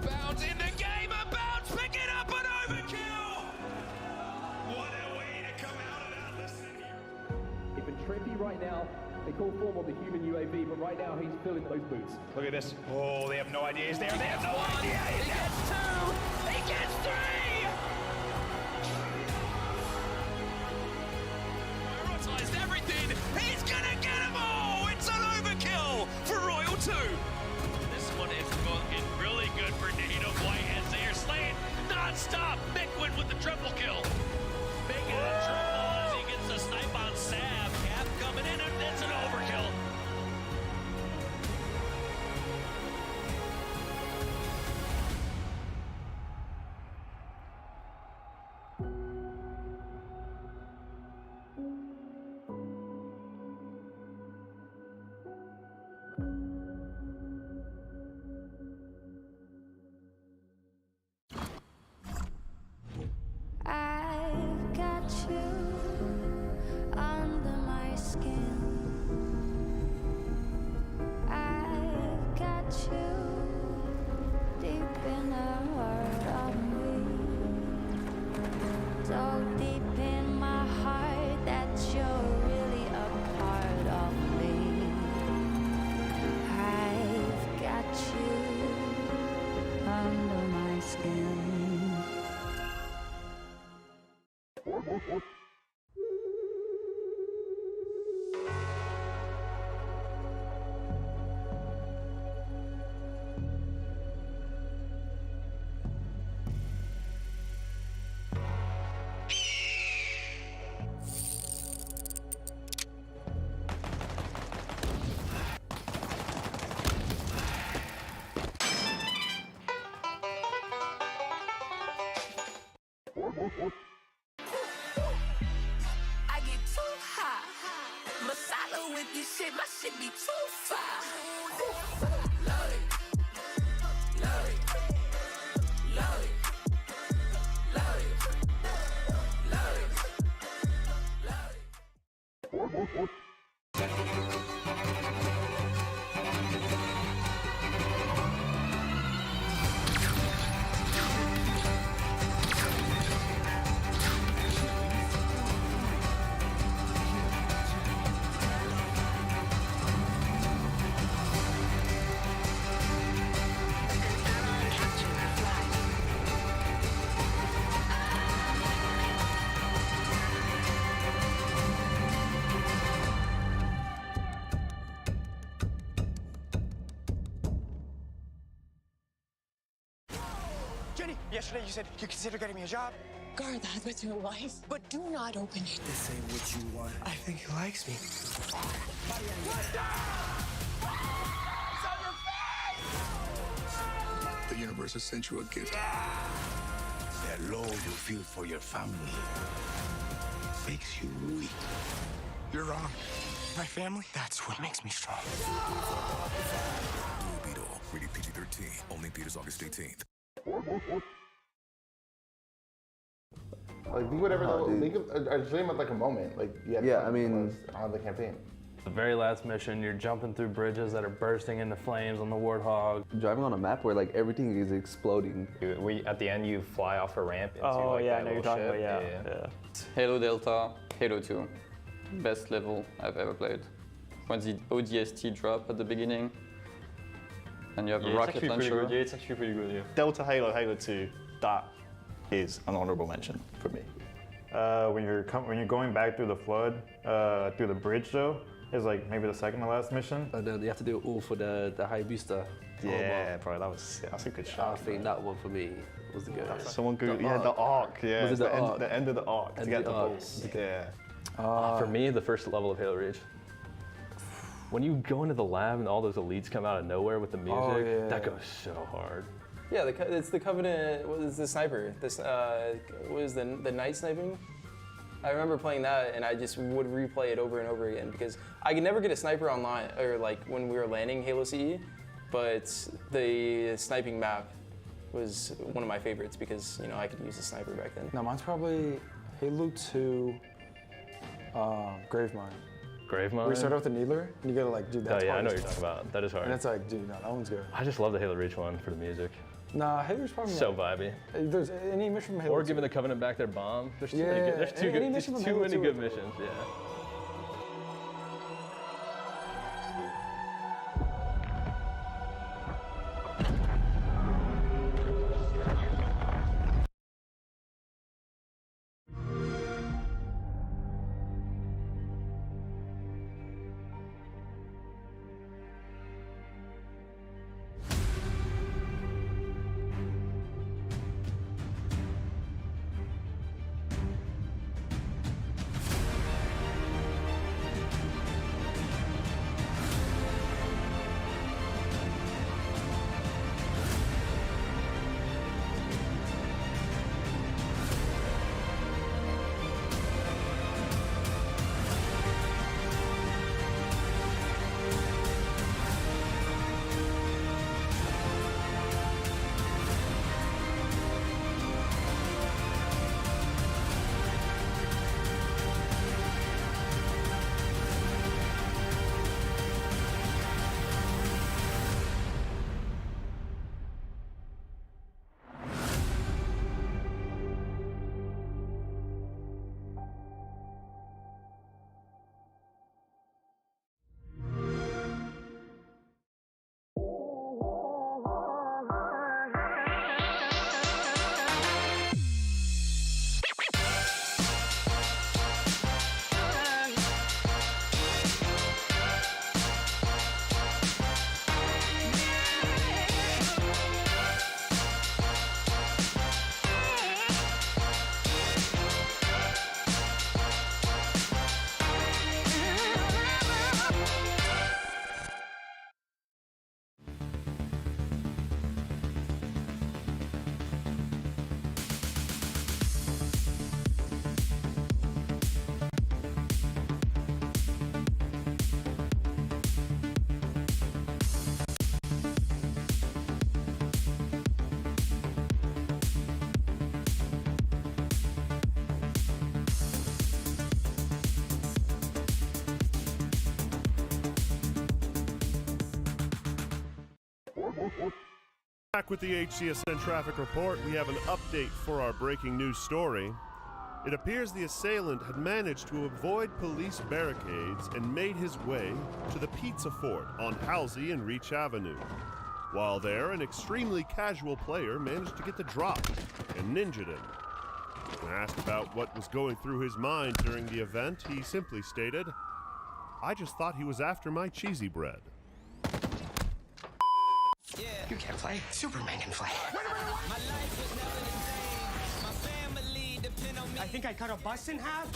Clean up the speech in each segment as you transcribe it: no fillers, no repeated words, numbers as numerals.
Bounce in the game, a bounce, pick it up, an overkill! What a way to come out of that, listen here. Even trippy right now. They call form on the human UAV, but right now he's filling those boots. Look at this. Oh, they have no idea he's there. They have no idea he's He there. gets two, he gets three! Prioritized everything, he's gonna get them all! It's an overkill for Royal 2. This one is looking really good for Native White as they are slaying non-stop. Bigwood with the triple kill. Making a triple as he gets the snipe on Sav. Cap coming in and it's an overkill. I've got you under my skin. I've got you deep in the heart of me. So deep in my heart that you're really a part of me. I've got you under my skin. I get too hot. Masala with this shit, my shit be too fire. Love it. Love it. Love it. Love it. Love it. Love it. Jenny, yesterday you said you consider getting me a job. Guard that with your life, but do not open it. This ain't what you want. I think he likes me. The universe has sent you a gift. That love you feel for your family makes you weak. You're wrong. My family, that's what makes me strong. Blue Beetle, rated PG-13, only theaters August 18th. Like, do whatever. I dream of like a moment. Like, I mean, on the campaign. The very last mission, you're jumping through bridges that are bursting into flames on the Warthog. Driving on a map where like everything is exploding. At the end, you fly off a ramp into like yeah, I know you're talking about, yeah. Halo Delta, Halo 2. Best level I've ever played. When the ODST drop at the beginning, and you have a rocket launcher. Yeah, it's actually pretty good, yeah. Delta Halo, Halo 2, that is an honorable mention for me. When you're going back through the flood, through the bridge though, is like maybe the second to last mission. And then you have to do it all for the high booster. Yeah, bro, that's a good shot. I think that one for me was the good. Someone Googled, the arc, yeah. Was it the arc? The end of the arc to get the ball. Yeah. For me, the first level of Halo Reach. When you go into the lab and all those elites come out of nowhere with the music, that goes so hard. Yeah, it's the Covenant. What is the sniper? This what is the night sniping? I remember playing that, and I just would replay it over and over again because I could never get a sniper online or like when we were landing Halo CE, but the sniping map was one of my favorites because I could use a sniper back then. No, mine's probably Halo 2, Gravemind. Gravemind? Where you start off the Needler, and you gotta like do that. Oh yeah, I know what you're talking about. That is hard. And it's like, dude, no, that one's good. I just love the Halo Reach one for the music. Nah, Halo's probably So vibey. There's any mission from Halo. Or giving the Covenant back their bomb. There's too Yeah, many good, there's too, any good, mission there's from too Halo many 2 good is missions, yeah. Back with the HCSN traffic report, we have an update for our breaking news story. It appears the assailant had managed to avoid police barricades and made his way to the Pizza Fort on Halsey and Reach Avenue. While there, an extremely casual player managed to get the drop and ninja'd him. When asked about what was going through his mind during the event, he simply stated, "I just thought he was after my cheesy bread." You can't play. Superman can play. I think I cut a bus in half.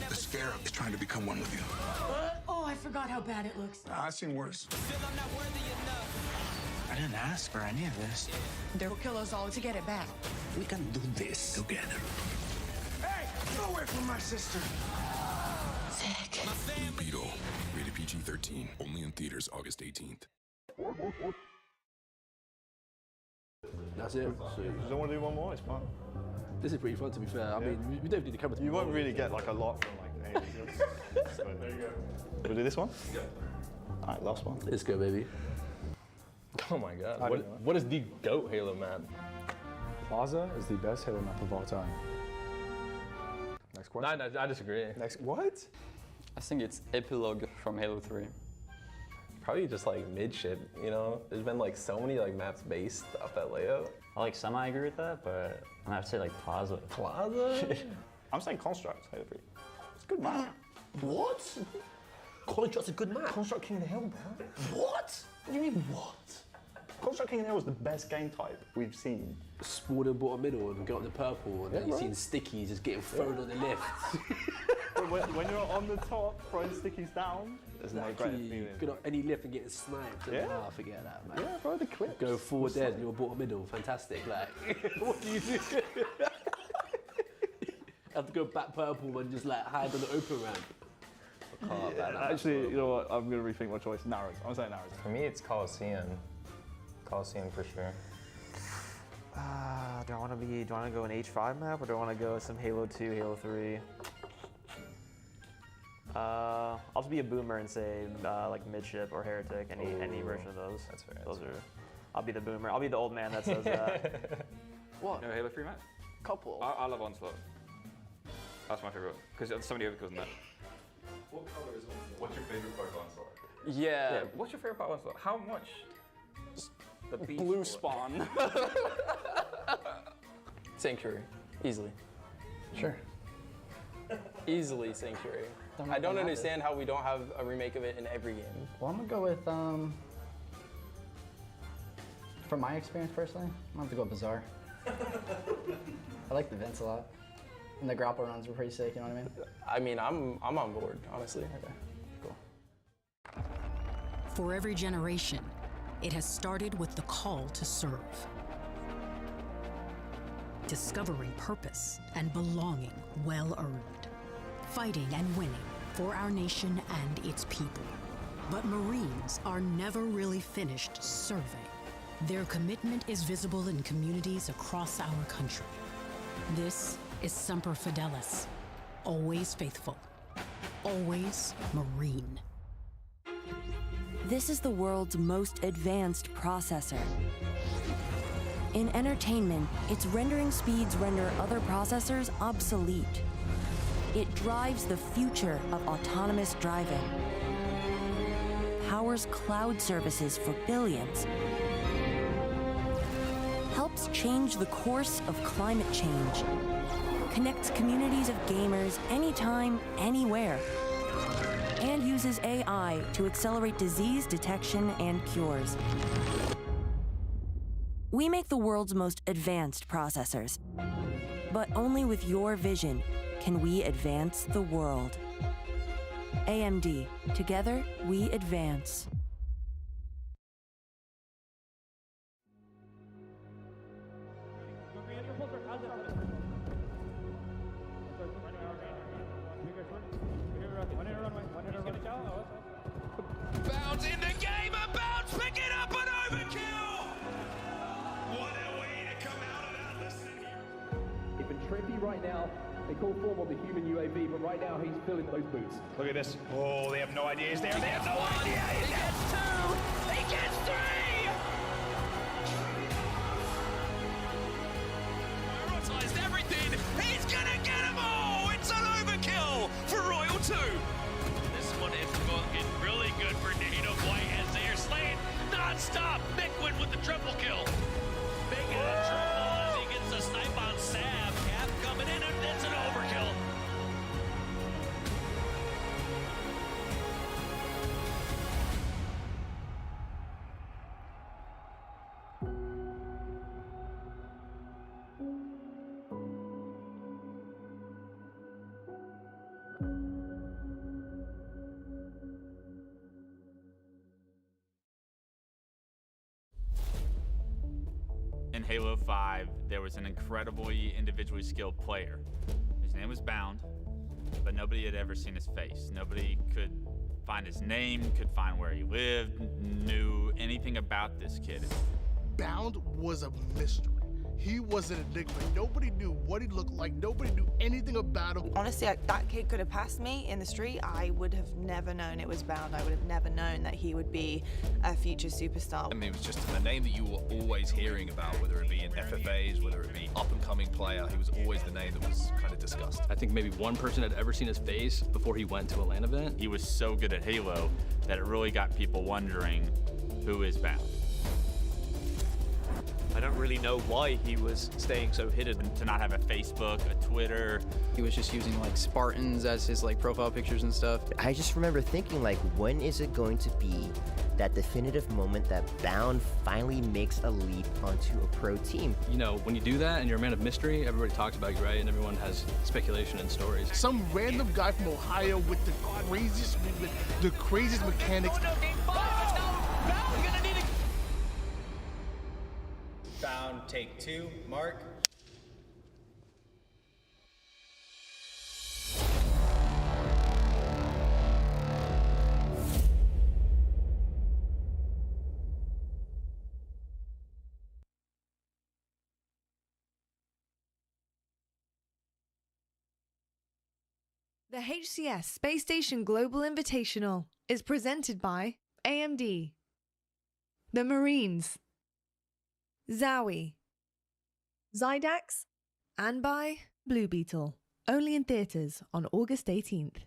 The Scarab is trying to become one with you. Oh, I forgot how bad it looks. I've seen worse. I didn't ask for any of this. They'll kill us all to get it back. We can do this together. Hey, go away from my sister. Sick. Beetle. Rated PG-13. Only in theaters August 18th. That's it. So you don't want to do one more? It's fun. This is pretty fun, to be fair. I mean, we don't need to cover. You won't really get like a lot from like any of so, there you go. We'll do this one? Yeah. All right, last one. Let's go, baby. Oh my god. What is the GOAT Halo map? Plaza is the best Halo map of all time. Next question. No, I disagree. Next, what? I think it's Epilogue from Halo 3. Probably just like midship, you know? There's been like so many like maps based off that layout. I like semi-agree with that, but I have to say like Plaza. Plaza? I'm saying Construct, Halo 3. It's a good map. What? Construct's a good map? Construct King of the Hill, bro. What? What do you mean, what? Construct King of the Hill is the best game type we've seen. Spawn and bottom middle and go up the purple, and then you've seen stickies just getting thrown on the left. when you're on the top, throwing stickies down, there's no great feeling. Get on any lift and getting sniped. And forget that, man. Yeah, bro, the clips. Go forward there, and you're bottom middle. Fantastic. Like, what do you do? Have to go back purple and just like hide on the open ramp. Actually, you know what? I'm gonna rethink my choice. Narrows. I'm saying narrows. For me, it's Coliseum. Coliseum for sure. Do I want to go an H5 map or do I want to go some Halo 2, Halo 3? I'll just be a boomer and say like midship or heretic, any version of those. That's fair. Those are. I'll be the boomer. I'll be the old man that says that. What? No Halo 3 map? Couple. I love Onslaught. That's my favorite because there's so many overkills in that. What color is Onslaught? What's your favorite part of Onslaught? Yeah. What's your favorite part of Onslaught? How much? The beast Blue spawn. Sanctuary, easily. Sure. Easily Sanctuary. I don't understand how we don't have a remake of it in every game. Well, I'm gonna go with, from my experience personally, I'm gonna have to go with Bazaar. I like the vents a lot. And the grapple runs were pretty sick, you know what I mean? I'm on board, honestly. Okay, cool. For every generation, it has started with the call to serve. Discovering purpose and belonging well earned. Fighting and winning for our nation and its people. But Marines are never really finished serving. Their commitment is visible in communities across our country. This is Semper Fidelis, always faithful, always Marine. This is the world's most advanced processor. In entertainment, its rendering speeds render other processors obsolete. It drives the future of autonomous driving, powers cloud services for billions, helps change the course of climate change, connects communities of gamers anytime, anywhere, and uses AI to accelerate disease detection and cures. We make the world's most advanced processors, but only with your vision can we advance the world. AMD, together we advance. Bounce in the game, a bounce, pick it up, an overkill! What a way to come out of that, listen here. If a Trippy right now, they call form on the human UAV, but right now he's filling those boots. Look at this. Oh, they have no idea he's there. They have no idea he's He there. gets two! He gets three! Prioritized everything! He's gonna get them all! It's an overkill for Royal 2! This one is looking really good for Native White as they are slaying non-stop. Bigwin with the triple kill. Big triple as he gets the snipe on Sav. Cap coming in and it's an overkill. In Halo 5, there was an incredibly individually skilled player. His name was Bound, but nobody had ever seen his face. Nobody could find his name, could find where he lived, knew anything about this kid. Bound was a mystery. He was an enigma. Nobody knew what he looked like. Nobody knew anything about him. Honestly, that kid could have passed me in the street. I would have never known it was Bound. I would have never known that he would be a future superstar. I mean, it was just a name that you were always hearing about, whether it be in FFAs, whether it be up-and-coming player. He was always the name that was kind of discussed. I think maybe one person had ever seen his face before he went to a LAN event. He was so good at Halo that it really got people wondering, who is Bound? I don't really know why he was staying so hidden. To not have a Facebook, a Twitter. He was just using like Spartans as his like profile pictures and stuff. I just remember thinking like, when is it going to be that definitive moment that Bound finally makes a leap onto a pro team? You know, when you do that and you're a man of mystery, everybody talks about you, right? And everyone has speculation and stories. Some random guy from Ohio with the craziest movement, the craziest mechanics. Bound, take two, mark. The HCS Spacestation Global Invitational is presented by AMD, the Marines, Zowie, Zydax, and by Blue Beetle. Only in theaters on August 18th.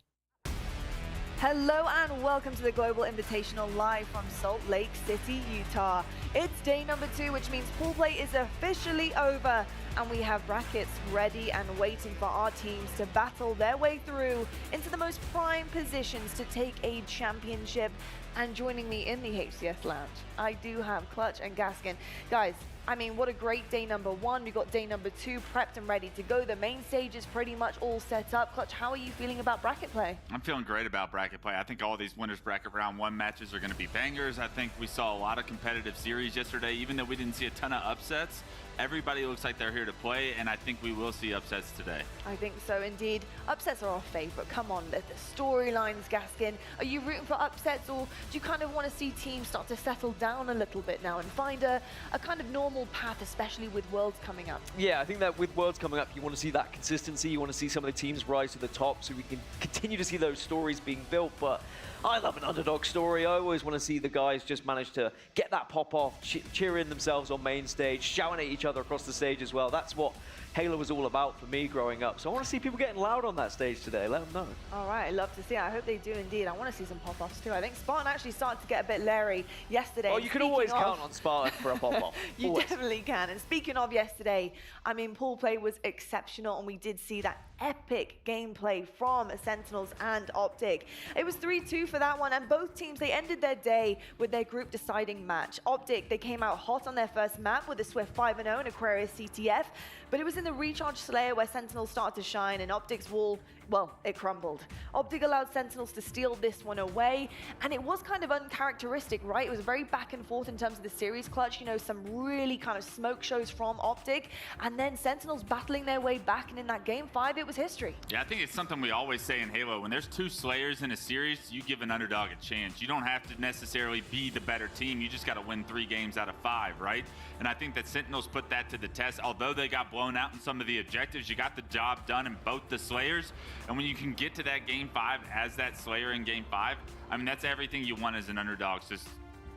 Hello and welcome to the Global Invitational live from Salt Lake City, Utah. It's day number 2, which means pool play is officially over, and we have brackets ready and waiting for our teams to battle their way through into the most prime positions to take a championship. And joining me in the HCS lounge, I do have Clutch and Gaskin. Guys, I mean, what a great day number 1. We got day number 2 prepped and ready to go. The main stage is pretty much all set up. Clutch, how are you feeling about bracket play? I'm feeling great about bracket play. I think all these winners bracket round 1 matches are going to be bangers. I think we saw a lot of competitive series yesterday, even though we didn't see a ton of upsets. Everybody looks like they're here to play, and I think we will see upsets today. I think so, indeed. Upsets are our favorite. Come on, the storylines, Gaskin. Are you rooting for upsets, or do you kind of want to see teams start to settle down a little bit now and find a kind of normal path, especially with Worlds coming up? Yeah, I think that with Worlds coming up, you want to see that consistency. You want to see some of the teams rise to the top so we can continue to see those stories being built. But I love an underdog story. I always want to see the guys just manage to get that pop off, cheering themselves on main stage, shouting at each other across the stage as well. That's what Halo was all about for me growing up. So I want to see people getting loud on that stage today. Let them know. All right, I love to see it. I hope they do indeed. I want to see some pop-offs too. I think Spartan actually started to get a bit leery yesterday. Oh, you can always count on Spartan for a pop-off. You always. definitely can. And speaking of yesterday, I mean, pool play was exceptional, and we did see that epic gameplay from Sentinels and Optic. It was 3-2 for that one, and both teams, they ended their day with their group deciding match. Optic, they came out hot on their first map with a swift 5-0 and Aquarius CTF, but it was in the Recharge Slayer where Sentinels started to shine, and Optic's wall, well, it crumbled. Optic allowed Sentinels to steal this one away, and it was kind of uncharacteristic, right? It was very back and forth in terms of the series clutch, you know, some really kind of smoke shows from Optic, and then Sentinels battling their way back, and in that game 5, it was history. Yeah, I think it's something we always say in Halo. When there's 2 Slayers in a series, you give an underdog a chance. You don't have to necessarily be the better team. You just got to win 3 games out of 5, right? And I think that Sentinels put that to the test. Although they got blown out in some of the objectives, you got the job done in both the Slayers. And when you can get to that game 5 as that Slayer in game 5, I mean, that's everything you want as an underdog. So just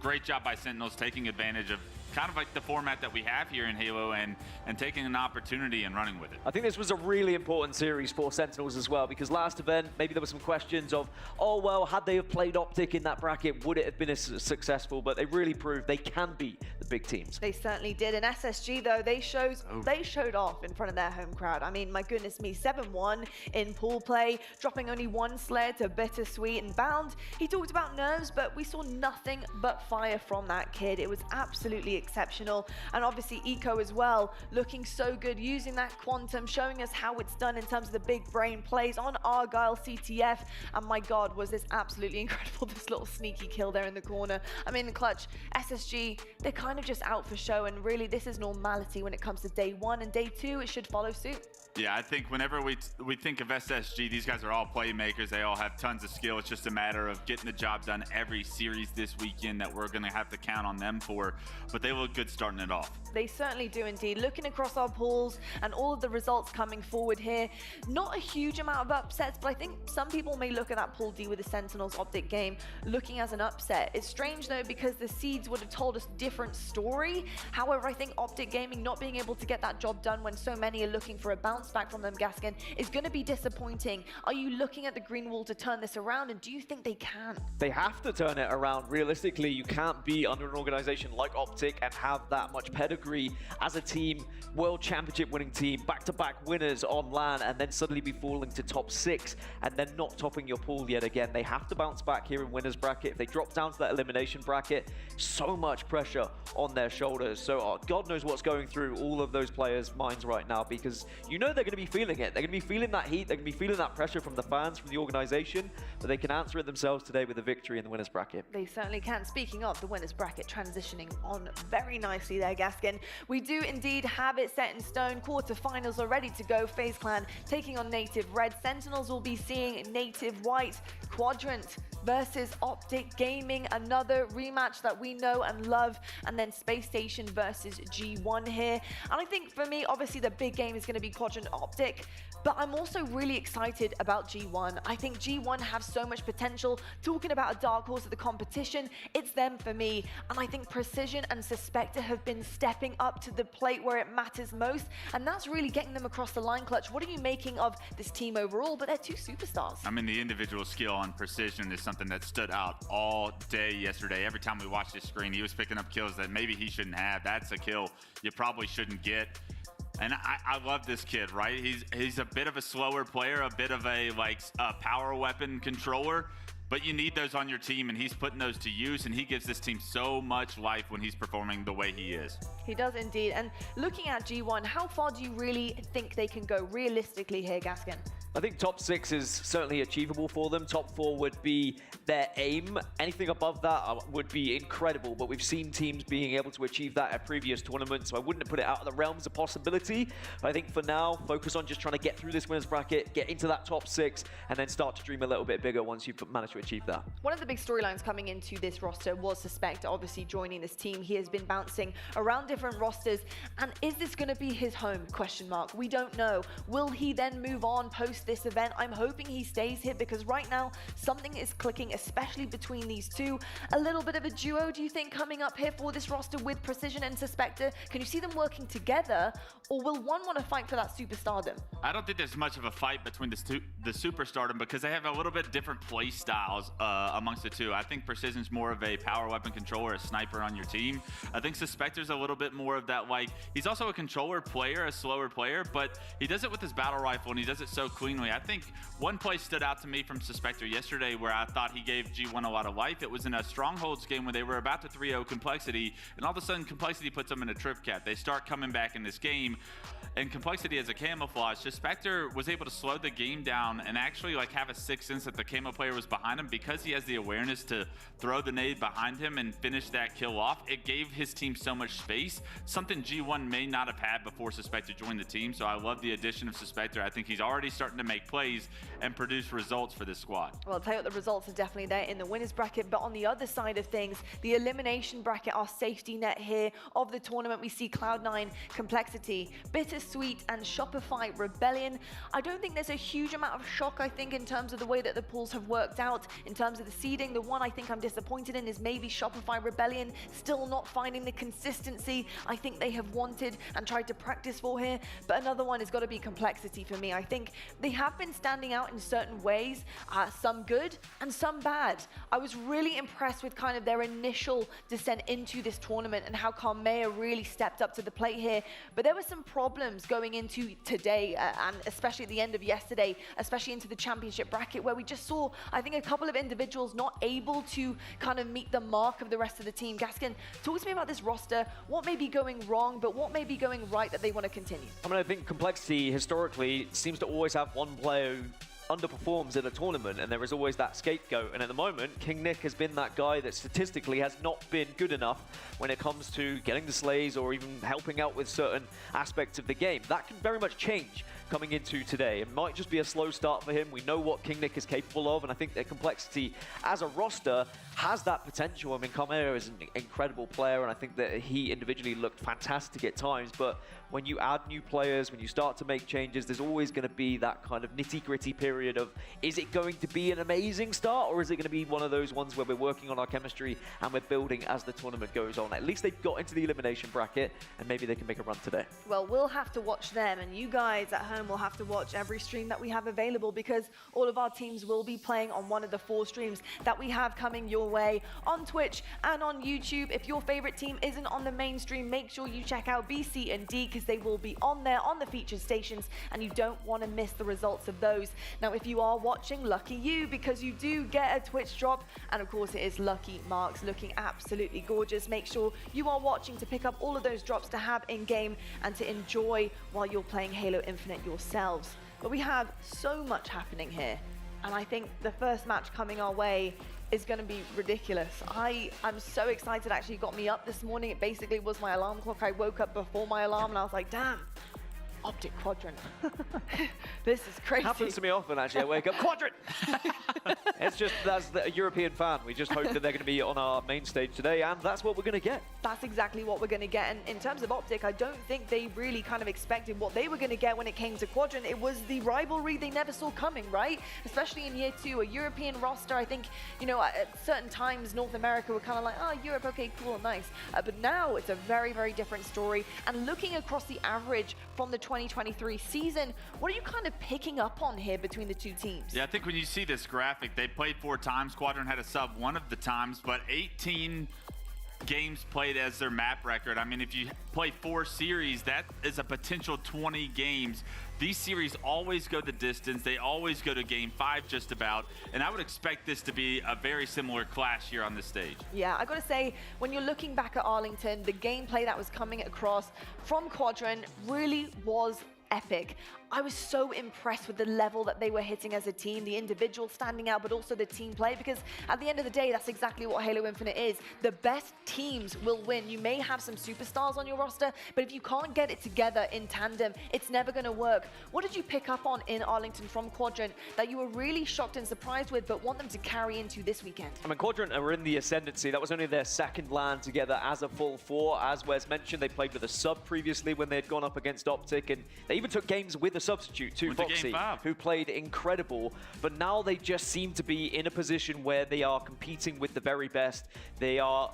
great job by Sentinels taking advantage of kind of like the format that we have here in Halo and taking an opportunity and running with it. I think this was a really important series for Sentinels as well, because last event, maybe there were some questions of, oh, well, had they have played Optic in that bracket, would it have been as successful? But they really proved they can beat the big teams. They certainly did. And SSG, though, they showed off in front of their home crowd. I mean, my goodness me, 7-1 in pool play, dropping only 1 Slayer to Bittersweet and Bound. He talked about nerves, but we saw nothing but fire from that kid. It was absolutely exceptional. And obviously Eco as well, looking so good, using that quantum, showing us how it's done in terms of the big brain plays on Argyle CTF. And my God, was this absolutely incredible, this little sneaky kill there in the corner. I mean, clutch, SSG, they're kind of just out for show, and really this is normality when it comes to day 1, and day 2 it should follow suit. Yeah, I think whenever we think of SSG, these guys are all playmakers. They all have tons of skill. It's just a matter of getting the job done every series this weekend that we're going to have to count on them for. But they look good starting it off. They certainly do indeed. Looking across our pools and all of the results coming forward here, not a huge amount of upsets, but I think some people may look at that pool D with the Sentinels Optic game looking as an upset. It's strange though, because the seeds would have told us different story. However, I think Optic Gaming not being able to get that job done when so many are looking for a bounce back from them, Gaskin, is going to be disappointing. Are you looking at the green wall to turn this around, and do you think they can? They have to turn it around. Realistically, you can't be under an organization like Optic and have that much pedigree as a team, world championship winning team, back-to-back winners on LAN, and then suddenly be falling to top 6 and then not topping your pool yet again. They have to bounce back here in winners bracket. If they drop down to that elimination bracket, so much pressure on their shoulders. So God knows what's going through all of those players' minds right now, because you know they're going to be feeling it. They're going to be feeling that heat. They're going to be feeling that pressure from the fans, from the organization, but they can answer it themselves today with a victory in the winners bracket. They certainly can. Speaking of the winners bracket, transitioning on very nicely there, Gaskin. We do indeed have it set in stone. Quarterfinals are ready to go. FaZe Clan taking on Native Red. Sentinels will be seeing Native White. Quadrant, versus Optic Gaming, another rematch that we know and love, and then Spacestation versus G1 here. And I think for me, obviously the big game is going to be Quadrant Optic, but I'm also really excited about G1. I think G1 have so much potential. Talking about a dark horse of the competition, it's them for me. And I think Precision and Suspector have been stepping up to the plate where it matters most, and that's really getting them across the line. Clutch, what are you making of this team overall? But they're two superstars. I mean, the individual skill on Precision is something that stood out all day yesterday. Every time we watched his screen, he was picking up kills that maybe he shouldn't have. That's a kill you probably shouldn't get. And I love this kid, right? He's a bit of a slower player, a bit of a power weapon controller, but you need those on your team, and he's putting those to use, and he gives this team so much life when he's performing the way he is. He does indeed. And looking at G1, how far do you really think they can go realistically here, Gaskin? I think top 6 is certainly achievable for them. Top 4 would be their aim. Anything above that would be incredible, but we've seen teams being able to achieve that at previous tournaments, so I wouldn't put it out of the realms of possibility. I think for now, focus on just trying to get through this winners bracket, get into that top 6, and then start to dream a little bit bigger once you've managed to achieve that. One of the big storylines coming into this roster was Suspector obviously joining this team. He has been bouncing around different rosters, and is this going to be his home? Question mark. We don't know. Will he then move on post this event? I'm hoping he stays here, because right now something is clicking, especially between these two. A little bit of a duo, do you think, coming up here for this roster with Precision and Suspector? Can you see them working together, or will one want to fight for that superstardom? I don't think there's much of a fight between the superstardom, because they have a little bit different play styles amongst the two. I think Precision's more of a power weapon controller, a sniper on your team. I think Suspector's a little bit more of that, he's also a controller player, a slower player, but he does it with his battle rifle, and he does it so cleanly. I think one play stood out to me from Suspector yesterday where I thought he gave G1 a lot of life. It was in a Strongholds game where they were about to 3-0 Complexity, and all of a sudden Complexity puts them in a trip cap. They start coming back in this game, and Complexity as a camouflage. Suspector was able to slow the game down and actually have a sixth sense that the camo player was behind him, because he has the awareness to throw the nade behind him and finish that kill off. It gave his team so much space, something G1 may not have had before Suspector joined the team. So I love the addition of Suspector. I think he's already starting to make plays and produce results for this squad. Well, I'll tell you what, the results are definitely there in the winners bracket, but on the other side of things, the elimination bracket, our safety net here of the tournament, we see Cloud9, Complexity, Bittersweet, and Shopify Rebellion. I don't think there's a huge amount of shock, I think, in terms of the way that the pools have worked out. In terms of the seeding, the one I think I'm disappointed in is maybe Shopify Rebellion, still not finding the consistency I think they have wanted and tried to practice for here. But another one has got to be Complexity for me. I think they have been standing out in certain ways, some good and some bad. I was really impressed with kind of their initial descent into this tournament and how Carmea really stepped up to the plate here. But there were some problems going into today, and especially at the end of yesterday, especially into the championship bracket, where we just saw, I think, a couple of individuals not able to kind of meet the mark of the rest of the team. Gaskin, talk to me about this roster. What may be going wrong, but what may be going right that they want to continue? I mean, I think Complexity historically seems to always have one player who underperforms in a tournament, and there is always that scapegoat. And at the moment, King Nick has been that guy that statistically has not been good enough when it comes to getting the slays or even helping out with certain aspects of the game. That can very much change coming into today. It might just be a slow start for him. We know what King Nick is capable of, and I think that Complexity as a roster has that potential. I mean, Carmea is an incredible player, and I think that he individually looked fantastic at times, but when you add new players, when you start to make changes, there's always going to be that kind of nitty-gritty period of, is it going to be an amazing start, or is it going to be one of those ones where we're working on our chemistry and we're building as the tournament goes on? At least they've got into the elimination bracket, and maybe they can make a run today. Well, we'll have to watch them, and you guys at home will have to watch every stream that we have available, because all of our teams will be playing on one of the 4 streams that we have coming your way on Twitch and on YouTube. If your favorite team isn't on the main stream, make sure you check out B, C, and D, because they will be on there on the featured stations, and you don't want to miss the results of those. Now, if you are watching, lucky you, because you do get a Twitch drop, and of course it is Lucky Marks looking absolutely gorgeous. Make sure you are watching to pick up all of those drops to have in game and to enjoy while you're playing Halo Infinite yourselves. But we have so much happening here, and I think the first match coming our way is going to be ridiculous. I'm so excited. Actually got me up this morning. It basically was my alarm clock. I woke up before my alarm, and I was like, damn, Optic Quadrant. This is crazy. Happens to me often, actually. I wake up, Quadrant! It's just, as a European fan, we just hope that they're going to be on our main stage today, and that's what we're going to get. That's exactly what we're going to get. And in terms of Optic, I don't think they really kind of expected what they were going to get when it came to Quadrant. It was the rivalry they never saw coming, right? Especially in year 2, a European roster. I think, you know, at certain times, North America were kind of like, oh, Europe, okay, cool, nice. But now it's a very, very different story. And looking across the average from the 2023 season, what are you kind of picking up on here between the two teams? Yeah, I think when you see this graphic, they played 4 times. Quadrant had a sub one of the times, but 18 games played as their map record. I mean, if you play 4 series, that is a potential 20 games. These series always go the distance. They always go to game 5 just about. And I would expect this to be a very similar clash here on this stage. Yeah, I gotta say, when you're looking back at Arlington, the gameplay that was coming across from Quadrant really was epic. I was so impressed with the level that they were hitting as a team, the individual standing out, but also the team play, because at the end of the day, that's exactly what Halo Infinite is. The best teams will win. You may have some superstars on your roster, but if you can't get it together in tandem, it's never going to work. What did you pick up on in Arlington from Quadrant that you were really shocked and surprised with, but want them to carry into this weekend? I mean, Quadrant are in the ascendancy. That was only their second LAN together as a full 4. As Wes mentioned, they played with a sub previously when they had gone up against Optic, and they even took games with a substitute, Foxy, who played incredible. But now they just seem to be in a position where they are competing with the very best. They are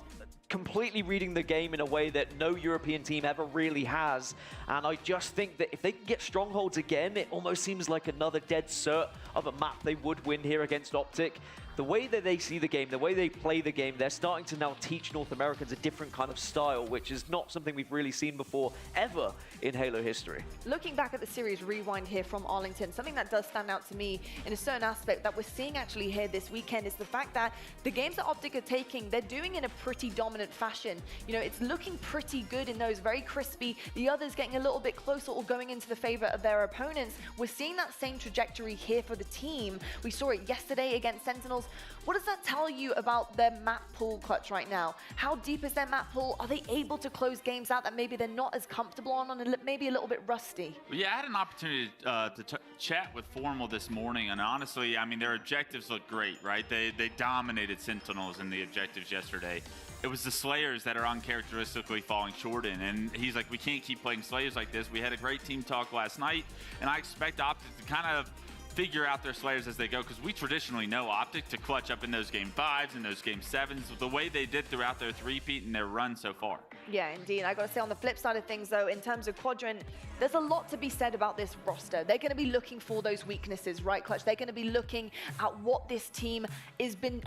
completely reading the game in a way that no European team ever really has. And I just think that if they can get strongholds again, it almost seems like another dead cert of a map they would win here against Optic. The way that they see the game, the way they play the game, they're starting to now teach North Americans a different kind of style, which is not something we've really seen before, ever, in Halo history. Looking back at the series rewind here from Arlington, something that does stand out to me in a certain aspect that we're seeing actually here this weekend is the fact that the games that Optic are taking, they're doing in a pretty dominant fashion. You know, it's looking pretty good in those, very crispy. The others getting a little bit closer or going into the favor of their opponents. We're seeing that same trajectory here for the team. We saw it yesterday against Sentinels. What does that tell you about their map pool, Clutch, right now? How deep is their map pool? Are they able to close games out that maybe they're not as comfortable on and maybe a little bit rusty? Well, yeah, I had an opportunity to chat with Formal this morning, and honestly, I mean, their objectives look great, right? They dominated Sentinels in the objectives yesterday. It was the Slayers that are uncharacteristically falling short in, and he's like, we can't keep playing Slayers like this. We had a great team talk last night, and I expect Optic to kind of figure out their Slayers as they go, because we traditionally know Optic to clutch up in those game 5s and those game 7s the way they did throughout their 3-peat and their run so far. Yeah, indeed. I got to say, on the flip side of things, though, in terms of Quadrant, there's a lot to be said about this roster. They're going to be looking for those weaknesses, right, Clutch? They're going to be looking at what this team has been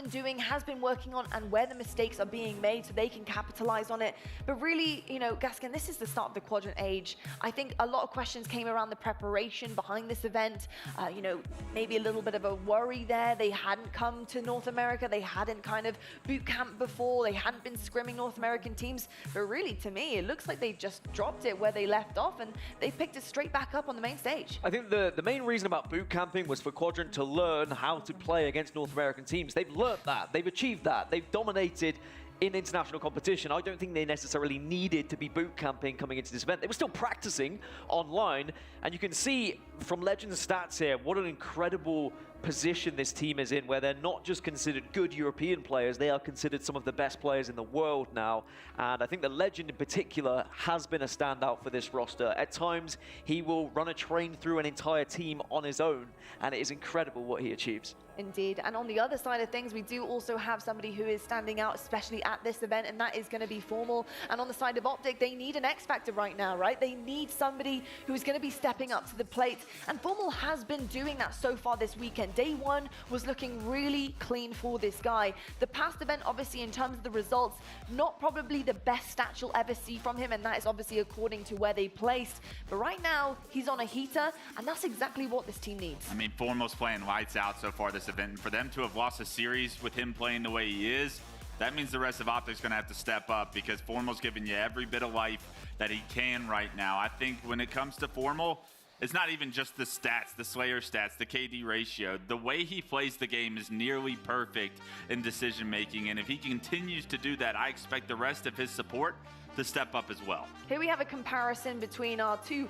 doing, has been working on, and where the mistakes are being made so they can capitalize on it. But really, you know, Gaskin, this is the start of the Quadrant age. I think a lot of questions came around the preparation behind this event. You know, maybe a little bit of a worry there. They hadn't come to North America. They hadn't kind of boot camped before. They hadn't been scrimming North American teams. But really, to me, it looks like they just dropped it where they left off, and they picked it straight back up on the main stage. I think the main reason about boot camping was for Quadrant to learn how to play against North American teams. They've learned that. They've achieved that. They've dominated in international competition. I don't think they necessarily needed to be boot camping coming into this event. They were still practicing online, and you can see from Legends stats here what an incredible position this team is in, where they're not just considered good European players, they are considered some of the best players in the world now. And I think the Legend in particular has been a standout for this roster. At times, he will run a train through an entire team on his own, and it is incredible what he achieves. Indeed. And on the other side of things, we do also have somebody who is standing out, especially at this event, and that is going to be Formal. And on the side of Optic, they need an X Factor right now, right? They need somebody who is going to be stepping up to the plate. And Formal has been doing that so far this weekend. Day 1 was looking really clean for this guy. The past event, obviously, in terms of the results, not probably the best stats you'll ever see from him, and that is obviously according to where they placed. But right now, he's on a heater, and that's exactly what this team needs. I mean, Formal's playing lights out so far this event, and for them to have lost a series with him playing the way he is, that means the rest of Optic's going to have to step up, because Formal's giving you every bit of life that he can right now. I think when it comes to Formal, it's not even just the stats, the Slayer stats, the KD ratio. The way he plays the game is nearly perfect in decision making, and if he continues to do that, I expect the rest of his support to step up as well. Here we have a comparison between our two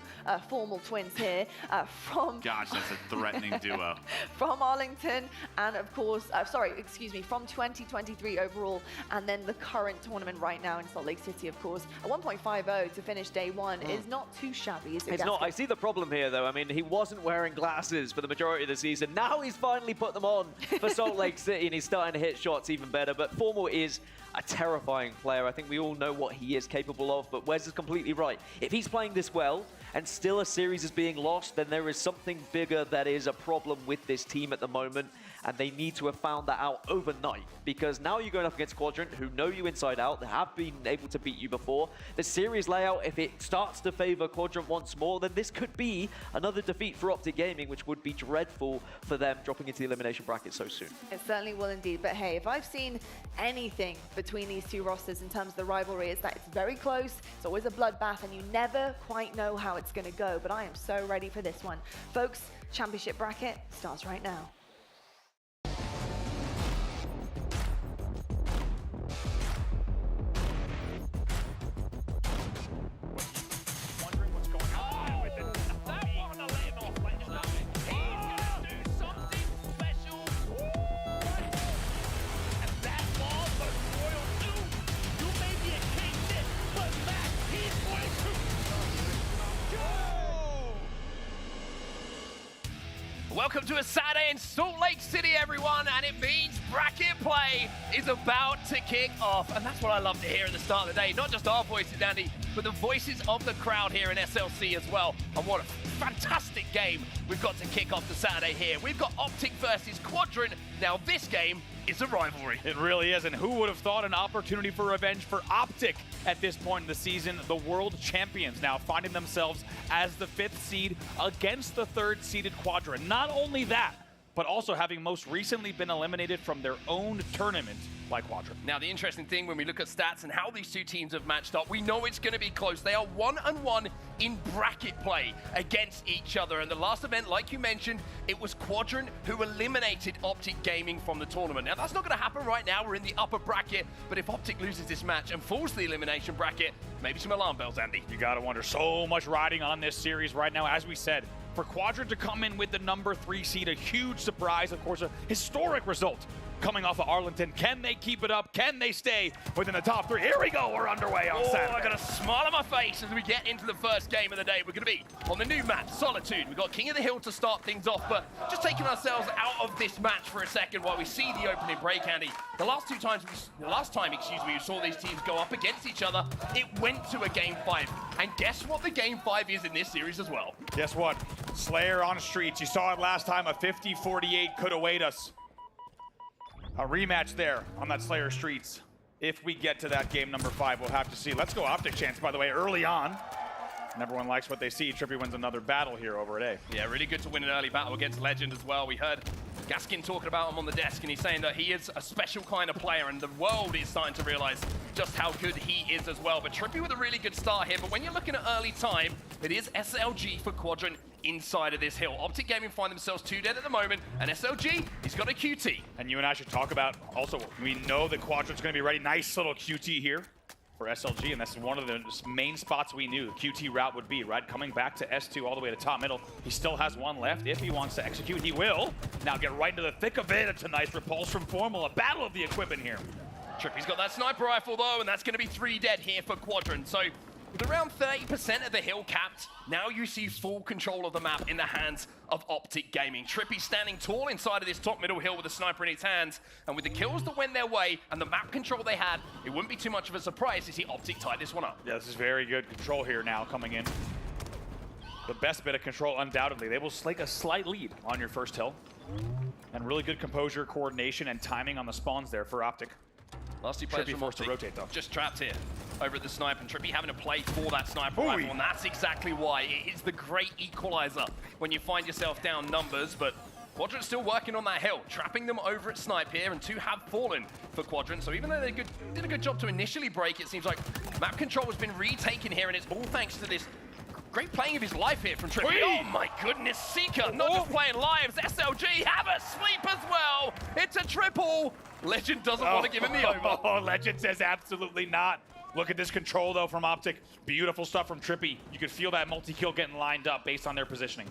formal twins here from... Gosh, that's a threatening duo. From Arlington and of course, from 2023 overall, and then the current tournament right now in Salt Lake City, of course. A 1.50 to finish day one is not too shabby, is it? It's not. I see the problem here, though. I mean, he wasn't wearing glasses for the majority of the season. Now he's finally put them on for Salt Lake City, and he's starting to hit shots even better. But Formal is a terrifying player. I think we all know what he is capable of, but Wes is completely right. If he's playing this well and still a series is being lost, then there is something bigger that is a problem with this team at the moment, and they need to have found that out overnight, because now you're going up against Quadrant, who know you inside out. They have been able to beat you before. The series layout, if it starts to favor Quadrant once more, then this could be another defeat for Optic Gaming, which would be dreadful for them dropping into the elimination bracket so soon. It certainly will indeed, but hey, if I've seen anything between these two rosters in terms of the rivalry, is that it's very close, it's always a bloodbath, and you never quite know how it's going to go, but I am so ready for this one. Folks, championship bracket starts right now. Welcome to a Saturday in Salt Lake City, everyone, and it means bracket play is about to kick off. And that's what I love to hear at the start of the day. Not just our voices, Andy, but the voices of the crowd here in SLC as well. And what a fantastic game we've got to kick off the Saturday here. We've got Optic versus Quadrant. Now, this game is a rivalry. It really is, and who would have thought an opportunity for revenge for Optic at this point in the season? The world champions now finding themselves as the 5th seed against the 3rd seeded Quadrant. Not only that, but also having most recently been eliminated from their own tournament by Quadrant. Now, the interesting thing when we look at stats and how these two teams have matched up, we know it's going to be close. They are 1-1 in bracket play against each other. And the last event, like you mentioned, it was Quadrant who eliminated Optic Gaming from the tournament. Now, that's not going to happen right now. We're in the upper bracket. But if Optic loses this match and falls to the elimination bracket, maybe some alarm bells, Andy. You got to wonder. So much riding on this series right now. As we said, for Quadrant to come in with the number 3 seed, a huge surprise. Of course, a historic result coming off of Arlington. Can they keep it up? Can they stay within the top 3? Here we go. We're underway on Saturday. I got a smile on my face as we get into the first game of the day. We're going to be on the new map, Solitude. We've got King of the Hill to start things off, but just taking ourselves out of this match for a second while we see the opening break, Andy. The last time, we saw these teams go up against each other, it went to a Game 5. And guess what the Game 5 is in this series as well? Guess what? Slayer on Streets. You saw it last time. A 50-48 could await us. A rematch there on that Slayer Streets. If we get to that game number 5, we'll have to see. Let's go Optic chance, by the way, early on. And everyone likes what they see. Trippy wins another battle here over at A. Yeah, really good to win an early battle against Legend as well. We heard Gaskin talking about him on the desk, and he's saying that he is a special kind of player, and the world is starting to realize just how good he is as well. But Trippy with a really good start here. But when you're looking at early time, it is SLG for Quadrant inside of this hill. Optic Gaming find themselves 2 dead at the moment, and SLG, he's got a QT. And you and I should talk about, also, we know that Quadrant's going to be ready. Nice little QT here for SLG, and that's one of the main spots we knew the QT route would be, right? Coming back to S2 all the way to top middle. He still has one left. If he wants to execute, he will. Now get right into the thick of it. It's a nice repulse from Formal. A battle of the equipment here. Trippy's got that sniper rifle, though, and that's going to be 3 dead here for Quadrant. So with around 30% of the hill capped, now you see full control of the map in the hands of Optic Gaming. Trippy standing tall inside of this top middle hill with a sniper in his hands, and with the kills that went their way and the map control they had, it wouldn't be too much of a surprise to see Optic tie this one up. Yeah, this is very good control here now coming in. The best bit of control, undoubtedly. They will slake a slight lead on your first hill. And really good composure, coordination, and timing on the spawns there for Optic. Last 2 players Trippy from forced to Optic rotate, though. just trapped here over at the sniper, and Trippy having to play for that sniper rifle, and that's exactly why. It is the great equalizer when you find yourself down numbers, but Quadrant's still working on that hill, trapping them over at snipe here, and 2 have fallen for Quadrant. So even though they did a good job to initially break, it seems like map control has been retaken here, and it's all thanks to this great playing of his life here from Trippy. Oh my goodness, Seeker, not just playing lives. SLG have a sleep as well. It's a triple. Legend doesn't want to give him the over. Oh, Legend says absolutely not. Look at this control, though, from Optic. Beautiful stuff from Trippy. You could feel that multi-kill getting lined up based on their positioning.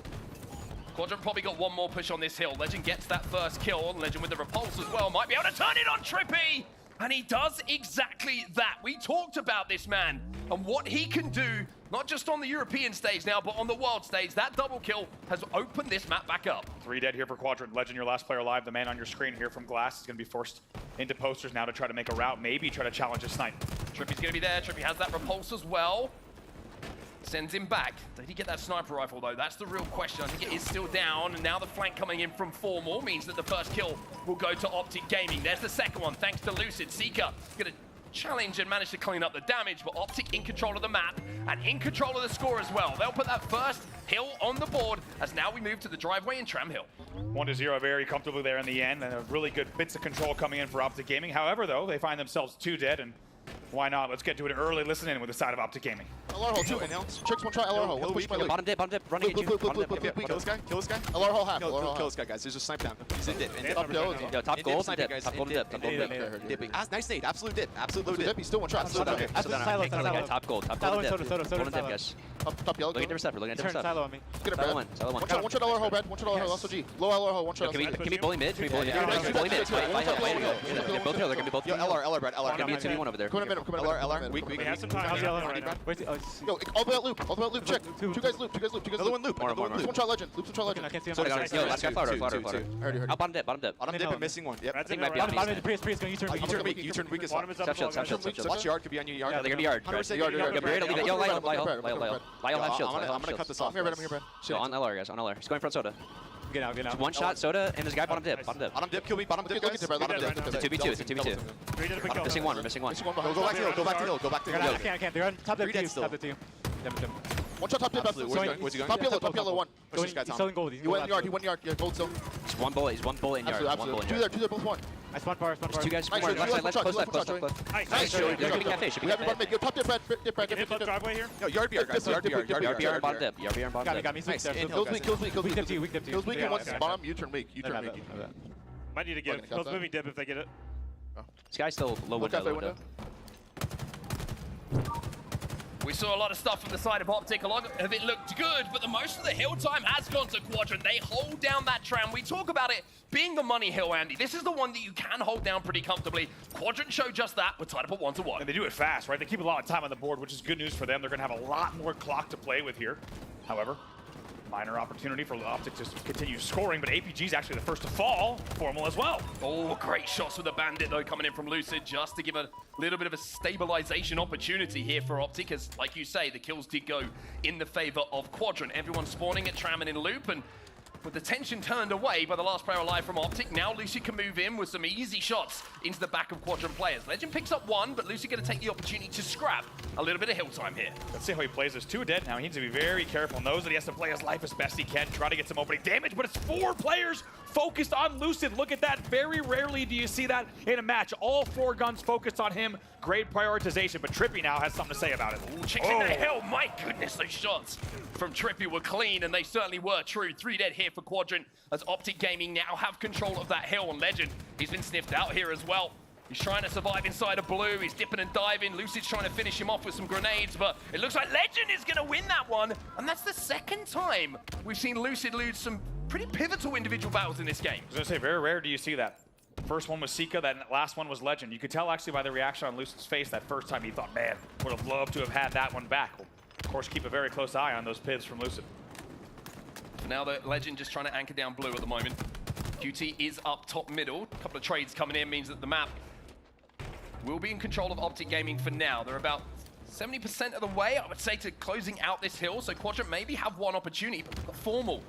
Quadrant probably got one more push on this hill. Legend gets that first kill. Legend with the repulse as well. Might be able to turn it on Trippy. And he does exactly that. We talked about this man and what he can do, not just on the European stage now, but on the world stage. That double kill has opened this map back up. 3 dead here for Quadrant. Legend, your last player alive. The man on your screen here from Glass is going to be forced into posters now to try to make a route. Maybe try to challenge a snipe. Trippy's going to be there. Trippy has that repulse as well. Sends him back. Did he get that sniper rifle, though? That's the real question. I think it is still down, and now the flank coming in from Formal means that the first kill will go to Optic Gaming. There's the second one, thanks to Lucid. Seeker going to challenge and manage to clean up the damage, but Optic in control of the map and in control of the score as well. They'll put that first hill on the board as now we move to the driveway in Tram Hill. 1-0 very comfortably there in the end, and a really good bits of control coming in for Optic Gaming. However, though, they find themselves 2 dead, and why not? Let's get to it early. Listen in with the side of Optic Gaming. LR hole 2. Tricks one try LR hole. One push my loop. Bottom dip, running at you. Kill this guy. Kill this guy. LR hole half. Kill this guy, guys. There's just snipe down. He's in dip. Top gold and dip. Top gold and dip. Top gold and dip. Dipping. Nice nade. Absolute dip. Absolute dip. He's still one shot. Top gold. Top gold and dip. Gold and dip, guys. Top yellow. Look at the receptor. Look at the receptor. Silo on me. Get it, Silo Brad. one. One shot LR hole, Brad. One shot LR hole. Also G. Low LR hole. One shot. Can we bully mid? Can we bully mid? Bully mid. They're both here. They're gonna be both here. Yo, LR, Brad. LR. Gonna be a 2v1 over there. Come in a minute. LR. Weak. We have some time. How's the other one right now? Yo, all the way out loop. All the way out loop. Check. Two guys loop. Another one loop. One shot legend. Loop. One shot legend. I can't see him. Yo, last guy flutter. Out bottom dip. Bottom dip. Bottom dip and missing one. Yep. I think might be on bottom mid. Priest going U-turn. U-turn weak as fuck. Step shield. Watch yard. Could be on you. Yard. Yeah, they're gonna be yard. Yard. Yo, Lyle have shields. I'm gonna cut this off. I'm here, Brad. On LR, guys. On LR. He's going front soda. Get out. One shot, soda, and there's a guy bottom dip. Bottom dip, kill me. Bottom dip, guys. Bottom dip. It's a 2v2. It's a 2v2. We're missing one. We're missing one. Go back to hill. Go back to hill. I can't. They're on top dip 2. Top dip 2. One shot top dip. Where's he going? Top yellow one. He's selling gold. He went in yard. He went yard. Yeah, gold still. He's one bullet in yard. Two there, both one. I spawn power. Two guys. Left side. Left close. Nice. Should be cafe. We have everybody make. Top dip, Brad. Get flip driveway here. No, yard BR, guys. Yard BR and bottom dip. Yard BR and bottom dip. Got me. Nice. Kills weak. Weak dip 2. Kills weak and once bottom. U-turn weak. Might need to get it. Close moving dip if they get it. This guy's still low window. We saw a lot of stuff from the side of Optic. A lot of it looked good, but the most of the hill time has gone to Quadrant. They hold down that tram. We talk about it being the money hill, Andy. This is the one that you can hold down pretty comfortably. Quadrant showed just that. We're tied up at 1-1. And they do it fast, right? They keep a lot of time on the board, which is good news for them. They're going to have a lot more clock to play with here. However, minor opportunity for Optic to continue scoring, but APG's actually the first to fall. Formal as well. Oh, great shots with the Bandit, though, coming in from Lucid, just to give a little bit of a stabilization opportunity here for Optic, as, like you say, the kills did go in the favor of Quadrant. Everyone spawning at Tram and in loop, and with the tension turned away by the last player alive from Optic, now Lucid can move in with some easy shots into the back of Quadrant players. Legend picks up one, but Lucid going to take the opportunity to scrap a little bit of hill time here. Let's see how he plays this. 2 dead now. He needs to be very careful. Knows that he has to play his life as best he can, try to get some opening damage, but it's 4 players focused on Lucid. Look at that. Very rarely do you see that in a match. All 4 guns focused on him. Great prioritization, but Trippy now has something to say about it. Ooh, chicks in the hill. My goodness, those shots from Trippy were clean, and they certainly were true. 3 dead here for Quadrant, as Optic Gaming now have control of that hill, and Legend, he's been sniffed out here as well. He's trying to survive inside of blue. He's dipping and diving. Lucid's trying to finish him off with some grenades, but it looks like Legend is going to win that one. And that's the second time we've seen Lucid lose some pretty pivotal individual battles in this game. I was going to say, very rare do you see that. First one was Sika, that last one was Legend. You could tell actually by the reaction on Lucid's face that first time he thought, man, would have loved to have had that one back. We'll, of course, keep a very close eye on those pids from Lucid. Now the Legend just trying to anchor down blue at the moment. QT is up top middle. A couple of trades coming in means that the map will be in control of Optic Gaming for now. They're about 70% of the way, I would say, to closing out this hill. So Quadrant maybe have one opportunity, but Formal,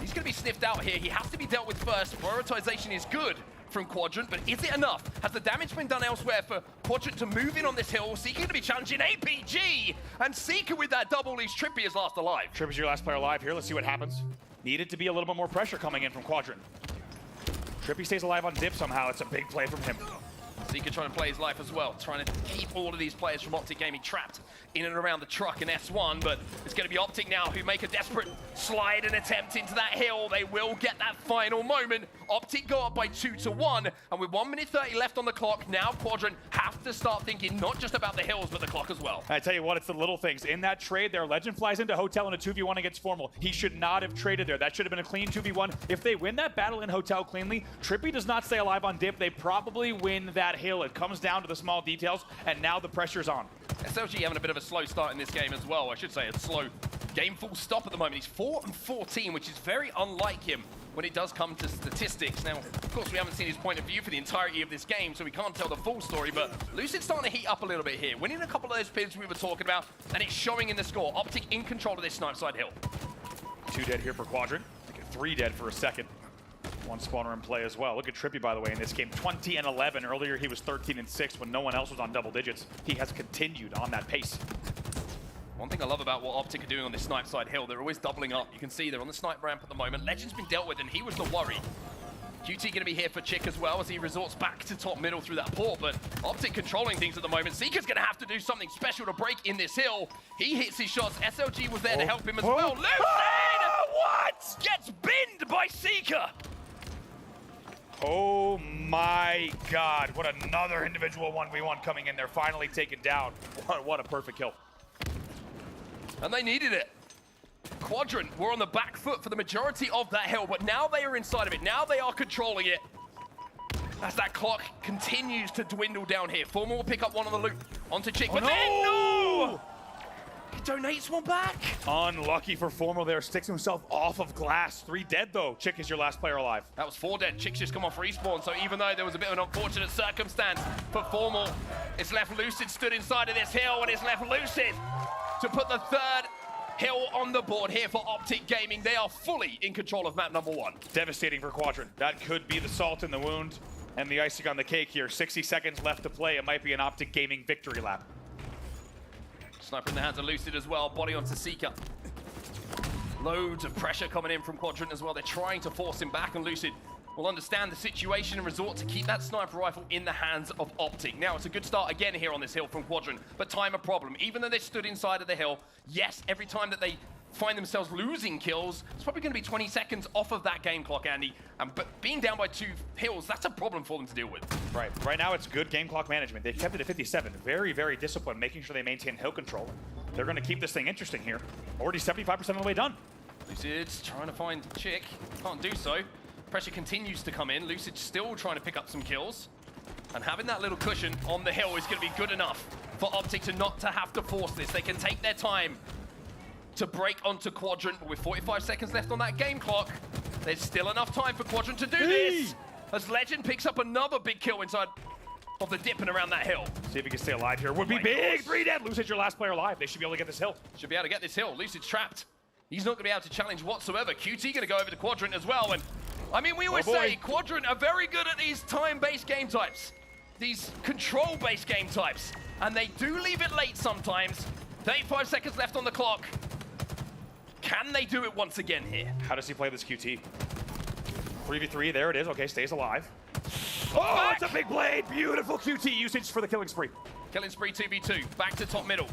he's going to be sniffed out here. He has to be dealt with first. Prioritization is good from Quadrant, but is it enough? Has the damage been done elsewhere for Quadrant to move in on this hill? Seeker to be challenging APG, and Seeker with that double leash. Trippy is last alive. Trippy's your last player alive here. Let's see what happens. Needed to be a little bit more pressure coming in from Quadrant. Trippy stays alive on dip somehow. It's a big play from him. Seeker trying to play his life as well, trying to keep all of these players from Optic Gaming trapped in and around the truck in S1, but it's going to be Optic now who make a desperate slide and attempt into that hill. They will get that final moment. Optic go up by 2-1, and with 1 minute 30 left on the clock, now Quadrant have to start thinking not just about the hills, but the clock as well. I tell you what, it's the little things. In that trade there, Legend flies into Hotel in a 2v1 against Formal. He should not have traded there. That should have been a clean 2v1. If they win that battle in Hotel cleanly, Trippy does not stay alive on dip. They probably win that hill. It comes down to the small details, and now the pressure's on. SLG having a bit of a slow start in this game as well. I should say a slow game full stop at the moment. He's 4-14, which is very unlike him when it does come to statistics. Now, of course, we haven't seen his point of view for the entirety of this game, so we can't tell the full story, but Lucid's starting to heat up a little bit here, winning a couple of those pins we were talking about, and it's showing in the score. Optic in control of this snipe side hill. 2 dead here for Quadrant. I think 3 dead for a second. 1 spawner in play as well. Look at Trippy, by the way, in this game. 20-11. Earlier, he was 13-6 when no one else was on double digits. He has continued on that pace. One thing I love about what Optic are doing on this snipe side hill, they're always doubling up. You can see they're on the snipe ramp at the moment. Legend's been dealt with, and he was the worry. QT going to be here for Chick as well as he resorts back to top middle through that port, but Optic controlling things at the moment. Seeker's going to have to do something special to break in this hill. He hits his shots. SLG was there to help him as well. Lucid! What? Gets binned by Seeker! Oh my God, what another individual 1v1 coming in there, finally taken down. What a perfect kill. And they needed it. Quadrant were on the back foot for the majority of that hill, but now they are inside of it. Now they are controlling it. As that clock continues to dwindle down here. Formal will pick up one on the loop onto Chick, but then no! He donates one back. Unlucky for Formal there, sticks himself off of glass. 3 dead though. Chick is your last player alive. That was 4 dead. Chick's just come off respawn, so even though there was a bit of an unfortunate circumstance for Formal, it's left Lucid stood inside of this hill, and it's left Lucid to put the 3rd hill on the board here for Optic Gaming. They are fully in control of map number 1. Devastating for Quadrant. That could be the salt in the wound and the icing on the cake here. 60 seconds left to play. It might be an Optic Gaming victory lap. Sniper in the hands of Lucid as well. Body onto Seeker. Loads of pressure coming in from Quadrant as well. They're trying to force him back, and Lucid will understand the situation and resort to keep that sniper rifle in the hands of Optic. Now, it's a good start again here on this hill from Quadrant, but time a problem. Even though they stood inside of the hill, yes, every time that they find themselves losing kills, it's probably going to be 20 seconds off of that game clock, Andy. But being down by 2 hills, that's a problem for them to deal with. Right. Right now, it's good game clock management. They kept it at 57. Very, very disciplined, making sure they maintain hill control. They're going to keep this thing interesting here. Already 75% of the way done. Lucid's trying to find Chick. Can't do so. Pressure continues to come in. Lucid's still trying to pick up some kills. And having that little cushion on the hill is going to be good enough for Optic to not to have to force this. They can take their time to break onto Quadrant, but with 45 seconds left on that game clock, there's still enough time for Quadrant to do this. As Legend picks up another big kill inside of the dip and around that hill. See if he can stay alive here. Would be big. 3 dead. Lucid's your last player alive. They should be able to get this hill. Should be able to get this hill. Lucid's trapped. He's not going to be able to challenge whatsoever. QT going to go over to Quadrant as well. And I mean, we always say Quadrant are very good at these time-based game types, these control-based game types, and they do leave it late sometimes. 35 seconds left on the clock. Can they do it once again here? How does he play this QT? 3v3, there it is. Okay, stays alive. Oh, it's a big blade. Beautiful QT usage for the killing spree. Killing spree 2v2. Back to top middle.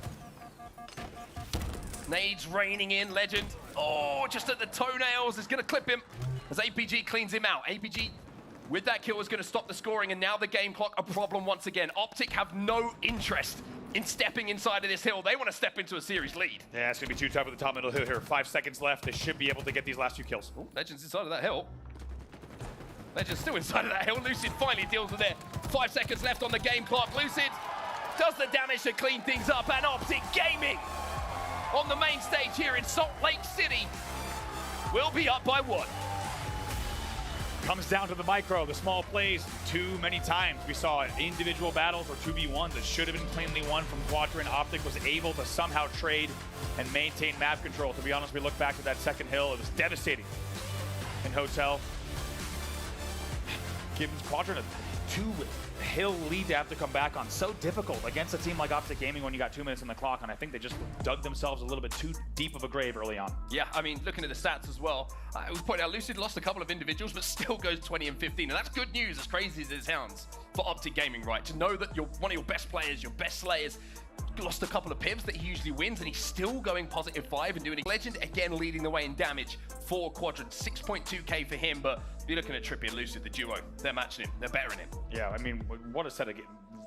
Nades raining in. Legend. Oh, just at the toenails. It's going to clip him as APG cleans him out. APG with that kill is going to stop the scoring, and now the game clock a problem once again. Optic have no interest in stepping inside of this hill. They want to step into a series lead. Yeah, it's going to be too tough with the top middle hill here. 5 seconds left. They should be able to get these last 2 kills. Ooh, Legend's inside of that hill. Legend's still inside of that hill. Lucid finally deals with it. 5 seconds left on the game clock. Lucid does the damage to clean things up, and Optic Gaming on the main stage here in Salt Lake City will be up by 1. Comes down to the micro, the small plays. Too many times we saw individual battles or 2v1s that should have been cleanly won from Quadrant. Optic was able to somehow trade and maintain map control. To be honest, we look back to that second hill, it was devastating in Hotel. Gives Quadrant 2-hill lead to have to come back on. So difficult against a team like Optic Gaming when you got 2 minutes on the clock, and I think they just dug themselves a little bit too deep of a grave early on. Yeah, I mean, looking at the stats as well, we pointed out Lucid lost a couple of individuals, but still goes 20 and 15, and that's good news, as crazy as it sounds, for Optic Gaming, right? To know that one of your best players, your best slayers, lost a couple of pips that he usually wins, and he's still going +5 and doing it. Legend again leading the way in damage for Quadrant. 6.2k for him, but if you're looking at Trippy and Lucid, the duo, they're matching him, they're bettering him. Yeah, I mean, what a set of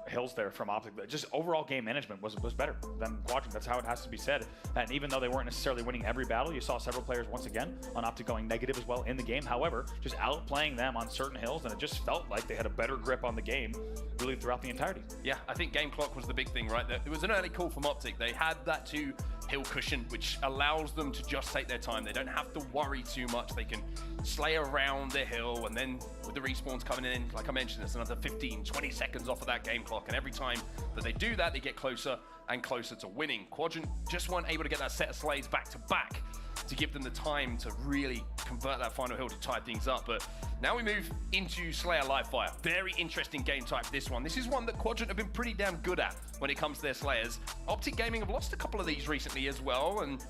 hills there from Optic. Just overall game management was better than Quadrant. That's how it has to be said. And even though they weren't necessarily winning every battle, you saw several players once again on Optic going negative as well in the game. However, just outplaying them on certain hills, and it just felt like they had a better grip on the game really throughout the entirety. Yeah, I think game clock was the big thing, right? There was an early call from Optic. They had that 2-hill cushion, which allows them to just take their time. They don't have to worry too much. They can slay around the hill, and then with the respawns coming in, like I mentioned, there's another 15, 20 seconds off of that game clock, and every time that they do that, they get closer and closer to winning. Quadrant just weren't able to get that set of slays back to back to give them the time to really convert that final hill to tie things up. But now we move into Slayer Live Fire. Very interesting game type, this one. This is one that Quadrant have been pretty damn good at when it comes to their Slayers. Optic Gaming have lost a couple of these recently as well, and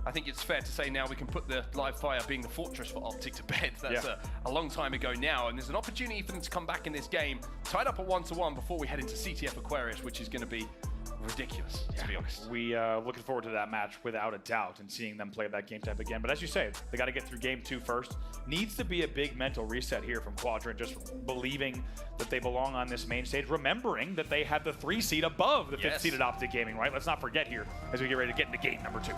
I think it's fair to say now we can put the Live Fire being the fortress for Optic to bed. That's a long time ago now, and there's an opportunity for them to come back in this game, tied up at 1-1 before we head into CTF Aquarius, which is going to be ridiculous, to be honest. We looking forward to that match without a doubt and seeing them play that game type again. But as you say, they got to get through game 2 first. Needs to be a big mental reset here from Quadrant, just believing that they belong on this main stage, remembering that they had the 3 seed above the 5th seeded Optic Gaming, right? Let's not forget here as we get ready to get into game number 2.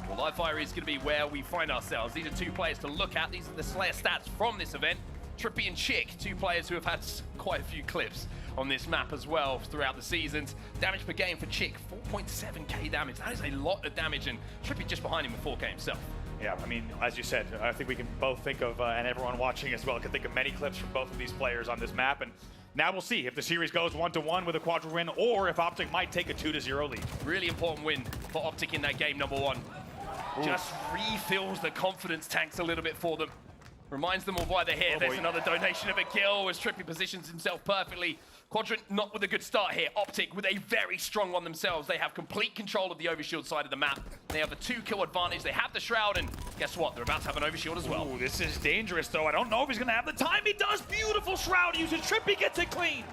Well, Live Fire is going to be where we find ourselves. These are 2 players to look at. These are the Slayer stats from this event. Trippy and Chick, 2 players who have had quite a few clips on this map as well throughout the seasons. Damage per game for Chick, 4.7k damage. That is a lot of damage, and Trippy just behind him with 4k himself. Yeah, I mean, as you said, I think we can both think of, and everyone watching as well, can think of many clips from both of these players on this map. And now we'll see if the series goes 1-1 with a Quadrant win, or if Optic might take a 2-0 lead. Really important win for Optic in that game number 1. Ooh. Just refills the confidence tanks a little bit for them. Reminds them of why they're here. There's another donation of a kill as Trippy positions himself perfectly. Quadrant not with a good start here. Optic with a very strong one themselves. They have complete control of the overshield side of the map. They have a 2-kill advantage. They have the shroud, and guess what? They're about to have an overshield as well. Ooh, this is dangerous, though. I don't know if he's going to have the time. He does. Beautiful shroud usage. Trippy gets it clean.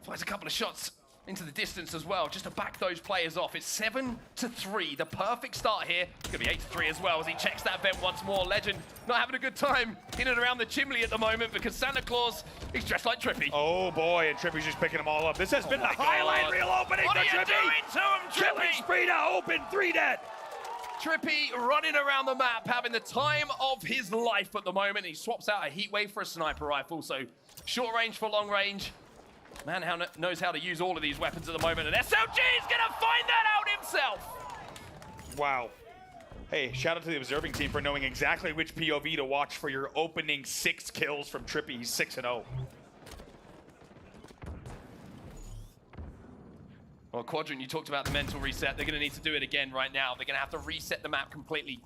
Fires a couple of shots into the distance as well, just to back those players off. It's 7-3, the perfect start here. It's gonna be 8-3 as well as he checks that vent once more. Legend not having a good time in and around the chimney at the moment because Santa Claus is dressed like Trippy. Oh boy, and Trippy's just picking them all up. This has been the highlight reel opening for Trippy. What are you doing to him, Trippy? Killing spree to open, 3 dead. Trippy running around the map, having the time of his life at the moment. He swaps out a heat wave for a sniper rifle, so short range for long range. Man knows how to use all of these weapons at the moment, and SLG is gonna find that out himself. Wow. Hey, shout out to the observing team for knowing exactly which POV to watch for your opening 6 kills from Trippy. He's 6-0. Well, Quadrant, you talked about the mental reset. They're gonna need to do it again right now. They're gonna have to reset the map completely.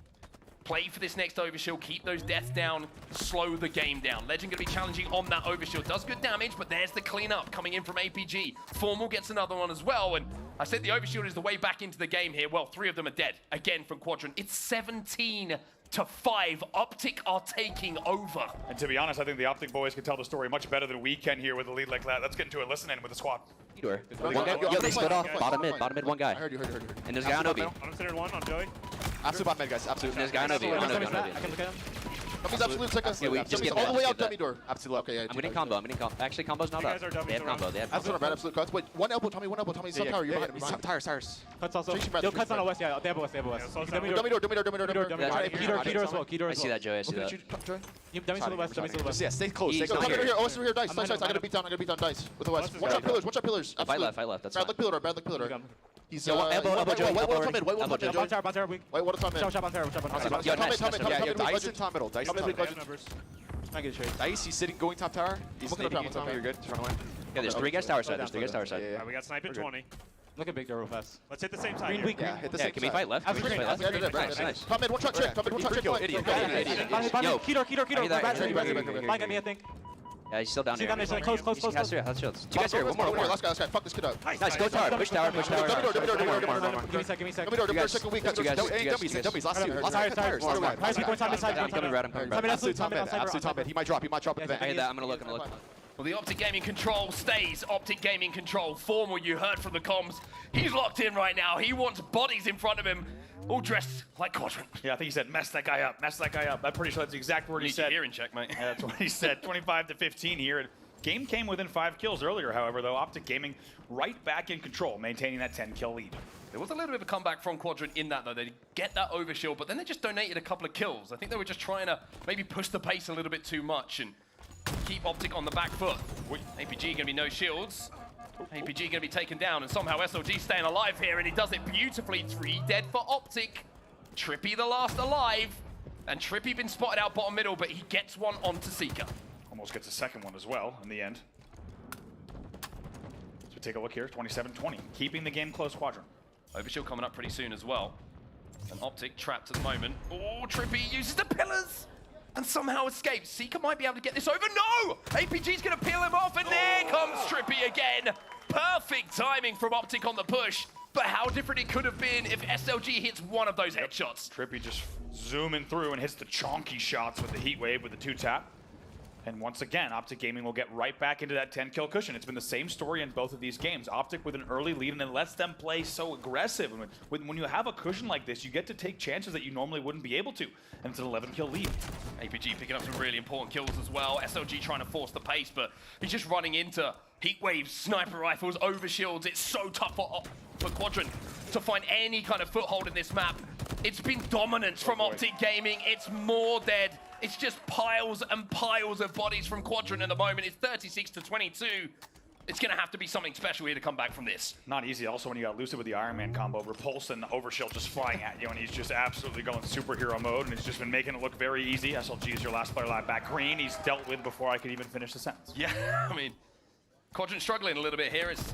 Play for this next overshield, keep those deaths down, slow the game down. Legend gonna be challenging on that overshield. Does good damage, but there's the cleanup coming in from APG. Formal gets another one as well, and I said the overshield is the way back into the game here. Well, 3 of them are dead, again from Quadrant. It's 17-5. Optic are taking over. And to be honest, I think the Optic boys can tell the story much better than we can here with a lead like that. Let's get into it. Listen in with the squad. One guy, yo, they split off. Bottom mid, one guy. I heard you. And there's a guy on Obi. I'm centered 1 on Joey. Absolute bot mid, guys. Absolute. There's a guy on Obi. I can look at him. Dummy's absolute. Check us. Yeah, we just get all the way that. out dummy door. Absolute. Okay, yeah. I'm winning combo. Actually, combo's not up. They have combo. Absolute red. Absolute cuts. Wait, one elbow, Tommy. He's on tower. You're behind him. Tires. Cuts also. Yo, cuts on the west. Yeah, they have west. Dummy door. Keto as well. I see that, Joey. I see that. Dummy's to the west. Yeah, stay close. Come over here. Over here. Dice. I gotta beat down Dice with the west. Watch out pillars. Fight left. That's fine. Bad luck pillar. He's elbow Joey. White water top mid. Bounce tower. White water top mid. Shot on tower. Yo, nice. Dice in top middle. Dice in top middle. I get trade. Dice, he's sitting, going top tower. He's looking up top. You're good. Just run away. Yeah, there's 3 guys tower side. Alright, we got snipe at 20. Look at big door real fast. Let's hit the same side. Green weak. Yeah, hit the same can we fight left? Nice. Top mid, one shot trick. Idiot. Keto, I think. Yeah, he's still down See here. down there, close. Cast here, let's shields. Two guys here, one more. Last guy. Fuck this kid up. Nice, go tower, push tower. Give me a second. Second week. Two guys. Dummies, last two. Tires. I'm coming red. Absolute top mid. He might drop at the I hear that, I'm gonna look. Well, the Optic Gaming control stays. Optic Gaming control. Formal, you heard from the comms. He's locked in right now. He wants bodies in front of him, all dressed like Quadrant. Yeah, I think he said, mess that guy up. I'm pretty sure that's the exact word he said. Need your hearing check, mate. Yeah, that's what he said. 25-15 here. Game came within 5 kills earlier, however, though. Optic Gaming right back in control, maintaining that 10-kill lead. There was a little bit of a comeback from Quadrant in that, though. They get that overshield, but then they just donated a couple of kills. I think they were just trying to maybe push the pace a little bit too much and keep Optic on the back foot. APG gonna be no shields. APG gonna be taken down, and somehow SLG staying alive here, and he does it beautifully. 3 dead for Optic. Trippy the last alive, and Trippy been spotted out bottom middle, but he gets one onto Seeker. Almost gets a second one as well in the end. So take a look here, 27-20, keeping the game close, Quadrant. Overshield coming up pretty soon as well. And Optic trapped at the moment. Oh, Trippy uses the pillars and somehow escapes. Seeker might be able to get this over. No! APG's gonna peel him off, and there comes Trippy again. Perfect timing from Optic on the push. But how different it could have been if SLG hits one of those headshots. Trippy just zooming through and hits the chonky shots with the heat wave with the 2-tap. And once again, Optic Gaming will get right back into that 10-kill cushion. It's been the same story in both of these games. Optic with an early lead, and it lets them play so aggressive. When you have a cushion like this, you get to take chances that you normally wouldn't be able to. And it's an 11-kill lead. APG picking up some really important kills as well. SLG trying to force the pace, but he's just running into heat waves, sniper rifles, overshields. It's so tough for Quadrant to find any kind of foothold in this map. It's been dominance from Optic Gaming. It's more dead. It's just piles and piles of bodies from Quadrant at the moment. It's 36-22. It's going to have to be something special here to come back from this. Not easy. Also, when you got Lucid with the Iron Man combo, Repulse and Overshield just flying at you, and he's just absolutely going superhero mode, and it's just been making it look very easy. SLG is your last player alive back. Green, he's dealt with before I could even finish the sentence. Yeah, I mean, Quadrant struggling a little bit here. It's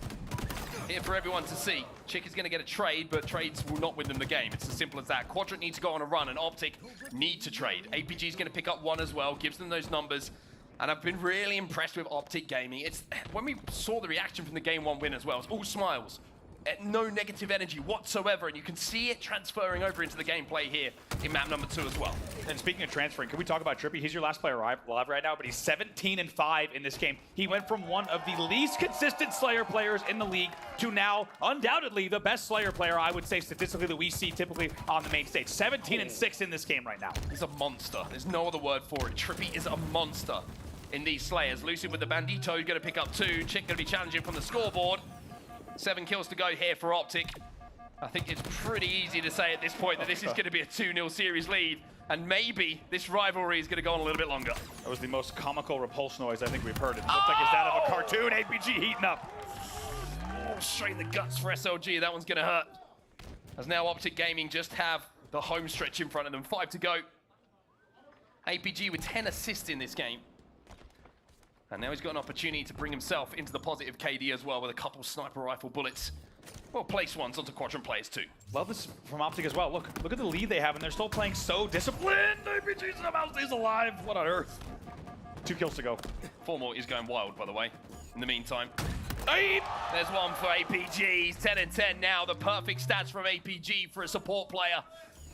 here for everyone to see. Chick is going to get a trade, but trades will not win them the game. It's as simple as that. Quadrant needs to go on a run, and Optic need to trade. APG is going to pick up one as well, gives them those numbers. And I've been really impressed with Optic Gaming. It's when we saw the reaction from the Game 1 win as well, it's all smiles. No negative energy whatsoever, and you can see it transferring over into the gameplay here in map number 2 as well. And speaking of transferring, can we talk about Trippy? He's your last player alive right now, but he's 17-5 in this game. He went from one of the least consistent Slayer players in the league to now, undoubtedly, the best Slayer player, I would say, statistically, that we see typically on the main stage. 17-6 in this game right now. He's a monster. There's no other word for it. Trippy is a monster in these Slayers. Lucid with the Bandito, going to pick up 2. Chick going to be challenging from the scoreboard. 7 kills to go here for Optic. I think it's pretty easy to say at this point that this is going to be a 2-0 series lead, and maybe this rivalry is going to go on a little bit longer. That was the most comical Repulse noise I think we've heard. It looked like it's that of a cartoon. APG heating up. Oh, straight in the guts for SLG. That one's going to hurt. As now Optic Gaming just have the home stretch in front of them. 5 to go. APG with 10 assists in this game. And now he's got an opportunity to bring himself into the positive KD as well with a couple sniper rifle bullets. Well, place ones onto Quadrant players too. Love this from Optic as well. Look at the lead they have, and they're still playing so disciplined. APG somehow stays alive. What on earth? 2 kills to go. Formal is going wild, by the way. In the meantime, there's one for APG. He's 10-10 now. The perfect stats from APG for a support player.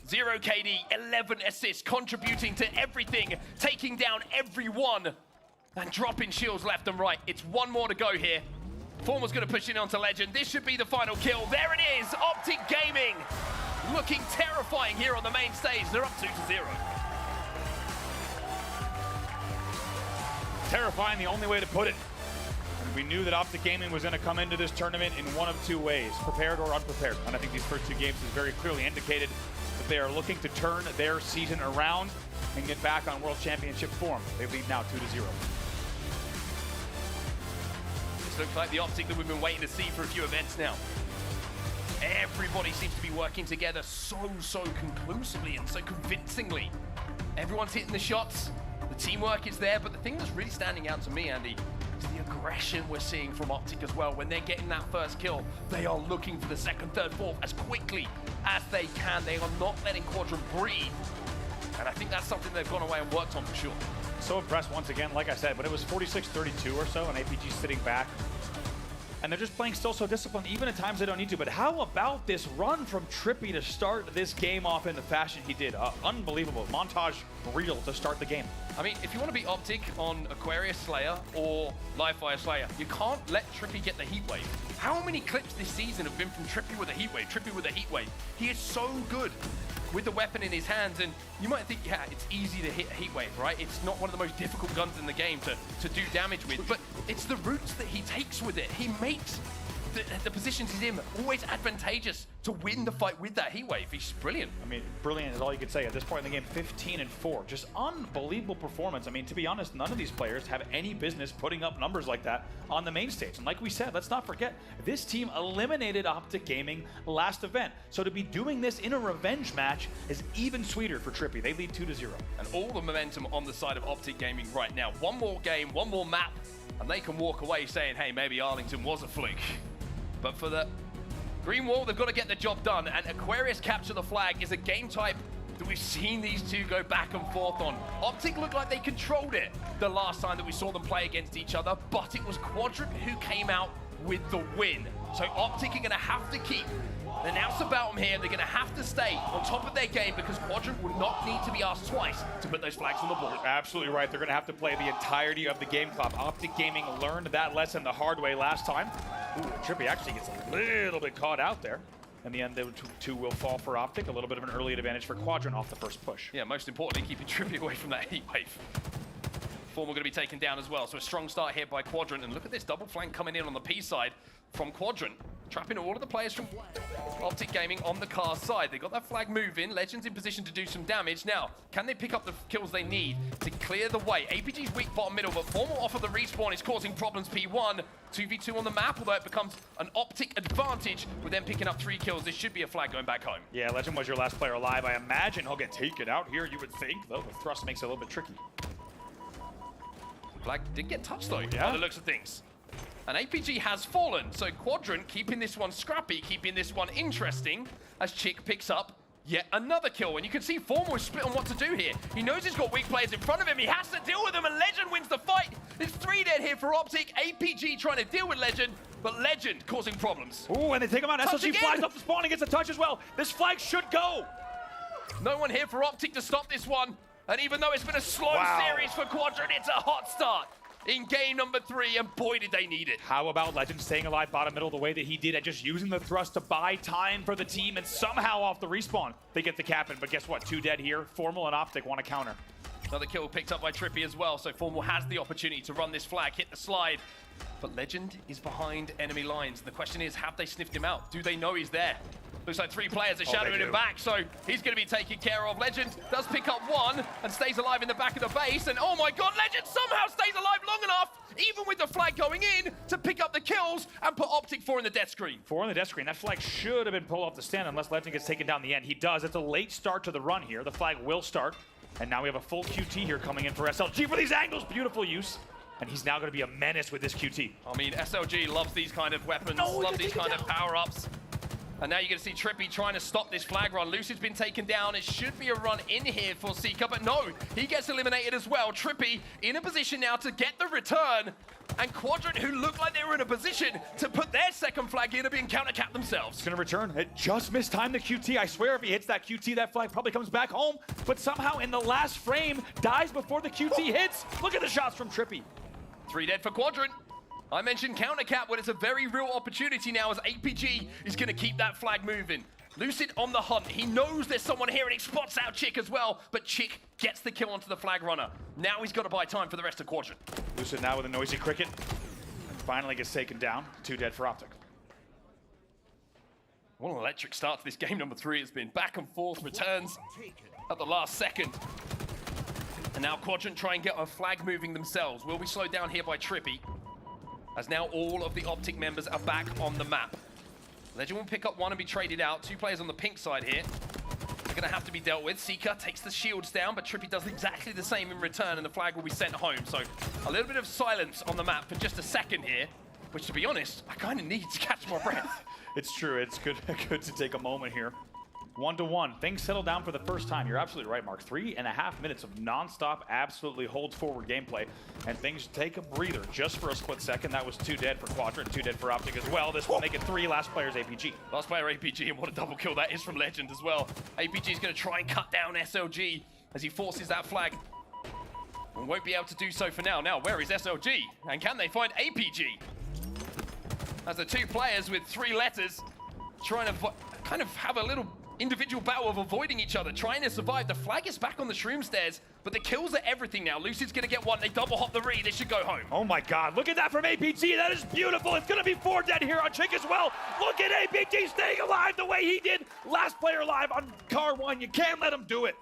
0 KD, 11 assists, contributing to everything, taking down everyone. And dropping shields left and right. It's 1 more to go here. Formal's going to push in onto Legend. This should be the final kill. There it is. Optic Gaming looking terrifying here on the main stage. They're up 2-0. Terrifying, the only way to put it. And we knew that Optic Gaming was going to come into this tournament in one of 2 ways, prepared or unprepared. And I think these first 2 games has very clearly indicated that they are looking to turn their season around and get back on World Championship form. They lead now 2-0. This looks like the Optic that we've been waiting to see for a few events now. Everybody seems to be working together so conclusively and so convincingly. Everyone's hitting the shots, the teamwork is there, but the thing that's really standing out to me, Andy, is the aggression we're seeing from Optic as well. When they're getting that first kill, they are looking for the 2nd, 3rd, 4th as quickly as they can. They are not letting Quadrant breathe. And I think that's something they've gone away and worked on for sure. So impressed once again, like I said, but it was 46-32 or so, and APG sitting back. And they're just playing still so disciplined, even at times they don't need to. But how about this run from Trippy to start this game off in the fashion he did? Unbelievable. Montage reel to start the game. I mean, if you want to beat Optic on Aquarius Slayer or Livefire Slayer, you can't let Trippy get the heat wave. How many clips this season have been from Trippy with a heat wave, Trippy with a heat wave? He is so good with the weapon in his hands, and you might think, yeah, it's easy to hit a heat wave, right? It's not one of the most difficult guns in the game to do damage with, but it's the routes that he takes with it. He makes the positions he's in always advantageous to win the fight with that heat wave. He's brilliant. I mean, brilliant is all you could say at this point in the game. 15-4, just unbelievable performance. I mean, to be honest, none of these players have any business putting up numbers like that on the main stage. And like we said, let's not forget, this team eliminated Optic Gaming last event. So to be doing this in a revenge match is even sweeter for Trippy. They lead 2-0. And all the momentum on the side of Optic Gaming right now. One more game, one more map, and they can walk away saying, hey, maybe Arlington was a fluke. But for the Green Wall, they've got to get the job done, and Aquarius Capture the Flag is a game type that we've seen these two go back and forth on. Optic looked like they controlled it the last time that we saw them play against each other, but it was Quadrant who came out with the win. So Optic are going to have to keep the Nous about them here. They're going to have to stay on top of their game because Quadrant will not need to be asked twice to put those flags on the board. Absolutely right. They're going to have to play the entirety of the game clock. Optic Gaming learned that lesson the hard way last time. Ooh, Trippy actually gets a little bit caught out there. In the end, the two will fall for Optic. A little bit of an early advantage for Quadrant off the first push. Yeah, most importantly, keeping Trippy away from that heat wave. Formal going to be taken down as well. So a strong start here by Quadrant. And look at this double flank coming in on the P side from Quadrant. Trapping all of the players from Optic Gaming on the car side. They got that flag moving. Legends in position to do some damage. Now, can they pick up the kills they need to clear the way? APG's weak bottom middle, but Formal off of the respawn is causing problems. P1, 2v2 on the map, although it becomes an Optic advantage with them picking up 3 kills. This should be a flag going back home. Yeah, Legend was your last player alive. I imagine he'll get taken out here, you would think, though the thrust makes it a little bit tricky. Flag did get touched though, yeah, by the looks of things. And APG has fallen, so Quadrant keeping this one scrappy, keeping this one interesting, as Chick picks up yet another kill. And you can see Formal is split on what to do here. He knows he's got weak players in front of him, he has to deal with them, and Legend wins the fight. It's 3 dead here for Optic, APG trying to deal with Legend, but Legend causing problems. Ooh, and they take him out. Touch SLG again. flies off the spawn and gets a touch as well. This flag should go. No one here for Optic to stop this one. And even though it's been a slow series for Quadrant, it's a hot start in game number 3, and boy, did they need it. How about Legend staying alive bottom middle the way that he did and just using the thrust to buy time for the team, and somehow off the respawn, they get the cap in. But guess what? 2 dead here. Formal and Optic want to counter. Another kill picked up by Trippy as well, so Formal has the opportunity to run this flag, hit the slide. But Legend is behind enemy lines. The question is, have they sniffed him out? Do they know he's there? Looks like 3 players are shadowing him back, so he's going to be taken care of. Legend does pick up 1 and stays alive in the back of the base. And oh my god, Legend somehow stays alive long enough, even with the flag going in, to pick up the kills and put Optic 4 in the death screen. 4 in the death screen. That flag should have been pulled off the stand unless Legend gets taken down in the end. He does. It's a late start to the run here. The flag will start. And now we have a full QT here coming in for SLG for these angles. Beautiful use. And he's now going to be a menace with this QT. I mean, SLG loves these kind of weapons, loves these kind of power-ups. And now you're going to see Trippy trying to stop this flag run. Lucid's been taken down. It should be a run in here for Seeker, but no, he gets eliminated as well. Trippy in a position now to get the return. And Quadrant, who looked like they were in a position to put their second flag in, are being counter-capped themselves. It's going to return. It just missed time the QT. I swear if he hits that QT, that flag probably comes back home. But somehow in the last frame, dies before the QT hits. Look at the shots from Trippy. 3 dead for Quadrant. I mentioned counter-cap, but it's a very real opportunity now as APG is going to keep that flag moving. Lucid on the hunt. He knows there's someone here and he spots out Chick as well, but Chick gets the kill onto the flag runner. Now he's got to buy time for the rest of Quadrant. Lucid now with a noisy cricket. And finally gets taken down. 2 dead for Optic. What an electric start to this game number 3 has been. Back and forth, returns at the last second. And now Quadrant try and get a flag moving themselves. Will be slowed down here by Trippy, as now all of the Optic members are back on the map. Legend will pick up 1 and be traded out. 2 players on the pink side here. They're going to have to be dealt with. Seeker takes the shields down, but Trippy does exactly the same in return, and the flag will be sent home. So a little bit of silence on the map for just a second here, which, to be honest, I kind of need to catch my breath. It's true. It's good to take a moment here. 1-1. Things settle down for the first time. You're absolutely right, Mark. 3.5 minutes of non-stop, absolutely hold-forward gameplay. And things take a breather just for a split second. That was 2 dead for Quadrant, 2 dead for Optic as well. This will make it 3. Last player's APG. Last player APG, and what a double kill that is from Legend as well. APG is going to try and cut down SLG as he forces that flag. And won't be able to do so for now. Now, where is SLG? And can they find APG? As the 2 players with 3 letters trying to kind of have a little individual battle of avoiding each other, trying to survive. The flag is back on the shroom stairs, but the kills are everything now. Lucid's going to get 1. They double hop the re. They should go home. Oh my God, look at that from APG. That is beautiful. It's going to be 4 dead here on Chick as well. Look at APG staying alive the way he did. Last player alive on car 1. You can't let him do it.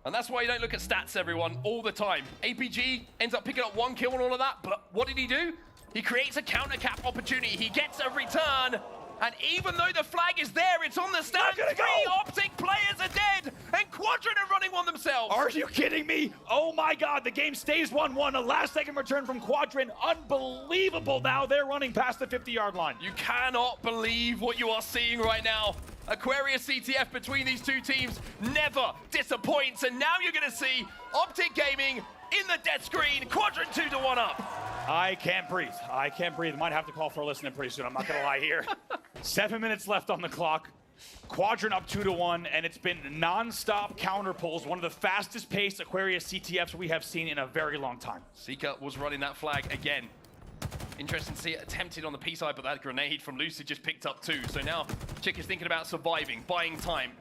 And that's why you don't look at stats, everyone, all the time. APG ends up picking up 1 kill and all of that, but what did he do? He creates a counter cap opportunity. He gets a return. And even though the flag is there, it's on the stand. 3 Optic players are dead, and Quadrant are running one themselves. Are you kidding me? Oh my God, the game stays 1-1. A last-second return from Quadrant. Unbelievable now. They're running past the 50-yard line. You cannot believe what you are seeing right now. Aquarius CTF between these 2 teams never disappoints, and now you're going to see Optic Gaming in the death screen. Quadrant 2-1 up. I can't breathe. I can't breathe. Might have to call for a listening pretty soon. I'm not going to lie here. 7 minutes left on the clock. Quadrant up 2-1, and it's been non-stop counter pulls. One of the fastest paced Aquarius CTFs we have seen in a very long time. Seeker was running that flag again. Interesting to see it attempted on the P side, but that grenade from Lucid just picked up 2. So now Chick is thinking about surviving, buying time,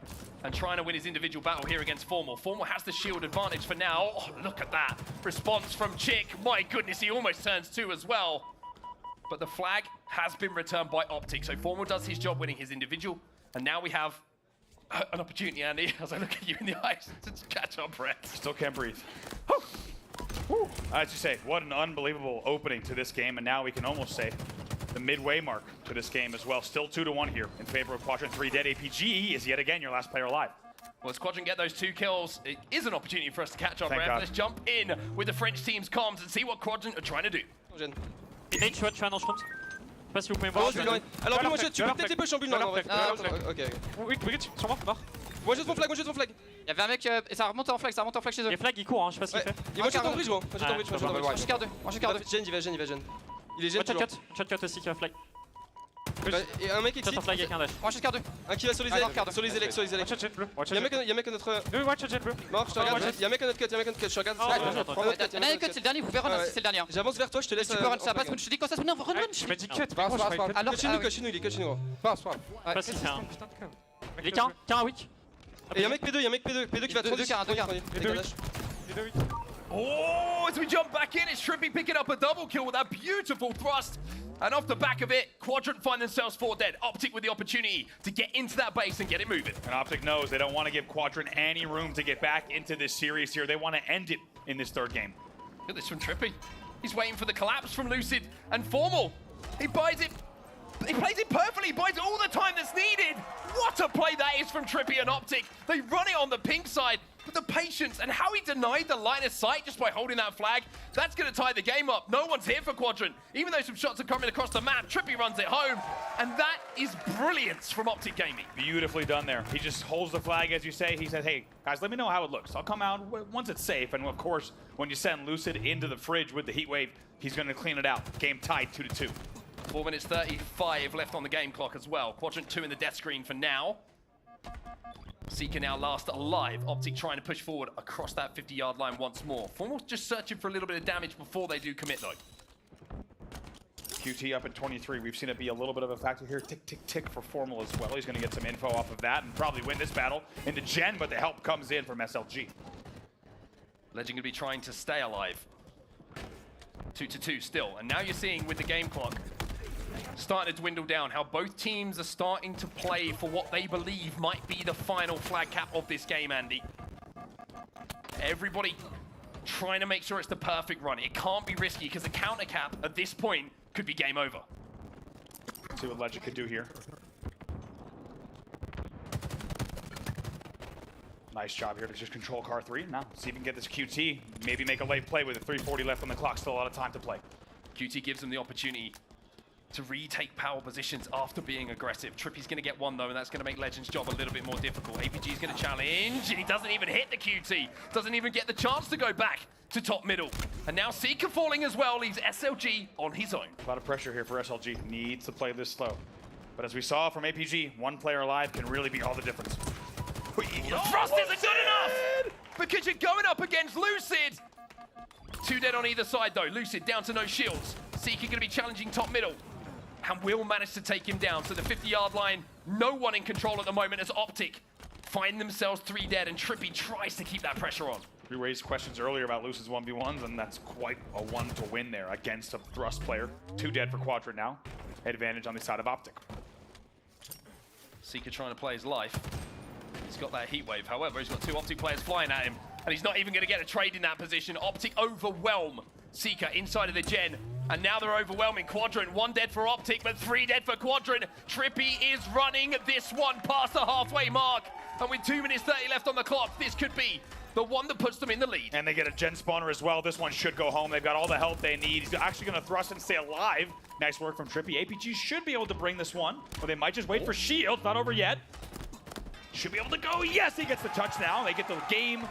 and trying to win his individual battle here against Formal. Formal has the shield advantage for now. Oh, look at that response from Chick. My goodness, he almost turns 2 as well. But the flag has been returned by Optic. So Formal does his job winning his individual. And now we have an opportunity, Andy, as I look at you in the eyes to catch our breath. Still can't breathe. Whew. As you say, what an unbelievable opening to this game. And now we can almost say the midway mark to this game as well. Still 2-1 here in favor of Quadrant. 3 dead. APG is yet again your last player alive. Well, as Quadrant get those 2 kills, it is an opportunity for us to catch our Thank breath. God. Let's jump in with the French team's comms and see what Quadrant are trying to do. Tu es un dans Shrooms. Je sais pas si vous pouvez me voir. Alors, lui, moi, tu peux peut-être les push en bulle, non, ok. Oui, sur moi, mort. Moi, jette mon flag, moi, jette mon flag. Il y avait un mec, et ça remonte en flag chez eux. Les flags, ils courent, hein, je sais pas ce qu'il fait. Il va jeter en bridge, moi. Moi, jette en bridge, Moi, je carte 2. Gêne, il va gêne. Il est gêne, toujours. Shotcut aussi qui va flag. Et un mec qui Shot en flag avec un dash. Moi, je carte 2. Un qui va sur les élects, Watch jet bleu. Y'a un mec à notre... Oui, watch jet bleu. Mort, je te regarde. Y'a un mec à notre cut, je regarde. Il y en a un cut, c'est le dernier, vous pouvez run, c'est le dernier. J'avance vers toi, je te laisse. Tu peux run, ça passe, je te dis quand ça se met, run. Je me dis cut, alors cut chez nous, il est cut chez nous. Passe. Pas si c'est un putain de com. Il est qu'un weak. Et y'a un mec P2 qui va 2 cartes. Oh, as we jump back in, it's Trippy picking up a double kill with that beautiful thrust. And off the back of it, Quadrant find themselves 4 dead. Optic with the opportunity to get into that base and get it moving. And Optic knows they don't want to give Quadrant any room to get back into this series here. They want to end it in this 3rd game. Look at this from Trippy. He's waiting for the collapse from Lucid and Formal. He buys it. He plays it perfectly. He buys it all the time that's needed. What a play that is from Trippy and Optic. They run it on the pink side. But the patience and how he denied the line of sight just by holding that flag, that's going to tie the game up. No one's here for Quadrant. Even though some shots are coming across the map, Trippy runs it home. And that is brilliance from Optic Gaming. Beautifully done there. He just holds the flag, as you say. He said, hey, guys, let me know how it looks. I'll come out once it's safe. And, of course, when you send Lucid into the fridge with the heat wave, he's going to clean it out. Game tied 2-2. 4 minutes 35 left on the game clock as well. Quadrant 2 in the death screen for now. Seeker now last alive. Optic trying to push forward across that 50-yard line once more. Formal just searching for a little bit of damage before they do commit, though. QT up at 23. We've seen it be a little bit of a factor here. Tick, tick, tick for Formal as well. He's going to get some info off of that and probably win this battle into Gen, but the help comes in from SLG. Legend going to be trying to stay alive. 2-2 still. And now you're seeing with the game clock starting to dwindle down, how both teams are starting to play for what they believe might be the final flag cap of this game, Andy. Everybody trying to make sure it's the perfect run. It can't be risky because the counter cap at this point could be game over. See what Legend could do here. Nice job here to just control car 3. Now, see if we can get this QT. Maybe make a late play with a 3:40 left on the clock. Still a lot of time to play. QT gives them the opportunity to retake power positions after being aggressive. Trippy's going to get one though, and that's going to make Legend's job a little bit more difficult. APG's going to challenge, and he doesn't even hit the QT. Doesn't even get the chance to go back to top middle. And now Seeker falling as well, leaves SLG on his own. A lot of pressure here for SLG. Needs to play this slow. But as we saw from APG, one player alive can really be all the difference. The thrust isn't good enough! Because you're going up against Lucid! 2 dead on either side though. Lucid down to no shields. Seeker going to be challenging top middle. And will manage to take him down. So the 50-yard line, no one in control at the moment as Optic find themselves 3 dead, and Trippy tries to keep that pressure on. We raised questions earlier about Lucid's 1v1s, and that's quite a one to win there against a thrust player. 2 dead for Quadrant now. Advantage on the side of Optic. Seeker trying to play his life. He's got that heat wave. However, he's got 2 Optic players flying at him, and he's not even going to get a trade in that position. Optic overwhelm Seeker inside of the gen, and now they're overwhelming Quadrant. 1 dead for Optic, but 3 dead for Quadrant. Trippy is running this one past the halfway mark, and with 2 minutes 30 left on the clock, this could be the one that puts them in the lead. And they get a gen spawner as well. This one should go home. They've got all the help they need. He's actually going to thrust and stay alive. Nice work from Trippy. APG should be able to bring this one, or they might just wait for shield. Not over yet. Should be able to go. Yes, he gets the touchdown. They get the game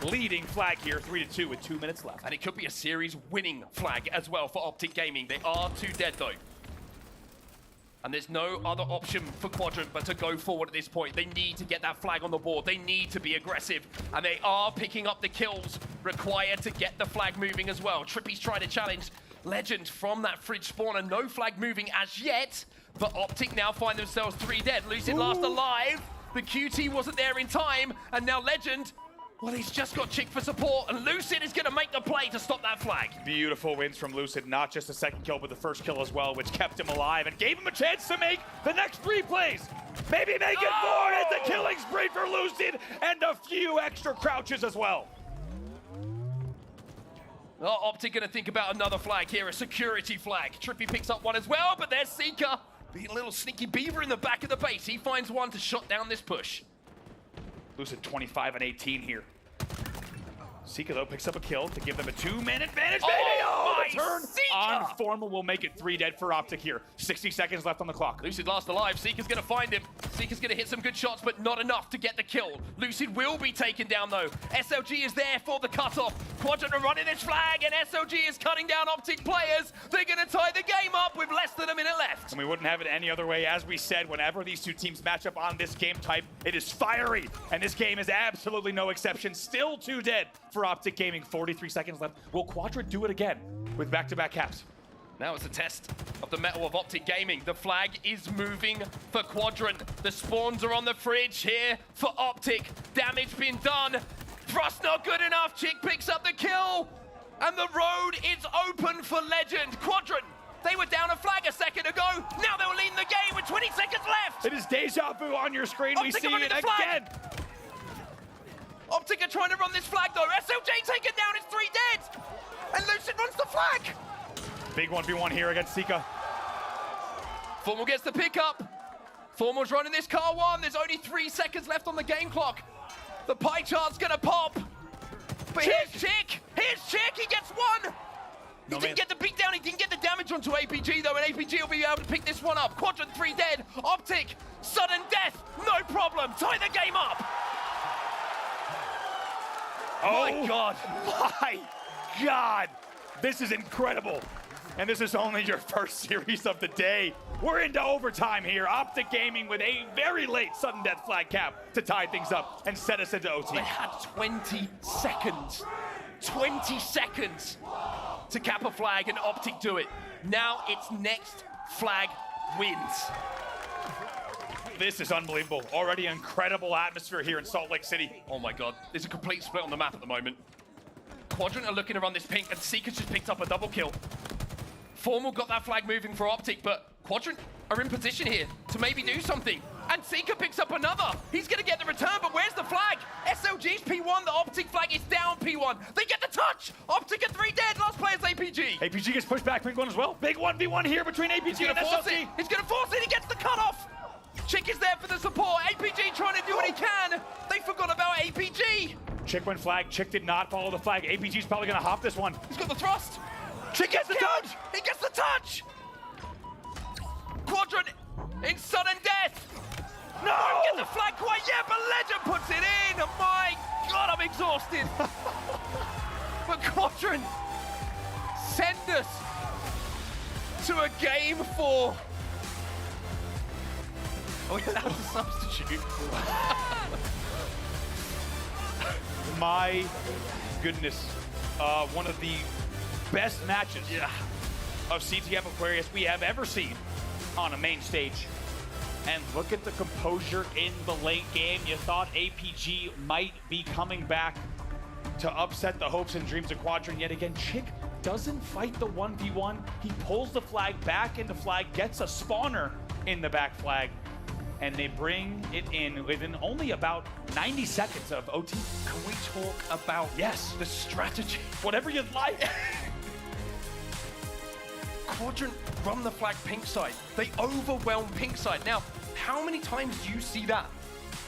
leading flag here, 3-2 with 2 minutes left. And it could be a series winning flag as well for Optic Gaming. They are 2 dead though. And there's no other option for Quadrant but to go forward at this point. They need to get that flag on the board. They need to be aggressive. And they are picking up the kills required to get the flag moving as well. Trippy's trying to challenge Legend from that fridge spawner. No flag moving as yet. But Optic now find themselves 3 dead. Lucid last alive. The QT wasn't there in time. And now Legend, well, he's just got Chick for support, and Lucid is going to make the play to stop that flag. Beautiful wins from Lucid, not just the second kill, but the first kill as well, which kept him alive and gave him a chance to make the next 3 plays. Maybe make it 4. It's a killing spree for Lucid, and a few extra crouches as well. Oh, Optic going to think about another flag here, a security flag. Trippy picks up one as well, but there's Seeker being a little sneaky beaver in the back of the base. He finds one to shut down this push. Lucid 25 and 18 here. Seeker, though, picks up a kill to give them a 2-man advantage. Oh, the turn Seeker! on Formal will make it 3 dead for Optic here. 60 seconds left on the clock. Lucid last alive. Seeker's going to find him. Seeker's going to hit some good shots, but not enough to get the kill. Lucid will be taken down, though. SLG is there for the cutoff. Quadrant are running this flag, and SLG is cutting down Optic players. They're going to tie the game up with less than a minute left. And we wouldn't have it any other way. As we said, whenever these 2 teams match up on this game type, it is fiery. And this game is absolutely no exception. Still 2 dead for Optic Gaming. 43 seconds left. Will Quadrant do it again with back-to-back caps? Now it's a test of the mettle of Optic Gaming. The flag is moving for Quadrant. The spawns are on the fridge here for Optic. Damage being done. Thrust not good enough. Chick picks up the kill. And the road is open for Legend. Quadrant, they were down a flag a second ago. Now they'll lead the game with 20 seconds left. It is deja vu on your screen. Optic we see it again. Optic are trying to run this flag though. SLJ taken down, it's 3 dead. And Lucid runs the flag. Big 1v1 here against Seeker. Formal gets the pickup. Formal's running this car 1. There's only 3 seconds left on the game clock. The pie chart's gonna pop. But here's Chick. Here's Chick, he gets 1. He didn't get the beat down, he didn't get the damage onto APG though, and APG will be able to pick this one up. Quadrant 3 dead. Optic, sudden death, no problem. Tie the game up. Oh my God. My God. This is incredible. And this is only your first series of the day. We're into overtime here. Optic Gaming with a very late sudden death flag cap to tie things up and set us into OT. They had 20 seconds. 20 seconds to cap a flag and Optic do it. Now it's next flag wins. This is unbelievable. Already incredible atmosphere here in Salt Lake City. Oh my God, there's a complete split on the map at the moment. Quadrant are looking to run this pink, and Seeker's just picked up a double kill. Formal got that flag moving for Optic, but Quadrant are in position here to maybe do something. And Seeker picks up another. He's gonna get the return, but where's the flag? SLG's P1, the Optic flag is down P1. They get the touch! Optic are 3 dead, last player's APG. APG gets pushed back, pink 1 as well. Big 1v1 here between APG and SLG. He's gonna force it, he gets the cutoff! Chick is there for the support. APG trying to do what he can. They forgot about APG. Chick went flag. Chick did not follow the flag. APG's probably going to hop this one. He's got the thrust. Chick gets the touch. He gets the touch. Quadrant in sudden death. No! Don't get the flag quite yet, but Legend puts it in. My God, I'm exhausted. But Quadrant send us to a game 4. Are we allowed to substitute? My goodness. One of the best matches of CTF Aquarius we have ever seen on a main stage. And look at the composure in the late game. You thought APG might be coming back to upset the hopes and dreams of Quadrant yet again. Chick doesn't fight the 1v1. He pulls the flag back into flag, gets a spawner in the back flag, and they bring it in within only about 90 seconds of OT. Can we talk about the strategy? Whatever you'd like. Quadrant run the flag pink side. They overwhelm pink side. Now, how many times do you see that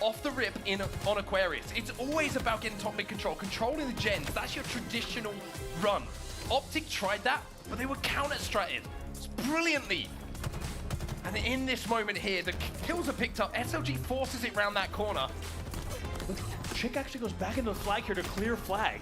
off the rip on Aquarius? It's always about getting top mid control, controlling the gens. That's your traditional run. Optic tried that, but they were counter-stratted brilliantly. And in this moment here, the kills are picked up. SLG forces it round that corner. Chick actually goes back into the flag here to clear flag.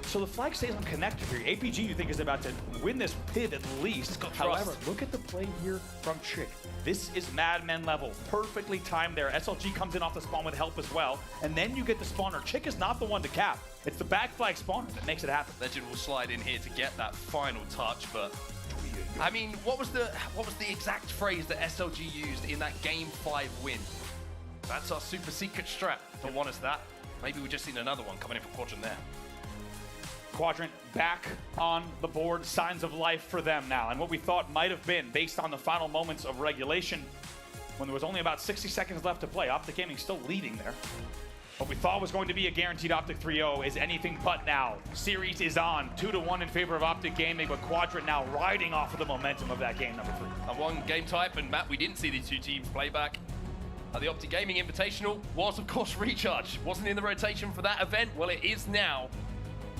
So the flag stays unconnected here. APG, you think, is about to win this pit at least. However, look at the play here from Chick. This is Madman level. Perfectly timed there. SLG comes in off the spawn with help as well. And then you get the spawner. Chick is not the one to cap. It's the back flag spawner that makes it happen. Legend will slide in here to get that final touch, but I mean, what was the exact phrase that SLG used in that game 5 win? That's our super secret strat. Don't want us that. Maybe we just seen another one coming in for Quadrant there. Quadrant back on the board, signs of life for them now. And what we thought might have been, based on the final moments of regulation, when there was only about 60 seconds left to play, Optic Gaming still leading there. What we thought was going to be a guaranteed Optic 3-0 is anything but now. Series is on, 2-1 in favor of Optic Gaming, but Quadrant now riding off of the momentum of that game number 3. And one game type, and Matt, we didn't see these two teams play back. The Optic Gaming Invitational was, of course, Recharge. Wasn't in the rotation for that event. Well, it is now.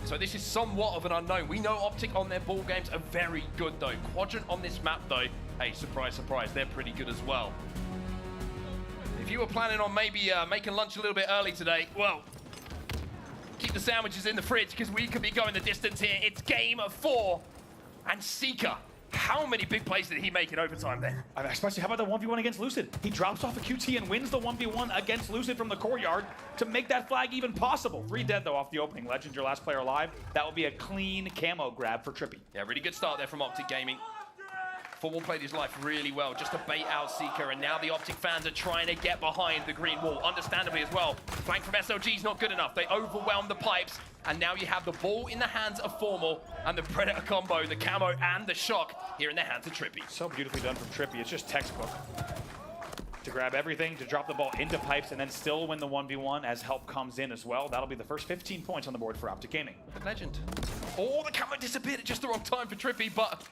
So this is somewhat of an unknown. We know Optic on their ball games are very good, though. Quadrant on this map, though, hey, surprise, surprise, they're pretty good as well. If you were planning on maybe making lunch a little bit early today, well, keep the sandwiches in the fridge because we could be going the distance here. It's game 4, and Seeker. How many big plays did he make in overtime there? I mean, especially, how about the 1v1 against Lucid? He drops off a QT and wins the 1v1 against Lucid from the courtyard to make that flag even possible. 3 dead, though, off the opening. Legend, your last player alive. That will be a clean camo grab for Trippy. Yeah, really good start there from Optic Gaming. Formal played his life really well, just to bait out Seeker, and now the Optic fans are trying to get behind the green wall, understandably as well. Flank from SLG is not good enough. They overwhelm the pipes, and now you have the ball in the hands of Formal, and the Predator combo, the camo and the shock, here in the hands of Trippy. So beautifully done from Trippy. It's just textbook. To grab everything, to drop the ball into pipes, and then still win the 1v1 as help comes in as well. That'll be the first 15 points on the board for Optic Gaming. Legend. Oh, the camo disappeared at just the wrong time for Trippy, but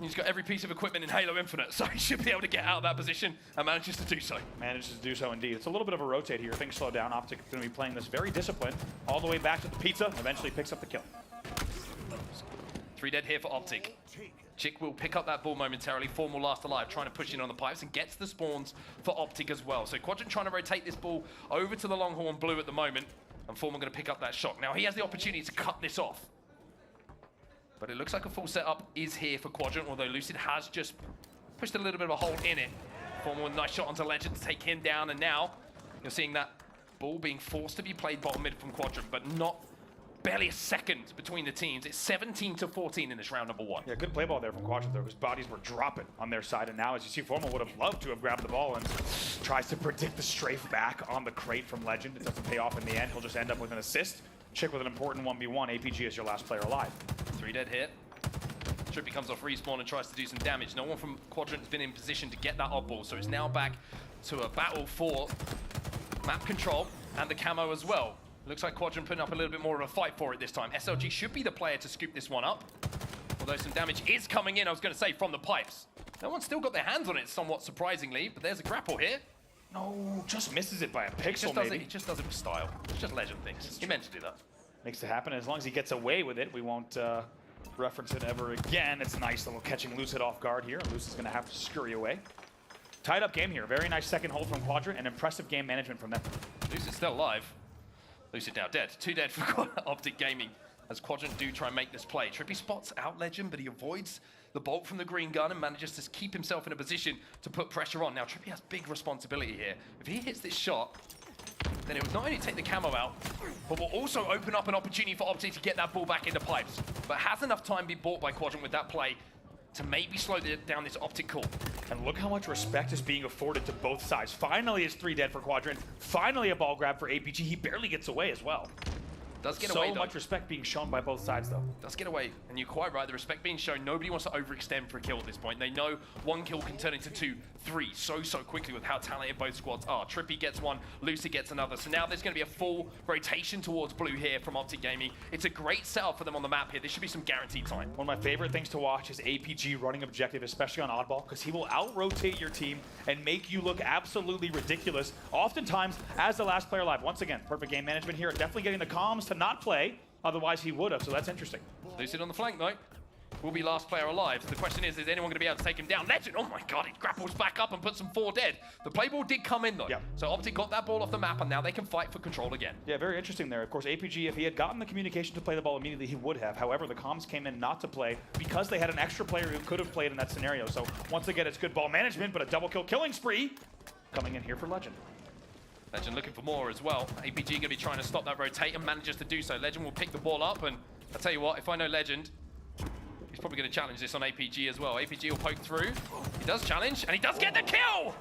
he's got every piece of equipment in Halo Infinite, so he should be able to get out of that position and manages to do so. Manages to do so indeed. It's a little bit of a rotate here. Things slow down. Optic going to be playing this very disciplined all the way back to the pizza. Eventually picks up the kill. 3 dead here for Optic. Chick will pick up that ball momentarily. Formal last alive, trying to push in on the pipes and gets the spawns for Optic as well. So Quadrant trying to rotate this ball over to the Longhorn blue at the moment, and Formal going to pick up that shock. Now he has the opportunity to cut this off. But it looks like a full setup is here for Quadrant, although Lucid has just pushed a little bit of a hole in it. Formal with a nice shot onto Legend to take him down, and now you're seeing that ball being forced to be played bottom mid from Quadrant, but not barely a second between the teams. It's 17-14 in this round number 1. Yeah, good play ball there from Quadrant there, whose bodies were dropping on their side, and now as you see, Formal would have loved to have grabbed the ball and tries to predict the strafe back on the crate from Legend. It doesn't pay off in the end. He'll just end up with an assist. Chick with an important 1v1. APG is your last player alive. 3 dead here. Trippy comes off respawn and tries to do some damage. No one from Quadrant has been in position to get that oddball, so it's now back to a battle for map control and the camo as well. Looks like Quadrant putting up a little bit more of a fight for it this time. SLG should be the player to scoop this one up, although some damage is coming in, I was going to say, from the pipes. No one's still got their hands on it, somewhat surprisingly, but there's a grapple here. No, just misses it by a pixel, maybe. He just does it with style. It's just Legend things. He mentioned it up. Makes it happen. As long as he gets away with it, we won't reference it ever again. It's nice little catching Lucid off guard here. Lucid is going to have to scurry away. Tied up game here. Very nice second hold from Quadrant and impressive game management from them. Lucid's still alive. Lucid now dead. 2 dead for Optic Gaming as Quadrant do try and make this play. Trippy spots out Legend, but he avoids the bolt from the green gun and manages to keep himself in a position to put pressure on. Now Trippy has big responsibility here. If he hits this shot, then it would not only take the camo out, but will also open up an opportunity for Optic to get that ball back into pipes. But has enough time be bought by Quadrant with that play to maybe slow down this Optic call. And look how much respect is being afforded to both sides. Finally, it's 3 dead for Quadrant. Finally, a ball grab for APG. He barely gets away as well. Does get away, though. So much respect being shown by both sides, though. Does get away, and you're quite right. The respect being shown. Nobody wants to overextend for a kill at this point. They know 1 kill can turn into 2, 3 so quickly with how talented both squads are. Trippy gets 1, Lucid gets another. So now there's going to be a full rotation towards blue here from Optic Gaming. It's a great setup for them on the map here. This should be some guaranteed time. One of my favorite things to watch is APG running objective, especially on oddball, because he will out-rotate your team and make you look absolutely ridiculous, oftentimes as the last player alive. Once again, perfect game management here. Definitely getting the comms to not play. Otherwise, he would have, so that's interesting. Lucid on the flank, though. Will be last player alive. So the question is anyone going to be able to take him down? Legend, oh my god, he grapples back up and puts some 4 dead. The play ball did come in, though. Yep. So Optic got that ball off the map, and now they can fight for control again. Yeah, very interesting there. Of course, APG, if he had gotten the communication to play the ball immediately, he would have. However, the comms came in not to play because they had an extra player who could have played in that scenario. So once again, it's good ball management, but a double kill killing spree coming in here for Legend. Legend looking for more as well. APG going to be trying to stop that rotate and manages to do so. Legend will pick the ball up, and I'll tell you what, if I know Legend, he's probably going to challenge this on APG as well. APG will poke through. He does challenge, and he does get the kill!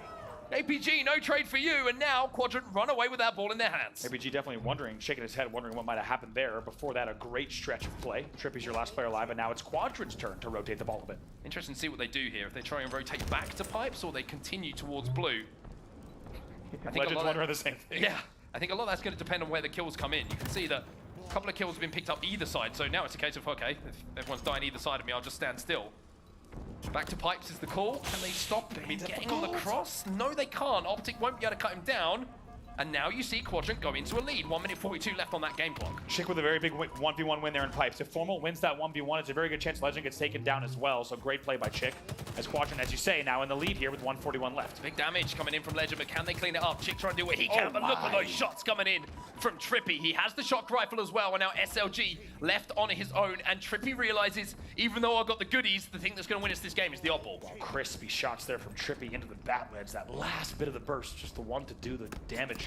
APG, no trade for you, and now Quadrant run away with that ball in their hands. APG definitely wondering, shaking his head, wondering what might have happened there. Before that, a great stretch of play. Trippy's your last player alive, and now it's Quadrant's turn to rotate the ball a bit. Interesting to see what they do here. If they try and rotate back to pipes, or they continue towards blue. I think Legend's wondering the same thing. Yeah, I think a lot of that's going to depend on where the kills come in. You can see that a couple of kills have been picked up either side, so now it's a case of, okay, if everyone's dying either side of me, I'll just stand still. Back to pipes is the call. Can they stop him getting on the cross? No, they can't. Optic won't be able to cut him down. And now you see Quadrant go into a lead. 1 minute 42 left on that game clock. Chick with a very big 1v1 win there in pipes. If Formal wins that 1v1, it's a very good chance Legend gets taken down as well. So great play by Chick. As Quadrant, as you say, now in the lead here with 141 left. Big damage coming in from Legend, but can they clean it up? Chick trying to do what he can, but look at those shots coming in from Trippy. He has the shock rifle as well, and now SLG left on his own. And Trippy realizes, even though I've got the goodies, the thing that's going to win us this game is the oddball. Crispy shots there from Trippy into the bat ledge. That last bit of the burst, just the one to do the damage.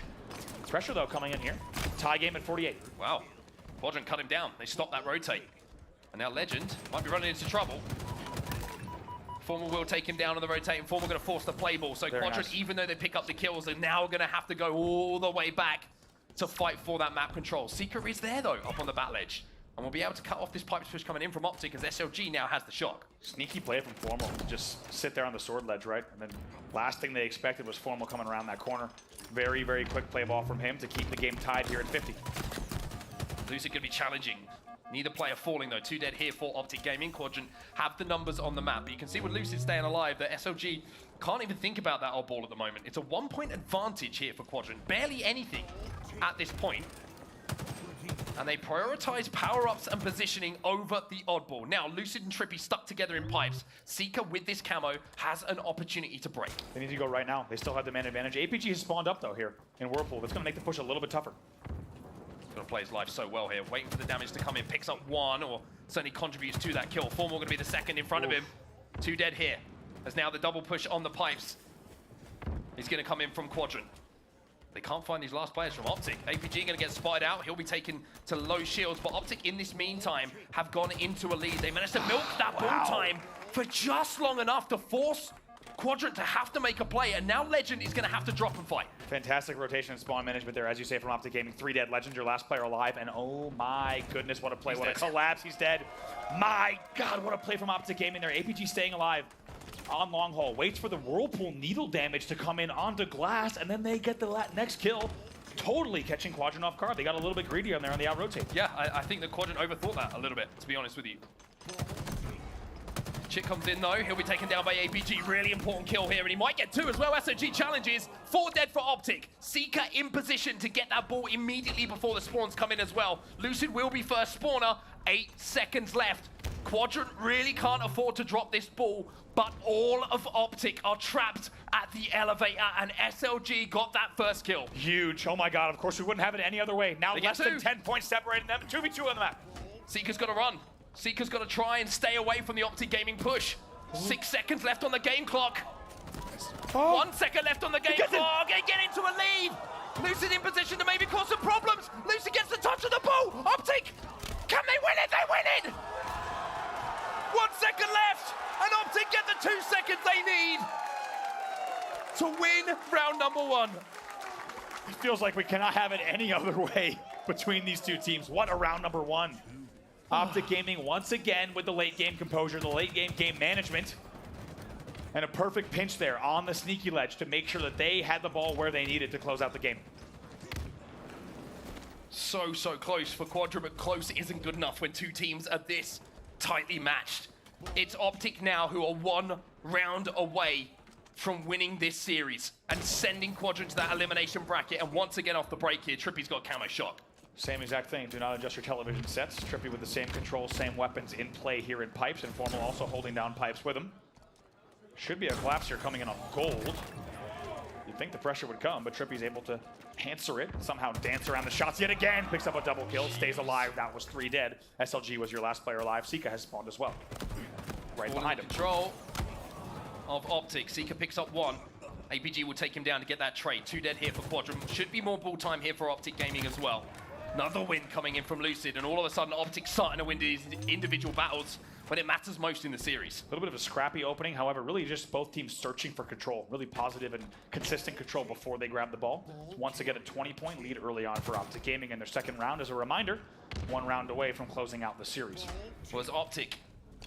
Pressure, though, coming in here. Tie game at 48. Wow. Quadrant cut him down. They stopped that rotate. And now Legend might be running into trouble. Formal will take him down on the rotate, and Formal going to force the play ball. So Quadrant, even though they pick up the kills, they're now going to have to go all the way back to fight for that map control. Seeker is there, though, up on the bat ledge. And we'll be able to cut off this pipes push coming in from Optic as SLG now has the shock. Sneaky play from Formal. Just sit there on the sword ledge, right? And then last thing they expected was Formal coming around that corner. Very, very quick play ball from him to keep the game tied here at 50. Lucid going to be challenging. Neither player falling, though. 2 dead here for Optic Gaming. Quadrant have the numbers on the map. But you can see with Lucid staying alive that SLG can't even think about that oddball at the moment. It's a 1-point advantage here for Quadrant. Barely anything at this point. And they prioritize power-ups and positioning over the oddball. Now, Lucid and Trippy stuck together in pipes. Seeker, with this camo, has an opportunity to break. They need to go right now. They still have the man advantage. APG has spawned up, though, here in Whirlpool. That's going to make the push a little bit tougher. He's going to play his life so well here. Waiting for the damage to come in. Picks up 1, or certainly contributes to that kill. Formal going to be the second in front of him. 2 dead here. As now the double push on the pipes. He's going to come in from Quadrant. They can't find these last players from Optic. APG going to get spied out. He'll be taken to low shields. But Optic, in this meantime, have gone into a lead. They managed to milk that ball time for just long enough to force Quadrant to have to make a play. And now Legend is going to have to drop and fight. Fantastic rotation and spawn management there, as you say, from Optic Gaming. 3 dead. Legend, your last player alive. And oh my goodness, what a play. What a collapse. He's dead. My God, what a play from Optic Gaming there. APG staying alive. On long haul, waits for the Whirlpool needle damage to come in onto glass, and then they get the next kill, totally catching Quadrant off guard. They got a little bit greedy on there on the out rotate. Yeah, I think that Quadrant overthought that a little bit, to be honest with you. Chick comes in though, he'll be taken down by APG. Really important kill here, and he might get 2 as well. SOG challenges, 4 dead for Optic. Seeker in position to get that ball immediately before the spawns come in as well. Lucid will be first spawner. 8 seconds left. Quadrant really can't afford to drop this ball, but all of Optic are trapped at the elevator, and SLG got that first kill. Huge. Oh my god, of course we wouldn't have it any other way. Now less than 10 points separating them. 2v2 on the map. Seeker's got to run. Seeker's got to try and stay away from the Optic Gaming push. 6 seconds left on the game clock. 1 second left on the game clock. They get into a lead. Lucid in position to maybe cause some problems. Lucid gets the touch of the ball. Optic, can they win it? They win it! 1 second left, and Optic get the 2 seconds they need to win round number 1. It feels like we cannot have it any other way between these two teams. What a round number 1. Optic Gaming once again with the late game composure, the late game management, and a perfect pinch there on the sneaky ledge to make sure that they had the ball where they needed to close out the game. So close for Quadrant, but close isn't good enough when two teams are this tightly matched. It's Optic now who are 1 round away from winning this series and sending Quadrant to that elimination bracket. And once again off the break here, Trippy's got camo shock. Same exact thing. Do not adjust your television sets. Trippy with the same controls, same weapons in play here in Pipes. And Formal also holding down Pipes with him. Should be a collapse here coming in on gold. You'd think the pressure would come, but Trippy's able to answer it, somehow dance around the shots yet again. Picks up a double kill, stays alive. That was 3 dead. SLG was your last player alive. Sika has spawned as well. Right behind him. Control of Optic. Sika picks up 1. APG will take him down to get that trade. 2 dead here for Quadrant. Should be more ball time here for Optic Gaming as well. Another win coming in from Lucid, and all of a sudden Optic starting to win these individual battles when it matters most in the series. A little bit of a scrappy opening, however, really just both teams searching for control. Really positive and consistent control before they grab the ball. Once again, a 20-point lead early on for Optic Gaming in their second round. As a reminder, 1 round away from closing out the series. Was Optic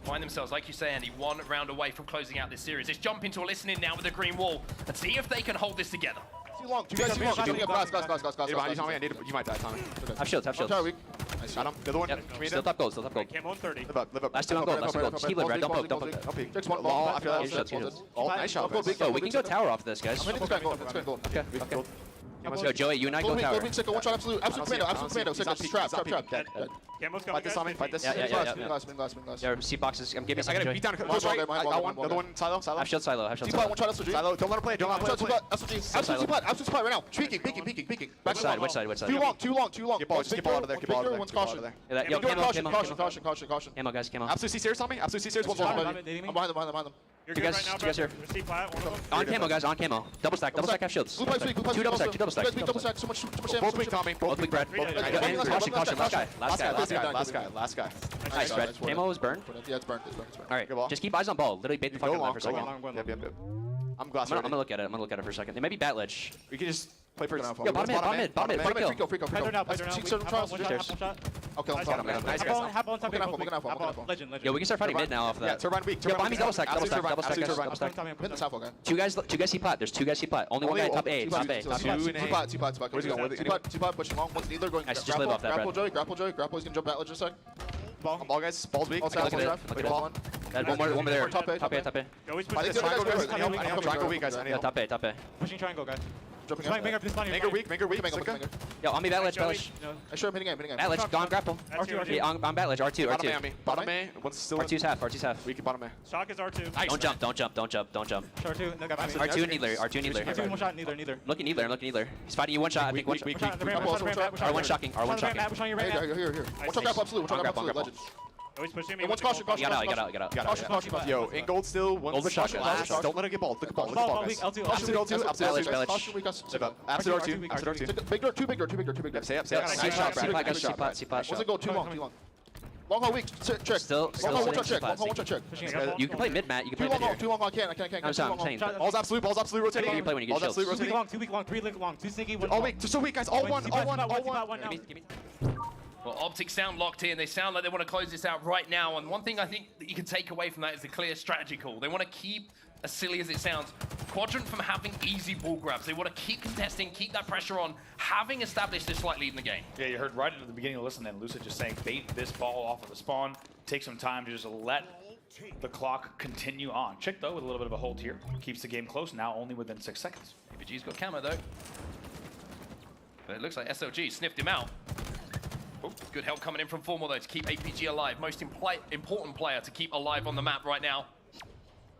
find themselves, like you say, Andy, 1 round away from closing out this series. Let's jump into a listening now with the green wall and see if they can hold this together. Too long. Two guys. Guys. You might die, Tommy. Have shields. Have shields. Got him. The other one. Still top gold. Cam on 30. Live up. Last 2 on gold. Last 2 on gold. Just keep living, right? Don't poke. Takes 1 Ball after that. Nice shot. Yo, we can go tower off this, guys. I'm hitting this guy gold. Let's go gold. Okay. Yo, Joey, you and I go tower. One shot, absolute commando. Trap. Camo's coming. Fight this on me. Fight this. Glass. Yeah, C boxes. I'm giving you I gotta Joey. beat down. Got one. Another one. Silo. Have shield silo. One shot, SLG. Silo. Don't let him play. Don't let him play. Absolute spot right now. Peeking. Which side? Too long. Keep ball out of there. One's caution. Yo, Caution. Camo, guys. Camo. Absolute C-Series on me. Absolute C-Series. I'm behind them. You're You good guys- right now, you guys bro. here. Receive flat. On camo, guys. On camo. Double stack. Have shields. Blue pipe's weak. 2 double stack. Double stack. So much Both weak, Tommy. Both weak, Brad. Caution. Last guy. Nice, Brad. Camo was burned. Yeah, it's burned. All right, just keep eyes on ball. Literally bait the fuck out of them for a second. Yep. I'm gonna look at it. For a second. They might be bat ledge. We can just play for. Yo, bottom mid. Freako. Play down. One shot. Okay, let's talk. Nice, guys. Have on top. Legend. Yo, we can start fighting mid now off that. Turbine weak. Yo, behind me, double stack. Double stack. Hit the south, okay. 2 guys see plat. There's 2 guys see plat. Only one guy top A. Top A. Two pot. Where's he going? Two pot pushing long. One's neither going. Nice, just live off that, Grapple Joey. Grapple's gonna jump out in a sec. Ball, guys. Ball's weak. Look at it. One more there. Top A. Always I push think the other guys Triangle weak, guys. Yeah, Top A. Pushing triangle, guys. Jumping Spike, Manger, this Manger weak. Yo, on me, bat ledge. I show him hitting game. Bat ledge, gone grapple. R2. Yeah, on bat ledge, R2. Bottom A. One's still. R2's half. Weak bottom A. Shock is R2. Don't jump. R2. No, got me. R2 needler. R2 one shot, neither. I'm looking needler. He's fighting you 1 shot, I think. 1 shot. R1 shocking. Here. One shot grapple absolute. Legend. Always pushing me. One's caution. You got out. Caution. Yo, in gold still. Gold shot. Don't let it get ball. Look at ball, guys. Caution. Absolute R2. Big door. Too big. Stay up. Nice shot, Brad. C pot. What's it go? Too long. Long haul weak. Check. Still Long haul check. You can play mid, Matt. You can play mid here. Too long. I can't. I'm saying. Ball's absolute rotating. You can play when you get shields. 2 weak long, 3 long, 2 sneaky, 1 All weak. So weak, guys. All one. Well, Optic sound locked in. They sound like they want to close this out right now. And one thing I think that you can take away from that is the clear strategy call. They want to keep, as silly as it sounds, Quadrant from having easy ball grabs. They want to keep contesting, keep that pressure on, having established this slight lead in the game. Yeah, you heard right at the beginning of the listen then, Lucid just saying bait this ball off of the spawn, take some time to just let the clock continue on. Chick, though, with a little bit of a hold here, keeps the game close, now only within 6 seconds. APG's got camo, though. But it looks like SLG sniffed him out. Oh, good help coming in from Formal though to keep APG alive. Most important player to keep alive on the map right now.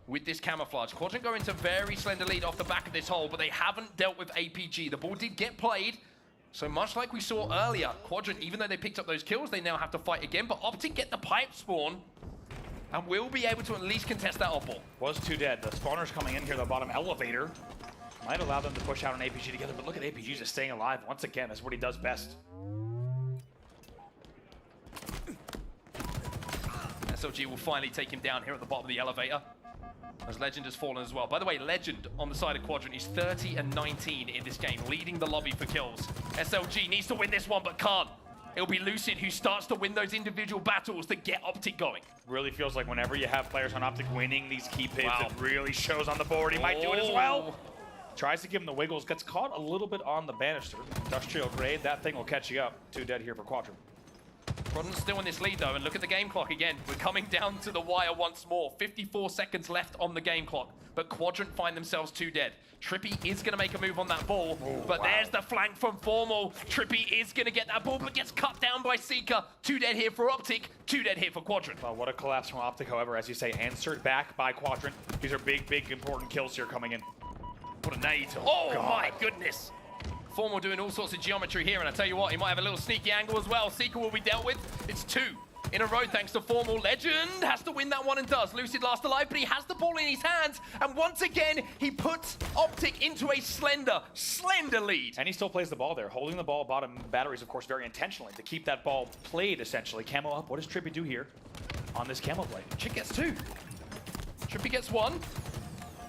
With this camouflage, Quadrant go into very slender lead off the back of this hole, but they haven't dealt with APG. The ball did get played, so much like we saw earlier, Quadrant, even though they picked up those kills, they now have to fight again, but Optic get the pipe spawn, and will be able to at least contest that off ball. Was 2 dead. The spawners coming in here, the bottom elevator, might allow them to push out an APG together, but look at APG just staying alive once again. That's what he does best. SLG will finally take him down here at the bottom of the elevator, as Legend has fallen as well. By the way, Legend on the side of Quadrant is 30 and 19 in this game, leading the lobby for kills. SLG needs to win this one, but can't. It'll be Lucid who starts to win those individual battles to get Optic going. Really feels like whenever you have players on Optic winning these key pits, it really shows on the board. He might do it as well. Tries to give him the wiggles, gets caught a little bit on the banister. Industrial grade, that thing will catch you up. 2 dead here for Quadrant. Quadrant's still in this lead though, and look at the game clock again. We're coming down to the wire once more. 54 seconds left on the game clock, but Quadrant find themselves 2 dead. Trippy is going to make a move on that ball, but there's the flank from Formal. Trippy is going to get that ball, but gets cut down by Seeker. 2 dead here for Optic, 2 dead here for Quadrant. Well, what a collapse from Optic, however, as you say, answered back by Quadrant. These are big, important kills here coming in. What a nade. Oh my goodness. Formal doing all sorts of geometry here, and I tell you what, he might have a little sneaky angle as well. Seeker will be dealt with. It's 2 in a row thanks to Formal. Legend has to win that one and does. Lucid last alive, but he has the ball in his hands, and once again, he puts Optic into a slender lead. And he still plays the ball there, holding the ball bottom batteries, of course, very intentionally to keep that ball played, essentially. Camo up. What does Trippy do here on this camo play? Chick gets 2. Trippy gets 1.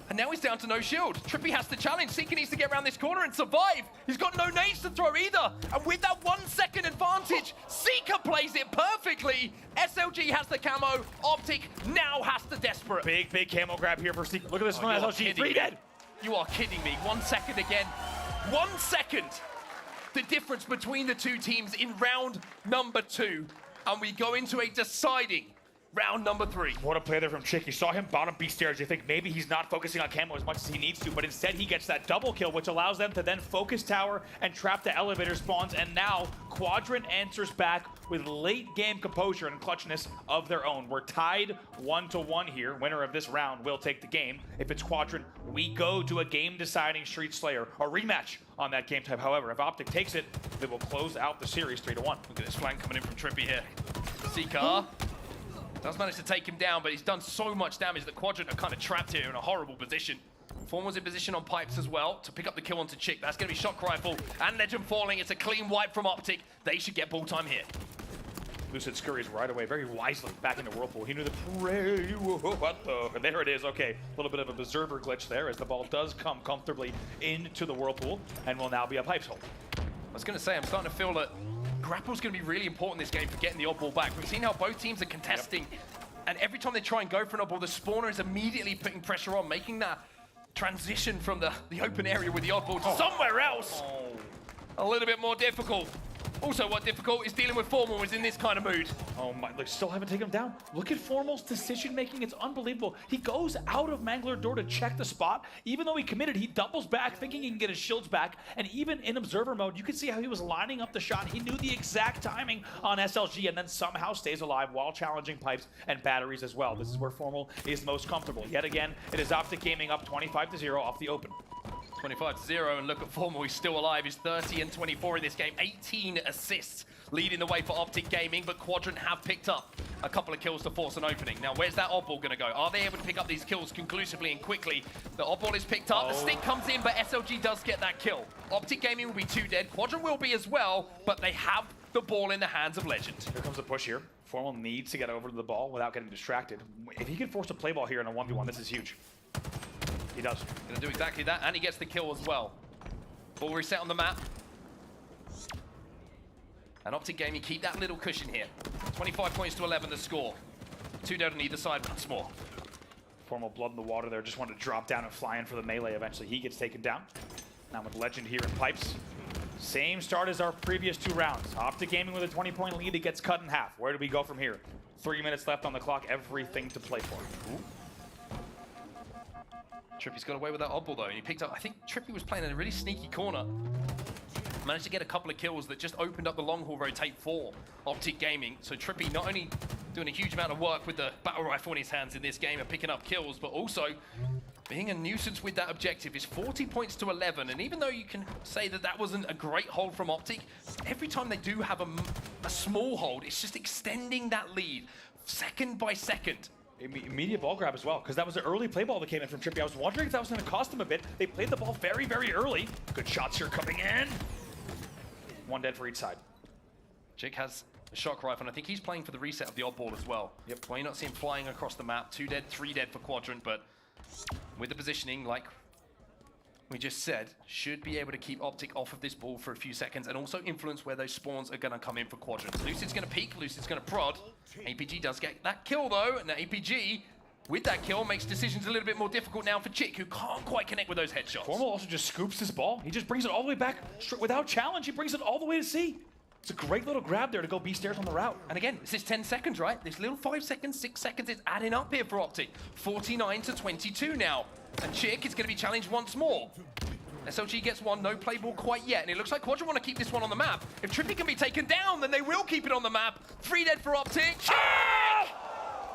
And now he's down to no shield. Trippy has to challenge. Seeker needs to get around this corner and survive. He's got no nades to throw either. And with that 1 second advantage, Seeker plays it perfectly. SLG has the camo. Optic now has the desperate. Big camo grab here for Seeker. Look at this one. SLG 3 dead. You are kidding me. 1 second again. 1 second. The difference between the 2 teams in round number 2. And we go into a deciding round number 3. What a play there from Chick. You saw him bottom B stairs. You think maybe he's not focusing on camo as much as he needs to, but instead he gets that double kill, which allows them to then focus tower and trap the elevator spawns. And now Quadrant answers back with late game composure and clutchness of their own. We're tied 1-1 here. Winner of this round will take the game. If it's Quadrant, we go to a game-deciding Street Slayer, a rematch on that game type. However, if Optic takes it, they will close out the series 3-1. Look at this flank coming in from Trippy here. Seeker does manage to take him down, but he's done so much damage that Quadrant are kind of trapped here in a horrible position. Formal's in position on pipes as well to pick up the kill onto Chick. That's going to be Shock Rifle and Legend falling. It's a clean wipe from Optic. They should get ball time here. Lucid scurries right away, very wisely, back into Whirlpool. He knew the prey. What the? There it is. Okay, a little bit of a berserker glitch there as the ball does come comfortably into the Whirlpool and will now be a pipes hold. I was going to say, I'm starting to feel that Grapple's going to be really important in this game for getting the odd ball back. We've seen how both teams are contesting, and every time they try and go for an odd ball, the spawner is immediately putting pressure on, making that transition from the open area with the odd ball to somewhere else a little bit more difficult. Also, what's difficult is dealing with Formal who's in this kind of mood. Oh my, look, still haven't taken him down. Look at Formal's decision making, it's unbelievable. He goes out of Mangler door to check the spot. Even though he committed, he doubles back, thinking he can get his shields back. And even in observer mode, you can see how he was lining up the shot. He knew the exact timing on SLG and then somehow stays alive while challenging pipes and batteries as well. This is where Formal is most comfortable. Yet again, it is Optic Gaming up 25-0 off the open. 25-0, and look at Formal, he's still alive. He's 30 and 24 in this game. 18 assists leading the way for Optic Gaming, but Quadrant have picked up a couple of kills to force an opening. Now, where's that oddball going to go? Are they able to pick up these kills conclusively and quickly? The oddball is picked up, the stick comes in, but SLG does get that kill. Optic Gaming will be 2 dead, Quadrant will be as well, but they have the ball in the hands of Legend. Here comes a push here. Formal needs to get over to the ball without getting distracted. If he can force a play ball here in a 1v1, this is huge. He does. Gonna do exactly that, and he gets the kill as well. Ball reset on the map. And Optic Gaming keep that little cushion here. 25 points to 11 the score. 2 dead on either side once more. Formal blood in the water there, just wanted to drop down and fly in for the melee. Eventually he gets taken down. Now with Legend here in pipes. Same start as our previous 2 rounds. Optic Gaming with a 20-point lead, it gets cut in half. Where do we go from here? 3 minutes left on the clock, everything to play for. Ooh. Trippy's got away with that oddball though, and he picked up, I think Trippy was playing in a really sneaky corner. Managed to get a couple of kills that just opened up the long haul rotate for Optic Gaming. So Trippy not only doing a huge amount of work with the battle rifle in his hands in this game and picking up kills, but also being a nuisance with that objective. Is 40 points to 11, and even though you can say that that wasn't a great hold from Optic, every time they do have a small hold, it's just extending that lead second by second. Immediate ball grab as well, because that was an early play ball that came in from Trippy. I was wondering if that was going to cost them a bit. They played the ball very, very early. Good shots here coming in. One dead for each side. Jake has a shock rifle, and I think he's playing for the reset of the oddball as well. Yep. Why you not see him flying across the map? 2 dead, 3 dead for Quadrant, but with the positioning, like we just said, should be able to keep Optic off of this ball for a few seconds and also influence where those spawns are going to come in for Quadrant. Lucid's going to peek, Lucid's going to prod. APG does get that kill though, and APG with that kill makes decisions a little bit more difficult now for Chick, who can't quite connect with those headshots. Formal also just scoops this ball. He just brings it all the way back without challenge. He brings it all the way to C. It's a great little grab there to go B stairs on the route. And again, this is 10 seconds, right? This little 5 seconds, 6 seconds is adding up here for Optic. 49 to 22 now. And Chick is going to be challenged once more. SLG gets one, no play ball quite yet. And it looks like Quadrant want to keep this one on the map. If Trippy can be taken down, then they will keep it on the map. 3 dead for Optic. Chick!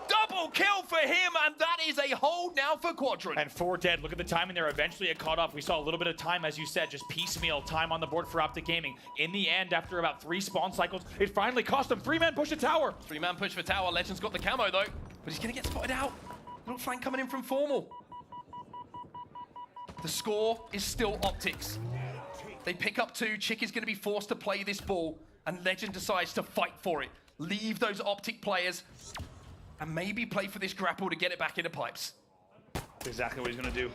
Double kill for him, and that is a hold now for Quadrant. And 4 dead. Look at the timing there. Eventually it caught up. We saw a little bit of time, as you said, just piecemeal time on the board for Optic Gaming. In the end, after about 3 spawn cycles, it finally cost them 3-man push to tower. 3-man push for tower. Legend's got the camo though, but he's going to get spotted out. Little flank coming in from Formal. The score is still Optics. They pick up 2. Chick is going to be forced to play this ball, and Legend decides to fight for it. Leave those Optic players and maybe play for this grapple to get it back into pipes. That's exactly what he's going to do.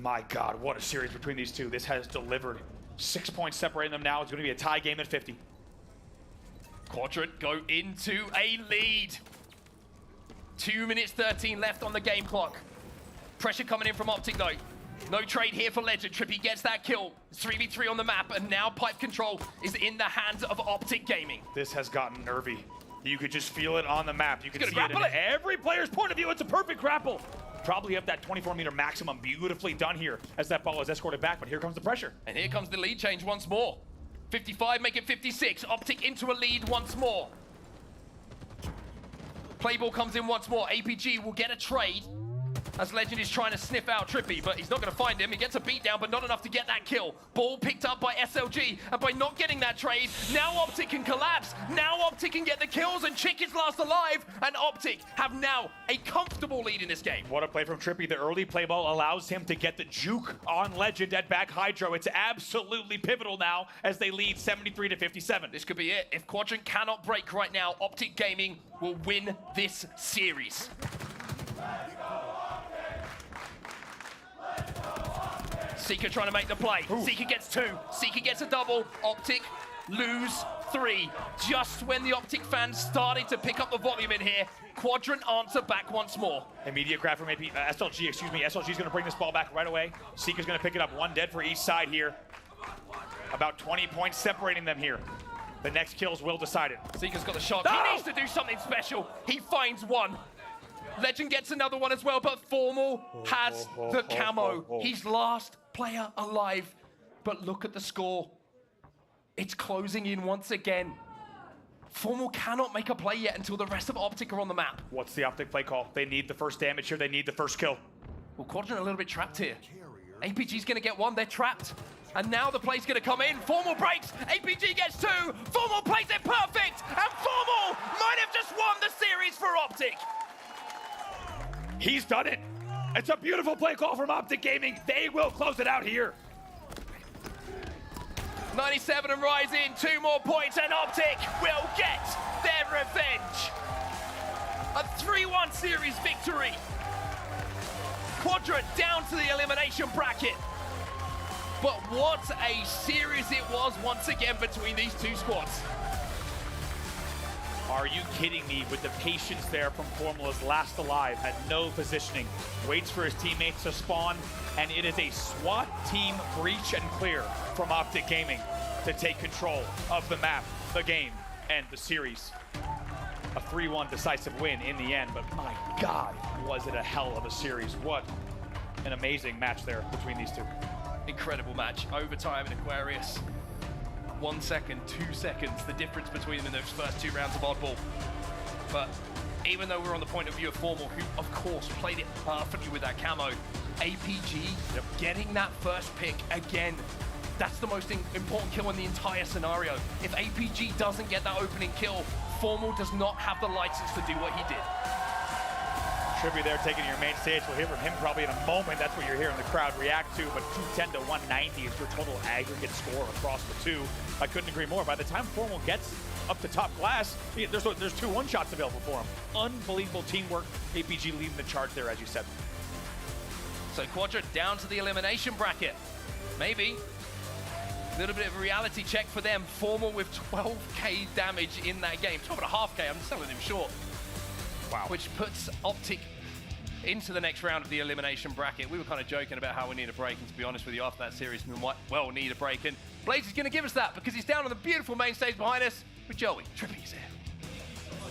My God, what a series between these two. This has delivered. 6 points separating them now. It's going to be a tie game at 50. Quadrant go into a lead. 2 minutes 13 left on the game clock. Pressure coming in from Optic though. No trade here for Legend. Trippy gets that kill. 3v3 on the map, and now pipe control is in the hands of Optic Gaming. This has gotten nervy. You could just feel it on the map. You can see it in it. every player's point of view. It's a perfect grapple. Probably have that 24-meter maximum beautifully done here as that ball is escorted back, but here comes the pressure. And here comes the lead change once more. 55, make it 56. Optic into a lead once more. Playball comes in once more. APG will get a trade as Legend is trying to sniff out Trippy, but he's not going to find him. He gets a beat down, but not enough to get that kill. Ball picked up by SLG, and by not getting that trade, now Optic can collapse. Now Optic can get the kills, and Chick is last alive, and Optic have now a comfortable lead in this game. What a play from Trippy. The early play ball allows him to get the juke on Legend at back Hydro. It's absolutely pivotal now as they lead 73 to 57. This could be it. If Quadrant cannot break right now, Optic Gaming will win this series. Seeker trying to make the play. Ooh. Seeker gets 2. Seeker gets a double. Optic lose 3. Just when the Optic fans started to pick up the volume in here, Quadrant answer back once more. Immediate grab from SLG, excuse me. SLG's going to bring this ball back right away. Seeker's going to pick it up. 1 dead for each side here. About 20 points separating them here. The next kills will decide it. Seeker's got the shot. He needs to do something special. He finds 1. Legend gets another one as well, but Formal has the camo. He's last player alive. But look at the score. It's closing in once again. Formal cannot make a play yet until the rest of Optic are on the map. What's the Optic play call? They need the first damage here. They need the first kill. Well, Quadrant a little bit trapped here. APG's going to get 1. They're trapped. And now the play's going to come in. Formal breaks. APG gets 2. Formal plays it perfect. And Formal might have just won the series for Optic. He's done it. It's a beautiful play call from Optic Gaming. They will close it out here. 97 and rise in. 2 more points and Optic will get their revenge. A 3-1 series victory. Quadrant down to the elimination bracket. But what a series it was once again between these two squads. Are you kidding me with the patience there from Formula's last alive, had no positioning, waits for his teammates to spawn, and it is a SWAT team breach and clear from Optic Gaming to take control of the map, the game, and the series. A 3-1 decisive win in the end, but my God, was it a hell of a series. What an amazing match there between these two. Incredible match, overtime in Aquarius. 1 second, 2 seconds, the difference between them in those first 2 rounds of oddball. But even though we're on the point of view of Formal, who of course played it perfectly with that camo, APG getting that first pick again, that's the most important kill in the entire scenario. If APG doesn't get that opening kill, Formal does not have the license to do what he did. Trippy there taking your main stage. We'll hear from him probably in a moment. That's what you're hearing the crowd react to. But 210 to 190 is your total aggregate score across the two. I couldn't agree more. By the time Formal gets up to top glass, there's 2 one-shots available for him. Unbelievable teamwork. APG leading the charge there, as you said. So Quadrant down to the elimination bracket. Maybe a little bit of a reality check for them. Formal with 12k damage in that game. 12.5k, I'm selling him short. Wow. Which puts Optic into the next round of the elimination bracket. We were kind of joking about how we need a break, and to be honest with you, after that series, we might well need a break. And Blaze is going to give us that because he's down on the beautiful main stage behind us with Joey. Trippy's here.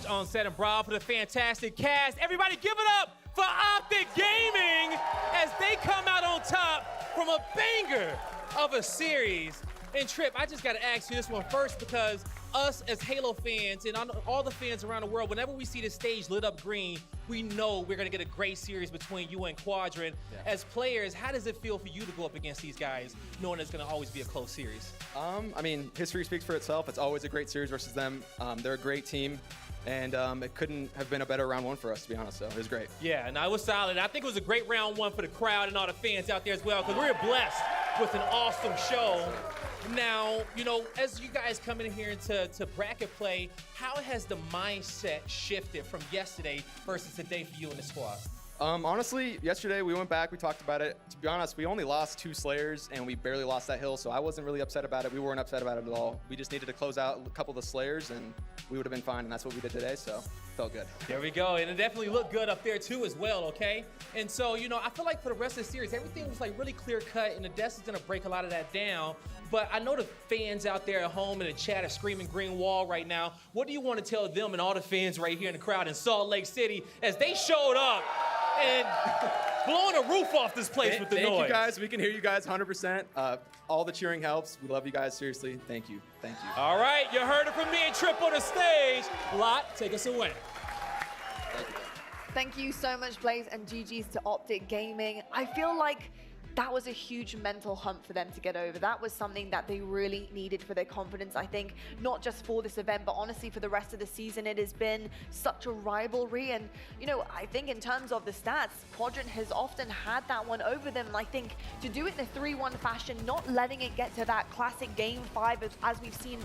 On set and Brawl for the fantastic cast. Everybody give it up for Optic Gaming as they come out on top from a banger of a series. And Trip, I just got to ask you this one first because us as Halo fans and all the fans around the world, whenever we see the stage lit up green, we know we're going to get a great series between you and Quadrant. Yeah. As players, how does it feel for you to go up against these guys, knowing it's going to always be a close series? I mean, history speaks for itself. It's always a great series versus them. They're a great team. And it couldn't have been a better round 1 for us, to be honest, so it was great. Yeah, no, it was solid. I think it was a great round 1 for the crowd and all the fans out there as well, because we're blessed with an awesome show. Now, you know, as you guys come in here to bracket play, how has the mindset shifted from yesterday versus today for you and the squad? Honestly, yesterday we went back, we talked about it. To be honest, we only lost 2 Slayers and we barely lost that hill, so I wasn't really upset about it. We weren't upset about it at all. We just needed to close out a couple of the Slayers and we would have been fine, and that's what we did today, so felt good. There we go, and it definitely looked good up there too as well, okay? And so, you know, I feel like for the rest of the series, everything was like really clear cut, and the desk is gonna break a lot of that down. But I know the fans out there at home in the chat are screaming green wall right now. What do you want to tell them and all the fans right here in the crowd in Salt Lake City as they showed up and blowing the roof off this place with the noise? Thank you guys. We can hear you guys 100%. All the cheering helps. We love you guys, seriously. Thank you. Thank you. All right, you heard it from me and Trip on the stage. Lot, take us away. Thank you so much, Blaze, and GG's to Optic Gaming. I feel like that was a huge mental hump for them to get over. That was something that they really needed for their confidence, I think, not just for this event, but honestly for the rest of the season. It has been such a rivalry, and you know, I think in terms of the stats, Quadrant has often had that one over them, and I think to do it in a 3-1 fashion, not letting it get to that classic game 5 as we've seen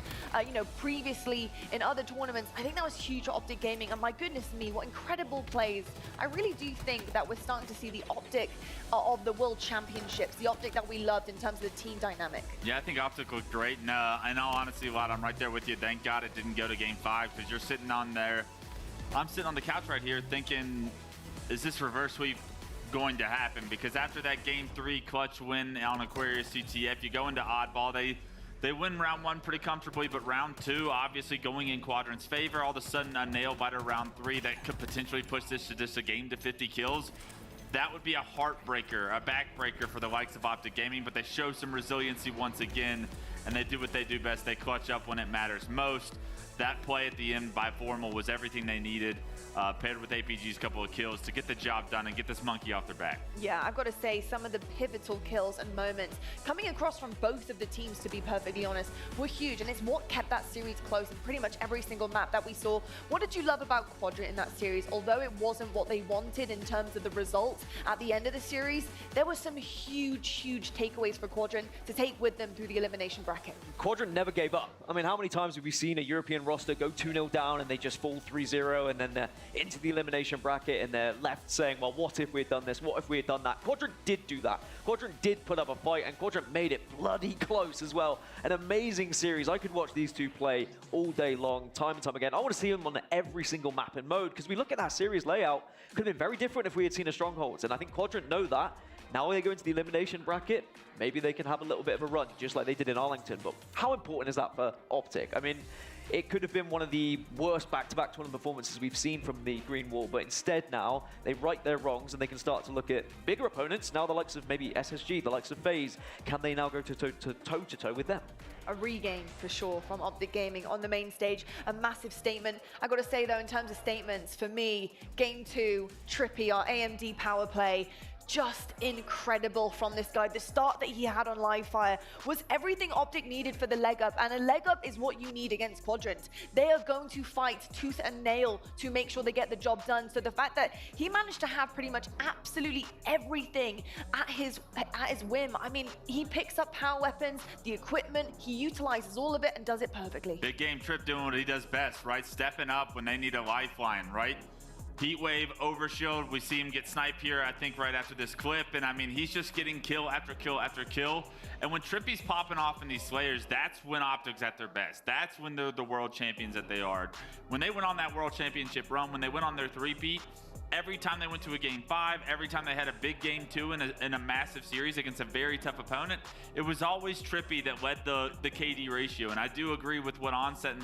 you know, previously in other tournaments, I think that was huge for Optic Gaming, and my goodness me, what incredible plays. I really do think that we're starting to see the Optic of the World Championships, the Optic that we loved in terms of the team dynamic. Yeah, I think Optic looked great. And in all honesty, Vlad, I'm right there with you. Thank God it didn't go to game 5 because you're sitting on there. I'm sitting on the couch right here thinking, is this reverse sweep going to happen? Because after that game 3 clutch win on Aquarius CTF, you go into oddball. They win round 1 pretty comfortably, but round 2, obviously going in Quadrant's favor, all of a sudden a nail biter round 3 that could potentially push this to just a game to 50 kills. That would be a heartbreaker, a backbreaker for the likes of Optic Gaming, but they show some resiliency once again, and they do what they do best. They clutch up when it matters most. That play at the end by Formal was everything they needed, paired with APG's couple of kills to get the job done and get this monkey off their back. Yeah, I've got to say, some of the pivotal kills and moments coming across from both of the teams, to be perfectly honest, were huge, and it's what kept that series close in pretty much every single map that we saw. What did you love about Quadrant in that series? Although it wasn't what they wanted in terms of the results at the end of the series, there were some huge takeaways for Quadrant to take with them through the elimination bracket. Quadrant never gave up. I mean, how many times have we seen a European roster go 2-0 down and they just fall 3-0 and then they're into the elimination bracket and they're left saying, well, what if we had done this? What if we had done that? Quadrant did do that. Quadrant did put up a fight, and Quadrant made it bloody close as well. An amazing series. I could watch these two play all day long, time and time again. I want to see them on every single map and mode, because we look at that series layout, could have been very different if we had seen a Strongholds, and I think Quadrant know that. Now they go into the elimination bracket, maybe they can have a little bit of a run, just like they did in Arlington. But how important is that for Optic? I mean, it could have been one of the worst back-to-back tournament performances we've seen from the Green Wall, but instead now they right their wrongs and they can start to look at bigger opponents. Now the likes of maybe SSG, the likes of FaZe, can they now go toe-to-toe with them? a regain for sure from Optic Gaming on the main stage. A massive statement. I got to say though, in terms of statements, for me, Game 2, Trippy, our AMD power play, just incredible from this guy. The start that he had on Livefire was everything Optic needed for the leg up, and a leg up is what you need against Quadrant. They are going to fight tooth and nail to make sure they get the job done. So the fact that he managed to have pretty much absolutely everything at his whim. I mean, he picks up power weapons, the equipment, he utilizes all of it and does it perfectly. Big game Trip doing what he does best, right? Stepping up when they need a lifeline, right? Heat wave, overshield, we see him get sniped here, I think right after this clip, and I mean, he's just getting kill after kill after kill. And when Trippy's popping off in these Slayers, that's when Optic's at their best. That's when they're the world champions that they are. When they went on that world championship run, when they went on their three-peat, every time they went to a game 5, every time they had a big game 2 in a massive series against a very tough opponent, it was always Trippy that led the KD ratio. And I do agree with what Onset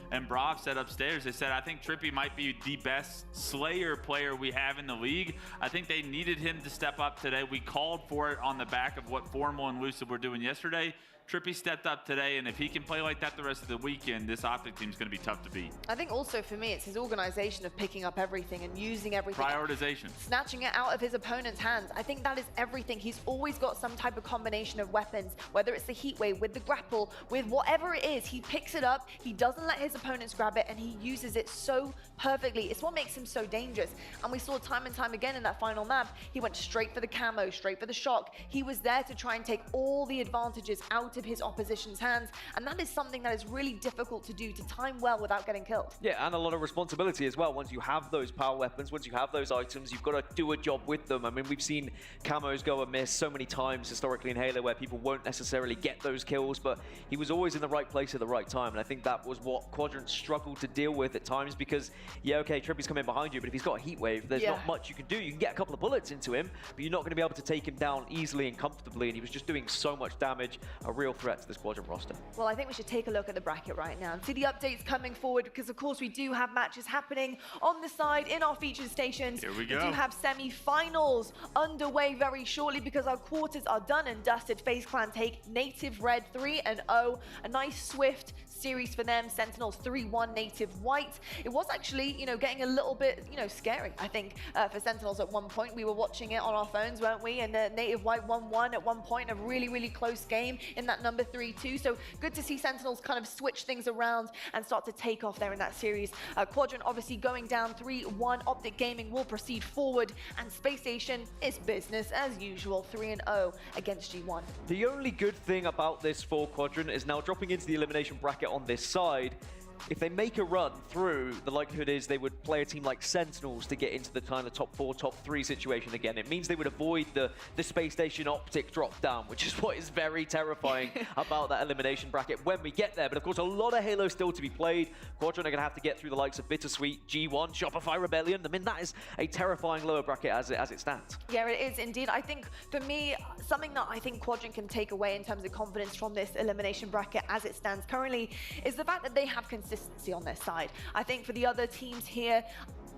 and Brav said upstairs. They said, I think Trippy might be the best Slayer player we have in the league. I think they needed him to step up today. We called for it on the back of what Formal and Lucid were doing yesterday. Trippy stepped up today, and if he can play like that the rest of the weekend, this Optic team is going to be tough to beat. I think also for me, it's his organization of picking up everything and using everything. Prioritization. Snatching it out of his opponent's hands. I think that is everything. He's always got some type of combination of weapons, whether it's the heat wave, with the grapple, with whatever it is. He picks it up, he doesn't let his opponents grab it, and he uses it so perfectly. It's what makes him so dangerous. And we saw time and time again in that final map, he went straight for the camo, straight for the shock. He was there to try and take all the advantages out of his opposition's hands, and that is something that is really difficult to do, to time well without getting killed. Yeah, and a lot of responsibility as well. Once you have those power weapons, once you have those items, you've got to do a job with them. I mean, we've seen camos go amiss so many times historically in Halo where people won't necessarily get those kills, but he was always in the right place at the right time, and I think that was what Quadrant struggled to deal with at times, because, yeah, okay, Trippy's coming behind you, but if he's got a heat wave, there's not much you can do. You can get a couple of bullets into him, but you're not going to be able to take him down easily and comfortably, and he was just doing so much damage, a real threat to this Quadrant roster. Well, I think we should take a look at the bracket right now and see the updates coming forward, because of course we do have matches happening on the side in our featured stations. Here we go. We do have semi-finals underway very shortly, because our quarters are done and dusted. FaZe Clan take Native Red 3-0, a nice swift series for them. Sentinels 3-1 Native White. It was actually, getting a little bit, scary, I think, for Sentinels at one point. We were watching it on our phones, weren't we? And Native White 1-1 at one point, a really, really close game in that number 3-2. So good to see Sentinels kind of switch things around and start to take off there in that series. Quadrant obviously going down 3-1. Optic Gaming will proceed forward, and Spacestation is business as usual, 3-0 against G1. The only good thing about this for Quadrant is now dropping into the elimination bracket on this side. If they make a run through, the likelihood is they would play a team like Sentinels to get into the kind of top 4, top 3 situation again. It means they would avoid the Spacestation Optic drop down, which is what is very terrifying about that elimination bracket when we get there. But of course, a lot of Halo still to be played. Quadrant are going to have to get through the likes of Bittersweet, G1, Shopify Rebellion. I mean, that is a terrifying lower bracket as it stands. Yeah, it is indeed. I think for me, something that I think Quadrant can take away in terms of confidence from this elimination bracket as it stands currently is the fact that they have consistency on their side. I think for the other teams here,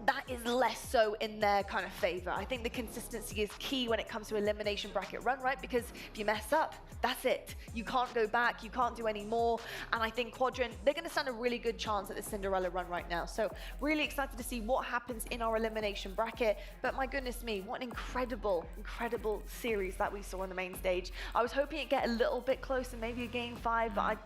that is less so in their kind of favor. I think the consistency is key when it comes to elimination bracket run, right? Because if you mess up, that's it. You can't go back, you can't do any more. And I think Quadrant, they're gonna stand a really good chance at the Cinderella run right now. So really excited to see what happens in our elimination bracket. But my goodness me, what an incredible, incredible series that we saw on the main stage. I was hoping it'd get a little bit closer, maybe a game 5, but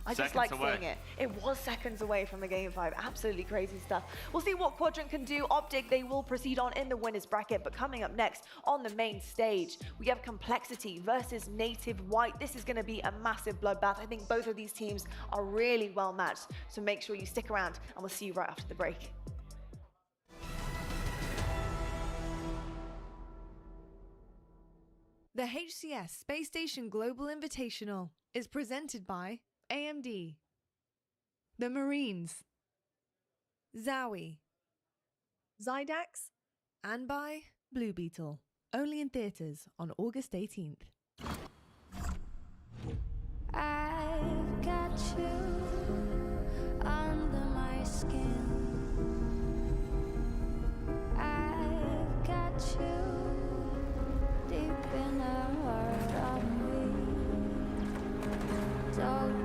I just like seeing it. It was seconds away from a game 5. Absolutely crazy stuff. We'll see what Quadrant can do. Optic, they will proceed on in the winners bracket, but coming up next on the main stage, we have Complexity versus Native White. This is going to be a massive bloodbath. I think both of these teams are really well matched, so make sure you stick around, and we'll see you right after the break. The HCS Spacestation Global Invitational is presented by AMD, the Marines, Zowie, Zydax, and by Blue Beetle. Only in theaters on August 18th. I've got you under my skin. I've got you deep in the heart of me. Don't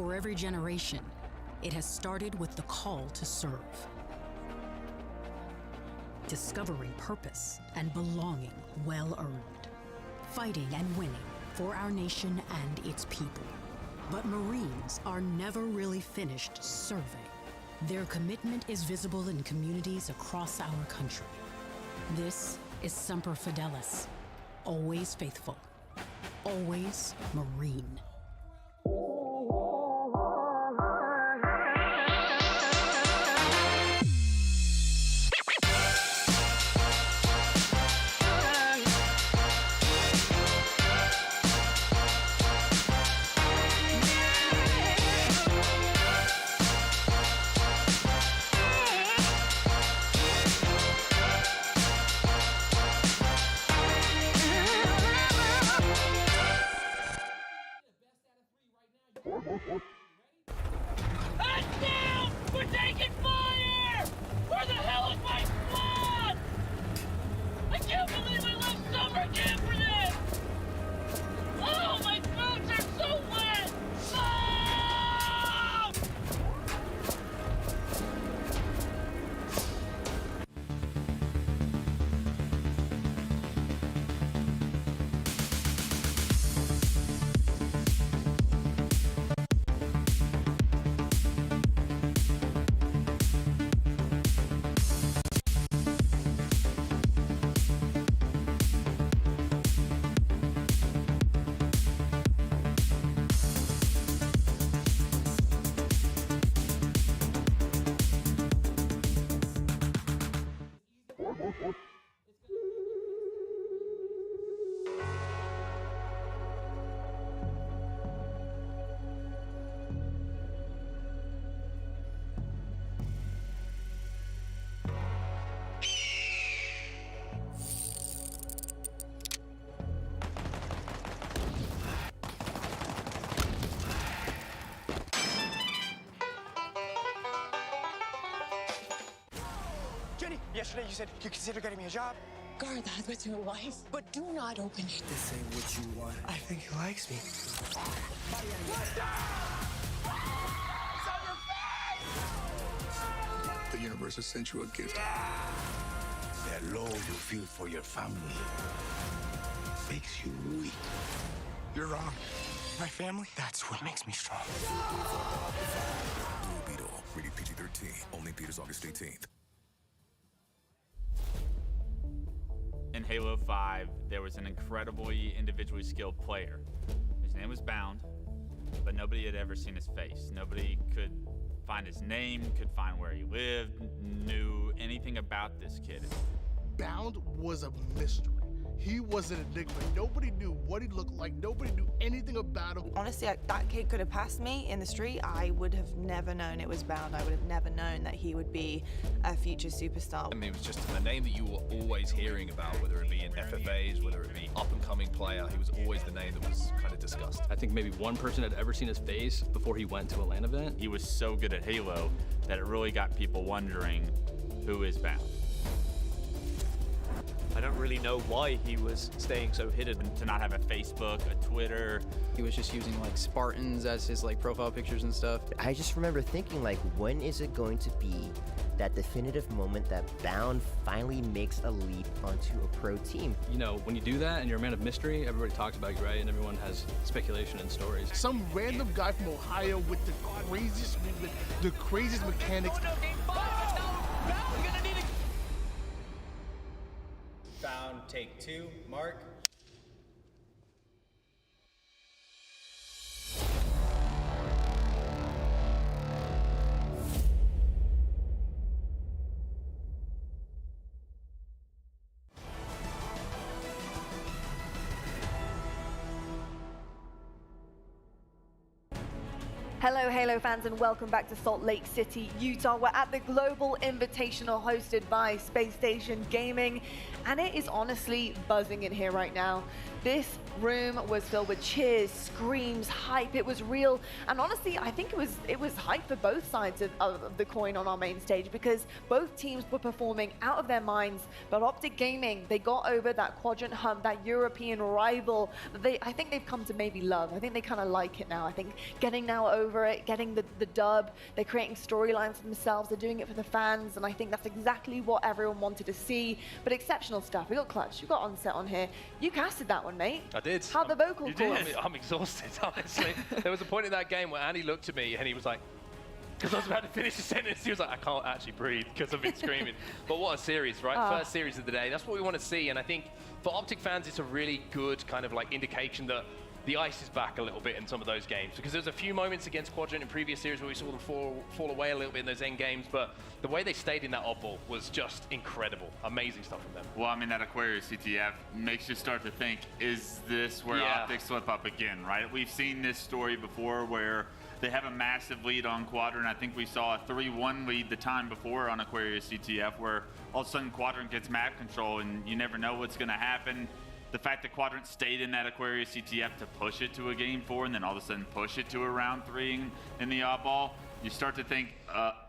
For every generation, it has started with the call to serve. Discovering purpose and belonging well-earned. Fighting and winning for our nation and its people. But Marines are never really finished serving. Their commitment is visible in communities across our country. This is Semper Fidelis. Always faithful. Always Marine. Touchdown! We're taking fire! Where the hell is my squad? I can't believe I left summer camp for this! Oh, my boots are so wet! Ah! Jenny, yesterday you said you consider getting me a job. Guard that with your life, but do not open it. This ain't what you want. I think he likes me. The universe has sent you a gift. The love you feel for your family makes you weak. You're wrong. My family, that's what makes me strong. Blue Beetle, rated PG-13, only theaters August 18th. In Halo 5, there was an incredibly individually skilled player. His name was Bound, but nobody had ever seen his face. Nobody could find his name, could find where he lived, knew anything about this kid. Bound was a mystery. He was an enigma. Nobody knew what he looked like. Nobody knew anything about him. Honestly, that kid could have passed me in the street. I would have never known it was Bound. I would have never known that he would be a future superstar. I mean, it was just a name that you were always hearing about, whether it be in FFAs, whether it be up-and-coming player. He was always the name that was kind of discussed. I think maybe one person had ever seen his face before he went to a LAN event. He was so good at Halo that it really got people wondering, who is Bound? I don't really know why he was staying so hidden. To not have a Facebook, a Twitter. He was just using like Spartans as his like profile pictures and stuff. I just remember thinking like, when is it going to be that definitive moment that Bound finally makes a leap onto a pro team? You know, when you do that and you're a man of mystery, everybody talks about you, right? And everyone has speculation and stories. Some random guy from Ohio with the craziest movement, the craziest mechanics. Found take 2, Mark. Hello, Halo fans, and welcome back to Salt Lake City, Utah. We're at the Global Invitational hosted by Spacestation Gaming, and it is honestly buzzing in here right now. This room was filled with cheers, screams, hype. It was real, and honestly, I think it was hype for both sides of the coin on our main stage, because both teams were performing out of their minds. But Optic Gaming, they got over that Quadrant hump, that European rival. I think they've come to maybe love. I think they kind of like it now. I think getting now over over it, getting the dub. They're creating storylines for themselves. They're doing it for the fans, and I think that's exactly what everyone wanted to see. But exceptional stuff. We got Clutch. You got Onset on here. You casted that one, mate. I did. How the vocal cords? I'm exhausted, honestly. There was a point in that game where Andy looked at me and he was like, because I was about to finish the sentence, he was like, I can't actually breathe because I've been screaming. But what a series, right? First series of the day. That's what we want to see. And I think for Optic fans, it's a really good kind of like indication that the ice is back a little bit in some of those games, because there's a few moments against Quadrant in previous series where we saw them fall away a little bit in those end games, but the way they stayed in that oddball was just incredible. Amazing stuff from them. Well, I mean, that Aquarius CTF makes you start to think, is this where Optic slip up again, right? We've seen this story before where they have a massive lead on Quadrant. I think we saw a 3-1 lead the time before on Aquarius CTF, where all of a sudden Quadrant gets map control and you never know what's going to happen. The fact that Quadrant stayed in that Aquarius CTF to push it to a game 4 and then all of a sudden push it to a round 3 in the oddball, you start to think,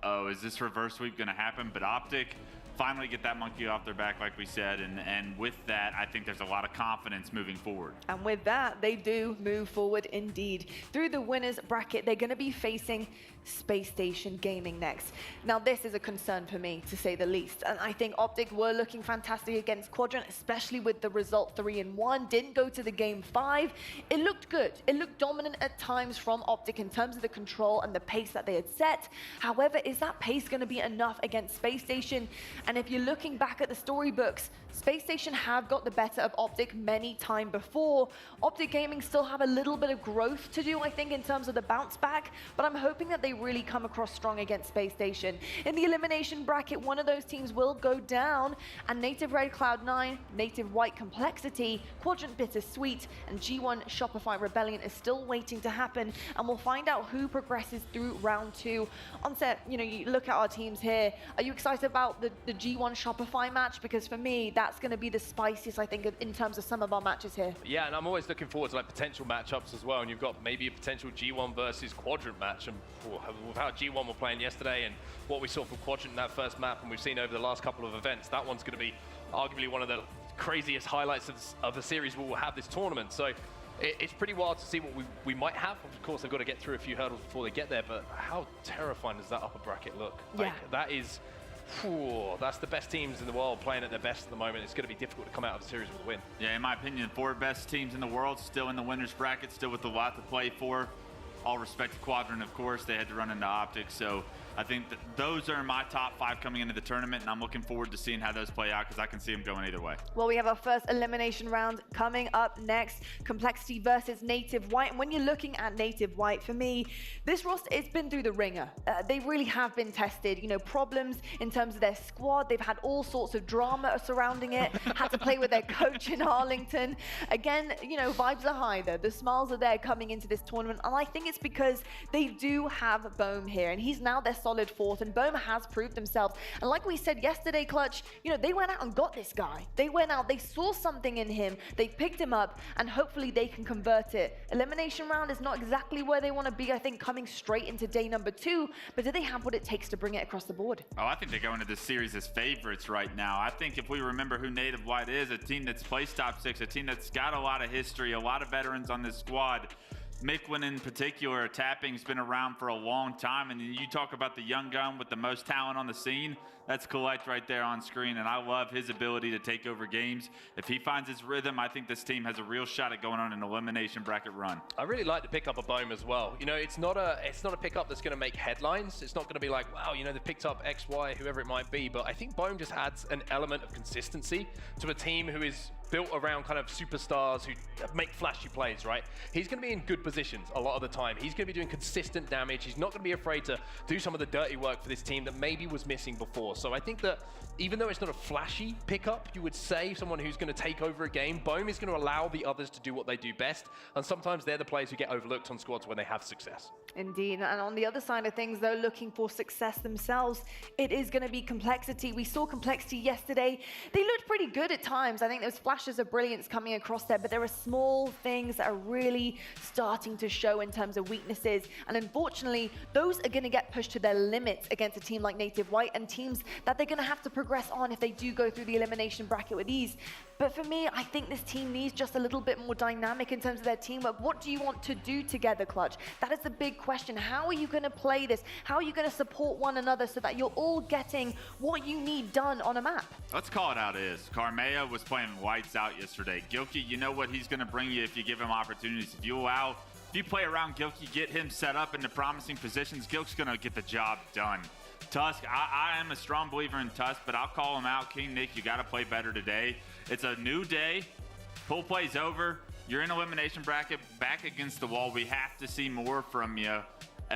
oh, is this reverse sweep going to happen? But Optic finally get that monkey off their back, like we said, and with that, I think there's a lot of confidence moving forward. And with that, they do move forward indeed. Through the winners bracket, they're going to be facing Spacestation Gaming next. Now, this is a concern for me, to say the least. And I think Optic were looking fantastic against Quadrant, especially with the result 3-1. Didn't go to the game 5. It looked good. It looked dominant at times from Optic in terms of the control and the pace that they had set. However, is that pace going to be enough against Spacestation? And if you're looking back at the storybooks, Spacestation have got the better of Optic many times before. Optic Gaming still have a little bit of growth to do, I think, in terms of the bounce back, but I'm hoping that they really come across strong against Spacestation. In the elimination bracket, one of those teams will go down, and Native Red Cloud9, Native White Complexity, Quadrant Bittersweet, and G1 Shopify Rebellion is still waiting to happen, and we'll find out who progresses through round 2. Onset, you know, you look at our teams here. Are you excited about the G1 Shopify match? Because for me, that's going to be the spiciest, I think, in terms of some of our matches here. Yeah, and I'm always looking forward to like potential matchups as well. And you've got maybe a potential G1 versus Quadrant match. And with how G1 were playing yesterday and what we saw from Quadrant in that first map and we've seen over the last couple of events, that one's going to be arguably one of the craziest highlights of the series we will have this tournament. So it's pretty wild to see what we might have. Of course, they've got to get through a few hurdles before they get there, but how terrifying does that upper bracket look? Yeah. Like, that is... that's the best teams in the world playing at their best at the moment. It's going to be difficult to come out of the series with a win. Yeah, in my opinion, the 4 best teams in the world still in the winner's bracket, still with a lot to play for. All respect to Quadrant, of course. They had to run into Optic, so I think that those are my top 5 coming into the tournament, and I'm looking forward to seeing how those play out because I can see them going either way. Well, we have our first elimination round coming up next. Complexity versus Native White. And when you're looking at Native White, for me, this roster, it's been through the ringer. They really have been tested. You know, problems in terms of their squad. They've had all sorts of drama surrounding it. Had to play with their coach in Arlington. Again, you know, vibes are high though. The smiles are there coming into this tournament. And I think it's because they do have Bohm here. And he's now their solid 4th. And Bohm has proved themselves. And like we said yesterday, Clutch, you know, they went out and got this guy. They went out, they saw something in him. They picked him up, and hopefully they can convert it. Elimination round is not exactly where they want to be, I think, coming straight into day number 2. But do they have what it takes to bring it across the board? Oh, I think they go into this series as favorites right now. I think if we remember who Native White is, a team that's placed top 6, a team that's got a lot of history, a lot of veterans on this squad. Micklin in particular, Tapping's been around for a long time, and you talk about the young gun with the most talent on the scene, that's Collect right there on screen, and I love his ability to take over games. If he finds his rhythm, I think this team has a real shot at going on an elimination bracket run. I really like to pick up a Bohm as well. You know, it's not a pickup that's going to make headlines. It's not going to be like, wow, you know, they picked up X, Y, whoever it might be, but I think Bohm just adds an element of consistency to a team who is built around kind of superstars who make flashy plays, right? He's going to be in good positions a lot of the time. He's going to be doing consistent damage. He's not going to be afraid to do some of the dirty work for this team that maybe was missing before. So I think that even though it's not a flashy pickup, you would say someone who's going to take over a game, Bohm is going to allow the others to do what they do best. And sometimes they're the players who get overlooked on squads when they have success. Indeed, and on the other side of things, though, looking for success themselves, it is going to be Complexity. We saw Complexity yesterday. They looked pretty good at times. I think there was flashes of brilliance coming across there, but there are small things that are really starting to show in terms of weaknesses. And unfortunately, those are going to get pushed to their limits against a team like Native White and teams that they're going to have to progress on if they do go through the elimination bracket with ease. But for me, I think this team needs just a little bit more dynamic in terms of their teamwork. What do you want to do together, Clutch? That is the big question. How are you going to play this? How are you going to support one another so that you're all getting what you need done on a map? Let's call it out is. Karmea was playing lights out yesterday. Gilkey, you know what he's going to bring you if you give him opportunities. If you play around Gilkey, get him set up into promising positions, Gilk's going to get the job done. Tusk, I am a strong believer in Tusk, but I'll call him out. King Nick, you got to play better today. It's a new day. Pool play's over. You're in elimination bracket, back against the wall. We have to see more from you.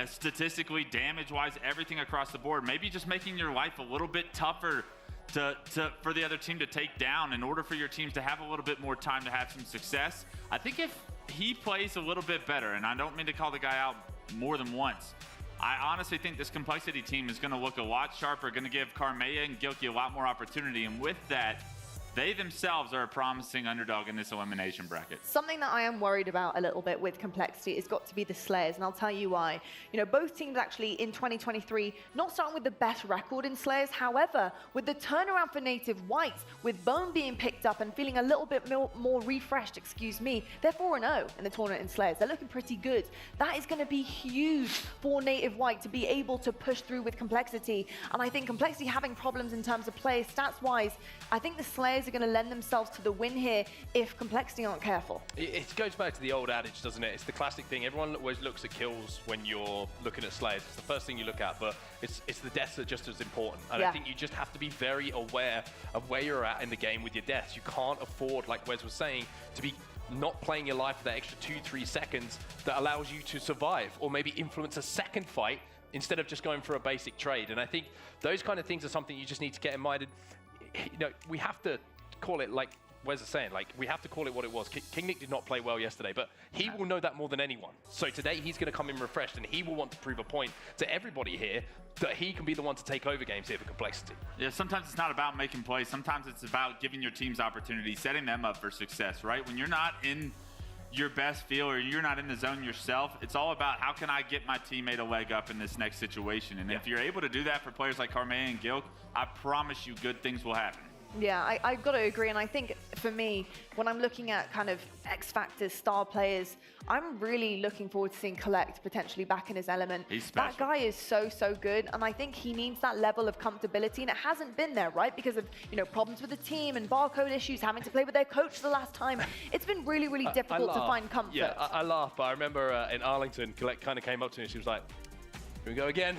Statistically, damage-wise, everything across the board. Maybe just making your life a little bit tougher for the other team to take down in order for your teams to have a little bit more time to have some success. I think if he plays a little bit better, and I don't mean to call the guy out more than once, I honestly think this Complexity team is going to look a lot sharper, going to give Karmea and Gilkey a lot more opportunity, and with that, they themselves are a promising underdog in this elimination bracket. Something that I am worried about a little bit with Complexity has got to be the Slayers, and I'll tell you why. You know, both teams actually in 2023 not starting with the best record in Slayers. However, with the turnaround for Native Whites, with Bone being picked up and feeling a little bit more refreshed, they're 4-0 in the tournament in Slayers. They're looking pretty good. That is going to be huge for Native White to be able to push through with Complexity. And I think Complexity having problems in terms of player stats-wise, I think the Slayers are going to lend themselves to the win here if Complexity aren't careful. It goes back to the old adage, doesn't it? It's the classic thing. Everyone always looks at kills when you're looking at Slayers. It's the first thing you look at, but it's the deaths that are just as important. And I think you just have to be very aware of where you're at in the game with your deaths. You can't afford, like Wes was saying, to be not playing your life for that extra 2-3 seconds that allows you to survive or maybe influence a second fight instead of just going for a basic trade. And I think those kind of things are something you just need to get in mind. And, you know, we have to call it, like Wes is saying, like, we have to call it what it was. King Nick did not play well yesterday, but he will know that more than anyone. So today he's going to come in refreshed, and he will want to prove a point to everybody here that he can be the one to take over games here for Complexity. Yeah, sometimes it's not about making plays. Sometimes it's about giving your teams opportunities, setting them up for success, right? When you're not in your best feel or you're not in the zone yourself, it's all about how can I get my teammate a leg up in this next situation. And if you're able to do that for players like Karmea and Gilk, I promise you good things will happen. Yeah, I've got to agree, and I think for me, when I'm looking at kind of X Factors, star players, I'm really looking forward to seeing Collect potentially back in his element. He's special. That guy is so good, and I think he needs that level of comfortability, and it hasn't been there, right? Because of, you know, problems with the team and barcode issues, having to play with their coach the last time. It's been really difficult to find comfort. Yeah, I laugh, but I remember in Arlington, Collect kind of came up to me and she was like, here we go again.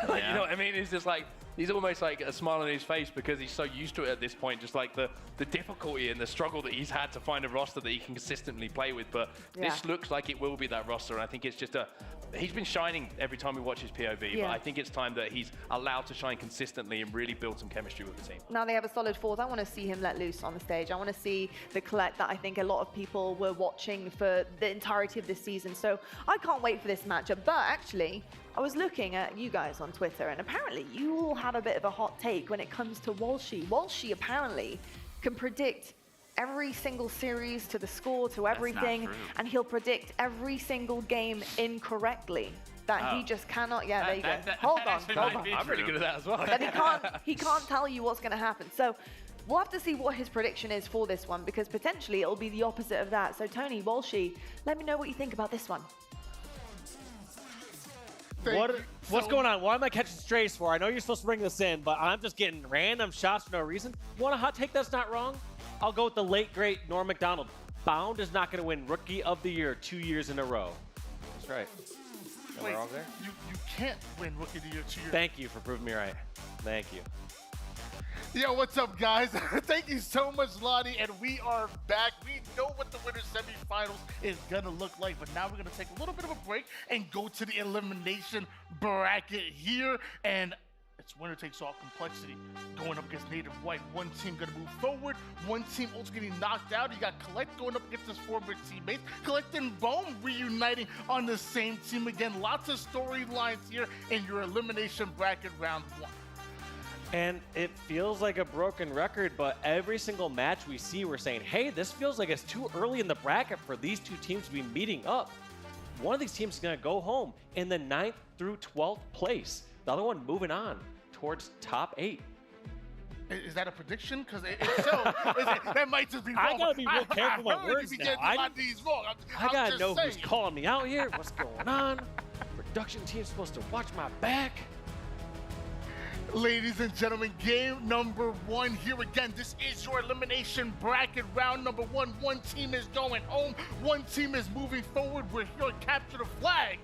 Like, you know what I mean? It's just like, he's almost like a smile on his face because he's so used to it at this point, just like the difficulty and the struggle that he's had to find a roster that he can consistently play with. But this looks like it will be that roster, and I think it's just he's been shining every time we watch his POV, but I think it's time that he's allowed to shine consistently and really build some chemistry with the team. Now they have a solid fourth. I want to see him let loose on the stage. I want to see the Collect that I think a lot of people were watching for the entirety of this season. So I can't wait for this matchup. But actually, I was looking at you guys on Twitter, and apparently you all have a bit of a hot take when it comes to Walshy. Walshy apparently can predict every single series to the score, to everything, and he'll predict every single game incorrectly. That he just cannot. Yeah, there you go. Hold on. I'm really good at that as well. Then he can't tell you what's going to happen. So we'll have to see what his prediction is for this one, because potentially it'll be the opposite of that. So Tony, Walshy, let me know what you think about this one. What's going on? Why am I catching strays for? I know you're supposed to bring this in, but I'm just getting random shots for no reason. Want a hot take that's not wrong? I'll go with the late, great Norm Macdonald. Bound is not going to win Rookie of the Year 2 years in a row. That's right. Am I wrong there? You can't win Rookie of the Year 2 years. Thank you for proving me right. Thank you. Yo, what's up, guys? Thank you so much, Lottie, and we are back. We know what the winner's semifinals is gonna look like, but now we're gonna take a little bit of a break and go to the elimination bracket here, and it's winner takes all. Complexity going up against Native White. One team gonna move forward, one team also getting knocked out. You got Collect going up against his former teammates. Collect and Bone reuniting on the same team again. Lots of storylines here in your elimination bracket round one. And it feels like a broken record, but every single match we see, we're saying, hey, this feels like it's too early in the bracket for these two teams to be meeting up. One of these teams is going to go home in the 9th through 12th place. The other one moving on towards top 8. Is that a prediction? Because if so, that might just be wrong. I gotta be real careful with my words now. I gotta know who's calling me out here. What's going on? Production team's supposed to watch my back. Ladies and gentlemen, game number 1 here again. This is your elimination bracket, round number 1. One team is going home, one team is moving forward. We're here to capture the flag,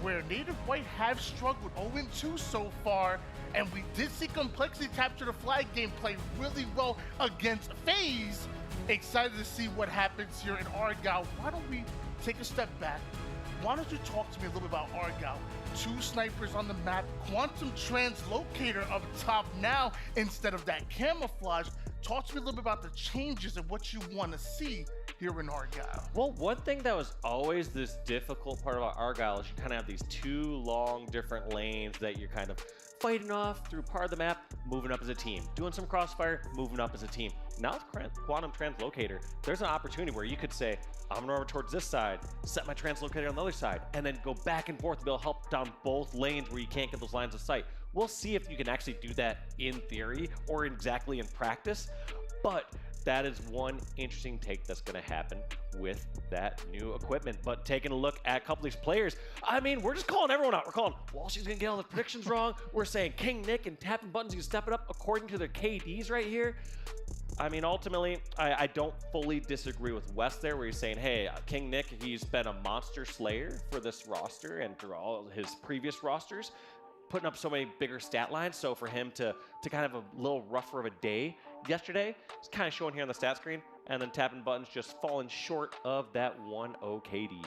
where Native White have struggled 0-2 so far, and we did see Complexity capture the flag game play really well against FaZe. Excited to see what happens here in Argyle. Why don't we take a step back? Why don't you talk to me a little bit about Argyle? 2 snipers on the map, quantum translocator up top now instead of that camouflage. Talk to me a little bit about the changes and what you want to see here in Argyle. Well, one thing that was always this difficult part about Argyle is you kind of have these 2 long different lanes that you're kind of fighting off through part of the map, moving up as a team, doing some crossfire, moving up as a team. Now with Quantum Translocator, there's an opportunity where you could say, I'm gonna over towards this side, set my translocator on the other side, and then go back and forth to be able to help down both lanes where you can't get those lines of sight. We'll see if you can actually do that in theory or exactly in practice, but that is one interesting take that's going to happen with that new equipment. But taking a look at a couple of these players, I mean, we're just calling everyone out. We're calling Walshy's going to get all the predictions wrong. We're saying King Nick and Tapping Buttons can step it up according to their KDs right here. I mean, ultimately, I don't fully disagree with Wes there, where he's saying, hey, King Nick, he's been a monster slayer for this roster and through all his previous rosters, putting up so many bigger stat lines. So for him to kind of a little rougher of a day yesterday, it's kind of showing here on the stat screen, and then Tapping Buttons just falling short of that 1-0 KD.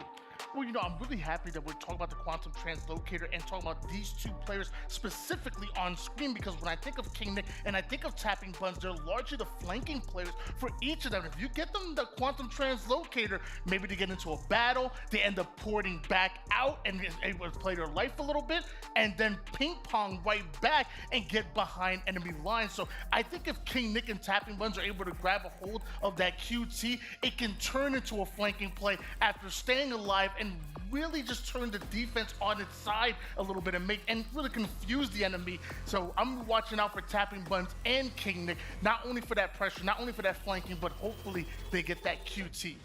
Well, you know, I'm really happy that we're talking about the Quantum Translocator and talking about these 2 players specifically on screen, because when I think of King Nick and I think of Tapping Buttons, they're largely the flanking players for each of them. If you get them the Quantum Translocator, maybe they get into a battle, they end up porting back out and able to play their life a little bit, and then ping pong right back and get behind enemy lines. So I think if King Nick and Tapping Buttons are able to grab a hold of that QT, it can turn into a flanking play after staying alive and really just turn the defense on its side a little bit and really confuse the enemy. So I'm watching out for Tapping Buttons and King Nick, not only for that pressure, not only for that flanking, but hopefully they get that QT.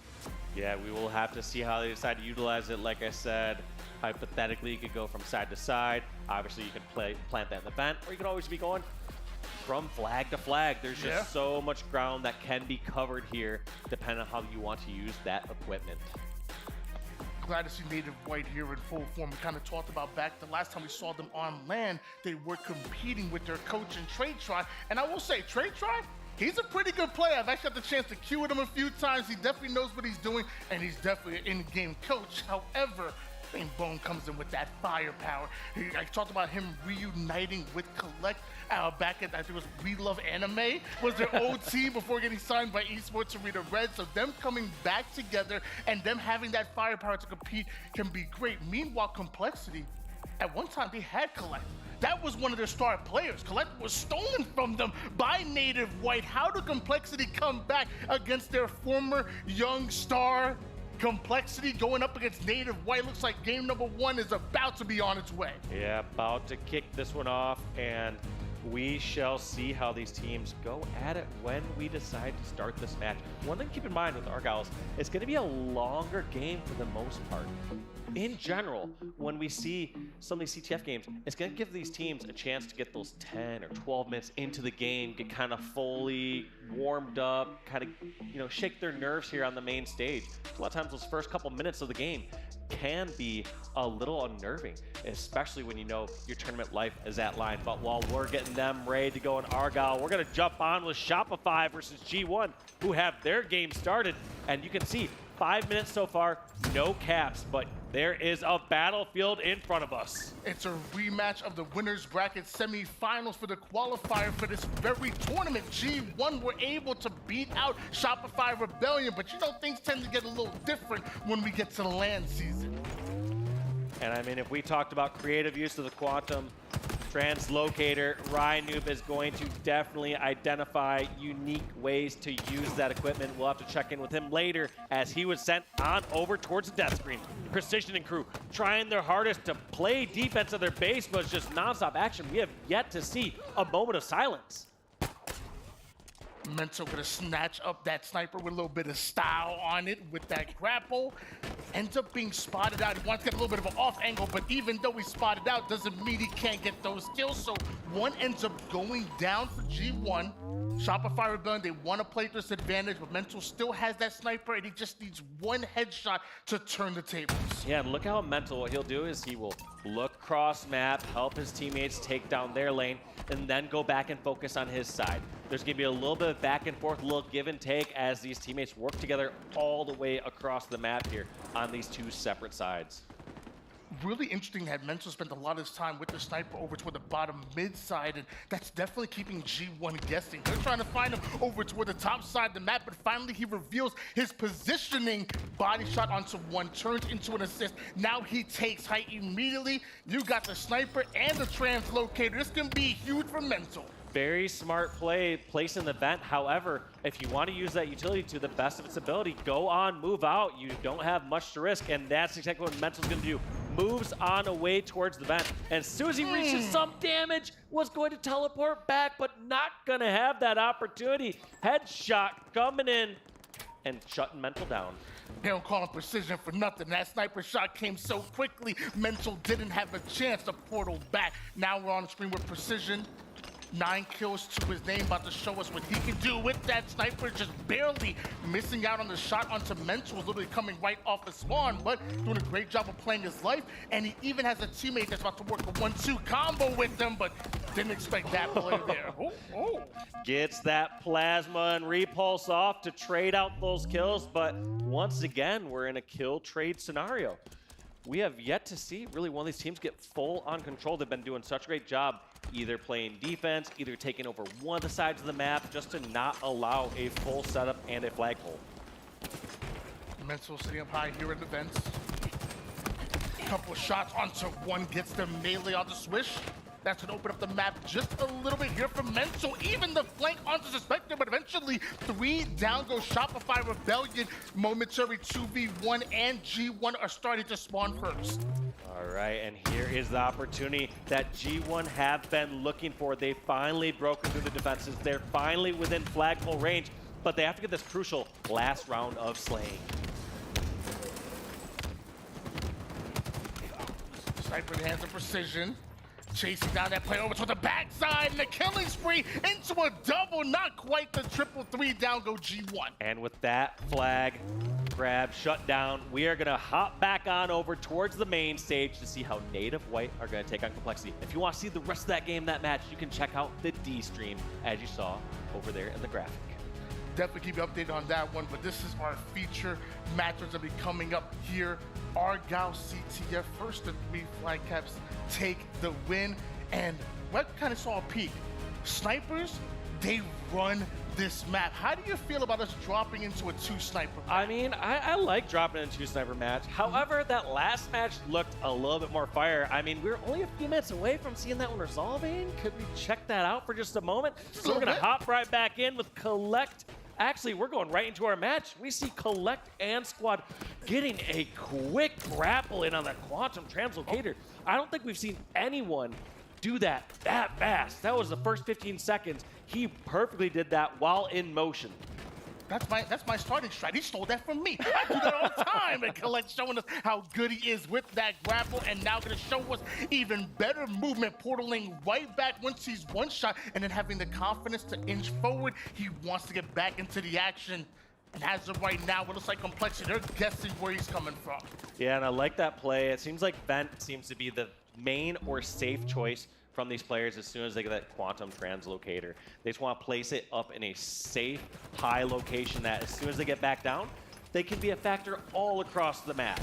Yeah, we will have to see how they decide to utilize it. Like I said, hypothetically, you could go from side to side. Obviously, you can plant that in the vent, or you could always be going from flag to flag. There's just so much ground that can be covered here, depending on how you want to use that equipment. Glad to see Native White here in full form. We kind of talked about back the last time we saw them on land, they were competing with their coach in Traytron. And I will say, Traytron, he's a pretty good player. I've actually got the chance to cue with him a few times. He definitely knows what he's doing, and he's definitely an in-game coach. However, Bone comes in with that firepower. I talked about him reuniting with Collect back at, I think it was We Love Anime, was their old team before getting signed by Esports to Rita Red. So them coming back together and them having that firepower to compete can be great. Meanwhile, Complexity, at one time they had Collect. That was one of their star players. Collect was stolen from them by Native White. How do Complexity come back against their former young star? Complexity going up against Native White. Looks like game number 1 is about to be on its way. Yeah, about to kick this one off, and we shall see how these teams go at it when we decide to start this match. One thing to keep in mind with Argyle is it's going to be a longer game for the most part. In general, when we see some of these CTF games, it's going to give these teams a chance to get those 10 or 12 minutes into the game, get kind of fully warmed up, kind of, you know, shake their nerves here on the main stage. A lot of times those first couple minutes of the game can be a little unnerving, especially when you know your tournament life is at line. But while we're getting them ready to go in Argyle, we're going to jump on with Shopify versus G1, who have their game started. And you can see 5 minutes so far, no caps, but there is a battlefield in front of us. It's a rematch of the winners bracket semifinals for the qualifier for this very tournament. G1 were able to beat out Shopify Rebellion, but you know, things tend to get a little different when we get to the LAN season. And I mean, if we talked about creative use of the Quantum Translocator, Rynoob is going to definitely identify unique ways to use that equipment. We'll have to check in with him later as he was sent on over towards the death screen. Precision and crew trying their hardest to play defense of their base, but it's just nonstop action. We have yet to see a moment of silence. Mental gonna snatch up that sniper with a little bit of style on it with that grapple. Ends up being spotted out. He wants to get a little bit of an off angle, but even though he's spotted out, doesn't mean he can't get those kills. So one ends up going down for G1. Shopify Rebellion, they want to play this advantage, but Mental still has that sniper, and he just needs one headshot to turn the tables. Yeah, and look how Mental, what he'll do is he will look cross map, help his teammates take down their lane, and then go back and focus on his side. There's going to be a little bit of back and forth, a little give and take as these teammates work together all the way across the map here on these two separate sides. Really interesting that Mental spent a lot of his time with the sniper over toward the bottom mid side, and that's definitely keeping G1 guessing. They're trying to find him over toward the top side of the map, but finally he reveals his positioning. Body shot onto one, turns into an assist. Now he takes height immediately. You got the sniper and the translocator. This can be huge for Mental. Very smart play, placing the vent. However, if you want to use that utility to the best of its ability, go on, move out. You don't have much to risk, and that's exactly what Mental's going to do. Moves on away towards the vent, and as soon as he reaches some damage, was going to teleport back, but not going to have that opportunity. Headshot coming in and shutting Mental down. They don't call him precision for nothing. That sniper shot came so quickly, Mental didn't have a chance to portal back. Now we're on the screen with precision. 9 kills to his name, about to show us what he can do with that sniper, just barely missing out on the shot onto Mental, literally coming right off the spawn, but doing a great job of playing his life. And he even has a teammate that's about to work a 1-2 combo with them, but didn't expect that play there. Ooh. Gets that plasma and repulse off to trade out those kills, but once again, we're in a kill trade scenario. We have yet to see really one of these teams get full on control. They've been doing such a great job either playing defense, either taking over one of the sides of the map just to not allow a full setup and a flagpole. Mental sitting up high here in the vents. Couple of shots onto one, gets the melee on the swish. That's going to open up the map just a little bit here for Mental. Even the flank onto Suspector, but eventually 3 down goes Shopify Rebellion. Momentary 2v1 and G1 are starting to spawn first. All right, and here is the opportunity that G1 have been looking for. They finally broken through the defenses. They're finally within flagpole range, but they have to get this crucial last round of slaying. Sniper in the hands of precision. Chasing down that play over to the backside and a killing spree into a double, not quite the triple 3 down go G1. And with that flag grab shut down, we are gonna hop back on over towards the main stage to see how Native White are gonna take on Complexity. If you want to see the rest of that game, that match, you can check out the D stream as you saw over there in the graphic. Definitely keep you updated on that one, but this is our feature matches that will be coming up here. Argyle CTF, first of 3 flag caps, take the win. And what kind of saw a peek? Snipers, they run this map. How do you feel about us dropping into a 2 sniper match? I mean, I like dropping into a 2 sniper match. However, that last match looked a little bit more fire. I mean, we're only a few minutes away from seeing that one resolving. Could we check that out for just a moment? So we're gonna hop right back in with Collect. Actually, we're going right into our match. We see Collect and Squad getting a quick grapple in on that Quantum Translocator. I don't think we've seen anyone do that fast. That was the first 15 seconds. He perfectly did that while in motion. That's my starting strat. He stole that from me. I do that all the time. And Collect showing us how good he is with that grapple, and now going to show us even better movement, portaling right back once he's one shot, and then having the confidence to inch forward. He wants to get back into the action. And as of right now, it looks like Complexity, they're guessing where he's coming from. Yeah, and I like that play. It seems like Vent seems to be the main or safe choice from these players as soon as they get that Quantum Translocator. They just want to place it up in a safe, high location that as soon as they get back down, they can be a factor all across the map.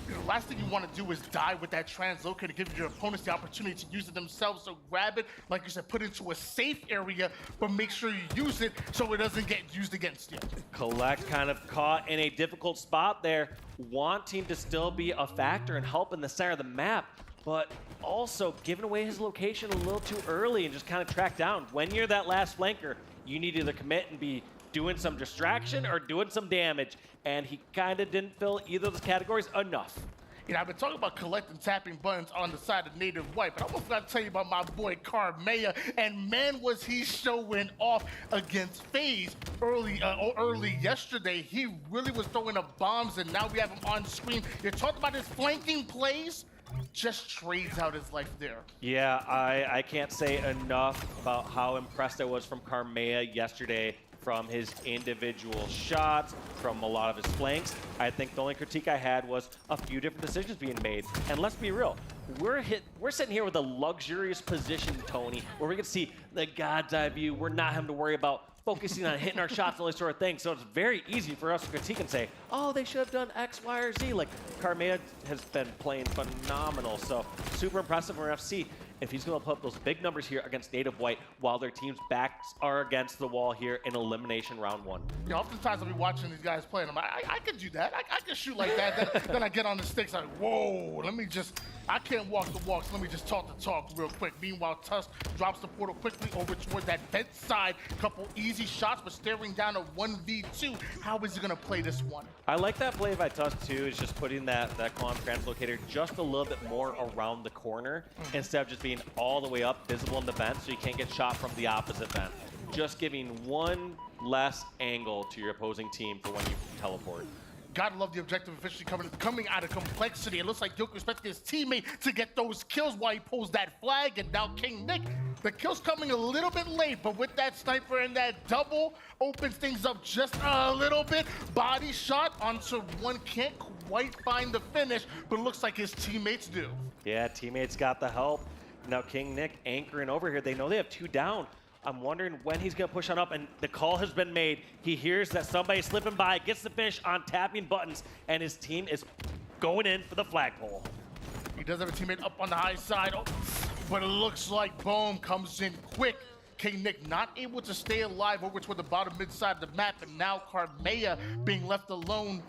The last thing you want to do is die with that translocator to give your opponents the opportunity to use it themselves. So grab it, like you said, put it into a safe area, but make sure you use it so it doesn't get used against you. Collect kind of caught in a difficult spot there, wanting to still be a factor and help in the center of the map, but also giving away his location a little too early and just kind of track down. When you're that last flanker, you need to either commit and be doing some distraction or doing some damage, and he kind of didn't fill either of those categories enough. You know, I've been talking about collecting tapping buttons on the side of Native White, but I almost got to tell you about my boy Carmea, and man, was he showing off against FaZe early yesterday. He really was throwing up bombs, and now we have him on screen. You're talking about his flanking plays, just trades out his life there. Yeah, I can't say enough about how impressed I was from Carmea yesterday, from his individual shots, from a lot of his flanks. I think the only critique I had was a few different decisions being made. And let's be real, we're sitting here with a luxurious position, Tony, where we can see the God's eye view. We're not having to worry about focusing on hitting our shots and all this sort of thing. So it's very easy for us to critique and say, oh, they should have done X, Y, or Z. Like, Carmea has been playing phenomenal. So super impressive for FC. If he's going to put up those big numbers here against Native White while their team's backs are against the wall here in Elimination Round 1. You know, oftentimes I'll be watching these guys play, and I'm like, I could do that. I could shoot like that. Then I get on the sticks, I'm like, whoa, I can't walk the walks. Let me just talk the talk real quick. Meanwhile, Tusk drops the portal quickly over toward that vent side. Couple easy shots, but staring down a 1v2. How is he going to play this one? I like that play by Tusk too, is just putting that column translocator just a little bit more around the corner instead of just being all the way up visible in the vent so you can't get shot from the opposite vent. Just giving one less angle to your opposing team for when you teleport. Gotta love the objective officially coming out of complexity. It looks like Gilk expected his teammate to get those kills while he pulls that flag, and now King Nick, the kill's coming a little bit late, but with that sniper and that double, opens things up just a little bit. Body shot onto one, can't quite find the finish, but it looks like his teammates do. Yeah, teammates got the help. Now King Nick anchoring over here. They know they have 2 down. I'm wondering when he's going to push on up, and the call has been made. He hears that somebody's slipping by, gets the finish on tapping buttons, and his team is going in for the flagpole. He does have a teammate up on the high side, but it looks like Boom comes in quick. King Nick not able to stay alive over toward the bottom mid side of the map, and now Carmea being left alone.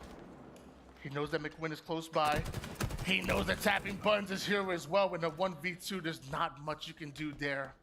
He knows that McWin is close by. He knows that tapping buttons is here as well. In a 1v2, there's not much you can do there.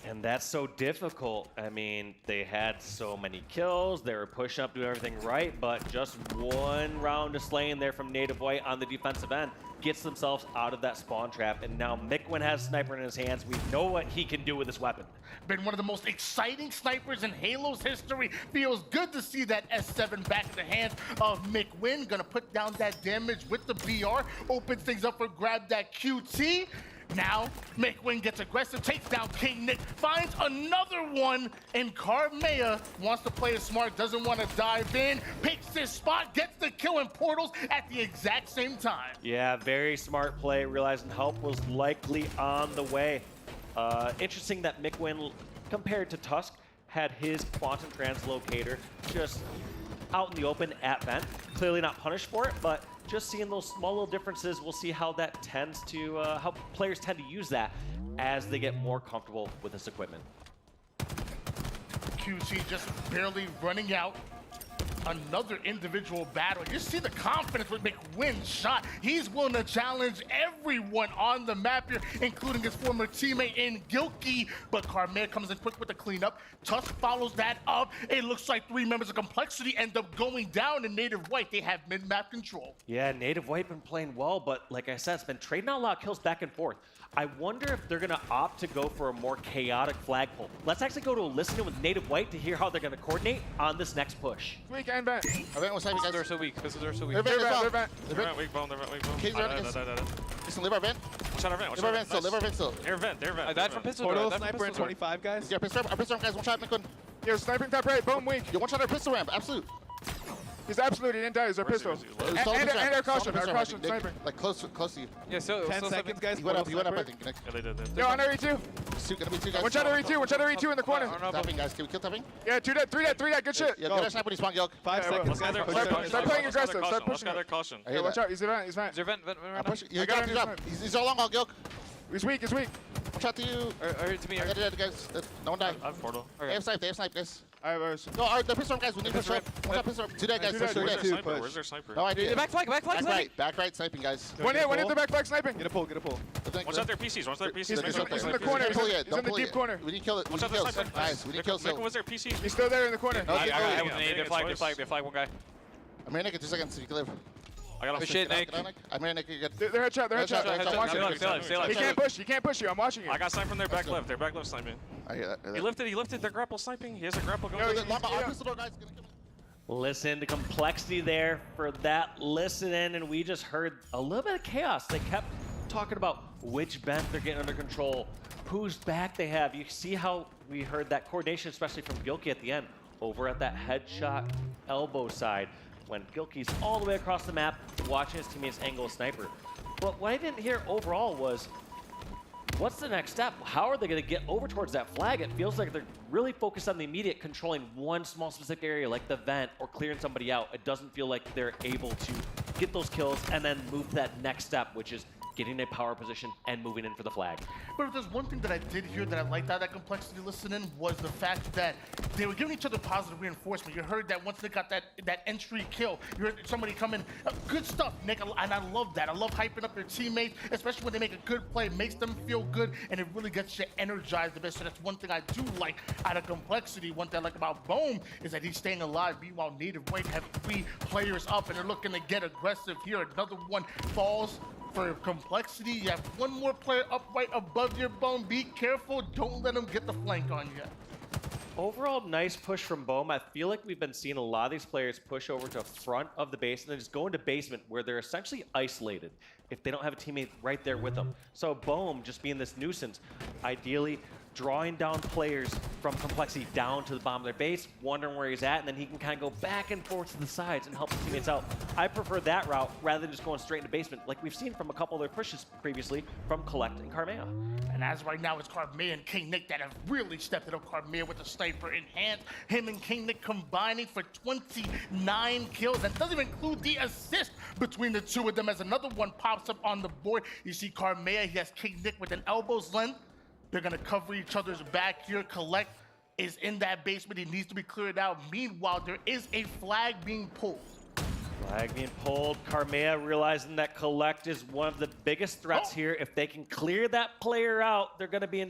And that's so difficult. I mean, they had so many kills. They were pushing up, doing everything right, but just one round of slaying there from Native White on the defensive end gets themselves out of that spawn trap. And now Mikwin has sniper in his hands. We know what he can do with this weapon. Been one of the most exciting snipers in Halo's history. Feels good to see that S7 back in the hands of Mikwin. Gonna put down that damage with the BR. Opens things up for grab that QT. Now, McWin gets aggressive, takes down King Nick, finds another one, and Carmea wants to play it smart, doesn't want to dive in, picks his spot, gets the kill in portals at the exact same time. Yeah, very smart play, realizing help was likely on the way. Interesting that McWin, compared to Tusk, had his quantum translocator just out in the open at vent. Clearly not punished for it, but just seeing those small little differences, we'll see how that tends to, how players tend to use that as they get more comfortable with this equipment. QC just barely running out. Another individual battle. You see the confidence with McWin's shot. He's willing to challenge everyone on the map here, including his former teammate in Gilkey. But Carmea comes in quick with the cleanup. Tusk follows that up. It looks like 3 members of Complexity end up going down in Native White. They have mid-map control. Yeah, Native White been playing well, but like I said, it's been trading out a lot of kills back and forth. I wonder if they're going to opt to go for a more chaotic flagpole. Let's actually go to a listening with Native White to hear how they're going to coordinate on this next push. Weak and vent. Event was heavy, guys. They're so weak. This is so weak. They're vent. They're vent weak bone. They're vent weak bone. Listen, live our vent. Watch out our vent. Live our vent still. Live our vent still. They're vent. I died from pistol. Portal sniper and 25 guys. Yeah, pistol guys. One shot, McQuinn. Yeah, sniping top right. Boom, weak. You one shot our pistol ramp. Absolute. He's absolute. He didn't die. He's our pistol. And our caution. Our caution. Sniping. Like close to you. Yeah, so 10 seconds, guys. He went up, I think. Yeah, they did. Yo, on our E2. Gonna be 2 guys. One shot our E2 in the corner. Tapping, guys. Can we kill tapping? Yeah, 2 dead, 3 dead. Good shit. Yeah, get that sniper when you spawn, Gilk. 5 seconds. Start playing aggressive. Start pushing. Caution. Yeah, watch out. He's vent. He's vent. He's up. He's all long, Gilk. He's weak. One shot to you. Or to me. Guys. No one died. I have portal. They have snipe, guys. No, the pistol guys, we need pistol. One shot pistol. 2 dead, guys. 2 dead. Where's their sniper? No idea. Back right, sniping, guys. One hit the back flag sniping. Get a pull. Watch out their PCs. He's in the corner. He's in the deep corner. We need to kill it. Watch out their sniper. Nice, we need to kill it. Was their PC? He's still there in the corner. They flag one guy. I'm gonna get 2 seconds so you can live. I got shit, Nick. I mean, Nick, you get. They're headshot. They're headshot. I'm watching it. He can't push. He can't push you. I'm watching it. I got sniped from their back left. Their back left sniping. I hear that. He lifted. They're grapple sniping. He has a grapple going. Listen to complexity there for that listen in, and we just heard a little bit of chaos. They kept talking about which vent they're getting under control, whose back they have. You see how we heard that coordination, especially from Gilkey at the end, over at that headshot elbow side, when Gilkey's all the way across the map watching his teammates angle a sniper. But what I didn't hear overall was, what's the next step? How are they going to get over towards that flag? It feels like they're really focused on the immediate, controlling one small specific area like the vent or clearing somebody out. It doesn't feel like they're able to get those kills and then move to that next step, which is getting a power position and moving in for the flag. But if there's one thing that I did hear that I liked out of that complexity listening was the fact that they were giving each other positive reinforcement. You heard that once they got that entry kill, you heard somebody come in. Good stuff, Nick, and I love that. I love hyping up your teammates, especially when they make a good play. It makes them feel good, and it really gets you energized a bit. So that's one thing I do like out of complexity. One thing I like about Bohm is that he's staying alive. Meanwhile, Native White have 3 players up, and they're looking to get aggressive here. Another one falls for complexity. You have one more player up right above your Bohm. Be careful. Don't let him get the flank on you. Overall, nice push from Bohm. I feel like we've been seeing a lot of these players push over to front of the base and then just go into basement where they're essentially isolated if they don't have a teammate right there with them. So Bohm just being this nuisance, ideally drawing down players from complexity down to the bottom of their base, wondering where he's at, and then he can kind of go back and forth to the sides and help his teammates out. I prefer that route rather than just going straight into basement, like we've seen from a couple of their pushes previously from Collect and Karmea. And as right now, it's Karmea and King Nick that have really stepped it up. Karmea with the sniper in hand. Him and King Nick combining for 29 kills. That doesn't even include the assist between the two of them as another one pops up on the board. You see Karmea, he has King Nick with an elbow's length. They're going to cover each other's back here. Collect is in that basement. He needs to be cleared out. Meanwhile, there is a flag being pulled. Flag being pulled. Karmea realizing that Collect is one of the biggest threats here. If they can clear that player out, they're going to be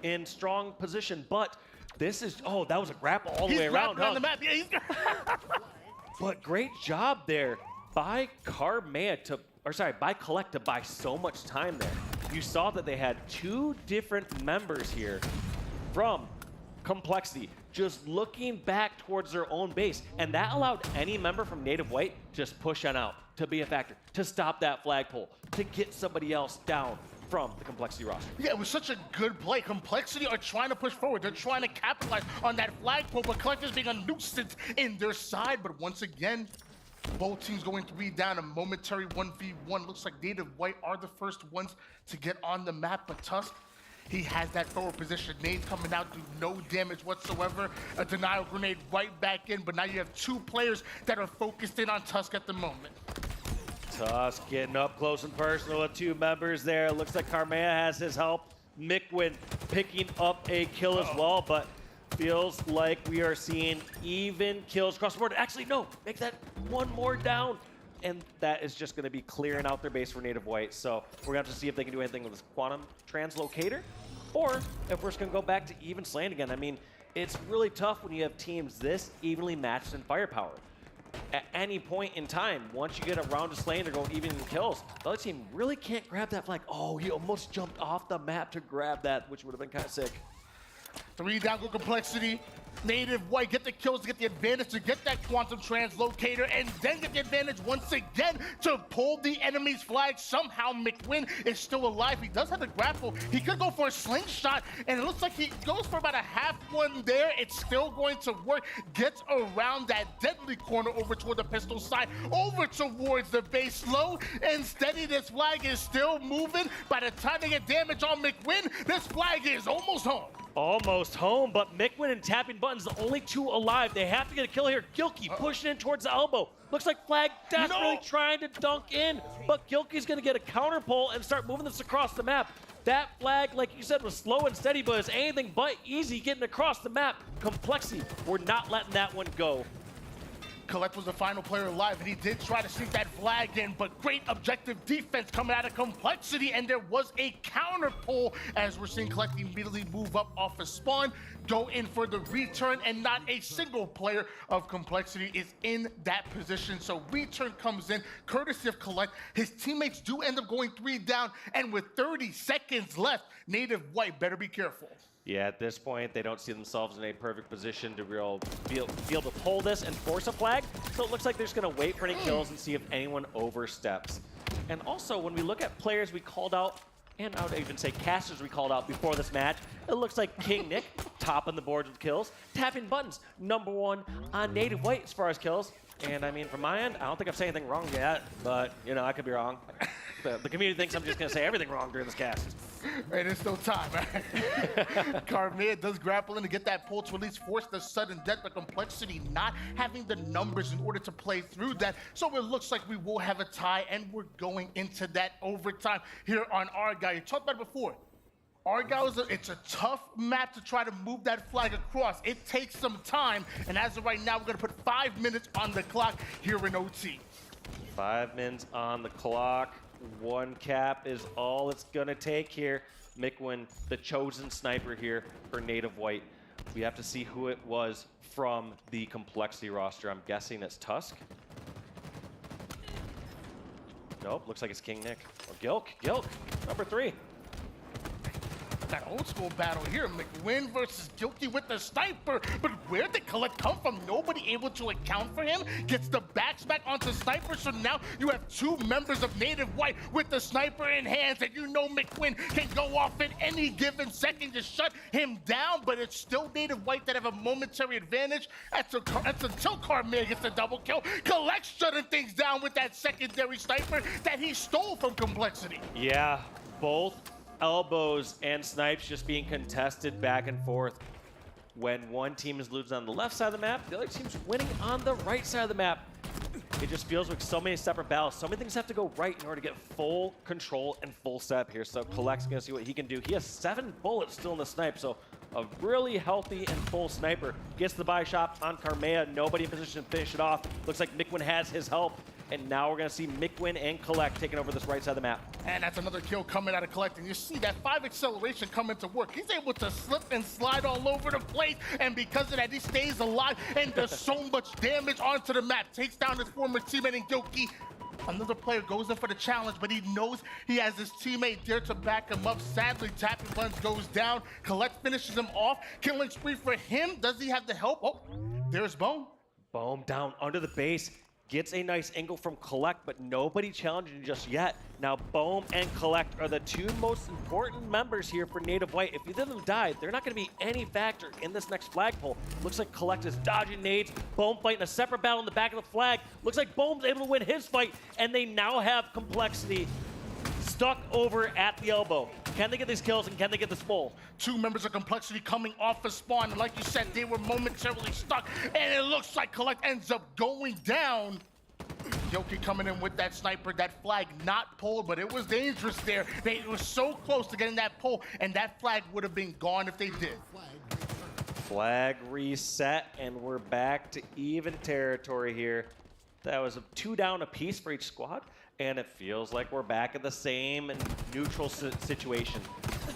in strong position. But this is, oh, that was a grapple all the way around. Around the map. Yeah, he's But great job there by Karmea to, or sorry, by Collect to buy so much time there. You saw that they had 2 different members here from Complexity just looking back towards their own base, and that allowed any member from Native White just push on out, to be a factor, to stop that flagpole, to get somebody else down from the Complexity roster. Yeah, it was such a good play. Complexity are trying to push forward. They're trying to capitalize on that flagpole, but Collect is being a nuisance in their side. But once again, both teams going to be down a momentary 1v1. Looks like Native White are the first ones to get on the map, but Tusk, he has that forward position. Nade coming out, do no damage whatsoever. A denial grenade right back in, but now you have 2 players that are focused in on Tusk at the moment. Tusk getting up close and personal with 2 members there. Looks like Karmea has his help. Mikwin picking up a kill as well, but feels like we are seeing even kills across the board. Actually, no, make that one more down. And that is just going to be clearing out their base for Native White. So we're going to have to see if they can do anything with this quantum translocator, or if we're just going to go back to even slaying again. I mean, it's really tough when you have teams this evenly matched in firepower. At any point in time, once you get a round of slaying, they're going even in kills. The other team really can't grab that flag. Oh, he almost jumped off the map to grab that, which would have been kind of sick. 3 down, go Complexity. Native White get the kills to get the advantage, to get that quantum translocator, and then get the advantage once again to pull the enemy's flag. Somehow McWin is still alive. He does have the grapple. He could go for a slingshot, and it looks like he goes for about a half one there. It's still going to work. Gets around that deadly corner over toward the pistol side, over towards the base. Slow and steady. This flag is still moving. By the time they get damage on McWin, this flag is almost home. Almost home, but Mikwin and tapping buttons, the only 2 alive. They have to get a kill here. Gilkey pushing in towards the elbow. Looks like Flag desperately trying to dunk in, but Gilkey's going to get a counter pull and start moving this across the map. That flag, like you said, was slow and steady, but it's anything but easy getting across the map. Complexity, we're not letting that one go. Collect was the final player alive, and he did try to sneak that flag in, but great objective defense coming out of Complexity, and there was a counter pull as we're seeing Collect immediately move up off of spawn, go in for the return, and not a single player of Complexity is in that position. So return comes in, courtesy of Collect. His teammates do end up going 3 down, and with 30 seconds left, Native White better be careful. Yeah, at this point, they don't see themselves in a perfect position to be able to pull this and force a flag. So it looks like they're just going to wait for any kills and see if anyone oversteps. And also, when we look at players we called out, and I would even say casters we called out before this match, it looks like King Nick, top on the board with kills, tapping buttons, #1 on Native White as far as kills. And I mean, from my end, I don't think I've said anything wrong yet, but, you know, I could be wrong. The community thinks I'm just going to say everything wrong during this cast. Hey, there's still time. Carmea does grapple in to get that pull to at least force the sudden death, but Complexity not having the numbers in order to play through that. So it looks like we will have a tie, and we're going into that overtime here on Argyle. You talked about it before. Argyle, it's a tough map to try to move that flag across. It takes some time, and as of right now, we're going to put 5 minutes on the clock here in OT. 5 minutes on the clock. 1 cap is all it's going to take here. Mikwin, the chosen sniper here for Native White. We have to see who it was from the Complexity roster. I'm guessing it's Tusk. Nope, looks like it's King Nick. Or Gilk, #3. That old school battle here, McWin versus Gilky with the sniper. But where did Collect come from? Nobody able to account for him. Gets the backsmack onto sniper. So now you have 2 members of Native White with the sniper in hands, and you know McWin can go off at any given second to shut him down. But it's still Native White that have a momentary advantage. That's until Carmea gets the double kill. Collect shutting things down with that secondary sniper that he stole from Complexity. Yeah, both elbows and snipes just being contested back and forth. When one team is losing on the left side of the map, the other team's winning on the right side of the map. It just feels like so many separate battles. So many things have to go right in order to get full control and full setup here. So Collect's gonna see what he can do. He has 7 bullets still in the snipe, so a really healthy and full sniper. Gets the buy shot on Carmea. Nobody in position to finish it off. Looks like Mikwin has his help. And now we're going to see Mikwin and Collect taking over this right side of the map. And that's another kill coming out of Collect. And you see that 5 acceleration coming to work. He's able to slip and slide all over the place. And because of that, he stays alive and does so much damage onto the map. Takes down his former teammate in Gilky. Another player goes in for the challenge, but he knows he has his teammate there to back him up. Sadly, tapping buttons goes down. Collect finishes him off. Killing spree for him. Does he have the help? Oh, there's Bohm. Bohm down under the base. Gets a nice angle from Collect, but nobody challenging just yet. Now, Bohm and Collect are the 2 most important members here for Native White. If either of them die, they're not going to be any factor in this next flagpole. Looks like Collect is dodging nades. Bohm fighting a separate battle in the back of the flag. Looks like Bohm's able to win his fight, and they now have Complexity stuck over at the elbow. Can they get these kills, and can they get this full? 2 members of Complexity coming off of spawn. And like you said, they were momentarily stuck. And it looks like Collect ends up going down. Yoki coming in with that sniper, that flag not pulled, but it was dangerous there. They were so close to getting that pull, and that flag would have been gone if they did. Flag reset, and we're back to even territory here. That was a 2 down apiece for each squad, and it feels like we're back at the same neutral situation.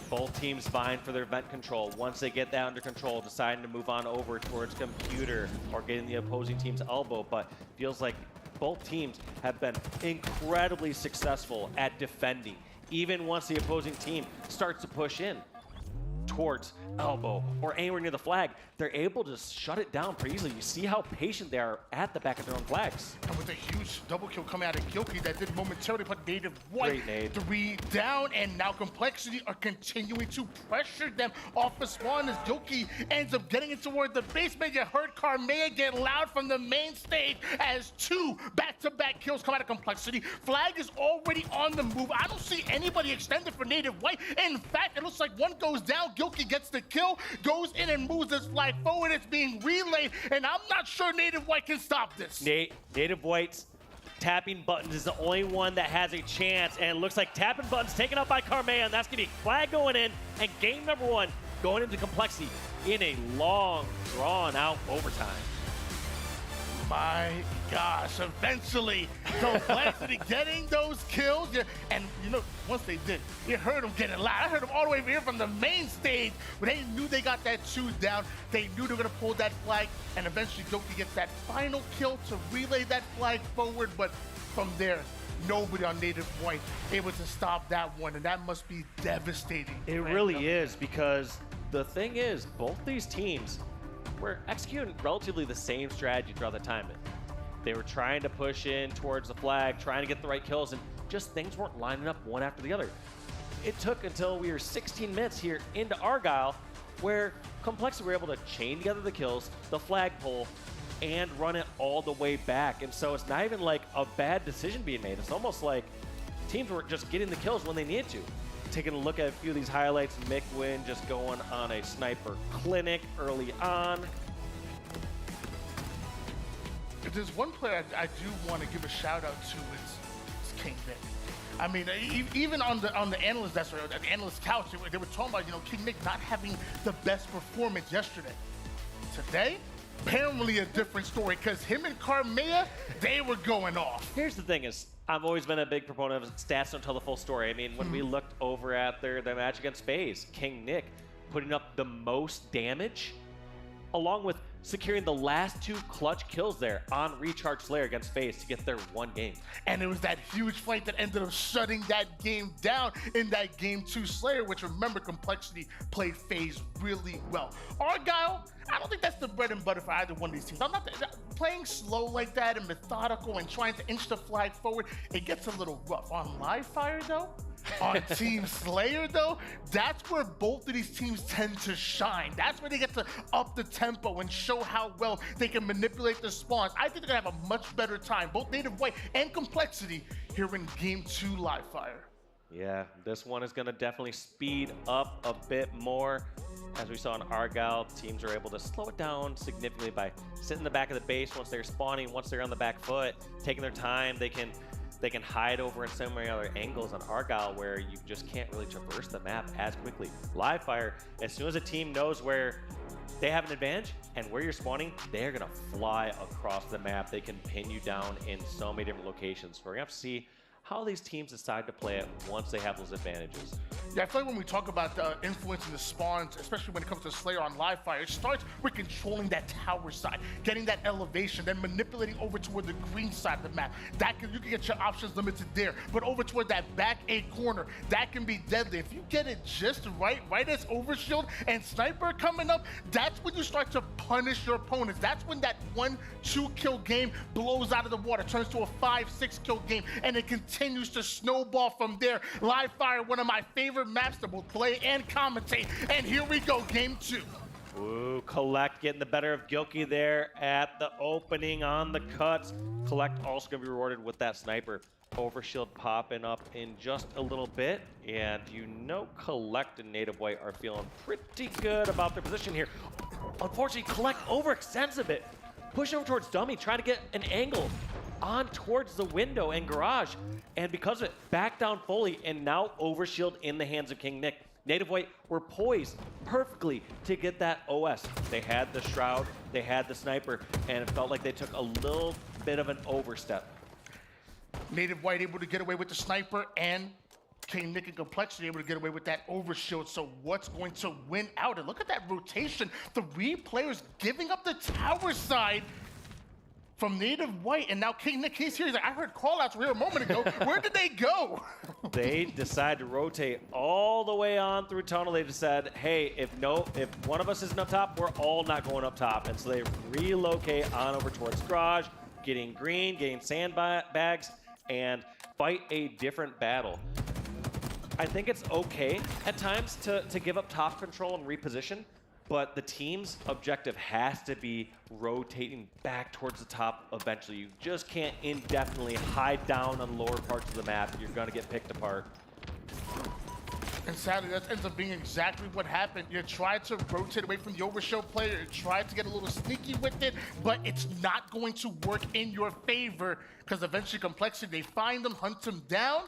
Both teams vying for their vent control. Once they get that under control, deciding to move on over towards computer or getting the opposing team's elbow, but feels like both teams have been incredibly successful at defending. Even once the opposing team starts to push in towards elbow or anywhere near the flag, they're able to shut it down pretty easily. You see how patient they are at the back of their own flags. And with a huge double kill coming out of Gilky that did momentarily put Native White 3 down, and now Complexity are continuing to pressure them off the spawn as Gilky ends up getting it toward the basement. You heard Carmea get loud from the main stage as 2 back-to-back kills come out of Complexity. Flag is already on the move. I don't see anybody extended for Native White. In fact, it looks like one goes down. Gilky gets the kill, goes in and moves this flag forward. It's being relayed, and I'm not sure Native White can stop this. Native White's tapping buttons is the only one that has a chance, and it looks like tapping buttons taken up by Carmea, and that's going to be flag going in, and game #1 going into Complexity in a long, drawn-out overtime. my gosh, eventually, Complexity getting those kills. Yeah, and you know, once they did, you heard them getting loud. I heard them all the way over here from the main stage, but they knew they got that 2 down. They knew they were gonna pull that flag, and eventually Doki gets that final kill to relay that flag forward, but from there, nobody on Native White able to stop that one, and that must be devastating. It really is, because the thing is, both these teams were executing relatively the same strategy throughout the time. They were trying to push in towards the flag, trying to get the right kills, and just things weren't lining up one after the other. It took until we were 16 minutes here into Argyle where Complexity were able to chain together the kills, the flagpole, and run it all the way back. And so it's not even like a bad decision being made. It's almost like teams were just getting the kills when they needed to. Taking a look at a few of these highlights, McWin just going on a sniper clinic early on. If there's one player I do want to give a shout out to, it's King Nick. I mean, even on the analyst desk or the analyst couch, they were talking about, you know, King Nick not having the best performance yesterday. Today, apparently a different story, because him and Carmea, they were going off. Here's the thing is, I've always been a big proponent of stats don't tell the full story. I mean, when we looked over at their match against FaZe, King Nick putting up the most damage, along with securing the last 2 clutch kills there on Recharge Slayer against FaZe to get their 1 game. And it was that huge fight that ended up shutting that game down in that Game 2 Slayer, which, remember, Complexity played FaZe really well. Argyle, I don't think that's the bread and butter for either one of these teams. I'm not playing slow like that and methodical and trying to inch the flag forward. It gets a little rough. On Live Fire, though, on Team Slayer, though, that's where both of these teams tend to shine. That's where they get to up the tempo and show how well they can manipulate the spawns. I think they're gonna have a much better time, both Native White and Complexity, here in Game 2 Live Fire. Yeah, this one is gonna definitely speed up a bit more. As we saw in Argyle, teams are able to slow it down significantly by sitting in the back of the base once they're spawning, once they're on the back foot, taking their time. They can hide over in so many other angles on Argyle where you just can't really traverse the map as quickly. Live Fire, as soon as a team knows where they have an advantage and where you're spawning, they're gonna fly across the map. They can pin you down in so many different locations. We're gonna have to see how these teams decide to play it once they have those advantages. Yeah, I feel like when we talk about influencing the spawns, especially when it comes to Slayer on Live Fire, it starts with controlling that tower side, getting that elevation, then manipulating over toward the green side of the map. You can get your options limited there, but over toward that back A corner, that can be deadly. If you get it just right as Overshield and Sniper coming up, that's when you start to punish your opponents. That's when that 1-2 kill game blows out of the water, turns to a 5-6 kill game, and it continues to snowball from there. Live Fire, one of my favorite maps that will play and commentate. And here we go, Game 2. Ooh, Collect getting the better of Gilkey there at the opening on the cuts. Collect also going to be rewarded with that sniper. Overshield popping up in just a little bit. And you know Collect and Native White are feeling pretty good about their position here. Unfortunately, Collect overextends a bit. Push over towards Dummy, trying to get an angle on towards the window and garage. And because of it, back down fully, and now Overshield in the hands of King Nick. Native White were poised perfectly to get that OS. They had the Shroud, they had the Sniper, and it felt like they took a little bit of an overstep. Native White able to get away with the Sniper, and King Nick and Complexity able to get away with that Overshield. So what's going to win out? And look at that rotation. 3 players giving up the tower side from Native White, and now King Nick, he's here. He's like, I heard call-outs here a moment ago. Where did they go? They decide to rotate all the way on through tunnel. They just said, hey, if one of us isn't up top, we're all not going up top. And so they relocate on over towards garage, getting green, getting sandbags, and fight a different battle. I think it's okay at times to give up top control and reposition, but the team's objective has to be rotating back towards the top eventually. You just can't indefinitely hide down on lower parts of the map. You're gonna get picked apart. And sadly, that ends up being exactly what happened. You tried to rotate away from the Overshield player, you tried to get a little sneaky with it, but it's not going to work in your favor, because eventually Complexity, they find them, hunt them down,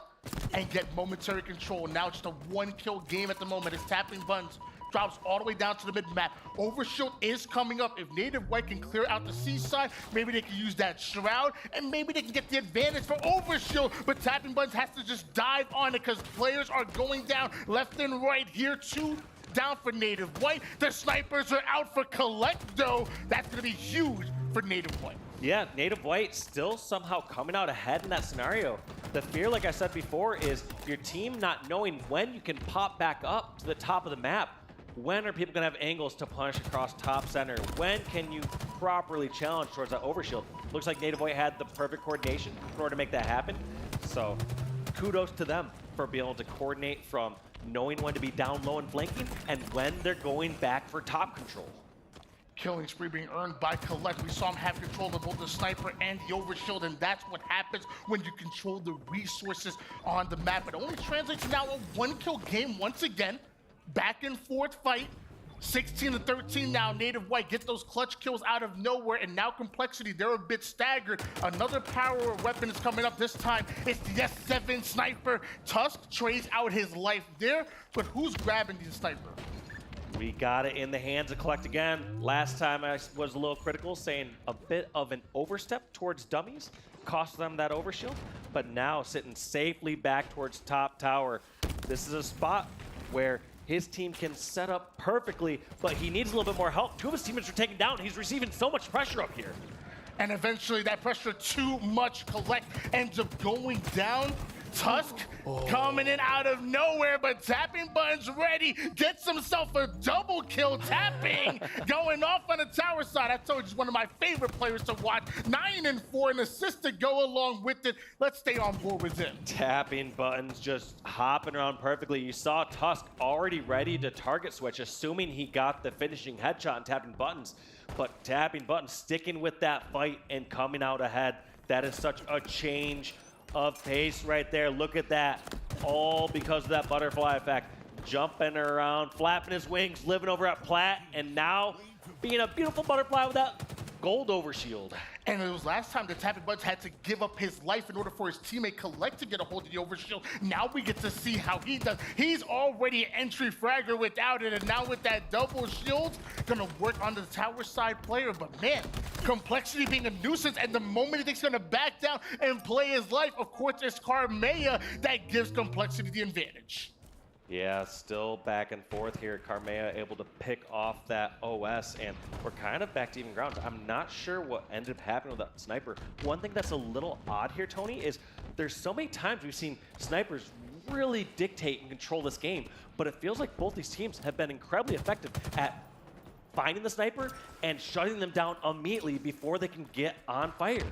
and get momentary control. Now just a 1-kill game at the moment. It's tapping buns drops all the way down to the mid-map. Overshield is coming up. If Native White can clear out the seaside, maybe they can use that Shroud, and maybe they can get the advantage for Overshield. But Tapping Buttons has to just dive on it because players are going down left and right here. 2 down for Native White. The snipers are out for Collect, though. That's going to be huge for Native White. Yeah, Native White still somehow coming out ahead in that scenario. The fear, like I said before, is your team not knowing when you can pop back up to the top of the map. When are people going to have angles to punish across top center? When can you properly challenge towards that overshield? Looks like Native White had the perfect coordination in order to make that happen. So kudos to them for being able to coordinate from knowing when to be down low and flanking and when they're going back for top control. Killing spree being earned by Collect. We saw him have control of both the sniper and the overshield, and that's what happens when you control the resources on the map. It only translates to now a 1-kill game once again. Back and forth fight. 16-13 now. Native White get those clutch kills out of nowhere, and now Complexity, they're a bit staggered. Another power weapon is coming up. This time it's the S7 sniper. Tusk trades out his life there, but who's grabbing the sniper? We got it in the hands of Collect again. Last time I was a little critical, saying a bit of an overstep towards dummies, cost them that overshield, but now sitting safely back towards top tower. This is a spot where his team can set up perfectly, but he needs a little bit more help. 2 of his teammates are taken down. He's receiving so much pressure up here. And eventually that pressure too much. Collect ends up going down. Tusk coming in out of nowhere, but Tapping Buttons ready, gets himself a double kill. Tapping going off on the tower side. I told you, he's one of my favorite players to watch. 9 and 4, an assist to go along with it. Let's stay on board with him. Tapping Buttons just hopping around perfectly. You saw Tusk already ready to target switch, assuming he got the finishing headshot on Tapping Buttons. But Tapping Buttons sticking with that fight and coming out ahead. That is such a change of pace right there. Look at that. All because of that butterfly effect. Jumping around, flapping his wings, living over at Plat, and now being a beautiful butterfly with that gold overshield. And it was last time that Tapping Buttons had to give up his life in order for his teammate Collect to get a hold of the overshield. Now we get to see how he does. He's already an entry fragger without it, and now with that double shield, gonna work on the tower side player. But man, Complexity being a nuisance, and the moment he thinks he's gonna back down and play his life, of course, it's Carmea that gives Complexity the advantage. Yeah, still back and forth here. Carmea able to pick off that OS, and we're kind of back to even ground. I'm not sure what ended up happening with that sniper. One thing that's a little odd here, Tony, is there's so many times we've seen snipers really dictate and control this game, but it feels like both these teams have been incredibly effective at finding the sniper and shutting them down immediately before they can get on fire.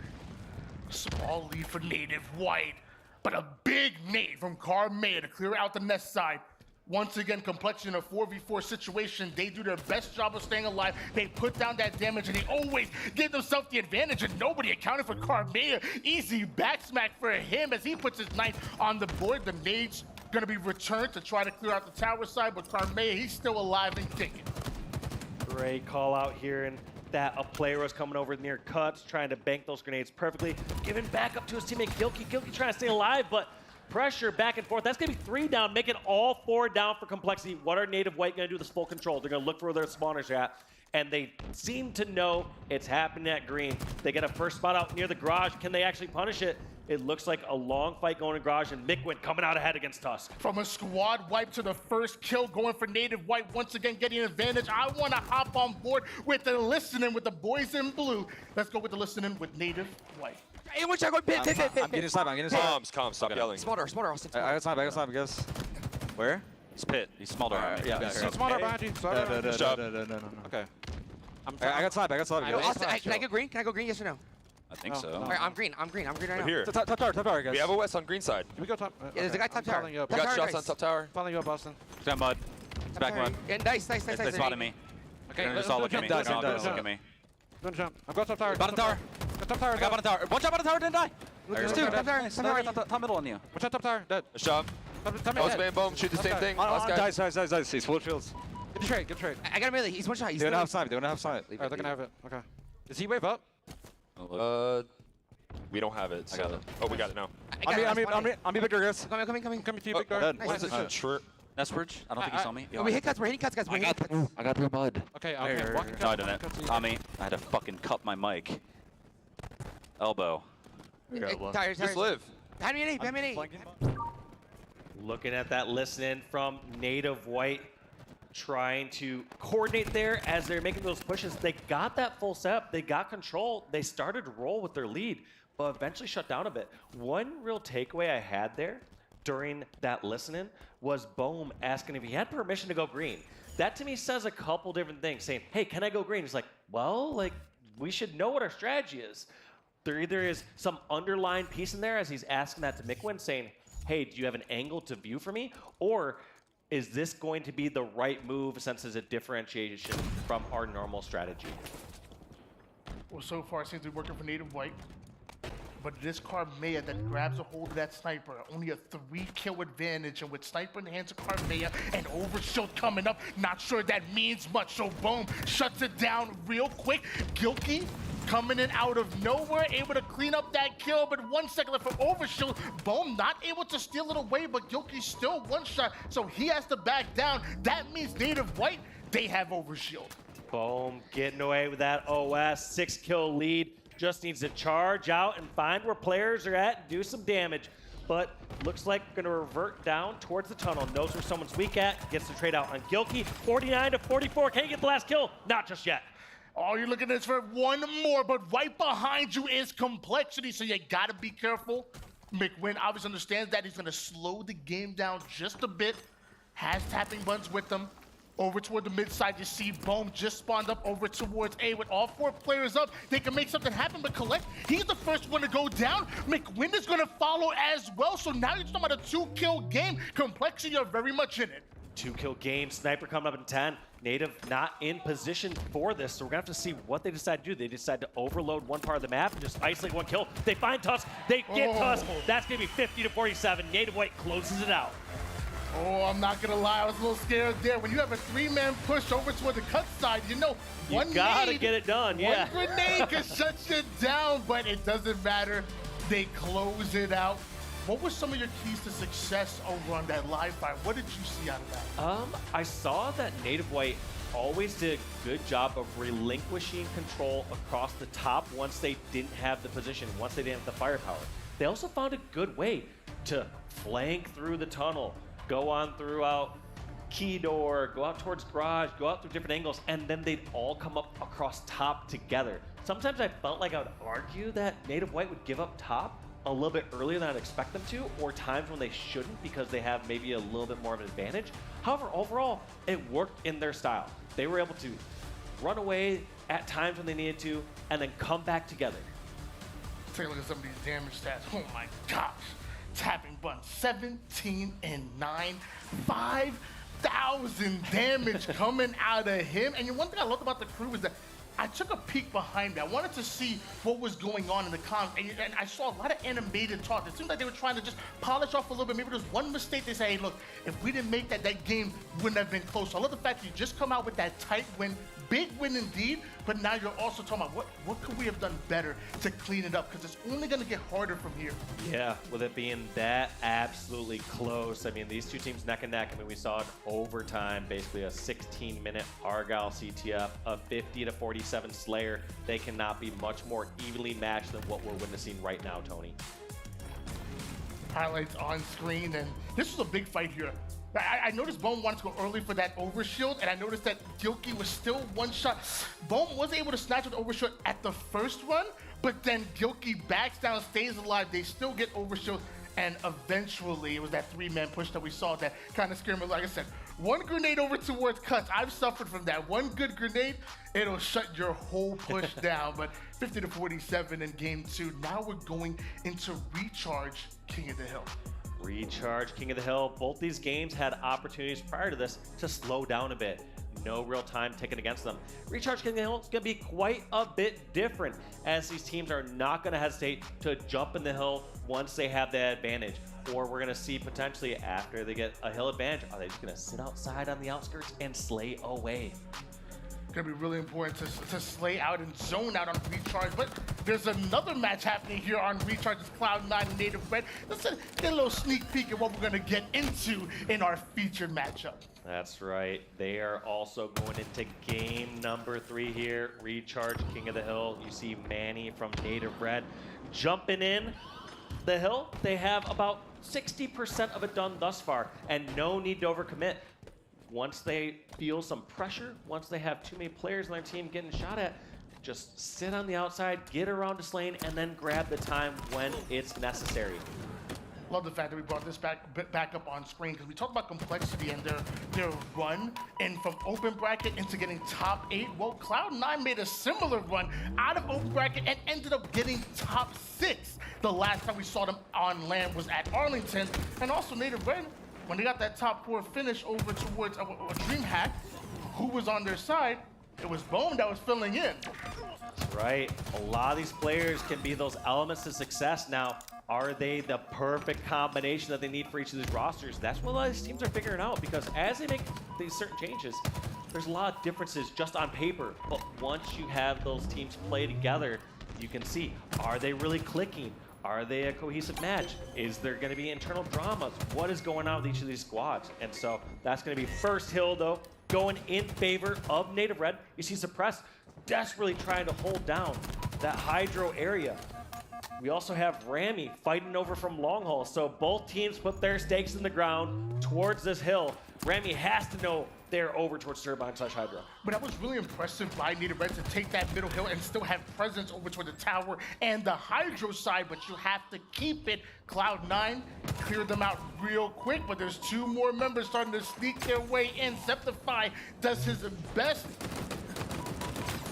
Small lead for Native White, but a big nade from Carmea to clear out the nest side. Once again, Complexion in a 4v4 situation. They do their best job of staying alive. They put down that damage, and they always give themselves the advantage, and nobody accounted for Carmea. Easy back smack for him as he puts his knife on the board. The nade's going to be returned to try to clear out the tower side, but Carmea, he's still alive and kicking. Great call out here, and that a player was coming over near cuts, trying to bank those grenades perfectly, giving back up to his teammate Gilkey. Gilkey trying to stay alive, but pressure back and forth. That's going to be 3 down, making all 4 down for Complexity. What are Native White going to do with this full control? They're going to look for where their spawners are at, and they seem to know it's happening at green. They get a first spot out near the garage. Can they actually punish it? It looks like a long fight going to garage, and Mikwin coming out ahead against Tusk. From a squad wipe to the first kill, going for Native White, once again getting an advantage. I want to hop on board with the listening with the boys in blue. Let's go with the listening with Native White. Hey, which I go pit. I'm getting sniped, Calm, stop yelling. Smarter, Austin. I got sniped, I guess. Where? It's pit. He's smolder. Yeah, smaller behind you. No. Okay. I got sniped, Austin, can I go green? Can I go green, yes or no? I think so. All right, I'm green right now. Here. Top tower, guys. We have a West on green side. Can we go top? Yeah, there's a guy top tower. We got shots on top tower. Following you up, Austin. Stand mud. It's back mud. Yeah, nice. They spotted me. Okay, just all look at me. Just look at me. Don't jump. I've got top tower. Bottom tower. Top tower. I got bottom tower. One shot bottom tower, didn't die. There's 2. Top tower. Top middle on you. Watch out top tower. Dead. A shot. Man, boom. Shoot the same thing. Dice. He's full shields. Good trade. I got him melee. He's one shot. They don't have sight. Alright, they're gonna have it. Okay. Does he wave up? We don't have it. I got it. Oh, we got it now. I'm be Victor, guys. Coming. Coming to you, Victor. What is it? Nest bridge. I don't think he saw me. Oh, we hit cuts. We're hitting cuts, guys. We're hitting cuts. I got through mud. Okay, no, I didn't. Tommy, I had to fucking cup my mic. Elbow. Tires. Just live. Hand me an eight. Looking at that listen from Native White, trying to coordinate there as they're making those pushes. They got that full setup. They got control. They started to roll with their lead, but eventually shut down a bit. One real takeaway I had there during that listening was Bohm asking if he had permission to go green. That to me says a couple different things, saying, hey, can I go green? He's like, well, like, we should know what our strategy is. There either is some underlying piece in there as he's asking that to Mikwin, saying, hey, do you have an angle to view for me? Or is this going to be the right move since it's a differentiation from our normal strategy? Well, so far it seems to be working for Native White. But this Karmaya that grabs a hold of that sniper, only a 3-kill advantage, and with sniper in the hands of Karmaya and overshield coming up, not sure that means much. So Bohm shuts it down real quick. Gilkey coming in out of nowhere, able to clean up that kill, but 1 second left for overshield. Bohm not able to steal it away, but Gilkey still one shot, so he has to back down. That means Native White, they have overshield. Bohm getting away with that OS, 6-kill lead. Just needs to charge out and find where players are at and do some damage. But looks like gonna revert down towards the tunnel. Knows where someone's weak at, gets the trade out on Gilkey. 49 to 44, can he get the last kill? Not just yet. All you're looking at is for one more, but right behind you is Complexity, so you gotta be careful. Mikwin obviously understands that. He's gonna slow the game down just a bit. Has tapping buttons with them. Over toward the mid side, you see Bohm just spawned up over towards A with all 4 players up. They can make something happen, but Collect, he's the first one to go down. Mikwin is gonna follow as well, so now you're talking about a 2-kill game. Complexity are very much in it. 2-kill game, Sniper coming up in 10. Native not in position for this, so we're gonna have to see what they decide to do. They decide to overload one part of the map and just isolate 1 kill. They find Tusk, they get Tusk. That's gonna be 50 to 47. Native White closes it out. Oh, I'm not gonna lie, I was a little scared there. When you have a 3-man push over toward the cut side, you know, You gotta get it done, yeah. One grenade can shut you down, but it doesn't matter. They close it out. What were some of your keys to success over on that live fire? What did you see out of that? I saw that Native White always did a good job of relinquishing control across the top once they didn't have the position, once they didn't have the firepower. They also found a good way to flank through the tunnel, go on throughout key door, go out towards garage, go out through different angles, and then they'd all come up across top together. Sometimes I felt like I would argue that Native White would give up top a little bit earlier than I'd expect them to, or times when they shouldn't because they have maybe a little bit more of an advantage. However, overall, it worked in their style. They were able to run away at times when they needed to, and then come back together. Take a look at some of these damage stats. Oh my gosh. Tapping button, 17 and 9, 5,000 damage coming out of him. And one thing I loved about the crew is that I took a peek behind me. I wanted to see what was going on in the comms, and I saw a lot of animated talk. It seemed like they were trying to just polish off a little bit. Maybe there's one mistake. They say, hey, look, if we didn't make that, that game wouldn't have been close. So I love the fact you just come out with that tight win, big win indeed, but now you're also talking about what could we have done better to clean it up, because it's only going to get harder from here. Yeah, with it being that absolutely close. I mean, these two teams neck and neck. I mean, we saw in overtime, basically a 16-minute Argyle CTF, a 50 to 47 Slayer. They cannot be much more evenly matched than what we're witnessing right now, Tony. Highlights on screen, and this was a big fight here. I noticed Bohm wanted to go early for that overshield, and I noticed that Gilkey was still one shot. Bohm was able to snatch with overshield at the first run, but then Gilkey backs down, stays alive. They still get overshield, and eventually it was that 3-man push that we saw that kind of scared me. Like I said, one grenade over towards cuts. I've suffered from that. One good grenade, it'll shut your whole push down. But 50 to 47 in game 2. Now we're going into Recharge King of the Hill. Recharge King of the Hill. Both these games had opportunities prior to this to slow down a bit. No real time ticking against them. Recharge King of the Hill is going to be quite a bit different, as these teams are not going to hesitate to jump in the hill once they have that advantage. Or we're going to see potentially after they get a hill advantage, are they just going to sit outside on the outskirts and slay away? going to be really important to slay out and zone out on Recharge. But there's another match happening here on Recharge. It's Cloud9 and Native Red. Let's get a little sneak peek at what we're going to get into in our featured matchup. That's right. They are also going into game number 3 here. Recharge, King of the Hill. You see Manny from Native Red jumping in the hill. They have about 60% of it done thus far, and no need to overcommit. Once they feel some pressure, once they have too many players on their team getting shot at, just sit on the outside, get around to lane, and then grab the time when it's necessary. Love the fact that we brought this back up on screen, because we talked about complexity and their run and from open bracket into getting top 8. Well, Cloud9 made a similar run out of open bracket and ended up getting top 6. The last time we saw them on land was at Arlington. And also Native Red, when they got that top 4 finish over towards DreamHack, who was on their side, it was Bone that was filling in. That's right. A lot of these players can be those elements to success. Now, are they the perfect combination that they need for each of these rosters? That's what a lot of these teams are figuring out, because as they make these certain changes, there's a lot of differences just on paper. But once you have those teams play together, you can see, are they really clicking? Are they a cohesive match? Is there going to be internal dramas? What is going on with each of these squads? And so that's going to be first hill, though, going in favor of Native Red. You see Suppress desperately trying to hold down that Hydro area. We also have Rami fighting over from Long Haul. So both teams put their stakes in the ground towards this hill. Rami has to know they're over towards Turbine/Hydro. But that was really impressive by Native Red to take that middle hill and still have presence over toward the tower and the Hydro side, but you have to keep it. Cloud9 cleared them out real quick, but there's 2 more members starting to sneak their way in. Septify does his best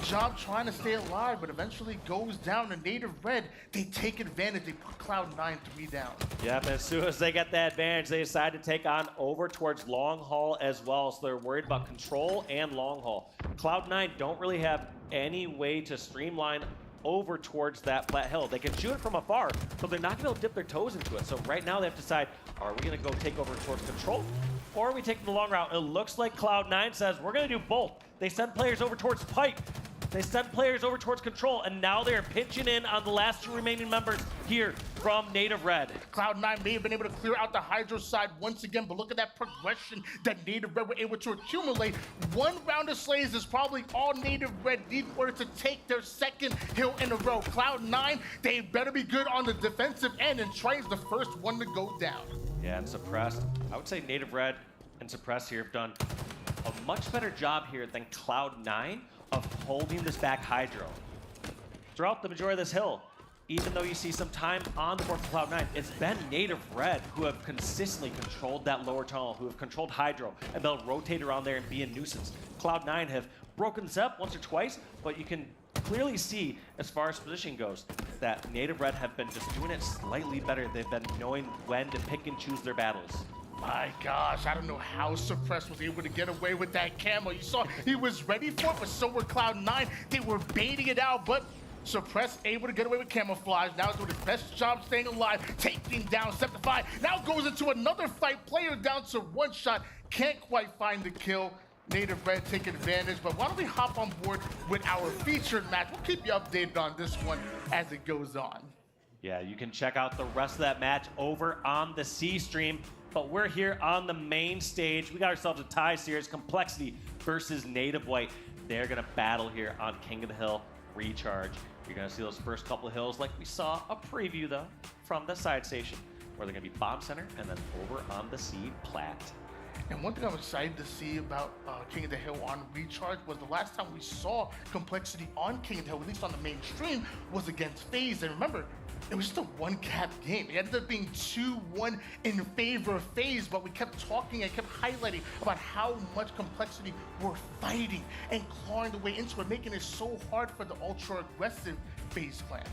job trying to stay alive, but eventually goes down to Native Red. They take advantage. They put Cloud9 3 down. Yeah, but as soon as they get that advantage, they decide to take on over towards Long Haul as well. So they're worried about control and Long Haul. Cloud9 don't really have any way to streamline over towards that flat hill. They can shoot it from afar, but they're not going to be able to dip their toes into it. So right now they have to decide, are we going to go take over towards control, or are we taking the long route? It looks like Cloud9 says, we're going to do both. They send players over towards pipe. They sent players over towards control, and now they're pitching in on the last 2 remaining members here from Native Red. Cloud9 may have been able to clear out the Hydro side once again, but look at that progression that Native Red were able to accumulate. 1 round of slays is probably all Native Red need in order to take their 2nd hill in a row. Cloud9, they better be good on the defensive end, and Train's the first one to go down. Yeah, and Suppressed. I would say Native Red and Suppressed here have done a much better job here than Cloud9 of holding this back Hydro throughout the majority of this hill. Even though you see some time on the board for Cloud9, it's been Native Red who have consistently controlled that lower tunnel, who have controlled Hydro, and they'll rotate around there and be a nuisance. Cloud9 have broken this up once or twice, but you can clearly see, as far as positioning goes, that Native Red have been just doing it slightly better. They've been knowing when to pick and choose their battles. My gosh, I don't know how Suppressed was able to get away with that camo. You saw he was ready for it, but so were Cloud9. They were baiting it out, but Suppressed able to get away with camouflage. Now doing his best job staying alive, taking down Septify. Now goes into another fight. Player down to 1 shot. Can't quite find the kill. Native Red take advantage, but why don't we hop on board with our featured match? We'll keep you updated on this one as it goes on. Yeah, you can check out the rest of that match over on the C stream. But we're here on the main stage. We got ourselves a tie series, Complexity versus Native White. They're gonna battle here on King of the Hill Recharge. You're gonna see those first couple of hills like we saw a preview though from the side station, where they're gonna be Bomb Center and then over on the C plat. And one thing I'm excited to see about King of the Hill on Recharge was the last time we saw Complexity on King of the Hill, at least on the main stream, was against FaZe. And remember, it was just a 1-cap game. It ended up being 2-1 in favor of FaZe, but we kept talking and kept highlighting about how much Complexity were fighting and clawing the way into it, making it so hard for the ultra-aggressive FaZe clan.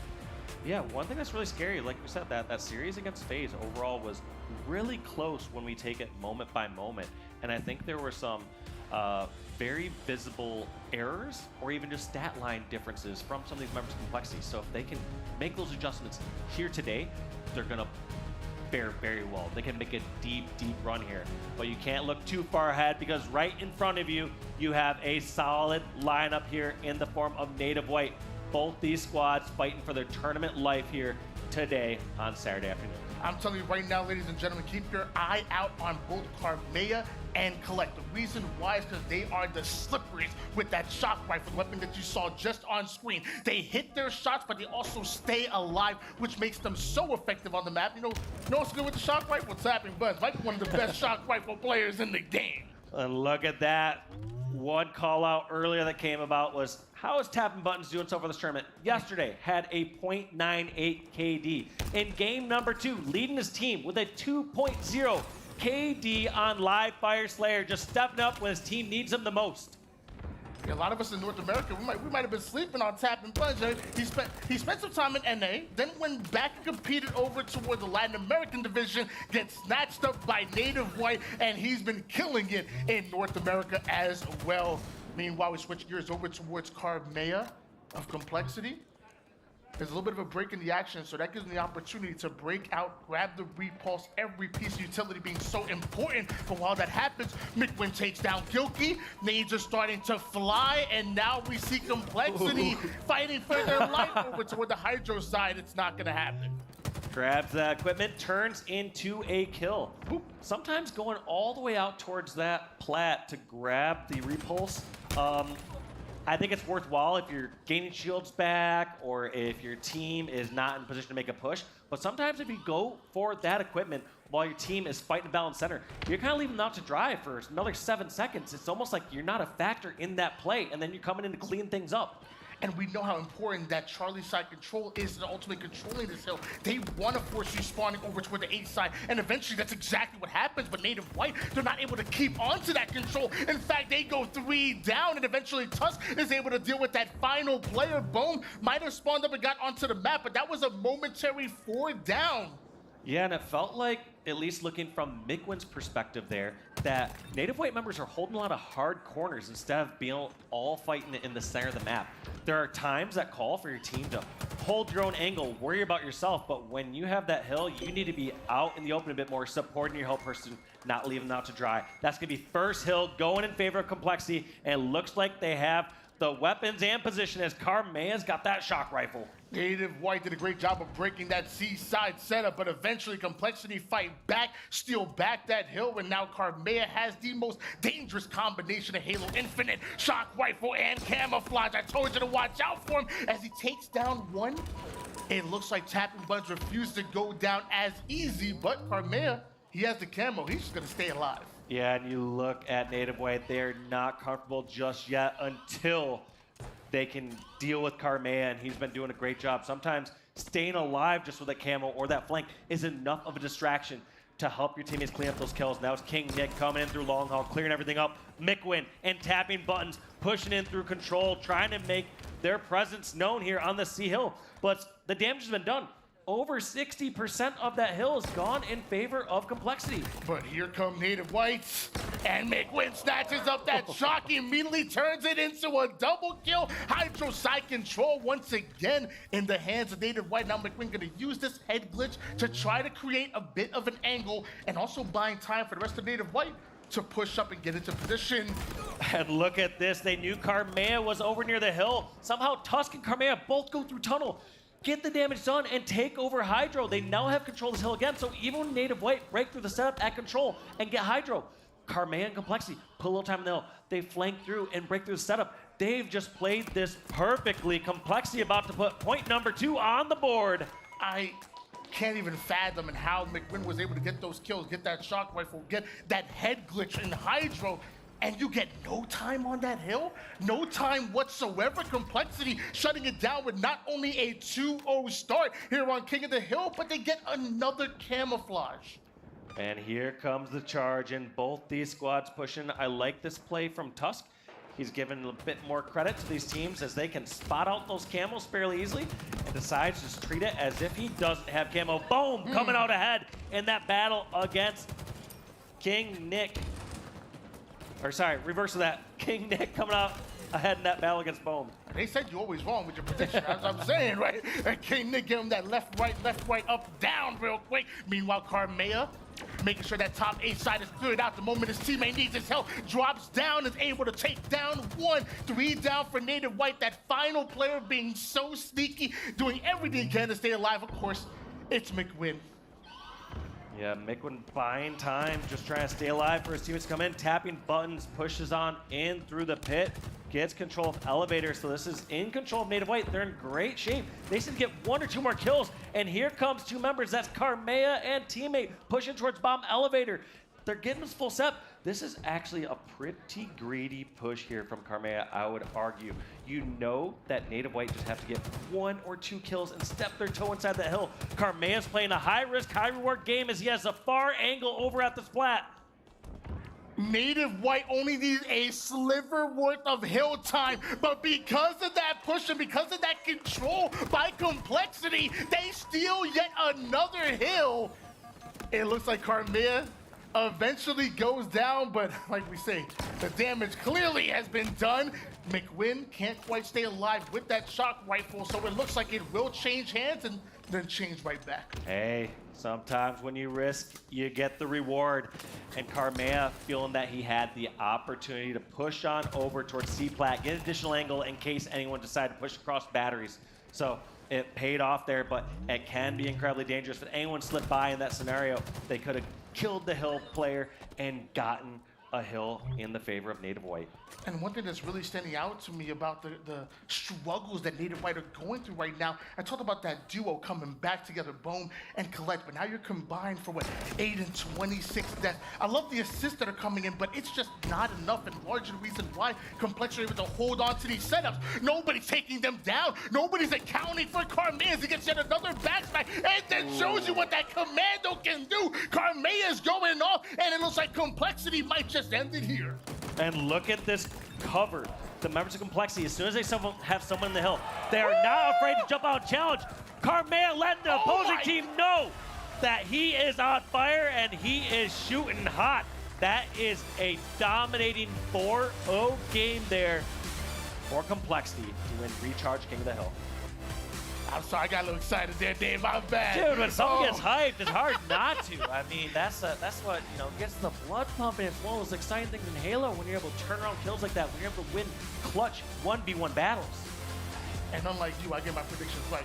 Yeah, one thing that's really scary, like we said, that series against FaZe overall was really close when we take it moment by moment. And I think there were some very visible errors or even just stat line differences from some of these members of Complexity. So if they can make those adjustments here today, they're going to fare very well. They can make a deep, deep run here. But you can't look too far ahead, because right in front of you, you have a solid lineup here in the form of Native White. Both these squads fighting for their tournament life here today on Saturday afternoon. I'm telling you right now, ladies and gentlemen, keep your eye out on both Karmea and Collect. The reason why is because they are the slipperiest with that shock rifle weapon that you saw just on screen. They hit their shots, but they also stay alive, which makes them so effective on the map. You know what's good with the shock rifle? Tapping buttons. Might be one of the best shock rifle players in the game. And look at that. One call out earlier that came about was, how is Tapping Buttons doing so far this tournament? Yesterday had a 0.98 KD. In game number 2, leading his team with a 2.0 KD on live Fire Slayer, just stepping up when his team needs him the most. A lot of us in North America, we might have been sleeping on Tapping Buttons. He spent some time in NA, then went back and competed over toward the Latin American division, gets snatched up by Native White, and he's been killing it in North America as well. Meanwhile, we switch gears over towards Karmea of Complexity. There's a little bit of a break in the action, so that gives me the opportunity to break out, grab the repulse, every piece of utility being so important. But while that happens, McWin takes down Gilkey, nades are starting to fly, and now we see Complexity fighting for their life over toward the Hydro side. It's not gonna happen. Grabs that equipment, turns into a kill. Sometimes going all the way out towards that plat to grab the repulse, I think it's worthwhile if you're gaining shields back or if your team is not in position to make a push. But sometimes if you go for that equipment while your team is fighting the balance center, you're kind of leaving them out to dry for another 7 seconds. It's almost like you're not a factor in that play, and then you're coming in to clean things up. And we know how important that Charlie side control is in ultimately controlling this hill. They want to force you spawning over toward the A side, and eventually that's exactly what happens. But Native White, they're not able to keep on to that control. In fact, they go 3 down, and eventually Tusk is able to deal with that final player. Boom might have spawned up and got onto the map, but that was a momentary 4 down. Yeah, and it felt like, at least looking from McWin's perspective there, that Native White members are holding a lot of hard corners instead of being all fighting in the center of the map. There are times that call for your team to hold your own angle, worry about yourself, but when you have that hill, you need to be out in the open a bit more, supporting your hill person, not leaving them out to dry. That's going to be first hill going in favor of Complexity, and it looks like they have the weapons and position as Karmea's got that shock rifle. Native White did a great job of breaking that C-side setup, but eventually Complexity fight back, steal back that hill, and now Karmea has the most dangerous combination of Halo Infinite, shock rifle, and camouflage. I told you to watch out for him as he takes down one. It looks like Tapping Buttons refused to go down as easy, but Karmea, he has the camo. He's just gonna stay alive. Yeah, and you look at Native White, they're not comfortable just yet until they can deal with Karmea, and he's been doing a great job. Sometimes staying alive just with that camo or that flank is enough of a distraction to help your teammates clean up those kills. Now it's King Nick coming in through long haul, clearing everything up. McWin and Tapping Buttons pushing in through control, trying to make their presence known here on the C hill. But the damage has been done. Over 60% of that hill is gone in favor of Complexity. But here come Native Whites, and McWin snatches up that shock, immediately turns it into a double kill. Hydro side control once again in the hands of Native White. Now McWin gonna use this head glitch to try to create a bit of an angle and also buying time for the rest of Native White to push up and get into position. And look at this, they knew Karmea was over near the hill. Somehow Tusk and Karmea both go through tunnel, get the damage done, and take over Hydro. They now have control of this hill again, so even when Native White break through the setup at control and get Hydro, Karmea and Complexity put a little time in the hill. They flank through and break through the setup. They've just played this perfectly. Complexity about to put point number 2 on the board. I can't even fathom and how McWin was able to get those kills, get that shock rifle, get that head glitch in Hydro, and you get no time on that hill? No time whatsoever. Complexity shutting it down with not only a 2-0 start here on King of the Hill, but they get another camouflage. And here comes the charge, and both these squads pushing. I like this play from Tusk. He's given a bit more credit to these teams as they can spot out those camos fairly easily and decides to just treat it as if he doesn't have camo. Boom! Coming out ahead in that battle against King Nick. Or sorry, reverse of that. King Nick coming out ahead in that battle against Bohm. They said you're always wrong with your prediction. That's what I'm saying, right? And King Nick give him that left, right, up, down real quick. Meanwhile, Carmea making sure that top 8 side is cleared out. The moment his teammate needs his help, drops down, is able to take down 1. 3 down for Native White. That final player being so sneaky, doing everything he can to stay alive. Of course, it's McWin. Yeah, McWin buying time, just trying to stay alive for his teammates to come in, tapping buttons, pushes on in through the pit, gets control of elevator, so this is in control of Native White. They're in great shape. They should get 1 or 2 more kills, and here comes 2 members. That's Carmea and teammate pushing towards bomb elevator. They're getting this full set. This is actually a pretty greedy push here from Carmea, I would argue. You know that Native White just have to get 1 or 2 kills and step their toe inside the hill. Carmea's playing a high-risk, high-reward game as he has a far angle over at the splat. Native White only needs a sliver worth of hill time, but because of that push and because of that control by Complexity, they steal yet another hill. It looks like Carmea eventually goes down, but like we say, the damage clearly has been done. McWin can't quite stay alive with that shock rifle, so it looks like it will change hands and then change right back. Hey, sometimes when you risk, you get the reward. And Carmea feeling that he had the opportunity to push on over towards C-Plat, get additional angle in case anyone decided to push across batteries. So it paid off there, but it can be incredibly dangerous. If anyone slipped by in that scenario, they could have killed the hill player and gotten a hill in the favor of Native White. And one thing that's really standing out to me about the struggles that Native White are going through right now, I talked about that duo coming back together, Bohm and Colette, but now you're combined for what, 8 and 26 deaths. I love the assists that are coming in, but it's just not enough, and larger reason why Complexity are able to hold on to these setups. Nobody's taking them down. Nobody's accounting for Carmea as he gets yet another backsmash, and that shows you what that commando can do. Carmea is going off, and it looks like Complexity might just end it here. And look at this cover. The members of Complexity, as soon as they have someone in the hill, they are not afraid to jump out and challenge. Carmea letting the opposing team know that he is on fire and he is shooting hot. That is a dominating 4-0 game there for Complexity to win Recharge King of the Hill. I'm sorry, I got a little excited there, Dave. My bad. Dude, when someone gets hyped, it's hard not to. I mean, that's what, you know, gets the blood pumping. It's one of those exciting things in Halo when you're able to turn around kills like that, when you're able to win clutch 1v1 battles. And unlike you, I get my predictions right.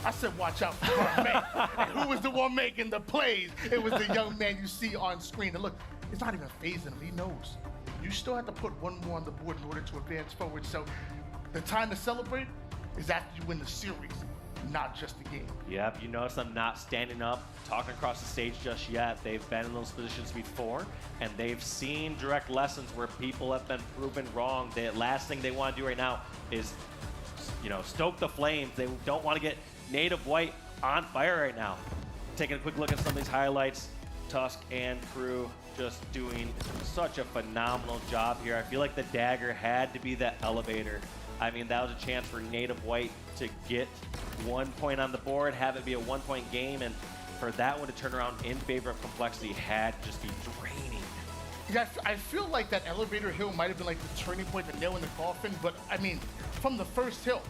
I said, watch out for Carmea. And who was the one making the plays? It was the young man you see on screen. And look, it's not even phasing him. He knows. You still have to put 1 more on the board in order to advance forward. So the time to celebrate is after you win the series, not just the game. Yep, you notice them not standing up, talking across the stage just yet. They've been in those positions before, and they've seen direct lessons where people have been proven wrong. The last thing they want to do right now is, you know, stoke the flames. They don't want to get Native White on fire right now. Taking a quick look at some of these highlights, Tusk and crew just doing such a phenomenal job here. I feel like the dagger had to be that elevator. I mean, that was a chance for Native White to get 1 point on the board, have it be a 1-point game, and for that one to turn around in favor of Complexity had to just be draining. Yeah, I feel like that elevator hill might have been like the turning point, the nail in the coffin, but I mean, from the first hill,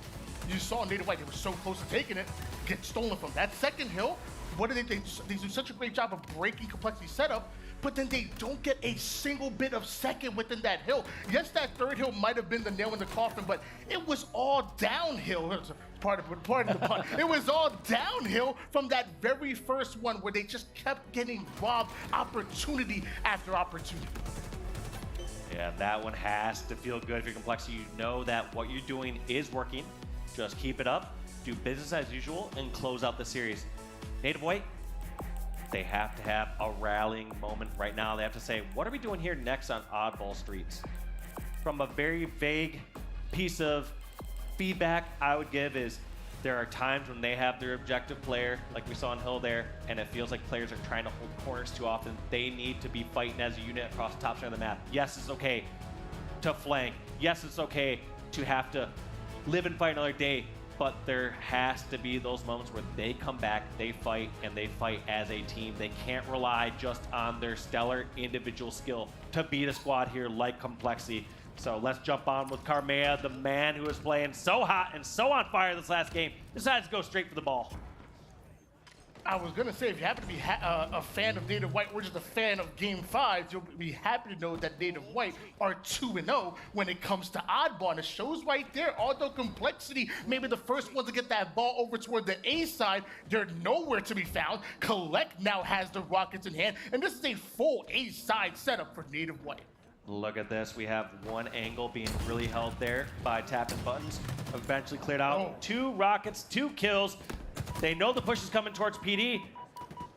you saw Native White, they were so close to taking it, get stolen from. That second hill, what do they do such a great job of breaking Complexity setup, but then they don't get a single bit of second within that hill. Yes, that third hill might have been the nail in the coffin, but it was all downhill. Pardon the pun. It was all downhill from that very first one where they just kept getting robbed opportunity after opportunity. Yeah, that one has to feel good for Complexity. You know that what you're doing is working. Just keep it up, do business as usual, and close out the series. Native White, they have to have a rallying moment right now. They have to say, what are we doing here next on Oddball Streets? From a very vague piece of feedback I would give is there are times when they have their objective player, like we saw in Hill there, and it feels like players are trying to hold corners too often. They need to be fighting as a unit across the top side of the map. Yes, it's okay to flank. Yes, it's okay to have to live and fight another day, but there has to be those moments where they come back, they fight, and they fight as a team. They can't rely just on their stellar individual skill to beat a squad here like Complexity. So let's jump on with Karmea, the man who was playing so hot and so on fire this last game, decides to go straight for the ball. I was going to say, if you happen to be a fan of Native White or just a fan of Game 5, you'll be happy to know that Native White are 2-0 when it comes to oddball. And it shows right there, although Complexity may be the first one to get that ball over toward the A side, they're nowhere to be found. Collect now has the Rockets in hand, and this is a full A side setup for Native White. Look at this. We have one angle being really held there by tapping buttons. Eventually cleared out. 2 Rockets, 2 kills. They know the push is coming towards PD,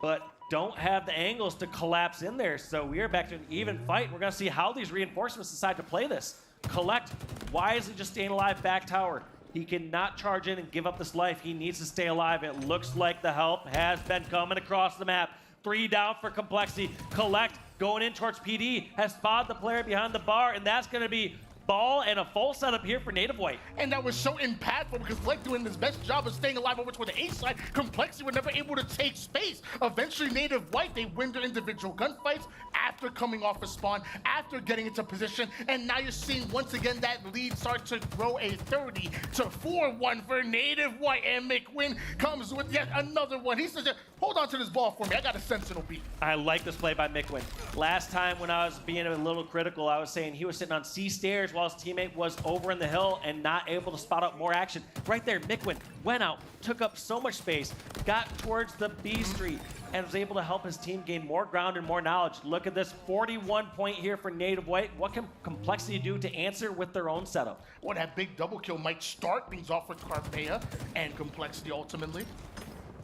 but don't have the angles to collapse in there. So we are back to an even fight. We're going to see how these reinforcements decide to play this. Collect wisely just staying alive back tower. He cannot charge in and give up this life. He needs to stay alive. It looks like the help has been coming across the map. 3 down for Complexity. Collect going in towards PD, has spotted the player behind the bar, and that's going to be ball and a full setup here for Native White. And that was so impactful because Fleck doing his best job of staying alive over toward the A side. Complexity were never able to take space. Eventually, Native White, they win their individual gunfights after coming off a spawn, after getting into position, and now you're seeing once again that lead start to grow a 30 to 4-1 for Native White, and McWin comes with yet another one. He says, hold on to this ball for me. I got a Sentinel beat. I like this play by McWin. Last time when I was being a little critical, I was saying he was sitting on C stairs while his teammate was over in the hill and not able to spot out more action. Right there, McWin went out, took up so much space, got towards the B street, and was able to help his team gain more ground and more knowledge. Look at this 41 point here for Native White. What can Complexity do to answer with their own setup? Well, that big double kill might start things off with Karmea and Complexity ultimately.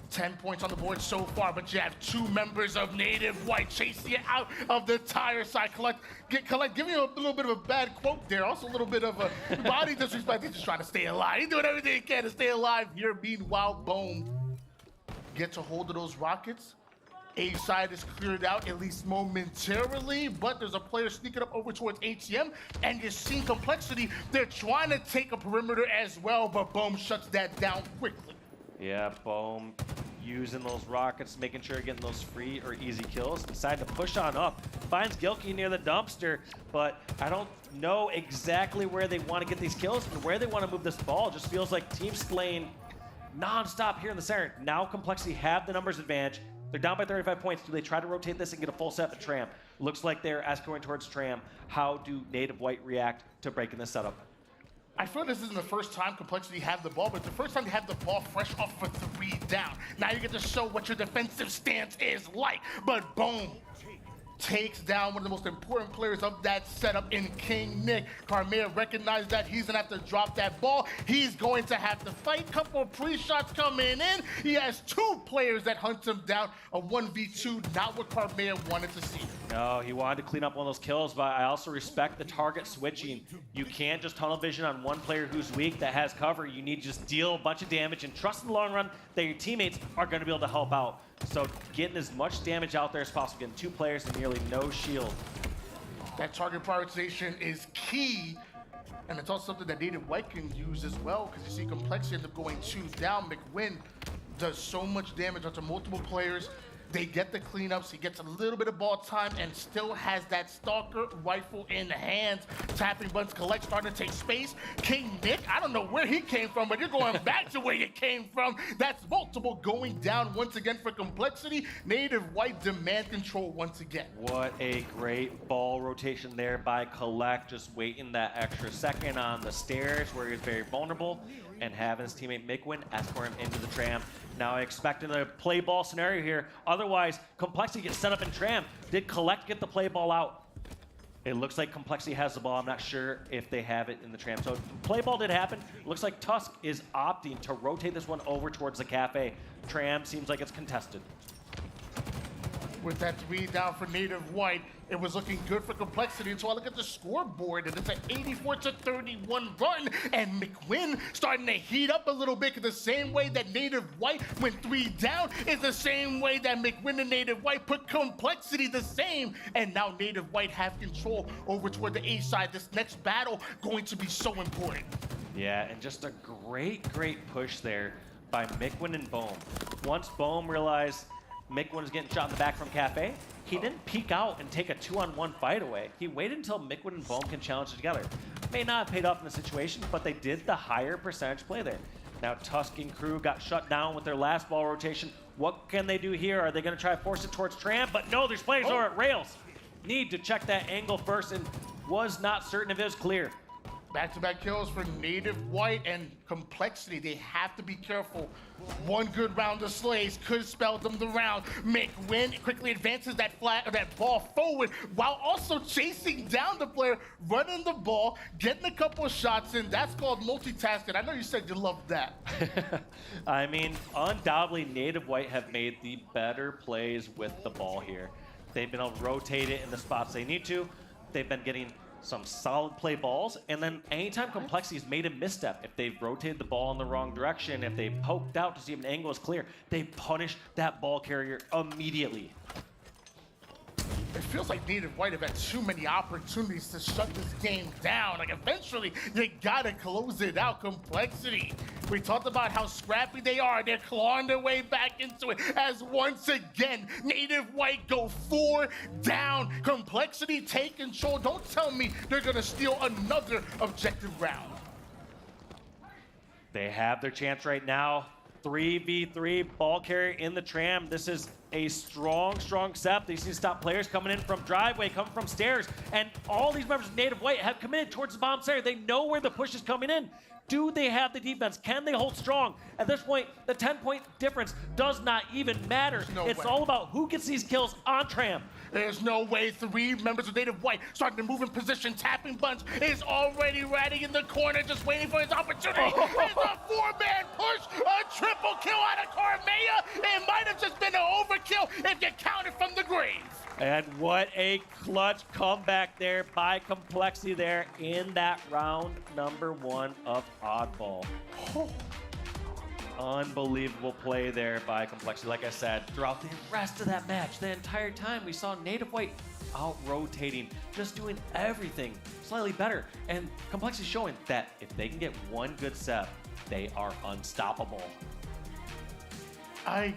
10 points on the board so far, but you have 2 members of Native White chasing it out of the tire side. Collect, giving you a little bit of a bad quote there. Also a little bit of a body disrespect. He's just trying to stay alive. He's doing everything he can to stay alive here. Meanwhile, Bone gets a hold of those Rockets. A side is cleared out, at least momentarily, but there's a player sneaking up over towards ATM, and you're seeing Complexity. They're trying to take a perimeter as well, but Boom shuts that down quickly. Yeah, Boom using those rockets, making sure you're getting those free or easy kills. Decide to push on up. Finds Gilkey near the dumpster, but I don't know exactly where they want to get these kills and where they want to move this ball. Just feels like Team Slaying non-stop here in the center. Now Complexity have the numbers advantage. They're down by 35 points. Do they try to rotate this and get a full set of Tram? Looks like they're escorting towards Tram. How do Native White react to breaking this setup? I feel this isn't the first time Complexity have the ball, but it's the first time they have the ball fresh off of 3 down. Now you get to show what your defensive stance is like. But boom, takes down one of the most important players of that setup in King Nick. Karmea recognized that he's gonna have to drop that ball. He's going to have to fight. Couple of pre-shots coming in. He has 2 players that hunt him down. A 1v2, not what Karmea wanted to see. No, he wanted to clean up one of those kills, but I also respect the target switching. You can't just tunnel vision on one player who's weak that has cover. You need to just deal a bunch of damage and trust in the long run that your teammates are going to be able to help out. So getting as much damage out there as possible, getting 2 players and nearly no shield. That target prioritization is key, and it's also something that Native White can use as well, because you see Complexity end up going 2 down. McWin does so much damage onto multiple players. They get the cleanups, he gets a little bit of ball time and still has that Stalker rifle in hands. Tapping buttons, Collect, starting to take space. King Nick, I don't know where he came from, but you're going back to where you came from. That's multiple going down once again for Complexity. Native White demand control once again. What a great ball rotation there by Collect, just waiting that extra second on the stairs where he's very vulnerable and having his teammate McWin escort him into the Tram. Now expecting a play ball scenario here. Otherwise, Complexity gets set up in Tram. Did Collect get the play ball out? It looks like Complexity has the ball. I'm not sure if they have it in the Tram. So play ball did happen. Looks like Tusk is opting to rotate this one over towards the Cafe. Tram seems like it's contested. With that 3 down for Native White, it was looking good for Complexity until I look at the scoreboard, and it's an 84-31 run, and McWin starting to heat up a little bit, because the same way that Native White went 3 down is the same way that McWin and Native White put Complexity the same, and now Native White have control over toward the A side. This next battle going to be so important. Yeah, and just a great push there by McWin and Bohm. Once Bohm realized McWin is getting shot in the back from Cafe, He didn't peek out and take a 2-on-1 fight away. He waited until Mikwin and Bohm can challenge together. May not have paid off in the situation, but they did the higher percentage play there. Now Tusk and crew got shut down with their last ball rotation. What can they do here? Are they going to try to force it towards Tram? But no, there's players over at Rails. Need to check that angle first and was not certain if it was clear. Back-to-back kills for Native White and Complexity. They have to be careful. One good round of Slays could spell them the round. McWin quickly advances that ball forward while also chasing down the player, running the ball, getting a couple of shots in. That's called multitasking. I know you said you loved that. I mean, undoubtedly, Native White have made the better plays with the ball here. They've been able to rotate it in the spots they need to. They've been getting some solid play balls, and then anytime Complexity's made a misstep, if they've rotated the ball in the wrong direction, if they poked out to see if an angle is clear, they punish that ball carrier immediately. It feels like Native White have had too many opportunities to shut this game down. Like, eventually, you gotta close it out. Complexity. We talked about how scrappy they are. They're clawing their way back into it as once again, Native White go 4 down. Complexity take control. Don't tell me they're gonna steal another objective round. They have their chance right now. 3v3 ball carrier in the Tram. This is a strong step. They see stop players coming in from driveway, coming from stairs, and all these members of Native White have committed towards the bottom stair. They know where the push is coming in. Do they have the defense? Can they hold strong? At this point, the 10-point difference does not even matter. It's all about who gets these kills on Tram. There's no way. 3 members of Native White starting to move in position. Tapping Bunch is already ready in the corner, just waiting for his opportunity. It's a 4-man push, a triple kill out of Carmea. It might have just been an overkill if you count it from the grave. And what a clutch comeback there by Complexity there in that round number 1 of Oddball. Unbelievable play there by Complexity. Like I said, throughout the rest of that match, the entire time we saw Native White out-rotating, just doing everything slightly better. And Complexity showing that if they can get one good set, they are unstoppable. I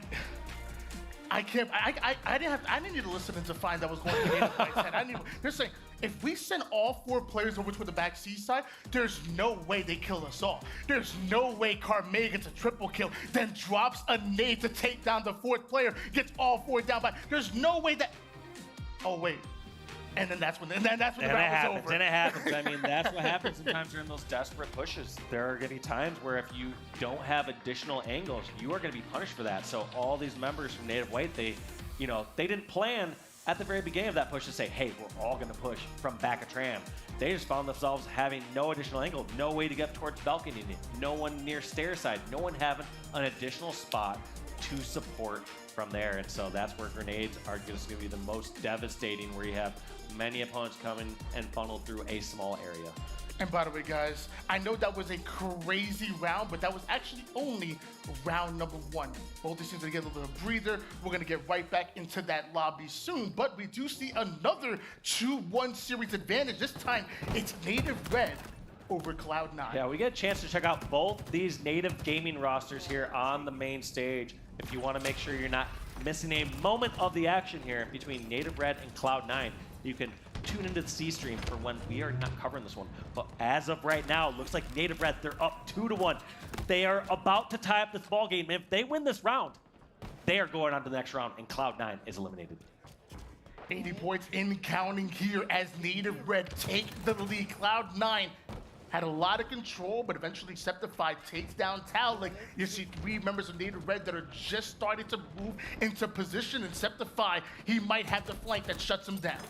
didn't need to listen to find that was going to Native White's head. They're saying, if we send all 4 players over to the back C side, there's no way they kill us all. There's no way Carmea gets a triple kill, then drops a nade to take down the 4th player, gets all 4 down by. There's no way that. Oh wait. And then that's when the round was over. Then it happens. I mean, that's what happens sometimes during those desperate pushes. There are going to be times where if you don't have additional angles, you are going to be punished for that. So all these members from Native White, they didn't plan at the very beginning of that push to say, hey, we're all going to push from back of Tram. They just found themselves having no additional angle, no way to get towards balcony, no one near stair side, no one having an additional spot to support from there. And so that's where grenades are just going to be the most devastating, where you have many opponents coming and funneled through a small area. And by the way, guys, I know that was a crazy round, but that was actually only round number 1. Both these teams are going to get a little breather. We're going to get right back into that lobby soon, but we do see another 2-1 series advantage. This time, it's Native Red over Cloud9. Yeah, we get a chance to check out both these Native gaming rosters here on the main stage. If you want to make sure you're not missing a moment of the action here between Native Red and Cloud9, you can tune into the C stream for when we are not covering this one. But as of right now, it looks like Native Red, they're up 2-1. They are about to tie up this ball game. If they win this round, they are going on to the next round, and Cloud9 is eliminated. 80 points in counting here as Native Red take the lead. Cloud9 had a lot of control, but eventually Septify takes down Talik. You see 3 members of Native Red that are just starting to move into position, and Septify, he might have the flank that shuts him down.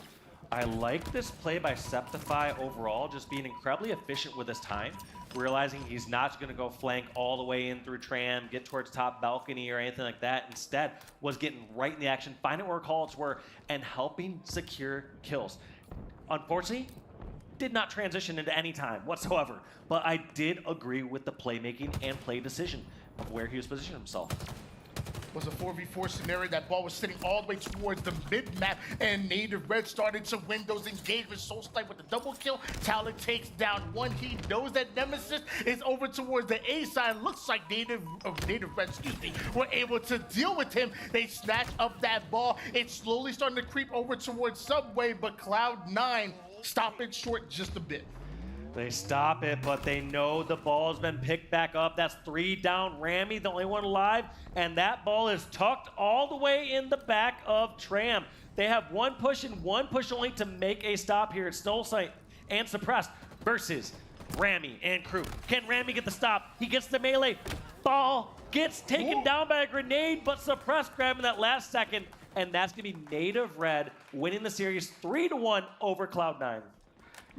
I like this play by Septify overall, just being incredibly efficient with his time, realizing he's not going to go flank all the way in through Tram, get towards top balcony or anything like that. Instead, was getting right in the action, finding where calls were, and helping secure kills. Unfortunately, did not transition into any time whatsoever, but I did agree with the playmaking and play decision of where he was positioning himself. was a 4v4 scenario. That ball was sitting all the way towards the mid-map, and Native Red started to win those engagements. SoulSnipe with the double kill. Talon takes down one. He knows that Nemesis is over towards the A side. Looks like Native Red, were able to deal with him. They snatch up that ball. It's slowly starting to creep over towards Subway, but Cloud9 stop it short just a bit. They stop it, but they know the ball has been picked back up. That's 3 down. Rami, the only one alive, and that ball is tucked all the way in the back of Tram. They have one push and one push only to make a stop here. It's SoulSnipe and Suppressed versus Rami and crew. Can Rami get the stop? He gets the melee. Ball gets taken down by a grenade, but Suppressed grabbing that last second, and that's going to be Native Red winning the series 3-1 over Cloud9.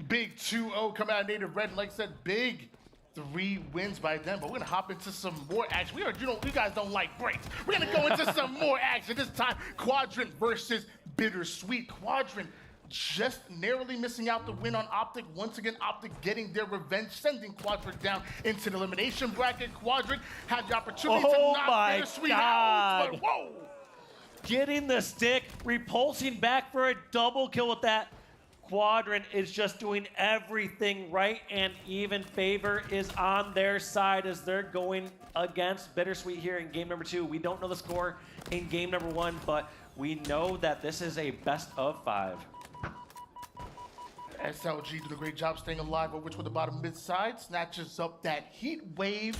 Big 2-0 coming out of Native Red. Like I said, big 3 wins by them. But we're going to hop into some more action. You guys don't like breaks. We're going to go into some more action. This time, Quadrant versus Bittersweet. Quadrant just narrowly missing out the win on Optic. Once again, Optic getting their revenge, sending Quadrant down into the elimination bracket. Quadrant had the opportunity to knock Bittersweet out. But whoa! Getting the stick, repulsing back for a double kill with that. Quadrant is just doing everything right, and even favor is on their side as they're going against Bittersweet here in game number 2. We don't know the score in game number 1, but we know that this is a best of 5. SLG did a great job staying alive, which with the bottom mid side snatches up that heat wave.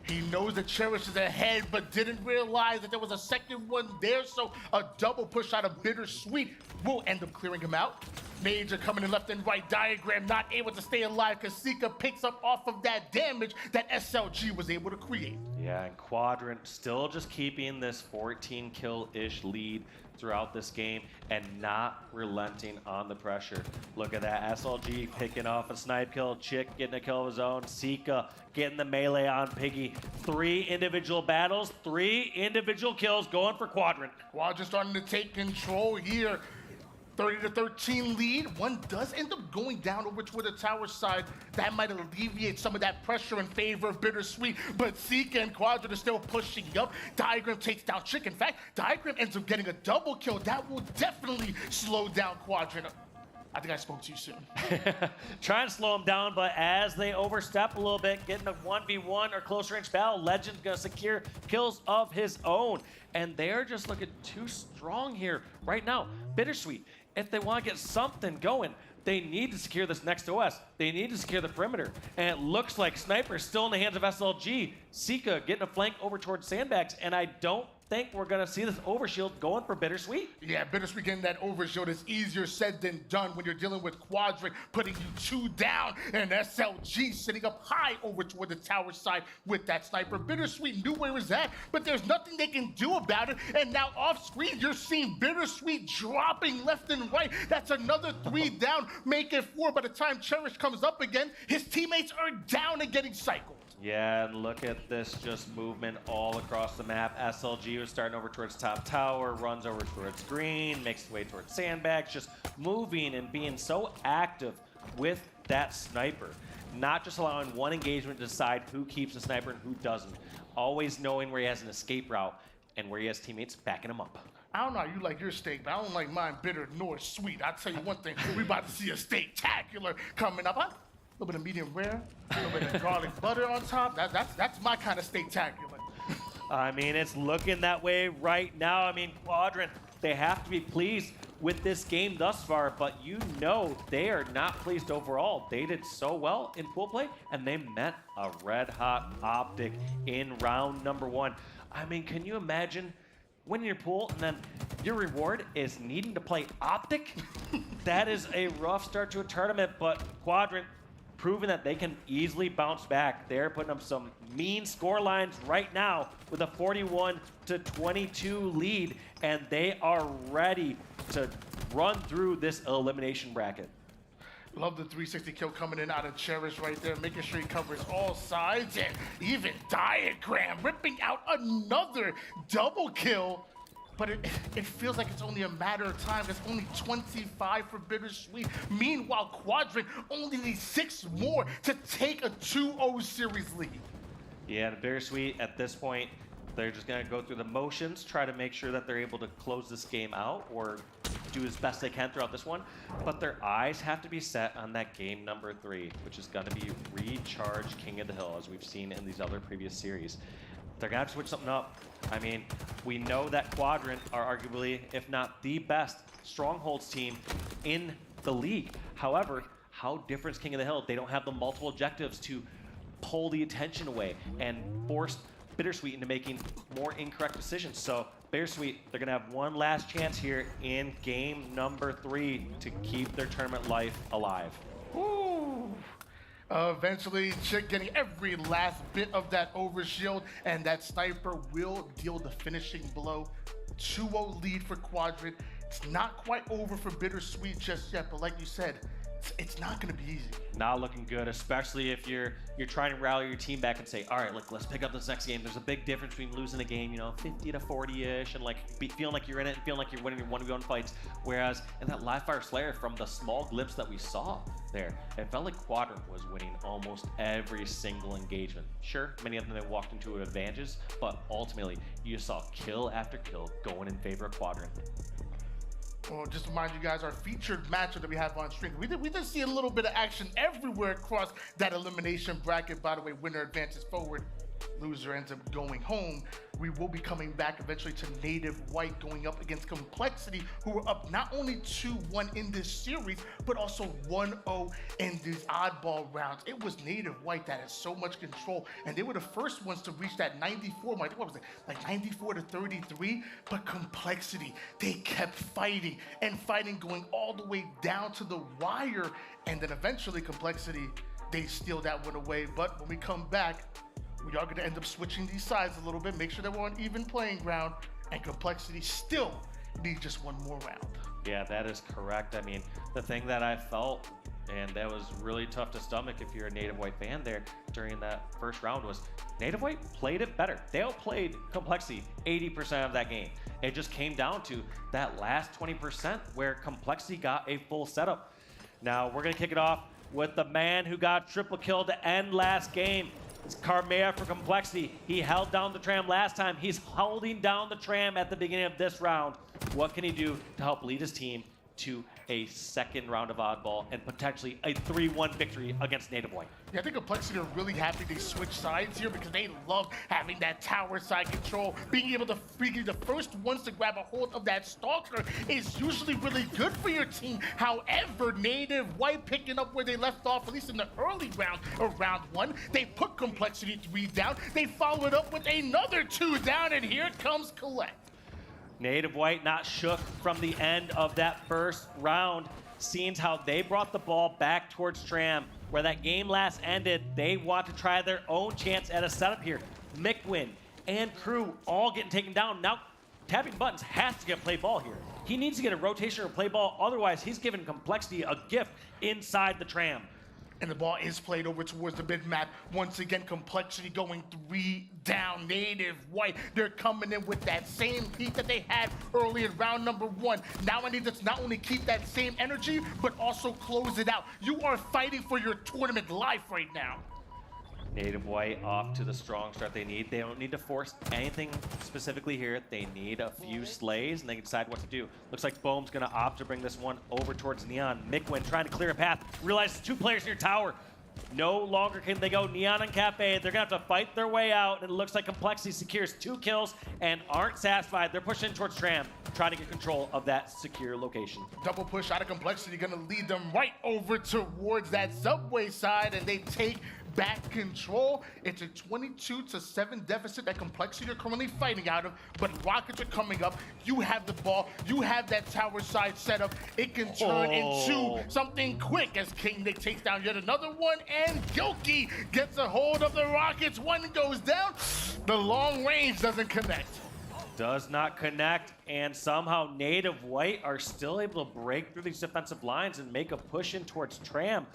He knows that Cherish is ahead, but didn't realize that there was a second one there, so a double push out of Bittersweet will end up clearing him out. Major coming in left and right. Diagram not able to stay alive because Sika picks up off of that damage that SLG was able to create. Yeah, and Quadrant still just keeping this 14 kill-ish lead throughout this game and not relenting on the pressure. Look at that, SLG picking off a snipe kill, Chick getting a kill of his own, Sika getting the melee on Piggy. 3 individual battles, 3 individual kills going for Quadrant. Quadrant starting to take control here. 30-13 lead. One does end up going down over toward the tower side. That might alleviate some of that pressure in favor of Bittersweet, but Sika and Quadrant are still pushing up. Diagram takes down Chick. In fact, Diagram ends up getting a double kill. That will definitely slow down Quadrant. I think I spoke too soon. Trying to slow them down, but as they overstep a little bit, getting a 1v1 or close range battle, Legend's gonna secure kills of his own. And they're just looking too strong here right now. Bittersweet, if they want to get something going, they need to secure this next OS. They need to secure the perimeter. And it looks like Sniper's still in the hands of SLG. Sika getting a flank over towards Sandbags, and I don't think we're gonna see this overshield going for Bittersweet. Yeah, Bittersweet getting that overshield is easier said than done when you're dealing with Quadrant putting you 2 down and SLG sitting up high over toward the tower side with that sniper. Bittersweet knew where it was at, but there's nothing they can do about it. And now off screen, you're seeing Bittersweet dropping left and right. That's another 3 down, make it 4. By the time Cherish comes up again, his teammates are down and getting cycled. Yeah, and look at this just movement all across the map. SLG was starting over towards top tower, runs over towards green, makes his way towards Sandbags, just moving and being so active with that sniper. Not just allowing one engagement to decide who keeps the sniper and who doesn't. Always knowing where he has an escape route and where he has teammates backing him up. I don't know how you like your steak, but I don't like mine bitter nor sweet. I'll tell you one thing, we about to see a steak-tacular coming up. A little bit of medium rare, a little bit of garlic butter on top. That's my kind of steak-tacular. I mean, it's looking that way right now. I mean, Quadrant, they have to be pleased with this game thus far, but you know they are not pleased overall. They did so well in pool play, and they met a red-hot Optic in round number 1. I mean, can you imagine winning your pool and then your reward is needing to play Optic? That is a rough start to a tournament, but Quadrant proving that they can easily bounce back. They're putting up some mean score lines right now with a 41-22 lead, and they are ready to run through this elimination bracket. Love the 360 kill coming in out of Cherish right there, making sure he covers all sides, and even Diagram ripping out another double kill. But it feels like it's only a matter of time. There's only 25 for Bittersweet. Meanwhile, Quadrant only needs 6 more to take a 2-0 series lead. Yeah, and Bittersweet at this point, They're just going to go through the motions, try to make sure that they're able to close this game out or do as best they can throughout this one. But their eyes have to be set on that game number 3, which is going to be Recharge King of the Hill, as we've seen in these other previous series. They're going to have to switch something up. I mean, we know that Quadrant are arguably, if not the best, Strongholds team in the league. However, how different is King of the Hill? They don't have the multiple objectives to pull the attention away and force Bittersweet into making more incorrect decisions. So Bittersweet, they're gonna have one last chance here in game number 3 to keep their tournament life alive. Ooh. Eventually, Chick getting every last bit of that overshield, and that sniper will deal the finishing blow. 2-0 lead for Quadrant. It's not quite over for Bittersweet just yet, but like you said, it's not going to be easy. Not looking good, especially if you're trying to rally your team back and say, all right, look, let's pick up this next game. There's a big difference between losing a game, 50 to 40-ish, and feeling like you're in it and feeling like you're winning your 1v1 fights. Whereas in that live fire Slayer, from the small glimpse that we saw there, it felt like Quadrant was winning almost every single engagement. Sure, many of them they walked into advantages, but ultimately you saw kill after kill going in favor of Quadrant. Well, just to remind you guys, our featured matchup that we have on stream, we did see a little bit of action everywhere across that elimination bracket. By the way, winner advances forward, loser ends up going home. We will be coming back eventually to Native White going up against Complexity, who are up not only 2-1 in this series, but also 1-0 in these oddball rounds. It was Native White that had so much control, and they were the first ones to reach that 94 mark. What was it, like 94 to 33? But Complexity, they kept fighting and fighting, going all the way down to the wire, and then eventually Complexity, they steal that one away. But when we come back, we are going to end up switching these sides a little bit, make sure that we're on even playing ground, and Complexity still need just one more round. Yeah, that is correct. I mean, the thing that I felt, and that was really tough to stomach if you're a Native White fan there during that first round, was Native White played it better. They outplayed Complexity 80% of that game. It just came down to that last 20% where Complexity got a full setup. Now, we're going to kick it off with the man who got triple kill to end last game. It's Carmea for Complexity. He held down the tram last time. He's holding down the tram at the beginning of this round. What can he do to help lead his team to a second round of oddball and potentially a 3-1 victory against Native White? Yeah, I think Complexity are really happy they switched sides here because they love having that tower side control. Being able to be the first ones to grab a hold of that Stalker is usually really good for your team. However, Native White picking up where they left off, at least in the early round of round 1, they put Complexity 3 down. They follow it up with another 2 down, and here comes Collect. Native White not shook from the end of that first round, seeing how they brought the ball back towards Tram. Where that game last ended, they want to try their own chance at a setup here. Mickwin and crew all getting taken down. Now, Tapping Buttons has to get play ball here. He needs to get a rotation or play ball, otherwise he's giving Complexity a gift inside the Tram. And the ball is played over towards the mid-map. Once again, Complexity going 3 down. Native White, they're coming in with that same heat that they had early in round number 1. Now I need to not only keep that same energy, but also close it out. You are fighting for your tournament life right now. Native White off to the strong start they need. They don't need to force anything specifically here. They need a few slays, and they can decide what to do. Looks like Bohm's going to opt to bring this one over towards Neon. Mickwin trying to clear a path. Realizes 2 players near tower. No longer can they go Neon and Cafe. They're going to have to fight their way out, and it looks like Complexity secures 2 kills and aren't satisfied. They're pushing towards Tram, trying to get control of that secure location. Double push out of Complexity, going to lead them right over towards that subway side, and they take back control. It's a 22-7 deficit that Complexity are currently fighting out of, but Rockets are coming up. You have the ball. You have that tower side set up. It can turn into something quick as King Nick takes down yet another one, and Gilkey gets a hold of the Rockets. One goes down. The long range doesn't connect. Does not connect, and somehow Native White are still able to break through these defensive lines and make a push in towards Tram.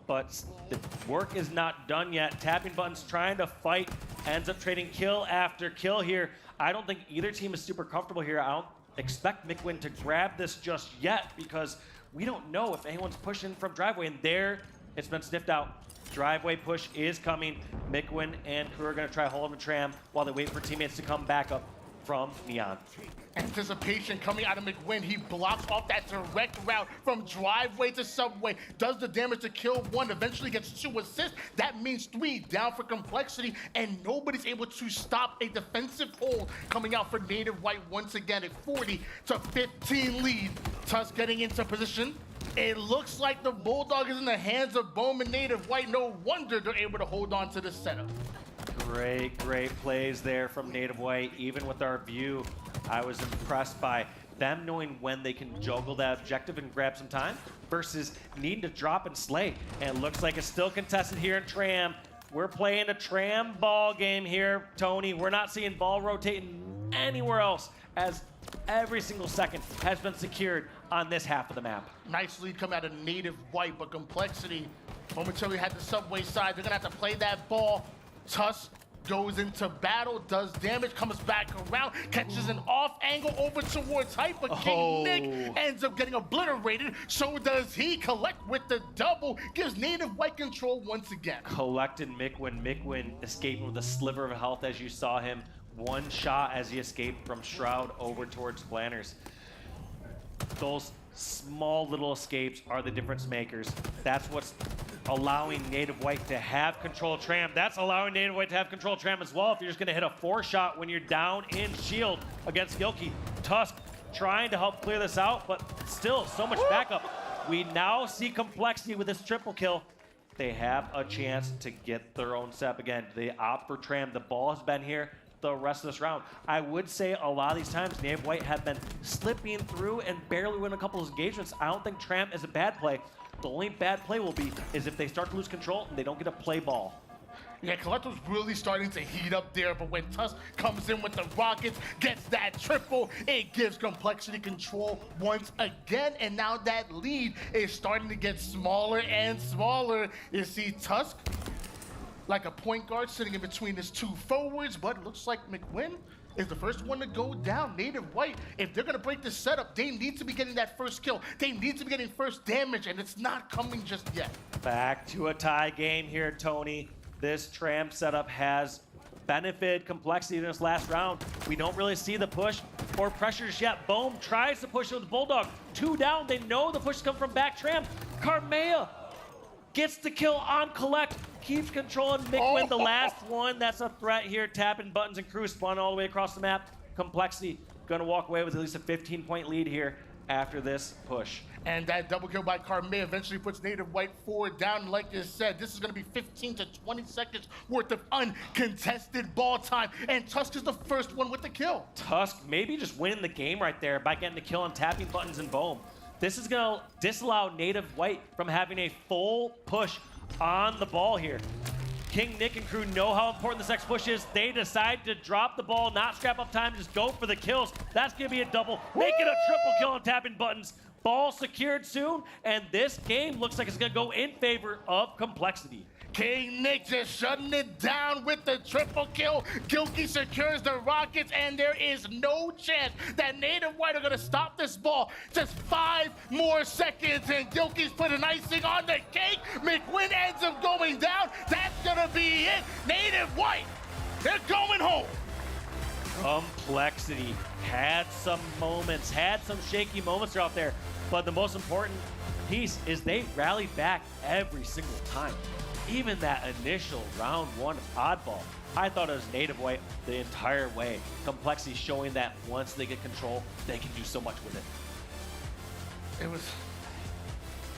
But the work is not done yet. Tapping Buttons trying to fight, ends up trading kill after kill here. I don't think either team is super comfortable here. I don't expect Mickwin to grab this just yet because we don't know if anyone's pushing from driveway, and there it's been sniffed out. Driveway push is coming. Mikwin and crew are going to try holding the tram while they wait for teammates to come back up from Neon. Anticipation coming out of McWin. He blocks off that direct route from driveway to subway. Does the damage to kill one. Eventually gets 2 assists. That means 3 down for Complexity. And nobody's able to stop a defensive hold coming out for Native White once again. A 40-15 lead. Tusk getting into position. It looks like the Bulldog is in the hands of Bowman Native White. No wonder they're able to hold on to the setup. Great plays there from Native White. Even with our view, I was impressed by them knowing when they can juggle that objective and grab some time versus needing to drop and slay. And it looks like it's still contested here in Tram. We're playing a Tram ball game here, Tony. We're not seeing ball rotating anywhere else as every single second has been secured on this half of the map. Nice lead coming out of Native White, but Complexity momentarily had the subway side. They're gonna have to play that ball. Tusk goes into battle, does damage, comes back around, catches an off angle over towards Hype, but King Nick ends up getting obliterated. So does he. Collect with the double, gives Native White control once again. Collected Mikwin. Mikwin escaping with a sliver of health as you saw him. One shot as he escaped from Shroud over towards Planners. Those small little escapes are the difference makers. That's what's allowing Native White to have control of Tram. That's allowing Native White to have control of Tram as well. If you're just going to hit a 4-shot when you're down in shield against Gilkey. Tusk trying to help clear this out, but still so much backup. We now see Complexity with this triple kill. They have a chance to get their own step again. They opt for Tram. The ball has been here the rest of this round. I would say a lot of these times Native White have been slipping through and barely win a couple of engagements. I don't think Tram is a bad play. The only bad play will be is if they start to lose control and they don't get a play ball. Yeah, Collector's really starting to heat up there, but when Tusk comes in with the rockets, gets that triple, it gives Complexity control once again, and now that lead is starting to get smaller and smaller. You see Tusk like a point guard sitting in between his 2 forwards, but it looks like McWin is the first one to go down. Native White, if they're gonna break this setup, they need to be getting that first kill. They need to be getting first damage, and it's not coming just yet. Back to a tie game here, Tony. This Tram setup has benefited Complexity in this last round. We don't really see the push or pressure just yet. Boom tries to push with the Bulldog. 2 down, they know the push comes from back Tram. Karmea gets the kill on Collect, keeps controlling Mikwin, the last one. That's a threat here, tapping buttons and crew spawn all the way across the map. Complexity gonna walk away with at least a 15-point lead here after this push. And that double kill by Karmea eventually puts Native White 4 down. Like you said, this is gonna be 15 to 20 seconds worth of uncontested ball time, and Tusk is the first one with the kill. Tusk maybe just winning the game right there by getting the kill on tapping buttons and boom. This is going to disallow Native White from having a full push on the ball here. King Nick and crew know how important this next push is. They decide to drop the ball, not scrap up time, just go for the kills. That's going to be a double. Make it a triple kill on tapping buttons. Ball secured soon, and this game looks like it's going to go in favor of Complexity. King Nick just shutting it down with the triple kill. Gilkey secures the rockets, and there is no chance that Native White are gonna stop this ball. Just 5 more seconds, and Gilkey's put an icing on the cake. McWin ends up going down. That's gonna be it. Native White, they're going home. Complexity had some moments, had some shaky moments out there, but the most important piece is they rallied back every single time. Even that initial round 1 oddball, I thought it was Native White the entire way. Complexity showing that once they get control, they can do so much with it. It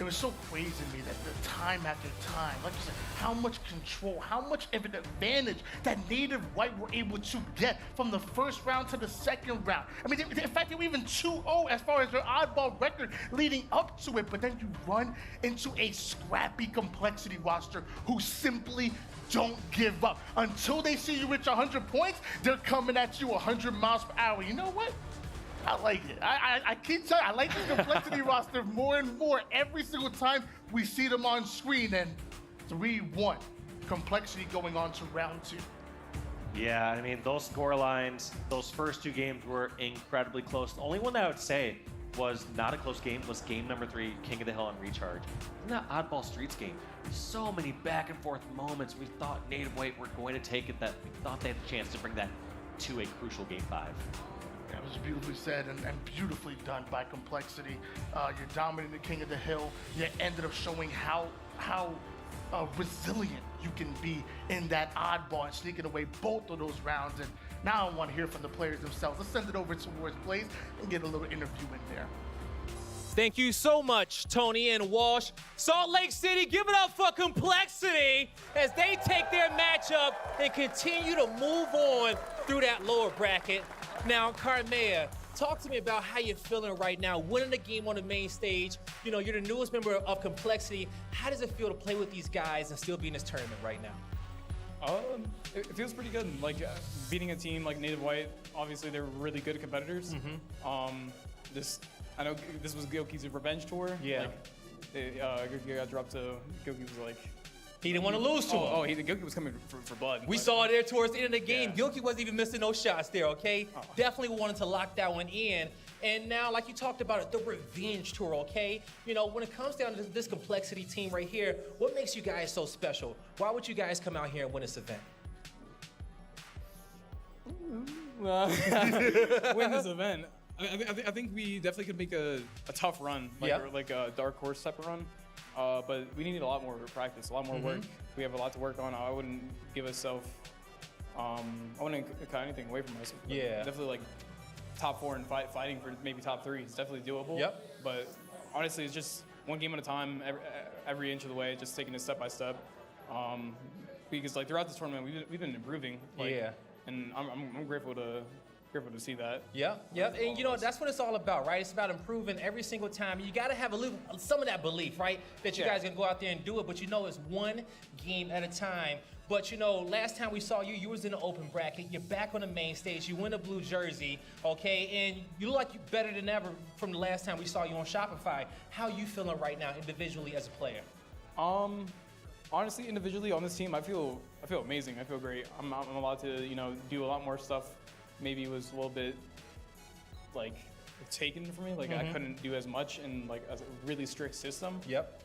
was so crazy to me that the time after time, like you said, how much control, how much of an advantage that Native White were able to get from the first round to the second round. I mean, in fact, they were even 2-0 as far as their oddball record leading up to it, but then you run into a scrappy Complexity roster who simply don't give up. Until they see you reach 100 points, they're coming at you 100 miles per hour. You know what? I like it. I keep telling you, I like the Complexity roster more and more every single time we see them on screen. And 3-1, Complexity going on to round 2. Yeah, I mean, those score lines, those first 2 games were incredibly close. The only one that I would say was not a close game, was game number 3, King of the Hill on Recharge. In that Oddball Streets game, so many back and forth moments. We thought Native White were going to take it, that we thought they had the chance to bring that to a crucial game 5. That was beautifully said and beautifully done by Complexity. You're dominating the King of the Hill. You ended up showing how resilient you can be in that oddball and sneaking away both of those rounds. And now I want to hear from the players themselves. Let's send it over towards Blaze and get a little interview in there. Thank you so much, Tony and Walsh. Salt Lake City, give it up for Complexity as they take their matchup and continue to move on through that lower bracket. Now, Carmea, talk to me about how you're feeling right now, winning the game on the main stage. You know, you're the newest member of Complexity. How does it feel to play with these guys and still be in this tournament right now? It feels pretty good. Like beating a team like Native White, obviously they're really good competitors. I know this was Gilky's revenge tour. Yeah. Like, Gilky got dropped to, Gilky was like, he didn't want to lose to him. Oh, Gilky was coming for blood. We saw it there towards the end of the game. Yeah. Gilky wasn't even missing no shots there, okay? Definitely wanted to lock that one in. And now, like you talked about it, the revenge tour, okay? You know, when it comes down to this Complexity team right here, what makes you guys so special? Why would you guys come out here and win this event? Win this event. I think we definitely could make a tough run, like a dark horse type of run. But we need a lot more practice, a lot more work. We have a lot to work on. I wouldn't give ourselves, I wouldn't cut anything away from us. Yeah. Definitely like top 4 and fighting for maybe top 3. It's definitely doable. Yep. But honestly, it's just one game at a time, every inch of the way, just taking it step by step. Because like throughout this tournament, we've been improving. Like, and I'm grateful to see that. Yep. And you know, that's what it's all about, right? It's about improving every single time. You got to have some of that belief, right? That you guys can go out there and do it, but you know it's one game at a time. But you know, last time we saw you, you was in the open bracket. You're back on the main stage. You win a blue jersey, okay? And you look like you're better than ever from the last time we saw you on Shopify. How are you feeling right now individually as a player? Honestly, individually on this team, I feel amazing. I feel great. I'm allowed to, you know, do a lot more stuff. Maybe it was a little bit like taken from me. Like I couldn't do as much in like a really strict system. Yep.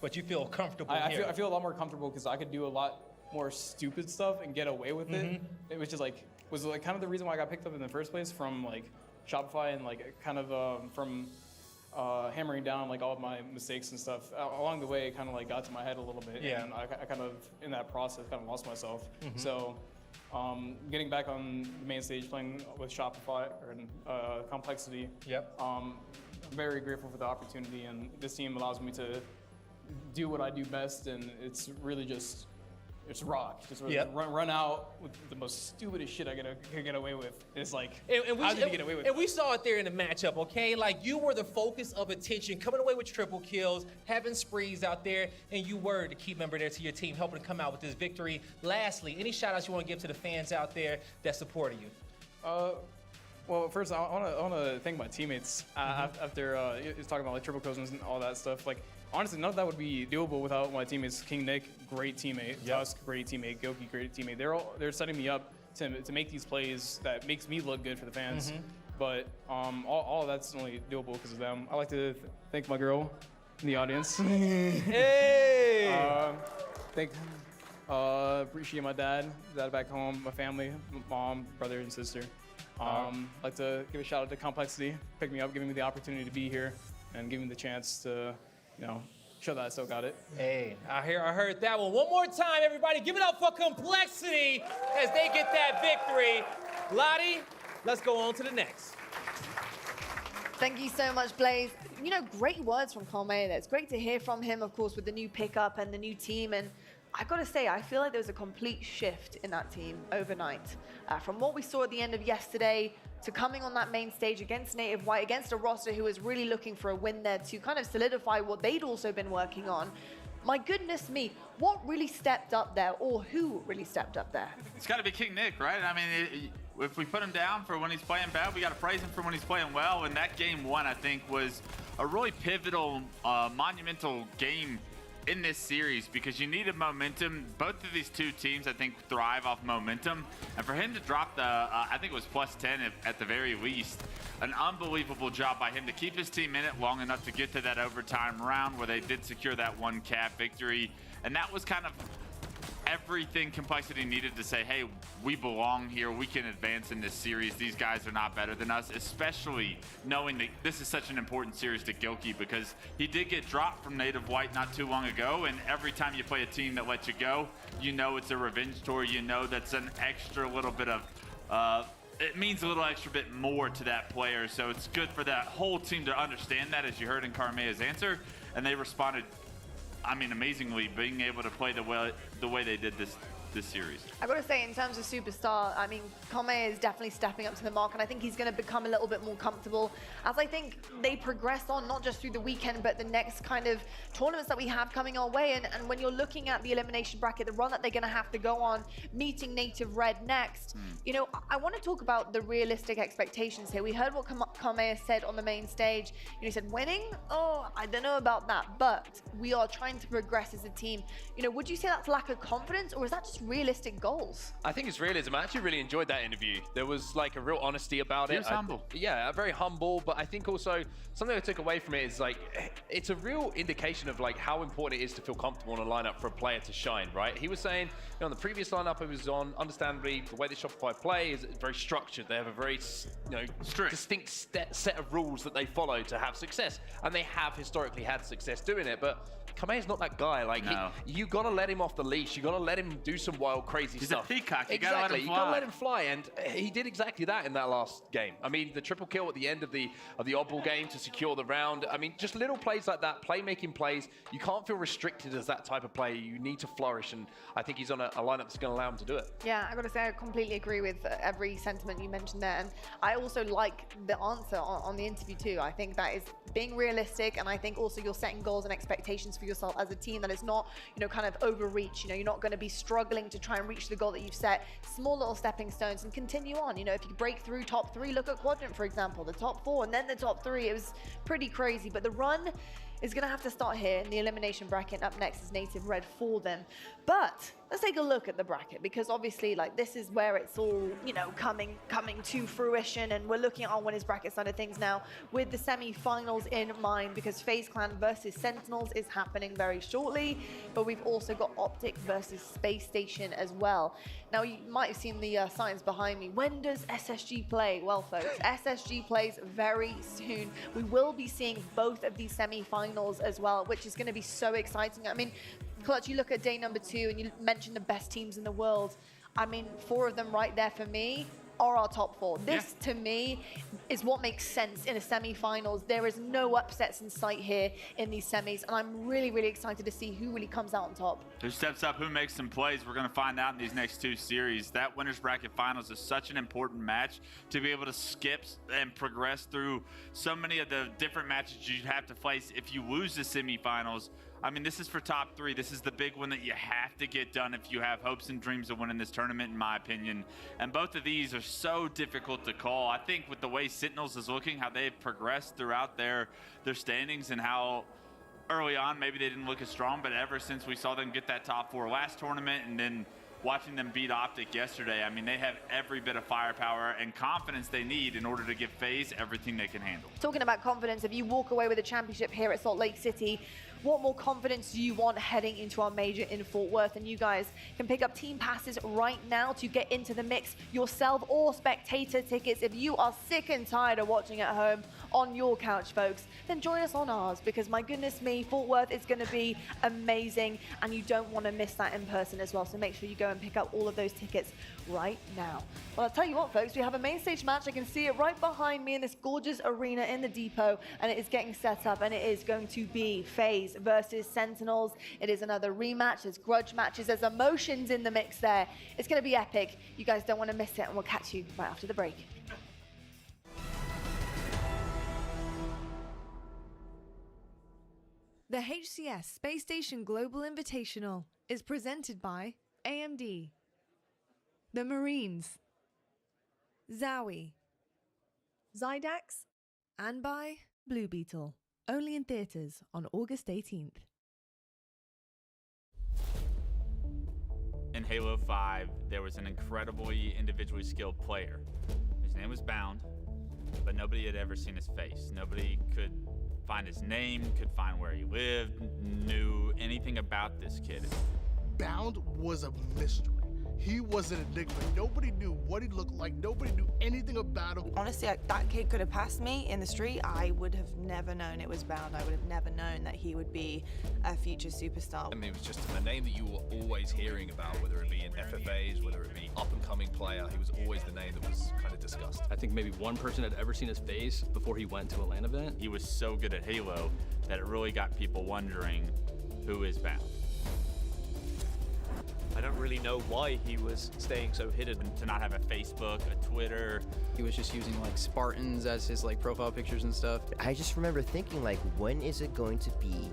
But you feel comfortable here. I feel a lot more comfortable because I could do a lot more stupid stuff and get away with it. Which is like was like kind of the reason why I got picked up in the first place from like Shopify and like kind of from hammering down like all of my mistakes and stuff. Along the way, it kind of like got to my head a little bit. Yeah. And I kind of in that process kind of lost myself. So. Getting back on the main stage, playing with Shopify and Complexity. Yep. I'm very grateful for the opportunity, and this team allows me to do what I do best, and it's really just, it's rock. Just really run out with the most stupidest shit I can get away with. It's like, how did you get away with it? And we saw it there in the matchup, okay? Like, you were the focus of attention, coming away with triple kills, having sprees out there, and you were the key member there to your team, helping to come out with this victory. Lastly, any shout-outs you want to give to the fans out there that supported you? Well, first, I want to thank my teammtes after he's talking about like triple kills and all that stuff. Like, honestly, none of that would be doable without my teammates. King Nick, great teammate. Tusk, great teammate. Gilky, great teammate. They're setting me up to make these plays that makes me look good for the fans. But all of that's only doable because of them. I like to thank my girl in the audience. Hey! Appreciate my dad back home, my family, mom, brother, and sister. Like to give a shout out to Complexity, pick me up, giving me the opportunity to be here, and giving me the chance to, you know, show that I still got it. Hey, I heard that one. One more time, everybody, give it up for Complexity as they get that victory. Lottie, let's go on to the next. Thank you so much, Blaze. You know, great words from Carmea there. It's great to hear from him, of course, with the new pickup and the new team. And I've got to say, I feel like there was a complete shift in that team overnight. From what we saw at the end of yesterday to coming on that main stage against Native White, against a roster who was really looking for a win there to kind of solidify what they'd also been working on. My goodness me, what really stepped up there, or who really stepped up there? It's got to be King Nick, right? I mean, if we put him down for when he's playing bad, we got to praise him for when he's playing well. And that game one, I think, was a really pivotal, monumental game in this series because you needed momentum. Both of these two teams, I think, thrive off momentum. And for him to drop the, I think it was +10 at the very least, an unbelievable job by him to keep his team in it long enough to get to that overtime round where they did secure that 1-cap victory. And that was kind of everything Complexity needed to say, hey, we belong here, we can advance in this series, these guys are not better than us, especially knowing that this is such an important series to Gilkey because he did get dropped from Native White not too long ago, and every time you play a team that lets you go, you know it's a revenge tour, you know that's an extra little bit of, it means a little extra bit more to that player, so it's good for that whole team to understand that, as you heard in Carmea's answer, and they responded, I mean, amazingly, being able to play the way they did this series. I've got to say, in terms of superstar, I mean, Carmea is definitely stepping up to the mark, and I think he's going to become a little bit more comfortable as I think they progress on, not just through the weekend, but the next kind of tournaments that we have coming our way. And when you're looking at the elimination bracket, the run that they're going to have to go on, meeting Native Red next, you know, I want to talk about the realistic expectations here. We heard what Carmea said on the main stage. You know, he said, winning? Oh, I don't know about that, but we are trying to progress as a team. You know, would you say that's lack of confidence, or is that just realistic goals? I think it's realism. I actually really enjoyed that interview. There was like a real honesty about it. He was humble. Yeah, very humble, but I think also something I took away from it is like, it's a real indication of like how important it is to feel comfortable in a lineup for a player to shine, right? He was saying, you know, on the previous lineup I was on, understandably, the way that Shopify play is very structured. They have a very, you know, distinct set of rules that they follow to have success, and they have historically had success doing it, but Kame's not that guy. Like, you gotta let him off the leash. You gotta let him do some wild, crazy stuff. He's a peacock. You exactly. gotta let him fly. You gotta let him fly, and he did exactly that in that last game. I mean, the triple kill at the end of the oddball game to secure the round. I mean, just little plays like that, playmaking plays. You can't feel restricted as that type of player. You need to flourish, and I think he's on a lineup that's gonna allow him to do it. Yeah, I gotta say, I completely agree with every sentiment you mentioned there, and I also like the answer on the interview too. I think that is being realistic, and I think also you're setting goals and expectations for yourself as a team that is not, you know, kind of overreach. You know, you're not going to be struggling to try and reach the goal that you've set. Small little stepping stones and continue on. You know, if you break through top 3, look at Quadrant, for example, the top 4 and then the top 3. It was pretty crazy, but the run is going to have to start here in the elimination bracket. Up next is Native Red for them. But let's take a look at the bracket, because obviously, like, this is where it's all, you know, coming to fruition, and we're looking at our winners bracket side of things now with the semi-finals in mind, because FaZe Clan versus Sentinels is happening very shortly, but we've also got Optic versus Spacestation as well. Now, you might have seen the signs behind me. When does SSG play? Well, folks, SSG plays very soon. We will be seeing both of these semi-finals as well, which is going to be so exciting. I mean, Clutch, you look at day number 2 and you mentioned the best teams in the world. I mean, 4 of them right there for me are our top 4. This, to me, is what makes sense in a semi-finals. There is no upsets in sight here in these semis, and I'm really, really excited to see who really comes out on top. Who steps up, who makes some plays, we're going to find out in these next 2 series. That winners bracket finals is such an important match to be able to skip and progress through so many of the different matches you have to face if you lose the semifinals. I mean, this is for top 3. This is the big one that you have to get done if you have hopes and dreams of winning this tournament, in my opinion. And both of these are so difficult to call. I think with the way Sentinels is looking, how they've progressed throughout their standings, and how early on maybe they didn't look as strong, but ever since we saw them get that top 4 last tournament and then watching them beat Optic yesterday, I mean, they have every bit of firepower and confidence they need in order to give FaZe everything they can handle. Talking about confidence, if you walk away with a championship here at Salt Lake City, what more confidence do you want heading into our major in Fort Worth? And you guys can pick up team passes right now to get into the mix yourself, or spectator tickets. If you are sick and tired of watching at home on your couch, folks, then join us on ours, because my goodness me, Fort Worth is going to be amazing, and you don't want to miss that in person as well. So make sure you go and pick up all of those tickets right now. Well, I'll tell you what, folks, we have a main stage match. I can see it right behind me in this gorgeous arena in the depot, and it is getting set up, and it is going to be FaZe versus Sentinels. It is another rematch. There's grudge matches. There's emotions in the mix there. It's going to be epic. You guys don't want to miss it, and we'll catch you right after the break. The HCS Spacestation Global Invitational is presented by AMD, the Marines, Zowie, Zydax, and by Blue Beetle. Only in theaters on August 18th. In Halo 5, there was an incredibly individually skilled player. His name was Bound, but nobody had ever seen his face. Nobody could find his name, could find where he lived, knew anything about this kid. Bound was a mystery. He was an enigma. Nobody knew what he looked like. Nobody knew anything about him. Honestly, that kid could have passed me in the street. I would have never known it was Bound. I would have never known that he would be a future superstar. I mean, it was just a name that you were always hearing about, whether it be in FFAs, whether it be up-and-coming player. He was always the name that was kind of discussed. I think maybe one person had ever seen his face before he went to a LAN event. He was so good at Halo that it really got people wondering, who is Bound? I don't really know why he was staying so hidden. To not have a Facebook, a Twitter. He was just using like Spartans as his like profile pictures and stuff. I just remember thinking like, when is it going to be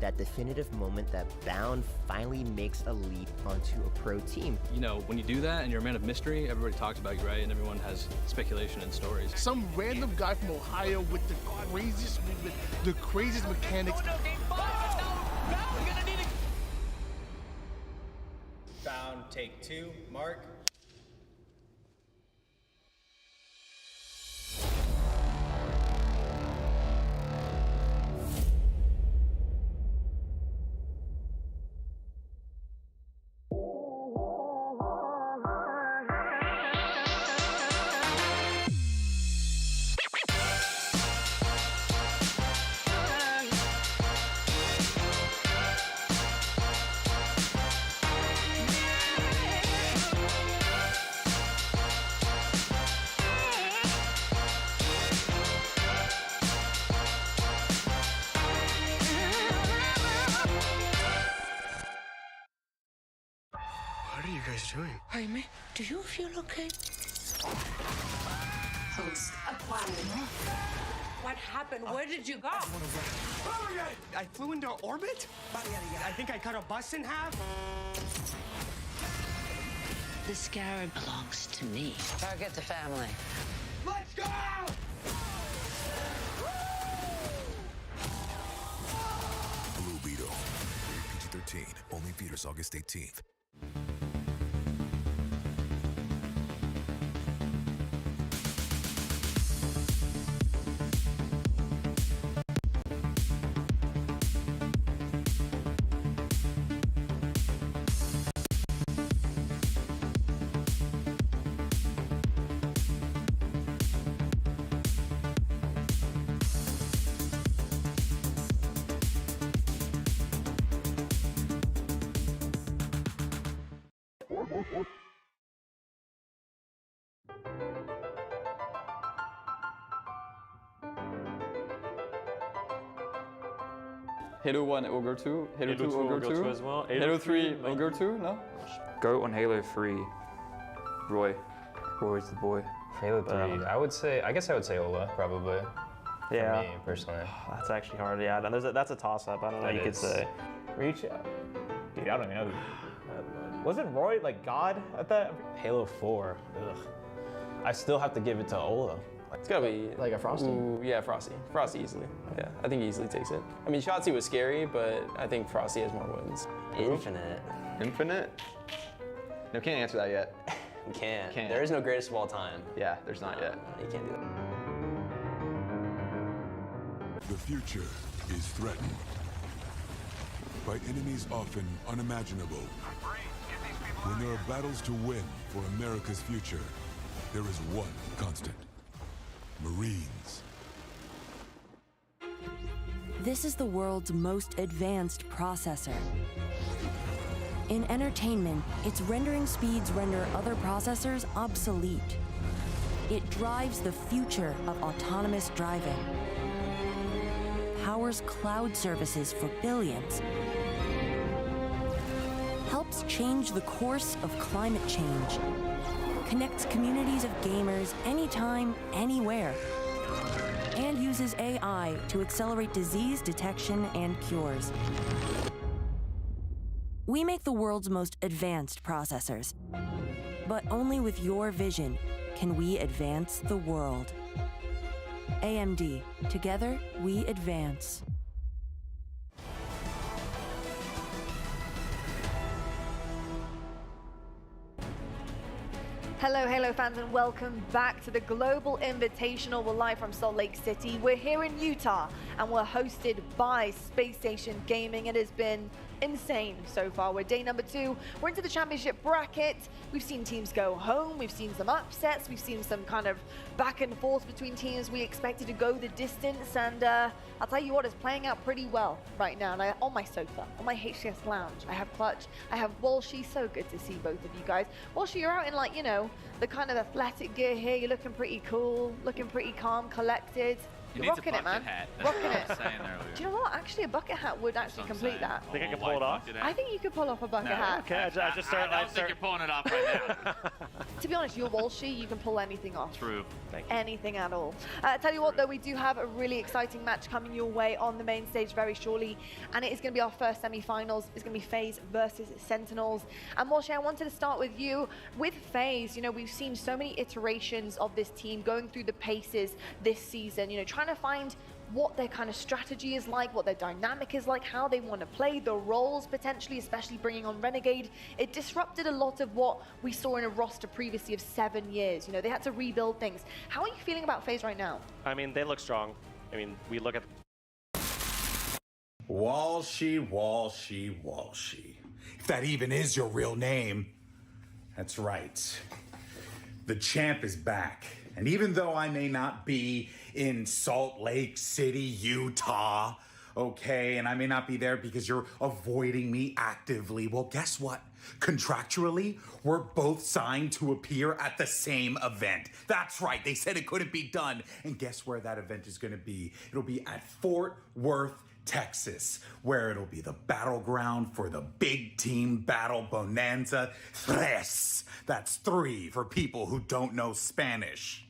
that definitive moment that Bound finally makes a leap onto a pro team? You know, when you do that and you're a man of mystery, everybody talks about you, right? And everyone has speculation and stories. Some random guy from Ohio with the craziest movement, the craziest mechanics. Bound, take 2, Mark. What are you guys doing? Jaime, do you feel okay? Host acquired. What happened? Where did you go? I flew into orbit? I think I cut a bus in half. The scarab belongs to me. Target the family. Let's go! Blue Beetle. PG-13. Only theaters August 18th. Halo 1, Ogre 2, Halo 2, Ogre 2, as well. Halo 3, Ogre 2, no? Go on Halo 3, Roy. Roy's the boy. Halo 3, I guess I would say Ola, probably. Yeah. For me, personally. That's actually hard, yeah. And that's a toss-up, I don't know, you could say. Reach, dude, I don't even know. Wasn't Roy like God at that? Halo 4, ugh. I still have to give it to Ola. It's gotta be like a Frosty. Ooh, yeah, Frosty. Frosty easily. Yeah, I think he easily takes it. I mean, Shotzi was scary, but I think Frosty has more wins. Infinite. Infinite? No, can't answer that yet. We can't. There is no greatest of all time. Yeah, there's not yet. You can't do that. The future is threatened by enemies often unimaginable. When there are battles to win for America's future, there is one constant: Marines. This is the world's most advanced processor. In entertainment, its rendering speeds render other processors obsolete. It drives the future of autonomous driving, powers cloud services for billions, helps change the course of climate change, connects communities of gamers anytime, anywhere, and uses AI to accelerate disease detection and cures. We make the world's most advanced processors, but only with your vision can we advance the world. AMD, together we advance. Hello, Halo fans, and welcome back to the Global Invitational. We're live from Salt Lake City. We're here in Utah, and we're hosted by Spacestation Gaming. It has been insane so far. We're day number 2. We're into the championship bracket. We've seen teams go home. We've seen some upsets. We've seen some kind of back and forth between teams we expected to go the distance. And I'll tell you what, it's playing out pretty well right now. And on my sofa, on my HCS lounge, I have Clutch, I have Walshy. So good to see both of you guys. Walshy, you're out in, like, you know, the kind of athletic gear here. You're looking pretty cool, looking pretty calm, collected. You're rocking it, man. Rocking it. Do you know what? Actually, a bucket hat would actually complete that. Think I can pull it off? I think you could pull off a bucket hat. Okay, I just started. I don't think you're pulling it off right now. To be honest, you're Walshy. You can pull anything off. True. Anything at all. Tell you what, though, we do have a really exciting match coming your way on the main stage very shortly, and it is going to be our first semi-finals. It's going to be FaZe versus Sentinels. And Walshy, I wanted to start with you. With FaZe, you know, we've seen so many iterations of this team going through the paces this season, you know, trying to find what their kind of strategy is like, what their dynamic is like, how they want to play, the roles potentially, especially bringing on Renegade. It disrupted a lot of what we saw in a roster previously of 7 years. You know, they had to rebuild things. How are you feeling about FaZe right now? I mean, they look strong. I mean, we look at... Walshy, Walshy, Walshy. If that even is your real name. That's right. The champ is back. And even though I may not be in Salt Lake City, Utah, okay, and I may not be there because you're avoiding me actively, well, guess what? Contractually, we're both signed to appear at the same event. That's right, they said it couldn't be done. And guess where that event is gonna be? It'll be at Fort Worth, Texas, where it'll be the battleground for the big team battle bonanza. Tres. That's 3 for people who don't know Spanish.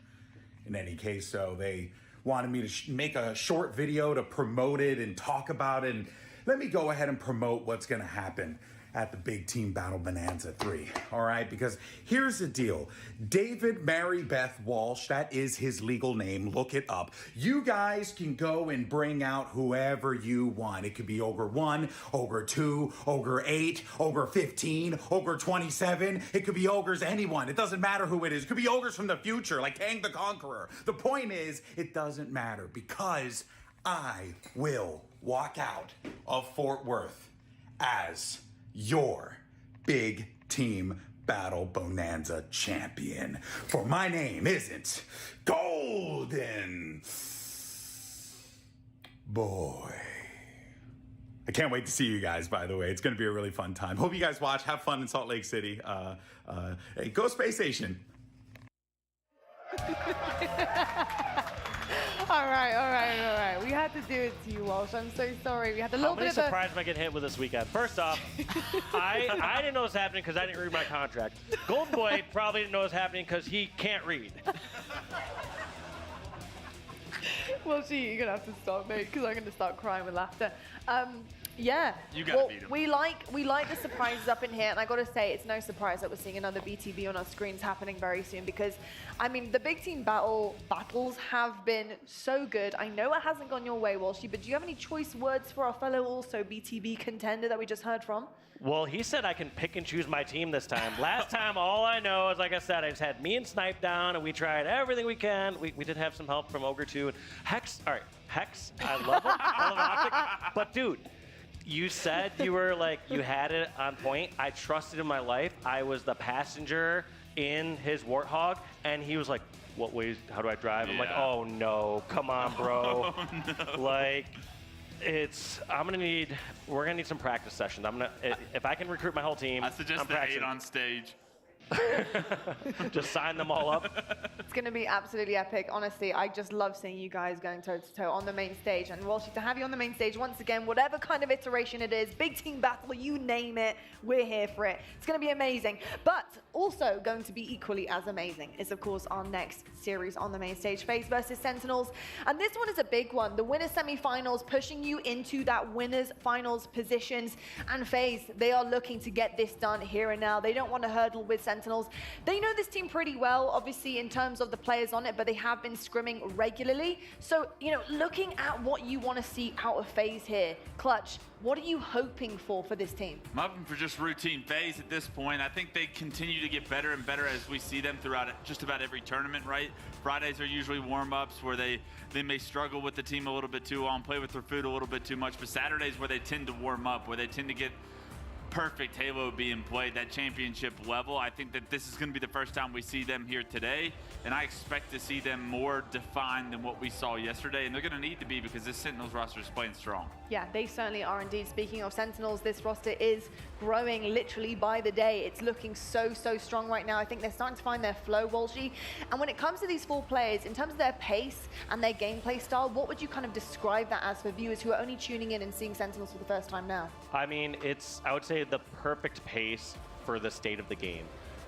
In any case, so they wanted me to make a short video to promote it and talk about it. And let me go ahead and promote what's going to happen at the Big Team Battle Bonanza 3, all right? Because here's the deal. David Mary Beth Walsh, that is his legal name, look it up. You guys can go and bring out whoever you want. It could be Ogre 1, Ogre 2, Ogre 8, Ogre 15, Ogre 27. It could be Ogres anyone. It doesn't matter who it is. It could be Ogres from the future, like Kang the Conqueror. The point is, it doesn't matter because I will walk out of Fort Worth as your Big Team Battle Bonanza champion. For my name isn't Golden Boy. I can't wait to see you guys, by the way. It's going to be a really fun time. Hope you guys watch. Have fun in Salt Lake City. Hey, go Spacestation. All right. We had to do it to you, Walsh. I'm so sorry. We had a little bit of How many surprises am I getting hit with this weekend? First off, I didn't know what's happening because I didn't read my contract. Golden Boy probably didn't know what's happening because he can't read. Well, gee, you're gonna have to stop, mate, because I'm gonna start crying with laughter. Yeah. You gotta beat him. We like the surprises up in here, and I gotta say, it's no surprise that we're seeing another BTB on our screens happening very soon because, I mean, the big team battles have been so good. I know it hasn't gone your way, Walshy, but do you have any choice words for our fellow also BTB contender that we just heard from? Well, he said I can pick and choose my team this time. Last time, all I know is, like I said, I just had me and Snipe down, and we tried everything we can. We did have some help from Ogre 2 and Hex. All right, Hex, I love him. I love Optic. But, dude, you said you were like, you had it on point. I trusted in my life. I was the passenger in his Warthog, and he was like, what ways, how do I drive? I'm like, oh no, come on, bro. Oh, no. Like, we're gonna need some practice sessions. If I can recruit my whole team, I suggest the 8 on stage. Just sign them all up. It's going to be absolutely epic. Honestly, I just love seeing you guys going toe-to-toe on the main stage. And Walshy, to have you on the main stage once again, whatever kind of iteration it is, big team battle, you name it, we're here for it. It's going to be amazing. But also going to be equally as amazing is, of course, our next series on the main stage, FaZe versus Sentinels. And this one is a big one. The winners semifinals pushing you into that winners finals positions. And FaZe, they are looking to get this done here and now. They don't want to hurdle with Sentinels Sentinels. They know this team pretty well, obviously, in terms of the players on it, but they have been scrimming regularly. So, you know, looking at what you want to see out of FaZe here, Clutch, what are you hoping for this team? I'm hoping for just routine FaZe at this point. I think they continue to get better and better as we see them throughout just about every tournament, right? Fridays are usually warm-ups where they may struggle with the team a little bit too long, play with their food a little bit too much, but Saturdays where they tend to warm up, where they tend to get perfect Halo being played, that championship level. I think that this is going to be the first time we see them here today, and I expect to see them more defined than what we saw yesterday, and they're going to need to be because this Sentinels roster is playing strong. Yeah, they certainly are indeed. Speaking of Sentinels, this roster is growing literally by the day. It's looking so strong right now. I think they're starting to find their flow, Walshy. And when it comes to these 4 players, in terms of their pace and their gameplay style, what would you kind of describe that as for viewers who are only tuning in and seeing Sentinels for the first time now? I mean, it's, I would say, the perfect pace for the state of the game.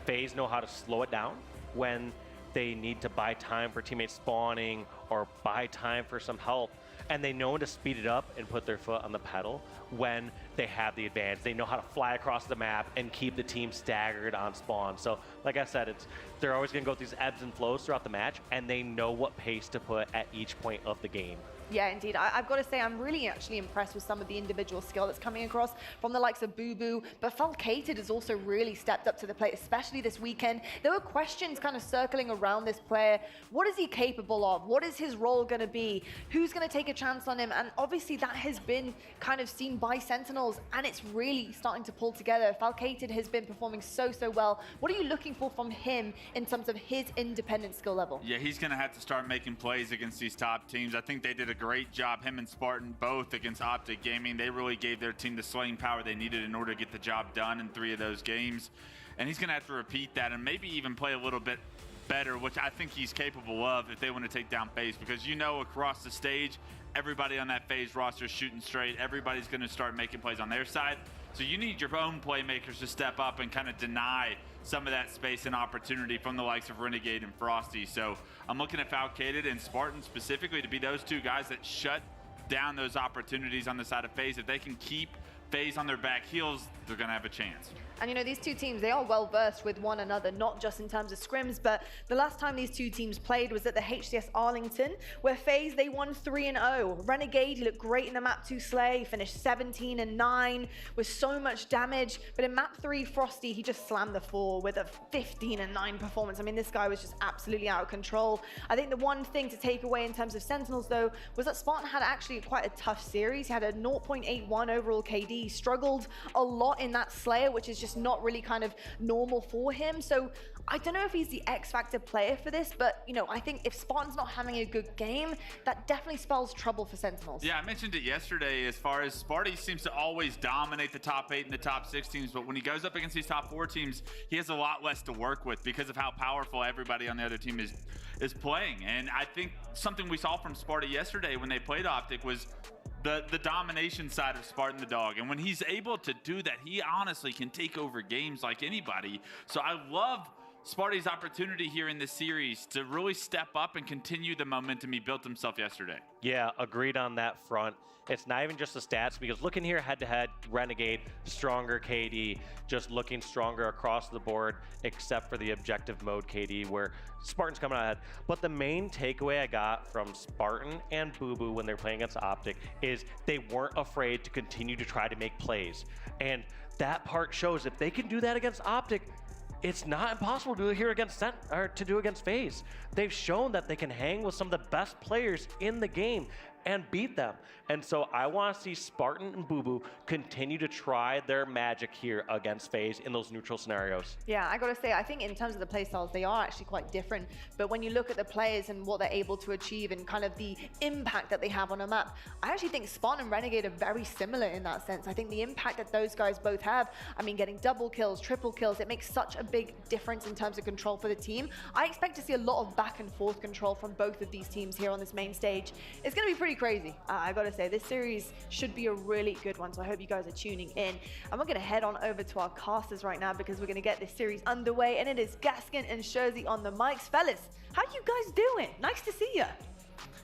FaZe know how to slow it down when they need to buy time for teammates spawning or buy time for some help, and they know when to speed it up and put their foot on the pedal when they have the advantage. They know how to fly across the map and keep the team staggered on spawn. So like I said, they're always going to go through these ebbs and flows throughout the match, and they know what pace to put at each point of the game. Yeah, indeed. I've got to say, I'm really actually impressed with some of the individual skill that's coming across from the likes of Boo, but Falcated has also really stepped up to the plate, especially this weekend. There were questions kind of circling around this player. What is he capable of? What is his role going to be? Who's going to take a chance on him? And obviously that has been kind of seen by Sentinels, and it's really starting to pull together. Falcated has been performing so well. What are you looking for from him in terms of his independent skill level? Yeah, he's going to have to start making plays against these top teams. I think they did a great job, him and Spartan, both against Optic Gaming. They really gave their team the slaying power they needed in order to get the job done in 3 of those games. And he's going to have to repeat that and maybe even play a little bit better, which I think he's capable of if they want to take down FaZe, because you know across the stage, everybody on that FaZe roster is shooting straight. Everybody's going to start making plays on their side. So you need your own playmakers to step up and kind of deny some of that space and opportunity from the likes of Renegade and Frosty. So I'm looking at Falcated and Spartan specifically to be those 2 guys that shut down those opportunities on the side of FaZe. If they can keep FaZe on their back heels, they're going to have a chance. And you know, these 2 teams, they are well versed with one another, not just in terms of scrims, but the last time these 2 teams played was at the HCS Arlington, where FaZe, they won 3-0. Renegade, he looked great in the map 2 Slay, finished 17-9 with so much damage. But in map 3, Frosty, he just slammed the 4 with a 15-9 performance. I mean, this guy was just absolutely out of control. I think the one thing to take away in terms of Sentinels, though, was that Spartan had actually quite a tough series. He had a 0.81 overall KD, struggled a lot in that Slayer, which is just not really kind of normal for him. So I don't know if he's the X-Factor player for this, but you know, I think if Spartan's not having a good game, that definitely spells trouble for Sentinels. Yeah, I mentioned it yesterday as far as Sparty seems to always dominate the top 8 and the top 6 teams, but when he goes up against these top 4 teams, he has a lot less to work with because of how powerful everybody on the other team is playing. And I think something we saw from Sparty yesterday when they played Optic was the domination side of Spartan the Dog. And when he's able to do that, he honestly can take over games like anybody. So I love Sparty's opportunity here in this series to really step up and continue the momentum he built himself yesterday. Yeah, agreed on that front. It's not even just the stats, because looking here head-to-head, Renegade, stronger KD, just looking stronger across the board, except for the objective mode KD, where Spartan's coming out ahead. But the main takeaway I got from Spartan and Boo when they're playing against Optic is they weren't afraid to continue to try to make plays. And that part shows if they can do that against Optic, it's not impossible to do it here against against FaZe. They've shown that they can hang with some of the best players in the game and beat them. And so I want to see Spartan and Boo continue to try their magic here against FaZe in those neutral scenarios. Yeah, I gotta say, I think in terms of the playstyles, they are actually quite different. But when you look at the players and what they're able to achieve and kind of the impact that they have on a map, I actually think Spartan and Renegade are very similar in that sense. I think the impact that those guys both have, I mean, getting double kills, triple kills, it makes such a big difference in terms of control for the team. I expect to see a lot of back and forth control from both of these teams here on this main stage. It's gonna be pretty crazy. I gotta say, this series should be a really good one, so I hope you guys are tuning in. And we're gonna head on over to our casters right now because we're gonna get this series underway, and it is Gaskin and Shurzy on the mics. Fellas, how you guys doing? Nice to see you.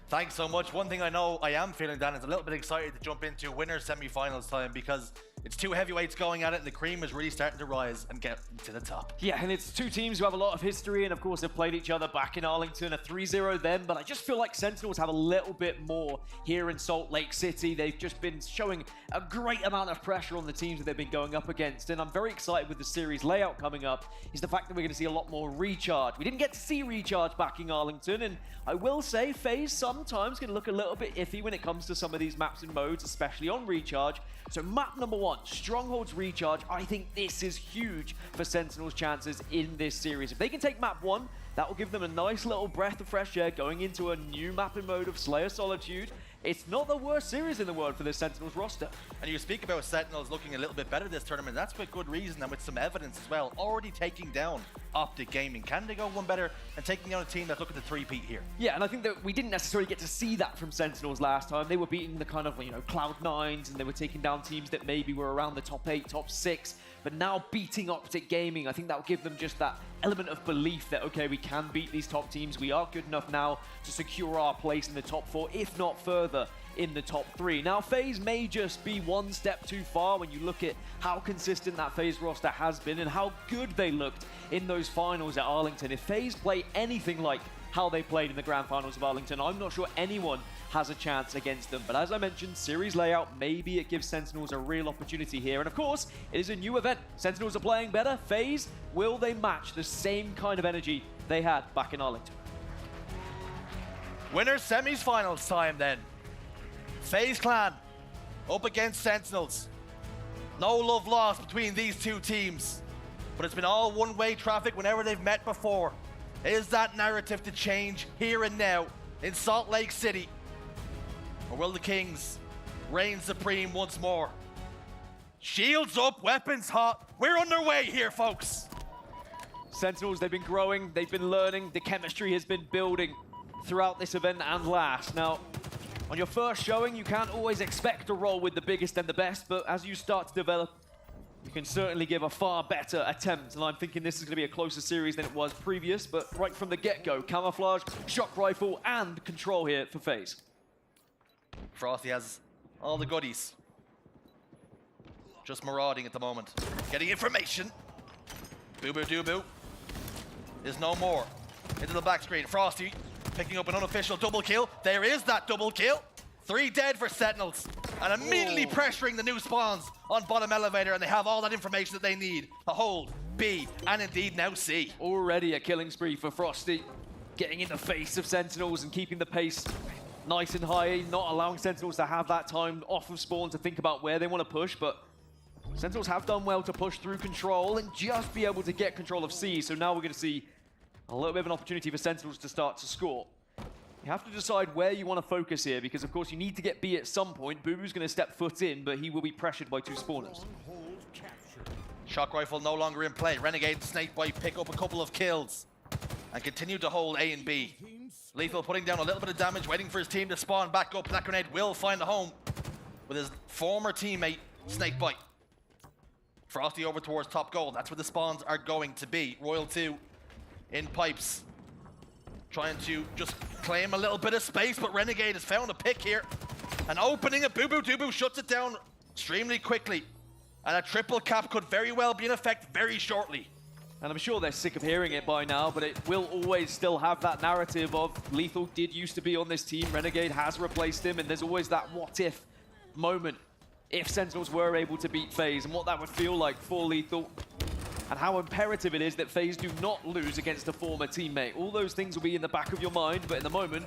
Thanks so much. One thing I know I am feeling, Dan, is a little bit excited to jump into winner semifinals time, because It's two heavyweights going at it, and the cream is really starting to rise and get to the top. Yeah, and it's two teams who have a lot of history, and of course have played each other back in Arlington, a 3-0 then, but I just feel like Sentinels have a little bit more here in Salt Lake City. They've just been showing a great amount of pressure on the teams that they've been going up against, and I'm very excited with the series layout coming up, is the fact that we're going to see a lot more recharge. We didn't get to see recharge back in Arlington, and I will say FaZe sometimes can look a little bit iffy when it comes to some of these maps and modes, especially on recharge. So map number 1, Strongholds recharge. I think this is huge for Sentinels' chances in this series. If they can take map 1, that will give them a nice little breath of fresh air going into a new map and mode of Slayer Solitude. It's not the worst series in the world for this Sentinels roster. And you speak about Sentinels looking a little bit better this tournament. That's with good reason and with some evidence as well. Already taking down Optic Gaming. Can they go one better and taking down a team that's looking to three-peat here? Yeah, and I think that we didn't necessarily get to see that from Sentinels last time. They were beating the kind of, Cloud9s, and they were taking down teams that maybe were around the top 8, top 6. But now beating Optic Gaming, I think that will give them just that element of belief that, okay, we can beat these top teams. We are good enough now to secure our place in the top 4, if not further in the top 3. Now, FaZe may just be one step too far when you look at how consistent that FaZe roster has been and how good they looked in those finals at Arlington. If FaZe play anything like how they played in the grand finals of Arlington, I'm not sure anyone has a chance against them. But as I mentioned, series layout, maybe it gives Sentinels a real opportunity here. And of course, it is a new event. Sentinels are playing better. FaZe, will they match the same kind of energy they had back in Arlington? Winner semi-finals time then. FaZe Clan up against Sentinels. No love lost between these two teams, but it's been all one-way traffic whenever they've met before. Is that narrative to change here and now in Salt Lake City? Or will the Kings reign supreme once more? Shields up, weapons hot. We're underway here, folks. Sentinels, they've been growing, they've been learning, the chemistry has been building throughout this event and last. Now, on your first showing, you can't always expect to roll with the biggest and the best, but as you start to develop, you can certainly give a far better attempt. And I'm thinking this is going to be a closer series than it was previous, but right from the get-go, camouflage, shock rifle, and control here for FaZe. Frosty has all the goodies. Just marauding at the moment. Getting information. Boo Boo Doo Boo is no more. Into the back screen. Frosty picking up an unofficial double kill. There is that double kill. 3 dead for Sentinels. And immediately pressuring the new spawns on bottom elevator, and they have all that information that they need to hold B and indeed now C. Already a killing spree for Frosty. Getting in the face of Sentinels and keeping the pace nice and high, not allowing Sentinels to have that time off of spawn to think about where they want to push, but Sentinels have done well to push through control and just be able to get control of C, so now we're going to see a little bit of an opportunity for Sentinels to start to score. You have to decide where you want to focus here, because of course you need to get B at some point. Boo Boo's going to step foot in, but he will be pressured by 2 spawners. Shock rifle no longer in play. Renegade and Snakebite pick up a couple of kills and continue to hold A and B. Lethal putting down a little bit of damage, waiting for his team to spawn back up. That grenade will find a home with his former teammate, Snakebite. Frosty over towards top gold. That's where the spawns are going to be. Royal 2 in pipes. Trying to just claim a little bit of space, but Renegade has found a pick here. An opening of Boo Boo Doo Boo shuts it down extremely quickly. And a triple cap could very well be in effect very shortly. And I'm sure they're sick of hearing it by now, but it will always still have that narrative of Lethal did used to be on this team, Renegade has replaced him, and there's always that what if moment if Sentinels were able to beat FaZe and what that would feel like for Lethal. And how imperative it is that FaZe do not lose against a former teammate. All those things will be in the back of your mind, but in the moment,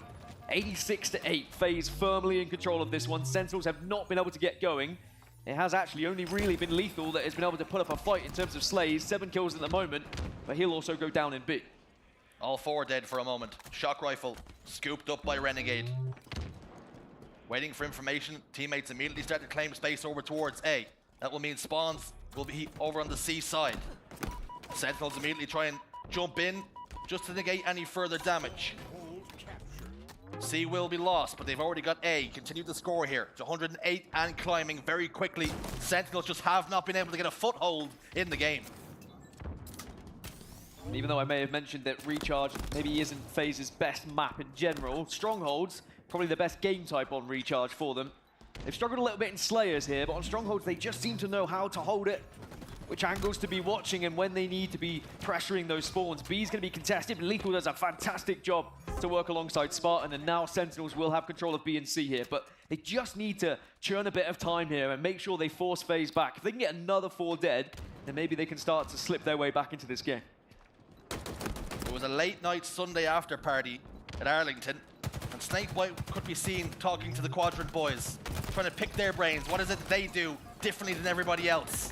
86-8, FaZe firmly in control of this one. Sentinels have not been able to get going. It has actually only really been Lethal that has been able to put up a fight in terms of slays. 7 kills at the moment, but he'll also go down in B. All 4 dead for a moment. Shock rifle scooped up by Renegade. Waiting for information. Teammates immediately start to claim space over towards A. That will mean spawns will be over on the C side. Sentinels immediately try and jump in just to negate any further damage. C will be lost, but they've already got A. Continue to score here. It's 108 and climbing very quickly. Sentinels just have not been able to get a foothold in the game. And even though I may have mentioned that Recharge maybe isn't FaZe's best map in general, Strongholds, probably the best game type on Recharge for them. They've struggled a little bit in Slayers here, but on Strongholds, they just seem to know how to hold it, which angles to be watching and when they need to be pressuring those spawns. B's going to be contested, but Lethal does a fantastic job to work alongside Spartan, and now Sentinels will have control of B and C here, but they just need to churn a bit of time here and make sure they force FaZe back. If they can get another 4 dead, then maybe they can start to slip their way back into this game. It was a late night Sunday after party at Arlington, and Snakebite could be seen talking to the Quadrant boys, trying to pick their brains. What is it they do differently than everybody else?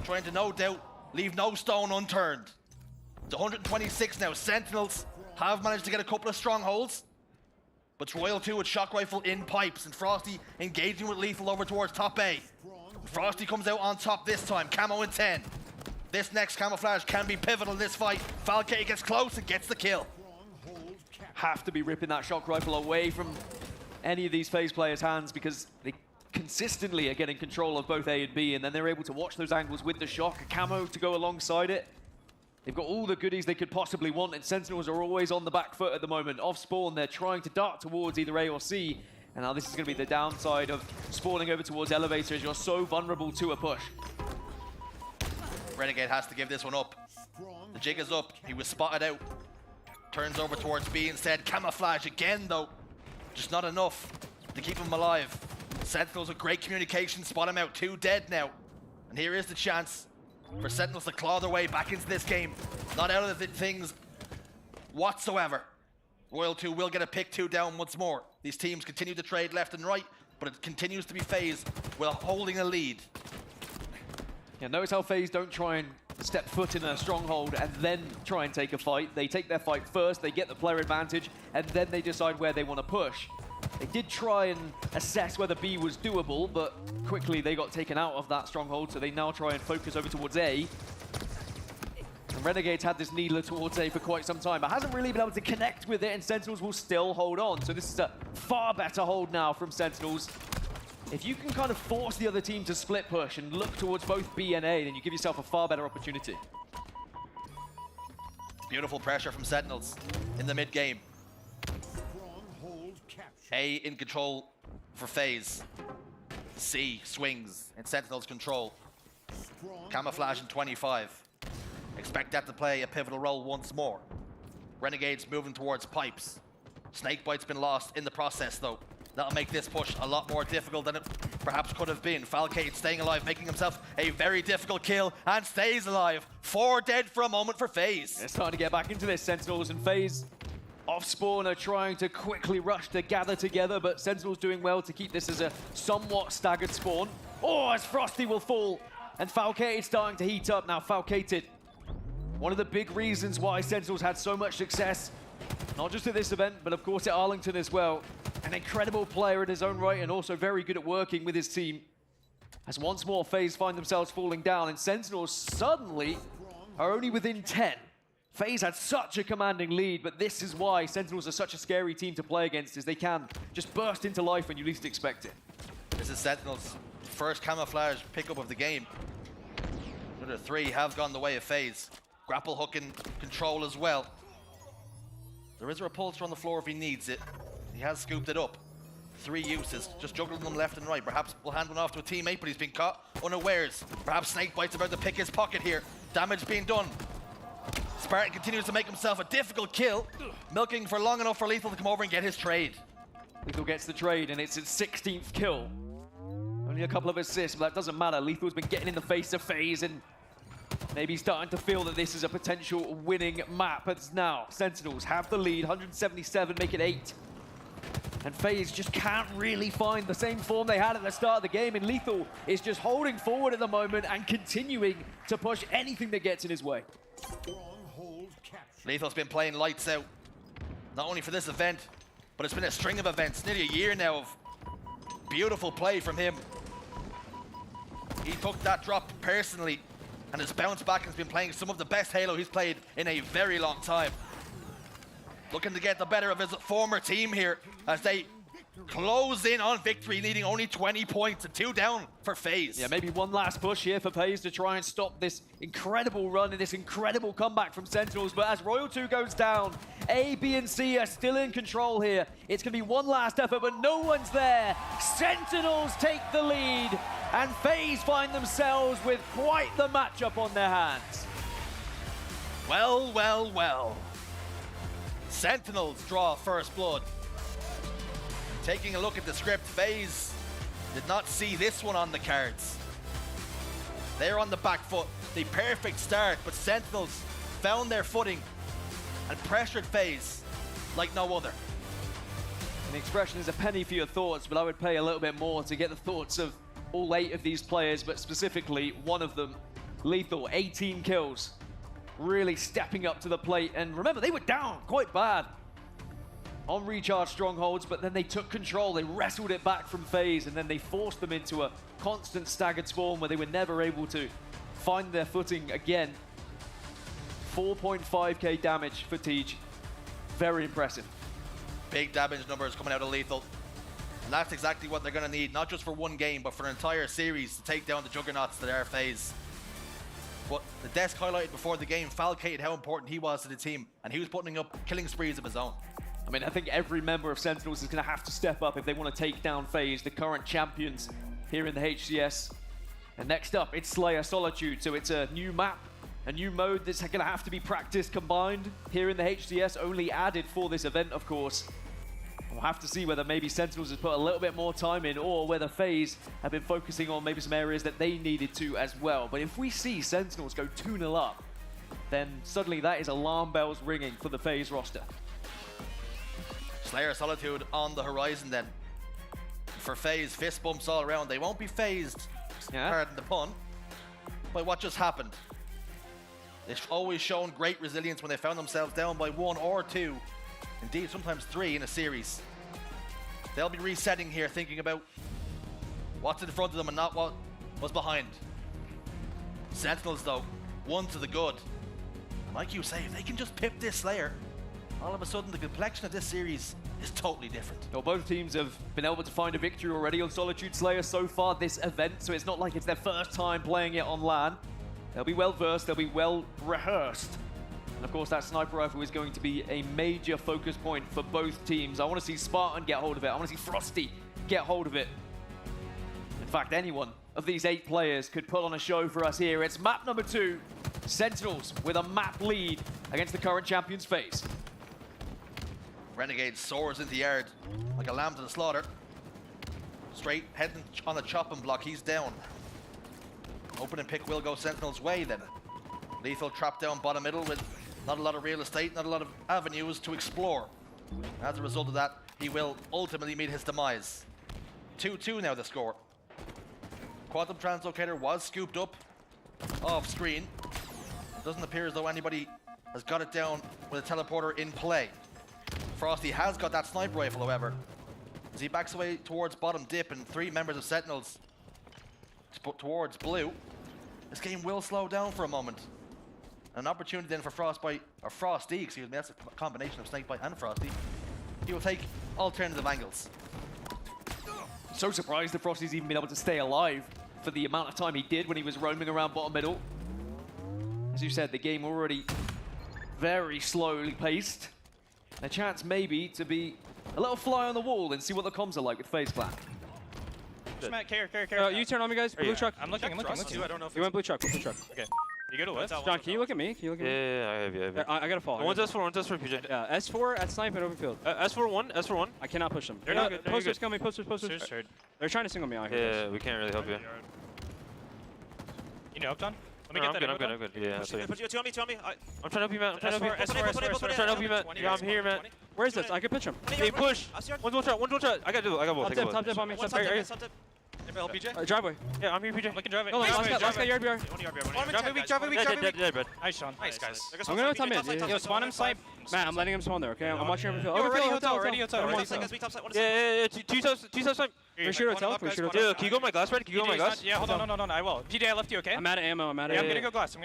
Trying to, no doubt, leave no stone unturned. It's 126 now. Sentinels have managed to get a couple of strongholds, but it's Royal 2 with Shock Rifle in pipes, and Frosty engaging with Lethal over towards top A. Frosty comes out on top this time, camo in 10. This next camouflage can be pivotal in this fight. Falcate gets close and gets the kill. Have to be ripping that Shock Rifle away from any of these FaZe players' hands, because they consistently are getting control of both A and B, and then they're able to watch those angles with the Shock, a camo to go alongside it. They've got all the goodies they could possibly want, and Sentinels are always on the back foot at the moment. Off spawn, they're trying to dart towards either A or C, and now this is going to be the downside of spawning over towards Elevator, as you're so vulnerable to a push. Renegade has to give this one up. The jig is up. He was spotted out. Turns over towards B instead. Camouflage again, though. Just not enough to keep him alive. Sentinels with great communication. Spot him out. 2 dead now. And here is the chance for Sentinels to claw their way back into this game. Not out of the things whatsoever. Royal 2 will get a pick 2 down once more. These teams continue to trade left and right, but it continues to be FaZe while holding a lead. Yeah, notice how FaZe don't try and step foot in a stronghold and then try and take a fight. They take their fight first, they get the player advantage, and then they decide where they want to push. They did try and assess whether B was doable, but quickly they got taken out of that stronghold, so they now try and focus over towards A. And Renegade's had this needler towards A for quite some time, but hasn't really been able to connect with it, and Sentinels will still hold on. So this is a far better hold now from Sentinels. If you can kind of force the other team to split push and look towards both B and A, then you give yourself a far better opportunity. Beautiful pressure from Sentinels in the mid game. A in control for FaZe. C swings in Sentinels control. Camouflage in 25. Expect that to play a pivotal role once more. Renegades moving towards pipes. Snakebite's been lost in the process though. That'll make this push a lot more difficult than it perhaps could have been. Falcate staying alive, making himself a very difficult kill, and stays alive. 4 dead for a moment for FaZe. It's time to get back into this, Sentinels, and FaZe off spawn are trying to quickly rush to gather together, but Sentinels doing well to keep this as a somewhat staggered spawn. Oh, as Frosty will fall, and Falcate starting to heat up now. Falcated, one of the big reasons why Sentinels had so much success, not just at this event, but of course at Arlington as well. An incredible player in his own right, and also very good at working with his team. As once more FaZe find themselves falling down, and Sentinels suddenly are only within 10. FaZe had such a commanding lead, but this is why Sentinels are such a scary team to play against, as they can just burst into life when you least expect it. This is Sentinels' first camouflage pickup of the game. Another 3 have gone the way of FaZe. Grapple hook in control as well. There is a repulsor on the floor if he needs it. He has scooped it up. 3 uses, just juggling them left and right. Perhaps we'll hand one off to a teammate, but he's been caught unawares. Perhaps Snakebite's about to pick his pocket here. Damage being done. Spartan continues to make himself a difficult kill, milking for long enough for Lethal to come over and get his trade. Lethal gets the trade, and it's his 16th kill. Only a couple of assists, but that doesn't matter. Lethal's been getting in the face of FaZe, and maybe starting to feel that this is a potential winning map. But now, Sentinels have the lead, 177, make it 8. And FaZe just can't really find the same form they had at the start of the game, and Lethal is just holding forward at the moment and continuing to push anything that gets in his way. Lethal's been playing lights out, not only for this event, but it's been a string of events, nearly a year now of beautiful play from him. He took that drop personally and has bounced back and has been playing some of the best Halo he's played in a very long time. Looking to get the better of his former team here as they close in on victory, needing only 20 points and 2 down for FaZe. Yeah, maybe one last push here for FaZe to try and stop this incredible run and this incredible comeback from Sentinels. But as Royal 2 goes down, A, B, and C are still in control here. It's going to be one last effort, but no one's there. Sentinels take the lead, and FaZe find themselves with quite the matchup on their hands. Well, well, well. Sentinels draw first blood. Taking a look at the script, FaZe did not see this one on the cards. They're on the back foot. The perfect start, but Sentinels found their footing and pressured FaZe like no other. And the expression is a penny for your thoughts, but I would pay a little bit more to get the thoughts of all 8 of these players, but specifically one of them, Lethal, 18 kills. Really stepping up to the plate, and remember, they were down quite bad on recharge strongholds, but then they took control, they wrestled it back from FaZe, and then they forced them into a constant staggered spawn where they were never able to find their footing again. 4.5k damage for Teej. Very impressive. Big damage numbers coming out of Lethal. And that's exactly what they're going to need, not just for one game, but for an entire series to take down the juggernauts that are FaZe. But the desk highlighted before the game falcated how important he was to the team, and he was putting up killing sprees of his own. I mean, I think every member of Sentinels is going to have to step up if they want to take down FaZe, the current champions here in the HCS. And next up, it's Slayer Solitude. So it's a new map, a new mode that's going to have to be practiced combined here in the HCS, only added for this event, of course. We'll have to see whether maybe Sentinels has put a little bit more time in, or whether FaZe have been focusing on maybe some areas that they needed to as well. But if we see Sentinels go 2-0 up, then suddenly that is alarm bells ringing for the FaZe roster. Slayer Solitude on the horizon then. For FaZe, fist bumps all around. They won't be phased, pardon the pun, by what just happened. They've always shown great resilience when they found themselves down by 1 or 2. Indeed, sometimes 3 in a series. They'll be resetting here, thinking about what's in front of them and not what was behind. Sentinels, though, 1 to the good. And like you say, if they can just pip this Slayer, all of a sudden the complexion of this series is totally different. Well, both teams have been able to find a victory already on Solitude Slayer so far this event, so it's not like it's their first time playing it on LAN. They'll be well versed, they'll be well rehearsed. And of course, that sniper rifle is going to be a major focus point for both teams. I want to see Spartan get hold of it. I want to see Frosty get hold of it. In fact, anyone of these 8 players could put on a show for us here. It's map number 2, Sentinels with a map lead against the current champions FaZe. Renegade soars into the yard like a lamb to the slaughter. Straight heading on the chopping block, he's down. Open and pick will go Sentinel's way then. Lethal trapped down bottom middle with not a lot of real estate, not a lot of avenues to explore. As a result of that, he will ultimately meet his demise. 2-2 now the score. Quantum Translocator was scooped up off screen. Doesn't appear as though anybody has got it down with a teleporter in play. Frosty has got that sniper rifle, however, as he backs away towards bottom dip, and 3 members of Sentinels towards blue. This game will slow down for a moment. An opportunity then for Frosty, excuse me, that's a combination of Snakebite and Frosty. He will take alternative angles. So surprised that Frosty's even been able to stay alive for the amount of time he did when he was roaming around bottom middle. As you said, the game already very slowly paced. A chance maybe to be a little fly on the wall and see what the comms are like with FaZe Clan. You turn on me, guys. Blue truck. I'm looking. I don't know if you went blue truck. Blue truck. Okay. You go to left. John, can you look at me? Yeah, I have you. I gotta fall. One test for PJ. Yeah, S4 at snipe at open field. S4-1. I cannot push them. They're not good. Posters coming. Posters. They're trying to single me out here. Yeah, we can't really help you. You know, John? Let me get that. I'm good. Yeah, Put you on me. I'm trying to help you, Matt. I'm trying to help you, Matt. Yeah, I'm here, Matt. Where's this? I can pitch him. Hey, push. One dual shot. I got both. Top dip on me. Top tip. Help PJ? Driveway. Yeah, I'm here, PJ. Looking driveway. No, last guy yard BR. Driveway weak. Dead. Nice, Sean. I'm gonna come in. Yo, spawn him side Matt, I'm letting him spawn there, okay? I'm watching him. Already hotel. Yeah, two times. For sure hotel. Yeah, can you go my glass, right? Can you go my glass? Yeah, hold on, no, I will. PJ, I left you, okay? I'm out of ammo. I'm gonna go glass.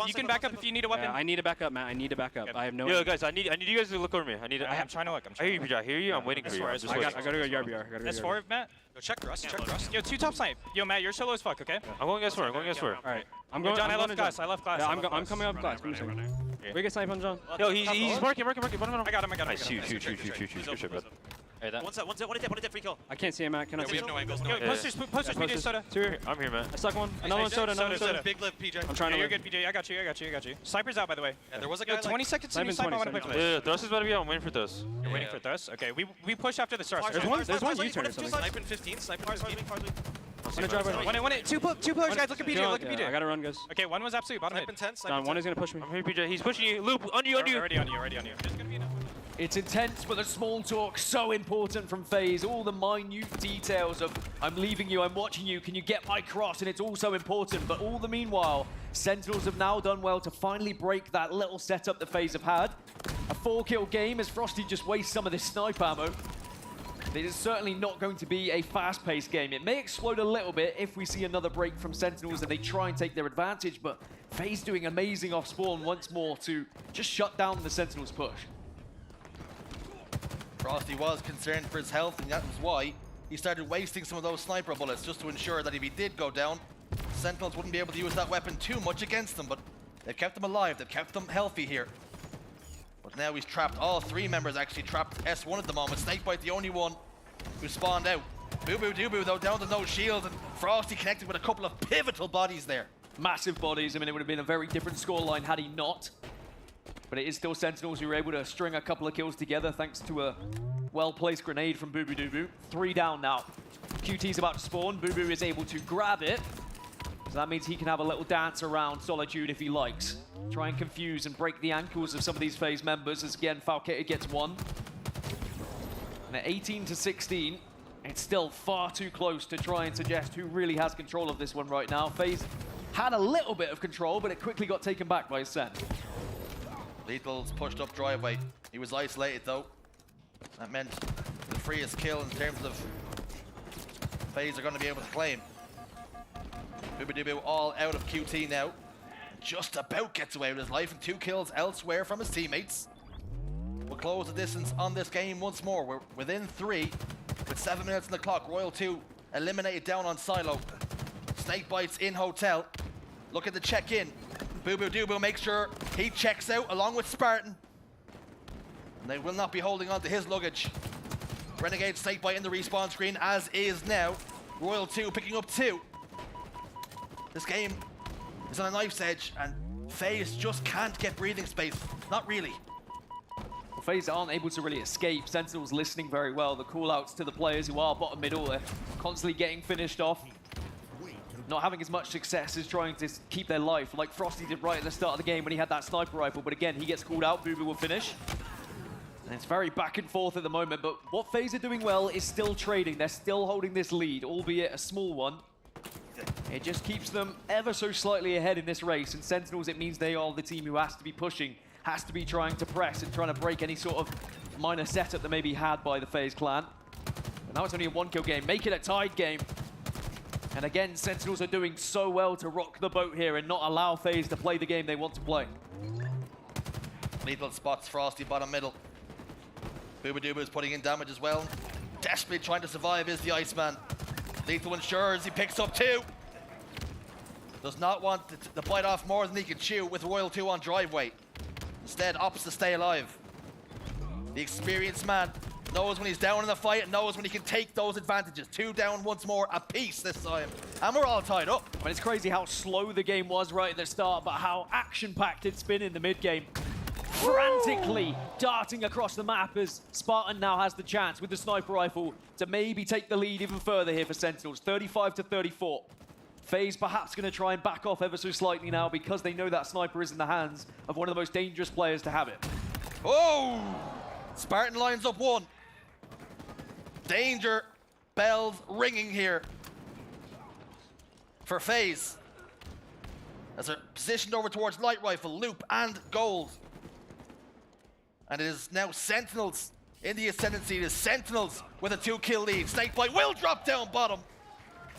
You can back up if you need a weapon. Yeah, I need to back up, Matt. I need to back up. I have no. Yo, guys, I need you guys to look over me. I'm trying to look. I hear you, PJ. I hear you. I'm waiting for you. I gotta go yard BR. S4, Matt. Yo, check Rust. Yo, 2 top snipe. Yo, Matt, you're solo as fuck, okay? I'm going S4. All right. I'm going. John, I left glass. Yeah, I'm coming up glass. We get snipe on John. Yo, he's marking. I got him. Nice. Shoot. Good shit, bud. Hey, one hit free kill. I can't see him, Matt. Can I see him? We have no angles. Yo, posters, PJ, soda. I'm here, man. I stuck one. Another soda. Big lift, PJ. I'm trying to. You're good, PJ. I got you. Sniper's out, by the the way. Yeah, there was a guy. Yo, 20 seconds to snipe. I want to pick Yeah, Thrust is about to be out. I'm waiting for Thrust. You're waiting for Thrust? Okay, we push after the stars. There's one U-turn or something. Sniping 15. Two pillars, guys. Look at PJ. I gotta run, guys. Okay, one was absolute bottom mid. John, one is gonna push me. I'm here, PJ. He's pushing you. Loop, on you. Already on you. There's gonna be enough. It's intense, but the small talk so important from FaZe. All the minute details of I'm leaving you, I'm watching you, can you get my cross? And it's all so important. But all the meanwhile, Sentinels have now done well to finally break that little setup that FaZe have had. A 4-kill game as Frosty just wastes some of this snipe ammo. It is certainly not going to be a fast-paced game. It may explode a little bit if we see another break from Sentinels and they try and take their advantage, but FaZe doing amazing off spawn once more to just shut down the Sentinels push. Frosty was concerned for his health, and that was why he started wasting some of those sniper bullets just to ensure that if he did go down, Sentinels wouldn't be able to use that weapon too much against them, but they've kept them alive, they've kept them healthy here. But now he's trapped, all 3 members actually trapped S1 at the moment. Snakebite the only one who spawned out. Boo Boo Doo Boo though down to no shield, and Frosty connected with a couple of pivotal bodies there. Massive bodies. I mean, it would have been a very different scoreline had he not. But it is still Sentinels who were able to string a couple of kills together thanks to a well-placed grenade from Boo Boo Doo Boo. 3 down now. QT's about to spawn. Boo Boo is able to grab it. So that means he can have a little dance around Solitude if he likes. Try and confuse and break the ankles of some of these FaZe members as again Falcated gets 1. And at 18-16, it's still far too close to try and suggest who really has control of this one right now. FaZe had a little bit of control, but it quickly got taken back by Sen. Lethal's pushed up driveway. He was isolated though. That meant the freest kill in terms of FaZe are going to be able to claim. Boo all out of QT now. Just about gets away with his life, and 2 kills elsewhere from his teammates. We'll close the distance on this game once more. We're within 3 with 7 minutes on the clock. Royal 2 eliminated down on Silo. Snakebites in hotel. Look at the check-in. Boo Boo Doo Boo makes sure he checks out along with Spartan. And they will not be holding on to his luggage. Renegade Snakebite in the respawn screen, as is now Royal 2 picking up 2. This game is on a knife's edge, and FaZe just can't get breathing space. Not really. Well, FaZe aren't able to really escape. Sentinels listening very well. The call-outs to the players who are bottom middle, they're constantly getting finished off. Not having as much success as trying to keep their life, like Frosty did right at the start of the game when he had that sniper rifle. But again, he gets called out. Boo Boo will finish. And it's very back and forth at the moment, but what FaZe are doing well is still trading. They're still holding this lead, albeit a small one. It just keeps them ever so slightly ahead in this race, and Sentinels, it means they are the team who has to be pushing, has to be trying to press and trying to break any sort of minor setup that may be had by the FaZe clan. But now it's only a 1-kill game, make it a tied game. And again, Sentinels are doing so well to rock the boat here and not allow FaZe to play the game they want to play. Lethal spots Frosty bottom middle. Boo Boo Doo Boo is putting in damage as well. Desperately trying to survive is the Iceman. Lethal ensures he picks up 2. Does not want to bite off more than he can chew with Royal 2 on driveway. Instead, opts to stay alive. The experienced man knows when he's down in the fight and knows when he can take those advantages. 2 down once more apiece this time. And we're all tied up. I mean, it's crazy how slow the game was right at the start, but how action-packed it's been in the mid-game. Frantically darting across the map as Spartan now has the chance with the sniper rifle to maybe take the lead even further here for Sentinels. 35-34. FaZe perhaps going to try and back off ever so slightly now because they know that sniper is in the hands of one of the most dangerous players to have it. Oh! Spartan lines up 1. Danger bells ringing here for FaZe. As they're positioned over towards light rifle, loop, and gold. And it is now Sentinels in the ascendancy. It is Sentinels with a 2-kill lead. Snakebite will drop down bottom.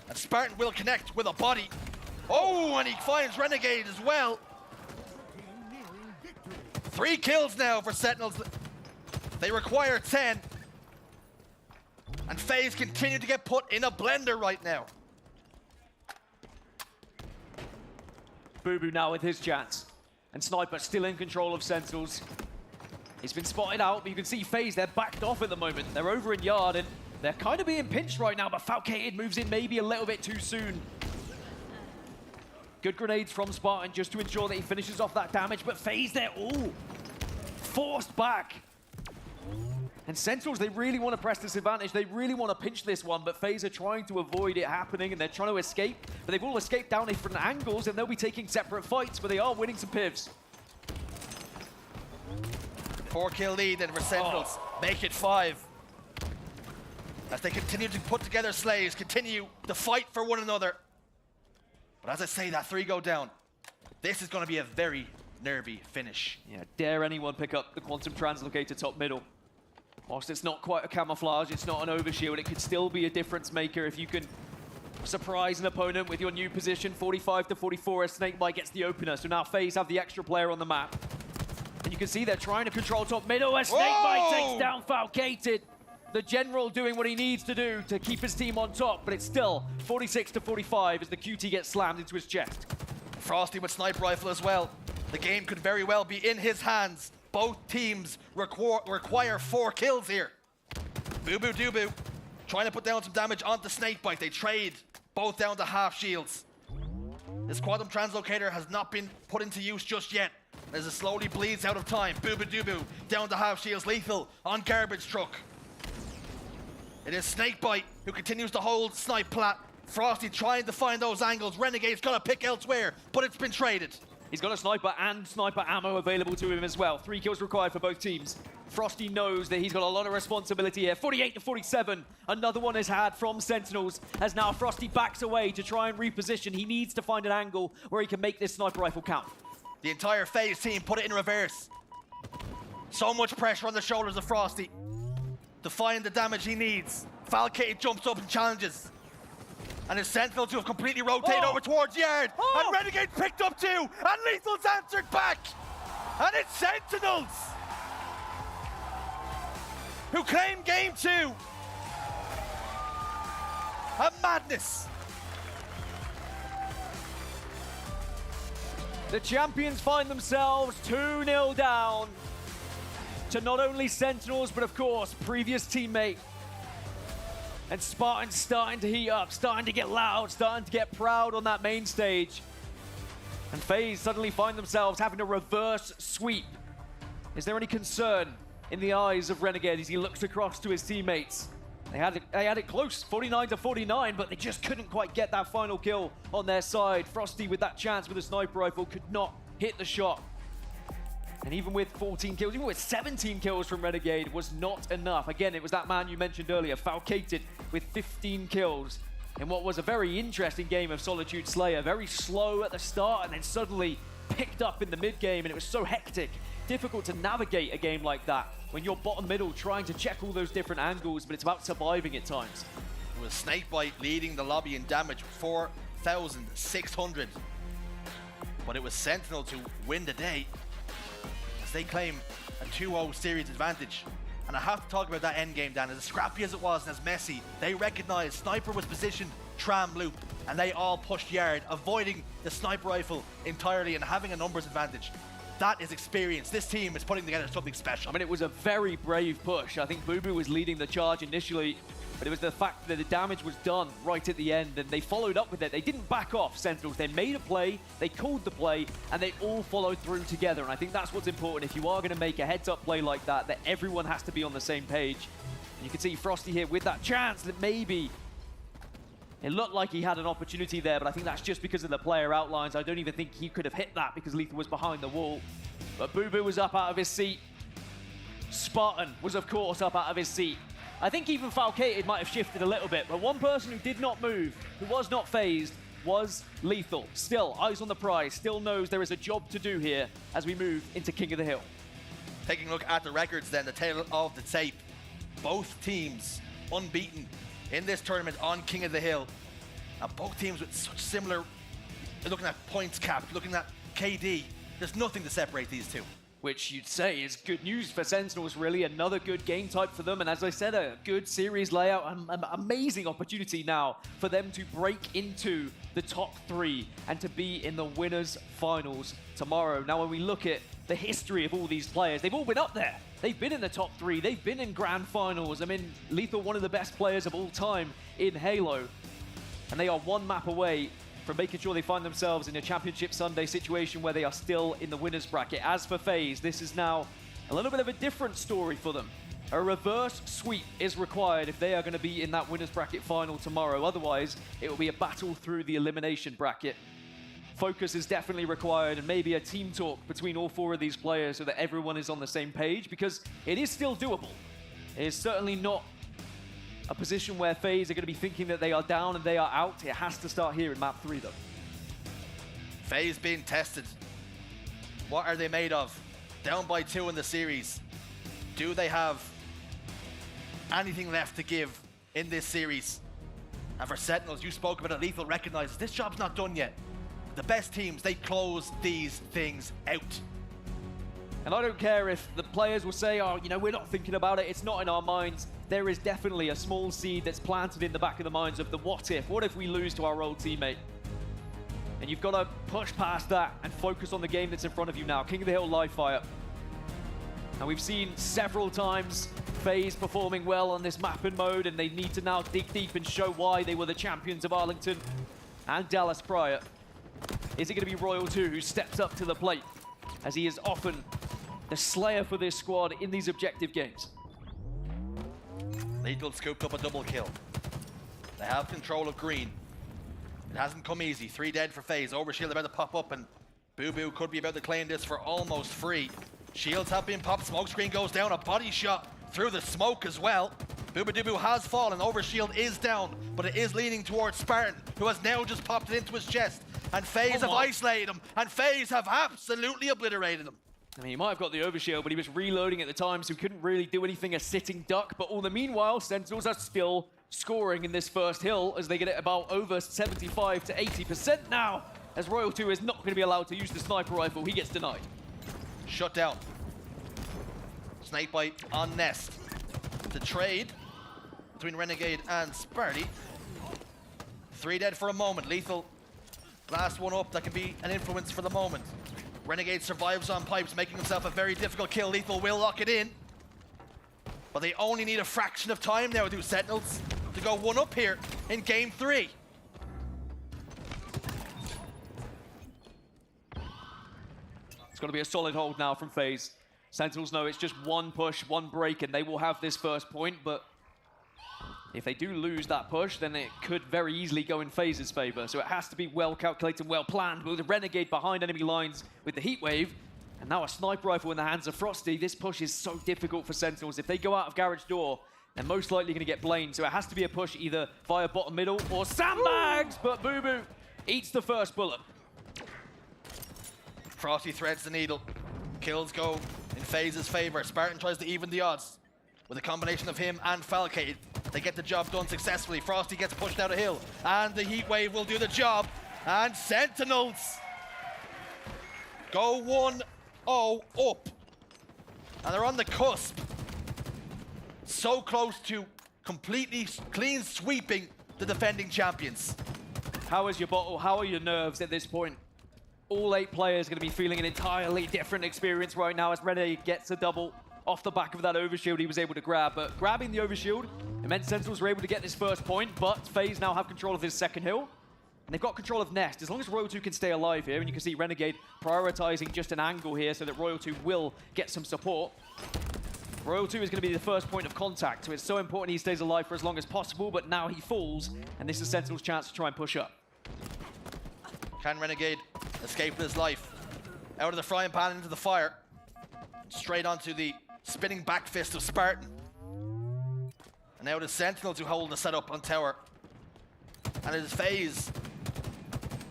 And Spartan will connect with a body. Oh, and he finds Renegade as well. 3 kills now for Sentinels. They require 10. And FaZe continue to get put in a blender right now. Boo now with his chance. And Sniper still in control of Sentinels. He's been spotted out, but you can see FaZe, they're backed off at the moment. They're over in yard, and they're kind of being pinched right now, but Falcated moves in maybe a little bit too soon. Good grenades from Spartan just to ensure that he finishes off that damage, but FaZe, they're all forced back. And Sentinels, they really want to press this advantage. They really want to pinch this one, but FaZe are trying to avoid it happening, and they're trying to escape. But they've all escaped down different angles, and they'll be taking separate fights, but they are winning some pivs. 4-kill lead then for Sentinels. Make it 5. As they continue to put together slays, continue to fight for one another. But as I say, that 3 go down. This is going to be a very nervy finish. Yeah, dare anyone pick up the Quantum Translocator top middle. Whilst it's not quite a camouflage, it's not an overshield, it could still be a difference maker if you can surprise an opponent with your new position. 45-44 as Snakebite gets the opener. So now FaZe have the extra player on the map. And you can see they're trying to control top middle as Snakebite takes down Falcated. The General doing what he needs to do to keep his team on top, but it's still 46-45 as the QT gets slammed into his chest. Frosty with sniper rifle as well. The game could very well be in his hands. Both teams require 4 kills here. Boo Boo Doo Boo trying to put down some damage onto Snakebite. They trade both down to half shields. This Quantum Translocator has not been put into use just yet, as it slowly bleeds out of time. Boo Boo Doo Boo down to half shields. Lethal on garbage truck. It is Snakebite who continues to hold Snipe Plat. Frosty trying to find those angles. Renegade's got to pick elsewhere, but it's been traded. He's got a sniper and sniper ammo available to him as well. 3 kills required for both teams. Frosty knows that he's got a lot of responsibility here. 48-47. Another one is had from Sentinels as now Frosty backs away to try and reposition. He needs to find an angle where he can make this sniper rifle count. The entire FaZe team put it in reverse. So much pressure on the shoulders of Frosty to find the damage he needs. Falcated jumps up and challenges. And his Sentinels who have completely rotated over towards Yard. And Renegade picked up 2. And Lethal's answered back. And it's Sentinels who claim game 2. A madness. The champions find themselves 2-0 down to not only Sentinels, but of course, previous teammate. And Spartan's starting to heat up, starting to get loud, starting to get proud on that main stage. And FaZe suddenly find themselves having a reverse sweep. Is there any concern in the eyes of Renegade as he looks across to his teammates? They had it close, 49-49, but they just couldn't quite get that final kill on their side. Frosty with that chance with a sniper rifle could not hit the shot. And even with 14 kills, even with 17 kills from Renegade was not enough. Again, it was that man you mentioned earlier, Falcated, with 15 kills in what was a very interesting game of Solitude Slayer. Very slow at the start and then suddenly picked up in the mid-game, and it was so hectic. Difficult to navigate a game like that when you're bottom middle trying to check all those different angles, but it's about surviving at times. It was Snakebite leading the lobby in damage, 4,600. But it was Sentinels who win the day. They claim a 2-0 series advantage. And I have to talk about that endgame, Dan. As scrappy as it was and as messy, they recognized Sniper was positioned tram loop, and they all pushed Yard, avoiding the sniper rifle entirely and having a numbers advantage. That is experience. This team is putting together something special. I mean, it was a very brave push. I think Boo Boo was leading the charge initially, but it was the fact that the damage was done right at the end, and they followed up with it. They didn't back off, Sentinels. They made a play, they called the play, and they all followed through together. And I think that's what's important. If you are going to make a heads-up play like that, that everyone has to be on the same page. And you can see Frosty here with that chance that maybe it looked like he had an opportunity there, but I think that's just because of the player outlines. I don't even think he could have hit that because Lethal was behind the wall. But Boo Boo was up out of his seat. Spartan was, of course, up out of his seat. I think even Falcated might have shifted a little bit, but one person who did not move, who was not phased, was Lethal. Still, eyes on the prize, still knows there is a job to do here as we move into King of the Hill. Taking a look at the records then, the tail of the tape. Both teams unbeaten in this tournament on King of the Hill. And both teams with such similar, looking at points capped, looking at KD, there's nothing to separate these two. Which you'd say is good news for Sentinels, really. Another good game type for them. And as I said, a good series layout. An amazing opportunity now for them to break into the top 3 and to be in the winners' finals tomorrow. Now, when we look at the history of all these players, they've all been up there. They've been in the top 3. They've been in grand finals. I mean, Lethal, one of the best players of all time in Halo. And they are one map away from making sure they find themselves in a Championship Sunday situation where they are still in the winners bracket. As for FaZe, this is now a little bit of a different story for them. A reverse sweep is required if they are going to be in that winners bracket final tomorrow. Otherwise, it will be a battle through the elimination bracket. Focus is definitely required, and maybe a team talk between all 4 of these players so that everyone is on the same page, because it is still doable. It is certainly not a position where FaZe are going to be thinking that they are down and they are out. It has to start here in map 3, though. FaZe being tested. What are they made of? Down by 2 in the series. Do they have anything left to give in this series? And for Sentinels, you spoke about it, Lethal recognizes this job's not done yet. The best teams, they close these things out. And I don't care if the players will say, oh, you know, we're not thinking about it, it's not in our minds. There is definitely a small seed that's planted in the back of the minds of the what if. What if we lose to our old teammate? And you've got to push past that and focus on the game that's in front of you now. King of the Hill live fire. And we've seen several times FaZe performing well on this mapping mode, and they need to now dig deep and show why they were the champions of Arlington and Dallas prior. Is it going to be Royal 2 who steps up to the plate, as he is often the slayer for this squad in these objective games? Lethal scooped up a double kill. They have control of green. It hasn't come easy. 3 dead for FaZe. Overshield about to pop up, and Boo Boo could be about to claim this for almost free. Shields have been popped. Smoke screen goes down. A body shot through the smoke as well. Booba Doo Boo has fallen. Overshield is down, but it is leaning towards Spartan, who has now just popped it into his chest. And FaZe have isolated him, and FaZe have absolutely obliterated him. I mean, he might have got the overshield, but he was reloading at the time, so he couldn't really do anything as sitting duck. But all the meanwhile, Sentinels are still scoring in this first hill as they get it about over 75 to 80% now, as Royal 2 is not going to be allowed to use the sniper rifle. He gets denied. Shut down. Snakebite on Nest. The trade between Renegade and Sparty. 3 dead for a moment. Lethal, last one up that can be an influence for the moment. Renegade survives on pipes, making himself a very difficult kill. Lethal will lock it in. But they only need a fraction of time now, do Sentinels, to go 1 up here in game 3. It's going to be a solid hold now from FaZe. Sentinels know it's just 1 push, 1 break, and they will have this first point, but if they do lose that push, then it could very easily go in FaZe's favor. So it has to be well calculated and well planned. With the Renegade behind enemy lines with the heat wave, and now a sniper rifle in the hands of Frosty. This push is so difficult for Sentinels. If they go out of garage door, they're most likely going to get blamed. So it has to be a push either via bottom middle or sandbags, but Boo Boo eats the first bullet. Frosty threads the needle. Kills go in FaZe's favor. Spartan tries to even the odds. With a combination of him and Falcate, they get the job done successfully. Frosty gets pushed out a hill, and the heat wave will do the job. And Sentinels go 1-0 up. And they're on the cusp. So close to completely clean sweeping the defending champions. How is your bottle? How are your nerves at this point? All 8 players are going to be feeling an entirely different experience right now as Renegade gets a double off the back of that overshield he was able to grab. But grabbing the overshield, it meant Sentinels were able to get this first point, but FaZe now have control of this second hill. And they've got control of Nest. As long as Royal 2 can stay alive here, and you can see Renegade prioritizing just an angle here so that Royal 2 will get some support. Royal 2 is going to be the first point of contact, so it's so important he stays alive for as long as possible, but now he falls, and this is Sentinel's chance to try and push up. Can Renegade escape with his life? Out of the frying pan into the fire. Straight onto the spinning back fist of Spartan. And now it is Sentinels who hold the setup on tower. And it is FaZe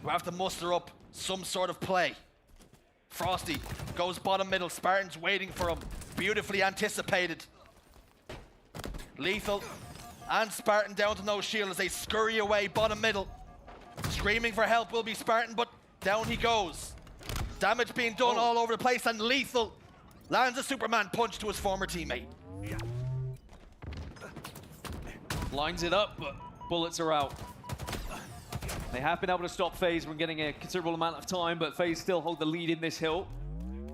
who have to muster up some sort of play. Frosty goes bottom middle. Spartan's waiting for him. Beautifully anticipated. Lethal and Spartan down to no shield as they scurry away bottom middle. Screaming for help will be Spartan, but down he goes. Damage being done all over the place, and Lethal lands a Superman punch to his former teammate. Lines it up, but bullets are out. They have been able to stop FaZe from getting a considerable amount of time, but FaZe still hold the lead in this hill.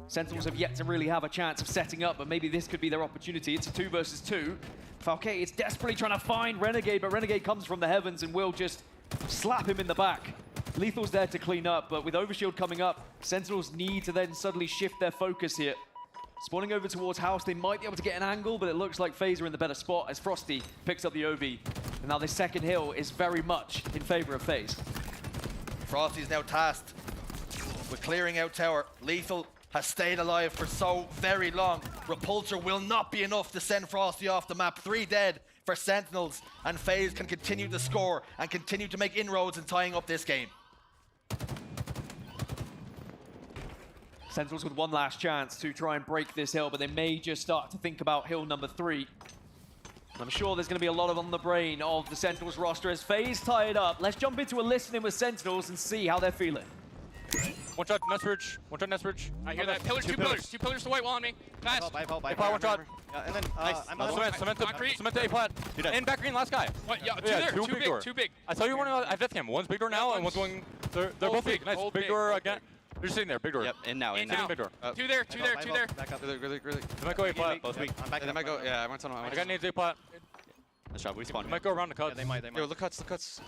Sentinels have yet to really have a chance of setting up, but maybe this could be their opportunity. It's a 2 versus 2. Falke is desperately trying to find Renegade, but Renegade comes from the heavens and will just slap him in the back. Lethal's there to clean up, but with Overshield coming up, Sentinels need to then suddenly shift their focus here. Spawning over towards House, they might be able to get an angle, but it looks like FaZe are in the better spot as Frosty picks up the OV. And now this second hill is very much in favor of FaZe. Frosty's now tasked with clearing out tower. Lethal has stayed alive for so very long. Repulsor will not be enough to send Frosty off the map. 3 dead for Sentinels, and FaZe can continue to score and continue to make inroads in tying up this game. Sentinels with one last chance to try and break this hill, but they may just start to think about hill number 3. I'm sure there's going to be a lot on the brain of the Sentinels roster as FaZe tie it up. Let's jump into a listening with Sentinels and see how they're feeling. One shot, Nest Bridge. One shot, Nest Bridge. I hear that. Pillars, two pillars. 2 pillars to white wall on me. Fast. I help. One shot. Yeah, and then nice. Cement to A plat. And back green, last guy. What? Yeah, two there. Too big. I saw you running at death cam. One's big door now, and one's going. They're both big. Nice. Big door again. They're just sitting there. Big door. Yep. In now. Big door. Two there. Back up. Really. They might go A plat. Both weak. I'm back. They might go. Yeah, I went on. I got nades A plat. Nice job. We spawned. Might go around the cuts. Yeah, they might. Yo, look cuts.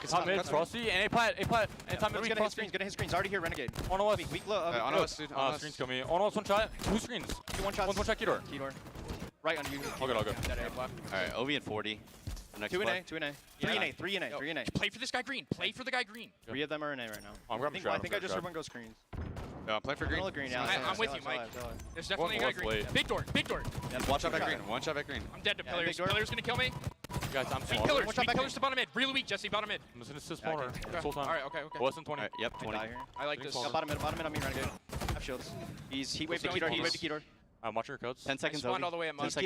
Top mid, Frosty, and A plat. And top mid. Gonna hit screens. Already here, Renegade. On us. Weak low. On us, dude. Screens kill me. On us, one shot. 2 screens. 1 shot. One shot, Keydor. Right on you. All good. Alright, OV and 40. 2 in A. 3 in A. Play for this guy green. 3 of them are in A right now. I'm grabbing I think I just heard one go screens. Yeah, play for green. I'm with you, Mike. There's definitely a guy green. Big door. Yeah, Watch out back green. I'm dead to pillars. Pillars gonna kill me. Guys, I'm small. Weak pillars to bottom mid. Really weak, Jesse. Bottom mid. I'm just gonna spawner. Full time. Alright, okay. Less than 20. Yep, 20. I like this. Bottom mid on me, Renegade. Have shields. He's heat wave to Keydor. I'm watching your codes. 10 seconds. Spawned all the way at must. I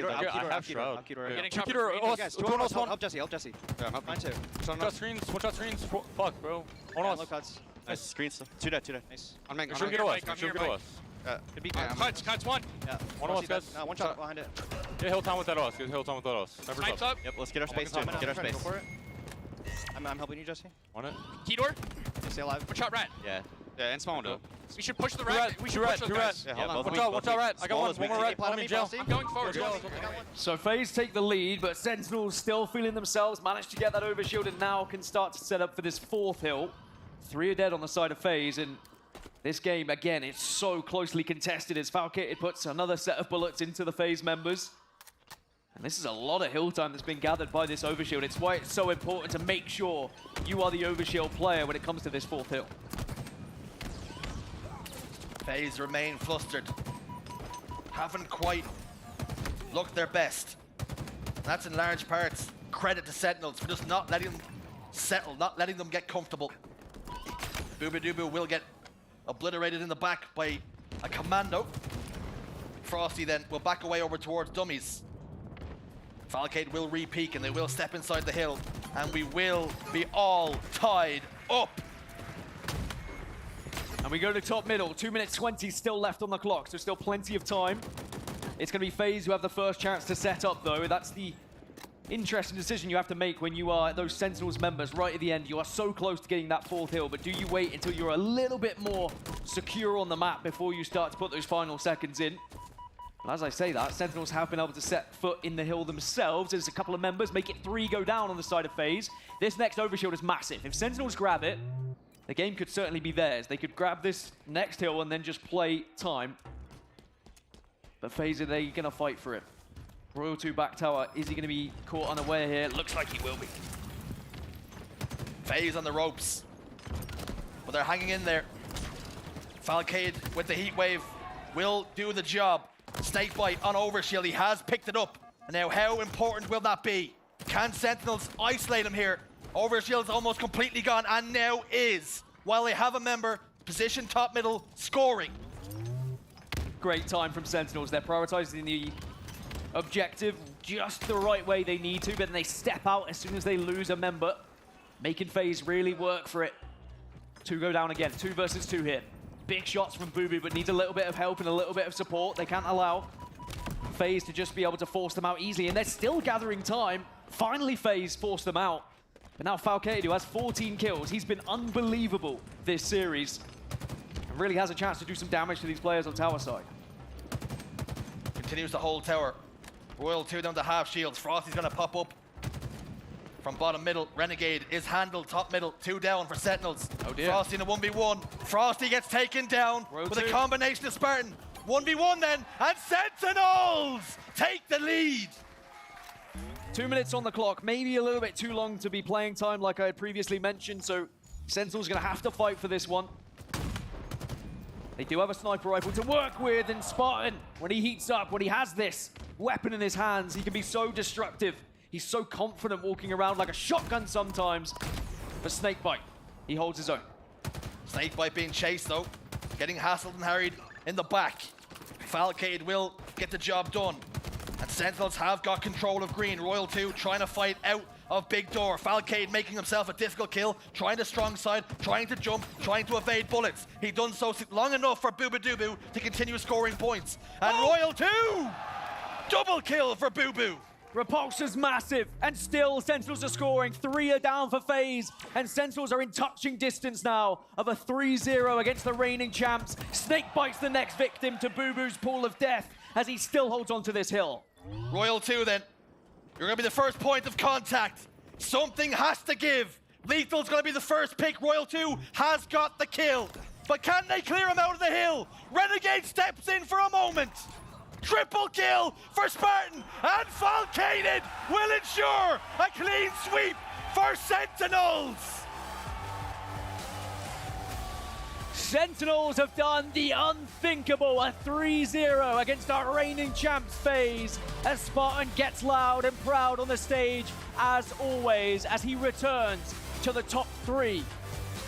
have Shroud. Getting shot. Help Jesse. Yeah, I'm Mine too. One shot screens. Fuck, bro. On us. Low cuts. Nice. Screens. 2 dead. Nice. I'm sure get us. Could be Cuts one. Yeah. One of us, guys. One shot behind it. Get hill time without us. Snipes up. Yep, let's get our space. Get our space. I'm helping you, Jesse. On it. Keydor. Stay alive. One shot rat. Yeah. Yeah, and spawn window. We should push the rat. Watch out, rat. I got one more rat. I'm in jail. I'm going forward. So FaZe take the lead, but Sentinels still feeling themselves, managed to get that overshield and now can start to set up for this 4th hill. 3 are dead on the side of FaZe, and this game, again, it's so closely contested as Falke puts another set of bullets into the FaZe members. And this is a lot of hill time that's been gathered by this overshield. It's why it's so important to make sure you are the overshield player when it comes to this 4th hill. FaZe remain flustered. Haven't quite looked their best. That's in large parts credit to Sentinels for just not letting them settle, not letting them get comfortable. Booba will get obliterated in the back by a commando. Frosty then will back away over towards dummies. Falcade will re-peek and they will step inside the hill, and we will be all tied up. And we go to top middle. 2 minutes 20 still left on the clock, so still plenty of time. It's going to be FaZe who have the first chance to set up, though. That's the interesting decision you have to make when you are those Sentinels members right at the end. You are so close to getting that 4th hill, but do you wait until you're a little bit more secure on the map before you start to put those final seconds in? And as I say that, Sentinels have been able to set foot in the hill themselves as a couple of members make it 3 go down on the side of FaZe. This next overshield is massive. If Sentinels grab it, the game could certainly be theirs. They could grab this next hill and then just play time. But FaZe, are they going to fight for it? Royal 2 back tower, is he going to be caught unaware here? Looks like he will be. FaZe on the ropes, but they're hanging in there. Falcade with the heat wave will do the job. Snake bite on overshield, he has picked it up. And now how important will that be? Can Sentinels isolate him here? Overshield's almost completely gone, and now is, while they have a member positioned top middle, scoring. Great time from Sentinels. They're prioritizing the objective just the right way they need to, but then they step out as soon as they lose a member, making FaZe really work for it. 2 go down again, 2 versus 2 here. Big shots from Boo, but needs a little bit of help and a little bit of support. They can't allow FaZe to just be able to force them out easily, and they're still gathering time. Finally, FaZe forced them out. But now Falcade, who has 14 kills, he's been unbelievable this series. And really has a chance to do some damage to these players on tower side. Continues to hold tower. Royal 2 down to half shields. Frosty's gonna pop up from bottom middle. Renegade is handled top middle. 2 down for Sentinels. Oh dear. Frosty in a 1v1. Frosty gets taken down with a combination of Spartan. 1v1 then, and Sentinels take the lead. 2 minutes on the clock, maybe a little bit too long to be playing time like I had previously mentioned, so Sentinel's gonna have to fight for this one. They do have a sniper rifle to work with, and Spartan, when he heats up, when he has this weapon in his hands, he can be so destructive. He's so confident walking around like a shotgun sometimes. But Snakebite, he holds his own. Snakebite being chased though, getting hassled and harried in the back. Falcade will get the job done. And Sentinels have got control of green. Royal 2 trying to fight out of big door. Falcade making himself a difficult kill, trying to strong side, trying to jump, trying to evade bullets. He done so long enough for Boo to continue scoring points. And Royal 2, double kill for Boo. Repulsor's massive, and still Sentinels are scoring. 3 are down for FaZe, and Sentinels are in touching distance now of a 3-0 against the reigning champs. Snakebites the next victim to Boo-Boo's pool of death as he still holds on to this hill. Royal 2 then, you're gonna be the first point of contact. Something has to give. Lethal's gonna be the first pick. Royal 2 has got the kill, but can they clear him out of the hill? Renegade steps in for a moment. Triple kill for Spartan, and Falcade will ensure a clean sweep for Sentinels. Sentinels have done the unthinkable, a 3-0 against our reigning champs FaZe, as Spartan gets loud and proud on the stage as always, as he returns to the top 3,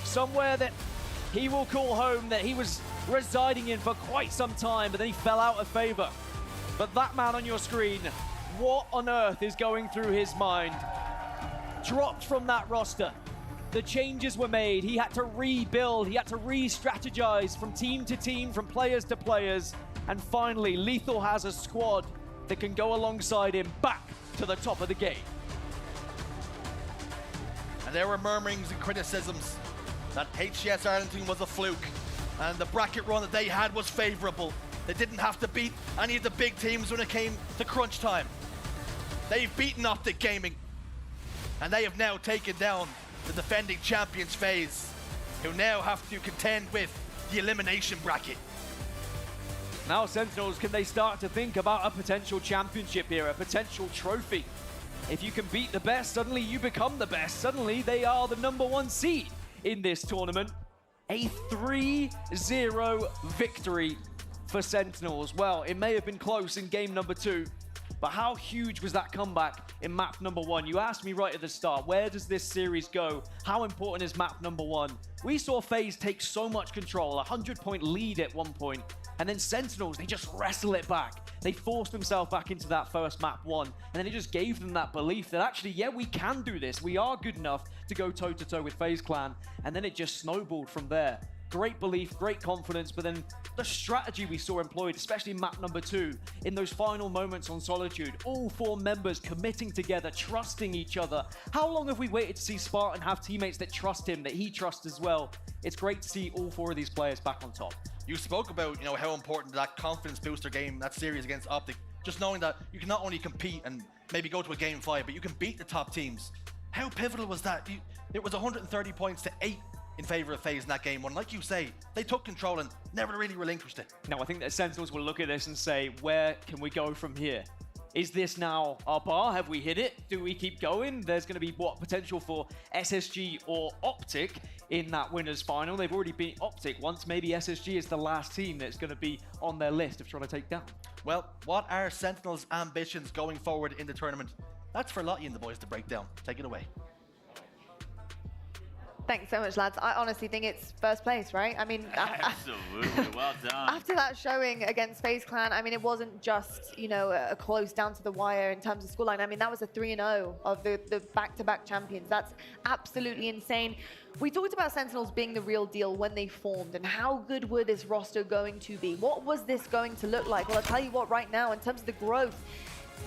somewhere that he will call home, that he was residing in for quite some time, but then he fell out of favor. But that man on your screen, what on earth is going through his mind? Dropped from that roster. The changes were made. He had to rebuild. He had to re-strategize from team to team, from players to players. And finally, Lethal has a squad that can go alongside him back to the top of the game. And there were murmurings and criticisms that HCS Ireland team was a fluke, and the bracket run that they had was favorable. They didn't have to beat any of the big teams when it came to crunch time. They've beaten Optic Gaming, and they have now taken down the defending champions FaZe, who now have to contend with the elimination bracket. Now Sentinels, can they start to think about a potential championship here, a potential trophy? If you can beat the best, suddenly you become the best. Suddenly they are the #1 seed in this tournament. A 3-0 victory for Sentinels. Well, it may have been close in game number 2, but how huge was that comeback in map number 1? You asked me right at the start, where does this series go? How important is map number 1? We saw FaZe take so much control, a 100-point lead at one point, and then Sentinels, they just wrestle it back. They forced themselves back into that first map 1, and then it just gave them that belief that actually, yeah, we can do this. We are good enough to go toe-to-toe with FaZe Clan, and then it just snowballed from there. Great belief, great confidence, but then the strategy we saw employed, especially map number 2, in those final moments on Solitude, all 4 members committing together, trusting each other. How long have we waited to see Spartan have teammates that trust him, that he trusts as well? It's great to see all 4 of these players back on top. You spoke about, how important that confidence booster game, that series against Optic, just knowing that you can not only compete and maybe go to a game 5, but you can beat the top teams. How pivotal was that? It was 130 points to 8 in favor of FaZe in that game 1. Like you say, they took control and never really relinquished it. No, I think that Sentinels will look at this and say, where can we go from here? Is this now our bar? Have we hit it? Do we keep going? There's going to be, potential for SSG or Optic in that winners final. They've already beat Optic once. Maybe SSG is the last team that's going to be on their list of trying to take down. Well, what are Sentinels' ambitions going forward in the tournament? That's for Lottie and the boys to break down. Take it away. Thanks so much, lads. I honestly think it's first place, right? I mean, Absolutely, well done. after that showing against FaZe Clan, I mean, it wasn't just, you know, a close down to the wire in terms of scoreline. I mean, that was a 3-0 of the back-to-back champions. That's absolutely insane. We talked about Sentinels being the real deal when they formed, and how good were this roster going to be? What was this going to look like? Well, I'll tell you what, right now, in terms of the growth,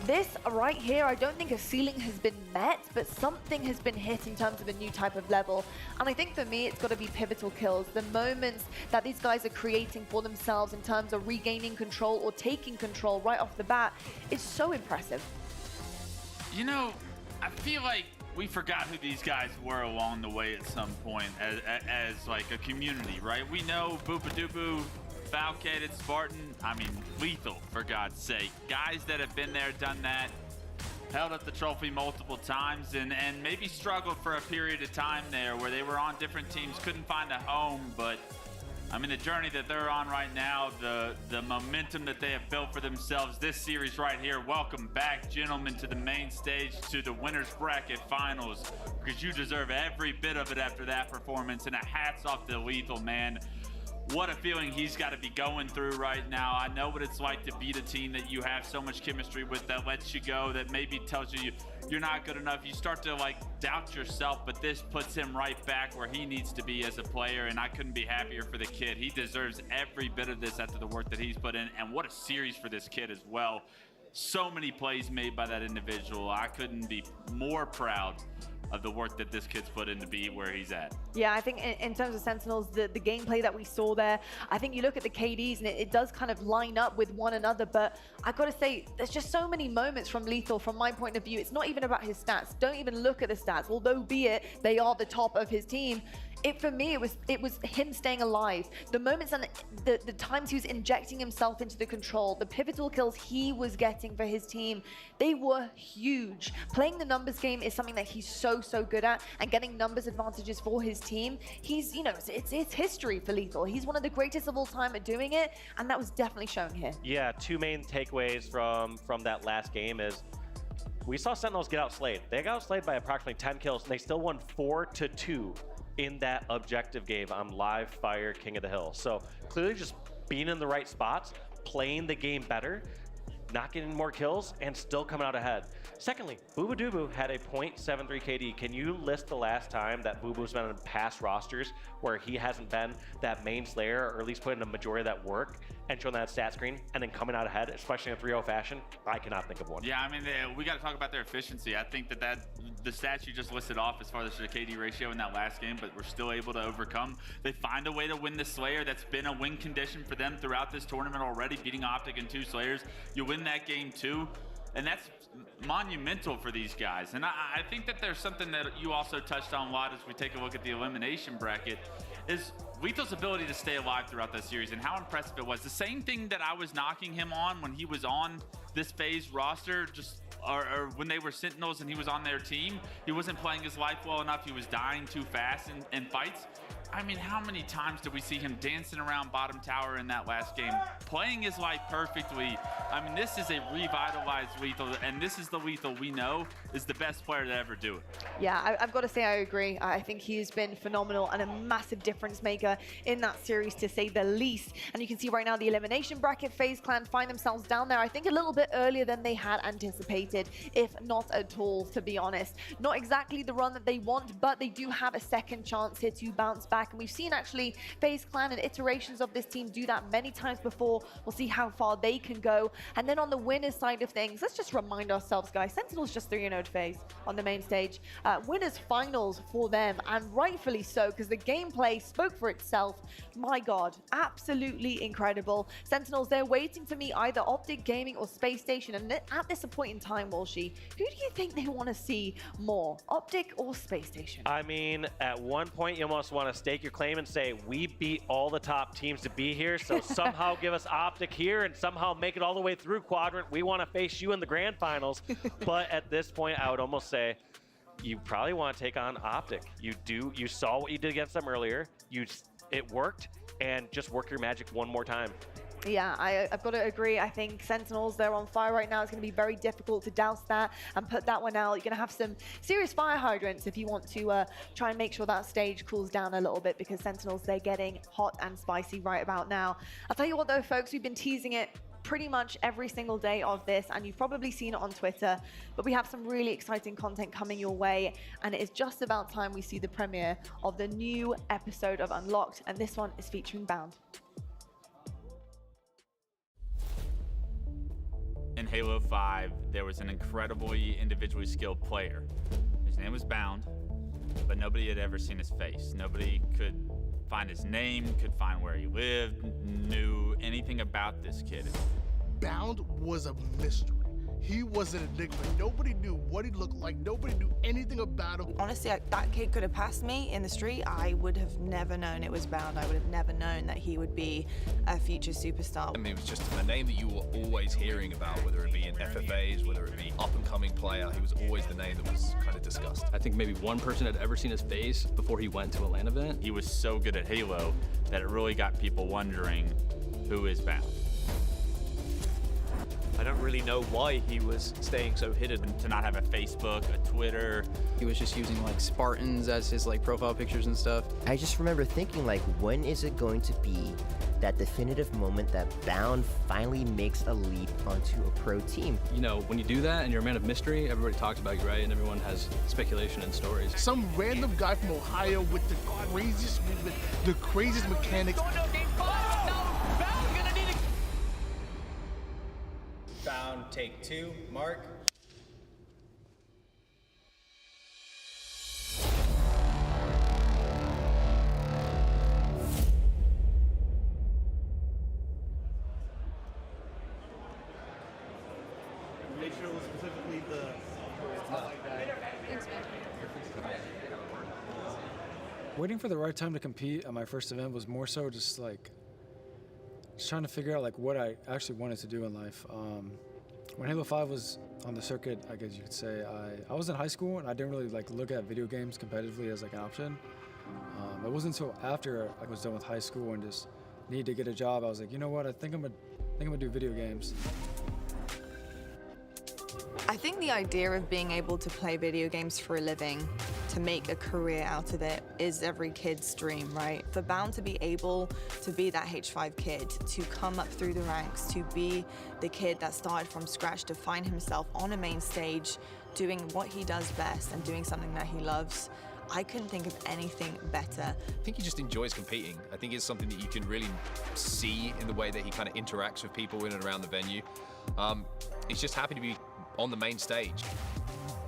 this right here, I don't think a ceiling has been met, but something has been hit in terms of a new type of level. And I think for me, it's got to be pivotal kills. The moments that these guys are creating for themselves in terms of regaining control or taking control right off the bat, is so impressive. You know, I feel like we forgot who these guys were along the way at some point as like a community, right? We know Boopadoopoo, Falcated, Spartan, I mean, lethal, for God's sake. Guys that have been there, done that, held up the trophy multiple times, and maybe struggled for a period of time there where they were on different teams, couldn't find a home, but I mean, the journey that they're on right now, the momentum that they have built for themselves, this series right here, welcome back, gentlemen, to the main stage, to the Winners Bracket Finals, because you deserve every bit of it after that performance, and a hats off to Lethal, man. What a feeling he's got to be going through right now. I know what it's like to beat a team that you have so much chemistry with, that lets you go, that maybe tells you you're not good enough. You start to like doubt yourself, but this puts him right back where he needs to be as a player, and I couldn't be happier for the kid. He deserves every bit of this after the work that he's put in, and what a series for this kid as well. So many plays made by that individual. I couldn't be more proud of the work that this kid's put in to be where he's at. Yeah, I think in terms of Sentinels, the gameplay that we saw there, I think you look at the KDs and it does kind of line up with one another, but I've got to say, there's just so many moments from Lethal, from my point of view. It's not even about his stats. Don't even look at the stats, although be it, they are the top of his team. For me, it was him staying alive. The moments and the times he was injecting himself into the control, the pivotal kills he was getting for his team, they were huge. Playing the numbers game is something that he's so good at, and getting numbers advantages for his team. He's, you know, it's history for Lethal. He's one of the greatest of all time at doing it, and that was definitely shown here. Yeah, two main takeaways from that last game is we saw Sentinels get outslayed. They got outslayed by approximately 10 kills, and they still won 4-2. In that objective game, I'm live fire king of the hill. So clearly just being in the right spots, playing the game better, not getting more kills, and still coming out ahead. Secondly, Boobadoopoo had a .73 KD. Can you list the last time that Booboo's been on past rosters where he hasn't been that main slayer, or at least putting a majority of that work and showing that stat screen and then coming out ahead, especially in a 3-0 fashion? I cannot think of one. Yeah, I mean, we got to talk about their efficiency. I think that the stats you just listed off as far as the KD ratio in that last game, but we're still able to overcome. They find a way to win the Slayer. That's been a win condition for them throughout this tournament already, beating Optic in 2 Slayers. You win that game too, and that's monumental for these guys. And I think that there's something that you also touched on a lot as we take a look at the elimination bracket, is Lethal's ability to stay alive throughout that series and how impressive it was. The same thing that I was knocking him on when he was on this FaZe roster, or when they were Sentinels and he was on their team, he wasn't playing his life well enough. He was dying too fast in fights. I mean, how many times did we see him dancing around bottom tower in that last game, playing his life perfectly? I mean, this is a revitalized Lethal, and this is the Lethal we know is the best player to ever do it. Yeah, I've got to say I agree. I think he's been phenomenal and a massive difference maker in that series, to say the least. And you can see right now the elimination bracket, FaZe Clan find themselves down there, I think a little bit earlier than they had anticipated, if not at all, to be honest. Not exactly the run that they want, but they do have a second chance here to bounce back. And we've seen actually FaZe Clan and iterations of this team do that many times before. We'll see how far they can go. And then on the winners side of things, let's just remind ourselves, guys, Sentinels just 3-0'd FaZe on the main stage. Winners finals for them, and rightfully so, because the gameplay spoke for itself. My God, absolutely incredible. Sentinels, they're waiting to meet either Optic Gaming or Spacestation. And at this point in time, Walshy, who do you think they want to see more, Optic or Spacestation? I mean, at one point, you almost want to stake your claim and say, we beat all the top teams to be here, so somehow give us Optic here and somehow make it all the way through Quadrant. We want to face you in the grand finals. But at this point, I would almost say you probably want to take on Optic. You saw what you did against them earlier. It worked, and just work your magic one more time. Yeah, I've got to agree. I think Sentinels, they're on fire right now. It's going to be very difficult to douse that and put that one out. You're going to have some serious fire hydrants if you want to try and make sure that stage cools down a little bit, because Sentinels, they're getting hot and spicy right about now. I'll tell you what though, folks, we've been teasing it pretty much every single day of this, and you've probably seen it on Twitter, but we have some really exciting content coming your way, and it is just about time we see the premiere of the new episode of Unlocked, and this one is featuring Bound. In Halo 5, there was an incredibly individually skilled player. His name was Bound, but nobody had ever seen his face. Nobody could find his name, could find where he lived, knew anything about this kid. Bound was a mystery. He was an enigma. Nobody knew what he looked like. Nobody knew anything about him. Honestly, that kid could have passed me in the street. I would have never known it was Bound. I would have never known that he would be a future superstar. I mean, it was just a name that you were always hearing about, whether it be in FFAs, whether it be up-and-coming player. He was always the name that was kind of discussed. I think maybe one person had ever seen his face before he went to a LAN event. He was so good at Halo that it really got people wondering, who is Bound? I don't really know why he was staying so hidden. To not have a Facebook, a Twitter. He was just using like Spartans as his like profile pictures and stuff. I just remember thinking like, when is it going to be that definitive moment that Bound finally makes a leap onto a pro team? You know, when you do that and you're a man of mystery, everybody talks about you, right? And everyone has speculation and stories. Some random guy from Ohio with the craziest movement, the craziest mechanics. Bound, take 2, Mark. Make sure it was specifically the Waiting for the right time to compete at my first event was more so just trying to figure out like what I actually wanted to do in life. When Halo 5 was on the circuit, I guess you could say, I was in high school and I didn't really like look at video games competitively as like an option. It wasn't until after I was done with high school and just needed to get a job, I was like, you know what, I think I'm gonna do video games. I think the idea of being able to play video games for a living, to make a career out of it, is every kid's dream, right? For Bound to be able to be that H5 kid, to come up through the ranks, to be the kid that started from scratch, to find himself on a main stage, doing what he does best and doing something that he loves, I couldn't think of anything better. I think he just enjoys competing. I think it's something that you can really see in the way that he kind of interacts with people in and around the venue. He's just happy to be on the main stage.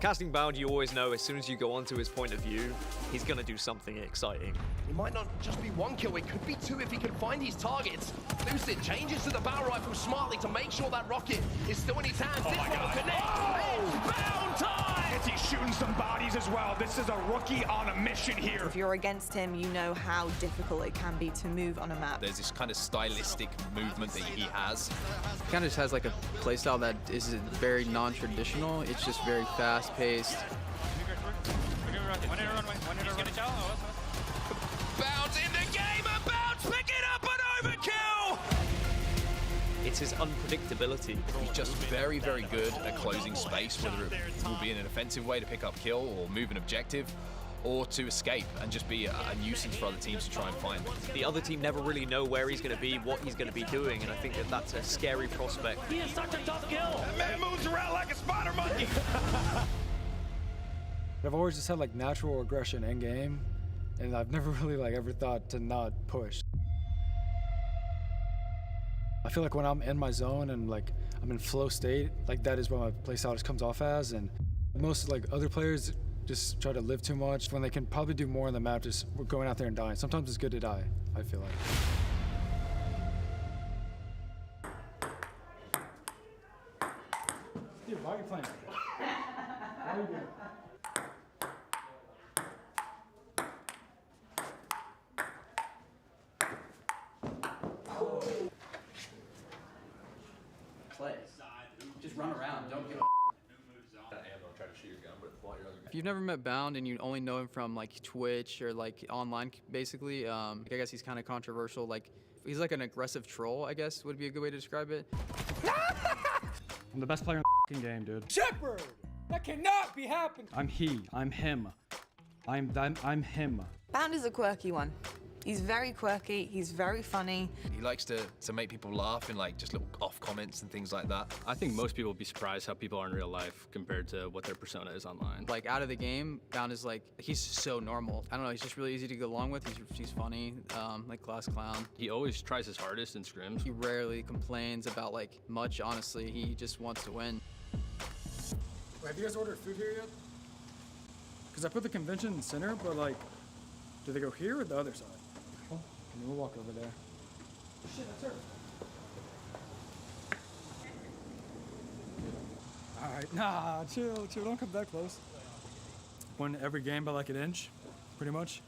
Casting Bound, you always know as soon as you go onto his point of view, he's going to do something exciting. It might not just be one kill, it could be two if he can find his targets. Lucid changes to the barrel rifle smartly to make sure that rocket is still in his hands. Oh this my one will God. connect. Oh! It's Bound time! He's shooting some bodies as well. This is a rookie on a mission here. If you're against him, you know how difficult it can be to move on a map. There's this kind of stylistic movement that he has. He kind of just has like a playstyle that is very non-traditional. It's just very fast-paced. Bound's in the game and Bound's picking up an overkill! It's his unpredictability. He's just very, very good at closing space, whether it will be in an offensive way to pick up kill or move an objective, or to escape and just be a nuisance for other teams to try and find. The other team never really know where he's going to be, what he's going to be doing, and I think that that's a scary prospect. He is such a tough kill. That man moves around like a spider monkey. I've always just had like natural aggression in game, and I've never really like ever thought to not push. I feel like when I'm in my zone and like I'm in flow state, like that is what my playstyle just comes off as. And most like other players just try to live too much when they can probably do more on the map, just going out there and dying. Sometimes it's good to die, I feel like. Dude, why are you playing? Why are you doing? Play. Just run around, don't give a you've never met Bound and you only know him from like Twitch or like online, basically, I guess he's kind of controversial. Like, he's like an aggressive troll, I guess would be a good way to describe it. I'm the best player in the game, dude. Shepard! That cannot be happening! I'm he. I'm him. I'm him. Bound is a quirky one. He's very quirky, he's very funny. He likes to make people laugh in like just little off comments and things like that. I think most people would be surprised how people are in real life compared to what their persona is online. Like out of the game, Bound is like, he's so normal. I don't know, he's just really easy to go along with. He's funny, like class clown. He always tries his hardest in scrims. He rarely complains about like much, honestly. He just wants to win. Wait, have you guys ordered food here yet? Because I put the convention center, but like, do they go here or the other side? Oh, we'll walk over there. Shit, that's her. All right, nah, chill, don't come that close. Won every game by like an inch, pretty much.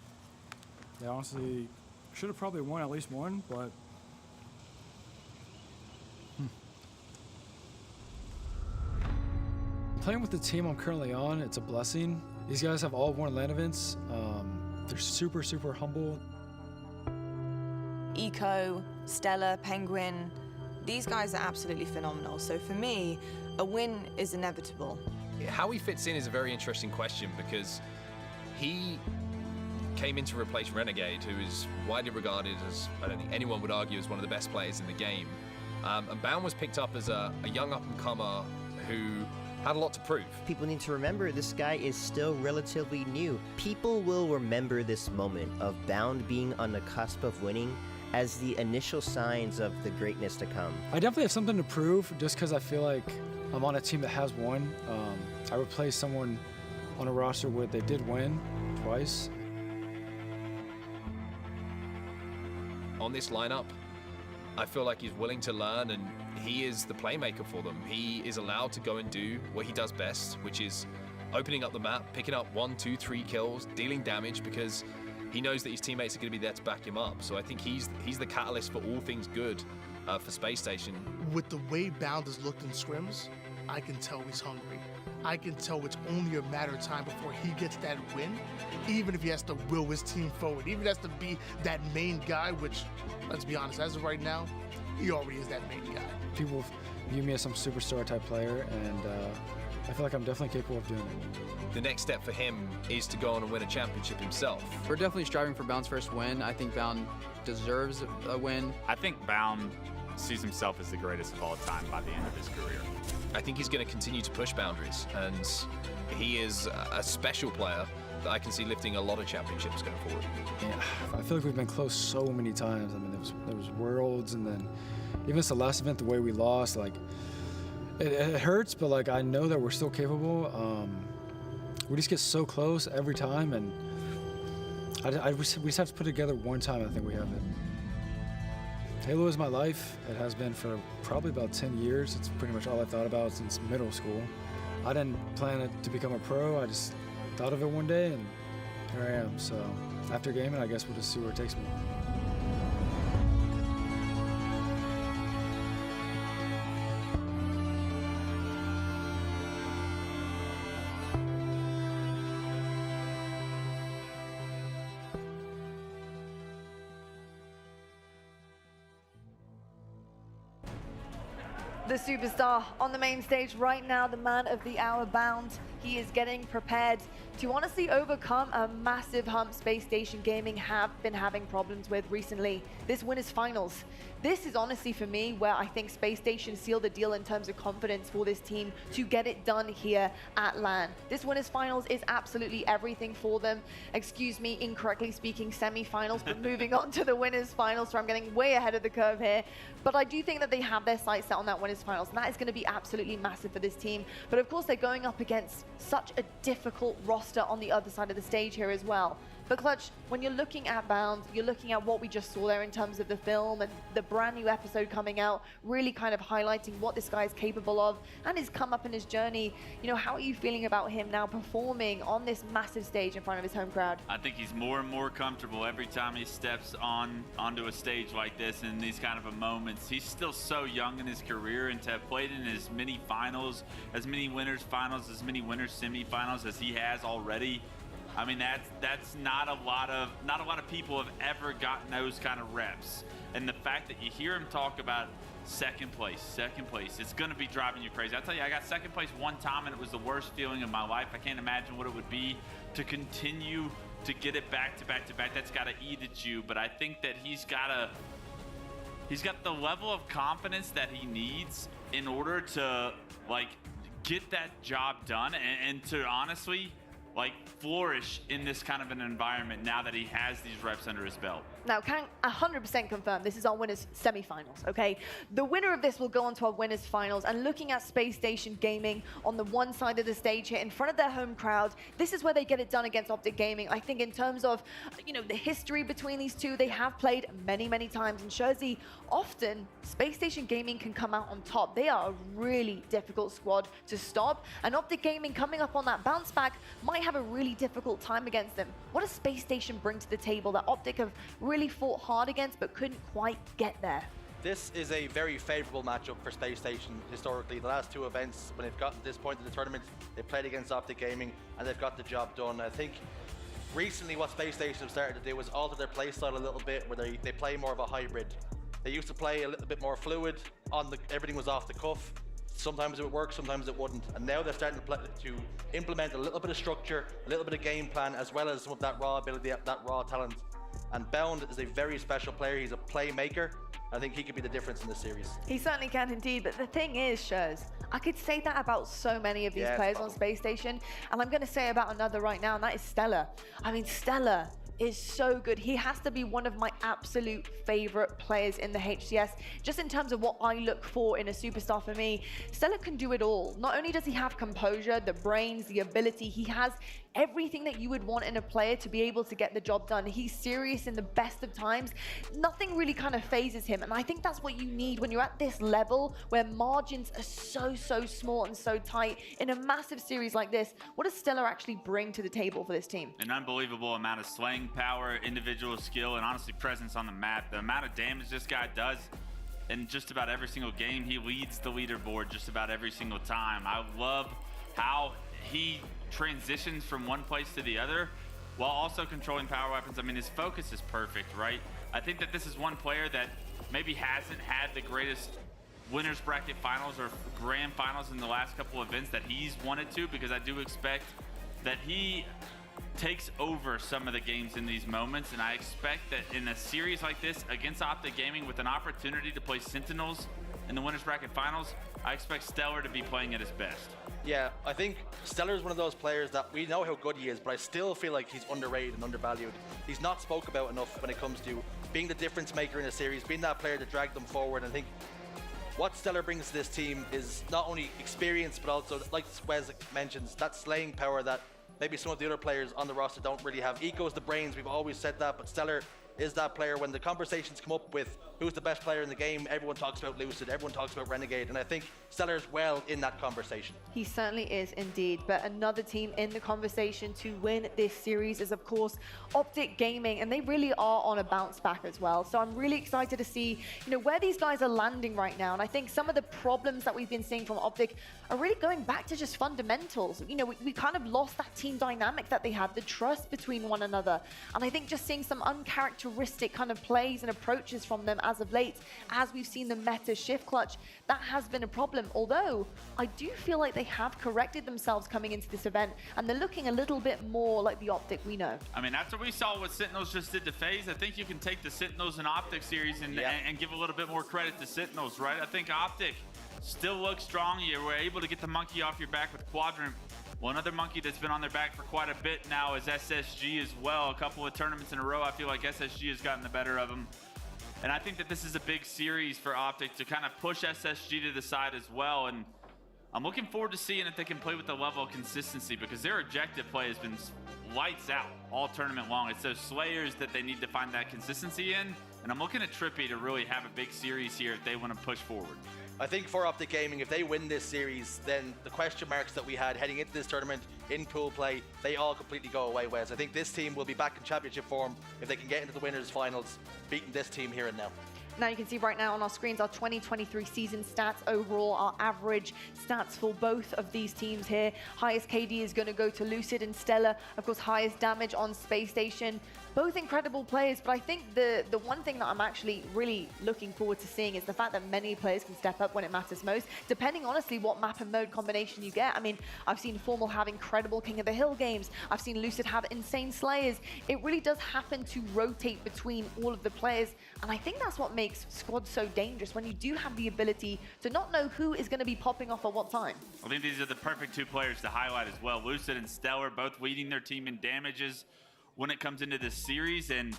Yeah, honestly, should have probably won at least one, but. Playing with the team I'm currently on, it's a blessing. These guys have all won LAN events. They're super, super humble. Eco, Stella, Penguin, these guys are absolutely phenomenal. So for me, a win is inevitable. How he fits in is a very interesting question because he came in to replace Renegade, who is widely regarded as, I don't think anyone would argue, as one of the best players in the game. And Bound was picked up as a young up-and-comer who had a lot to prove. People need to remember this guy is still relatively new. People will remember this moment of Bound being on the cusp of winning as the initial signs of the greatness to come. I definitely have something to prove just because I feel like I'm on a team that has won. I replaced someone on a roster where they did win twice. On this lineup, I feel like he's willing to learn and he is the playmaker for them. He is allowed to go and do what he does best, which is opening up the map, picking up 1, 2, 3 kills, dealing damage because he knows that his teammates are going to be there to back him up. So I think he's the catalyst for all things good for Spacestation. With the way Bound has looked in scrims, I can tell he's hungry. I can tell it's only a matter of time before he gets that win, even if he has to will his team forward, even if he has to be that main guy, which, let's be honest, as of right now, he already is that main guy. People view me as some superstar type player, and I feel like I'm definitely capable of doing it. The next step for him is to go on and win a championship himself. We're definitely striving for Bound's first win. I think Bound deserves a win. I think Bound sees himself as the greatest of all time by the end of his career. I think he's going to continue to push boundaries, and he is a special player that I can see lifting a lot of championships going forward. Yeah, I feel like we've been close so many times. I mean, there was Worlds, and then even it's the last event, the way we lost, like, it hurts, but like I know that we're still capable. We just get so close every time, and we just have to put it together one time. I think we have it. Halo is my life. It has been for probably about 10 years. It's pretty much all I thought about since middle school. I didn't plan it to become a pro. I just thought of it one day, and here I am. So after gaming, I guess we'll just see where it takes me. The superstar on the main stage right now, the man of the hour, Bound. He is getting prepared to honestly overcome a massive hump Spacestation Gaming have been having problems with recently. This winners finals. This is honestly for me where I think Spacestation sealed the deal in terms of confidence for this team to get it done here at LAN. This winners finals is absolutely everything for them. Excuse me, incorrectly speaking semifinals, but moving on to the winners finals, so I'm getting way ahead of the curve here. But I do think that they have their sights set on that winners finals, and that is going to be absolutely massive for this team. But of course, they're going up against such a difficult roster on the other side of the stage here as well. But Clutch, when you're looking at Bound, you're looking at what we just saw there in terms of the film and the brand new episode coming out, really kind of highlighting what this guy is capable of and his come up in his journey. You know, how are you feeling about him now performing on this massive stage in front of his home crowd? I think he's more and more comfortable every time he steps onto a stage like this in these kind of moments. He's still so young in his career, and to have played in as many finals, as many winners finals, as many winners semifinals as he has already, I mean, that's not a lot of people have ever gotten those kind of reps. And the fact that you hear him talk about second place, it's gonna be driving you crazy. I tell you, I got second place one time and it was the worst feeling of my life. I can't imagine what it would be to continue to get it back to back to back. That's gotta eat at you. But I think that he's got the level of confidence that he needs in order to like get that job done and to honestly like flourish in this kind of an environment now that he has these reps under his belt. Now, can 100% confirm this is our winners semifinals, okay? The winner of this will go on to our winners finals, and looking at Spacestation Gaming on the one side of the stage here in front of their home crowd, this is where they get it done against Optic Gaming. I think in terms of, you know, the history between these two, they have played many, many times. And Jersey, often Spacestation Gaming can come out on top. They are a really difficult squad to stop, and Optic Gaming coming up on that bounce back might have a really difficult time against them. What does Spacestation bring to the table that Optic have really fought hard against but couldn't quite get there? This is a very favorable matchup for Spacestation historically. The last two events, when they've gotten to this point in the tournament, they played against Optic Gaming and they've got the job done. I think recently what Spacestation have started to do is alter their playstyle a little bit, where they play more of a hybrid. They used to play a little bit more fluid, everything was off the cuff. Sometimes it would work, sometimes it wouldn't. And now they're starting to implement a little bit of structure, a little bit of game plan, as well as some of that raw ability, that raw talent. And Bound is a very special player. He's a playmaker. I think he could be the difference in this series. He certainly can indeed, but the thing is, Shurs, I could say that about so many of these players on Spacestation, and I'm going to say about another right now, and that is Stellar. I mean, Stellar is so good. He has to be one of my absolute favorite players in the HCS, just in terms of what I look for in a superstar for me. Stellar can do it all. Not only does he have composure, the brains, the ability, he has everything that you would want in a player to be able to get the job done. He's serious in the best of times. Nothing really kind of phases him, and I think that's what you need when you're at this level where margins are so small and so tight in a massive series like this. What does Stellar actually bring to the table for this team? An unbelievable amount of slaying power, individual skill, and honestly presence on the map. The amount of damage this guy does in just about every single game, he leads the leaderboard just about every single time. I love how he transitions from one place to the other while also controlling power weapons. I mean, his focus is perfect, right? I think that this is one player that maybe hasn't had the greatest winners bracket finals or grand finals in the last couple of events that he's wanted to, because I do expect that he takes over some of the games in these moments, and I expect that in a series like this against Optic Gaming with an opportunity to play Sentinels in the winners bracket finals, I expect Stellar to be playing at his best. Yeah, I think Stellar is one of those players that we know how good he is, but I still feel like he's underrated and undervalued. He's not spoke about enough when it comes to being the difference maker in a series, being that player to drag them forward. And I think what Stellar brings to this team is not only experience, but also, like Wes mentions, that slaying power that maybe some of the other players on the roster don't really have. Eco's the brains, we've always said that, but Stellar is that player. When the conversations come up with who's the best player in the game, everyone talks about Lucid, everyone talks about Renegade, and I think Stellar's well in that conversation. He certainly is indeed, but another team in the conversation to win this series is of course Optic Gaming, and they really are on a bounce back as well. So I'm really excited to see, you know, where these guys are landing right now, and I think some of the problems that we've been seeing from Optic are really going back to just fundamentals. You know, we kind of lost that team dynamic that they have, the trust between one another, and I think just seeing some uncharacteristic kind of plays and approaches from them as of late, as we've seen the meta shift, Clutch, that has been a problem. Although I do feel like they have corrected themselves coming into this event, and they're looking a little bit more like the Optic we know. I mean, after we saw what Sentinels just did to FaZe, I think you can take the Sentinels and Optic series and give a little bit more credit to Sentinels, right? I think Optic still looks strong. You were able to get the monkey off your back with Quadrant. Well, another monkey that's been on their back for quite a bit now is SSG as well. A couple of tournaments in a row, I feel like SSG has gotten the better of them. And I think that this is a big series for Optic to kind of push SSG to the side as well. And I'm looking forward to seeing if they can play with the level of consistency, because their objective play has been lights out all tournament long. It's those Slayers that they need to find that consistency in. And I'm looking at Trippy to really have a big series here if they want to push forward. I think for Optic Gaming, if they win this series, then the question marks that we had heading into this tournament in pool play, they all completely go away, Wes. I think this team will be back in championship form if they can get into the winners finals, beating this team here and now. Now you can see right now on our screens our 2023 season stats overall, our average stats for both of these teams here. Highest KD is going to go to Lucid and Stellar. Of course, highest damage on Spacestation. Both incredible players, but I think the one thing that I'm actually really looking forward to seeing is the fact that many players can step up when it matters most, depending honestly what map and mode combination you get. I mean, I've seen Formal have incredible King of the Hill games. I've seen Lucid have insane Slayers. It really does happen to rotate between all of the players, and I think that's what makes squads so dangerous, when you do have the ability to not know who is going to be popping off at what time. I think these are the perfect two players to highlight as well. Lucid and Stellar both leading their team in damages when it comes into this series. And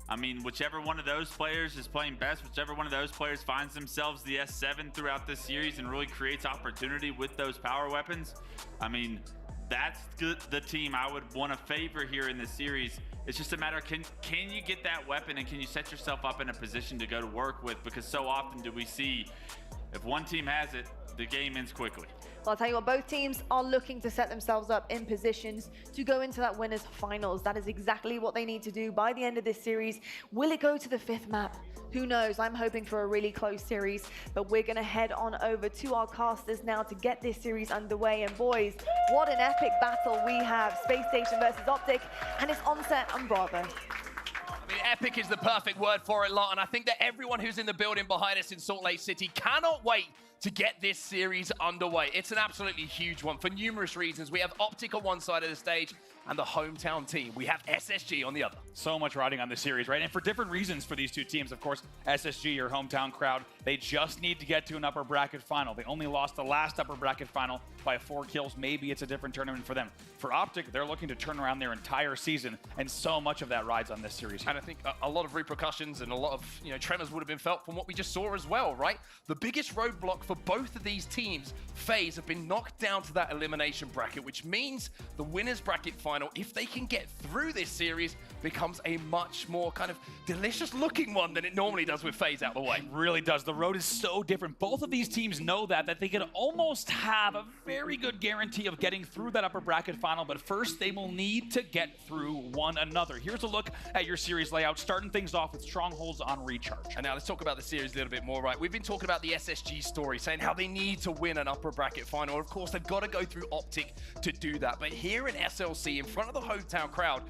I mean, whichever one of those players is playing best, whichever one of those players finds themselves the S7 throughout this series and really creates opportunity with those power weapons, I mean, that's the team I would want to favor here in this series. It's just a matter of can you get that weapon and can you set yourself up in a position to go to work with? Because so often do we see if one team has it, the game ends quickly. Well, I'll tell you what, both teams are looking to set themselves up in positions to go into that winners finals. That is exactly what they need to do by the end of this series. Will it go to the 5th map? Who knows? I'm hoping for a really close series, but we're going to head on over to our casters now to get this series underway. And boys, what an epic battle we have. Spacestation versus Optic, and it's Onset and Bravo. I mean, epic is the perfect word for it, Lot, and I think that everyone who's in the building behind us in Salt Lake City cannot wait to get this series underway. It's an absolutely huge one for numerous reasons. We have Optic on one side of the stage and the hometown team. We have SSG on the other. So much riding on this series, right? And for different reasons for these two teams. Of course, SSG, your hometown crowd, they just need to get to an upper bracket final. They only lost the last upper bracket final by 4 kills. Maybe it's a different tournament for them. For Optic, they're looking to turn around their entire season, and so much of that rides on this series. And I think a lot of repercussions and a lot of tremors would have been felt from what we just saw as well, right? The biggest roadblock for both of these teams, FaZe, have been knocked down to that elimination bracket, which means the winners bracket final, if they can get through this series, becomes a much more kind of delicious looking one than it normally does with FaZe out the way. It really does. The road is so different. Both of these teams know that they can almost have a very good guarantee of getting through that upper bracket final, but first they will need to get through one another. Here's a look at your series layout, starting things off with Strongholds on Recharge. And now let's talk about the series a little bit more, right? We've been talking about the SSG story, saying how they need to win an upper bracket final. Of course, they've got to go through Optic to do that. But here in SLC, in front of the hometown crowd,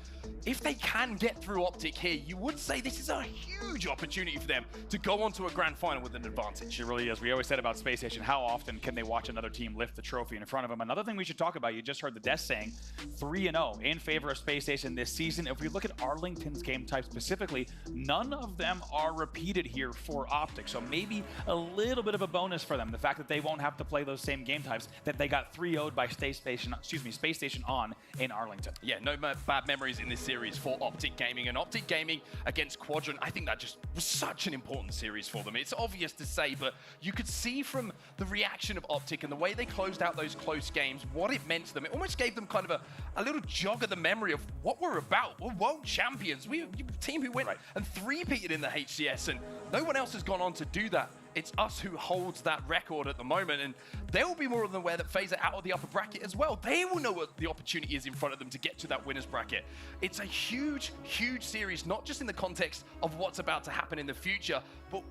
if they can get through Optic here, you would say this is a huge opportunity for them to go on to a grand final with an advantage. It really is. We always said about Spacestation, how often can they watch another team lift the trophy in front of them? Another thing we should talk about, you just heard the desk saying 3-0 in favor of Spacestation this season. If we look at Arlington's game type specifically, none of them are repeated here for Optic. So maybe a little bit of a bonus for them, the fact that they won't have to play those same game types that they got 3-0'd by Spacestation on in Arlington. Yeah, no bad memories in this series for Optic Gaming. And Optic Gaming against Quadrant, I think that just was such an important series for them. It's obvious to say, but you could see from the reaction of Optic and the way they closed out those close games, what it meant to them. It almost gave them kind of a little jog of the memory of what we're about. We're world champions. We're a team who went and three-peated in the HCS, and no one else has gone on to do that. It's us who holds that record at the moment, and they'll be more than aware that FaZe are out of the upper bracket as well. They will know what the opportunity is in front of them to get to that winner's bracket. It's a huge, huge series, not just in the context of what's about to happen in the future, but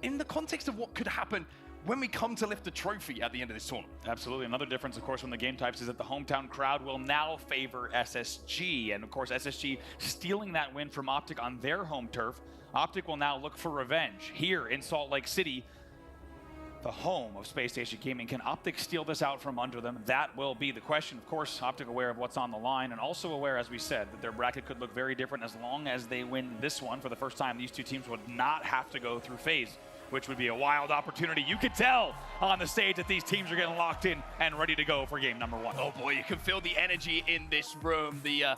in the context of what could happen when we come to lift the trophy at the end of this tournament. Absolutely. Another difference, of course, from the game types is that the hometown crowd will now favor SSG. And, of course, SSG stealing that win from Optic on their home turf. Optic will now look for revenge here in Salt Lake City, the home of Spacestation Gaming. Can Optic steal this out from under them? That will be the question. Of course, Optic aware of what's on the line, and also aware, as we said, that their bracket could look very different as long as they win this one. For the first time, these two teams would not have to go through FaZe, which would be a wild opportunity. You could tell on the stage that these teams are getting locked in and ready to go for game number 1. Oh boy, you can feel the energy in this room. The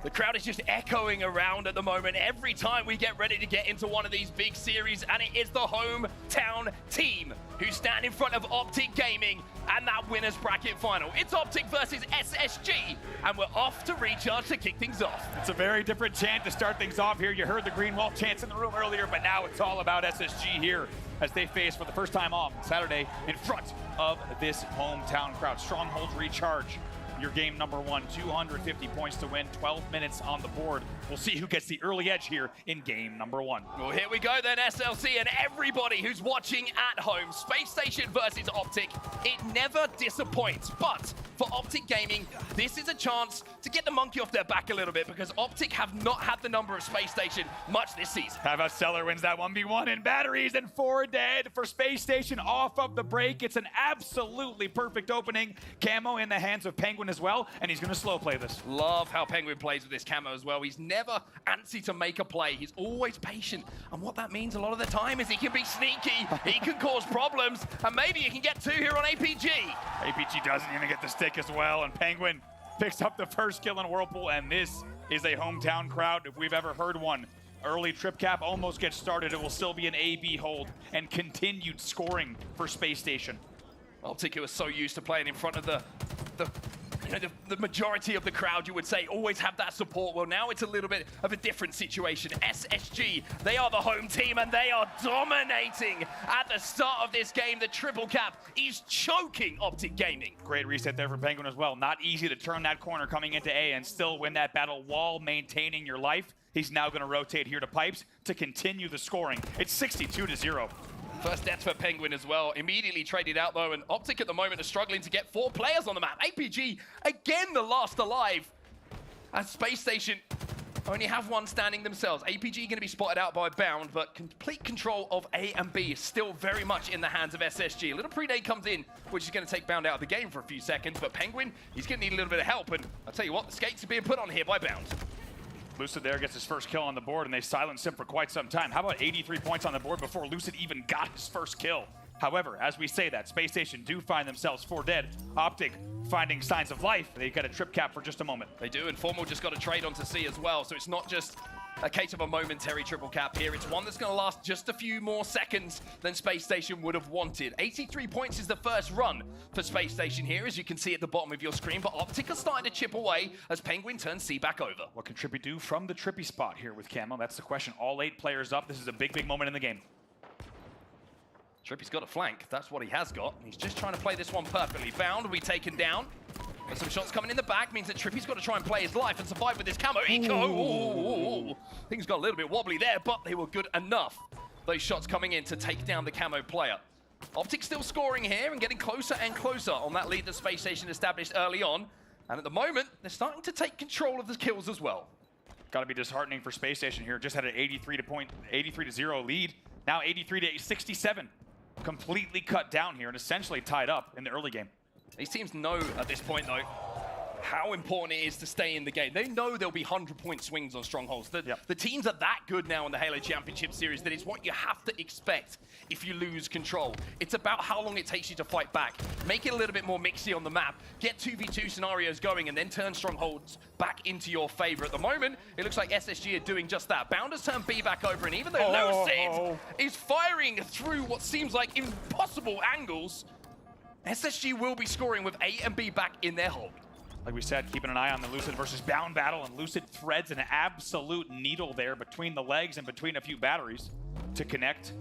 The crowd is just echoing around at the moment every time we get ready to get into one of these big series, and it is the hometown team who stand in front of Optic Gaming and that winner's bracket final. It's Optic versus SSG, and we're off to recharge to kick things off. It's a very different chant to start things off here. You heard the green wall chants in the room earlier, but now it's all about SSG here as they face for the first time off Saturday in front of this hometown crowd. Stronghold recharge. Your game number 1, 250 points to win, 12 minutes on the board. We'll see who gets the early edge here in game number 1. Well, here we go then, SLC and everybody who's watching at home. Spacestation versus Optic. It never disappoints, but for Optic Gaming, this is a chance to get the monkey off their back a little bit because Optic have not had the number of Spacestation much this season. How about Seller wins that 1v1 in batteries and 4 dead for Spacestation off of the break. It's an absolutely perfect opening. Camo in the hands of Penguin as well, and he's going to slow play this. Love how Penguin plays with this camo as well. He's never antsy to make a play. He's always patient, and what that means a lot of the time is he can be sneaky, he can cause problems, and maybe he can get 2 here on APG. APG doesn't even get the stick as well, and Penguin picks up the first kill in Whirlpool, and this is a hometown crowd if we've ever heard one. Early trip cap almost gets started. It will still be an A-B hold and continued scoring for Space Station. Optic, who are so used to playing in front of the majority of the crowd, you would say, always have that support. Well, now it's a little bit of a different situation. SSG, they are the home team, and they are dominating at the start of this game. The triple cap is choking Optic Gaming. Great reset there for Penguin as well. Not easy to turn that corner coming into A and still win that battle while maintaining your life. He's now going to rotate here to Pipes to continue the scoring. It's 62-0. First death for Penguin as well. Immediately traded out though, and Optic at the moment are struggling to get 4 players on the map. APG, again the last alive. And Space Station only have 1 standing themselves. APG going to be spotted out by Bound, but complete control of A and B is still very much in the hands of SSG. A little predate comes in, which is going to take Bound out of the game for a few seconds, but Penguin, he's going to need a little bit of help, and I'll tell you what, the skates are being put on here by Bound. Lucid there gets his first kill on the board, and they silenced him for quite some time. How about 83 points on the board before Lucid even got his first kill? However, as we say that, Space Station do find themselves 4 dead. Optic finding signs of life. They got a trip cap for just a moment. They do, and Formal just got a trade onto C as well, so it's not just a case of a momentary triple cap here. It's one that's going to last just a few more seconds than Space Station would have wanted. 83 points is the first run for Space Station here, as you can see at the bottom of your screen, but Optic are starting to chip away as Penguin turns C back over. What can Trippy do from the Trippy spot here with Camo? That's the question. All 8 players up. This is a big, big moment in the game. Trippy's got a flank. That's what he has got. He's just trying to play this one perfectly. Bound will be taken down. And some shots coming in the back means that Trippy's got to try and play his life and survive with this camo. Eco! Ooh. Things got a little bit wobbly there, but they were good enough. Those shots coming in to take down the camo player. Optic still scoring here and getting closer and closer on that lead that Space Station established early on. And at the moment, they're starting to take control of the kills as well. Got to be disheartening for Space Station here. Just had an 83-0 lead. Now 83-67. Completely cut down here and essentially tied up in the early game. These teams know at this point, though, how important it is to stay in the game. They know there'll be 100-point swings on strongholds. The teams are that good now in the Halo Championship Series that it's what you have to expect if you lose control. It's about how long it takes you to fight back. Make it a little bit more mixy on the map. Get 2v2 scenarios going and then turn strongholds back into your favor. At the moment, it looks like SSG are doing just that. Bounders turn B back over, and even though No Sid is firing through what seems like impossible angles, SSG will be scoring with A and B back in their hold. Like we said, keeping an eye on the Lucid versus Bound battle, and Lucid threads an absolute needle there between the legs and between a few batteries to connect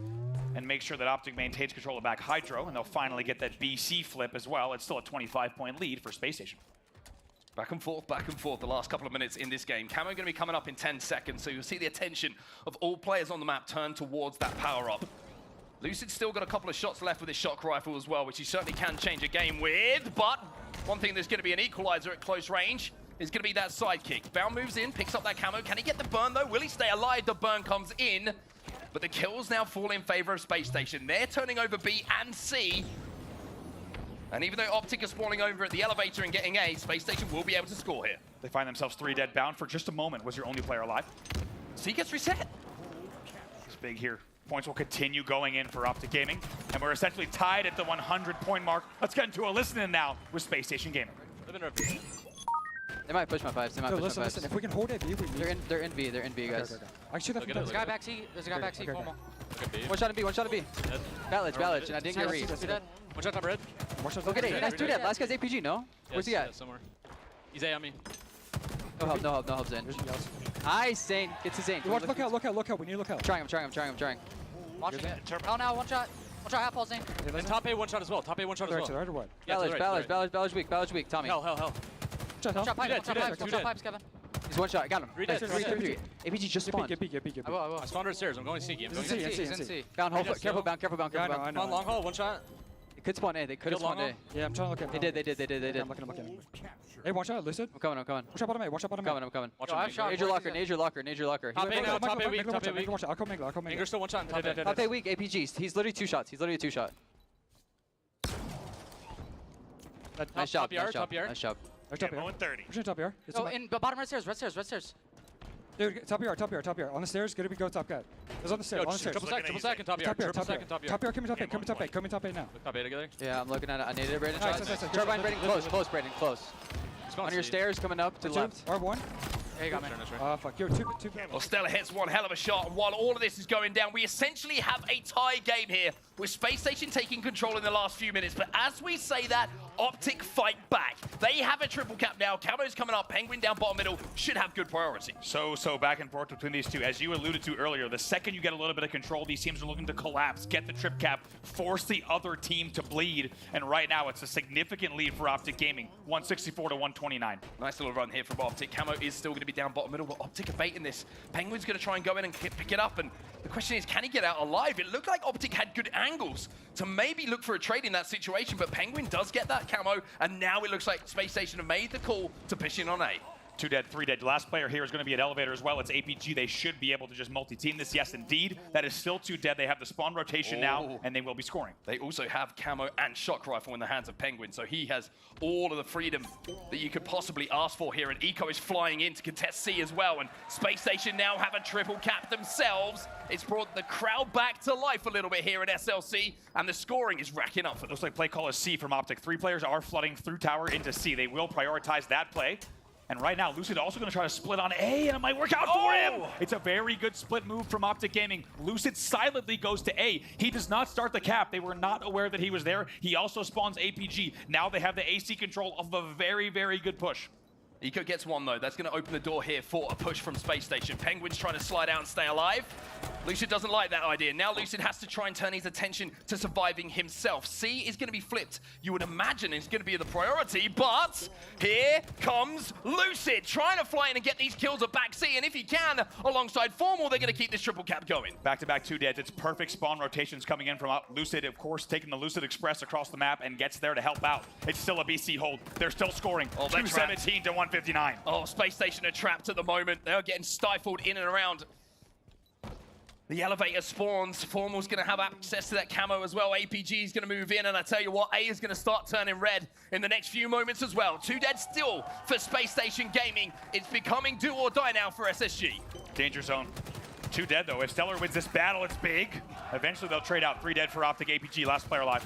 and make sure that Optic maintains control of back Hydro, and they'll finally get that BC flip as well. It's still a 25-point lead for Space Station. Back and forth the last couple of minutes in this game. Camo going to be coming up in 10 seconds, so you'll see the attention of all players on the map turn towards that power-up. Lucid's still got a couple of shots left with his shock rifle as well, which he certainly can change a game with, but one thing that's going to be an equalizer at close range is going to be that sidekick. Bound moves in, picks up that camo. Can he get the burn, though? Will he stay alive? The burn comes in, but the kills now fall in favor of Space Station. They're turning over B and C, and even though Optic is spawning over at the elevator and getting A, Space Station will be able to score here. They find themselves 3 dead. Bound for just a moment was your only player alive. C gets reset. It's big here. Points will continue going in for Optic Gaming, and we're essentially tied at the 100-point mark. Let's get into a listen-in now with Space Station Gaming. They might push my pipes. They might push listen, my pipes. listen. If we can hold it, B, we They're in B. They're in B, guys. Okay. I shoot that. There's a guy back C. There's a guy back C. Formal. Okay, B. One shot in B. One shot in B. Ballage. And I didn't get read. One shot top red. Look at it. That's 2 dead. Last guy's APG, no? Where's he at? Somewhere. He's A on me. No help, Zane. Nice, Zane. Get to Zane. Look out. We need to look out. I'm trying. Watching it. Oh, now one shot. Half ball, Zane. And top A one shot as well. Top A one shot as well. To the right or what? Ballage weak. Tommy. Hell. One shot pipes, Kevin. He's one shot. Got him. 3 dead. APG just spawned. Get B. I will. I spawned upstairs. I'm going to C game. He's in C. Bound, careful bound. I know. On long haul, one shot. They could spawn A. They could have spawned A. Yeah, I'm trying to look at They did. I'm looking. Hey, one shot, Lucid. I'm coming. One shot bottom A. I'm coming. Watch him. Major locker. Top A now, top A weak. I'll come Mingler. Mingler's still one shot in top A. Top A weak, APGs. He's literally 2 shots. Nice job. Top yard. There's top here. 130. Pushing top here. Oh, in bottom red stairs. Dude, top yard. On the stairs, good to go top guy. There's on the stairs. Triple second top yard. Triple second top yard. Top yard, coming top A now. Top A together. Yeah, I'm looking at it. I needed it, Brayden. Nice. Turbine, Brayden, close, Brayden. On your stairs, coming up to the left. R1. There you go, man. Fuck. Yo, two. Well, Stella hits one hell of a shot, and while all of this is going down, we essentially have a tie game here, with Spacestation taking control in the last few minutes. But as we say that, Optic fight back. They have a triple cap now. Camo's coming up. Penguin down bottom middle should have good priority. So back and forth between these two. As you alluded to earlier, the second you get a little bit of control, these teams are looking to collapse, get the trip cap, force the other team to bleed. And right now, it's a significant lead for Optic Gaming, 164 to 129. Nice little run here from Optic. Camo is still going to be down bottom middle, but Optic are baiting this. Penguin's going to try and go in and pick it up. And the question is, can he get out alive? It looked like Optic had good angles to maybe look for a trade in that situation, but Penguin does get that Camo, and now it looks like Space Station have made the call to push in on A. 2 dead, 3 dead. Last player here is going to be at Elevator as well. It's APG. They should be able to just multi-team this. Yes, indeed. That is still 2 dead. They have the spawn rotation now, and they will be scoring. They also have Camo and Shock Rifle in the hands of Penguin, so he has all of the freedom that you could possibly ask for here. And Eco is flying in to contest C as well, and Space Station now have a triple cap themselves. It's brought the crowd back to life a little bit here at SLC, and the scoring is racking up for them. Looks like play call is C from Optic. 3 players are flooding through tower into C. They will prioritize that play. And right now, Lucid also going to try to split on A, and it might work out for him. It's a very good split move from Optic Gaming. Lucid silently goes to A. He does not start the cap. They were not aware that he was there. He also spawns APG. Now they have the AC control of a very, very good push. Eco gets one, though. That's going to open the door here for a push from Space Station. Penguin's trying to slide out and stay alive. Lucid doesn't like that idea. Now Lucid has to try and turn his attention to surviving himself. C is going to be flipped. You would imagine it's going to be the priority, but here comes Lucid, trying to fly in and get these kills at back C, and if he can, alongside Formal, they're going to keep this triple cap going. Back-to-back 2 deads. It's perfect spawn rotations coming in from Lucid, of course, taking the Lucid Express across the map and gets there to help out. It's still a BC hold. They're still scoring. 217 to 159. Oh, Space Station are trapped at the moment. They're getting stifled in and around. The elevator spawns. Formal's going to have access to that Camo as well. APG is going to move in, and I tell you what, A is going to start turning red in the next few moments as well. 2 dead still for Space Station Gaming. It's becoming do or die now for SSG. Danger zone. 2 dead, though. If Stellar wins this battle, it's big. Eventually, they'll trade out. 3 dead for Optic. APG, last player alive.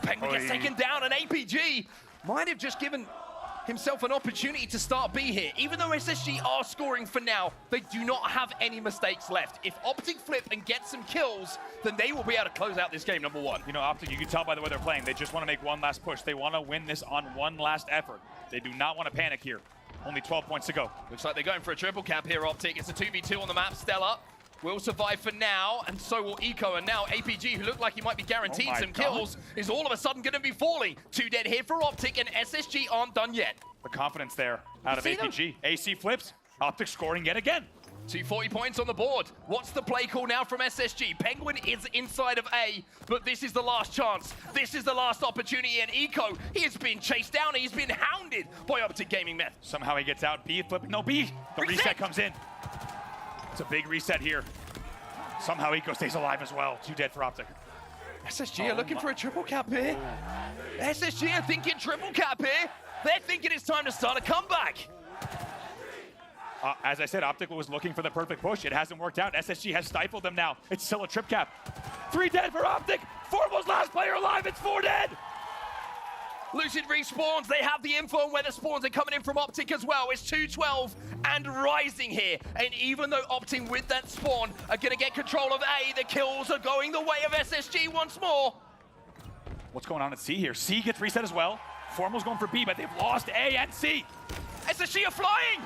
Penguin gets taken down, and APG might have just given himself an opportunity to start B here. Even though SSG are scoring for now, they do not have any mistakes left. If Optic flip and get some kills, then they will be able to close out this game, number 1. You know, Optic, you can tell by the way they're playing, they just want to make one last push. They want to win this on one last effort. They do not want to panic here. Only 12 points to go. Looks like they're going for a triple cap here, Optic. It's a 2v2 on the map. Stella will survive for now, and so will Eco. And now APG, who looked like he might be guaranteed some kills, is all of a sudden going to be falling. 2 dead here for Optic, and SSG aren't done yet. The confidence there out of APG. AC flips. Optic scoring yet again. 240 points on the board. What's the play call now from SSG? Penguin is inside of A, but this is the last chance. This is the last opportunity, and Eco, he has been chased down. He's been hounded by Optic Gaming Meth. Somehow he gets out. B flipping. No, B. The reset comes in. It's a big reset here. Somehow Eco stays alive as well. 2 dead for Optic. SSG are looking for a triple cap here. SSG are thinking triple cap here. They're thinking it's time to start a comeback. As I said, Optic was looking for the perfect push. It hasn't worked out. SSG has stifled them now. It's still a trip cap. 3 dead for Optic. Formal's last player alive. It's 4 dead. Lucid respawns. They have the info on where the spawns are coming in from Optic as well. It's 2-12 and rising here. And even though Optic with that spawn are going to get control of A, the kills are going the way of SSG once more. What's going on at C here? C gets reset as well. Formal's going for B, but they've lost A and C. SSG are flying.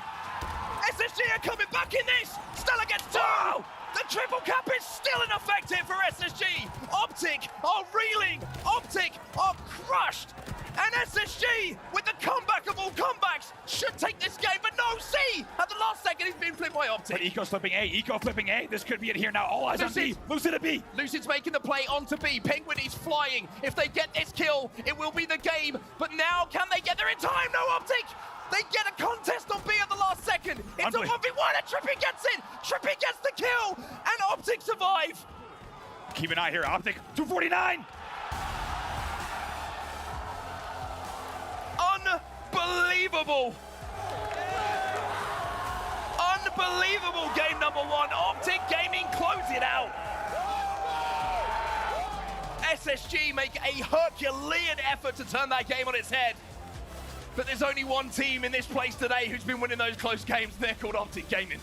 SSG are coming back in this. Stella gets 2. Oh! The triple cap is still in effect here for SSG. Optic are reeling. Optic are crushed. And SSG, with the comeback of all comebacks, should take this game. But no, C, at the last second, he's been flipped by Optic. But Eco's flipping A. Eco flipping A. This could be it here now. All eyes on B. Lucid at B. Lucid's making the play onto B. Penguin is flying. If they get this kill, it will be the game. But now, can they get there in time? No, Optic. They get a contest on B at the last second. It's a 1v1 and Trippy gets in. Trippy gets the kill and Optic survive. Keep an eye here. Optic 249. Unbelievable. Unbelievable game number 1. Optic Gaming close it out. SSG make a Herculean effort to turn that game on its head. But there's only one team in this place today who's been winning those close games. They're called Optic Gaming.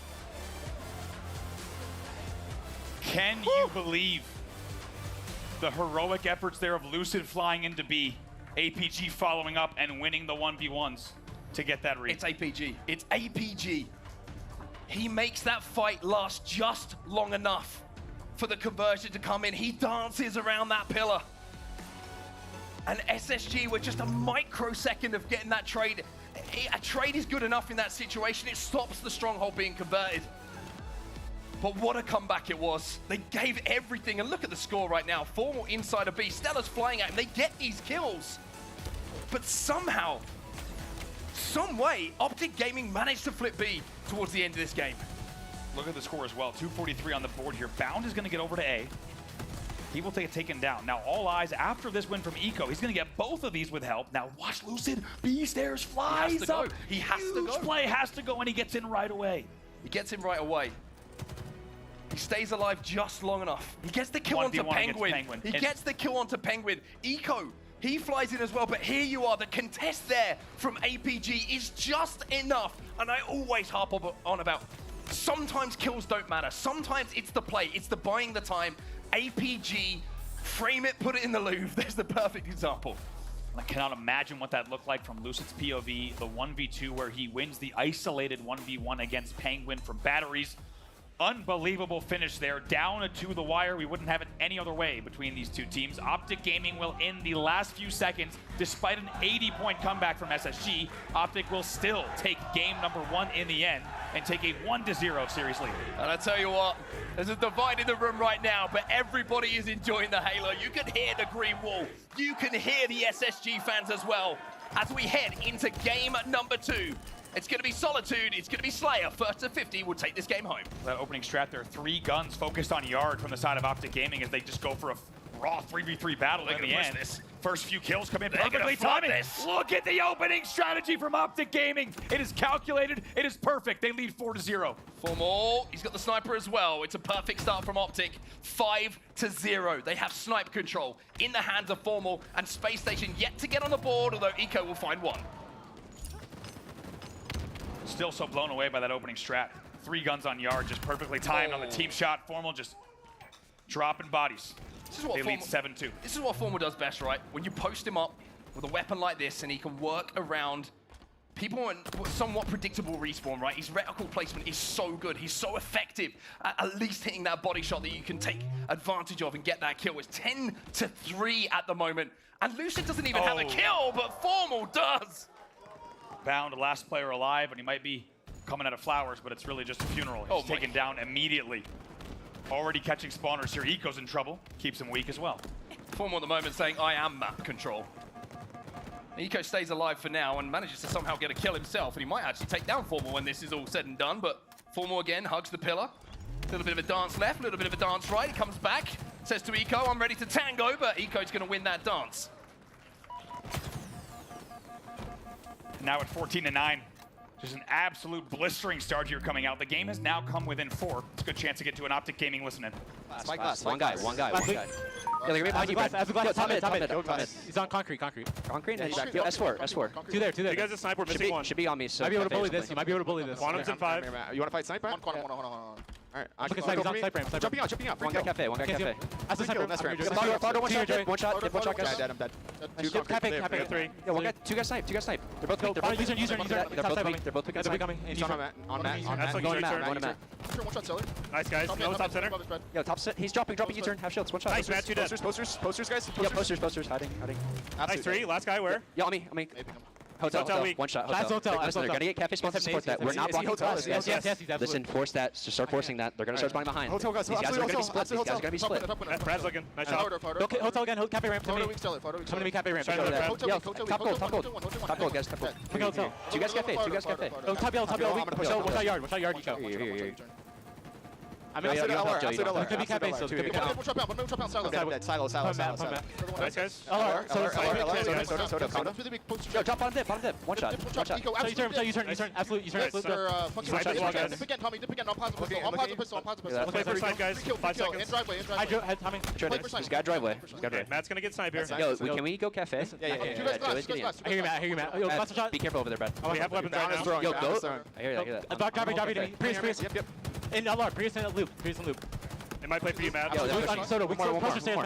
Can you believe the heroic efforts there of Lucid flying into B, APG following up and winning the 1v1s to get that read? It's APG. It's APG. He makes that fight last just long enough for the conversion to come in. He dances around that pillar. And SSG were just a microsecond of getting that trade. A trade is good enough in that situation. It stops the stronghold being converted. But what a comeback it was. They gave everything. And look at the score right now. Formal inside of B. Stella's flying at him. They get these kills. But somehow, some way, Optic Gaming managed to flip B towards the end of this game. Look at the score as well. 243 on the board here. Bound is going to get over to A. He will take it taken down. Now, all eyes after this win from Eco. He's going to get both of these with help. Now, watch Lucid. B stairs flies up. He has to go. Play has to go, and he gets in right away. He gets in right away. He stays alive just long enough. He gets the kill onto Penguin. He gets the kill onto Penguin. Eco, he flies in as well, but here you are. The contest there from APG is just enough. And I always harp on about, sometimes kills don't matter. Sometimes it's the play. It's the buying the time. APG, frame it, put it in the Louvre. There's the perfect example. I cannot imagine what that looked like from Lucid's POV, the 1v2 where he wins the isolated 1v1 against Penguin from batteries. Unbelievable finish there, down to the wire. We wouldn't have it any other way between these two teams. Optic Gaming will in the last few seconds, despite an 80-point comeback from SSG, Optic will still take game number 1 in the end and take a 1-0 series lead. And I tell you what, there's a divide in the room right now, but everybody is enjoying the Halo. You can hear the green wall. You can hear the SSG fans as well as we head into game number 2. It's going to be Solitude, it's going to be Slayer. First to 50 will take this game home. That opening strat there, 3 guns focused on Yard from the side of Optic Gaming as they just go for a raw 3v3 battle in the end. First few kills come in perfectly timed. Look at the opening strategy from Optic Gaming. It is calculated, it is perfect. They lead 4-0. Formal, he's got the sniper as well. It's a perfect start from Optic. 5-0. They have snipe control in the hands of Formal, and Spacestation yet to get on the board, although Eco will find one. Still so blown away by that opening strat. 3 guns on Yard, just perfectly timed on the team shot. Formal just dropping bodies. They lead 7-2. This is what Formal does best, right? When you post him up with a weapon like this and he can work around people in somewhat predictable respawn, right? His reticle placement is so good. He's so effective at least hitting that body shot that you can take advantage of and get that kill. It's 10-3 at the moment. And Lucid doesn't even have a kill, but Formal does. Bound, last player alive, and he might be coming out of flowers, but it's really just a funeral. He's taken down immediately. Already catching spawners here. Eco's in trouble. Keeps him weak as well. Formal at the moment saying, I am map control. Eco stays alive for now and manages to somehow get a kill himself, and he might actually take down Formal when this is all said and done, but Formal again hugs the pillar. A little bit of a dance left, a little bit of a dance right. He comes back, says to Eco, I'm ready to tango, but Eco's going to win that dance. Now at 14-9. Just an absolute blistering start here coming out. The game has now come within 4. It's a good chance to get to an Optic Gaming listening. Spike glass. One guy. Yeah, they're gonna be behind you, Brad. Top mid. He's on concrete. Concrete? Yo, S4. Two there. You guys are sniper, missing one. Should be on me, so. Might be able to bully this. You might be able to bully this. Quantum's in 5. You want to fight sniper? Hold on. Alright, he's on sniper. Jumping out. One guy cafe. That's the sniper. Fardo, one shot, guys. I'm dead. Cafe. 3. Yeah, two guys snipe. They're both pink. They're both picking. He's on Matt. On Matt. Going to Matt. One shot seller. Nice, guys. No top center. Yo, top set. He's dropping U-turn. Half shields. One shot. Nice, Matt. 2 dead. Posters, guys. Yeah, posters. Hiding. Nice 3. Last guy, where? Yeah, on me. Hotel weak. One shot. Hotel. Listen, they're gonna get cafe spawns to support that. We're not blocking glass. Yes. Listen, force that. Just start forcing that. They're gonna start spawning behind. Hotel guys. These guys are gonna be split. These guys are gonna be split. Brad's looking. Nice shot. Hotel again. Cafe ramp to me. Come to me, cafe ramp. Yo, top gold, guys. Top gold. Quick hotel. Two guys cafe. Oh, top yellow. Watch out yard, Eco. Here. I'm in LR. Could be cafe still. Could be cafe. Silo. Nice, guys. Yo, jump on dip. One shot. U-turn. Absolute. Dip again. On positive pistol. Play for snipe, guys. 5 seconds. In driveway. Timing. He's got driveway. Matt's gonna get snipe here. Yo, can we go cafe? Yeah. I hear you, Matt. Yo, glass shot. Be careful over there, Brad. We have weapons right now. Yo, go. I hear that. Driving to me. Prius. Yep. In LR. Prius in loop. It might play for you, Matt. Soda, Poster stairs.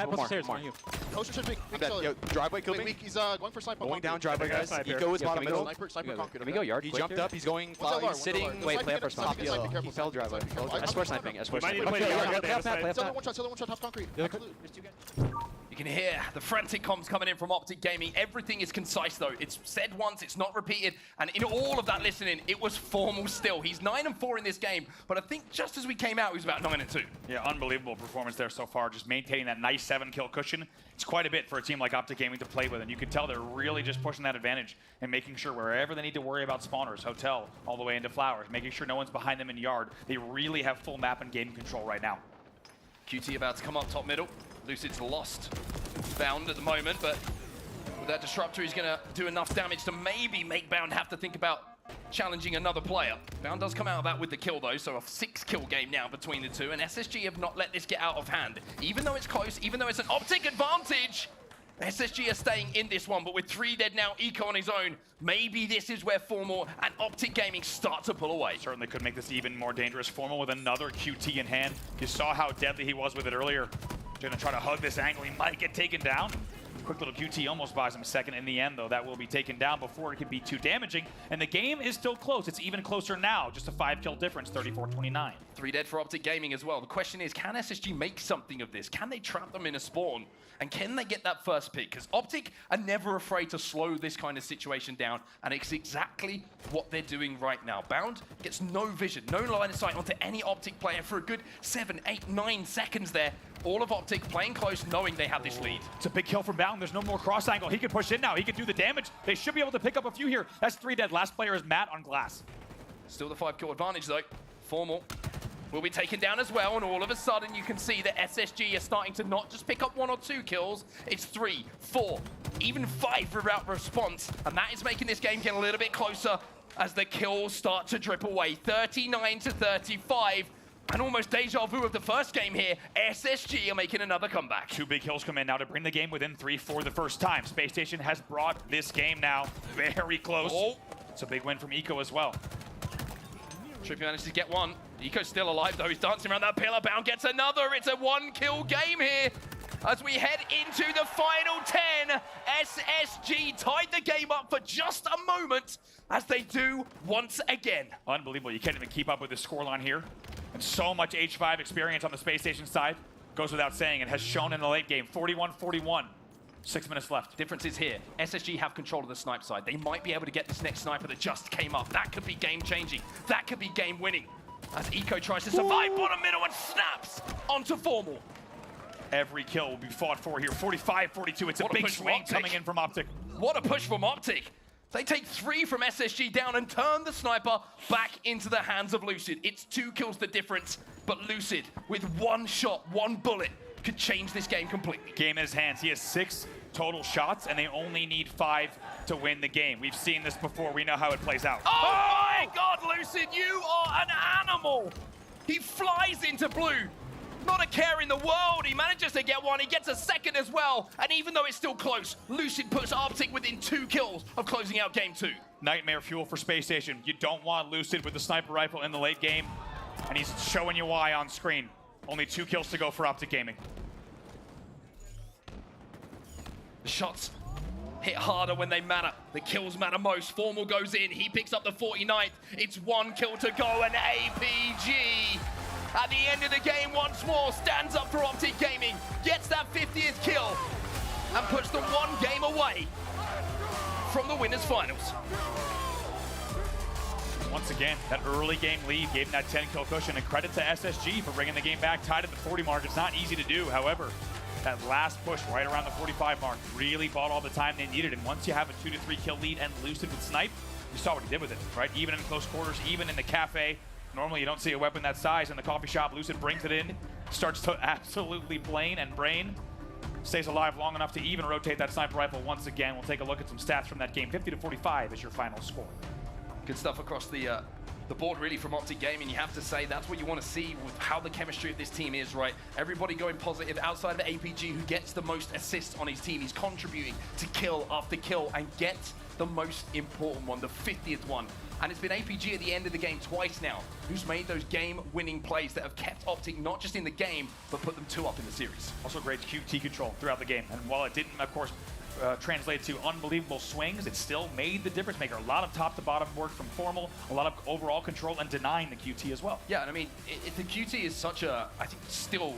Poster should be. Yo, driveway killed me. He's going for sniper. Going down driveway, guys. Eco is bottom middle. Sniper concrete. Can we go yard? He jumped up. He's going. He's sitting. Wait, play up or stop. He fell driveway. S4 sniping. We might need to play the yard. Seller one shot, half concrete. You can hear the frantic comms coming in from Optic Gaming. Everything is concise though. It's said once, it's not repeated. And in all of that listening, it was formal still. He's 9-4 in this game, but I think just as we came out, he was about 9-2. Yeah, unbelievable performance there so far. Just maintaining that nice 7-kill cushion. It's quite a bit for a team like Optic Gaming to play with, and you can tell they're really just pushing that advantage and making sure wherever they need to worry about spawners, hotel, all the way into flowers, making sure no one's behind them in yard. They really have full map and game control right now. QT about to come up top middle. Lucid's lost Bound at the moment, but with that disruptor, he's gonna do enough damage to maybe make Bound have to think about challenging another player. Bound does come out of that with the kill though, so a 6-kill game now between the two, and SSG have not let this get out of hand. Even though it's close, even though it's an Optic advantage, SSG are staying in this one, but with 3 dead now, Eco on his own, maybe this is where Formal and Optic Gaming start to pull away. Certainly could make this even more dangerous. Formal with another QT in hand. You saw how deadly he was with it earlier. Gonna try to hug this angle. He might get taken down. Quick little QT almost buys him a second in the end, though. That will be taken down before it can be too damaging. And the game is still close. It's even closer now. Just a 5-kill difference, 34-29. 3 dead for Optic Gaming as well. The question is, can SSG make something of this? Can they trap them in a spawn? And can they get that first pick? Because Optic are never afraid to slow this kind of situation down, and it's exactly what they're doing right now. Bound gets no vision, no line of sight onto any Optic player for a good 7, 8, 9 seconds there. All of Optic playing close, knowing they have this lead. It's a big kill from Bound. There's no more cross angle. He can push in now. He can do the damage. They should be able to pick up a few here. That's 3 dead. Last player is Matt on glass. Still the 5-kill advantage though. Formal will be taken down as well, and all of a sudden you can see that SSG are starting to not just pick up 1 or 2 kills, it's 3, 4, even 5 throughout response, and that is making this game get a little bit closer as the kills start to drip away. 39-35, and almost deja vu of the first game here. SSG are making another comeback. 2 big kills come in now to bring the game within 3 for the first time. Spacestation has brought this game now very close. It's a big win from Eco as well. Trippy manages to get one. Eco's still alive though. He's dancing around that pillar. Bound gets another. It's a 1-kill game here. As we head into the final 10, SSG tied the game up for just a moment, as they do once again. Unbelievable. You can't even keep up with the scoreline here. And so much H5 experience on the Spacestation side. Goes without saying, and has shown in the late game. 41-41. 6 minutes left. Difference is here. SSG have control of the snipe side. They might be able to get this next sniper that just came up. That could be game-changing. That could be game-winning. As Eco tries to survive bottom middle and snaps onto Formal. Every kill will be fought for here. 45-42. It's a big swing coming in from Optic. What a push from Optic. They take 3 from SSG down and turn the sniper back into the hands of Lucid. It's 2 kills the difference, but Lucid, with 1 shot, 1 bullet, could change this game completely. Game in his hands. He has 6 total shots, and they only need 5 to win the game. We've seen this before. We know how it plays out. Oh my my God, Lucid, you are an animal. He flies into blue. Not a care in the world. He manages to get one. He gets a second as well. And even though it's still close, Lucid puts Optic within 2 kills of closing out game 2. Nightmare fuel for Spacestation. You don't want Lucid with the sniper rifle in the late game. And he's showing you why on screen. Only 2 kills to go for Optic Gaming. The shots hit harder when they matter. The kills matter most. Formal goes in. He picks up the 49th. It's 1 kill to go. And APG, at the end of the game, once more, stands up for Optic Gaming, gets that 50th kill, and puts the 1 game away from the winners' finals. Once again, that early game lead gave him that 10-kill cushion, and credit to SSG for bringing the game back tied at the 40 mark. It's not easy to do, however, that last push right around the 45 mark really bought all the time they needed, and once you have a 2 to 3 kill lead and Lucid with snipe, you saw what he did with it, right? Even in close quarters, even in the cafe, normally you don't see a weapon that size in the coffee shop. Lucid brings it in, starts to absolutely plane and brain, stays alive long enough to even rotate that sniper rifle once again. We'll take a look at some stats from that game. 50 to 45 is your final score. Good stuff across the board really from Optic Gaming. You have to say that's what you want to see with how the chemistry of this team is, right? Everybody going positive outside of APG, who gets the most assists on his team. He's contributing to kill after kill and gets the most important one, the 50th one. And it's been APG at the end of the game twice now who's made those game-winning plays that have kept Optic not just in the game, but put them 2 up in the series. Also great QT control throughout the game. And while it didn't, of course, translate to unbelievable swings, it still made the difference maker. A lot of top-to-bottom work from Formal, a lot of overall control, and denying the QT as well. Yeah, and I mean, the QT is such a, I think, still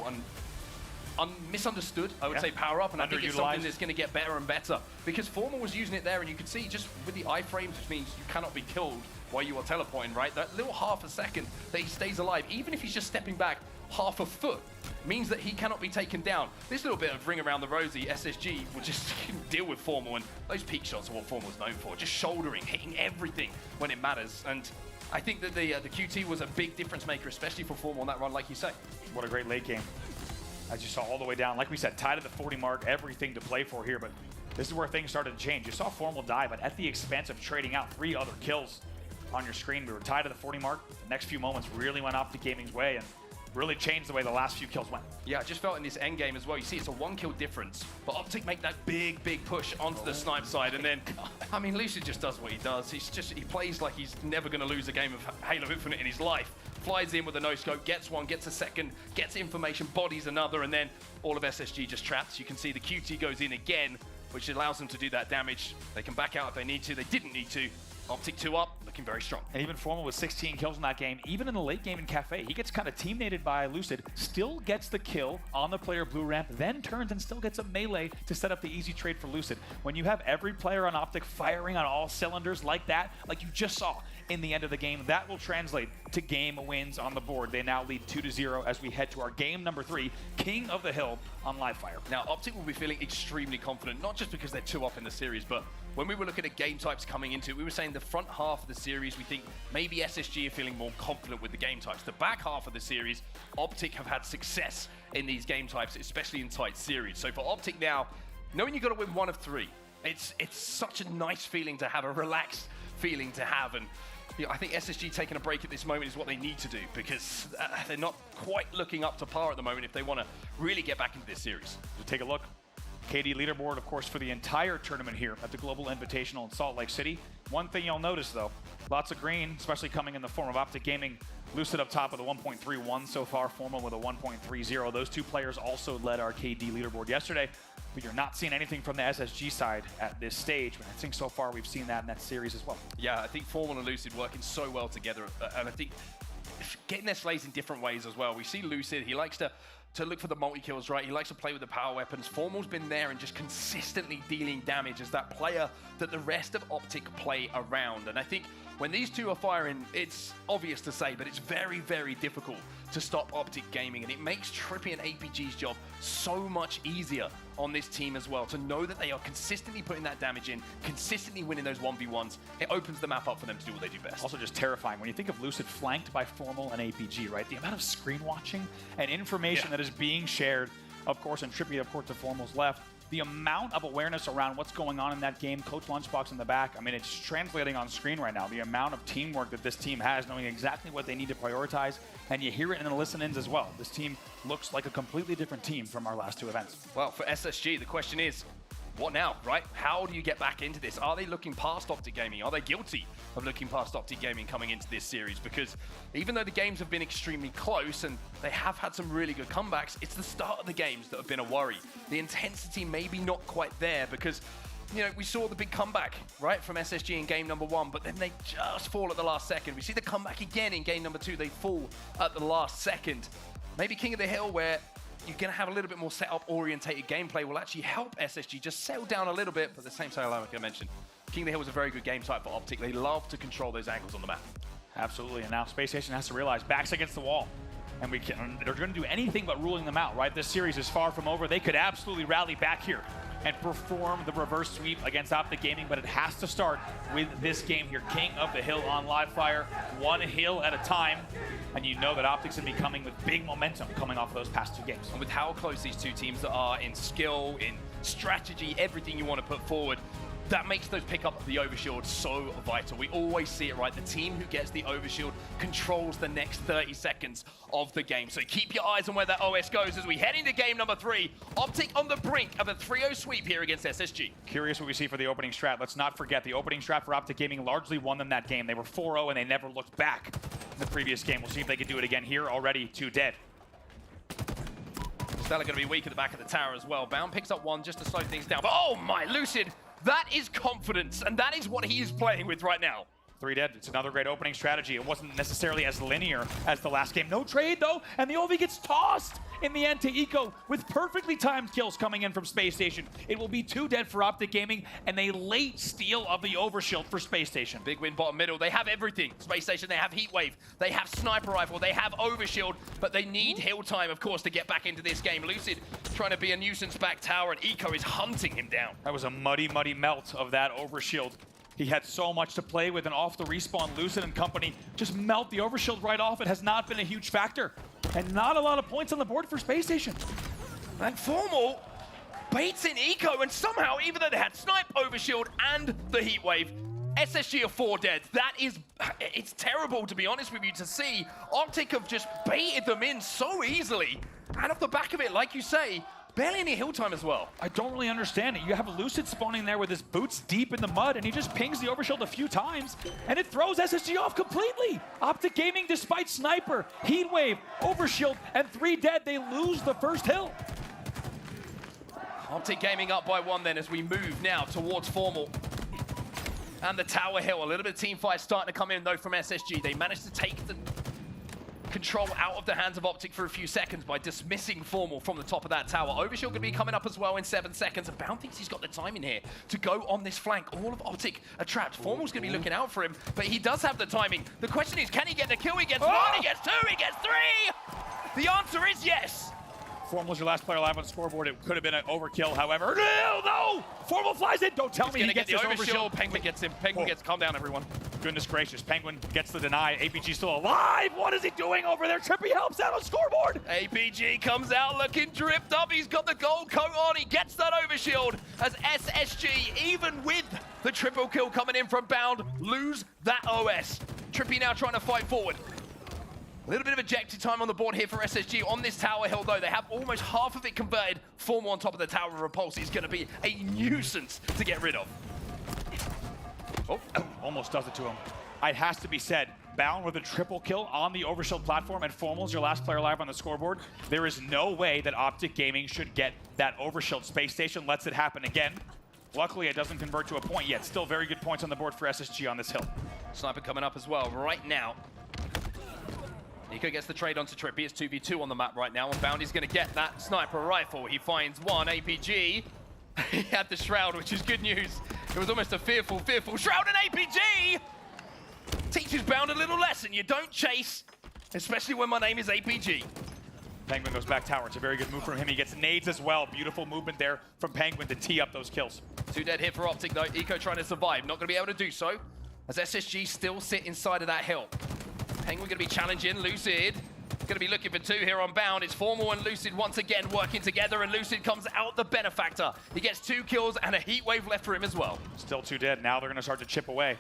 misunderstood, I would say, power-up, and I think it's something that's going to get better and better. Because Formal was using it there, and you could see just with the iframes, which means you cannot be killed while you are teleporting, right? That little half a second that he stays alive, even if he's just stepping back half a foot, means that he cannot be taken down. This little bit of ring around the rosy, SSG will just deal with Formal, and those peak shots are what Formal's known for, just shouldering, hitting everything when it matters. And I think that the QT was a big difference maker, especially for Formal on that run, like you say. What a great late game. As you saw all the way down, like we said, tied at the 40 mark, everything to play for here, but this is where things started to change. You saw Formal die, but at the expense of trading out 3 other kills on your screen. We were tied at the 40 mark. The next few moments really went Optic Gaming's way and really changed the way the last few kills went. Yeah, I just felt in this end game as well. You see, it's a 1 kill difference, but Optic make that big push onto the snipe side, and then, I mean, Lucid just does what he does. He plays like he's never going to lose a game of Halo Infinite in his life. Flies in with a no-scope, gets 1, gets a second, gets information, bodies another, and then all of SSG just traps. You can see the QT goes in again, which allows them to do that damage. They can back out if they need to. They didn't need to. Optic 2 up, looking very strong. And even Formal with 16 kills in that game, even in the late game in Cafe, he gets kind of teammated by Lucid, still gets the kill on the player blue ramp, then turns and still gets a melee to set up the easy trade for Lucid. When you have every player on Optic firing on all cylinders like that, like you just saw in the end of the game, that will translate to game wins on the board. They now lead 2-0 as we head to our game number 3, King of the Hill on Livefire. Now, Optic will be feeling extremely confident, not just because they're 2 up in the series, but when we were looking at game types coming into it, we were saying the front half of the series, we think maybe SSG are feeling more confident with the game types. The back half of the series, Optic have had success in these game types, especially in tight series. So for Optic now, knowing you've got to win 1 of 3, it's such a nice feeling to have, a relaxed feeling to have. And you know, I think SSG taking a break at this moment is what they need to do, because they're not quite looking up to par at the moment if they want to really get back into this series. We'll take a look. KD leaderboard, of course, for the entire tournament here at the Global Invitational in Salt Lake City. One thing you'll notice, though, lots of green, especially coming in the form of Optic Gaming. Lucid up top with a 1.31 so far, Formal with a 1.30. Those 2 players also led our KD leaderboard yesterday, but you're not seeing anything from the SSG side at this stage. But I think so far we've seen that in that series as well. Yeah, I think Formal and Lucid working so well together, and I think getting their slays in different ways as well. We see Lucid, he likes to look for the multi-kills, right? He likes to play with the power weapons. Formal's been there and just consistently dealing damage as that player that the rest of Optic play around. And I think when these 2 are firing, it's obvious to say, but it's very, very difficult to stop Optic Gaming. And it makes Trippy and APG's job so much easier on this team as well, to know that they are consistently putting that damage in, consistently winning those 1v1s. It opens the map up for them to do what they do best. Also just terrifying. When you think of Lucid flanked by Formal and APG, right? The amount of screen watching and information that is being shared, of course, and Trippy, of course, to Formal's left. the amount of awareness around what's going on in that game, Coach Lunchbox in the back, I mean, it's translating on screen right now. The amount of teamwork that this team has, knowing exactly what they need to prioritize, and you hear it in the listen-ins as well. This team looks like a completely different team from our last 2 events. Well, for SSG, the question is, what now, right? How do you get back into this? Are they looking past Optic Gaming? Are they guilty of looking past Optic Gaming coming into this series? Because even though the games have been extremely close and they have had some really good comebacks, it's the start of the games that have been a worry. The intensity maybe not quite there because, you know, we saw the big comeback, right, from SSG in game number 1, but then they just fall at the last second. We see the comeback again in game number 2. They fall at the last second. Maybe King of the Hill, where you're going to have a little bit more setup-orientated gameplay, will actually help SSG just settle down a little bit, but at the same time, like I mentioned, King of the Hill was a very good game type for Optic. They love to control those angles on the map. Absolutely, and now Spacestation has to realize backs against the wall. And they're going to do anything but ruling them out, right? This series is far from over. They could absolutely rally back here and perform the reverse sweep against Optic Gaming, but it has to start with this game here. King of the Hill on live fire, 1 hill at a time. And you know that Optic's going to be coming with big momentum coming off of those past 2 games. And with how close these 2 teams are in skill, in strategy, everything you want to put forward, that makes those pick-up of the overshield so vital. We always see it, right? The team who gets the overshield controls the next 30 seconds of the game. So keep your eyes on where that OS goes as we head into game number 3. Optic on the brink of a 3-0 sweep here against SSG. Curious what we see for the opening strat. Let's not forget the opening strat for Optic Gaming largely won them that game. They were 4-0 and they never looked back in the previous game. We'll see if they can do it again here. Already 2 dead. Stella going to be weak at the back of the tower as well. Bound picks up 1 just to slow things down. But oh my, Lucid! That is confidence, and that is what he is playing with right now. 3 dead. It's another great opening strategy. It wasn't necessarily as linear as the last game. No trade, though, and the OV gets tossed in the end to Eco with perfectly timed kills coming in from Spacestation. It will be 2 dead for Optic Gaming and a late steal of the overshield for Spacestation. Big win bottom middle. They have everything. Spacestation, they have Heatwave, they have Sniper Rifle, they have overshield, but they need hill time, of course, to get back into this game. Lucid trying to be a nuisance back tower, and Eco is hunting him down. That was a muddy, muddy melt of that overshield. He had so much to play with, and off the respawn, Lucid and company just melt the overshield right off. It has not been a huge factor, and not a lot of points on the board for Spacestation. And Formal baits in Eco, and somehow, even though they had Snipe, overshield, and the Heatwave, SSG are 4 dead. That is, it's terrible, to be honest with you, to see. Optic have just baited them in so easily, and off the back of it, like you say, barely any hill time as well. I don't really understand it. You have Lucid spawning there with his boots deep in the mud, and he just pings the overshield a few times, and it throws SSG off completely. Optic Gaming, despite Sniper, Heatwave, overshield, and 3 dead, they lose the first hill. Optic Gaming up by 1 then as we move now towards Formal. And the tower hill, a little bit of team fight starting to come in though from SSG. They managed to take the control out of the hands of Optic for a few seconds by dismissing Formal from the top of that tower. Overshield going to be coming up as well in 7 seconds, and Bound thinks he's got the time in here to go on this flank. All of Optic are trapped. Formal's going to be looking out for him, but he does have the timing. The question is, can he get the kill? He gets 1, he gets 2, he gets 3! The answer is yes! Formal's your last player alive on the scoreboard. It could have been an overkill, however. No! Formal flies in! Don't tell me he gets the this overshield. Penguin gets him. Penguin gets, calm down, everyone. Goodness gracious, Penguin gets the deny. APG still alive! What is he doing over there? Trippy helps out on scoreboard! APG comes out looking dripped up. He's got the gold coat on. He gets that overshield as SSG, even with the triple kill coming in from Bound, lose that OS. Trippy now trying to fight forward. A little bit of ejected time on the board here for SSG on this tower hill, though. They have almost half of it converted. Formal on top of the tower of Repulse is going to be a nuisance to get rid of. Oh, almost does it to him. It has to be said, Bound with a triple kill on the overshield platform, and Formal's your last player alive on the scoreboard. There is no way that Optic Gaming should get that overshield. Spacestation lets it happen again. Luckily, it doesn't convert to a point yet. Still very good points on the board for SSG on this hill. Sniper coming up as well right now. Nico gets the trade onto Trippy. It's 2v2 on the map right now, and Bounty's going to get that sniper rifle. He finds 1 APG. He had the Shroud, which is good news. It was almost a fearful Shroud and APG! Teaches Bound a little lesson. You don't chase, especially when my name is APG. Penguin goes back tower. It's a very good move from him. He gets nades as well. Beautiful movement there from Penguin to tee up those kills. 2 dead hit for Optic, though. Eco trying to survive. Not going to be able to do so, as SSG still sit inside of that hill. Penguin going to be challenging Lucid. Going to be looking for 2 here on Bound. It's Formal and Lucid once again working together, and Lucid comes out the benefactor. He gets 2 kills and a heat wave left for him as well. Still 2 dead. Now they're going to start to chip away.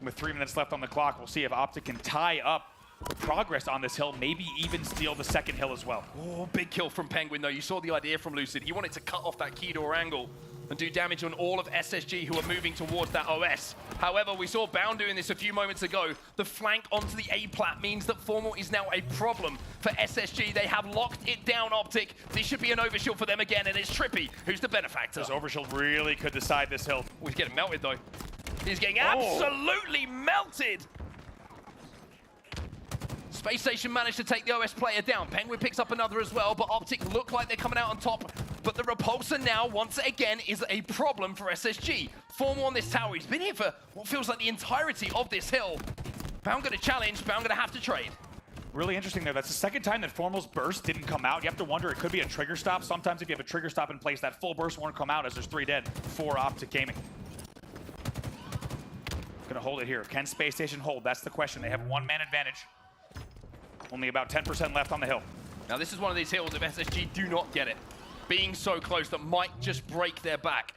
With 3 minutes left on the clock, we'll see if Optic can tie up the progress on this hill, maybe even steal the second hill as well. Oh, big kill from Penguin though. You saw the idea from Lucid. He wanted to cut off that key door angle and do damage on all of SSG who are moving towards that OS. However, we saw Bound doing this a few moments ago. The flank onto the A plat means that Formal is now a problem for SSG. They have locked it down, Optic. This should be an overshield for them again, and it's Trippy who's the benefactor. This overshield really could decide this hill. Oh, he's getting melted though. He's getting absolutely melted. Spacestation managed to take the OS player down. Penguin picks up another as well, but Optic look like they're coming out on top. But the repulsor now, once again, is a problem for SSG. Formal on this tower. He's been here for what feels like the entirety of this hill. Bound gonna challenge, Bound gonna have to trade. Really interesting there. That's the second time that Formal's burst didn't come out. You have to wonder, it could be a trigger stop. Sometimes if you have a trigger stop in place, that full burst won't come out as there's 3 dead for Optic Gaming. Gonna hold it here. Can Spacestation hold? That's the question. They have 1-man advantage. Only about 10% left on the hill. Now this is one of these hills if SSG do not get it. Being so close that might just break their back.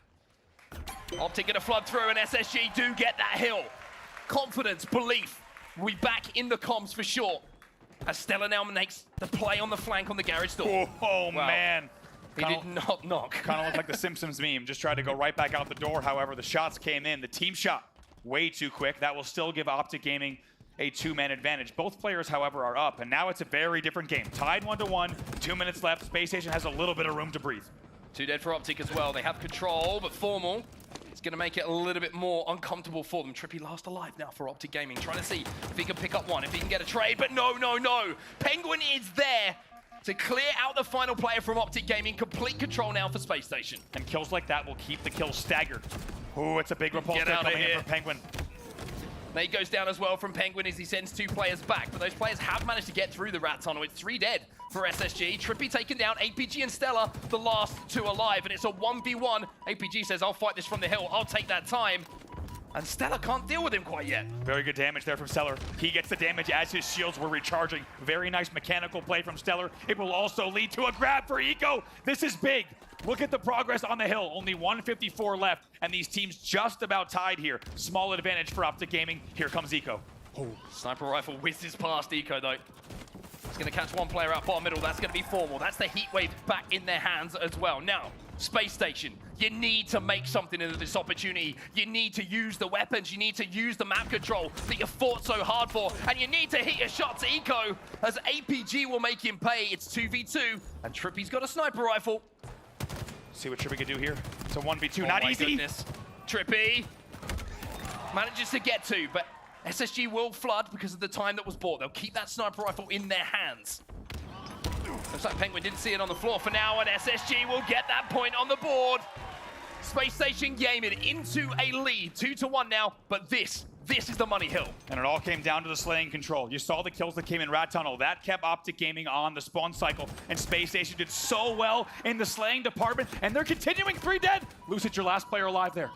Optic gonna flood through and SSG do get that hill. Confidence, belief. We back in the comms for sure. As Stella now makes the play on the flank on the garage door. Oh wow. Man. He did not knock. Kind of looked like the Simpsons meme. Just tried to go right back out the door. However, the shots came in. The team shot way too quick. That will still give Optic Gaming a 2-man advantage. Both players, however, are up, and now it's a very different game. Tied 1-1, 2 minutes left. Spacestation has a little bit of room to breathe. 2 dead for Optic as well. They have control, but Formal is going to make it a little bit more uncomfortable for them. Trippy last alive now for Optic Gaming, trying to see if he can pick up one, if he can get a trade, but no. Penguin is there to clear out the final player from Optic Gaming. Complete control now for Spacestation. And kills like that will keep the kills staggered. Ooh, it's a big repulsor coming in from Penguin. Nade goes down as well from Penguin as he sends 2 players back, but those players have managed to get through the rat tunnel. It's 3 dead for SSG. Trippy taken down, APG and Stella, the last 2 alive, and it's a 1v1. APG says, I'll fight this from the hill, I'll take that time. And Stella can't deal with him quite yet. Very good damage there from Stellar. He gets the damage as his shields were recharging. Very nice mechanical play from Stellar. It will also lead to a grab for Eco. This is big. Look at the progress on the hill. Only 154 left, and these teams just about tied here. Small advantage for Optic Gaming. Here comes Eco. Oh, sniper rifle whizzes past Eco though. He's going to catch one player out bottom middle. That's going to be Formal. That's the heat wave back in their hands as well. Now, Spacestation, you need to make something of this opportunity. You need to use the weapons. You need to use the map control that you fought so hard for. And you need to hit your shots, Eco, as APG will make him pay. It's 2v2, and Trippy's got a sniper rifle. See what Trippy can do here. It's a 1v2, oh not my easy. Goodness. Trippy manages to get 2, but SSG will flood because of the time that was bought. They'll keep that sniper rifle in their hands. Looks like Penguin didn't see it on the floor for now, and SSG will get that point on the board. Spacestation gaming into a lead, 2-1 now, but this is the money hill. And it all came down to the slaying control. You saw the kills that came in Rat Tunnel. That kept Optic Gaming on the spawn cycle. And Spacestation did so well in the slaying department. And they're continuing 3 dead. Lucid, your last player alive there.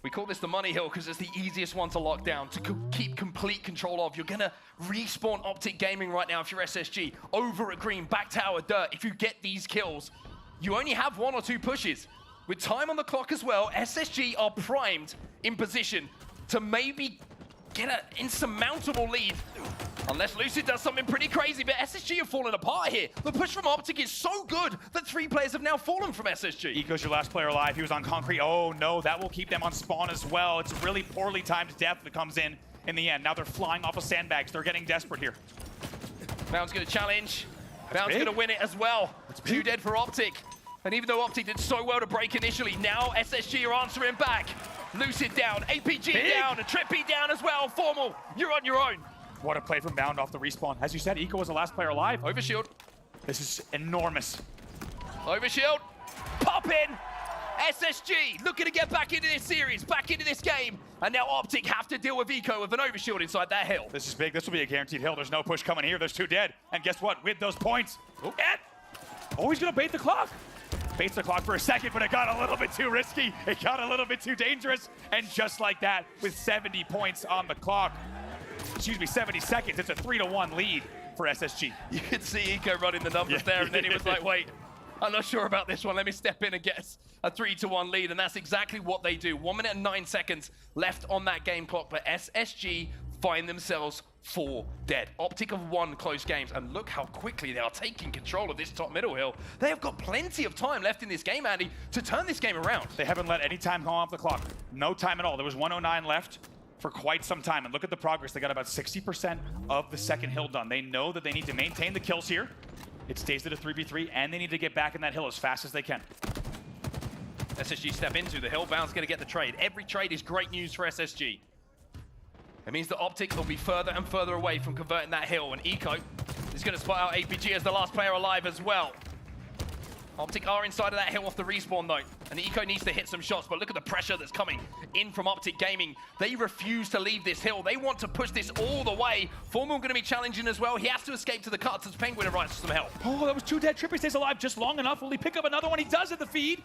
We call this the money hill because it's the easiest one to lock down, to keep complete control of. You're going to respawn Optic Gaming right now if you're SSG. Over at green, back tower, dirt. If you get these kills, you only have 1 or 2 pushes. With time on the clock as well, SSG are primed in position to maybe get an insurmountable lead. Unless Lucid does something pretty crazy, but SSG have fallen apart here. The push from Optic is so good that 3 players have now fallen from SSG. Eco's your last player alive. He was on concrete. Oh no, that will keep them on spawn as well. It's a really poorly timed death that comes in the end. Now they're flying off of sandbags. They're getting desperate here. Bound's gonna challenge. Bound's gonna win it as well. 2 dead for Optic. And even though Optic did so well to break initially, now SSG are answering back. Lucid down, APG down, and Trippy down as well. Formal, you're on your own. What a play from Bound off the respawn. As you said, Eco was the last player alive. Overshield. This is enormous. Overshield. Pop in. SSG looking to get back into this series, back into this game. And now Optic have to deal with Eco with an overshield inside that hill. This is big. This will be a guaranteed hill. There's no push coming here. There's 2 dead. And guess what? With those points. Oh, he's going to bait the clock. Baits the clock for a second, but it got a little bit too risky. It got a little bit too dangerous. And just like that, with 70 points on the clock, excuse me, 70 seconds. It's a 3-1 lead for SSG. You could see Eco running the numbers there, and then he was like, wait, I'm not sure about this one. Let me step in and get a 3-1 lead, and that's exactly what they do. 1 minute and 9 seconds left on that game clock, but SSG find themselves 4 dead. Optic have won close games, and look how quickly they are taking control of this top middle hill. They have got plenty of time left in this game, Andy, to turn this game around. They haven't let any time come off the clock. No time at all. There was 109 left for quite some time, and look at the progress. They got about 60% of the second hill done. They know that they need to maintain the kills here. It stays at a 3v3, and they need to get back in that hill as fast as they can. SSG step into the hill. Bound's going to get the trade. Every trade is great news for SSG. It means that Optic will be further and further away from converting that hill, and Eco is going to spot out APG as the last player alive as well. Optic are inside of that hill off the respawn though, and Eco needs to hit some shots, but look at the pressure that's coming in from Optic Gaming. They refuse to leave this hill. They want to push this all the way. Formal going to be challenging as well. He has to escape to the cuts as Penguin arrives for some help. Oh, that was 2 dead. Trippy stays alive just long enough. Will he pick up another one? He does at the feed.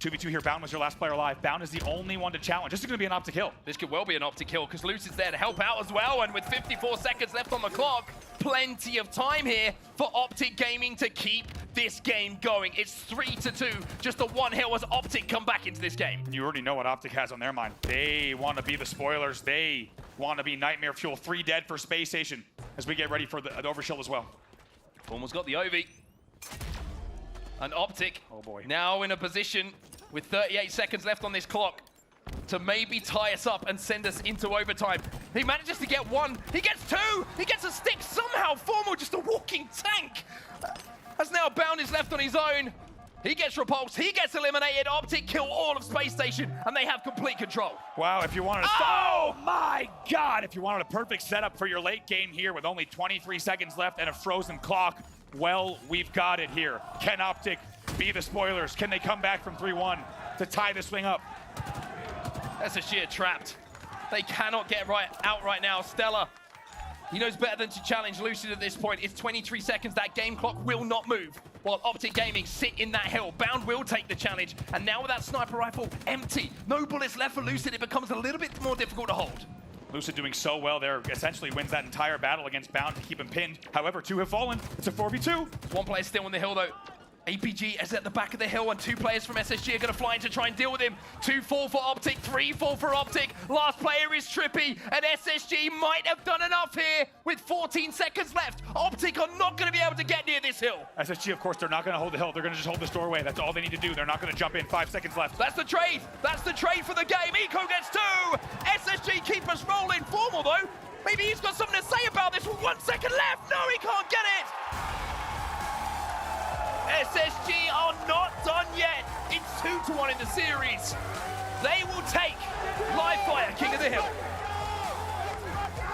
2v2 here. Bound was your last player alive. Bound is the only one to challenge. This is going to be an Optic hill. This could well be an Optic hill because Lucid's there to help out as well. And with 54 seconds left on the clock, plenty of time here for Optic Gaming to keep this game going. It's 3-2, just the 1 hill as Optic come back into this game. You already know what Optic has on their mind. They want to be the spoilers. They want to be Nightmare Fuel. 3 dead for Spacestation as we get ready for the overshield as well. Formal's got the OV. And Optic, oh boy, now in a position with 38 seconds left on this clock to maybe tie us up and send us into overtime. He manages to get 1, he gets 2, he gets a stick somehow. Formal just a walking tank. As now Bound is left on his own. He gets repulsed, he gets eliminated. Optic kill all of Space Station, and they have complete control. Wow, if you wanted to oh my God, if you wanted a perfect setup for your late game here with only 23 seconds left and a frozen clock, well, we've got it here. Can Optic be the spoilers? Can they come back from 3-1 to tie this thing up? That's a sheer trapped. They cannot get out right now. Stella, he knows better than to challenge Lucid at this point. It's 23 seconds. That game clock will not move while Optic Gaming sit in that hill. Bound will take the challenge. And now with that sniper rifle empty, no bullets left for Lucid, it becomes a little bit more difficult to hold. Lucid doing so well there, essentially wins that entire battle against Bound to keep him pinned. However, 2 have fallen. It's a 4v2. There's 1 player still on the hill though. APG is at the back of the hill, and 2 players from SSG are going to fly in to try and deal with him. 2 fall for Optic, 3 fall for Optic. Last player is Trippy, and SSG might have done enough here with 14 seconds left. Optic are not going to be able to get near this hill. SSG, of course, they're not going to hold the hill. They're going to just hold this doorway. That's all they need to do. They're not going to jump in. 5 seconds left. That's the trade. That's the trade for the game. Eco gets 2. SSG keep us rolling. Formal, though. Maybe he's got something to say about this with 1 second left. No, he can't get it. SSG are not done yet. It's 2-1 in the series. They will take live fire, King of the Hill.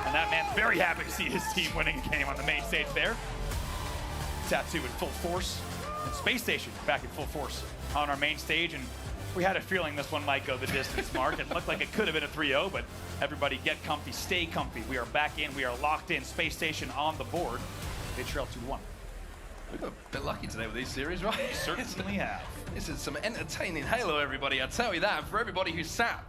And that man's very happy to see his team winning a game on the main stage there. Tattoo in full force. And Space Station back in full force on our main stage. And we had a feeling this one might go the distance, Mark. It looked like it could have been a 3-0, but everybody get comfy, stay comfy. We are back in, we are locked in. Space Station on the board. They trail 2-1. We've got a bit lucky today with these series, right? We certainly have. This is some entertaining Halo, everybody. I tell you that. And for everybody who's sat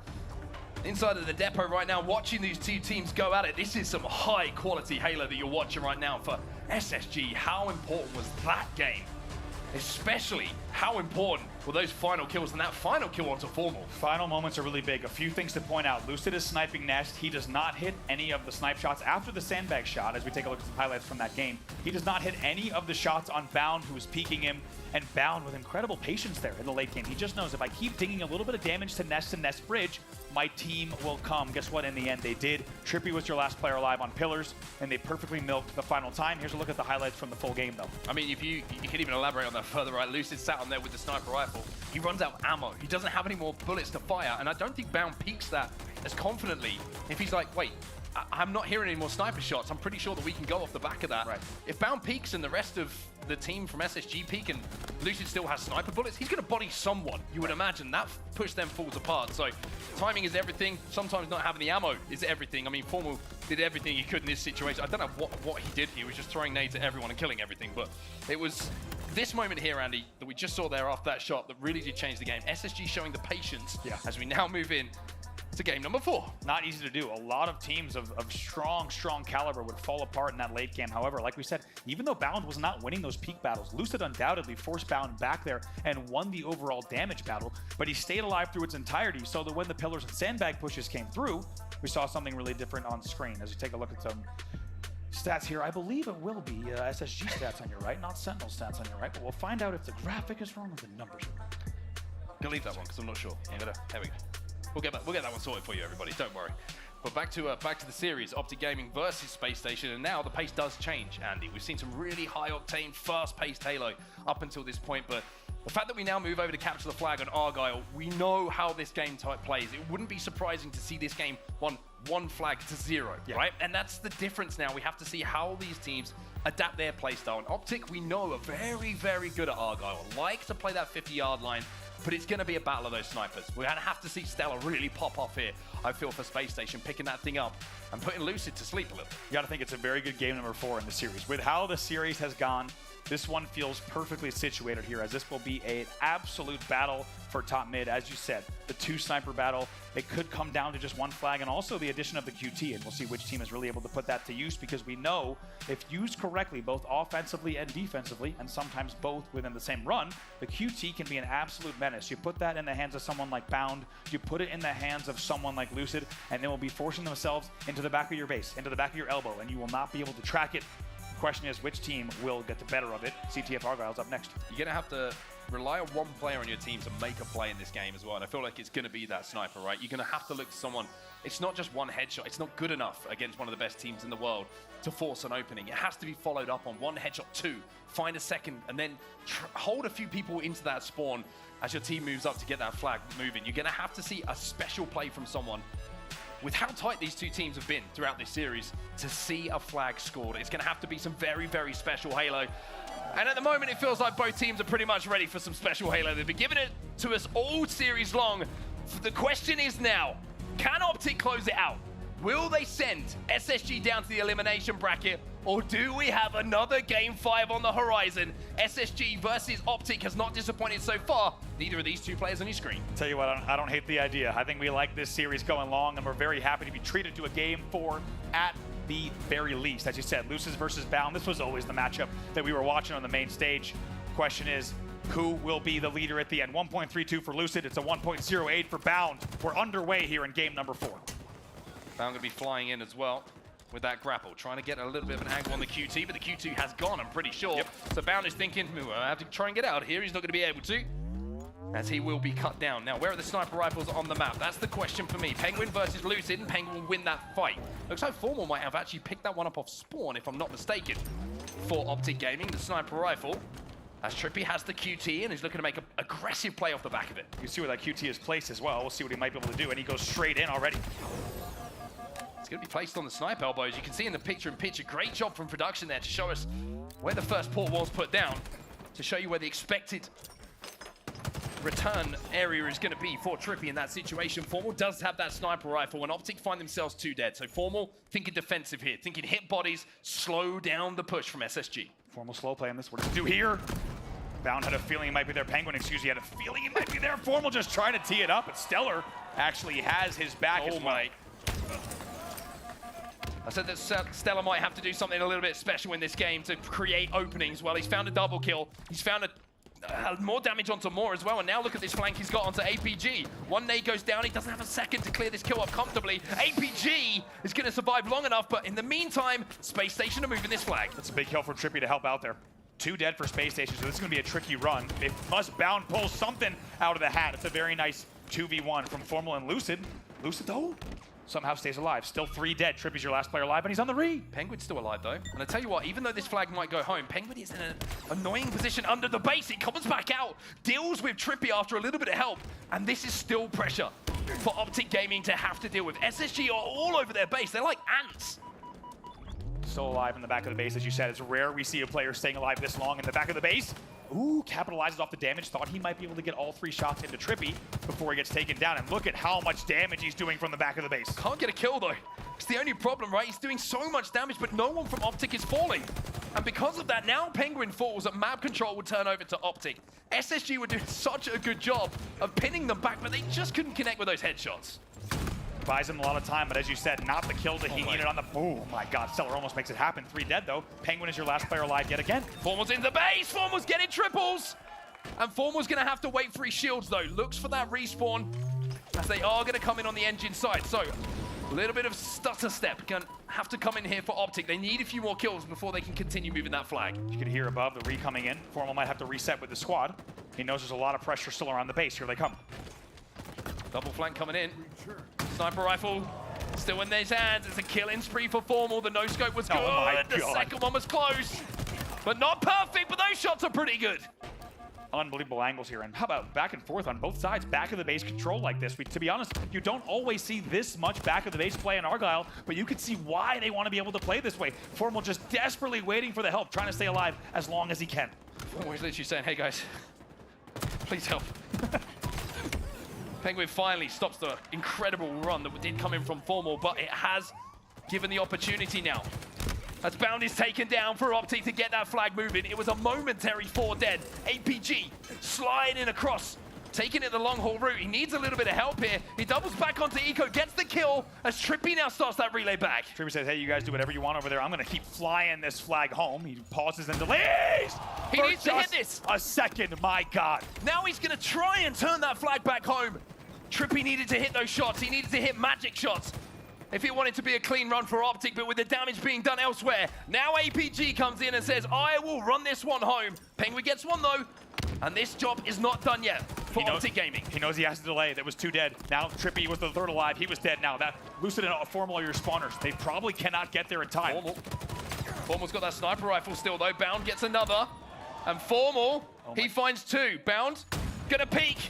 inside of the depot right now watching these 2 teams go at it, this is some high quality Halo that you're watching right now for SSG. How important was that game? Especially how important were those final kills and that final kill onto Formal. Final moments are really big. A few things to point out. Lucid is sniping Nest. He does not hit any of the snipe shots after the sandbag shot. As we take a look at some highlights from that game, he does not hit any of the shots on Bound, who is peeking him, and Bound with incredible patience there in the late game. He just knows if I keep dinging a little bit of damage to Nest and Nest Bridge, my team will come. Guess what? In the end, they did. Trippy was your last player alive on Pillars, and they perfectly milked the final time. Here's a look at the highlights from the full game, though. I mean, if you can even elaborate on that further, right? Lucid sat on there with the sniper rifle. He runs out of ammo. He doesn't have any more bullets to fire, and I don't think Bound peaks that as confidently if he's like, wait, I'm not hearing any more sniper shots. I'm pretty sure that we can go off the back of that. Right. If Bound peaks and the rest of the team from SSG peak and Lucid still has sniper bullets, he's going to body someone. You would imagine that push them falls apart. So timing is everything. Sometimes not having the ammo is everything. I mean, Formal did everything he could in this situation. I don't know what he did. He was just throwing nades at everyone and killing everything. But it was this moment here, Andy, that we just saw there after that shot that really did change the game. SSG showing the patience as we now move in to game number 4. Not easy to do. A lot of teams of strong caliber would fall apart in that late game. However, like we said, even though Bound was not winning those peak battles, Lucid undoubtedly forced Bound back there and won the overall damage battle, but he stayed alive through its entirety, so that when the pillars and sandbag pushes came through, we saw something really different on screen. As we take a look at some stats here, I believe it will be SSG stats on your right, not Sentinel stats on your right, but we'll find out if the graphic is wrong or the numbers are wrong. Gonna leave that one because I'm not sure. Yeah. There we go. We'll get that one sorted for you, everybody. Don't worry. But back to the series, Optic Gaming versus Spacestation, and now the pace does change, Andy. We've seen some really high-octane, fast-paced Halo up until this point, but the fact that we now move over to capture the flag on Argyle, we know how this game type plays. It wouldn't be surprising to see this game one flag to 0, right? And that's the difference now. We have to see how these teams adapt their playstyle. And Optic, we know, are very, very good at Argyle. Like to play that 50-yard line, but it's going to be a battle of those snipers. We're going to have to see Stella really pop off here, I feel, for Spacestation, picking that thing up and putting Lucid to sleep a little. You got to think it's a very good game number 4 in the series. With how the series has gone, this one feels perfectly situated here, as this will be an absolute battle for top mid. As you said, the 2 sniper battle, it could come down to just 1 flag, and also the addition of the QT, and we'll see which team is really able to put that to use, because we know if used correctly, both offensively and defensively, and sometimes both within the same run, the QT can be an absolute menace. You put that in the hands of someone like Bound, you put it in the hands of someone like Lucid, and they will be forcing themselves into the back of your base, into the back of your elbow, and you will not be able to track it. The question is, which team will get the better of it? CTF Argyle's up next. You're going to have to rely on one player on your team to make a play in this game as well, and I feel like it's going to be that sniper, right? You're going to have to look to someone. It's not just one headshot. It's not good enough against one of the best teams in the world to force an opening. It has to be followed up on 1 headshot, 2, find a second, and then hold a few people into that spawn as your team moves up to get that flag moving. You're going to have to see a special play from someone. With how tight these two teams have been throughout this series, to see a flag scored, it's going to have to be some very, very special Halo. And at the moment, it feels like both teams are pretty much ready for some special Halo. They've been giving it to us all series long. The question is now, can Optic close it out? Will they send SSG down to the elimination bracket, or do we have another Game 5 on the horizon? SSG versus Optic has not disappointed so far. Neither of these two players on your screen. Tell you what, I don't hate the idea. I think we like this series going long, and we're very happy to be treated to a Game 4 at the very least. As you said, Lucid versus Bound, this was always the matchup that we were watching on the main stage. Question is, who will be the leader at the end? 1.32 for Lucid, it's a 1.08 for Bound. We're underway here in game number 4. Bound going to be flying in as well with that grapple, trying to get a little bit of an angle on the QT, but the QT has gone, I'm pretty sure. Yep. So Bound is thinking, I have to try and get out here. He's not going to be able to, as he will be cut down. Now, where are the sniper rifles on the map? That's the question for me. Penguin versus Lucid, and Penguin will win that fight. Looks like Formal might have actually picked that one up off spawn, if I'm not mistaken, for Optic Gaming, the sniper rifle. As Trippy has the QT and he's looking to make an aggressive play off the back of it. You see where that QT is placed as well. We'll see what he might be able to do, and he goes straight in already. It's going to be placed on the snipe elbows. You can see in the picture-in-picture, great job from production there to show us where the first port was put down, to show you where the expected return area is going to be for Trippy in that situation. Formal does have that sniper rifle, and Optic find themselves 2 dead. So Formal thinking defensive here, thinking hit bodies, slow down the push from SSG. Formal slow play on this. What does it do here? Bound had a feeling he might be there. Penguin, excuse me, had a feeling he might be there. Formal just trying to tee it up, but Stellar actually has his back as well. I said that Stella might have to do something a little bit special in this game to create openings. Well, he's found a double kill. He's found more damage onto Moore as well. And now look at this flank he's got onto APG. One nade goes down. He doesn't have a second to clear this kill up comfortably. APG is going to survive long enough, but in the meantime, Spacestation are moving this flag. That's a big kill for Trippy to help out there. 2 dead for Spacestation, so this is going to be a tricky run. It must Bound pull something out of the hat. It's a very nice 2v1 from Formal and Lucid. Lucid, though, somehow stays alive. Still 3 dead. Trippy's your last player alive, and he's on the re. Penguin's still alive, though. And I tell you what, even though this flag might go home, Penguin is in an annoying position under the base. He comes back out, deals with Trippy after a little bit of help, and this is still pressure for Optic Gaming to have to deal with. SSG are all over their base. They're like ants. Still alive in the back of the base, as you said. It's rare we see a player staying alive this long in the back of the base. Ooh, capitalizes off the damage. Thought he might be able to get all 3 shots into Trippy before he gets taken down. And look at how much damage he's doing from the back of the base. Can't get a kill, though. It's the only problem, right? He's doing so much damage, but no one from Optic is falling. And because of that, now Penguin falls and map control would turn over to Optic. SSG were doing such a good job of pinning them back, but they just couldn't connect with those headshots. buys him a lot of time, but as you said, not the kill that he needed on the... Oh my god, Stellar almost makes it happen. 3 dead though. Penguin is your last player alive yet again. Formal's in the base, Formal's getting triples! And Formal's gonna have to wait for his shields though. Looks for that respawn, as they are gonna come in on the engine side. So, a little bit of stutter step. Gonna have to come in here for Optic. They need a few more kills before they can continue moving that flag. You can hear above the re coming in. Formal might have to reset with the squad. He knows there's a lot of pressure still around the base. Here they come. Double flank coming in. Sniper rifle still in his hands. It's a killing spree for Formal. The no-scope was good. Oh my The God. second one was close. But not perfect, but those shots are pretty good. Unbelievable angles here, and how about back and forth on both sides, back of the base control like this. To be honest, you don't always see this much back of the base play in Argyle, but you can see why they want to be able to play this way. Formal just desperately waiting for the help, trying to stay alive as long as he can. Always literally saying, hey guys, please help. Penguin finally stops the incredible run that did come in from Formal, but it has given the opportunity now. As Bound is taken down for Optic to get that flag moving. It was a momentary 4 dead. APG sliding across, taking it the long haul route. He needs a little bit of help here. He doubles back onto Eco, gets the kill, as Trippy now starts that relay back. Trippy says, hey, you guys do whatever you want over there. I'm going to keep flying this flag home. He pauses and delays. He needs to hit this. A second, my God. Now he's going to try and turn that flag back home. Trippy needed to hit those shots. He needed to hit magic shots if he wanted to be a clean run for Optic, but with the damage being done elsewhere. Now APG comes in and says, I will run this one home. Penguin gets one though, and this job is not done yet for Optic Gaming. He knows he has to delay. That was 2 dead. Now Trippy was the 3rd alive. He was dead now. That Lucid and Formal are your spawners. They probably cannot get there in time. Formal's got that sniper rifle still though. Bound gets another. And Formal, he finds 2. Bound, gonna peek.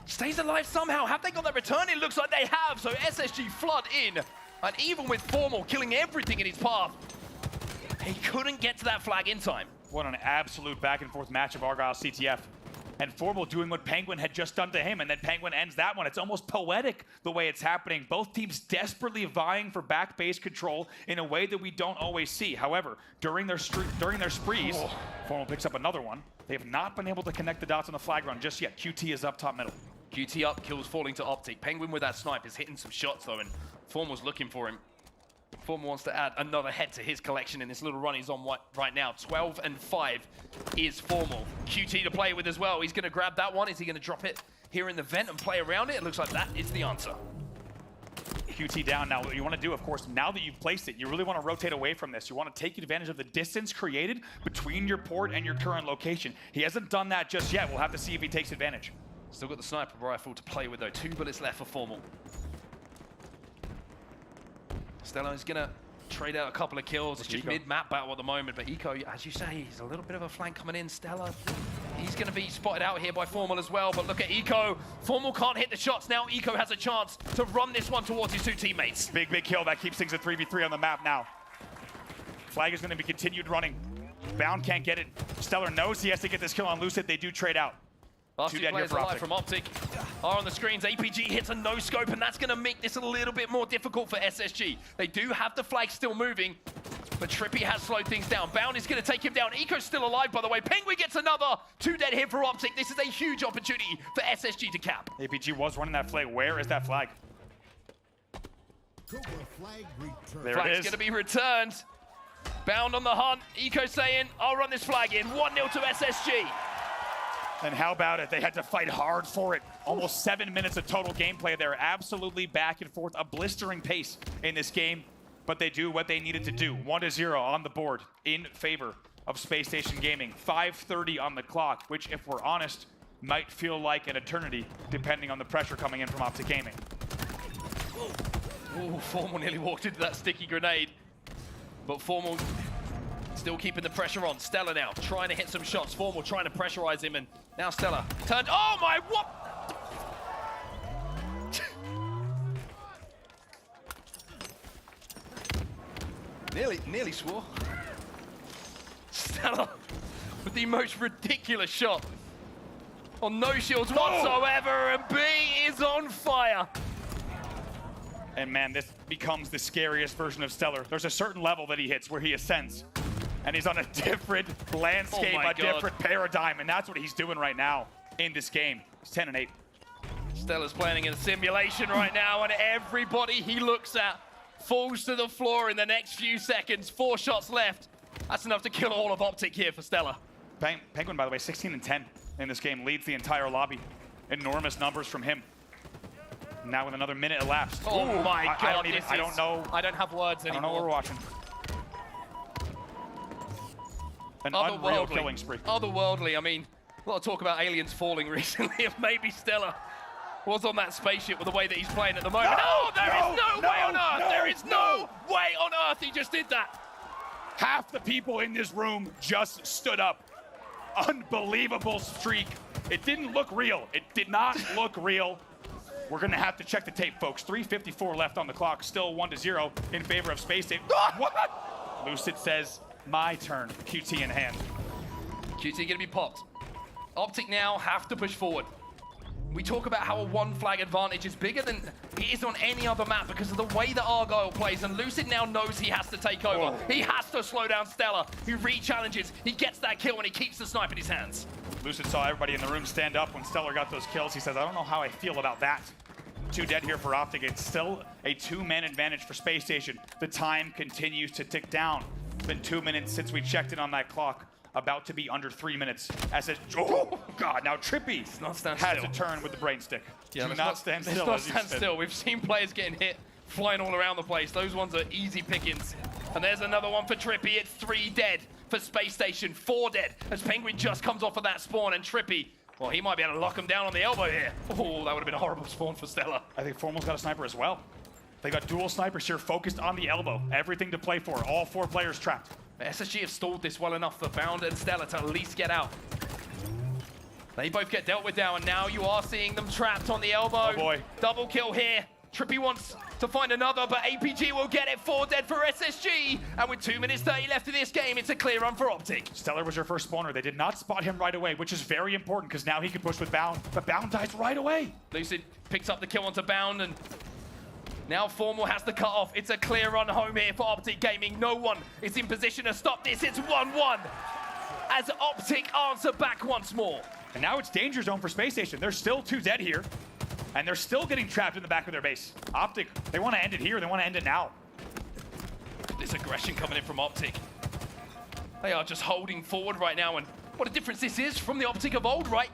Stays alive somehow. Have they got that return? It looks like they have. So SSG flood in. And even with Formal killing everything in his path, he couldn't get to that flag in time. What an absolute back and forth match of Argyle CTF. And Formal doing what Penguin had just done to him, and then Penguin ends that one. It's almost poetic the way it's happening. Both teams desperately vying for back base control in a way that we don't always see. However, during their sprees, Formal picks up another one. They have not been able to connect the dots on the flag run just yet. QT is up top middle. QT up, kills falling to Optic. Penguin with that snipe is hitting some shots though, and Formal's looking for him. Formal wants to add another head to his collection in this little run he's on right now. 12 and 5 is Formal. QT to play with as well. He's going to grab that one. Is he going to drop it here in the vent and play around it? It looks like that is the answer. QT down. Now, what you want to do, of course, now that you've placed it, you really want to rotate away from this. You want to take advantage of the distance created between your port and your current location. He hasn't done that just yet. We'll have to see if he takes advantage. Still got the sniper rifle to play with, though. 2 bullets left for Formal. Stella is going to trade out a couple of kills. It's just mid-map battle at the moment, but Eco, as you say, he's a little bit of a flank coming in. Stella, he's going to be spotted out here by Formal as well, but look at Eco. Formal can't hit the shots. Now Eco has a chance to run this one towards his 2 teammates. Big kill. That keeps things at 3v3 on the map now. Flag is going to be continued running. Bound can't get it. Stellar knows he has to get this kill on Lucid. They do trade out. Last 2 players alive from Optic are on the screens. APG hits a no-scope, and that's going to make this a little bit more difficult for SSG. They do have the flag still moving, but Trippy has slowed things down. Bound is going to take him down. Eco's still alive, by the way. Penguin gets another 2 dead here for Optic. This is a huge opportunity for SSG to cap. APG was running that flag. Where is that flag? There Flag's going to be returned. Bound on the hunt. Eco saying, I'll run this flag in. 1-0 to SSG. And how about it? They had to fight hard for it. Almost 7 minutes of total gameplay there. Absolutely back and forth. A blistering pace in this game. But they do what they needed to do. 1-0 on the board in favor of Spacestation Gaming. 5:30 on the clock, which, if we're honest, might feel like an eternity, depending on the pressure coming in from Optic Gaming. Ooh, Formal nearly walked into that sticky grenade. But Formal still keeping the pressure on. Stella now trying to hit some shots. Formal trying to pressurize him, and now Stella turned. Oh my, what? nearly swore. Stella with the most ridiculous shot. On no shields whatsoever, and B is on fire. And man, this becomes the scariest version of Stellar. There's a certain level that he hits where he ascends. And he's on a different landscape, a different paradigm, and that's what he's doing right now in this game. He's 10 and 8. Stella's playing in a simulation right now, and everybody he looks at falls to the floor in the next few seconds. 4 shots left. That's enough to kill all of Optic here for Stella. Penguin, by the way, 16 and 10 in this game, leads the entire lobby. Enormous numbers from him. Now with another minute elapsed. Oh my God, I don't know. I don't have words anymore. I don't know what we're watching. An unreal killing spree. Otherworldly. I mean, a lot of talk about aliens falling recently. If maybe Stella was on that spaceship with the way that he's playing at the moment. There is no way on Earth. There is no way on Earth he just did that. Half the people in this room just stood up. Unbelievable streak. It didn't look real. It did not look real. We're going to have to check the tape, folks. 3:54 left on the clock. Still 1-0 in favor of Spacestation. What? Lucid says, my turn. QT in hand. QT going to be popped. Optic now have to push forward. We talk about how a 1 flag advantage is bigger than it is on any other map because of the way that Argyle plays, and Lucid now knows he has to take over. He has to slow down Stella. He re-challenges, he gets that kill, and he keeps the snipe in his hands. Lucid saw everybody in the room stand up when Stellar got those kills. He says, I don't know how I feel about that. 2 dead here for Optic. It's still a 2-man advantage for Space Station. The time continues to tick down. It's been 2 minutes since we checked in on that clock. About to be under 3 minutes. As it, oh God, now Trippy has a turn with the brain stick. Yeah, Do not stand still. Let's not stand still. We've seen players getting hit, flying all around the place. Those ones are easy pickings. And there's another one for Trippy. It's 3 dead for Space Station, 4 dead as Penguin just comes off of that spawn, and Trippy, well, he might be able to lock him down on the elbow here. Oh, that would have been a horrible spawn for Stella. I think Formal's got a sniper as well. They got dual snipers here focused on the elbow. Everything to play for. All 4 players trapped. SSG have stalled this well enough for Bound and Stella to at least get out. They both get dealt with now, and now you are seeing them trapped on the elbow. Oh boy. Double kill here. Trippy wants to find another, but APG will get it. 4 dead for SSG. And with 2 minutes 30 left in this game, it's a clear run for Optic. Stellar was your first spawner. They did not spot him right away, which is very important because now he can push with Bound. But Bound dies right away. Lucid picks up the kill onto Bound, and now Formal has to cut off. It's a clear run home here for Optic Gaming. No one is in position to stop this. It's 1-1 as Optic answer back once more. And now it's danger zone for Space Station. There's still 2 dead here, and they're still getting trapped in the back of their base. Optic, they want to end it here. They want to end it now. This aggression coming in from Optic. They are just holding forward right now, and what a difference this is from the Optic of old, right?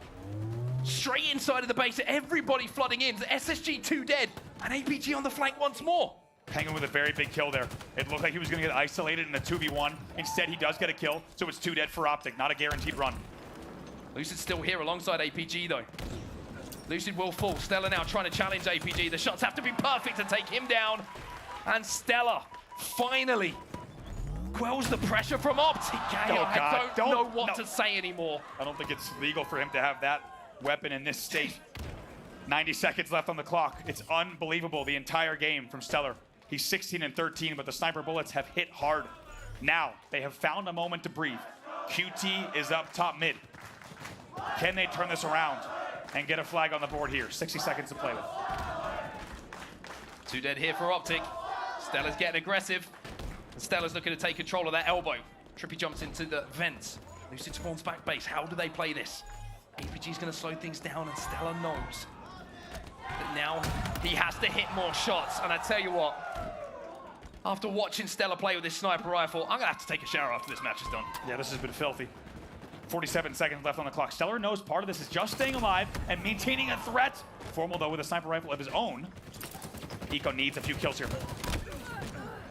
Straight inside of the base, everybody flooding in. SSG 2 dead, and APG on the flank once more. Penguin with a very big kill there. It looked like he was going to get isolated in a 2v1. Instead, he does get a kill, so it's 2 dead for Optic. Not a guaranteed run. Lucid's still here alongside APG, though. Lucid will fall. Stella now trying to challenge APG. The shots have to be perfect to take him down. And Stella finally quells the pressure from Optic. I don't know what to say anymore. I don't think it's legal for him to have that weapon in this state. 90 seconds left on the clock. It's unbelievable, the entire game from Stellar. He's 16 and 13, but the sniper bullets have hit hard. Now, they have found a moment to breathe. QT is up top mid. Can they turn this around and get a flag on the board here? 60 seconds to play with. 2 dead here for Optic. Stella's getting aggressive. And Stella's looking to take control of that elbow. Trippy jumps into the vents. Lucid spawns back base. How do they play this? APG's going to slow things down, and Stella knows that now he has to hit more shots. And I tell you what, after watching Stella play with this sniper rifle, I'm going to have to take a shower after this match is done. Yeah, this has been filthy. 47 seconds left on the clock. Stellar knows part of this is just staying alive and maintaining a threat. Formal, though, with a sniper rifle of his own. Eco needs a few kills here.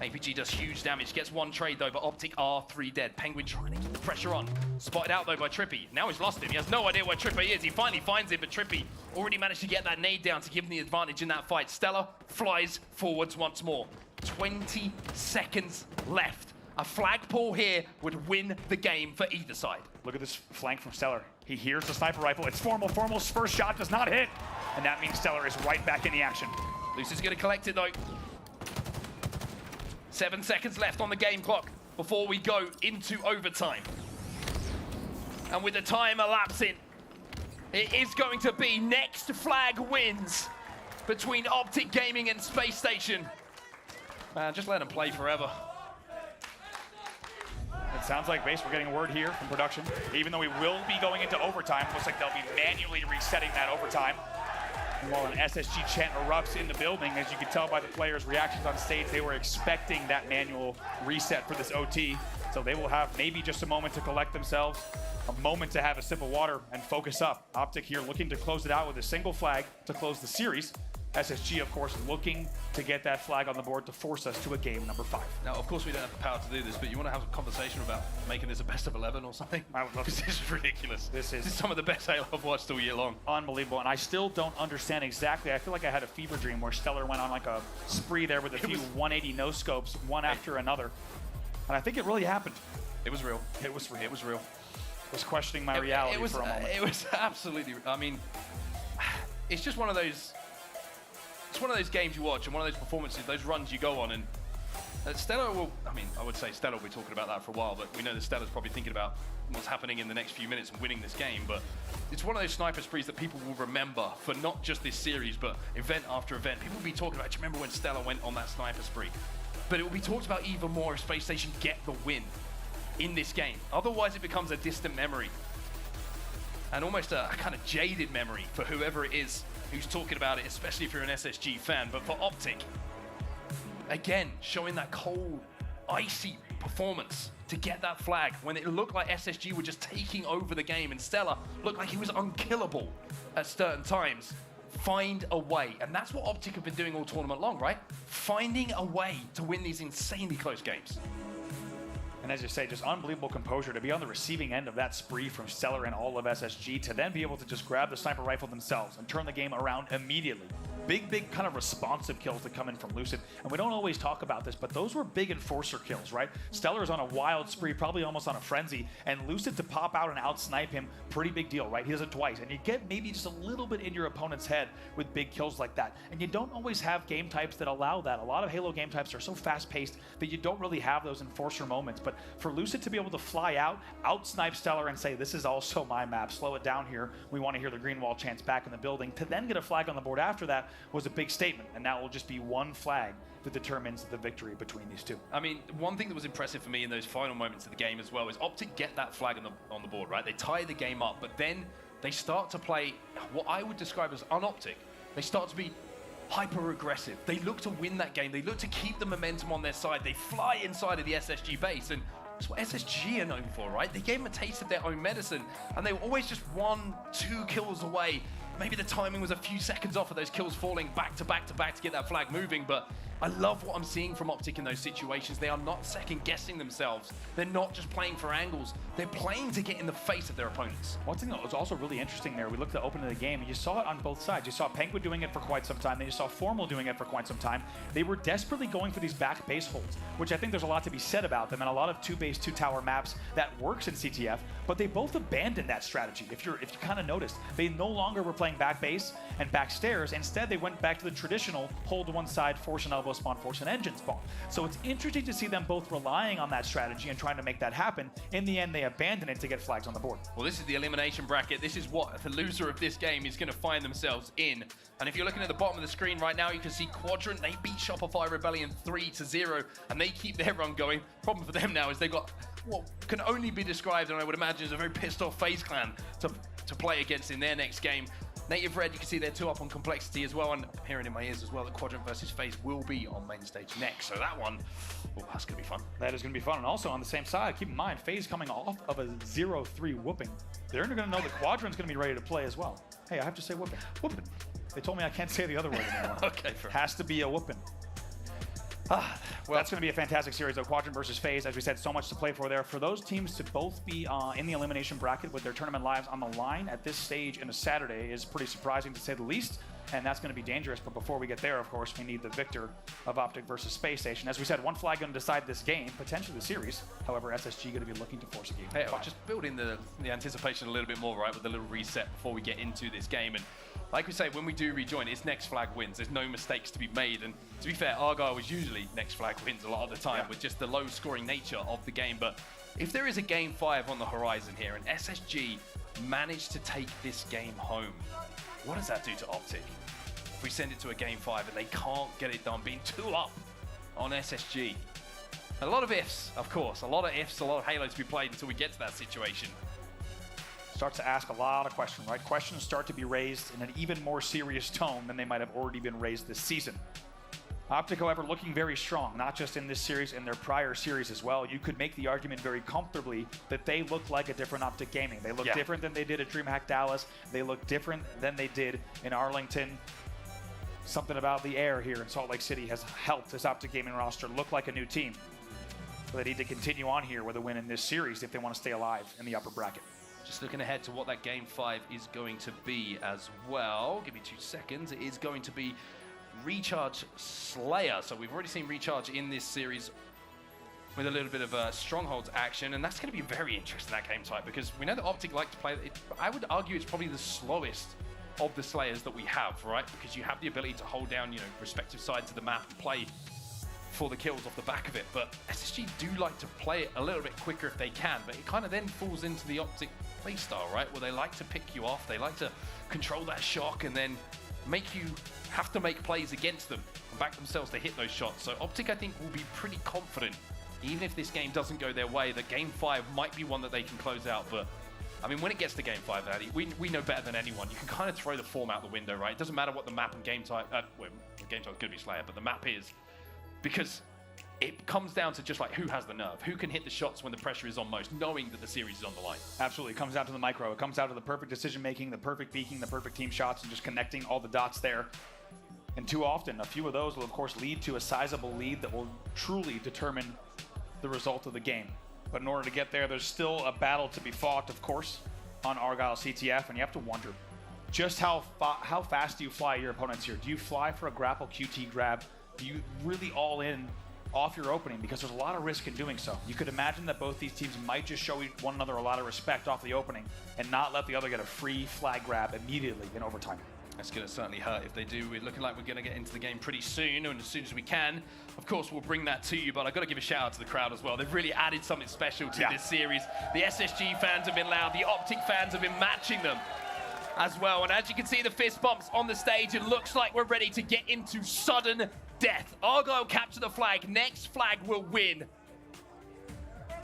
APG does huge damage, gets 1 trade though, but Optic are 3 dead. Penguin trying to keep the pressure on. Spotted out though by Trippy. Now he's lost him. He has no idea where Trippy is. He finally finds him, but Trippy already managed to get that nade down to give him the advantage in that fight. Stella flies forwards once more. 20 seconds left. A flagpole here would win the game for either side. Look at this flank from Stellar. He hears the sniper rifle. It's Formal. Formal's first shot does not hit. And that means Stellar is right back in the action. Lucid's going to collect it though. 7 seconds left on the game clock before we go into overtime. And with the time elapsing, it is going to be next flag wins between Optic Gaming and Space Station. Man, just let them play forever. It sounds like, Base, we're getting a word here from production. Even though we will be going into overtime, looks like they'll be manually resetting that overtime. And while an SSG chant erupts in the building, as you can tell by the players' reactions on stage, they were expecting that manual reset for this OT. So they will have maybe just a moment to collect themselves, a moment to have a sip of water and focus up. Optic here looking to close it out with a single flag to close the series. SSG, of course, looking to get that flag on the board to force us to a game number 5. Now, of course, we don't have the power to do this, but you want to have a conversation about making this a best of 11 or something? I would love to. This is ridiculous. This is some of the best Halo I've watched all year long. Unbelievable, and I still don't understand exactly. I feel like I had a fever dream where Stellar went on like a spree there with a few 180 no-scopes, one after another. And I think it really happened. It was real. It was real. It was real. I was questioning my reality for a moment. It was absolutely, I mean, it's just one of those, it's one of those games you watch and one of those performances, those runs you go on, and Stellar will, I mean, I would say Stellar will be talking about that for a while, but we know that Stellar's probably thinking about what's happening in the next few minutes and winning this game, but it's one of those sniper sprees that people will remember for not just this series, but event after event. People will be talking about, do you remember when Stellar went on that sniper spree? But it will be talked about even more if Spacestation get the win in this game. Otherwise, it becomes a distant memory and almost a kind of jaded memory for whoever it is who's talking about it, especially if you're an SSG fan. But for Optic, again, showing that cold, icy performance to get that flag when it looked like SSG were just taking over the game and Stellar looked like he was unkillable at certain times. Find a way, and that's what Optic have been doing all tournament long, right? Finding a way to win these insanely close games. And as you say, just unbelievable composure to be on the receiving end of that spree from Stellar and all of SSG, to then be able to just grab the sniper rifle themselves and turn the game around immediately. Big kind of responsive kills that come in from Lucid. And we don't always talk about this, but those were big enforcer kills, right? Stellar is on a wild spree, probably almost on a frenzy, and Lucid to pop out and out-snipe him, pretty big deal, right? He does it twice, and you get maybe just a little bit in your opponent's head with big kills like that. And you don't always have game types that allow that. A lot of Halo game types are so fast-paced that you don't really have those enforcer moments. But for Lucid to be able to fly out-snipe Stellar and say, this is also my map, slow it down here, we want to hear the green wall chants back in the building, to then get a flag on the board after that was a big statement, and that will just be one flag that determines the victory between these two. I mean, one thing that was impressive for me in those final moments of the game as well is Optic get that flag on the board, right? They tie the game up, but then they start to play what I would describe as un-Optic. They start to be hyper-aggressive. They look to win that game. They look to keep the momentum on their side. They fly inside of the SSG base, and that's what SSG are known for, right? They gave them a taste of their own medicine, and they were always just 1-2 kills away. Maybe the timing was a few seconds off of those kills falling back to back to back to get that flag moving, but I love what I'm seeing from Optic in those situations. They are not second-guessing themselves. They're not just playing for angles. They're playing to get in the face of their opponents. One thing that was also really interesting there, we looked at the opening of the game, and you saw it on both sides. You saw Penguin doing it for quite some time, then you saw Formal doing it for quite some time. They were desperately going for these back base holds, which I think there's a lot to be said about them, and a lot of two-base, two-tower maps that works in CTF, but they both abandoned that strategy. If you kind of noticed, they no longer were playing back base and back stairs. Instead, they went back to the traditional hold one side, force an elbow spawn, force an engine spawn. So it's interesting to see them both relying on that strategy and trying to make that happen. In the end, they abandon it to get flags on the board. Well, this is the elimination bracket. This is what the loser of this game is going to find themselves in. And if you're looking at the bottom of the screen right now, you can see Quadrant. They beat Shopify Rebellion 3-0, and they keep their run going. Problem for them now is they've got what can only be described, and I would imagine, as a very pissed off FaZe clan to play against in their next game. Native Red, you can see they're 2 up on complexity as well, and I'm hearing in my ears as well that Quadrant versus FaZe will be on main stage next. So that one, oh, that's going to be fun. That is going to be fun. And also on the same side, keep in mind, FaZe coming off of a 0-3 whooping. They're going to know that Quadrant's going to be ready to play as well. Hey, I have to say whooping. Whooping. They told me I can't say the other word anymore. Okay, fair. Has to be a whooping. Well, that's going to be a fantastic series, though. Quadrant versus FaZe, as we said, so much to play for there. For those teams to both be in the elimination bracket with their tournament lives on the line at this stage in a Saturday is pretty surprising, to say the least, and that's going to be dangerous. But before we get there, of course, we need the victor of Optic versus Spacestation. As we said, one flag going to decide this game, potentially the series. However, SSG going to be looking to force a game. Hey, I'll just build in the anticipation a little bit more, right, with a little reset before we get into this game. And like we say, when we do rejoin, it's next flag wins. There's no mistakes to be made. And to be fair, Argyle was usually next flag wins a lot of the time with just the low scoring nature of the game. But if there is a game 5 on the horizon here and SSG managed to take this game home, what does that do to Optic? If we send it to a game 5 and they can't get it done, being 2 up on SSG. A lot of ifs, of course. A lot of ifs, a lot of Halo to be played until we get to that situation. starts to ask a lot of questions, right? Questions start to be raised in an even more serious tone than they might have already been raised this season. Optic, however, looking very strong, not just in this series, in their prior series as well. You could make the argument very comfortably that they look like a different Optic Gaming. They look different than they did at DreamHack Dallas. They look different than they did in Arlington. Something about the air here in Salt Lake City has helped this Optic Gaming roster look like a new team. But they need to continue on here with a win in this series if they want to stay alive in the upper bracket. Just looking ahead to what that Game 5 is going to be as well. Give me 2 seconds. It is going to be Recharge Slayer. So we've already seen Recharge in this series with a little bit of Strongholds action, and that's going to be very interesting, that game type, because we know that Optic like to play it. I would argue it's probably the slowest of the Slayers that we have, right? Because you have the ability to hold down, you know, respective sides of the map and play for the kills off the back of it. But SSG do like to play it a little bit quicker if they can, but it kind of then falls into the Optic playstyle, right? Where they like to pick you off, they like to control that shock and then make you have to make plays against them and back themselves to hit those shots. So Optic, I think, will be pretty confident, even if this game doesn't go their way, that Game 5 might be one that they can close out. But I mean, when it gets to Game 5, Addy, we know better than anyone. You can kind of throw the form out the window, right? It doesn't matter what the map and game type, well, the game type's going to be Slayer, but the map is, because it comes down to just like who has the nerve, who can hit the shots when the pressure is on most, knowing that the series is on the line. Absolutely, it comes down to the micro. It comes down to the perfect decision making, the perfect peeking, the perfect team shots, and just connecting all the dots there. And too often, a few of those will of course lead to a sizable lead that will truly determine the result of the game. But in order to get there, there's still a battle to be fought, of course, on Argyle CTF, and you have to wonder just how fast do you fly your opponents here? Do you fly for a grapple QT grab? Do you really all in off your opening? Because there's a lot of risk in doing so. You could imagine that both these teams might just show one another a lot of respect off the opening and not let the other get a free flag grab immediately in overtime. That's going to certainly hurt if they do. We're looking like we're going to get into the game pretty soon, and as soon as we can, of course, we'll bring that to you. But I've got to give a shout out to the crowd as well. They've really added something special to this series. The SSG fans have been loud. The Optic fans have been matching them as well. And as you can see, the fist bumps on the stage, it looks like we're ready to get into sudden death. Argyle capture the flag. Next flag will win.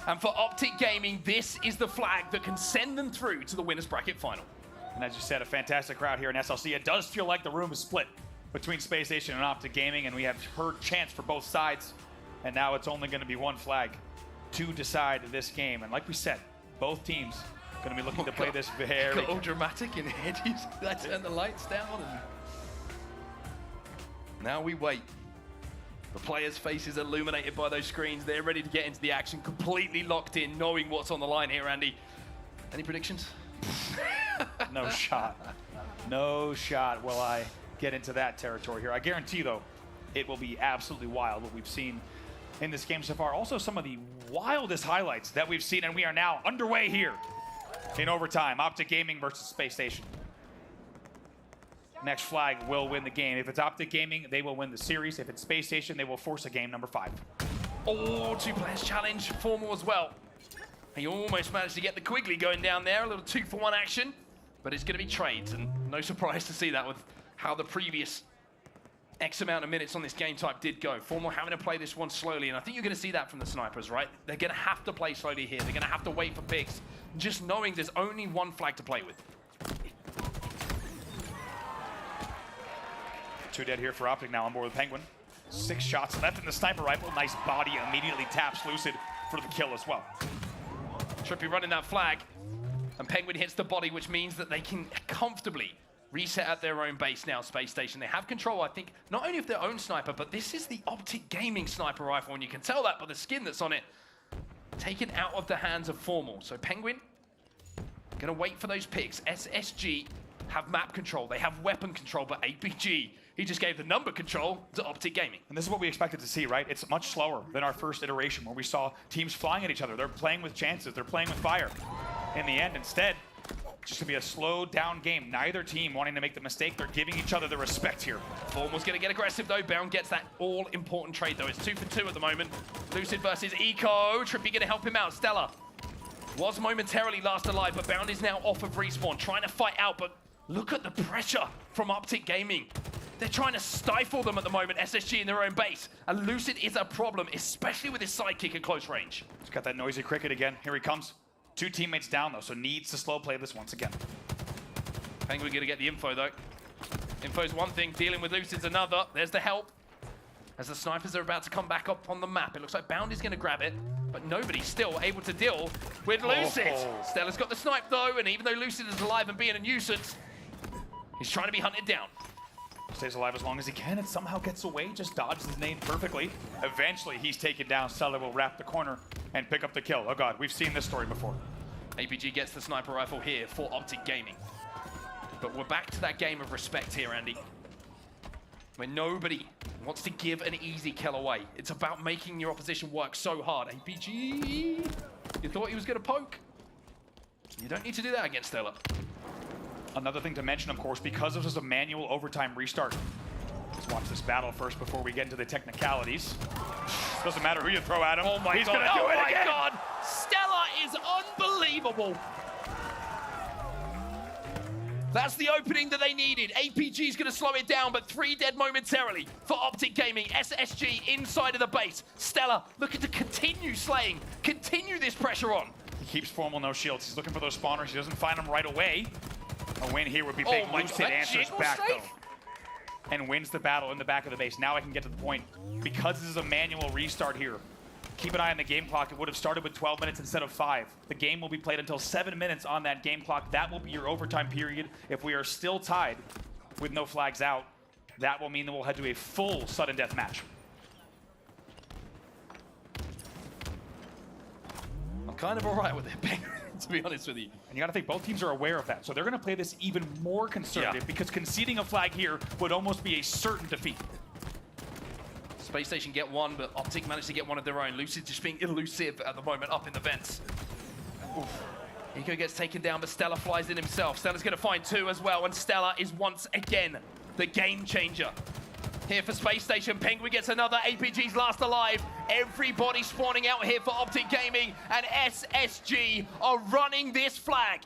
And for Optic Gaming, this is the flag that can send them through to the winners bracket final. And as you said, a fantastic crowd here in SLC. It does feel like the room is split between Spacestation and Optic Gaming, and we have heard chants for both sides. And now it's only going to be one flag to decide this game. And like we said, both teams going to be looking to play this very... Got all dramatic and heady. I turned the lights down, and now we wait. The players' faces illuminated by those screens. They're ready to get into the action, completely locked in, knowing what's on the line here, Andy. Any predictions? No shot. No shot will I get into that territory here. I guarantee, though, it will be absolutely wild what we've seen in this game so far. Also, some of the wildest highlights that we've seen, and we are now underway here in overtime. Optic Gaming versus Spacestation. Next flag will win the game. If it's Optic Gaming, they will win the series. If it's Spacestation, they will force a game number 5. Oh, 2 players challenge. Formal as well. He almost managed to get the Quigley going down there. A little 2-for-1 action. But it's going to be trades, and no surprise to see that with how the previous X amount of minutes on this game type did go. Formal having to play this one slowly, and I think you're going to see that from the snipers, right? They're going to have to play slowly here. They're going to have to wait for picks, just knowing there's only one flag to play with. 2 dead here for Optic now on board with Penguin. 6 shots left in the sniper rifle. Nice body, immediately taps Lucid for the kill as well. Trippy running that flag, and Penguin hits the body, which means that they can comfortably reset at their own base now, Spacestation. They have control, I think, not only of their own sniper, but this is the Optic Gaming sniper rifle, and you can tell that by the skin that's on it. Taken out of the hands of Formal. So Penguin, gonna wait for those picks. SSG have map control, they have weapon control, but APG, he just gave the number control to Optic Gaming. And this is what we expected to see, right? It's much slower than our first iteration where we saw teams flying at each other. They're playing with chances, they're playing with fire. In the end, instead, it's just gonna be a slowed down game. Neither team wanting to make the mistake. They're giving each other the respect here. Formal's gonna get aggressive though. Bound gets that all-important trade though. It's 2 for 2 at the moment. Lucid versus Eco. Trippy gonna help him out. Stella was momentarily last alive, but Bound is now off of respawn, trying to fight out, but look at the pressure from Optic Gaming. They're trying to stifle them at the moment, SSG in their own base. And Lucid is a problem, especially with his sidekick at close range. He's got that noisy cricket again. Here he comes. 2 teammates down though, so needs to slow play this once again. Penguin gonna get the info though. Info's one thing, dealing with Lucid's another. There's the help. As the snipers are about to come back up on the map, it looks like Bounty's gonna grab it, but nobody's still able to deal with Lucid. Stella's got the snipe though, and even though Lucid is alive and being a nuisance, he's trying to be hunted down. Stays alive as long as he can and somehow gets away, just dodges his nade perfectly. Eventually, he's taken down. Stella will wrap the corner and pick up the kill. Oh god, we've seen this story before. APG gets the sniper rifle here for Optic Gaming. But we're back to that game of respect here, Andy. When nobody wants to give an easy kill away. It's about making your opposition work so hard. APG, you thought he was gonna poke? You don't need to do that against Stella. Another thing to mention, of course, because this is a manual overtime restart. Let's watch this battle first before we get into the technicalities. Doesn't matter who you throw at him. Oh my He's god, gonna do it again. God. Stella is unbelievable. That's the opening that they needed. APG's gonna slow it down, but 3 dead momentarily for Optic Gaming. SSG inside of the base. Stella looking to continue slaying, continue this pressure on. He keeps Formal no shields. He's looking for those spawners. He doesn't find them right away. A win here would be big. Lucid answers back though. And wins the battle in the back of the base. Now I can get to the point. Because this is a manual restart here, keep an eye on the game clock. It would have started with 12 minutes instead of 5. The game will be played until 7 minutes on that game clock. That will be your overtime period. If we are still tied with no flags out, that will mean that we'll head to a full sudden death match. I'm kind of all right with it, to be honest with you. And you got to think both teams are aware of that. So they're going to play this even more conservative because conceding a flag here would almost be a certain defeat. Spacestation get one, but Optic managed to get one of their own. Lucid just being elusive at the moment up in the vents. Oof. Eco gets taken down, but Stella flies in himself. Stella's going to find 2 as well, and Stella is once again the game changer. Here for Spacestation, Penguin gets another. APG's last alive. Everybody spawning out here for Optic Gaming, and SSG are running this flag.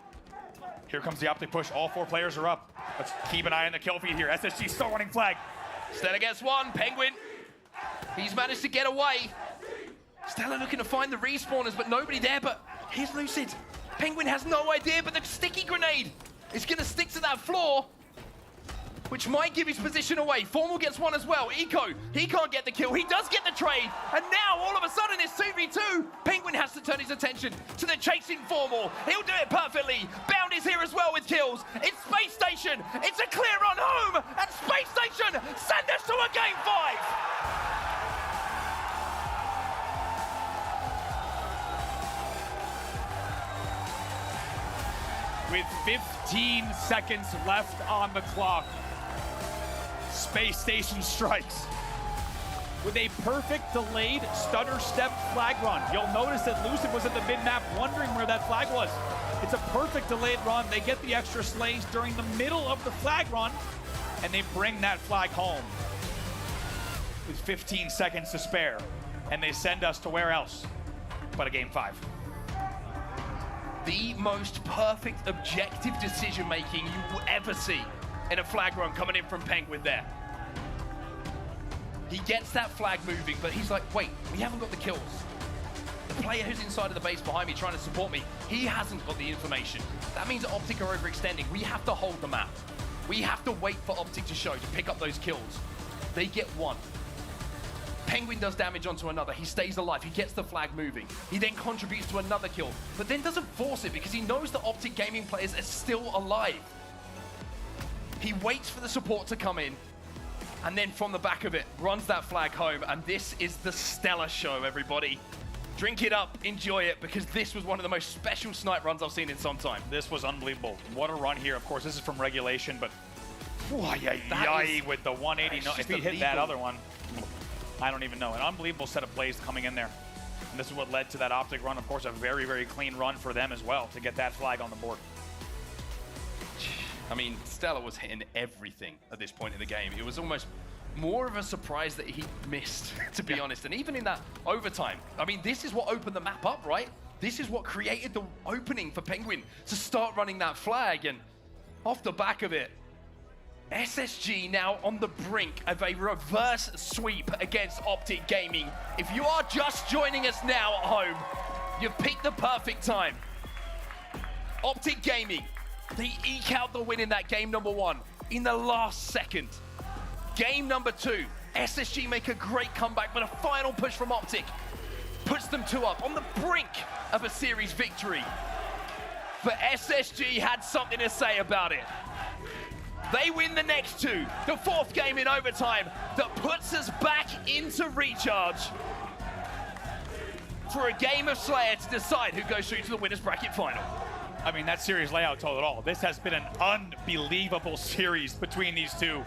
Here comes the Optic push. All 4 players are up. Let's keep an eye on the kill feed here. SSG still running flag. Stella gets 1. Penguin, he's managed to get away. Stella looking to find the respawners, but nobody there. But here's Lucid. Penguin has no idea, but the sticky grenade is going to stick to that floor, which might give his position away. Formal gets 1 as well. Eco, he can't get the kill. He does get the trade. And now, all of a sudden, it's 2v2. Penguin has to turn his attention to the chasing Formal. He'll do it perfectly. Bounty's here as well with kills. It's Space Station. It's a clear run home. And Space Station send us to a game 5. With 15 seconds left on the clock, Space Station strikes with a perfect delayed stutter step flag run. You'll notice that Lucid was at the mid-map wondering where that flag was. It's a perfect delayed run. They get the extra slays during the middle of the flag run, and they bring that flag home with 15 seconds to spare. And they send us to where else but a game 5. The most perfect objective decision-making you will ever see in a flag run coming in from Penguin there. He gets that flag moving, but he's like, wait, we haven't got the kills. The player who's inside of the base behind me trying to support me, he hasn't got the information. That means Optic are overextending. We have to hold the map. We have to wait for Optic to show, to pick up those kills. They get 1. Penguin does damage onto another. He stays alive. He gets the flag moving. He then contributes to another kill, but then doesn't force it because he knows the Optic Gaming players are still alive. He waits for the support to come in, and then from the back of it, runs that flag home. And this is the Stella show, everybody. Drink it up, enjoy it, because this was one of the most special snipe runs I've seen in some time. This was unbelievable. What a run here. Of course, this is from regulation, but with the 180. No, if he hit that other one, I don't even know. An unbelievable set of plays coming in there. And this is what led to that Optic run. Of course, a very, very clean run for them as well to get that flag on the board. I mean, Stella was hitting everything at this point in the game. It was almost more of a surprise that he missed, to be honest. And even in that overtime, I mean, this is what opened the map up, right? This is what created the opening for Penguin to start running that flag. And off the back of it, SSG now on the brink of a reverse sweep against Optic Gaming. If you are just joining us now at home, you've picked the perfect time. Optic Gaming, they eke out the win in that game number 1 in the last second. Game number 2, SSG make a great comeback, but a final push from Optic puts them 2 up on the brink of a series victory. But SSG had something to say about it. They win the next 2, the 4th game in overtime that puts us back into recharge for a game of Slayer to decide who goes through to the winner's bracket final. I mean, that series layout told it all. This has been an unbelievable series between these two,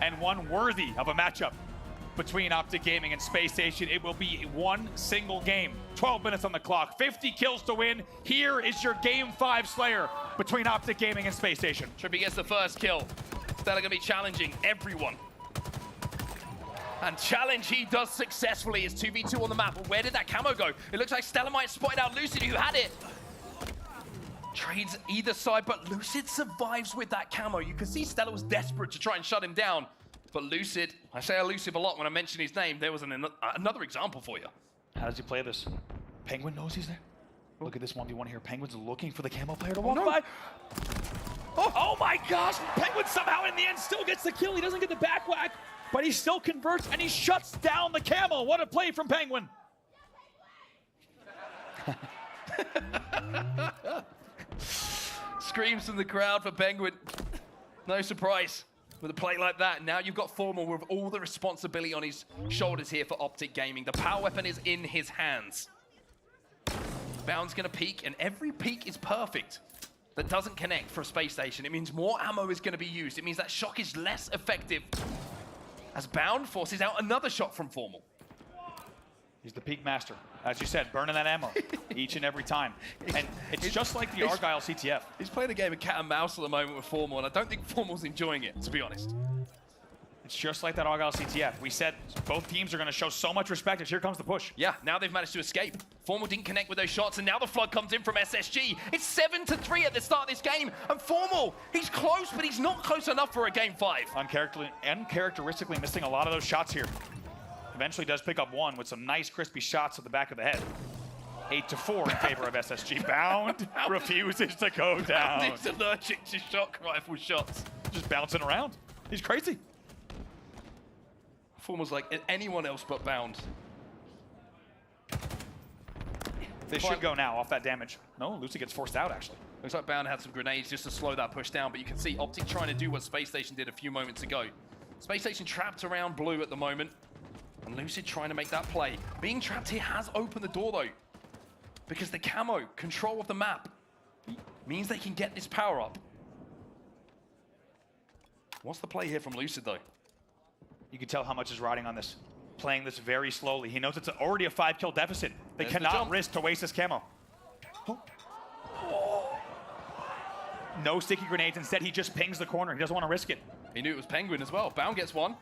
and one worthy of a matchup between Optic Gaming and Spacestation. It will be one single game. 12 minutes on the clock, 50 kills to win. Here is your Game 5 Slayer between Optic Gaming and Spacestation. Trippy gets the first kill. Stella gonna be challenging everyone. And challenge he does successfully. It's 2v2 on the map. But where did that camo go? It looks like Stella might spot out Lucid, who had it. Trades either side, but Lucid survives with that camo. You can see Stella was desperate to try and shut him down. But Lucid, I say elusive a lot when I mention his name. There was another example for you. How does he play this? Penguin knows he's there. Look at this 1v1 here. Penguin's looking for the camo player to walk by. Oh my gosh! Penguin somehow in the end still gets the kill. He doesn't get the back whack, but he still converts and he shuts down the camo. What a play from Penguin. Screams from the crowd for Penguin. No surprise with a play like that. Now you've got Formal with all the responsibility on his shoulders here for Optic Gaming. The power weapon is in his hands. Bound's gonna peek, and every peek is perfect. That doesn't connect for a Space Station. It means more ammo is gonna be used. It means that shock is less effective as Bound forces out another shot from Formal. He's the peak master. As you said, burning that ammo each and every time. And it's just like the Argyle CTF. He's playing a game of cat and mouse at the moment with Formal, and I don't think Formal's enjoying it, to be honest. It's just like that Argyle CTF. We said both teams are going to show so much respect as here comes the push. Yeah, now they've managed to escape. Formal didn't connect with those shots, and now the flood comes in from SSG. It's 7-3 at the start of this game, and Formal, he's close, but he's not close enough for a Game 5. Uncharacteristically missing a lot of those shots here. Eventually does pick up one with some nice crispy shots at the back of the head. 8-4 in favor of SSG. Bound refuses to go down. He's allergic to shock rifle shots. Just bouncing around. He's crazy. Formal's like anyone else but Bound. They should go now off that damage. No, Lucy gets forced out actually. Looks like Bound had some grenades just to slow that push down, but you can see Optic trying to do what Space Station did a few moments ago. Space Station trapped around blue at the moment, and Lucid trying to make that play. Being trapped here has opened the door though, because the camo, control of the map, means they can get this power up. What's the play here from Lucid though? You can tell how much is riding on this. Playing this very slowly. He knows it's already a 5-kill deficit. They cannot risk to waste his camo. No sticky grenades. Instead, he just pings the corner. He doesn't want to risk it. He knew it was Penguin as well. Bound gets one.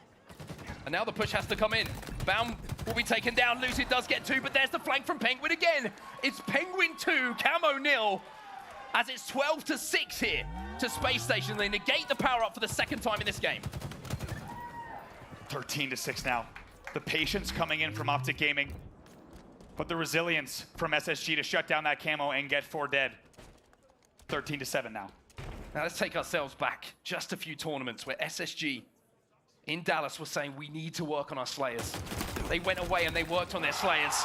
And now the push has to come in. Bound will be taken down. Lucid does get two, but there's the flank from Penguin again. It's Penguin 2, Camo 0, as it's 12-6 here to Space Station. They negate the power up for the second time in this game. 13-6 now. The patience coming in from Optic Gaming, but the resilience from SSG to shut down that camo and get 4 dead. 13-7 now. Now let's take ourselves back just a few tournaments where SSG in Dallas was saying we need to work on our Slayers. They went away and they worked on their Slayers.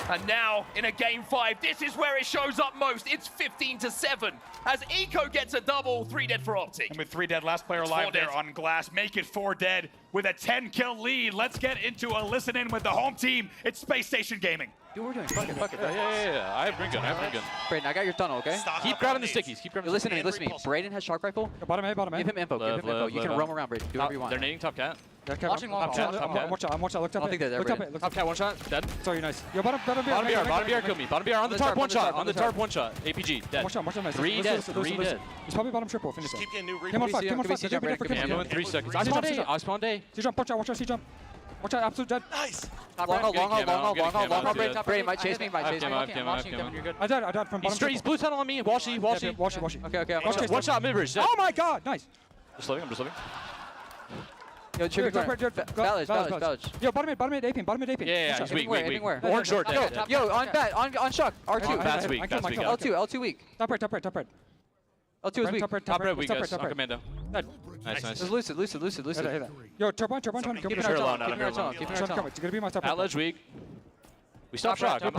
And now in a Game 5, this is where it shows up most. It's 15-7 as Eco gets a double, 3 dead for Optic. And with 3 dead, last player alive there on glass, make it 4 dead with a 10-kill lead. Let's get into a listen in with the home team. It's Space Station Gaming. Dude, we're doing fuck it. Yeah. I have bring gun. Brayden, I got your tunnel, okay? Keep grabbing the stickies. Listen to me. Brayden has shock rifle. Bottom A. Give him info. You can roam around, Brayden. Do whatever you want. They're nading top cat. Watching long. Watch out. Look up. I don't think they're there, Look Top cat, one shot. Dead. Sorry, nice. Yo, bottom BR. Bottom BR, kill me. Bottom BR on the tarp, one shot. On the tarp, one shot. APG, dead. Watch out, nice. 3 dead. 3 dead. He's probably bottom triple. Finish it. Keep getting new Came on 5. I'm in 3 seconds. I spawned A. C-jump, watch out, C-jump. Watch out, absolute dead. Nice. Long, Brayden might chase me. I died from bottom. He's blue tunnel on me. Washy. Okay. Okay. One shot mid-bridge. Oh my god, nice. I'm just living. Yo, Ballage. Yo, bottom mid, A pin. Yeah, he's weak. Orange short. Yo, on bat, on shock. R2. That's weak. L2 weak. Top right. L2 is weak. Top red weak, guys. On commando. Nice. There's lucid. Yo, turbo on. Keep her alone. It's gonna be my top right. Atlas weak. We stop shock. I'm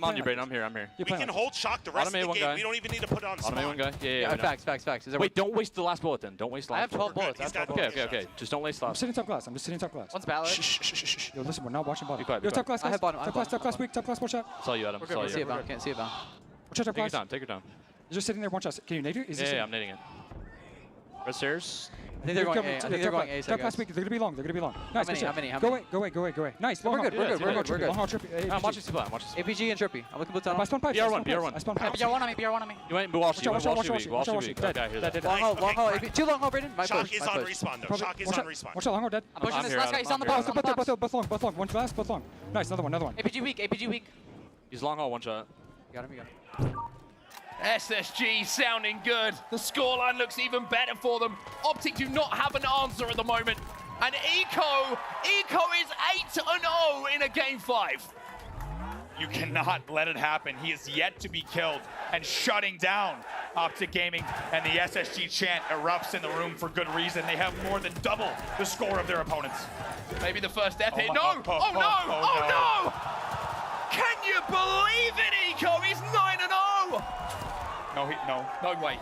on you, Brayden. I'm here. We can hold shock the rest of the game. Guy. We don't even need to put on spawn. One guy. Yeah. Facts. Wait, don't waste the last bullet then. Don't waste the last bullet. I have 12 bullets. Okay. Just don't waste the I'm last. sitting top glass. One's ballad. Shh. Yo, listen, we're not watching bottom. Be quiet. Yo, top glass. I have bottom. Top class, weak. Top class, watch out. Saw you, Adam. We're good. Can't see it bound. Watch out, top glass. Take your time. You're just sitting there, one shot. Can you nade it? Yeah, I'm nading it. Red stairs. I think they're going A. Top class, weak. They're gonna be long. Nice. How many? Go away. Nice. We're good. Long haul trippy. I'm watching Sublime. APG and Trippy. I'm looking blitz on. I spawn pipes. BR1. I spawn pipes. BR1 on me. You went Wall Street. Watch out. Dead. Long hole. Two long hole, Brayden. Shock is on respawn, though. Shock is on respawn. Watch out, long hole dead. I'm pushing this last guy. He's on the box. Both long. One glass, both long. Nice, another one. APG weak. He's long haul, one shot. You got him. SSG sounding good. The scoreline looks even better for them. Optic do not have an answer at the moment. And Eco is 8-0 in a game 5. You cannot let it happen. He is yet to be killed and shutting down Optic Gaming, and the SSG chant erupts in the room for good reason. They have more than double the score of their opponents. Maybe the first death hit. No! No! Can you believe it, Eco? He's 9-0! No way.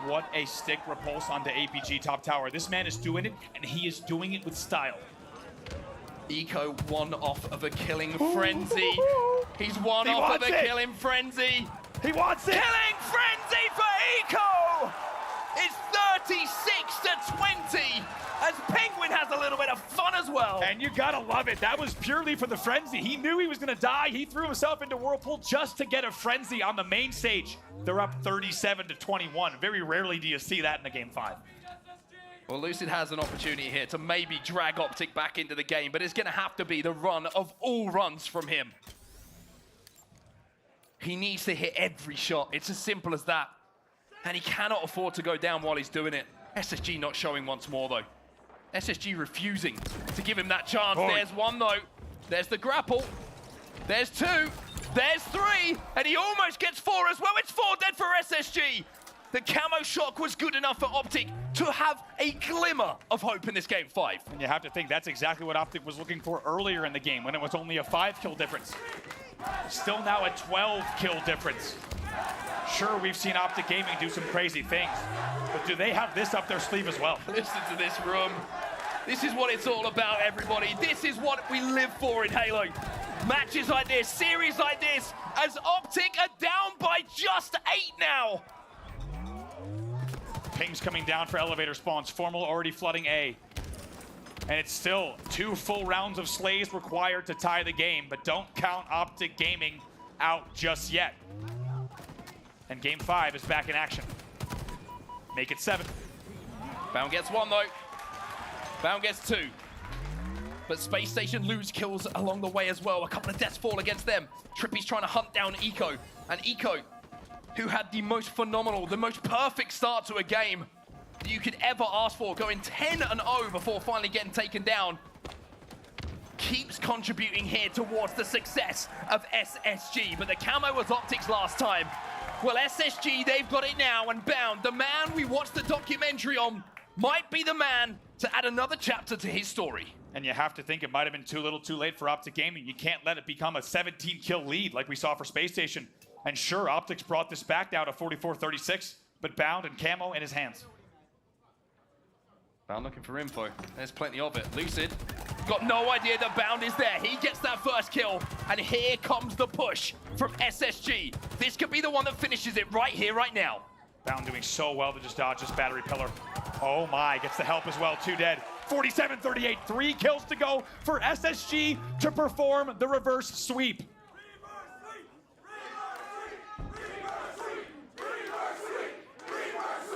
What a stick repulse onto APG top tower. This man is doing it, and he is doing it with style. Eco one off of a killing frenzy. He's one off of a killing frenzy. He wants it! Killing frenzy for Eco! It's 36-20 as Penguin has a little bit of fun as well. And you gotta love it. That was purely for the frenzy. He knew he was gonna die. He threw himself into Whirlpool just to get a frenzy on the main stage. They're up 37-21. Very rarely do you see that in a game 5. Well, Lucid has an opportunity here to maybe drag Optic back into the game, but it's gonna have to be the run of all runs from him. He needs to hit every shot. It's as simple as that. And he cannot afford to go down while he's doing it. SSG not showing once more, though. SSG refusing to give him that chance. There's one, though. There's the grapple. There's 2. There's 3. And he almost gets 4 as well. It's 4 dead for SSG. The camo shock was good enough for Optic to have a glimmer of hope in this game 5. And you have to think that's exactly what Optic was looking for earlier in the game when it was only a 5-kill difference. Still now a 12-kill difference. Sure, we've seen Optic Gaming do some crazy things, but do they have this up their sleeve as well? Listen to this room. This is what it's all about, everybody. This is what we live for in Halo. Matches like this, series like this, as Optic are down by just 8 now. Pings coming down for elevator spawns. Formal already flooding A. And it's still 2 full rounds of slays required to tie the game, but don't count Optic Gaming out just yet. And game 5 is back in action. Make it 7. Bound gets 1 though. Bound gets 2. But Spacestation lose kills along the way as well. A couple of deaths fall against them. Trippy's trying to hunt down Eco. And Eco, who had the most phenomenal, the most perfect start to a game that you could ever ask for, going 10-0 before finally getting taken down, keeps contributing here towards the success of SSG. But the camo was Optic's last time. Well, SSG, they've got it now, and Bound, the man we watched the documentary on, might be the man to add another chapter to his story. And you have to think it might have been too little too late for Optic Gaming. You can't let it become a 17-kill lead like we saw for Spacestation. And sure, Optic's brought this back down to 44-36, but Bound and camo in his hands. Bound looking for info. There's plenty of it. Lucid got no idea that Bound is there. He gets that first kill, and here comes the push from SSG. This could be the one that finishes it right here, right now. Bound doing so well to just dodge this battery pillar. Oh my, gets the help as well, 2 dead. 47-38, 3 kills to go for SSG to perform the reverse sweep.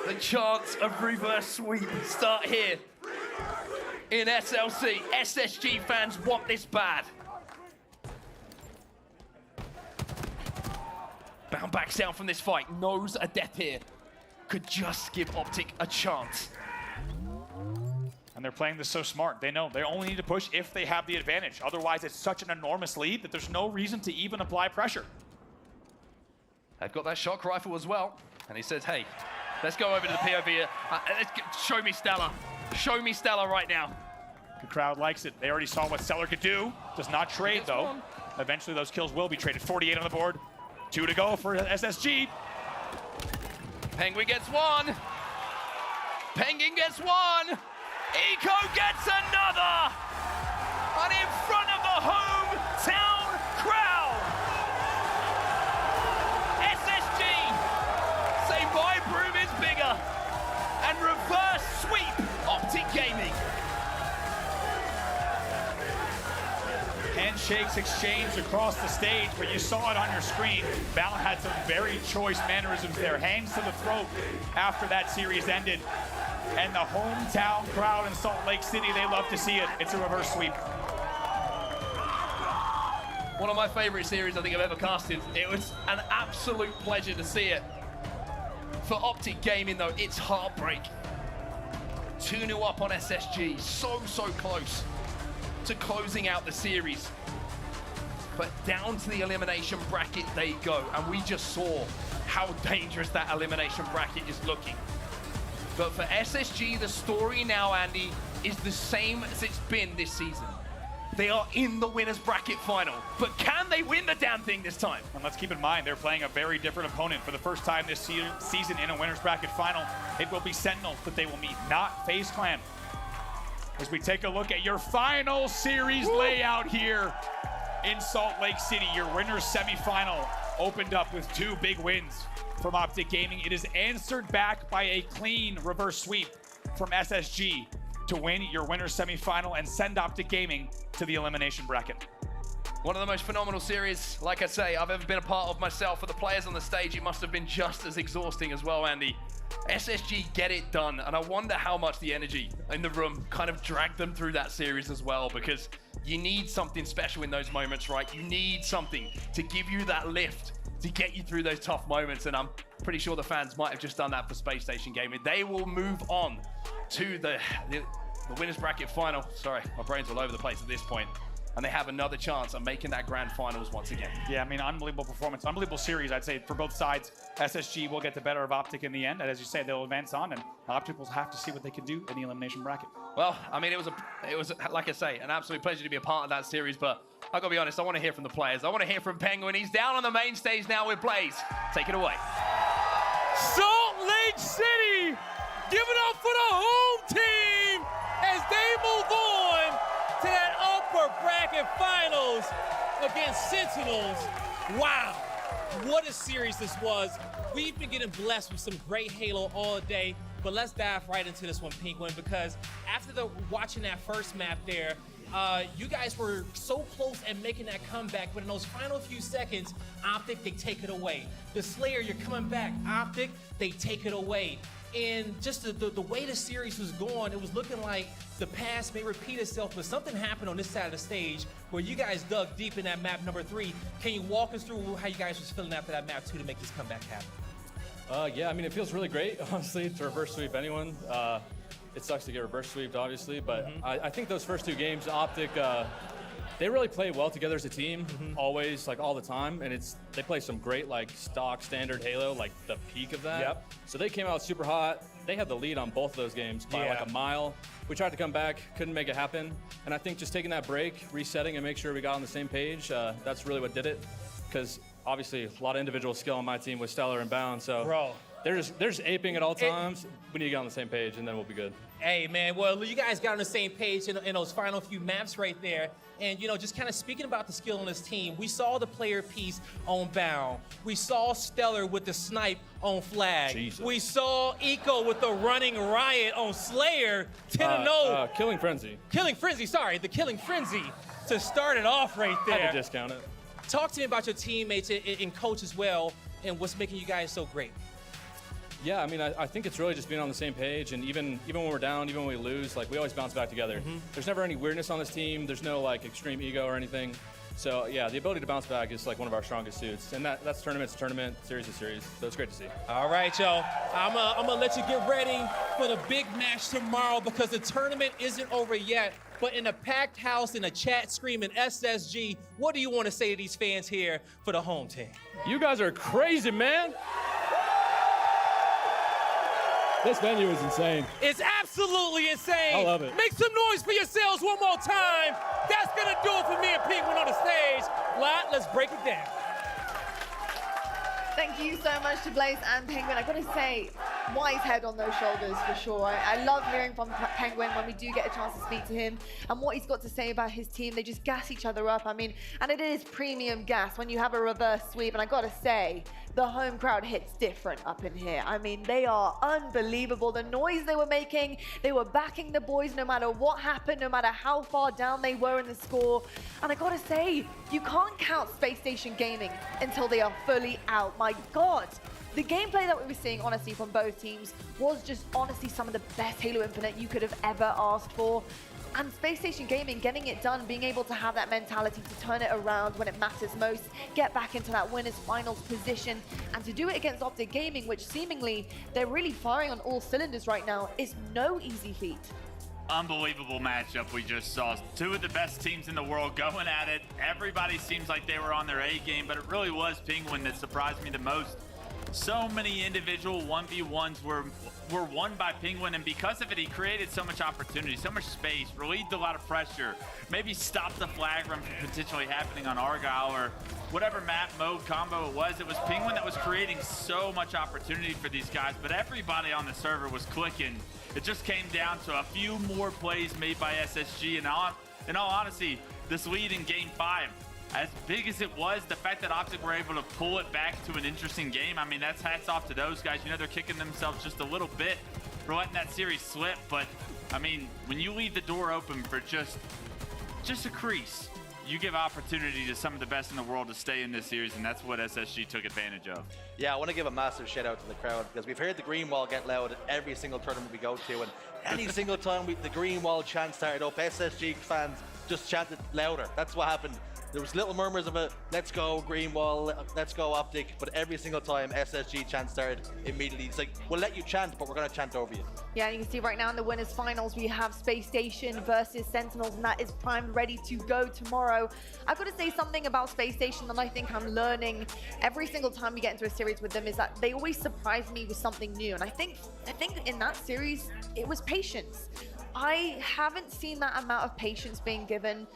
The chance of reverse sweep start here in SLC. SSG fans want this bad. Bound backs down from this fight, knows a death here could just give Optic a chance. And they're playing this so smart. They know they only need to push if they have the advantage. Otherwise, it's such an enormous lead that there's no reason to even apply pressure. They've got that shock rifle as well. And he says, hey, let's go over to the POV. Show me Stellar. Show me Stellar right now. The crowd likes it. They already saw what Stellar could do. Does not trade, though. Eventually, those kills will be traded. 48 on the board. 2 to go for SSG. Penguin gets one. Penguin gets one. Eco gets another. And in front of the hometown crowd. SSG say my broom is bigger. And reverse sweep Optic Gaming. Handshakes exchanged across the stage, but you saw it on your screen. Val had some very choice mannerisms there. Hands to the throat after that series ended. And the hometown crowd in Salt Lake City, they love to see it. It's a reverse sweep. One of my favorite series I think I've ever casted. It was an absolute pleasure to see it. For Optic Gaming though, it's heartbreak. 2-0 up on SSG, so close to closing out the series. But down to the elimination bracket they go, and we just saw how dangerous that elimination bracket is looking. But for SSG, the story now, Andy, is the same as it's been this season. They are in the winners bracket final, but can they win the damn thing this time? And let's keep in mind, they're playing a very different opponent for the first time this season in a winners bracket final. It will be Sentinels that they will meet, not FaZe Clan. As we take a look at your final series layout here in Salt Lake City, your winners semifinal opened up with 2 big wins from Optic Gaming. It is answered back by a clean reverse sweep from SSG to win your winners semifinal and send Optic Gaming to the elimination bracket. One of the most phenomenal series, like I say, I've ever been a part of myself. For the players on the stage, it must have been just as exhausting as well, Andy. SSG get it done, and I wonder how much the energy in the room kind of dragged them through that series as well, because you need something special in those moments, right? You need something to give you that lift, to get you through those tough moments, and I'm pretty sure the fans might have just done that for Spacestation Gaming. They will move on to the winners bracket final. Sorry, my brain's all over the place at this point. And they have another chance at making that grand finals once again. Yeah, I mean, unbelievable performance, unbelievable series, I'd say, for both sides. SSG will get the better of Optic in the end, and as you say, they'll advance on, and Optic will have to see what they can do in the elimination bracket. Well, I mean, it was like I say, an absolute pleasure to be a part of that series, but I gotta be honest, I want to hear from the players. I want to hear from Penguin. He's down on the main stage now with Blaze. Take it away. Salt Lake City, give it up for the home team as they move on to that upper bracket finals against Sentinels. Wow, what a series this was. We've been getting blessed with some great Halo all day, but let's dive right into this one, Penguin, because after watching that first map there, you guys were so close at making that comeback, but in those final few seconds, Optic, they take it away. The Slayer, you're coming back. Optic, they take it away. And just the way the series was going, it was looking like the past may repeat itself, but something happened on this side of the stage where you guys dug deep in that map number 3. Can you walk us through how you guys was feeling after that map 2 to make this comeback happen? Yeah, I mean, it feels really great, honestly, to reverse sweep anyone. It sucks to get reverse sweeped, obviously, but I think those first 2 games, Optic, they really play well together as a team, always, like all the time, and they play some great, like stock standard Halo, like the peak of that. Yep. So they came out super hot. They had the lead on both of those games by like a mile. We tried to come back, couldn't make it happen, and I think just taking that break, resetting, and make sure we got on the same page, that's really what did it, because obviously a lot of individual skill on my team with Stellar and Bound, so Bro. They're just aping at all times. We need to get on the same page, and then we'll be good. Hey, man, well, you guys got on the same page in those final few maps right there. And, you know, just kind of speaking about the skill on this team, we saw the player piece on Bound. We saw Stellar with the snipe on Flag. Jesus. We saw Eco with the running riot on Slayer. 10-0. Killing Frenzy. Killing Frenzy, sorry, the Killing Frenzy to start it off right there. Had to discount it. Talk to me about your teammates and coach as well, and what's making you guys so great. Yeah, I mean, I think it's really just being on the same page, and even when we're down, even when we lose, like we always bounce back together. There's never any weirdness on this team. There's no like extreme ego or anything. So yeah, the ability to bounce back is like one of our strongest suits, and that's tournament to tournament, series to series. So it's great to see. All right, y'all. I'm gonna let you get ready for the big match tomorrow because the tournament isn't over yet. But in a packed house, in a chat screaming SSG, what do you want to say to these fans here for the home team? You guys are crazy, man. This venue is insane. It's absolutely insane. I love it. Make some noise for yourselves one more time. That's gonna do it for me and Penguin on the stage. Lot, let's break it down. Thank you so much to Blaze and Penguin. I gotta say, wise head on those shoulders for sure. I love hearing from Penguin when we do get a chance to speak to him and what he's got to say about his team. They just gas each other up. I mean, and it is premium gas when you have a reverse sweep. And I gotta say, the home crowd hits different up in here. I mean, they are unbelievable. The noise they were making, they were backing the boys no matter what happened, no matter how far down they were in the score. And I gotta say, you can't count Spacestation Gaming until they are fully out. My God. The gameplay that we were seeing, honestly, from both teams was just honestly some of the best Halo Infinite you could have ever asked for. And Spacestation Gaming getting it done, being able to have that mentality to turn it around when it matters most, get back into that winners finals position, and to do it against Optic Gaming, which seemingly they're really firing on all cylinders right now, is no easy feat. Unbelievable matchup we just saw. Two of the best teams in the world going at it. Everybody seems like they were on their A game, but it really was Penguin that surprised me the most. So many individual 1v1s were won by Penguin, and because of it, he created so much opportunity, so much space, relieved a lot of pressure, maybe stopped the flag run from potentially happening on Argyle or whatever map mode combo it was. It was Penguin that was creating so much opportunity for these guys, but everybody on the server was clicking. It just came down to a few more plays made by SSG, and in all honesty, this lead in Game 5, as big as it was, the fact that Optic were able to pull it back to an interesting game, I mean, that's hats off to those guys. You know, they're kicking themselves just a little bit for letting that series slip, but I mean, when you leave the door open for just a crease, you give opportunity to some of the best in the world to stay in this series, and that's what SSG took advantage of. Yeah, I want to give a massive shout out to the crowd because we've heard the green wall get loud at every single tournament we go to, and any single time the green wall chant started up, SSG fans just chanted louder. That's what happened. There was little murmurs of a let's go green wall, let's go Optic, but every single time SSG chant started, immediately it's like, we'll let you chant, but we're going to chant over you. Yeah, you can see right now in the winners finals, we have Spacestation versus Sentinels, and that is primed, ready to go tomorrow. I've got to say something about Spacestation that I think I'm learning every single time we get into a series with them is that they always surprise me with something new. And I think in that series, it was patience. I haven't seen that amount of patience being given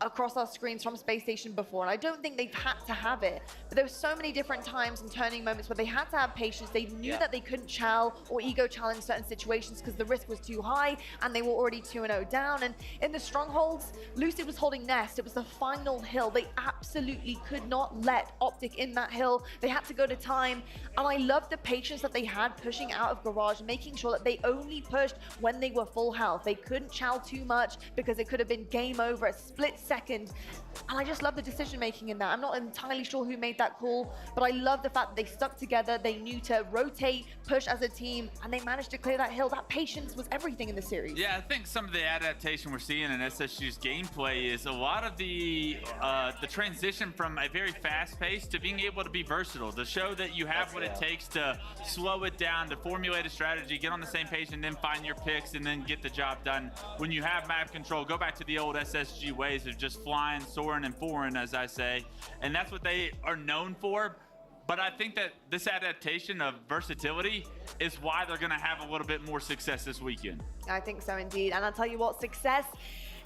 across our screens from Spacestation before, and I don't think they've had to have it, but there were so many different times and turning moments where they had to have patience. They knew that they couldn't chow or ego challenge certain situations because the risk was too high and they were already 2-0 down. And in the strongholds, Lucid was holding Nest. It was the final hill. They absolutely could not let Optic in that hill. They had to go to time, and I love the patience that they had pushing out of Garage, making sure that they only pushed when they were full health. They couldn't chow too much because it could have been game over a split second. And I just love the decision making in that. I'm not entirely sure who made that call, but I love the fact that they stuck together. They knew to rotate, push as a team, and they managed to clear that hill. That patience was everything in the series. Yeah, I think some of the adaptation we're seeing in SSG's gameplay is a lot of the transition from a very fast pace to being able to be versatile, to show that you have what it takes to slow it down, to formulate a strategy, get on the same page, and then find your picks and then get the job done. When you have map control, go back to the old SSG ways of just flying, soaring, and foreign, as I say, and that's what they are known for. But I think that this adaptation of versatility is why they're going to have a little bit more success this weekend. I think so indeed, and I'll tell you what, success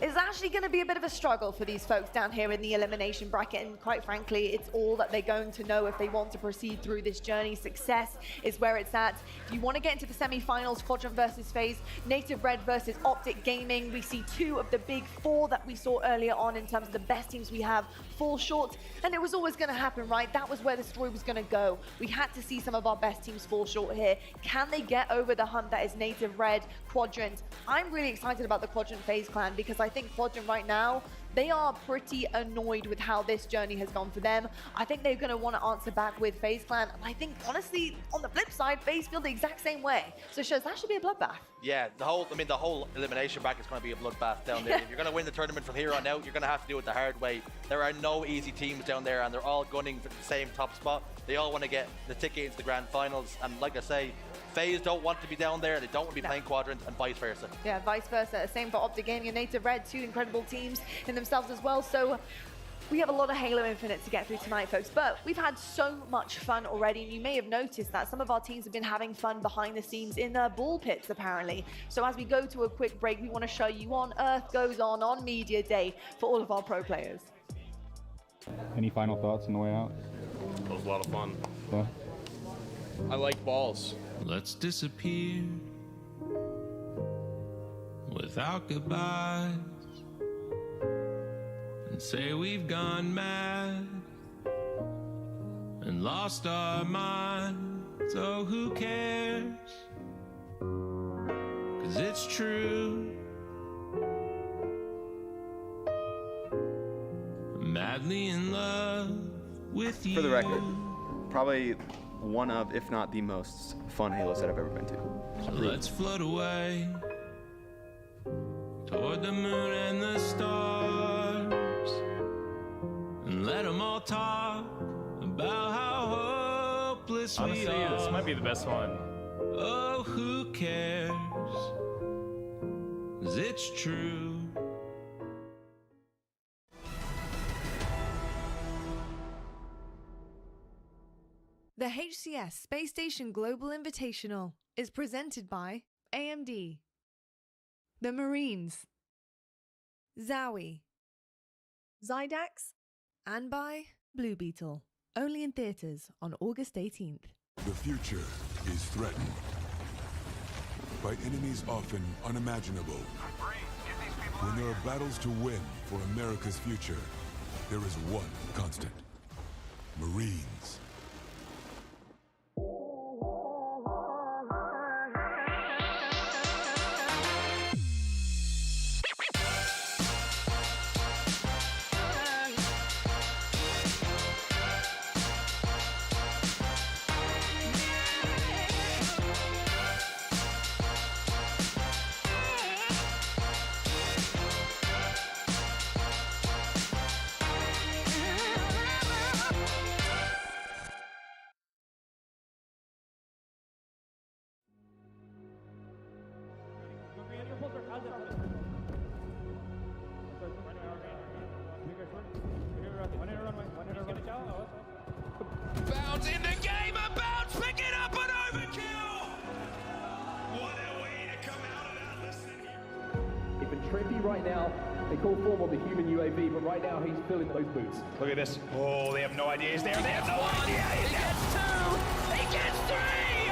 is actually going to be a bit of a struggle for these folks down here in the elimination bracket, and quite frankly, it's all that they're going to know if they want to proceed through this journey. Success is where it's at. If you want to get into the semi-finals, Quadrant versus FaZe, Native Red versus Optic Gaming, we see two of the big four that we saw earlier on in terms of the best teams we have fall short, and it was always going to happen, right? That was where the story was going to go. We had to see some of our best teams fall short here. Can they get over the hump that is Native Red, Quadrant? I'm really excited about the Quadrant FaZe clan because I think Quadrant right now, they are pretty annoyed with how this journey has gone for them. I think they're going to want to answer back with FaZe Clan. And I think, honestly, on the flip side, FaZe feel the exact same way. So it shows that should be a bloodbath. Yeah, the whole elimination back is going to be a bloodbath down there. If you're going to win the tournament from here on out, you're going to have to do it the hard way. There are no easy teams down there, and they're all gunning for the same top spot. They all want to get the ticket into the grand finals. And like I say, FaZe don't want to be down there. They don't want to be playing Quadrant, and vice versa. Yeah, vice versa. Same for Optic Gaming and Native Red, two incredible teams in themselves as well. So we have a lot of Halo Infinite to get through tonight, folks, but we've had so much fun already, and you may have noticed that some of our teams have been having fun behind the scenes in the ball pits, apparently. So as we go to a quick break, we want to show you on Earth Goes On Media Day for all of our pro players. Any final thoughts on the way out? It was a lot of fun. Yeah. I like balls. Let's disappear without goodbyes and say we've gone mad and lost our minds. Oh, who cares? 'Cause it's true. I'm madly in love with you. For the record, probably one of, if not the most fun Halos that I've ever been to. So let's float away toward the moon and the stars and let them all talk about how hopeless we are. Honestly, this might be the best one. Oh, who cares? 'Cause it's true. The HCS Spacestation Global Invitational is presented by AMD, the Marines, Zowie, Zydax, and by Blue Beetle. Only in theaters on August 18th. The future is threatened by enemies often unimaginable. When there are battles to win for America's future, there is one constant: Marines. Bounce in the game, and Bounce pick it up and overkill! What a way to come out of that, listen here. If a trippy right now, they call form on the human UAV, but right now he's filling those boots. Look at this. Oh, they have no idea he's there. They have no idea he's there. He gets two! He gets three!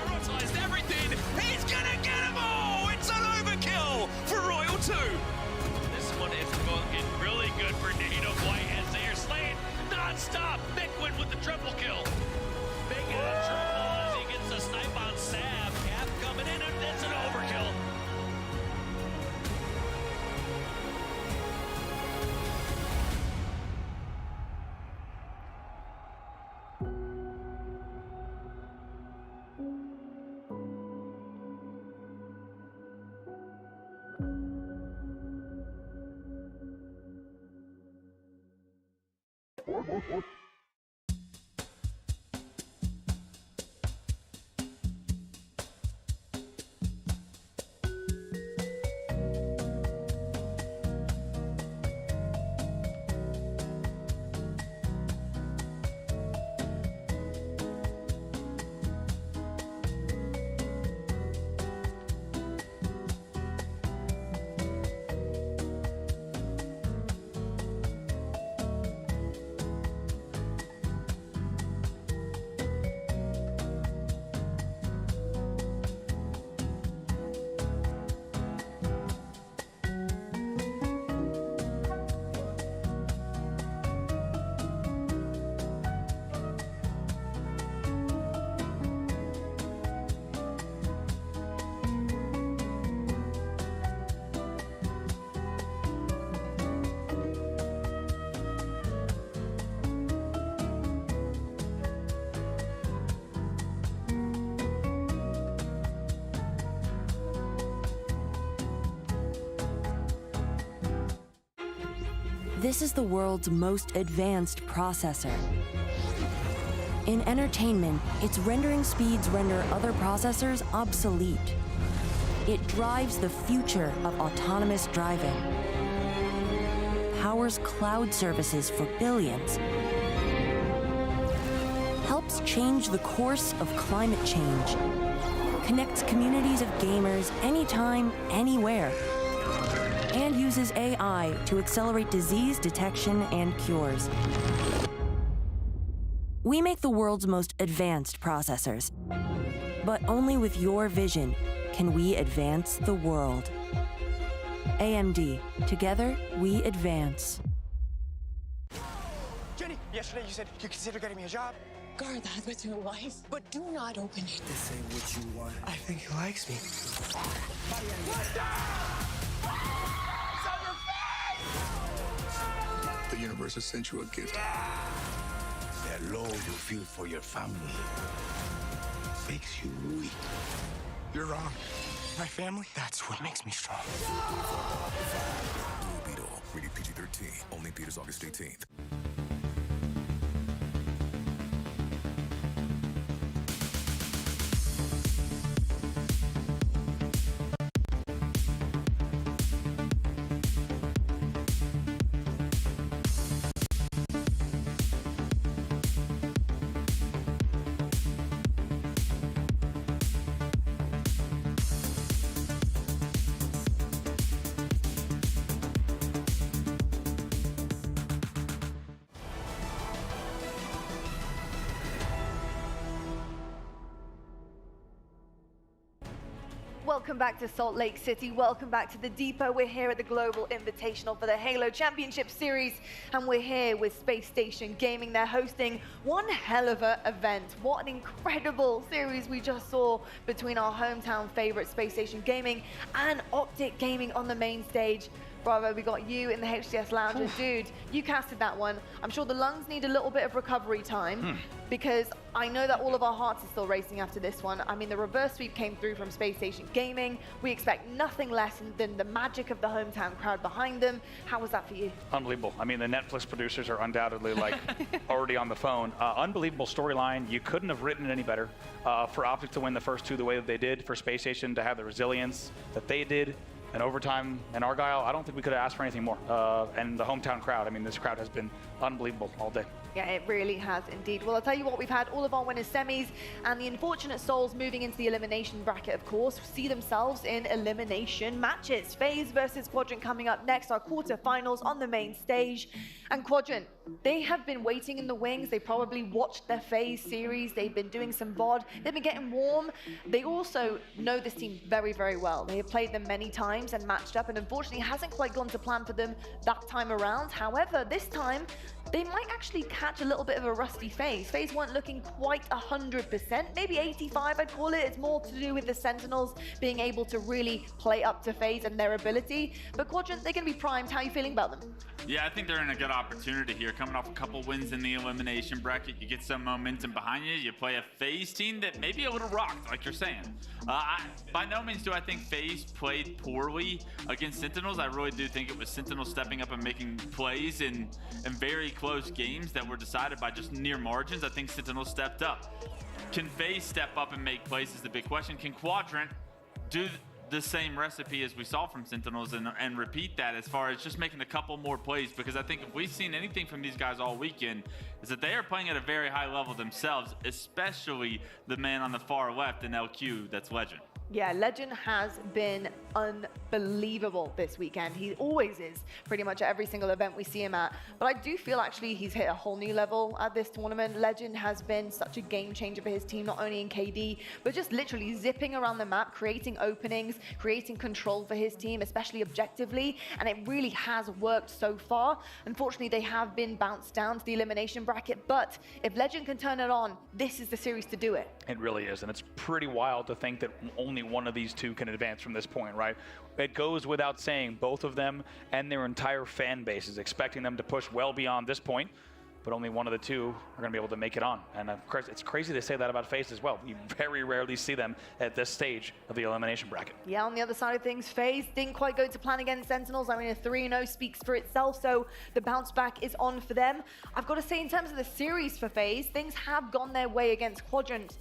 Prioritized everything. He's gonna get them all! It's an overkill for Royal 2. This one is looking really good for Native White as they are slaying non-stop. Bigwin with the triple kill. Big triple as he gets a snipe on Sav. Cap coming in, and it's an overkill. This is the world's most advanced processor. In entertainment, its rendering speeds render other processors obsolete. It drives the future of autonomous driving, powers cloud services for billions, helps change the course of climate change, connects communities of gamers anytime, anywhere, and uses AI to accelerate disease detection and cures. We make the world's most advanced processors, but only with your vision can we advance the world. AMD, together we advance. Jenny, yesterday you said you consider getting me a job. Guard that with your life, but do not open it. This ain't what you want. I think he likes me. The universe has sent you a gift. That love you feel for your family makes you weak. You're wrong. My family, that's what makes me strong. Blue Beetle, rated PG-13, only theaters August 18th. Welcome back to Salt Lake City. Welcome back to the Depot. We're here at the Global Invitational for the Halo Championship Series, and we're here with Spacestation Gaming. They're hosting one hell of an event. What an incredible series we just saw between our hometown favorite Spacestation Gaming and Optic Gaming on the main stage. Bravo, we got you in the HCS lounge, and dude, you casted that one. I'm sure the lungs need a little bit of recovery time because I know that all of our hearts are still racing after this one. I mean, the reverse sweep came through from Spacestation Gaming. We expect nothing less than the magic of the hometown crowd behind them. How was that for you? Unbelievable. I mean, the Netflix producers are undoubtedly like already on the phone. Unbelievable storyline. You couldn't have written it any better. For Optic to win the first two the way that they did, for Spacestation to have the resilience that they did, and overtime and Argyle, I don't think we could have asked for anything more. And the hometown crowd, I mean, this crowd has been unbelievable all day. Yeah, it really has indeed. Well, I'll tell you what, we've had all of our winners semis, and the unfortunate souls moving into the elimination bracket, of course, see themselves in elimination matches. FaZe versus Quadrant coming up next, our quarterfinals on the main stage. And Quadrant, they have been waiting in the wings. They probably watched their FaZe series. They've been doing some VOD. They've been getting warm. They also know this team very, very well. They have played them many times and matched up, and unfortunately it hasn't quite gone to plan for them that time around. However, this time, they might actually catch a little bit of a rusty FaZe. FaZe weren't looking quite 100%, maybe 85 I'd call it. It's more to do with the Sentinels being able to really play up to FaZe and their ability. But Quadrant, they're going to be primed. How are you feeling about them? Yeah, I think they're in a good opportunity here. Coming off a couple wins in the elimination bracket, you get some momentum behind you. You play a FaZe team that may be a little rocked, like you're saying. By no means do I think FaZe played poorly against Sentinels. I really do think it was Sentinels stepping up and making plays in very close games that were decided by just near margins. I think Sentinels stepped up. Can FaZe step up and make plays is the big question. Can Quadrant do the same recipe as we saw from Sentinels and repeat that as far as just making a couple more plays? Because I think if we've seen anything from these guys all weekend is that they are playing at a very high level themselves, especially the man on the far left in LQ, that's Legend. Yeah, Legend has been unbelievable this weekend. He always is, pretty much at every single event we see him at. But I do feel actually he's hit a whole new level at this tournament. Legend has been such a game changer for his team, not only in KD, but just literally zipping around the map, creating openings, creating control for his team, especially objectively. And it really has worked so far. Unfortunately, they have been bounced down to the elimination bracket. But if Legend can turn it on, this is the series to do it. It really is. And it's pretty wild to think that only one of these two can advance from this point, right? It goes without saying, both of them and their entire fan base is expecting them to push well beyond this point. but only one of the two are going to be able to make it on. And of course, it's crazy to say that about FaZe as well. We very rarely see them at this stage of the elimination bracket. Yeah, on the other side of things, FaZe didn't quite go to plan against Sentinels. I mean, a 3-0 speaks for itself, so the bounce back is on for them. I've got to say, in terms of the series for FaZe, things have gone their way against Quadrant.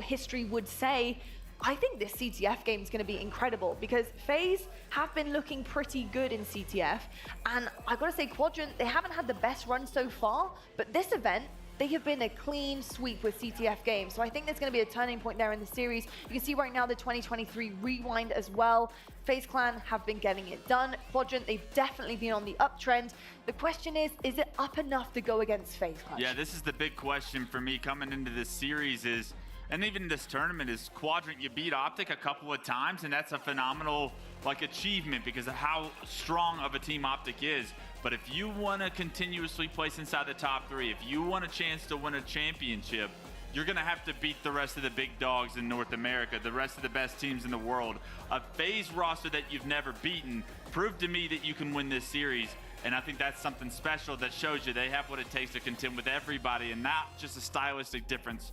History would say, I think this CTF game is going to be incredible because FaZe have been looking pretty good in CTF. And I've got to say, Quadrant, they haven't had the best run so far, but this event, they have been a clean sweep with CTF games. So I think there's going to be a turning point there in the series. You can see right now the 2023 rewind as well. FaZe Clan have been getting it done. Quadrant, they've definitely been on the uptrend. The question is it up enough to go against FaZe Clan? Yeah, this is the big question for me coming into this series is, and even this tournament, is Quadrant, you beat Optic a couple of times, and that's a phenomenal achievement because of how strong of a team Optic is. But if you want to continuously place inside the top 3, if you want a chance to win a championship, you're going to have to beat the rest of the big dogs in North America, the rest of the best teams in the world. A FaZe roster that you've never beaten proved to me that you can win this series. And I think that's something special that shows you they have what it takes to contend with everybody and not just a stylistic difference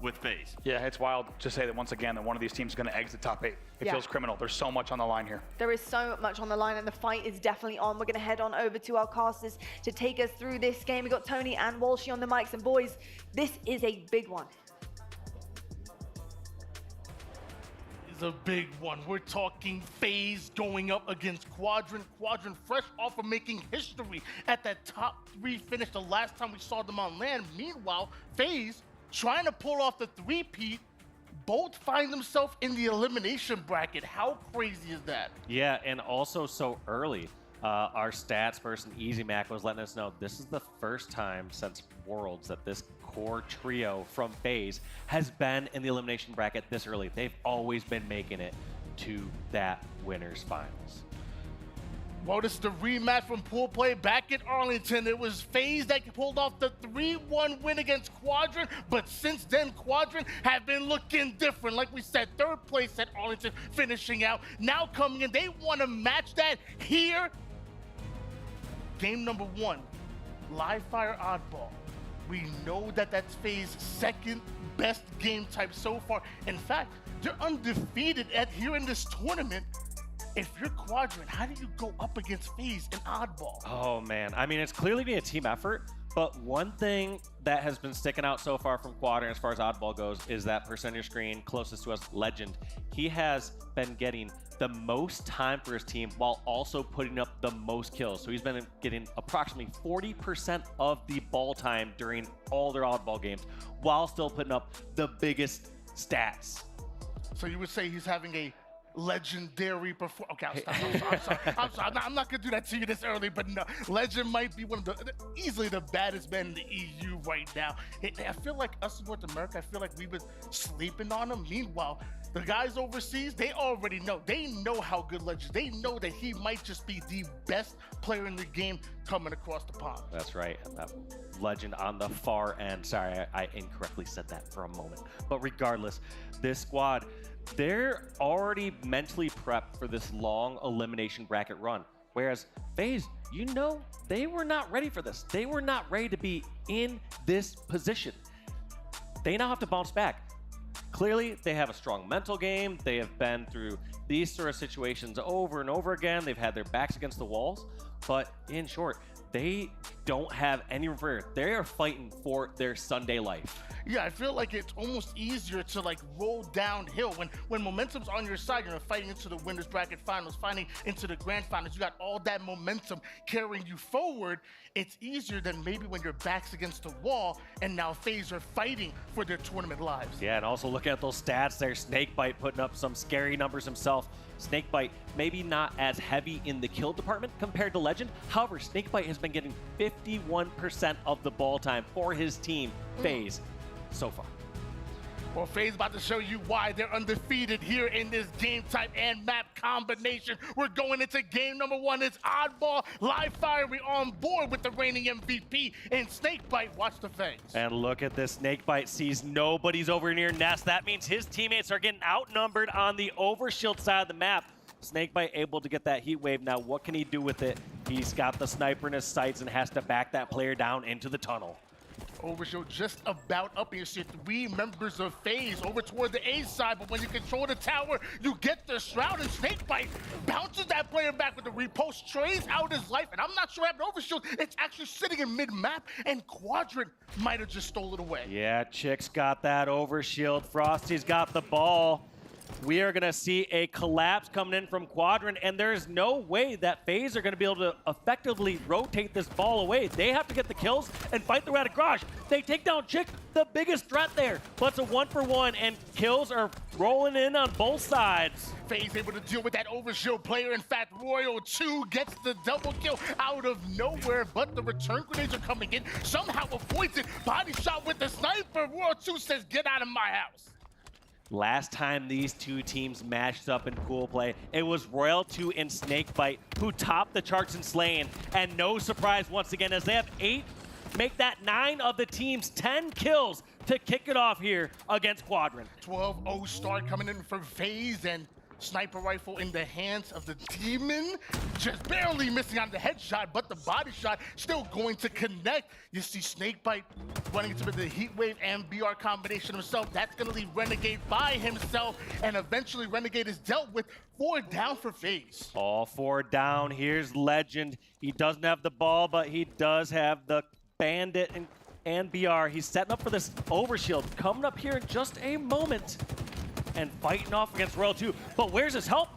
with FaZe. Yeah, it's wild to say that once again that one of these teams is going to exit top 8. It feels criminal. There's so much on the line here. There is so much on the line and the fight is definitely on. We're going to head on over to our casters to take us through this game. We've got Tony and Walshy on the mics, and boys, this is a big one. It's a big one. We're talking FaZe going up against Quadrant. Quadrant fresh off of making history at that top 3 finish the last time we saw them on land. Meanwhile, FaZe trying to pull off the 3-peat, both find themselves in the elimination bracket. How crazy is that? Yeah, and also so early. Our stats person, Easy Mac, was letting us know this is the first time since Worlds that this core trio from FaZe has been in the elimination bracket this early. They've always been making it to that winner's finals. Well, this is the rematch from pool play back in Arlington. It was FaZe that pulled off the 3-1 win against Quadrant, but since then, Quadrant have been looking different. Like we said, 3rd place at Arlington, finishing out. Now coming in, they want to match that here. Game number 1, live fire oddball. We know that that's FaZe's 2nd best game type so far. In fact, they're undefeated here in this tournament. If you're Quadrant, how do you go up against FaZe and oddball? Oh man, I mean, it's clearly been a team effort, but one thing that has been sticking out so far from Quadrant as far as oddball goes is that person on your screen closest to us, Legend. He has been getting the most time for his team while also putting up the most kills. So he's been getting approximately 40% of the ball time during all their oddball games while still putting up the biggest stats. So you would say he's having a legendary performance. Okay, I'm sorry. I'm not gonna do that to you this early, but no, Legend might be one of the easily the baddest men in the EU right now. I feel like us in North America, I feel like we've been sleeping on him. Meanwhile, the guys overseas, they already know. They know how good Legend. They know that he might just be the best player in the game coming across the pond. That's right. That Legend on the far end. Sorry, I incorrectly said that for a moment. But regardless, this squad, they're already mentally prepped for this long elimination bracket run. Whereas FaZe, you know, they were not ready for this. They were not ready to be in this position. They now have to bounce back. Clearly, they have a strong mental game. They have been through these sort of situations over and over again. They've had their backs against the walls. But in short, they don't have any fear. They are fighting for their Sunday life. Yeah, I feel like it's almost easier to like roll downhill when momentum's on your side. You're fighting into the winners bracket finals, fighting into the grand finals. You got all that momentum carrying you forward. It's easier than maybe when your back's against the wall and now FaZe are fighting for their tournament lives. Yeah, and also look at those stats there. Snakebite putting up some scary numbers himself. Snakebite maybe not as heavy in the kill department compared to Legend. However, Snakebite has been getting 51% of the ball time for his team, FaZe, so far. Well, FaZe about to show you why they're undefeated here in this game type and map combination. We're going into game number 1. It's oddball, live fire. We're on board with the reigning MVP and Snakebite. Watch the fangs. And look at this. Snakebite sees nobody's over near Nest. That means his teammates are getting outnumbered on the overshield side of the map. Snakebite able to get that heat wave. Now, what can he do with it? He's got the sniper in his sights and has to back that player down into the tunnel. Overshield just about up, and you see 3 members of FaZe over toward the A side, but when you control the tower, you get the Shroud, and Snakebite bounces that player back with the repost, trays out his life, and I'm not sure what happened to Overshield. It's actually sitting in mid-map, and Quadrant might have just stole it away. Yeah, Chick's got that Overshield. Frosty's got the ball. We are going to see a collapse coming in from Quadrant, and there's no way that FaZe are going to be able to effectively rotate this ball away. They have to get the kills and fight their way out of garage. They take down Chick, the biggest threat there, but it's a 1-for-1, and kills are rolling in on both sides. FaZe able to deal with that Overshield player. In fact, Royal 2 gets the double kill out of nowhere, but the return grenades are coming in. Somehow avoids it. Body shot with the sniper. Royal 2 says, get out of my house. Last time these two teams matched up in pool play, it was Royal 2 and Snakebite who topped the charts in slaying. And no surprise once again, as they have 8, make that 9 of the team's 10 kills to kick it off here against Quadrant. 12-0 start coming in for FaZe, and sniper rifle in the hands of the Demon. Just barely missing on the headshot, but the body shot still going to connect. You see Snakebite running into the Heat Wave and BR combination himself. That's going to leave Renegade by himself, and eventually Renegade is dealt with. 4 down for FaZe. All 4 down. Here's Legend. He doesn't have the ball, but he does have the Bandit and BR. He's setting up for this Overshield. Coming up here in just a moment and fighting off against Royal 2. But where's his help?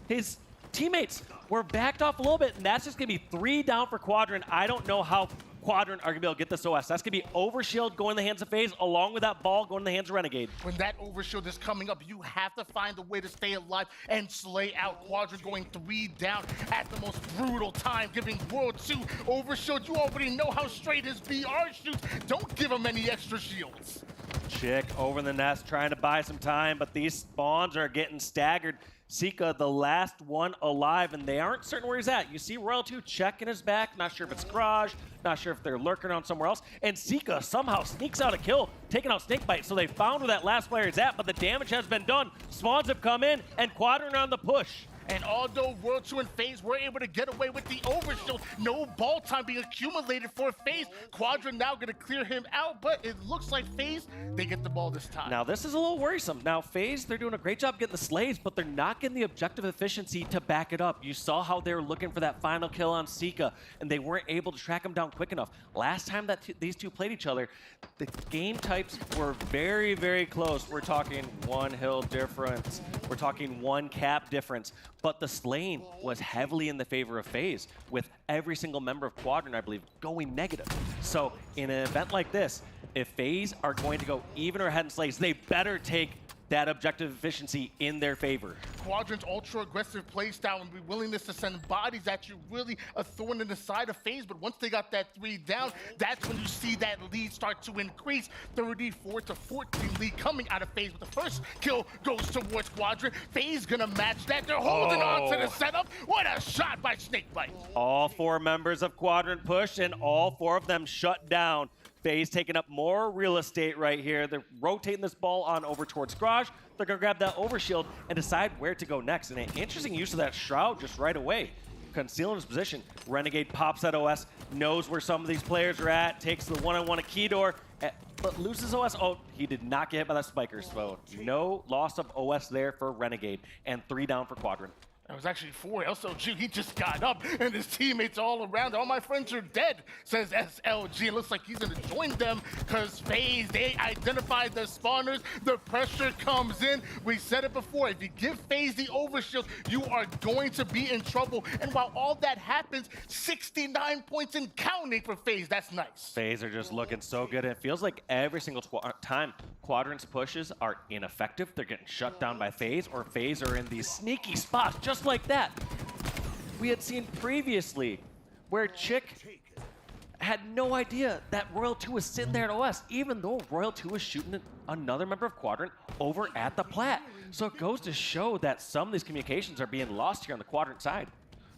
His teammates were backed off a little bit, and that's just going to be 3 down for Quadrant. I don't know how Quadrant are going to be able to get this OS. That's going to be Overshield going in the hands of FaZe, along with that ball going in the hands of Renegade. When that Overshield is coming up, you have to find a way to stay alive and slay out. Quadrant going 3 down at the most brutal time, giving World 2 Overshield. You already know how straight his BR shoots. Don't give him any extra shields. Chick over in the nest trying to buy some time, but these spawns are getting staggered. Sika, the last one alive, and they aren't certain where he's at. You see Royal 2 checking his back, not sure if it's garage, not sure if they're lurking around somewhere else, and Sika somehow sneaks out a kill, taking out Snakebite, so they found where that last player is at, but the damage has been done. Spawns have come in, and Quadrant on the push. And although World 2 and FaZe were able to get away with the Overshield, no ball time being accumulated for FaZe. Quadrant now going to clear him out, but it looks like FaZe, they get the ball this time. Now, this is a little worrisome. Now, FaZe, they're doing a great job getting the slays, but they're not getting the objective efficiency to back it up. You saw how they were looking for that final kill on Sika, and they weren't able to track him down quick enough. Last time that these two played each other, the game types were very, very close. We're talking 1 hill difference. We're talking 1 cap difference. But the slaying was heavily in the favor of FaZe, with every single member of Quadrant, I believe, going negative. So in an event like this, if FaZe are going to go even or ahead in slays, they better take that objective efficiency in their favor. Quadrant's ultra-aggressive playstyle and willingness to send bodies at you really a thorn in the side of FaZe, but once they got that 3 down, that's when you see that lead start to increase. 34-14 lead coming out of FaZe, but the first kill goes towards Quadrant. FaZe gonna match that. They're holding on to the setup. What a shot by Snakebite. All 4 members of Quadrant push, and all 4 of them shut down. FaZe taking up more real estate right here. They're rotating this ball on over towards Garage. They're going to grab that Overshield and decide where to go next. And an interesting use of that Shroud just right away. Concealing his position. Renegade pops that OS, knows where some of these players are at, takes the one-on-one at Keydor, but loses OS. Oh, he did not get hit by that Spiker. So no loss of OS there for Renegade. And 3 down for Quadrant. That was actually 4. SLG, he just got up, and his teammates all around. All my friends are dead, says SLG. It looks like he's going to join them because FaZe, they identified the spawners. The pressure comes in. We said it before. If you give FaZe the Overshield, you are going to be in trouble. And while all that happens, 69 points and counting for FaZe. That's nice. FaZe are just looking so good. It feels like every single time Quadrant's pushes are ineffective. They're getting shut down by FaZe, or FaZe are in these sneaky spots, just like that. We had seen previously where Chick had no idea that Royal 2 was sitting there at OS, even though Royal 2 was shooting another member of Quadrant over at the plat. So it goes to show that some of these communications are being lost here on the Quadrant side.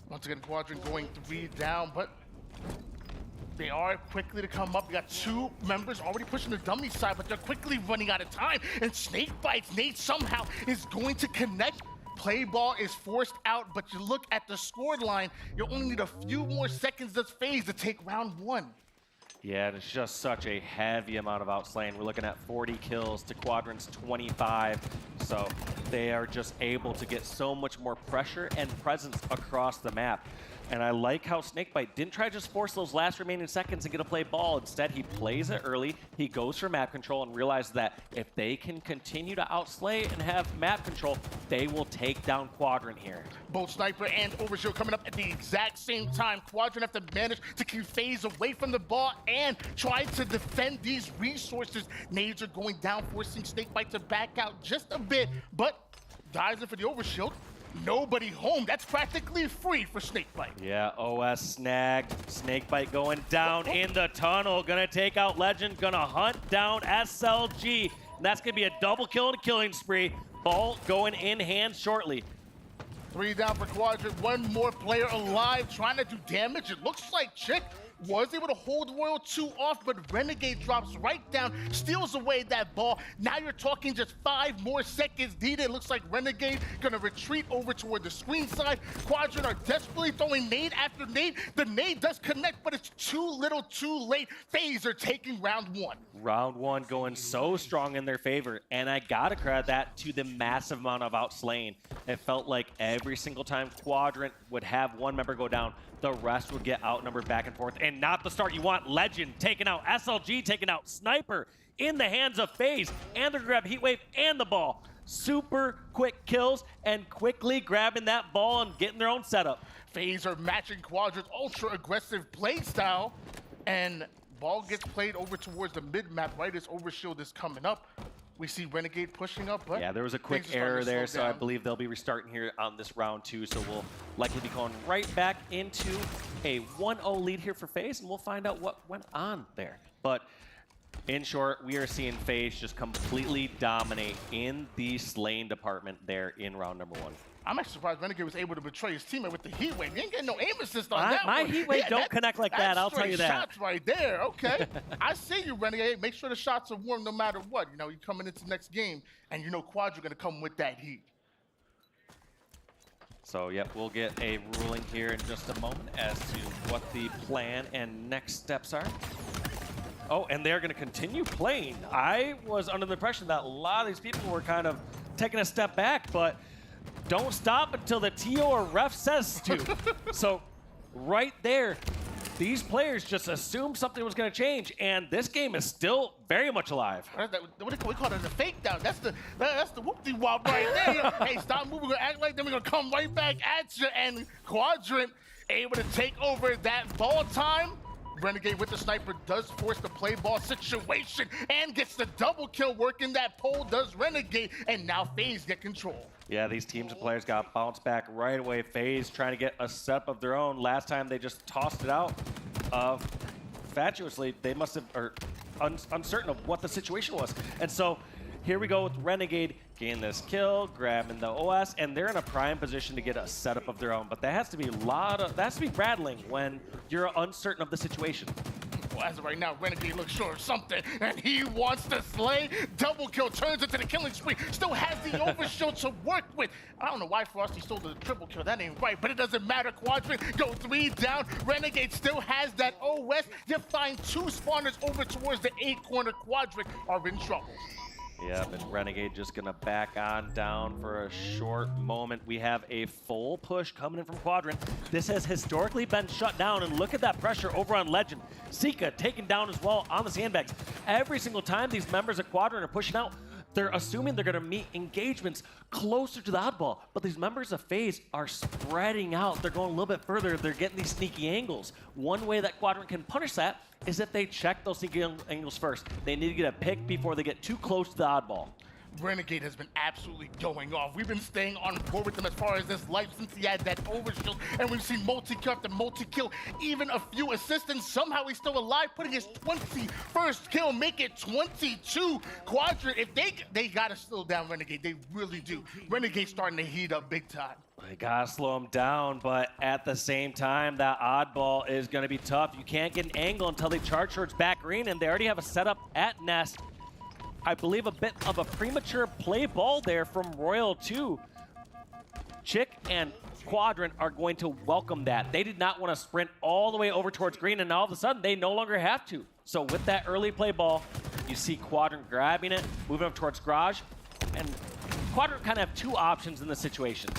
Once again, Quadrant going 3 down, but they are quickly to come up. We got 2 members already pushing the dummy side, but they're quickly running out of time. And Snakebites, Nate somehow is going to connect. play ball is forced out, but you look at the score line, you only need a few more seconds as FaZe to take round 1. Yeah, and it's just such a heavy amount of outslaying. We're looking at 40 kills to Quadrant's 25. So they are just able to get so much more pressure and presence across the map. And I like how Snakebite didn't try to just force those last remaining seconds and get a play ball. Instead, he plays it early. He goes for map control and realizes that if they can continue to outslay and have map control, they will take down Quadrant here. Both Sniper and Overshield coming up at the exact same time. Quadrant have to manage to keep FaZe away from the ball and try to defend these resources. Nades are going down, forcing Snakebite to back out just a bit, but dives in for the Overshield. Nobody home. That's practically free for Snakebite. Yeah, OS snagged. Snakebite going down in the tunnel. Gonna take out Legend. Gonna hunt down SLG. And that's gonna be a double kill and a killing spree. Ball going in hand shortly. 3 down for Quadrant. One more player alive trying to do damage. It looks like Chick was able to hold Royal 2 off, but Renegade drops right down, steals away that ball. Now you're talking just 5 more seconds needed. Looks like Renegade gonna retreat over toward the screen side. Quadrant are desperately throwing nade after nade. The nade does connect, but it's too little too late. FaZe are taking round 1. Round 1 going so strong in their favor, and I gotta credit that to the massive amount of outslaying. It felt like every single time Quadrant would have one member go down, the rest would get outnumbered back and forth, and not the start you want. Legend taking out SLG, taking out Sniper in the hands of FaZe, and they're grab Heatwave and the ball. Super quick kills and quickly grabbing that ball and getting their own setup. FaZe are matching Quadrant's ultra aggressive play style, and ball gets played over towards the mid map right as Overshield is coming up. We see Renegade pushing up, but yeah, there was a quick error there, so I believe they'll be restarting here on this round 2. So we'll likely be going right back into a 1-0 lead here for FaZe, and we'll find out what went on there. But in short, we are seeing FaZe just completely dominate in the slaying department there in round number 1. I'm actually surprised Renegade was able to betray his teammate with the Heatwave. You ain't getting no aim assist on that my one. Heatwave don't connect like that, I'll tell you that. Shots right there, okay. I see you, Renegade. Make sure the shots are warm no matter what. You know, you're coming into the next game, and you know Quadrant gonna come with that heat. So, yep, we'll get a ruling here in just a moment as to what the plan and next steps are. Oh, and they're gonna continue playing. I was under the impression that a lot of these people were kind of taking a step back, but don't stop until the TO or ref says to. So right there, these players just assumed something was going to change, and this game is still very much alive. We call it a fake down. That's the whoop-de-wop right there. Hey, stop moving. We're gonna act like then we're gonna come right back at you. And Quadrant able to take over that ball time. Renegade with the sniper does force the play ball situation and gets the double kill working. That pole does Renegade, and now FaZe get control. Yeah, these teams of players got bounced back right away. FaZe trying to get a setup of their own. Last time they just tossed it out. Fatuously, they must have, or uncertain of what the situation was. And so here we go with Renegade getting this kill, grabbing the OS, and they're in a prime position to get a setup of their own. But that has to be that has to be rattling when you're uncertain of the situation. Well, as of right now, Renegade looks sure of something, and he wants to slay. Double kill turns into the killing spree. Still has the Overshield to work with. I don't know why Frosty stole the triple kill. That ain't right, but it doesn't matter. Quadrant go 3 down. Renegade still has that OS. You find 2 spawners over towards the 8-corner. Quadrant are in trouble. Yep, and Renegade just gonna back on down for a short moment. We have a full push coming in from Quadrant. This has historically been shut down, and look at that pressure over on Legend. Sika taken down as well on the sandbags. Every single time these members of Quadrant are pushing out, they're assuming they're gonna meet engagements closer to the oddball, but these members of FaZe are spreading out. They're going a little bit further. They're getting these sneaky angles. One way that Quadrant can punish that is if they check those sneaky angles first. They need to get a pick before they get too close to the oddball. Renegade has been absolutely going off. We've been staying on board with him as far as this life since he had that Overshield, and we've seen multi-kill after multi-kill, even a few assists, and somehow he's still alive, putting his 21st kill, make it 22. Quadrant, if they gotta slow down Renegade, they really do. Renegade starting to heat up big time. They gotta slow him down, but at the same time, that oddball is gonna be tough. You can't get an angle until they charge towards back green, and they already have a setup at Nest. I believe a bit of a premature play ball there from Royal 2. Chick and Quadrant are going to welcome that. They did not want to sprint all the way over towards green, and all of a sudden, they no longer have to. So with that early play ball, you see Quadrant grabbing it, moving up towards garage, and Quadrant kind of have two options in this situation.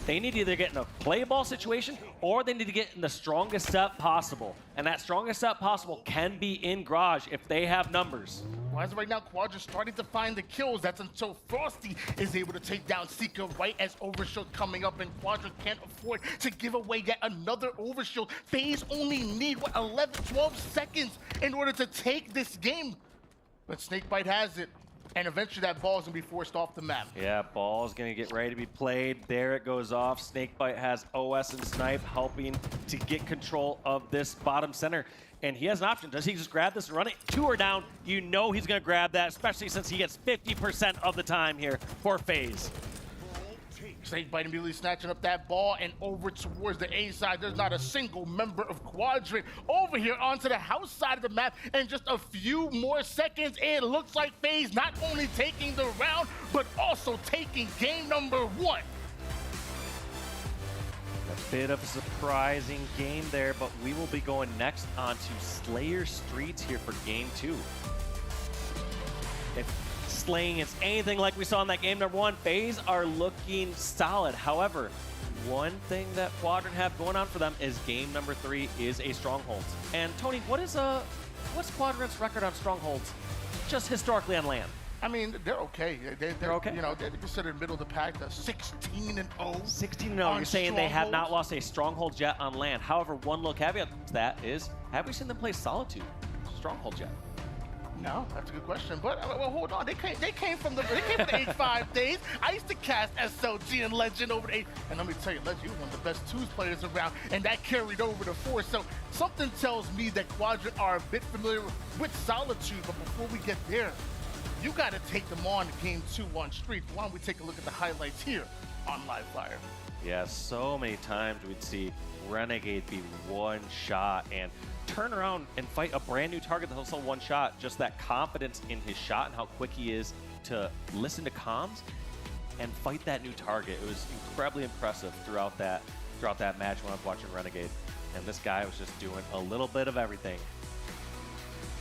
They need to either get in a play ball situation, or they need to get in the strongest set possible. And that strongest set possible can be in garage if they have numbers. Well, as of right now, Quadrant starting to find the kills. That's until Frosty is able to take down Seeker right as Overshield coming up, and Quadrant can't afford to give away yet another Overshield. FaZe only need, what, 11, 12 seconds in order to take this game. But Snakebite has it, and eventually that ball is going to be forced off the map. Yeah, ball's going to get ready to be played. There it goes off. Snakebite has OS and Snipe helping to get control of this bottom center. And he has an option. Does he just grab this and run it? 2 are down. You know he's going to grab that, especially since he gets 50% of the time here for FaZe. Snakebite immediately snatching up that ball and over towards the A side. There's not a single member of Quadrant over here onto the house side of the map. And just a few more seconds, it looks like FaZe not only taking the round, but also taking game number 1. A bit of a surprising game there, but we will be going next on to Slayer Streets here for game 2. If slaying is anything like we saw in that game number 1, FaZe are looking solid. However, one thing that Quadrant have going on for them is game number 3 is a stronghold. And Tony, what's Quadrant's record on strongholds, just historically on land? I mean, they're okay. They're okay. You know, they're considered middle of the pack. 16-0. 16-0. You're saying they have not lost a stronghold yet on land. However, one little caveat to that is, have we seen them play Solitude stronghold yet? No, that's a good question. But well, hold on, they came from the H5 days. I used to cast SLG and Legend over the 8, and let me tell you, Legend was one of the best 2s players around, and that carried over to 4. So something tells me that Quadrant are a bit familiar with Solitude. But before we get there, you got to take them on game 2 on Streets. Why don't we take a look at the highlights here on Live Fire? Yeah, so many times we'd see Renegade be one shot and turn around and fight a brand new target that's also one shot. Just that confidence in his shot and how quick he is to listen to comms and fight that new target. It was incredibly impressive throughout that match when I was watching Renegade. And this guy was just doing a little bit of everything.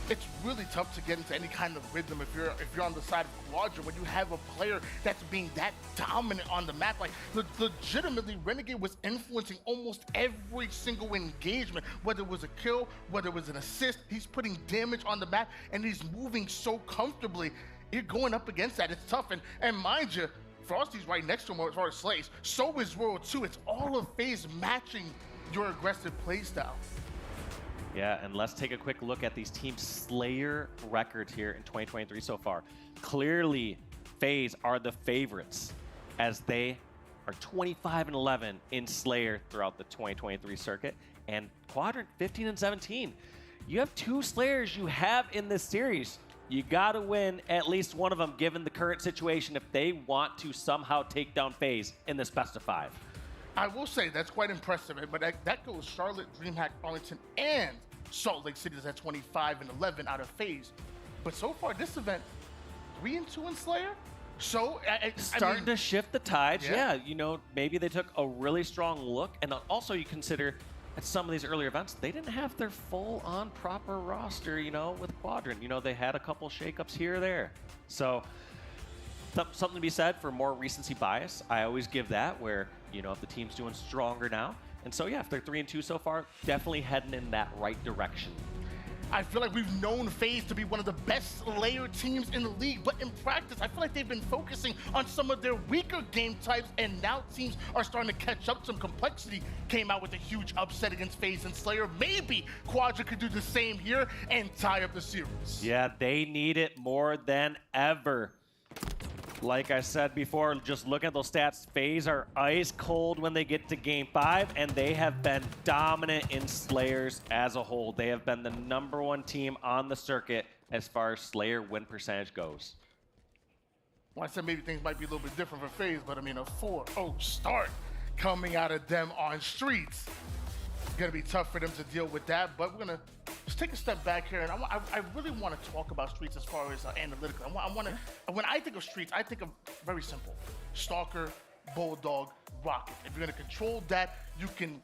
It's really tough to get into any kind of rhythm if you're on the side of Quadrant when you have a player that's being that dominant on the map. Like, legitimately, Renegade was influencing almost every single engagement, whether it was a kill, whether it was an assist. He's putting damage on the map, and he's moving so comfortably. You're going up against that. It's tough, and mind you, Frosty's right next to him as far as slays. So is Royal 2. It's all of FaZe matching your aggressive playstyle. Yeah, and let's take a quick look at these team Slayer records here in 2023 so far. Clearly, FaZe are the favorites as they are 25-11 in Slayer throughout the 2023 circuit, and Quadrant 15-17. You have 2 Slayers you have in this series. You gotta win at least one of them given the current situation if they want to somehow take down FaZe in this best of 5. I will say that's quite impressive, but that goes Charlotte, DreamHack, Arlington, and Salt Lake City is at 25-11 out of FaZe. But so far this event, 3-2 in Slayer. So starting to shift the tides. Yeah, you know, maybe they took a really strong look, and also you consider at some of these earlier events they didn't have their full-on proper roster. You know, with Quadrant, you know, they had a couple shakeups here or there. So something to be said for more recency bias. I always give that, where, you know, if the team's doing stronger now. And so, yeah, if they're 3-2 so far, definitely heading in that right direction. I feel like we've known FaZe to be one of the best Slayer teams in the league, but in practice, I feel like they've been focusing on some of their weaker game types, and now teams are starting to catch up. Some complexity came out with a huge upset against FaZe and Slayer. Maybe Quadrant could do the same here and tie up the series. Yeah, they need it more than ever. Like I said before, just looking at those stats, FaZe are ice cold when they get to game 5, and they have been dominant in Slayers as a whole. They have been the #1 team on the circuit as far as Slayer win percentage goes. Well, I said maybe things might be a little bit different for FaZe, but I mean, a 4-0 start coming out of them on Streets. Gonna be tough for them to deal with that, but we're gonna just take a step back here, and I really want to talk about Streets as far as analytical. When I think of Streets, I think of very simple: Stalker, Bulldog, Rocket. If you're gonna control that, you can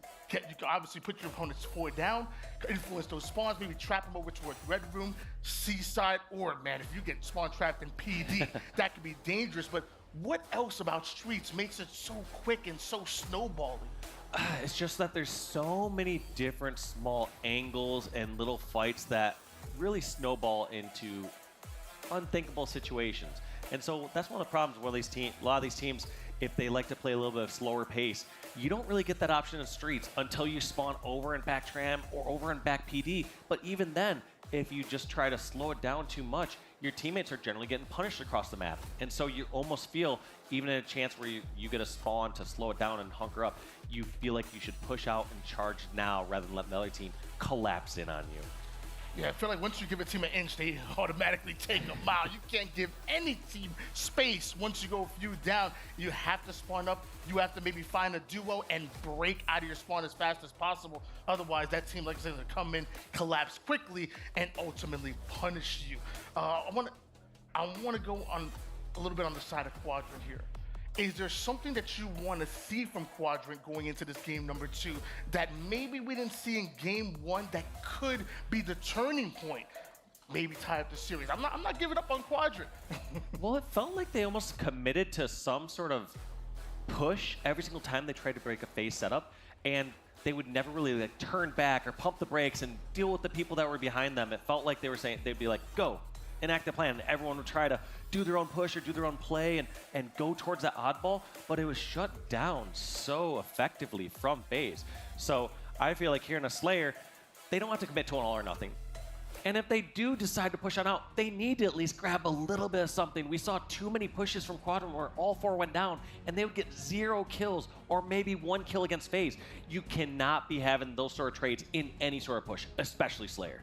obviously put your opponent's forward down, influence those spawns, maybe trap them over towards Red Room, Seaside, or man, if you get spawn trapped in PD, that could be dangerous. But what else about Streets makes it so quick and so snowballing? It's just that there's so many different small angles and little fights that really snowball into unthinkable situations. And so that's one of the problems where a lot of these teams, if they like to play a little bit of slower pace, you don't really get that option in Streets until you spawn over and back Tram or over and back PD. But even then, if you just try to slow it down too much, your teammates are generally getting punished across the map. And so you almost feel, even in a chance where you get a spawn to slow it down and hunker up, you feel like you should push out and charge now rather than let the other team collapse in on you. Yeah, I feel like once you give a team an inch, they automatically take a mile. You can't give any team space once you go a few down. You have to spawn up. You have to maybe find a duo and break out of your spawn as fast as possible. Otherwise, that team, like I said, will come in, collapse quickly, and ultimately punish you. I want to go on a little bit on the side of Quadrant here. Is there something that you want to see from Quadrant going into this game number 2 that maybe we didn't see in game 1 that could be the turning point? Maybe tie up the series. I'm not giving up on Quadrant. Well, it felt like they almost committed to some sort of push every single time they tried to break a FaZe setup, and they would never really like turn back or pump the brakes and deal with the people that were behind them. It felt like they were saying, they'd be like, go, enact the plan. Everyone would try to do their own push or do their own play and go towards that oddball, but it was shut down so effectively from FaZe. So I feel like here in a Slayer, they don't have to commit to an all or nothing. And if they do decide to push on out, they need to at least grab a little bit of something. We saw too many pushes from Quadrant where all 4 went down and they would get 0 kills or maybe 1 kill against FaZe. You cannot be having those sort of trades in any sort of push, especially Slayer.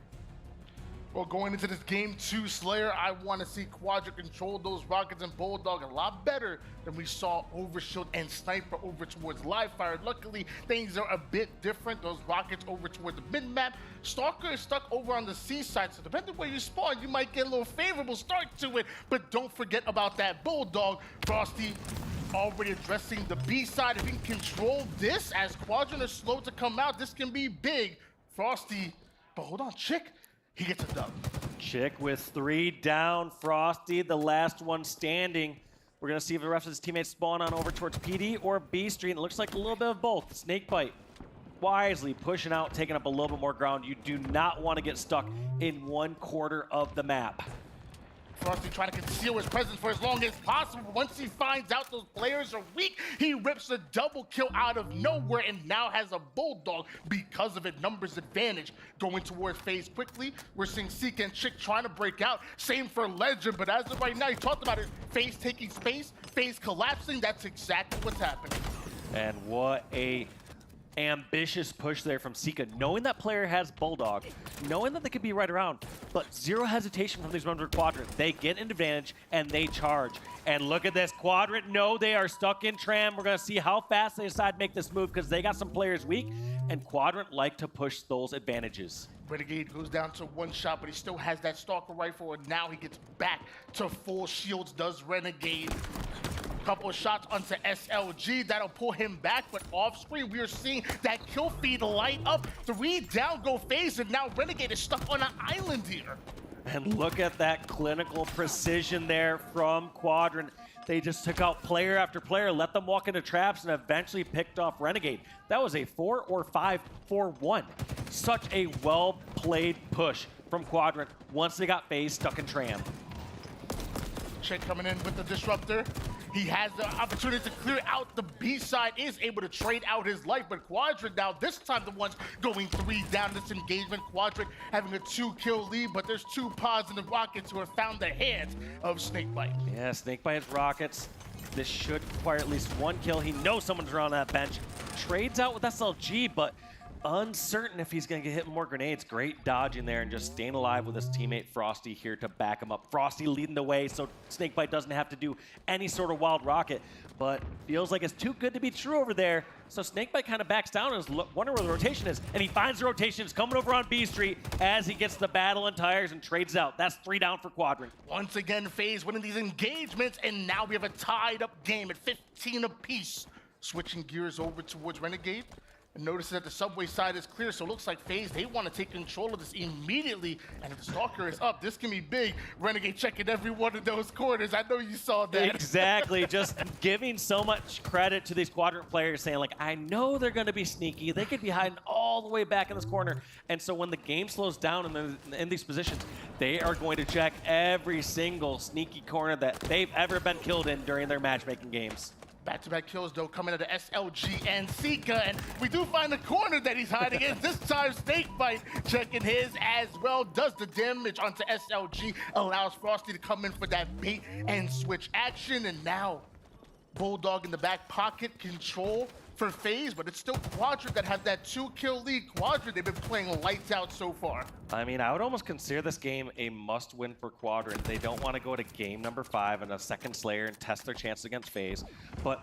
Well, going into this game 2 Slayer, I want to see Quadrant control those Rockets and Bulldog a lot better than we saw Overshield and Sniper over towards Livefire. Luckily, things are a bit different. Those Rockets over towards the mid-map. Stalker is stuck over on the seaside, so depending where you spawn, you might get a little favorable start to it. But don't forget about that Bulldog. Frosty already addressing the B side. If he can control this, as Quadrant is slow to come out, this can be big. Frosty, but hold on, Chick. He gets a dub. Chick with 3 down. Frosty, the last one standing. We're going to see if the rest of his teammates spawn on over towards PD or B Street. It looks like a little bit of both. Snakebite wisely pushing out, taking up a little bit more ground. You do not want to get stuck in 1/4 of the map. Frosty trying to conceal his presence for as long as possible. Once he finds out those players are weak, he rips a double kill out of nowhere and now has a Bulldog because of it. Numbers advantage going towards FaZe quickly. We're seeing Seek and Chick trying to break out. Same for Legend, but as of right now, you talked about it. FaZe taking space, FaZe collapsing. That's exactly what's happening. And what a ambitious push there from Sika, knowing that player has Bulldog, knowing that they could be right around, but 0 hesitation from these members of Quadrant. They get an advantage and they charge. And look at this, Quadrant, no, they are stuck in Tram. We're gonna see how fast they decide to make this move because they got some players weak, and Quadrant like to push those advantages. Renegade goes down to 1 shot, but he still has that Stalker rifle, and now he gets back to full shields, does Renegade. Couple of shots onto SLG, that'll pull him back, but off screen we are seeing that kill feed light up. 3 down go FaZe, and now Renegade is stuck on an island here. And look at that clinical precision there from Quadrant. They just took out player after player, let them walk into traps, and eventually picked off Renegade. That was a 4 or 5 for 1. Such a well-played push from Quadrant once they got FaZe stuck in Tram. Chick coming in with the disruptor. He has the opportunity to clear out the B side, is able to trade out his life, but Quadrant now, this time the ones going 3 down this engagement. Quadrant having a 2-kill lead, but there's 2 pods in the Rockets who have found the hands of Snakebite. Yeah, Snakebite's Rockets. This should require at least 1 kill. He knows someone's around that bench. Trades out with SLG, but uncertain if he's going to get hit with more grenades. Great dodging there and just staying alive with his teammate Frosty here to back him up. Frosty leading the way so Snakebite doesn't have to do any sort of wild rocket, but feels like it's too good to be true over there. So Snakebite kind of backs down and is wondering where the rotation is, and he finds the rotation. It's coming over on B Street as he gets the battle and tires and trades out. That's 3 down for Quadrant. Once again, FaZe winning these engagements, and now we have a tied-up game at 15 apiece. Switching gears over towards Renegade. And notices that the subway side is clear, so it looks like FaZe, they want to take control of this immediately. And if the Stalker is up, this can be big. Renegade checking every one of those corners. I know you saw that. Exactly. Just giving so much credit to these Quadrant players, saying, like, I know they're going to be sneaky. They could be hiding all the way back in this corner. And so when the game slows down in these positions, they are going to check every single sneaky corner that they've ever been killed in during their matchmaking games. Back-to-back kills, though, coming out of SLG and Sika, and we do find the corner that he's hiding in. This time, Snakebite checking his as well. Does the damage onto SLG, allows Frosty to come in for that bait and switch action, and now Bulldog in the back pocket, control for FaZe, but it's still Quadrant that have that 2-kill lead. Quadrant, they've been playing lights out so far. I mean, I would almost consider this game a must-win for Quadrant. They don't want to go to game number 5 and a second Slayer and test their chances against FaZe. But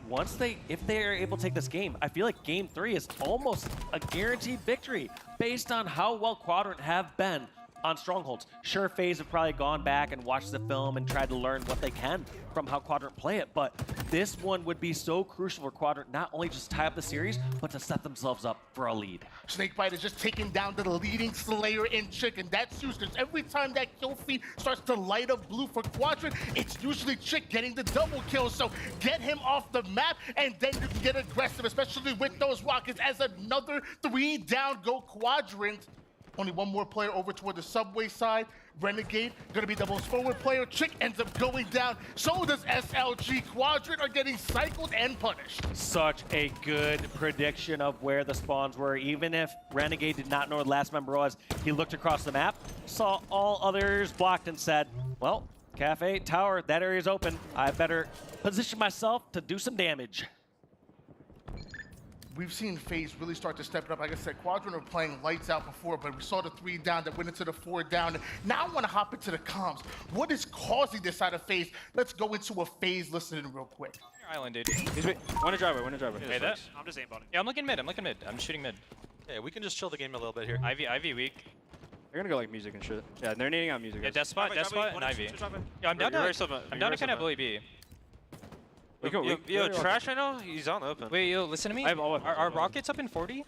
if they are able to take this game, I feel like game 3 is almost a guaranteed victory based on how well Quadrant have been on Strongholds. Sure, FaZe have probably gone back and watched the film and tried to learn what they can from how Quadrant play it, but this one would be so crucial for Quadrant, not only just tie up the series, but to set themselves up for a lead. Snakebite is just taking down the leading Slayer in Chick, and that's huge, because every time that kill feed starts to light up blue for Quadrant, it's usually Chick getting the double kill, so get him off the map, and then you can get aggressive, especially with those rockets, as another 3 down go Quadrant. Only one more player over toward the subway side. Renegade gonna be the most forward player. Chick ends up going down. So does SLG. Quadrant are getting cycled and punished. Such a good prediction of where the spawns were. Even if Renegade did not know where the last member was, he looked across the map, saw all others blocked and said, well, Cafe, Tower, that area's open. I better position myself to do some damage. We've seen FaZe really start to step it up. Like I said, Quadrant were playing lights out before, but we saw the 3 down that went into the 4 down. Now I want to hop into the comms. What is causing this out of FaZe? Let's go into a FaZe listening real quick. Island, dude. One to driveway. Hey, that? I'm just aimbotting. Yeah, I'm looking mid. I'm shooting mid. Yeah, we can just chill the game a little bit here. Ivy weak. They're gonna go like music and shit. Yeah, they're needing out music. Yeah, Death Spot, and Ivy. Yeah, I'm down to kind of bully B. Yo, Trash right now? He's on the open. Wait, yo, listen to me. Are rockets up in 40?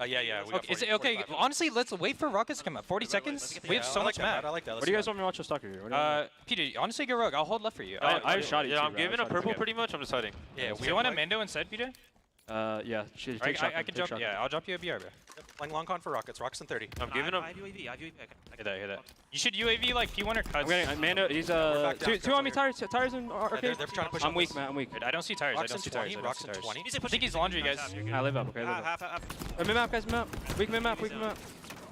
Yeah. Okay, honestly, let's wait for rockets to come up. 40 seconds? We have so much map. I like that. What do you guys want me to watch the Stalker here? Peter, honestly, go rogue. I'll hold left for you. I shot you. Yeah, I'm giving a purple pretty much. I'm just hiding. Yeah, do you want a Mando instead, Peter? Yeah. I can jump. Yeah, I'll drop you a BR, bro. Playing long con for rockets. Rockets in 30. I'm giving him. I hear that. You should UAV like P1 or cuts. I'm getting Mando. He's two on me. Tires and arcade. They're trying to push. I'm weak, man. I'm weak. I don't see tires. I think he's laundry, guys. I live up. Okay. Mid map, guys. Mid map. Weak mid map.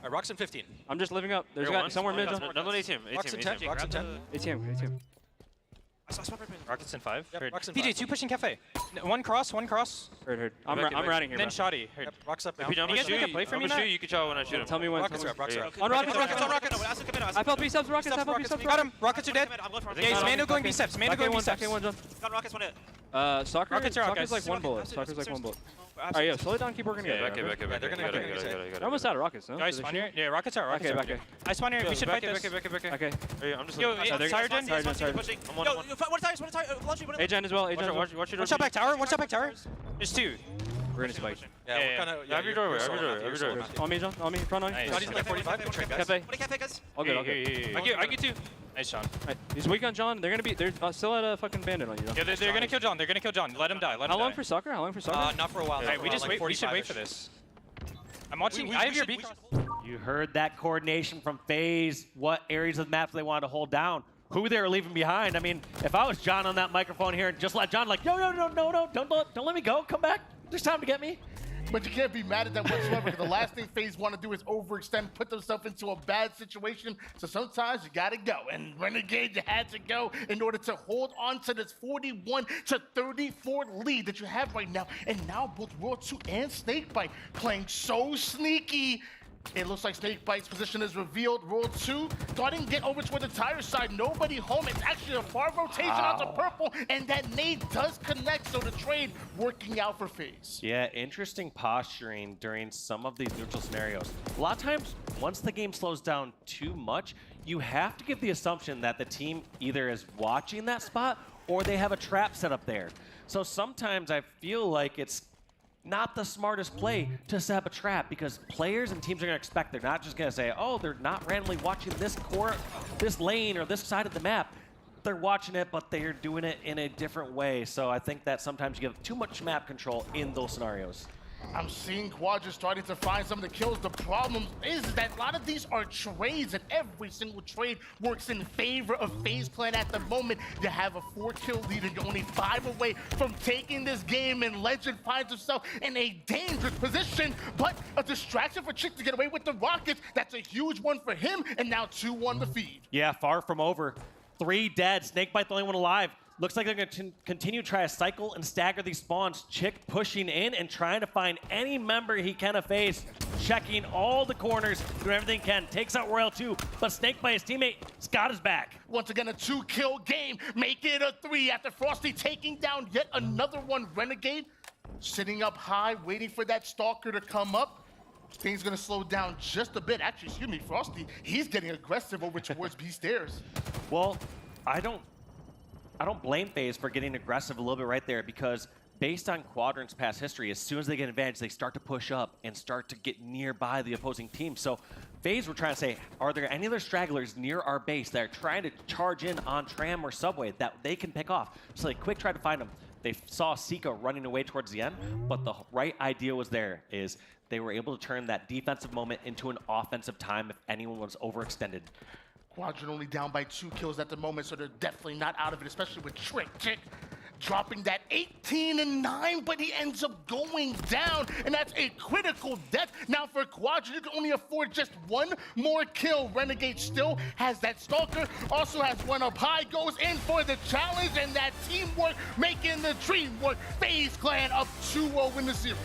Rocks in 15. I'm just living up. There's a guy somewhere mid. Another ATM. Rocks in 10. ATM. Rockets in 5. PJ, 2 pushing Cafe. One cross. Heard. I'm riding here. Then Shoddy. Rocks up now. You guys make a play for me now? You can show when I shoot him. Tell me when. Rockets up. On rockets. I felt B steps. Rockets. Got him. Rockets are dead. Yeah, he's Mando going B steps. Mando going B steps. Got rockets, 1 hit. Stalker's like 1 bullet. Alright, yo, slow it down, keep working together. Back. They're gonna go. They're almost out of rockets, no? Guys, spawn here. Yeah, rockets out. Okay. I spawn here. We should fight this. Okay. I'm just yo, tire gen. One tire. Agent as well. One shot back tower. There's 2. We're gonna spike. Yeah, have your doorway. On me, John. On me. Front on. Nice. He's like 45. Cafe. All good. I get 2. Nice shot. He's weak on John. They're still at a fucking bandit on you. Yeah, they're gonna kill John. Let him die. How long for soccer? Not for a while. Alright, we should wait for this. I'm watching. I have your B cross. You heard that coordination from FaZe, what areas of the maps they wanted to hold down, who they were leaving behind. I mean, if I was John on that microphone here and just let John like, yo, no, don't let me go, come back. There's time to get me. But you can't be mad at that whatsoever, because the last thing FaZe want to do is overextend, put themselves into a bad situation. So sometimes you got to go. And Renegade, you had to go in order to hold on to this 41-34 lead that you have right now. And now both World 2 and Snakebite playing so sneaky. It looks like Snakebite's position is revealed. World 2 starting to get over toward the tire side. Nobody home. It's actually a far rotation out to purple, and that nade does connect, so the trade working out for FaZe. Yeah, interesting posturing during some of these neutral scenarios. A lot of times, once the game slows down too much, you have to give the assumption that the team either is watching that spot or they have a trap set up there. So sometimes I feel like it's not the smartest play to set up a trap, because players and teams are going to expect, they're not just going to say, oh, they're not randomly watching this court, this lane, or this side of the map. They're watching it, but they're doing it in a different way. So I think that sometimes you give too much map control in those scenarios. I'm seeing Quadrant starting to find some of the kills. The problem is that a lot of these are trades, and every single trade works in favor of FaZe Clan at the moment. You have a 4-kill lead, and you're only 5 away from taking this game, and Legend finds himself in a dangerous position, but a distraction for Chick to get away with the Rockets. That's a huge one for him, and now 2 on the feed. Yeah, far from over. 3 dead. Snakebite the only one alive. Looks like they're going to continue to try to cycle and stagger these spawns. Chick pushing in and trying to find any member he can of FaZe. Checking all the corners, doing everything he can. Takes out Royal 2, but Snakebite, his teammate, Scott is back. Once again, a 2-kill game. Make it a 3 after Frosty taking down yet another one. Renegade sitting up high, waiting for that Stalker to come up. Things going to slow down just a bit. Actually, excuse me, Frosty, he's getting aggressive over towards B stairs. Well, I don't blame FaZe for getting aggressive a little bit right there, because based on Quadrant's past history, as soon as they get an advantage, they start to push up and start to get nearby the opposing team. So FaZe were trying to say, are there any other stragglers near our base that are trying to charge in on tram or subway that they can pick off? So they quick tried to find them. They saw Sika running away towards the end, but the right idea was there, is they were able to turn that defensive moment into an offensive time if anyone was overextended. Quadrant only down by 2 kills at the moment, so they're definitely not out of it, especially with Chick dropping that 18-9, but he ends up going down, and that's a critical death. Now for Quadrant, you can only afford just 1 more kill. Renegade still has that Stalker, also has one up high, goes in for the challenge, and that teamwork making the dream work. FaZe Clan up 2-0 in the series.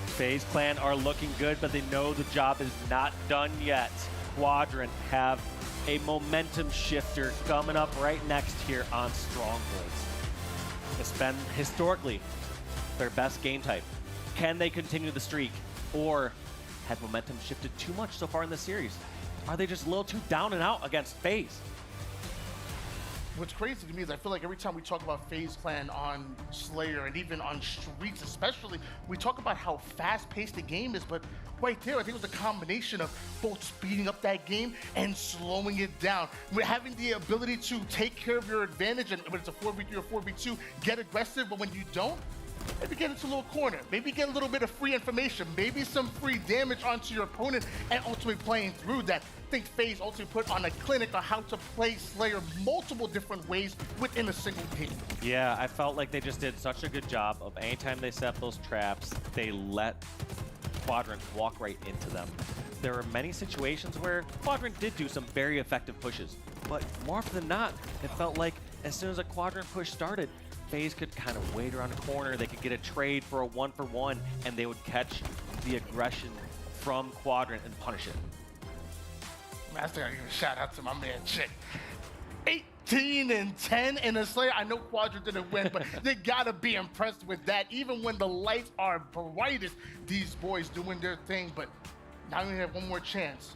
FaZe Clan are looking good, but they know the job is not done yet. Quadrant have a momentum shifter coming up right next here on Strongholds. It's been historically their best game type. Can they continue the streak, or had momentum shifted too much so far in the series? Are they just a little too down and out against FaZe? What's crazy to me is I feel like every time we talk about FaZe Clan on Slayer and even on Streaks especially, we talk about how fast-paced the game is, but right there, I think it was a combination of both speeding up that game and slowing it down. We're having the ability to take care of your advantage, and when it's a 4v3 or 4v2, get aggressive, but when you don't, maybe get into a little corner, maybe get a little bit of free information, maybe some free damage onto your opponent, and ultimately playing through that. I think FaZe ultimately put on a clinic on how to play Slayer multiple different ways within a single game. Yeah, I felt like they just did such a good job of anytime they set up those traps, they let Quadrant walk right into them. There were many situations where Quadrant did do some very effective pushes, but more often than not, it felt like as soon as a Quadrant push started, FaZe could kind of wait around a corner, they could get a trade for a 1-for-1, and they would catch the aggression from Quadrant and punish it. I still gotta give a shout out to my man Chick. 18-10 in a Slayer. I know Quadrant didn't win, but they gotta be impressed with that. Even when the lights are brightest, these boys doing their thing, but now we have one more chance.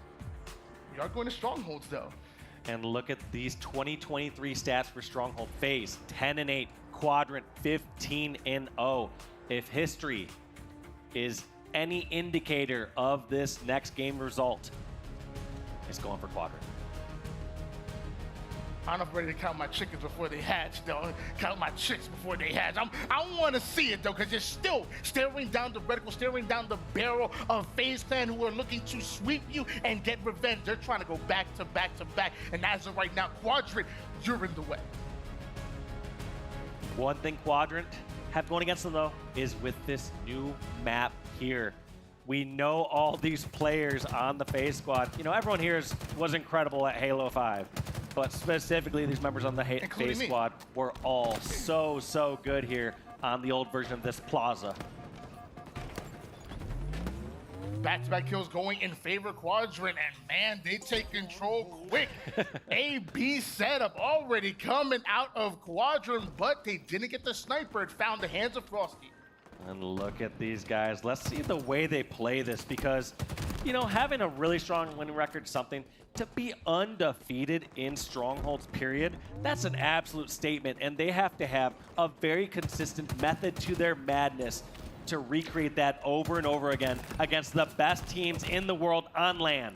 We are going to Strongholds though. And look at these 2023 stats for Stronghold. FaZe 10-8, Quadrant 15-0. If history is any indicator of this next game result, it's going for Quadrant. I'm not ready to count my chickens before they hatch, though. Count my chicks before they hatch. I want to see it, though, because you're still staring down the reticle, staring down the barrel of FaZe Clan, who are looking to sweep you and get revenge. They're trying to go back to back to back. And as of right now, Quadrant, you're in the way. One thing Quadrant have going against them, though, is with this new map here. We know all these players on the FaZe squad. You know, everyone here was incredible at Halo 5, but specifically these members on the FaZe squad were all so good here on the old version of this plaza. Back-to-back kills going in favor of Quadrant, and man, they take control quick. A-B setup already coming out of Quadrant, but they didn't get the sniper. It found the hands of Frosty. And look at these guys. Let's see the way they play this, because, you know, having a really strong winning record is something. To be undefeated in Strongholds, period, that's an absolute statement, and they have to have a very consistent method to their madness to recreate that over and over again against the best teams in the world on LAN.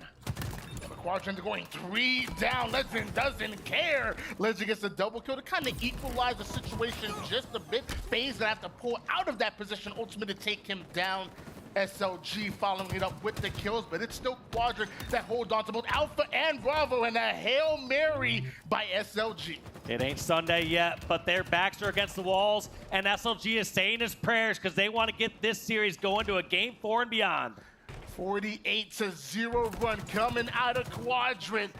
Quadrant going 3 down. Legend doesn't care. Legend gets a double kill to kind of equalize the situation just a bit. FaZe gonna have to pull out of that position ultimately to take him down. SLG following it up with the kills, but it's still Quadrant that hold on to both Alpha and Bravo, and a Hail Mary by SLG. It ain't Sunday yet, but their backs are against the walls, and SLG is saying his prayers because they want to get this series going to a Game 4 and beyond. 48-0 run coming out of Quadrant.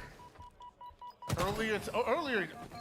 Earlier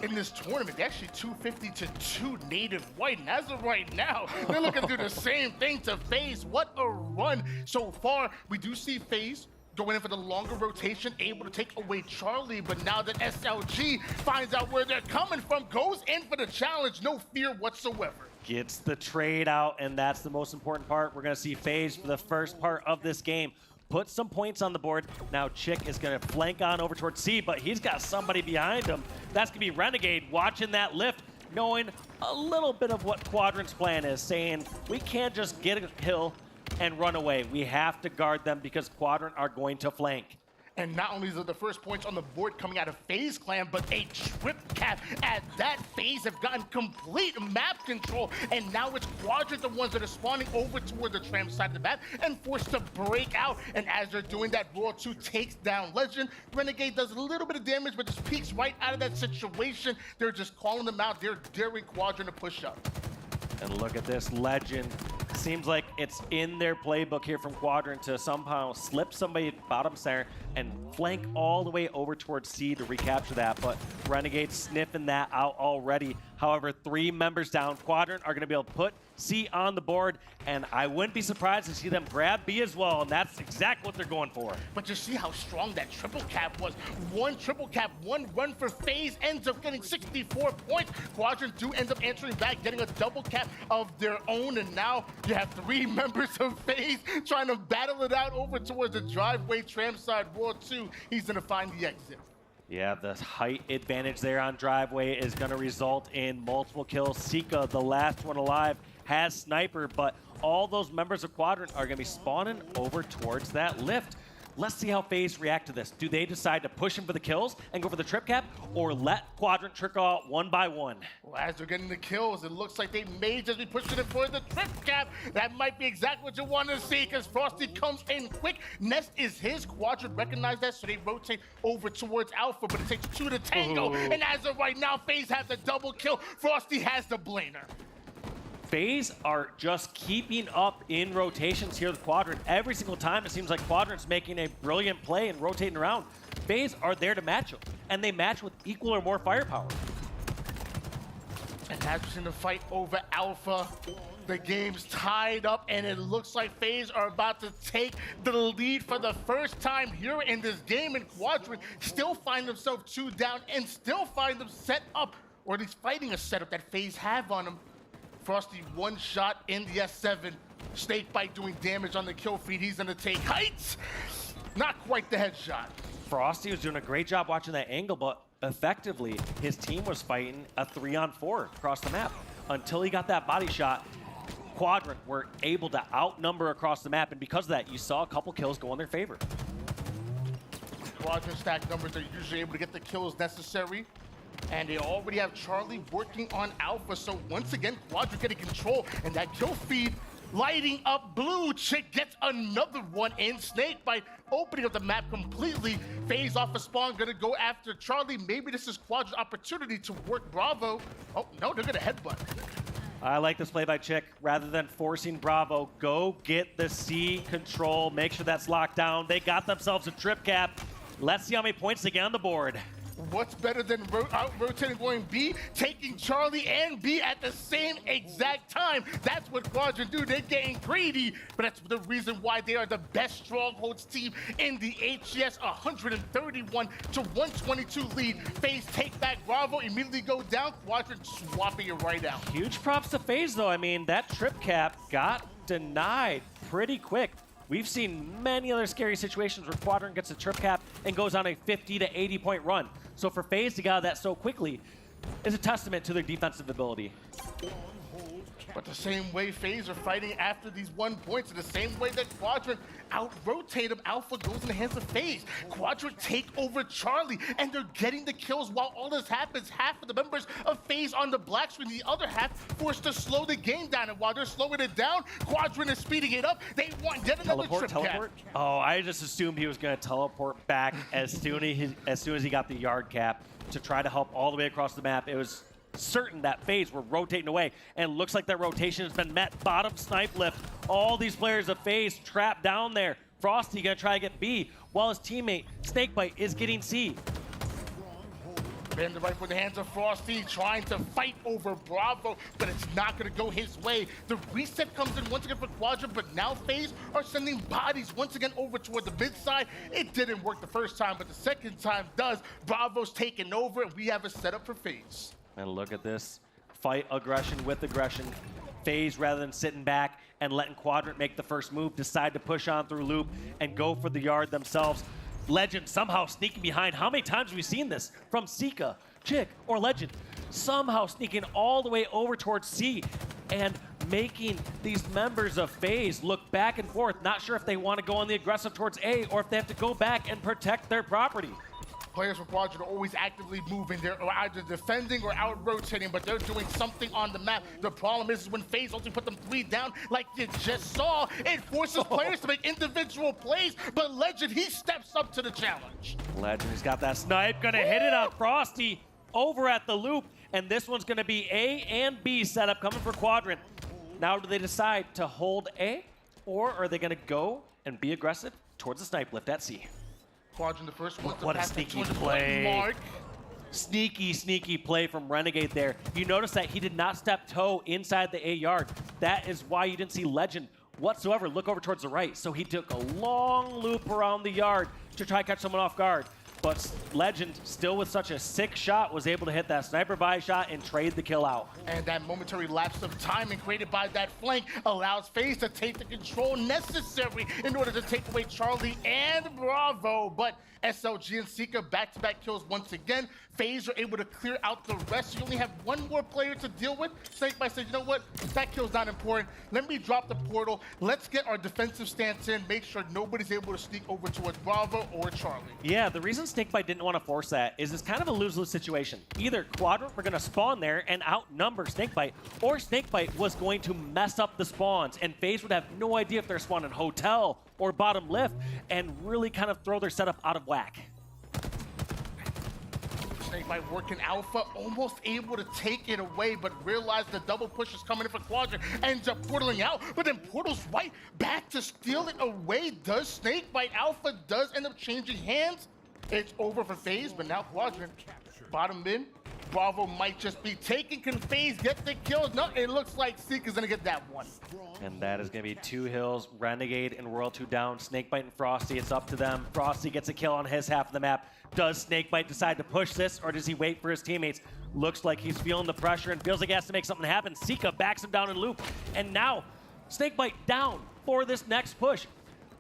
in this tournament, they actually 250-2 native white. And as of right now, they're looking to do the same thing to FaZe. What a run so far. We do see FaZe going in for the longer rotation, able to take away Charlie, but now that SLG finds out where they're coming from, goes in for the challenge, no fear whatsoever. Gets the trade out, and that's the most important part. We're going to see FaZe for the first part of this game put some points on the board. Now Chick is going to flank on over towards C, but he's got somebody behind him. That's going to be Renegade watching that lift, knowing a little bit of what Quadrant's plan is, saying we can't just get a kill and run away. We have to guard them because Quadrant are going to flank. And not only is it the first points on the board coming out of FaZe Clan, but a trip cap at that. FaZe have gotten complete map control, and now it's Quadrant the ones that are spawning over toward the tram side of the map and forced to break out. And as they're doing that, Raw 2 takes down Legend. Renegade does a little bit of damage, but just peeks right out of that situation. They're just calling them out. They're daring Quadrant to push up. And look at this, Legend. Seems like it's in their playbook here from Quadrant to somehow slip somebody bottom center and flank all the way over towards C to recapture that, but Renegade sniffing that out already. However, 3 members down. Quadrant are going to be able to put C on the board, and I wouldn't be surprised to see them grab B as well, and that's exactly what they're going for. But you see how strong that triple cap was. 1 triple cap, 1 run for FaZe, ends up getting 64 points. Quadrant do end up answering back, getting a double cap of their own, and now you have 3 members of FaZe trying to battle it out over towards the driveway tram side. Raw 2, he's going to find the exit. Yeah, the height advantage there on driveway is going to result in multiple kills. Sika, the last one alive, has sniper, but all those members of Quadrant are going to be spawning over towards that lift. Let's see how FaZe react to this. Do they decide to push him for the kills and go for the trip cap, or let Quadrant trickle out one by one? Well, as they're getting the kills, it looks like they may just be pushing it for the trip cap. That might be exactly what you want to see, because Frosty comes in quick. Nest is his. Quadrant recognize that, so they rotate over towards Alpha, but it takes 2 to tango. Ooh. And as of right now, FaZe has the double kill. Frosty has the blainer. FaZe are just keeping up in rotations here with Quadrant. Every single time it seems like Quadrant's making a brilliant play and rotating around. FaZe are there to match them, and they match with equal or more firepower. And as we're in the fight over Alpha, the game's tied up, and it looks like FaZe are about to take the lead for the first time here in this game, and Quadrant still find themselves 2 down and still find them set up, or at least fighting a setup that FaZe have on them. Frosty 1 shot in the S7. Snakebite doing damage on the kill feed. He's gonna take heights. Not quite the headshot. Frosty was doing a great job watching that angle, but effectively his team was fighting a 3-on-4 across the map. Until he got that body shot, Quadrant were able to outnumber across the map, and because of that, you saw a couple kills go in their favor. Quadrant stack numbers are usually able to get the kills necessary. And they already have Charlie working on Alpha, so once again, Quadrant getting control, and that kill feed lighting up blue. Chick gets another one in. Snake by opening up the map completely. FaZe off of spawn, gonna go after Charlie. Maybe this is Quadrant's opportunity to work Bravo. Oh, no, they're gonna headbutt. I like this play by Chick. Rather than forcing Bravo, go get the C control, make sure that's locked down. They got themselves a trip cap. Let's see how many points they get on the board. What's better than out-rotating going B, taking Charlie and B at the same exact time? That's what Quadrant do. They're getting greedy, but that's the reason why they are the best strongholds team in the HCS. 131 to 122 lead. FaZe take back Bravo, immediately go down. Quadrant swapping it right out. Huge props to FaZe, though. I mean, that trip cap got denied pretty quick. We've seen many other scary situations where Quadrant gets a trip cap and goes on a 50 to 80 point run. So for FaZe to get out of that so quickly is a testament to their defensive ability. But the same way FaZe are fighting after these 1 points, in the same way that Quadrant out-rotate them, Alpha goes in the hands of FaZe. Quadrant take over Charlie, and they're getting the kills while all this happens. Half of the members of FaZe on the black screen, the other half forced to slow the game down. And while they're slowing it down, Quadrant is speeding it up. They want yet another teleport? Oh, I just assumed he was going to teleport back as soon as he got the yard cap to try to help all the way across the map. It was certain that FaZe were rotating away, and it looks like that rotation has been met. Bottom snipe lift. All these players of FaZe trapped down there. Frosty gonna try to get B, while his teammate Snakebite is getting C. Bend the right for the hands of Frosty, trying to fight over Bravo, but it's not going to go his way. The reset comes in once again for Quadrant, but now FaZe are sending bodies once again over toward the mid side. It didn't work the first time, but the second time does. Bravo's taken over, and we have a setup for FaZe. And look at this. Fight aggression with aggression. FaZe, rather than sitting back and letting Quadrant make the first move, decide to push on through loop and go for the yard themselves. Legend somehow sneaking behind. How many times have we seen this from Sika, Chick, or Legend? Somehow sneaking all the way over towards C and making these members of FaZe look back and forth, not sure if they want to go on the aggressive towards A or if they have to go back and protect their property. Players from Quadrant are always actively moving. They're either defending or out-rotating, but they're doing something on the map. The problem is when FaZe only put them 3 down, like you just saw, it forces players to make individual plays, but Legend, he steps up to the challenge. Legend's got that snipe, gonna hit it on Frosty over at the loop, and this one's gonna be A and B setup coming for Quadrant. Now do they decide to hold A, or are they gonna go and be aggressive towards the snipe lift at C? Quadrant the first one. What a sneaky play. Sneaky play from Renegade there. You notice that he did not step toe inside the A yard. That is why you didn't see Legend whatsoever look over towards the right. So he took a long loop around the yard to try to catch someone off guard. But Legend, still with such a sick shot, was able to hit that sniper buy shot and trade the kill out. And that momentary lapse of timing created by that flank allows FaZe to take the control necessary in order to take away Charlie and Bravo. But SLG and Sika back-to-back kills once again. FaZe are able to clear out the rest. You only have one more player to deal with. Snakebite said, you know what? That kill's not important. Let me drop the portal. Let's get our defensive stance in. Make sure nobody's able to sneak over towards Bravo or Charlie. Yeah, the reason Snakebite didn't want to force that is it's kind of a lose-lose situation. Either Quadrant were going to spawn there and outnumber Snakebite, or Snakebite was going to mess up the spawns, and FaZe would have no idea if they're spawning hotel or bottom lift, and really kind of throw their setup out of whack. Snakebite working Alpha, almost able to take it away, but realized the double push is coming in for Quadrant, ends up portaling out, but then portals right back to steal it away. Does Snakebite? Alpha does end up changing hands. It's over for FaZe, but now Quadrant, bottom mid. Bravo might just be taken. Can FaZe get the kills? No, it looks like Sika's gonna get that one. And that is gonna be 2 hills, Renegade and World 2 down, Snakebite and Frosty, it's up to them. Frosty gets a kill on his half of the map. Does Snakebite decide to push this, or does he wait for his teammates? Looks like he's feeling the pressure and feels like he has to make something happen. Sika backs him down in loop, and now Snakebite down for this next push.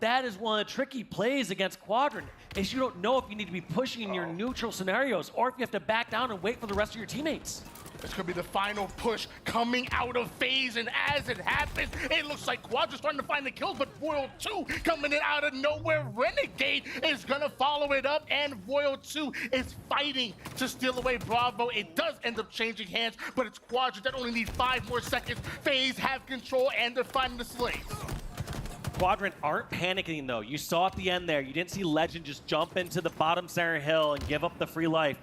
That is one of the tricky plays against Quadrant, is you don't know if you need to be pushing in your neutral scenarios or if you have to back down and wait for the rest of your teammates. This could be the final push coming out of FaZe, and as it happens, it looks like Quadrant's starting to find the kills, but Voil 2 coming in out of nowhere. Renegade is gonna follow it up, and Voil 2 is fighting to steal away Bravo. It does end up changing hands, but it's Quadrant that only need 5 more seconds. FaZe have control, and they're finding the slaves. Quadrant aren't panicking though. You saw at the end there, you didn't see Legend just jump into the bottom center hill and give up the free life.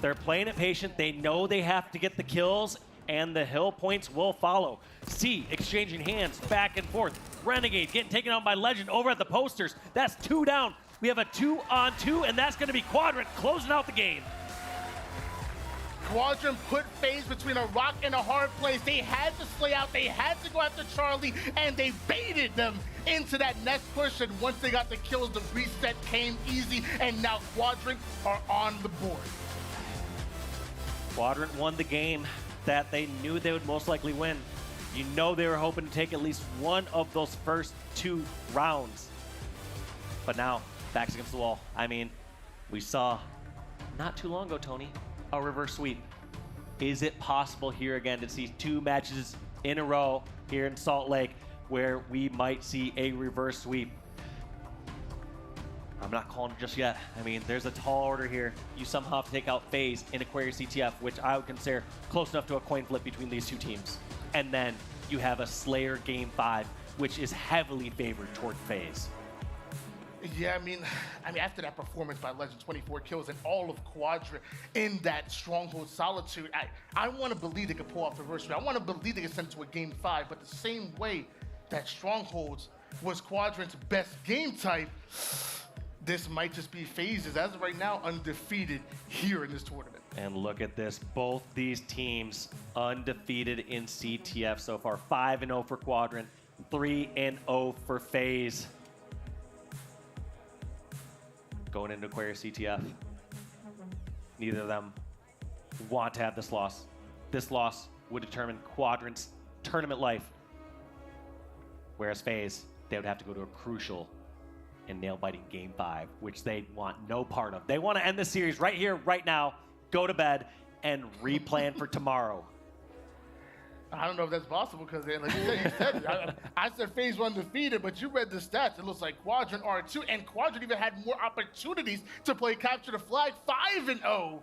They're playing it patient. They know they have to get the kills and the hill points will follow. C exchanging hands back and forth. Renegade getting taken out by Legend over at the posters. That's 2 down. We have a 2-on-2, and that's going to be Quadrant closing out the game. Quadrant put FaZe between a rock and a hard place. They had to slay out, they had to go after Charlie, and they baited them into that next push, and once they got the kills, the reset came easy, and now Quadrant are on the board. Quadrant won the game that they knew they would most likely win. You know they were hoping to take at least one of those first 2 rounds. But now, backs against the wall. I mean, we saw not too long ago, Tony, a reverse sweep. Is it possible here again to see 2 matches in a row here in Salt Lake where we might see a reverse sweep? I'm not calling it just yet. I mean, there's a tall order here. You somehow have to take out FaZe in Aquarius CTF, which I would consider close enough to a coin flip between these 2 teams. And then you have a Slayer Game 5, which is heavily favored toward FaZe. Yeah, I mean, after that performance by Legend, 24 kills and all of Quadrant in that Stronghold Solitude, I want to believe they could pull off the reverse sweep. I want to believe they could send it to a Game 5, but the same way that Strongholds was Quadrant's best game type, this might just be FaZe's, as of right now, undefeated here in this tournament. And look at this, both these teams undefeated in CTF so far. 5-0 for Quadrant, 3-0 for FaZe. Going into Aquarius CTF, neither of them want to have this loss. This loss would determine Quadrant's tournament life. Whereas FaZe, they would have to go to a crucial and nail-biting Game 5, which they want no part of. They want to end the series right here, right now, go to bed, and replan for tomorrow. I don't know if that's possible because, like you said, I said FaZe were undefeated, but you read the stats. It looks like Quadrant are 2, and Quadrant even had more opportunities to play Capture the Flag. 5-0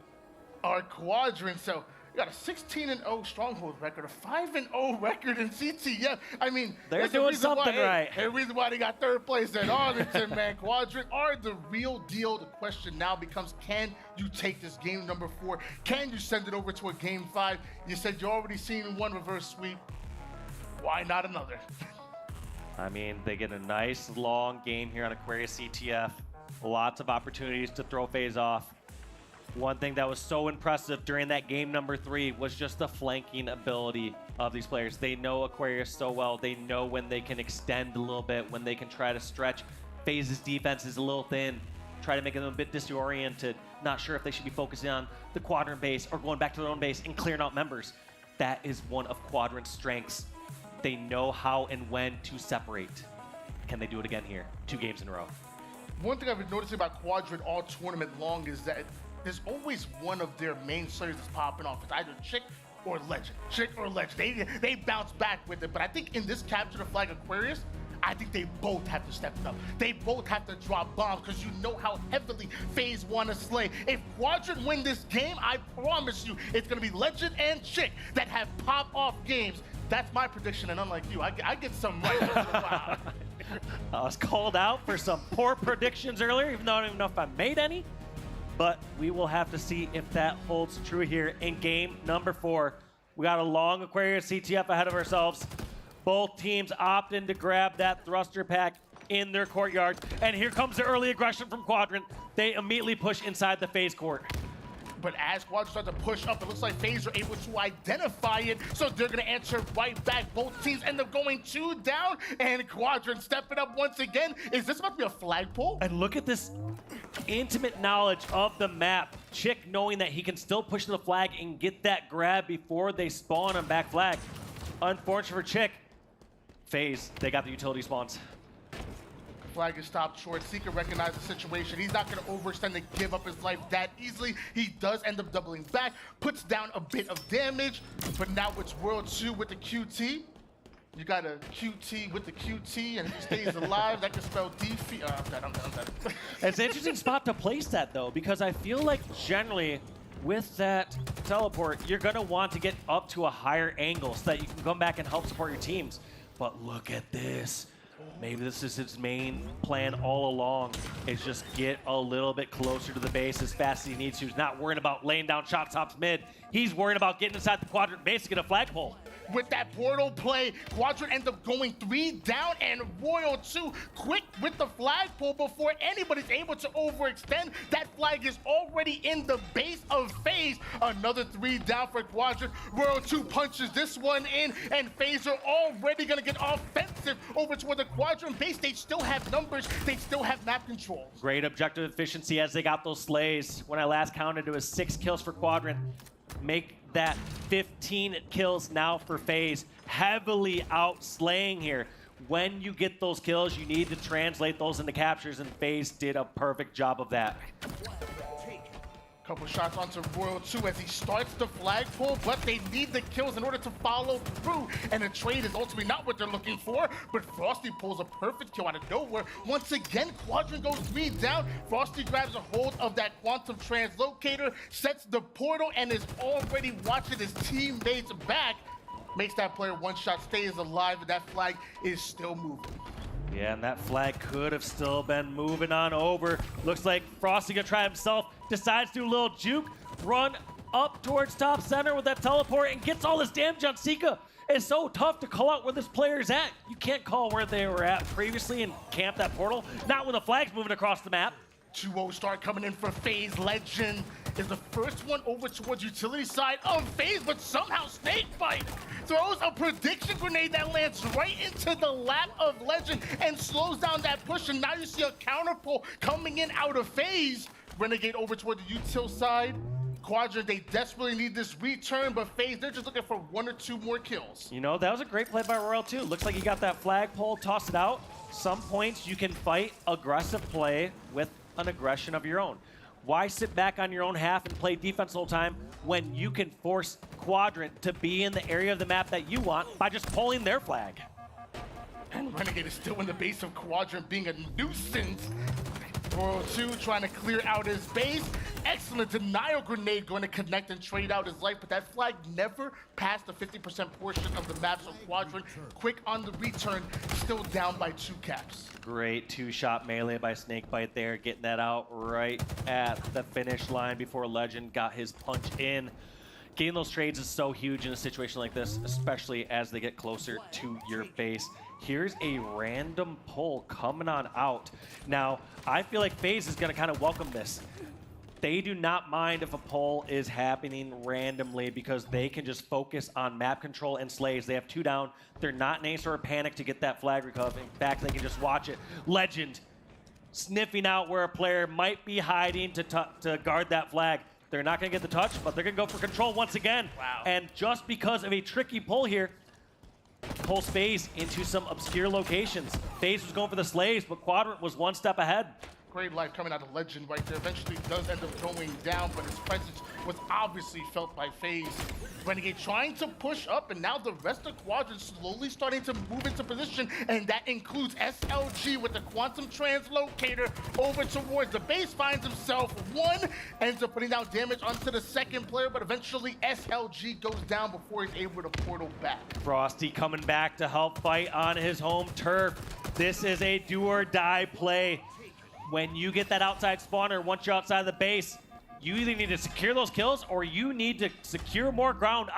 are Quadrant. So you got a 16-0 Stronghold record, a 5-0 record in CTF. I mean, they're doing something right. Hey, the reason why they got 3rd place at Arlington, man. Quadrant are the real deal. The question now becomes, can you take this game number 4? Can you send it over to a Game 5? You said you already seen 1 reverse sweep. Why not another? I mean, they get a nice long game here on Aquarius CTF. Lots of opportunities to throw FaZe off. One thing that was so impressive during that game number 3 was just the flanking ability of these players. They know Aquarius so well. They know when they can extend a little bit, when they can try to stretch. FaZe's defense is a little thin. Try to make them a bit disoriented. Not sure if they should be focusing on the Quadrant base or going back to their own base and clearing out members. That is one of Quadrant's strengths. They know how and when to separate. Can they do it again here? 2 games in a row. One thing I've been noticing about Quadrant all tournament long is that there's always one of their main slayers that's popping off. It's either Chick or Legend. Chick or Legend. They bounce back with it. But I think in this Capture the Flag Aquarius, I think they both have to step it up. They both have to drop bombs because you know how heavily FaZe want to slay. If Quadrant win this game, I promise you, it's going to be Legend and Chick that have pop-off games. That's my prediction, and unlike you, I get some right once in a while. I was called out for some poor predictions earlier, even though I don't even know if I made any. But we will have to see if that holds true here in game number 4. We got a long Aquarius CTF ahead of ourselves. Both teams opting to grab that thruster pack in their courtyard. And here comes the early aggression from Quadrant. They immediately push inside the FaZe court. But as Quadrant starts to push up, it looks like FaZe are able to identify it, so they're going to answer right back. Both teams end up going 2 down, and Quadrant stepping up once again. Is this about to be a flagpole? And look at this intimate knowledge of the map. Chick knowing that he can still push to the flag and get that grab before they spawn on back flag. Unfortunate for Chick. FaZe, they got the utility spawns. Flag is stopped short. Seeker recognized the situation. He's not going to overextend and give up his life that easily. He does end up doubling back, puts down a bit of damage, but now it's World 2 with the QT. You got a QT with the QT, and if he stays alive, that can spell defeat. I'm dead. It's an interesting spot to place that, though, because I feel like generally with that teleport, you're going to want to get up to a higher angle so that you can come back and help support your teams. But look at this. Maybe this is his main plan all along, is just get a little bit closer to the base as fast as he needs to. He's not worrying about laying down shot stops mid. He's worried about getting inside the quadrant base to get a flagpole. With that portal play, Quadrant ends up going 3 down, and Royal 2 quick with the flagpole before anybody's able to overextend. That flag is already in the base of FaZe. Another 3 down for Quadrant. Royal 2 punches this one in, and FaZe are already going to get offensive over toward the Quadrant base. They still have numbers. They still have map control. Great objective efficiency as they got those slays. When I last counted, it was 6 kills for Quadrant. Make that 15 kills now for FaZe. Heavily outslaying here. When you get those kills, you need to translate those into captures, and FaZe did a perfect job of that. Couple shots onto Royal 2 as he starts the flagpole, but they need the kills in order to follow through. And the trade is ultimately not what they're looking for, but Frosty pulls a perfect kill out of nowhere. Once again, Quadrant goes 3 down. Frosty grabs a hold of that quantum translocator, sets the portal, and is already watching his teammates back. Makes that player one shot, stays alive, and that flag is still moving. Yeah, and that flag could have still been moving on over. Looks like Frosty gonna try himself, decides to do a little juke, run up towards top center with that teleport, and gets all this damage on Sika. It's so tough to call out where this player's at. You can't call where they were at previously and camp that portal, not when the flag's moving across the map. 2-0 start coming in for FaZe. Legend is the first one over towards utility side of FaZe, but somehow Snakebite throws a prediction grenade that lands right into the lap of Legend and slows down that push, and now you see a counter pull coming in out of FaZe. Renegade over toward the util side. Quadrant, they desperately need this return, but FaZe, they're just looking for 1 or 2 more kills. You know, that was a great play by Royal too. Looks like he got that flagpole, tossed it out. Some points you can fight aggressive play with an aggression of your own. Why sit back on your own half and play defense the whole time when you can force Quadrant to be in the area of the map that you want by just pulling their flag? And Renegade is still in the base of Quadrant, being a nuisance. Royal 2 trying to clear out his base. Excellent denial grenade going to connect and trade out his life, but that flag never passed the 50% portion of the map, so Quadrant quick on the return, still down by 2 caps. Great 2-shot melee by Snakebite there, getting that out right at the finish line before Legend got his punch in. Getting those trades is so huge in a situation like this, especially as they get closer to your base. Here's a random pull coming on out. Now, I feel like FaZe is going to kind of welcome this. They do not mind if a pull is happening randomly because they can just focus on map control and slays. They have 2 down. They're not in any sort of panic to get that flag recovered. In fact, they can just watch it. Legend sniffing out where a player might be hiding to guard that flag. They're not going to get the touch, but they're going to go for control once again. Wow. And just because of a tricky pull here, pulls FaZe into some obscure locations. FaZe was going for the slaves, but Quadrant was 1 step ahead. Great life coming out of Legend right there. Eventually does end up going down, but his presence was obviously felt by FaZe. Renegade trying to push up, and now the rest of Quadrant slowly starting to move into position, and that includes SLG with the quantum translocator over towards the base, finds himself 1, ends up putting down damage onto the second player, but eventually SLG goes down before he's able to portal back. Frosty coming back to help fight on his home turf. This is a do or die play. When you get that outside spawner, once you're outside the base, you either need to secure those kills or you need to secure more ground.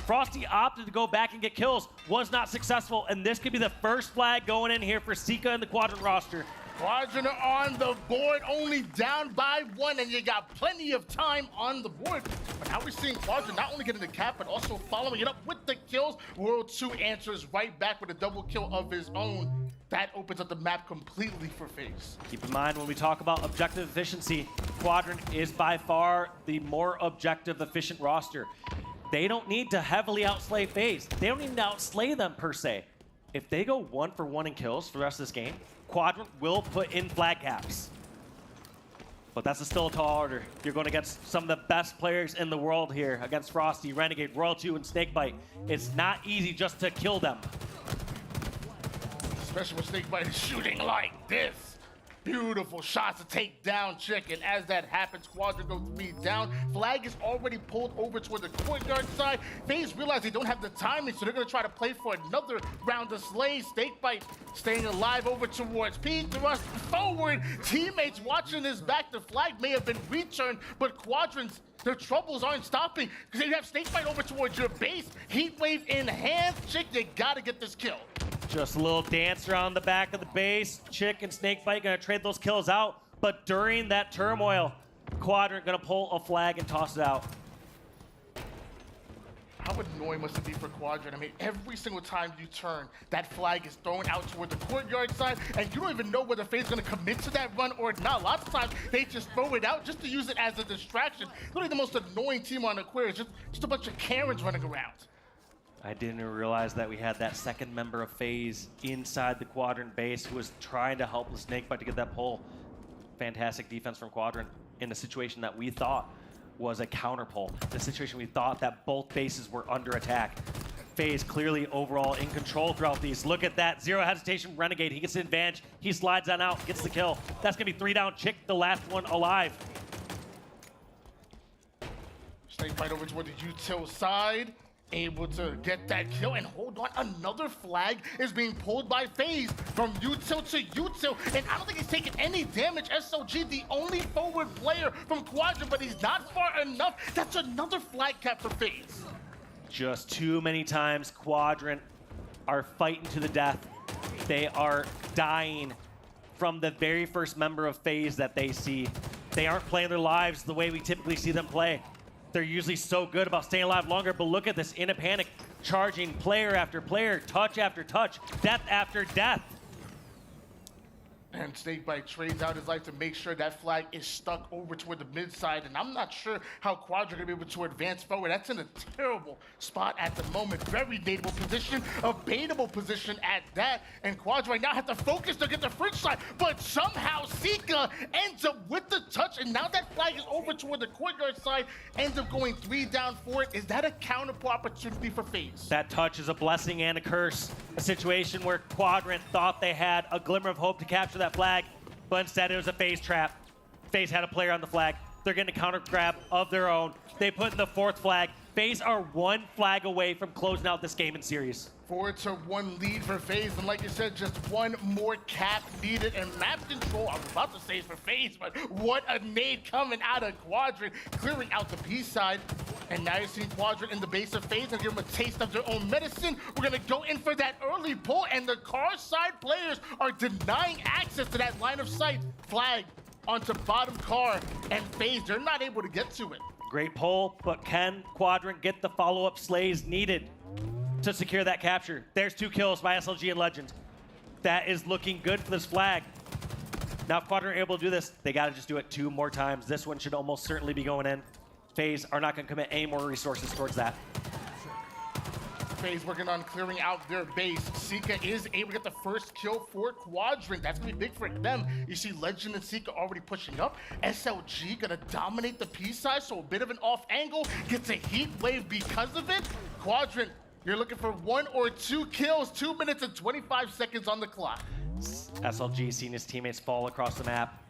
Frosty opted to go back and get kills, was not successful, and this could be the first flag going in here for Sika and the Quadrant roster. Quadrant on the board, only down by 1, and you got plenty of time on the board. But now we're seeing Quadrant not only getting the cap, but also following it up with the kills. World 2 answers right back with a double kill of his own. That opens up the map completely for FaZe. Keep in mind, when we talk about objective efficiency, Quadrant is by far the more objective, efficient roster. They don't need to heavily outslay FaZe. They don't need to outslay them per se. If they go 1 for 1 in kills for the rest of this game, Quadrant will put in flag caps. But that's still a tall order. You're going against some of the best players in the world here, against Frosty, Renegade, Royal 2, and Snakebite. It's not easy just to kill them. Especially when Snakebite is shooting like this. Beautiful shots to take down Chick, and as that happens, Quadrant goes 3 down. Flag is already pulled over toward the courtyard side. FaZe realize they don't have the timing, so they're gonna try to play for another round of slays. Snakebite staying alive over towards P, thrust forward. Teammates watching this back. The flag may have been returned, but Quadrant's, their troubles aren't stopping because they have Snakebite over towards your base. Heatwave in hand. Chick, you gotta get this kill. Just a little dance around the back of the base. Chick and Snakebite gonna trade those kills out. But during that turmoil, Quadrant gonna pull a flag and toss it out. How annoying must it be for Quadrant? I mean, every single time you turn, that flag is thrown out toward the courtyard side, and you don't even know whether FaZe is going to commit to that run or not. Lots of times, they just throw it out just to use it as a distraction. Literally the most annoying team on Aquarius, just a bunch of Karens running around. I didn't realize that we had that second member of FaZe inside the Quadrant base who was trying to help the Snakebite to get that pull. Fantastic defense from Quadrant in a situation that we thought was a counter pull. The situation we thought that both bases were under attack. FaZe clearly overall in control throughout these. Look at that, zero hesitation, Renegade. He gets the advantage, he slides on out, gets the kill. That's gonna be 3 down, Chick, the last one alive. Snakebite over toward the util side. Able to get that kill, and hold on, another flag is being pulled by FaZe from util to util, and I don't think he's taking any damage. SLG, the only forward player from Quadrant, but he's not far enough. That's another flag cap for FaZe. Just too many times Quadrant are fighting to the death. They are dying from the very first member of FaZe that they see. They aren't playing their lives the way we typically see them play. They're usually so good about staying alive longer, but look at this, in a panic, charging player after player, touch after touch, death after death. And Snakebite trades out his life to make sure that flag is stuck over toward the mid side, and I'm not sure how Quadrant gonna be able to advance forward. That's in a terrible spot at the moment. Very baitable position, a baitable position at that, and Quadrant right now have to focus to get the French side, but somehow Sika ends up with the touch, and now that flag is over toward the courtyard side, ends up going 3 down for it. Is that a counterpull opportunity for FaZe? That touch is a blessing and a curse. A situation where Quadrant thought they had a glimmer of hope to capture that flag, but instead it was a FaZe trap. FaZe had a player on the flag. They're getting a counter grab of their own. They put in the 4th flag. FaZe are 1 flag away from closing out this game in series. 4-1 lead for FaZe, and like you said, just 1 more cap needed, and map control, I was about to say it's for FaZe, but what a nade coming out of Quadrant, clearing out the B side, and now you're seeing Quadrant in the base of FaZe and give them a taste of their own medicine. We're gonna go in for that early pull, and the car side players are denying access to that line of sight. Flag onto bottom car, and FaZe, they're not able to get to it. Great pull, but can Quadrant get the follow-up slays needed to secure that capture? There's 2 kills by SLG and Legend. That is looking good for this flag. Now if Quadrant are able to do this, they gotta just do it 2 more times. This one should almost certainly be going in. FaZe are not gonna commit any more resources towards that. FaZe working on clearing out their base. Sika is able to get the first kill for Quadrant. That's gonna be big for them. You see Legend and Sika already pushing up. SLG gonna dominate the P side, so a bit of an off angle. Gets a heat wave because of it. Quadrant, you're looking for 1 or 2 kills. 2 minutes and 25 seconds on the clock. SLG seeing his teammates fall across the map.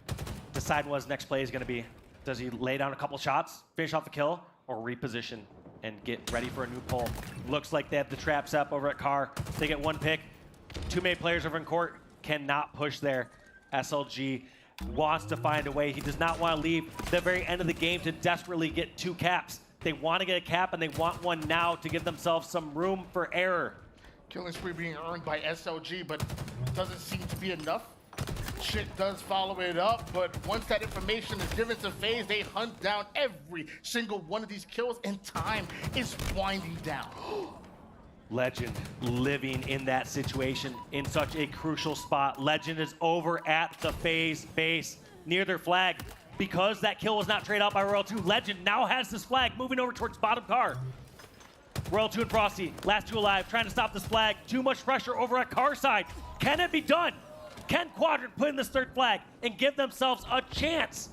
Decide what his next play is gonna be. Does he lay down a couple shots, finish off the kill, or reposition and get ready for a new pull? Looks like they have the traps up over at Car. They get 1 pick. 2 main players over in court cannot push there. SLG wants to find a way. He does not want to leave the very end of the game to desperately get 2 caps. They want to get a cap, and they want one now to give themselves some room for error. Killing spree being earned by SLG, but doesn't seem to be enough. Chick does follow it up, but once that information is given to FaZe, they hunt down every single one of these kills, and time is winding down. Legend living in that situation in such a crucial spot. Legend is over at the FaZe base near their flag. Because that kill was not traded out by Royal 2, Legend now has this flag moving over towards bottom car. Royal 2 and Frosty, last 2 alive, trying to stop this flag. Too much pressure over at car side. Can it be done? Can Quadrant put in this 3rd flag and give themselves a chance?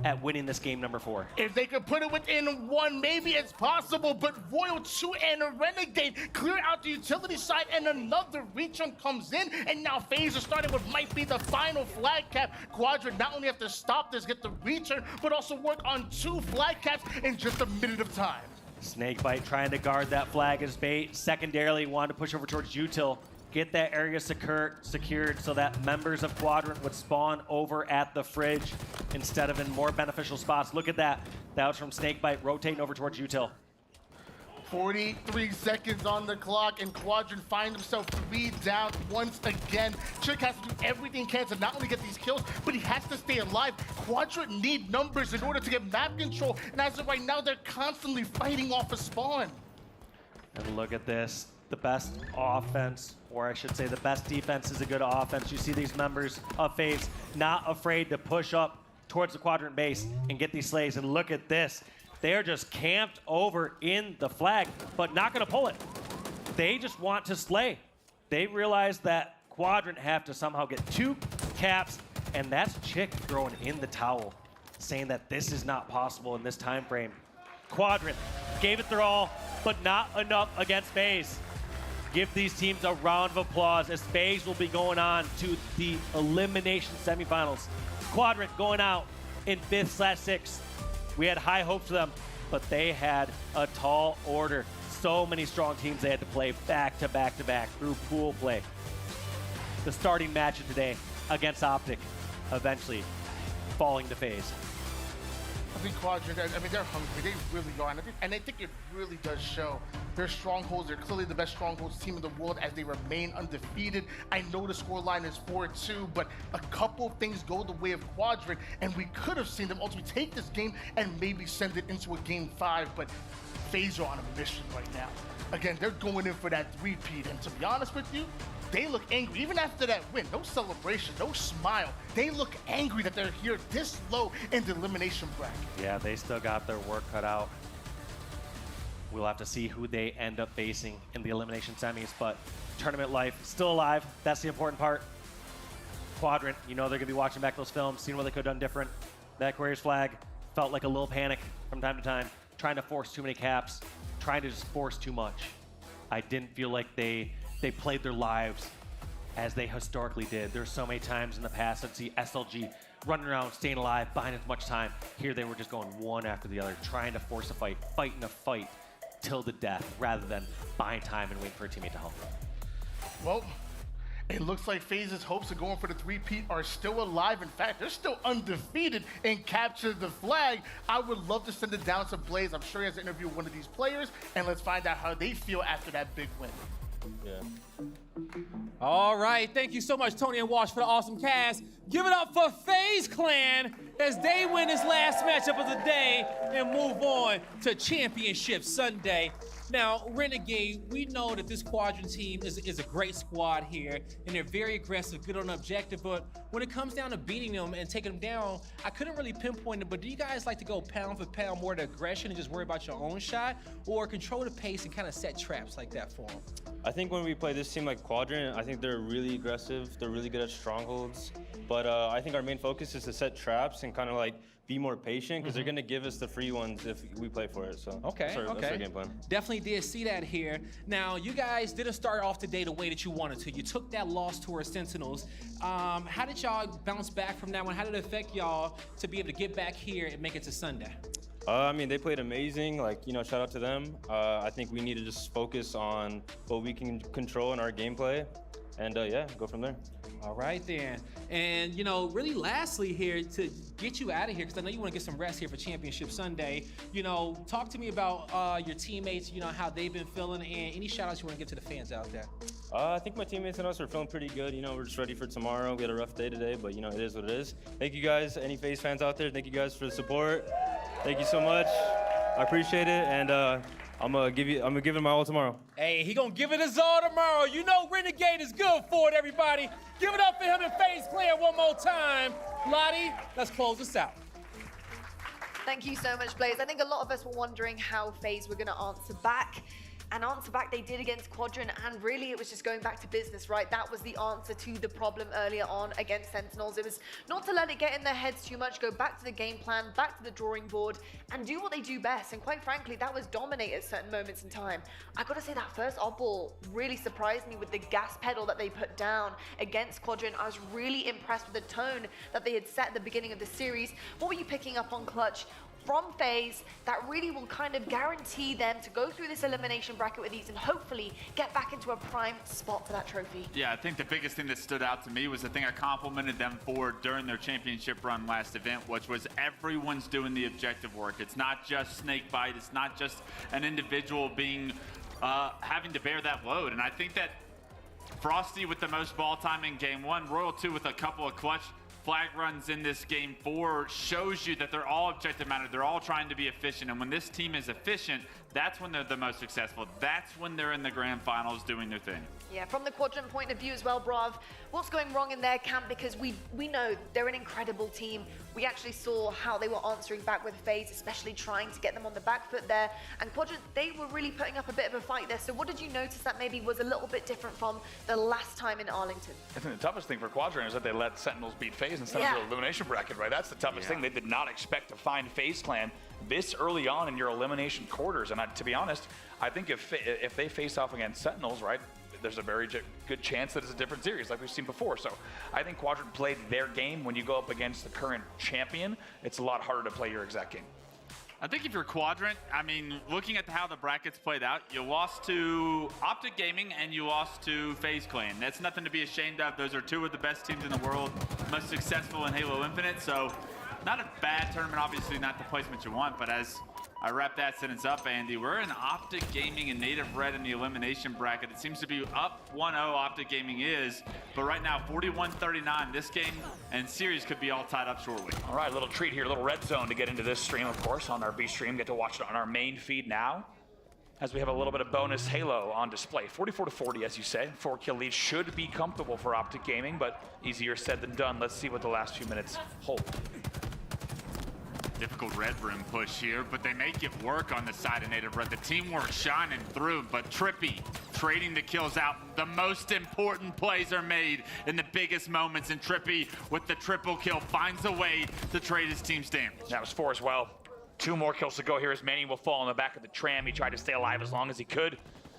at winning this game number 4. If they could put it within 1, maybe it's possible, but Royal 2 and a Renegade clear out the utility side, and another reach-on comes in, and now FaZe are starting with might be the final flag cap. Quadrant not only have to stop this, get the return, but also work on 2 flag caps in just a minute of time. Snakebite trying to guard that flag as bait. Secondarily, wanted to push over towards Util, get that area secured so that members of Quadrant would spawn over at the fridge instead of in more beneficial spots. Look at that. That was from Snakebite rotating over towards Util. 43 seconds on the clock, and Quadrant find himself 3 down once again. Chick has to do everything he can to not only get these kills, but he has to stay alive. Quadrant need numbers in order to get map control, and as of right now, they're constantly fighting off a spawn. And look at this. The best offense, or I should say the best defense is a good offense. You see these members of FaZe not afraid to push up towards the Quadrant base and get these slays, and look at this. They're just camped over in the flag, but not gonna pull it. They just want to slay. They realize that Quadrant have to somehow get 2 caps, and that's Chick throwing in the towel, saying that this is not possible in this time frame. Quadrant gave it their all, but not enough against FaZe. Give these teams a round of applause as FaZe will be going on to the Elimination Semifinals. Quadrant going out in 5th/6th. We had high hopes for them, but they had a tall order. So many strong teams they had to play back to back to back through pool play. The starting match of today against Optic, eventually falling to FaZe. I think Quadrant, I mean, they're hungry. They really are. And I think it really does show. Their strongholds, they're clearly the best strongholds team in the world as they remain undefeated. I know the scoreline is 4-2, but a couple of things go the way of Quadrant, and we could have seen them ultimately take this game and maybe send it into a game 5, but FaZe are on a mission right now. Again, they're going in for that 3-peat, and to be honest with you, they look angry. Even after that win, no celebration, no smile. They look angry that they're here this low in the elimination bracket. Yeah, they still got their work cut out. We'll have to see who they end up facing in the elimination semis, but tournament life still alive. That's the important part. Quadrant, you know they're gonna be watching back those films, seeing what they could have done different. That Aquarius flag felt like a little panic from time to time, trying to force too many caps, trying to just force too much. I didn't feel like they played their lives as they historically did. There's so many times in the past I'd see SLG running around, staying alive, buying as much time. Here they were just going one after the other, trying to force a fight, fighting a fight till the death, rather than buying time and waiting for a teammate to help them. Well, it looks like FaZe's hopes of going for the 3-peat are still alive. In fact, they're still undefeated and capture the flag. I would love to send it down to Blaze. I'm sure he has to interview one of these players, and let's find out how they feel after that big win. Yeah. All right, thank you so much, Tony and Wash, for the awesome cast. Give it up for FaZe Clan as they win this last matchup of the day and move on to Championship Sunday. Now, Renegade, we know that this Quadrant team is a great squad here, and they're very aggressive, good on the objective, but when it comes down to beating them and taking them down, I couldn't really pinpoint it, but do you guys like to go pound for pound, more to aggression and just worry about your own shot, or control the pace and kind of set traps like that for them? I think when we play this team like Quadrant, I think they're really aggressive, they're really good at strongholds, but I think our main focus is to set traps and kind of like be more patient, because they're going to give us the free ones if we play for it. So that's our game plan. Definitely did see that here. Now, you guys didn't start off today the way that you wanted to. You took that loss to our Sentinels. How did y'all bounce back from that one? How did it affect y'all to be able to get back here and make it to Sunday? I mean, they played amazing. Like, you know, shout out to them. I think we need to just focus on what we can control in our gameplay, and yeah, go from there. All right then. And you know, really lastly here, to get you out of here, because I know you want to get some rest here for Championship Sunday, you know, talk to me about your teammates, you know, how they've been feeling, and any shout outs you want to give to the fans out there. I think my teammates and us are feeling pretty good. You know, we're just ready for tomorrow. We had a rough day today, but you know, it is what it is. Thank you guys, any FaZe fans out there, thank you guys for the support. Thank you so much. I appreciate it, and I'm gonna give it my all tomorrow. Hey, he gonna give it his all tomorrow. You know Renegade is good for it, everybody. Give it up for him and FaZe Clan one more time. Lottie, let's close this out. Thank you so much, Blaze. I think a lot of us were wondering how FaZe were going to answer back. And answer back they did against Quadrant, and really it was just going back to business, right? That was the answer to the problem earlier on against Sentinels. It was not to let it get in their heads too much, go back to the game plan, back to the drawing board, and do what they do best. And quite frankly, that was dominate at certain moments in time. I gotta say that first odd ball really surprised me with the gas pedal that they put down against Quadrant. I was really impressed with the tone that they had set at the beginning of the series. What were you picking up on Clutch from FaZe that really will kind of guarantee them to go through this elimination bracket with ease and hopefully get back into a prime spot for that trophy? Yeah, I think the biggest thing that stood out to me was the thing I complimented them for during their championship run last event, which was everyone's doing the objective work. It's not just snakebite, it's not just an individual being having to bear that load. And I think that Frosty with the most ball time in game 1, Royal 2 with a couple of clutch flag runs in this game 4 shows you that they're all objective minded. They're all trying to be efficient. And when this team is efficient, that's when they're the most successful. That's when they're in the grand finals doing their thing. Yeah, from the Quadrant point of view as well, Brav, what's going wrong in their camp? Because we know they're an incredible team. We actually saw how they were answering back with FaZe, especially trying to get them on the back foot there. And Quadrant, they were really putting up a bit of a fight there. So what did you notice that maybe was a little bit different from the last time in Arlington? I think the toughest thing for Quadrant is that they let Sentinels beat FaZe instead of the elimination bracket, right? That's the toughest thing. They did not expect to find FaZe Clan this early on in your elimination quarters. And to be honest, I think if they face off against Sentinels, right, there's a very good chance that it's a different series like we've seen before. So I think Quadrant played their game. When you go up against the current champion, it's a lot harder to play your exact game. I think if you're Quadrant, I mean, looking at how the brackets played out, you lost to Optic Gaming and you lost to FaZe Clan. That's nothing to be ashamed of. Those are two of the best teams in the world, most successful in Halo Infinite. So not a bad tournament, obviously not the placement you want, but as I wrap that sentence up, Andy, we're in Optic Gaming and Native Red in the elimination bracket. It seems to be up 1-0, Optic Gaming is, but right now 41-39. This game and series could be all tied up shortly. All right, little treat here, little red zone to get into this stream, of course, on our B stream. Get to watch it on our main feed now, as we have a little bit of bonus Halo on display. 44-40, as you say. 4-kill lead should be comfortable for Optic Gaming, but easier said than done. Let's see what the last few minutes hold. Difficult red room push here, but they make it work on the side of Native Red. The teamwork shining through, but Trippy trading the kills out. The most important plays are made in the biggest moments, and Trippy with the triple kill finds a way to trade his team's damage. That was 4 as well. 2 more kills to go here as Manny will fall on the back of the tram. He tried to stay alive as long as he could.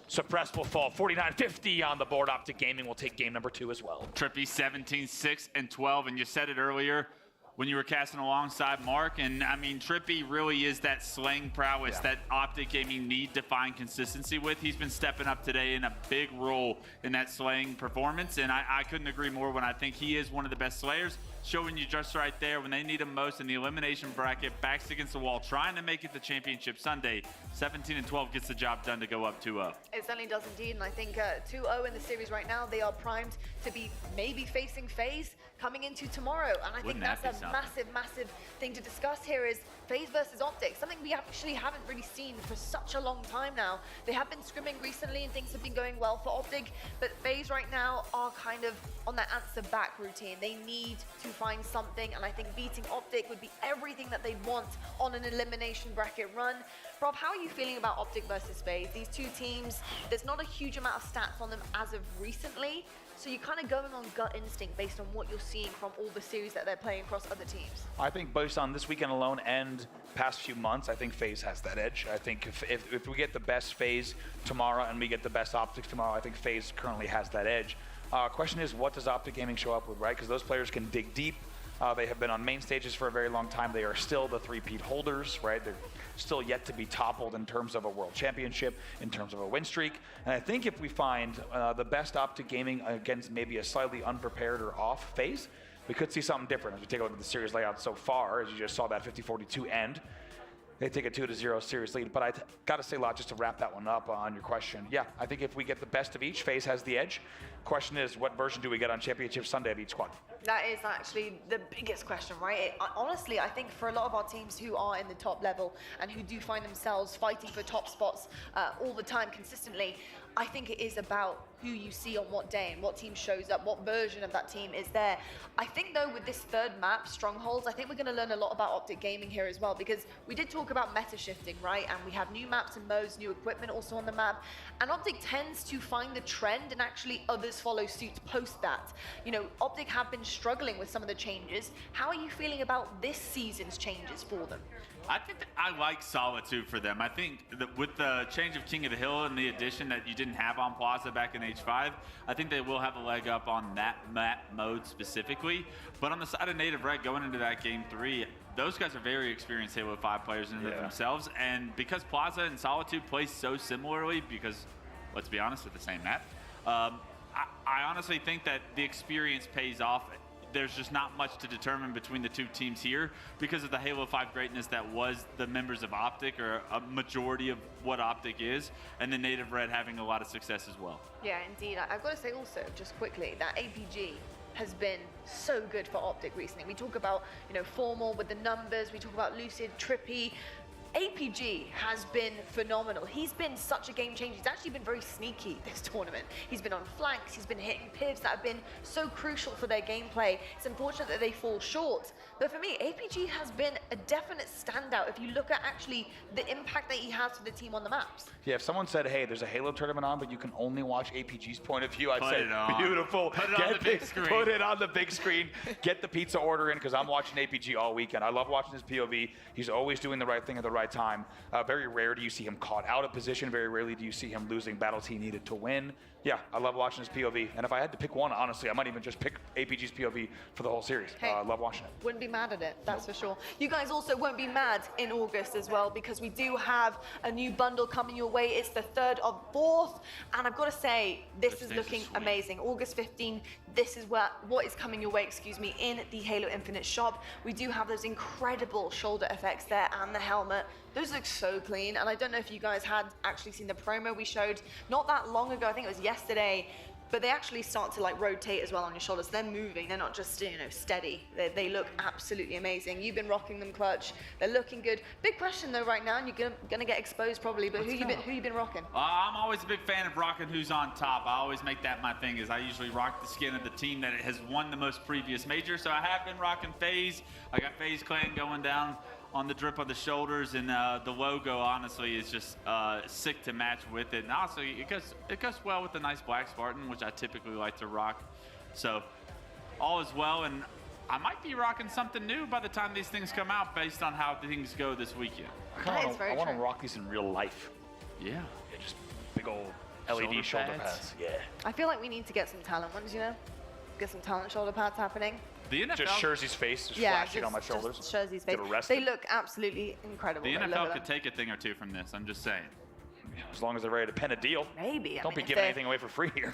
Suppressed will fall. 49-50 on the board. Optic Gaming will take game number 2 as well. Trippy 17, 6, and 12, and you said it earlier when you were casting alongside Mark, and I mean, Trippy really is that slaying prowess that Optic Gaming need to find consistency with. He's been stepping up today in a big role in that slaying performance, and I couldn't agree more when I think he is one of the best slayers, showing you just right there when they need him most in the elimination bracket, backs against the wall, trying to make it to Championship Sunday. 17-12 gets the job done to go up 2-0. It certainly does indeed, and I think 2-0 in the series right now, they are primed to be maybe facing FaZe coming into tomorrow, and I think that's a massive thing to discuss here is FaZe versus Optic, something we actually haven't really seen for such a long time now. They have been scrimming recently and things have been going well for Optic, but FaZe right now are kind of on that answer back routine. They need to find something, and I think beating Optic would be everything that they'd want on an elimination bracket run. Rob, how are you feeling about Optic versus FaZe? These two teams, there's not a huge amount of stats on them as of recently, so you're kind of going on gut instinct based on what you're seeing from all the series that they're playing across other teams. I think based on this weekend alone and past few months, I think FaZe has that edge. I think if we get the best FaZe tomorrow and we get the best Optics tomorrow, I think FaZe currently has that edge. Question is, what does Optic Gaming show up with, right? Because those players can dig deep. They have been on main stages for a very long time. They are still the 3-peat holders, right? They're still yet to be toppled in terms of a world championship, in terms of a win streak. And I think if we find the best Optic Gaming against maybe a slightly unprepared or off FaZe, we could see something different as we take a look at the series layout so far, as you just saw that 50-42 end. They take a 2-0 series lead, but I got to say, Lot, just to wrap that one up on your question. Yeah, I think if we get the best of each, FaZe has the edge. Question is, what version do we get on Championship Sunday of each squad? That is actually the biggest question, right? Honestly, I think for a lot of our teams who are in the top level and who do find themselves fighting for top spots all the time consistently, I think it is about who you see on what day and what team shows up, what version of that team is there. I think though with this third map, Strongholds, I think we're going to learn a lot about Optic Gaming here as well, because we did talk about meta shifting, right? And we have new maps and modes, new equipment also on the map. And Optic tends to find the trend and actually others follow suit post that. You know, Optic have been struggling with some of the changes. How are you feeling about this season's changes for them? I think that I like Solitude for them. I think that with the change of King of the Hill and the addition that you didn't have on Plaza back in H5, I think they will have a leg up on that map mode specifically. But on the side of Native Red going into that game 3, those guys are very experienced Halo 5 players in and of themselves. And because Plaza and Solitude play so similarly, because let's be honest, with the same map, I honestly think that the experience pays off. There's just not much to determine between the two teams here because of the Halo 5 greatness that was the members of Optic, or a majority of what Optic is, and the Native Red having a lot of success as well. Yeah, indeed. I've got to say also, just quickly, that APG has been so good for Optic recently. We talk about, you know, Formal with the numbers, we talk about Lucid, Trippy. APG has been phenomenal. He's been such a game changer. He's actually been very sneaky this tournament. He's been on flanks, he's been hitting pivots that have been so crucial for their gameplay. It's unfortunate that they fall short. But for me, APG has been a definite standout if you look at actually the impact that he has for the team on the maps. Yeah, if someone said, hey, there's a Halo tournament on, but you can only watch APG's point of view, I'd say, beautiful. Put it on the big screen. Put it on the big screen. Get the pizza order in, because I'm watching APG all weekend. I love watching his POV. He's always doing the right thing at the right time. Very rare do you see him caught out of position. Very rarely do you see him losing battles he needed to win. Yeah, I love watching his POV. And if I had to pick one, honestly, I might even just pick APG's POV for the whole series. I love watching it. Wouldn't be mad at it, that's for sure. You guys also won't be mad in August as well, because we do have a new bundle coming your way. It's the 3rd of 4th, and I've got to say, this is looking amazing. August 15, this is what is coming your way, in the Halo Infinite shop. We do have those incredible shoulder effects there and the helmet. Those look so clean, and I don't know if you guys had actually seen the promo we showed not that long ago. I think it was yesterday, but they actually start to like rotate as well on your shoulders. They're moving, they're not just, you know, steady. They look absolutely amazing. You've been rocking them, Clutch. They're looking good. Big question though right now, and you're gonna get exposed probably, but who you been rocking? I'm always a big fan of rocking who's on top. I always make that my thing, is I usually rock the skin of the team that has won the most previous major. So I have been rocking FaZe. I got FaZe Clan going down on the drip of the shoulders, and the logo honestly is just sick to match with it. And also it goes well with the nice black Spartan, which I typically like to rock. So all is well, and I might be rocking something new by the time these things come out based on how things go this weekend. I want to rock these in real life. Yeah. Just big old LED shoulder pads. Yeah. I feel like we need to get some talent ones, you know? Get some talent shoulder pads happening. The NFL, just Scherzy's face, just flashing on my shoulders. Just Scherzy's face. They look absolutely incredible. The NFL could take a thing or two from this, I'm just saying. As long as they're ready to pen a deal. Maybe. Don't be giving anything away for free here.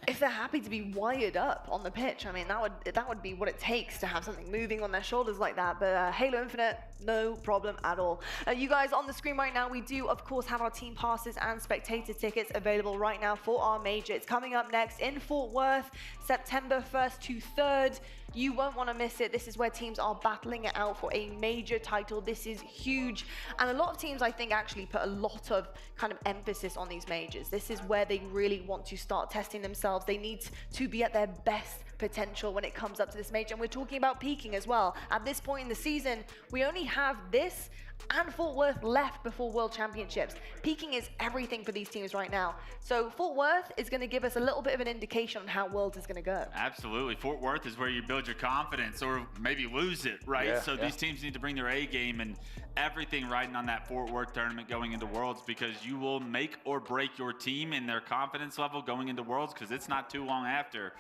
If they're happy to be wired up on the pitch, I mean, that would be what it takes to have something moving on their shoulders like that. But Halo Infinite, no problem at all. You guys on the screen right now, we do, of course, have our team passes and spectator tickets available right now for our major. It's coming up next in Fort Worth, September 1st to 3rd. You won't want to miss it. This is where teams are battling it out for a major title. This is huge. And a lot of teams, I think, actually put a lot of kind of emphasis on these majors. This is where they really want to start testing themselves. They need to be at their best potential when it comes up to this major. And we're talking about peaking as well. At this point in the season, we only have this and Fort Worth left before World Championships. Peaking is everything for these teams right now. So Fort Worth is going to give us a little bit of an indication on how Worlds is going to go. Absolutely. Fort Worth is where you build your confidence or maybe lose it, right? Yeah, so these teams need to bring their A game and everything riding on that Fort Worth tournament going into Worlds, because you will make or break your team in their confidence level going into Worlds, because it's not too long after.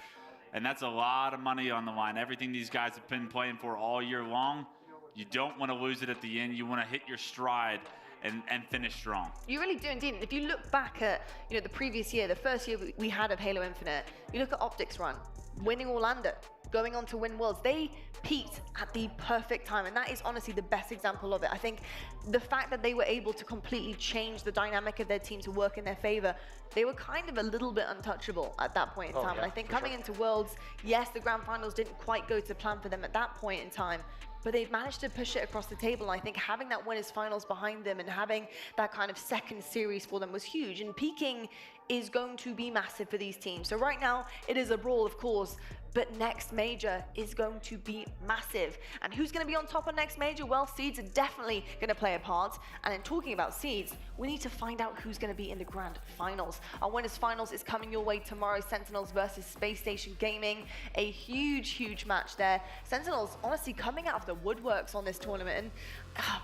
And that's a lot of money on the line. Everything these guys have been playing for all year long. You don't want to lose it at the end. You want to hit your stride and finish strong. You really do indeed. If you look back at the previous year, the first year we had of Halo Infinite, you look at Optic's run, winning Orlando, going on to win Worlds. They peaked at the perfect time, and that is honestly the best example of it. I think the fact that they were able to completely change the dynamic of their team to work in their favor, they were kind of a little bit untouchable at that point in time. And I think coming into Worlds, yes, the grand finals didn't quite go to plan for them at that point in time, but they've managed to push it across the table. And I think having that winners finals behind them and having that kind of second series for them was huge. And peaking is going to be massive for these teams. So right now, it is a brawl, of course, but next major is going to be massive. And who's going to be on top of next major? Well, seeds are definitely going to play a part. And in talking about seeds, we need to find out who's going to be in the grand finals. Our winners finals is coming your way tomorrow. Sentinels versus Spacestation Gaming. A huge match there. Sentinels honestly coming out of the woodworks on this tournament. And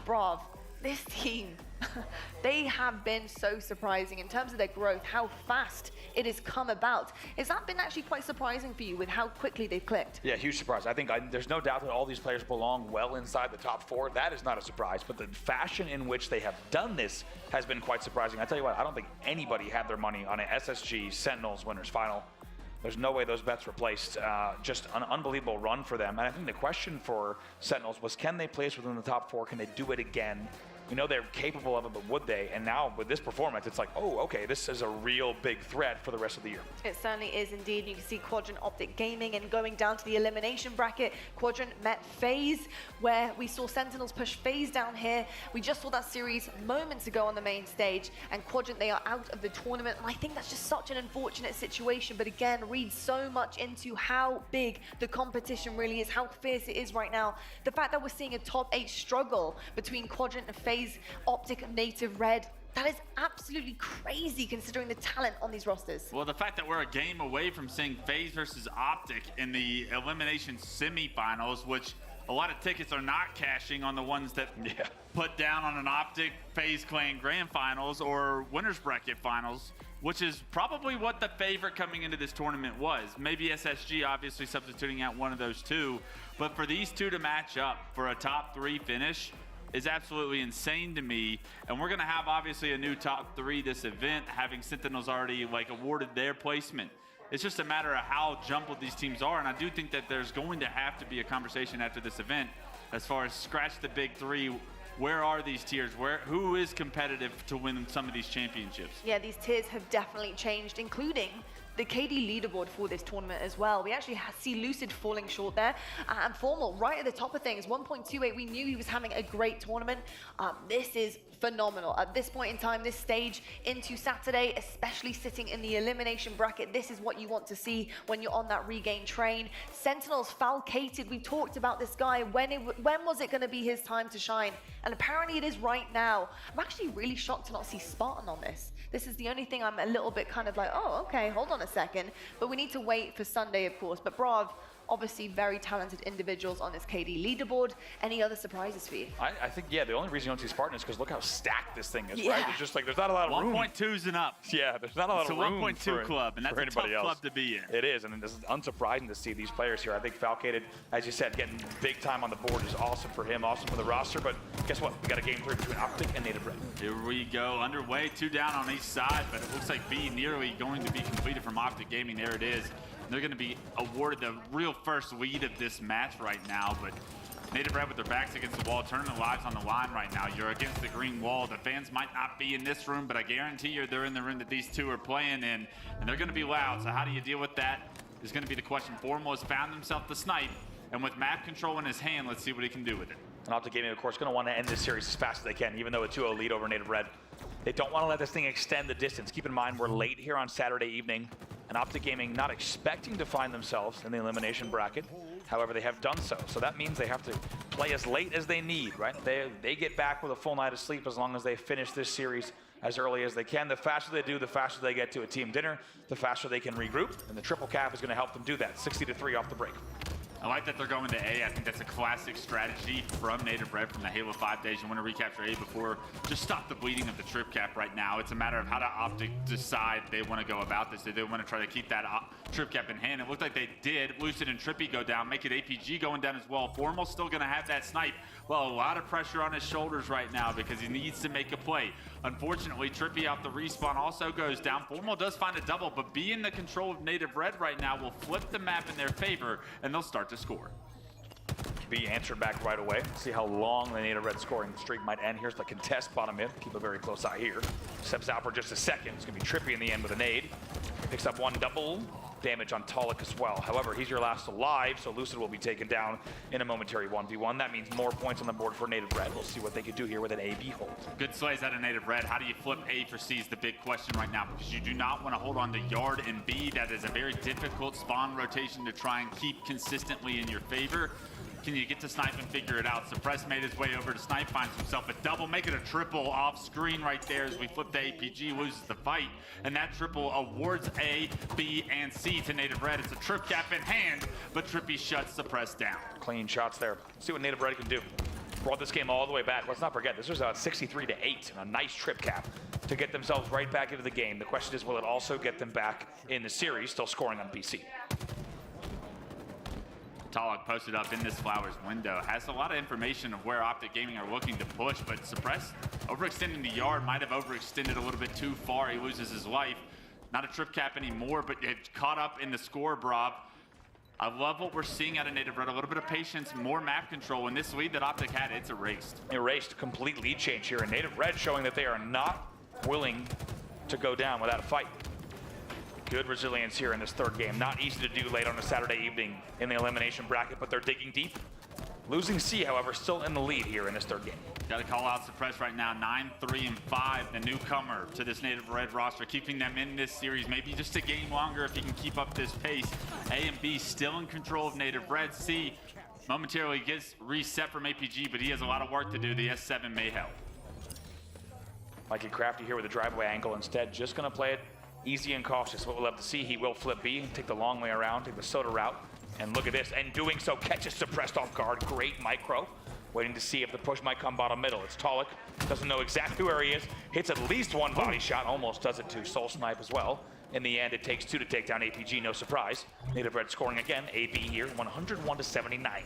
brav, this team, they have been so surprising in terms of their growth, how fast it has come about. Has that been actually quite surprising for you with how quickly they've clicked? Yeah, huge surprise. I think there's no doubt that all these players belong well inside the top 4. That is not a surprise, but the fashion in which they have done this has been quite surprising. I tell you what, I don't think anybody had their money on an SSG Sentinels winners final. There's no way those bets were placed. Just an unbelievable run for them. And I think the question for Sentinels was, can they place within the top 4? Can they do it again? We know they're capable of it, but would they? And now with this performance, it's like, oh, okay, this is a real big threat for the rest of the year. It certainly is indeed. You can see Quadrant, Optic Gaming, and going down to the elimination bracket, Quadrant met FaZe, where we saw Sentinels push FaZe down here. We just saw that series moments ago on the main stage, and Quadrant, they are out of the tournament. And I think that's just such an unfortunate situation, but again, reads so much into how big the competition really is, how fierce it is right now. The fact that we're seeing a top 8 struggle between Quadrant and FaZe, Optic, Native Red, that is absolutely crazy considering the talent on these rosters. Well, the fact that we're a game away from seeing FaZe versus Optic in the Elimination Semifinals, which a lot of tickets are not cashing on the ones that put down on an Optic FaZe Clan Grand Finals or Winners Bracket Finals, which is probably what the favorite coming into this tournament was. Maybe SSG obviously substituting out one of those two, but for these two to match up for a top 3 finish is absolutely insane to me. And we're gonna have obviously a new top 3 this event, having Sentinels already awarded their placement. It's just a matter of how jumbled these teams are, and I do think that there's going to have to be a conversation after this event as far as scratch the big 3. Where are these tiers? Who is competitive to win some of these championships? Yeah, these tiers have definitely changed, including the KD leaderboard for this tournament as well. We actually see Lucid falling short there, and Formal right at the top of things, 1.28. We knew he was having a great tournament. This is phenomenal. At this point in time, this stage into Saturday, especially sitting in the elimination bracket, this is what you want to see when you're on that regain train. Sentinels, Falcated, we talked about this guy. When was it going to be his time to shine? And apparently it is right now. I'm actually really shocked to not see Spartan on this. This is the only thing I'm a little bit kind of like, oh, okay, hold on a second. But we need to wait for Sunday, of course. But Brav, obviously very talented individuals on this KD leaderboard. Any other surprises for you? I think, yeah, the only reason you don't see Spartan is because look how stacked this thing is, right? It's just like, there's not a lot of room. 1.2s and up. Yeah, there's not a lot of room. It's a 1.2 club, and that's a tough club to be in. It is, and it's unsurprising to see these players here. I think Falcated, as you said, getting big time on the board is awesome for him, awesome for the roster, but guess what? We got a game 3 between Optic and Native Red. Here we go, underway, 2 down on each side, but it looks like B nearly going to be completed from Optic Gaming. There it is. They're going to be awarded the real first lead of this match right now, but Native Red with their backs against the wall, tournament lives on the line right now. You're against the green wall. The fans might not be in this room, but I guarantee you they're in the room that these two are playing in, and they're going to be loud. So how do you deal with that is going to be the question. Formal has found himself the snipe, and with map control in his hand, let's see what he can do with it. And Optic Gaming, of course, going to want to end this series as fast as they can, even though a 2-0 lead over Native Red. They don't want to let this thing extend the distance. Keep in mind, we're late here on Saturday evening, and Optic Gaming not expecting to find themselves in the elimination bracket. However, they have done so. So that means they have to play as late as they need, right? They get back with a full night of sleep as long as they finish this series as early as they can. The faster they do, the faster they get to a team dinner, the faster they can regroup, and the triple cap is going to help them do that. 60-3 off the break. I like that they're going to A. I think that's a classic strategy from Native Red from the Halo 5 days. You want to recapture A before, just stop the bleeding of the trip cap right now. It's a matter of how to Optic decide they want to go about this. Do they want to try to keep that trip cap in hand? It looked like they did. Lucid and Trippy go down, make it APG going down as well. Formal's still going to have that snipe. Well, a lot of pressure on his shoulders right now because he needs to make a play. Unfortunately, Trippy off the respawn also goes down. Formal does find a double, but being the control of Native Red right now will flip the map in their favor, and they'll start to score. Be answered back right away. See how long the Native Red scoring streak might end. Here's the contest bottom mid. Keep a very close eye here. Steps out for just a second. It's going to be Trippy in the end with a nade. Picks up one double. damage on Tolic as well. However, he's your last alive, so Lucid will be taken down in a momentary 1v1. That means more points on the board for Native Red. We'll see what they can do here with an AB hold. Good slays out of Native Red. How do you flip A for C is the big question right now, because you do not want to hold on to Yard and B. That is a very difficult spawn rotation to try and keep consistently in your favor. Can you get to Snipe and figure it out? Suppress made his way over to Snipe, finds himself a double, make it a triple off screen right there as we flip to APG, loses the fight. And that triple awards A, B, and C to Native Red. It's a trip cap in hand, but Trippy shuts Suppress down. Clean shots there. Let's see what Native Red can do. Brought this game all the way back. Let's not forget, this was 63-8, and a nice trip cap to get themselves right back into the game. The question is, will it also get them back in the series, still scoring on PC? Tolic posted up in this Flowers window. Has a lot of information of where Optic Gaming are looking to push, but Suppress overextending the yard, might have overextended a little bit too far. He loses his life. Not a trip cap anymore, but it caught up in the score, Brob. I love what we're seeing out of Native Red. A little bit of patience, more map control. And this lead that Optic had, it's erased. Erased, complete lead change here. And Native Red showing that they are not willing to go down without a fight. Good resilience here in this third game. Not easy to do late on a Saturday evening in the elimination bracket, but they're digging deep. Losing C, however, still in the lead here in this third game. Got to call out Suppress right now, 9-3-5, the newcomer to this Native Red roster, keeping them in this series, maybe just a game longer if he can keep up this pace. A and B still in control of Native Red. C momentarily gets reset from APG, but he has a lot of work to do. The S7 may help. Mikey Crafty here with a driveway angle instead, just gonna play it easy and cautious. What we'll have to see, he will flip B, take the long way around, take the soda route, and look at this, and doing so catches Suppressed off guard. Great micro. Waiting to see if the push might come bottom middle. It's Tolic, doesn't know exactly where he is, hits at least one body shot, almost does it to Soul Snipe as well. In the end, it takes two to take down APG, no surprise. Native Red scoring again, AB here, 101-79.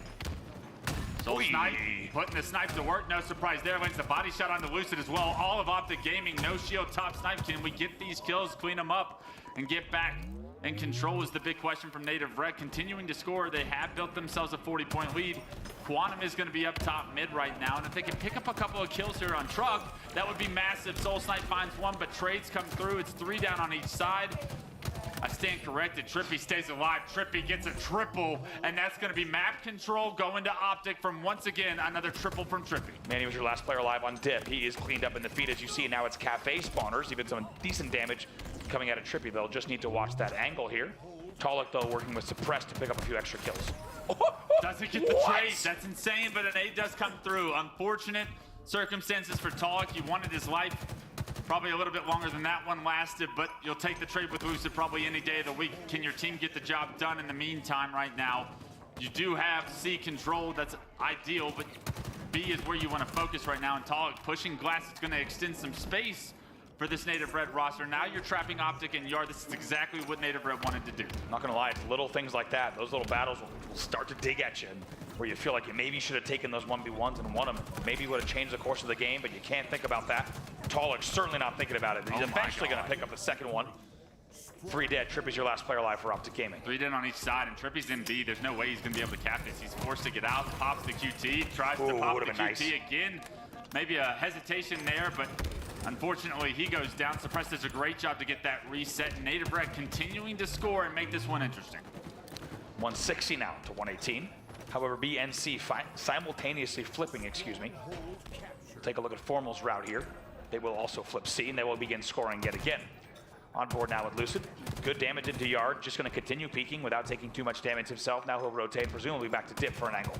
Soul Snipe putting the snipe to work, no surprise there. Lands the body shot on the Lucid as well. All of Optic Gaming, no shield, top snipe. Can we get these kills, clean them up, and get back in control is the big question from Native Red. Continuing to score, they have built themselves a 40-point lead. Quantum is going to be up top mid right now, and if they can pick up a couple of kills here on Truck, that would be massive. Soul Snipe finds one, but trades come through. It's 3 down on each side. I stand corrected. Trippy stays alive. Trippy gets a triple, and that's going to be map control going to Optic from, once again, another triple from Trippy. Manny was your last player alive on dip. He is cleaned up in the feed, as you see. Now it's cafe spawners, even some decent damage coming out of Trippy. They'll just need to watch that angle here. Tolic, though, working with Suppress to pick up a few extra kills. Doesn't get the trade. That's insane, but an A does come through. Unfortunate circumstances for Tolic. He wanted his life. Probably a little bit longer than that one lasted, but you'll take the trade with Lucid probably any day of the week. Can your team get the job done in the meantime right now? You do have C control, that's ideal, but B is where you want to focus right now. And Tolic pushing glass, it's going to extend some space for this Native Red roster. Now you're trapping Optic and Yard. This is exactly what Native Red wanted to do. Not gonna lie, it's little things like that. Those little battles will start to dig at you, where you feel like you maybe should have taken those 1v1s and won them. Maybe would have changed the course of the game, but you can't think about that. Tolic's certainly not thinking about it. He's eventually gonna pick up the second one. 3 dead. Trippy's your last player alive for Optic Gaming. 3 dead on each side, and Trippy's in B. There's no way he's gonna be able to cap this. He's forced to get out, pops the QT, tries to pop the QT again. Maybe a hesitation there, but unfortunately, he goes down. Suppress does a great job to get that reset. Native Red continuing to score and make this one interesting. 160 now to 118. However, B and C simultaneously flipping, excuse me. Take a look at Formal's route here. They will also flip C, and they will begin scoring yet again. On board now with Lucid. Good damage into Yard. Just going to continue peeking without taking too much damage himself. Now he'll rotate, presumably back to dip for an angle.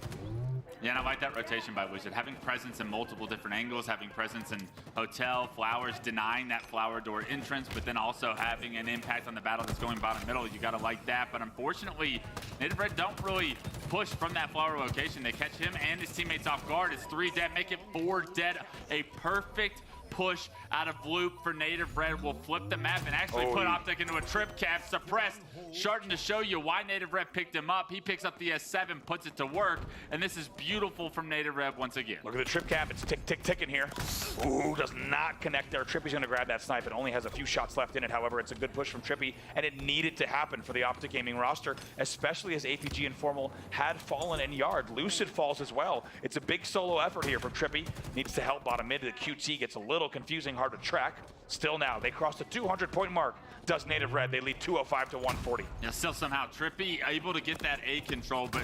Yeah, and I like that rotation by Lucid. Having presence in multiple different angles, having presence in hotel, flowers, denying that flower door entrance, but then also having an impact on the battle that's going bottom middle. You gotta like that, but unfortunately, Native Red don't really push from that flower location. They catch him and his teammates off guard. It's 3 dead, make it 4 dead. A perfect push out of loop for Native Red will flip the map and actually put Optic into a trip cap. Suppressed, starting to show you why Native Red picked him up. He picks up the S7, puts it to work, and this is beautiful from Native Red once again. Look at the trip cap, it's tick, tick, ticking here. Ooh, does not connect there. Trippy's gonna grab that snipe. It only has a few shots left in it. However, it's a good push from Trippy, and it needed to happen for the Optic Gaming roster, especially as APG and Formal had fallen in Yard. Lucid falls as well. It's a big solo effort here from Trippy. Needs to help bottom mid. The QT gets a little little confusing, hard to track. Still now, they cross the 200-point mark. Does Native Red. They lead 205 to 140. Yeah, still somehow Trippy able to get that A control, but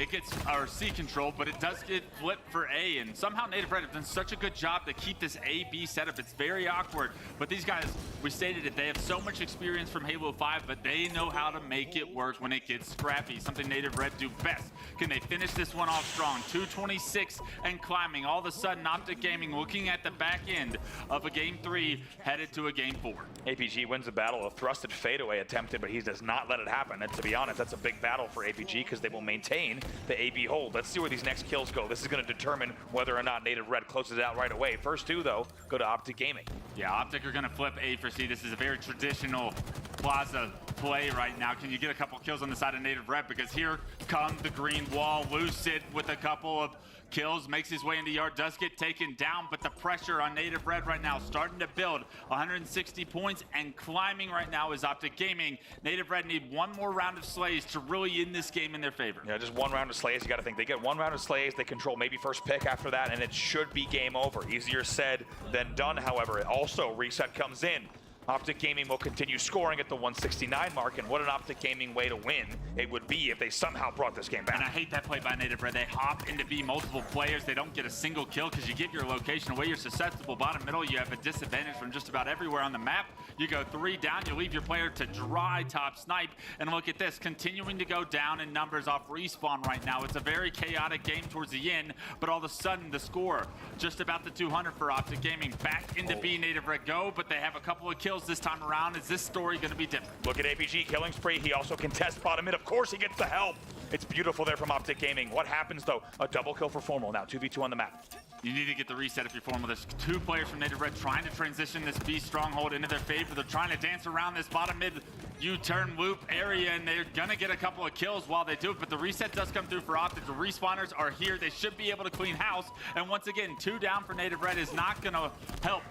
it gets, or C control, but it does get flipped for A, and somehow Native Red have done such a good job to keep this A-B setup. It's very awkward, but these guys, we stated it, they have so much experience from Halo 5, but they know how to make it work when it gets scrappy, something Native Red do best. Can they finish this one off strong? 226 and climbing. All of a sudden, Optic Gaming looking at the back end of a Game 3, headed to a Game 4. APG wins the battle. A thrusted fadeaway attempted, but he does not let it happen. And to be honest, that's a big battle for APG because they will maintain the AB hold. Let's see where these next kills go. This is going to determine whether or not Native Red closes it out right away. First two, though, go to Optic Gaming. Yeah, Optic are going to flip A for C. This is a very traditional Plaza play right now. Can you get a couple kills on the side of Native Red? Because here comes the green wall. Lucid with a couple of kills, makes his way into yard, does get taken down, but the pressure on Native Red right now starting to build. 160 points and climbing right now is Optic Gaming. Native Red need one more round of slays to really end this game in their favor. Yeah, just one round of slays. You got to think they get one round of slays, they control maybe first pick after that, and it should be game over. Easier said than done, however. It also, reset comes in. Optic Gaming will continue scoring at the 169 mark, and what an Optic Gaming way to win it would be if they somehow brought this game back. And I hate that play by Native Red. They hop into B, multiple players. They don't get a single kill because you give your location away. You're susceptible. Bottom middle, you have a disadvantage from just about everywhere on the map. You go 3 down, you leave your player to dry top snipe. And look at this, continuing to go down in numbers off respawn right now. It's a very chaotic game towards the end, but all of a sudden the score just about the 200 for Optic Gaming. Back into B, Native Red go, but they have a couple of kills this time around. Is this story going to be different? Look at APG killing spree. He also contests bottom mid. Of course he gets the help. It's beautiful there from Optic Gaming. What happens though? A double kill for Formal now. 2v2 on the map. You need to get the reset if you're Formal. There's 2 players from Native Red trying to transition this B stronghold into their favor. They're trying to dance around this bottom mid U-turn loop area, and they're gonna get a couple of kills while they do it, but the reset does come through for Optic. The respawners are here. They should be able to clean house, and once again, 2 down for Native Red is not gonna help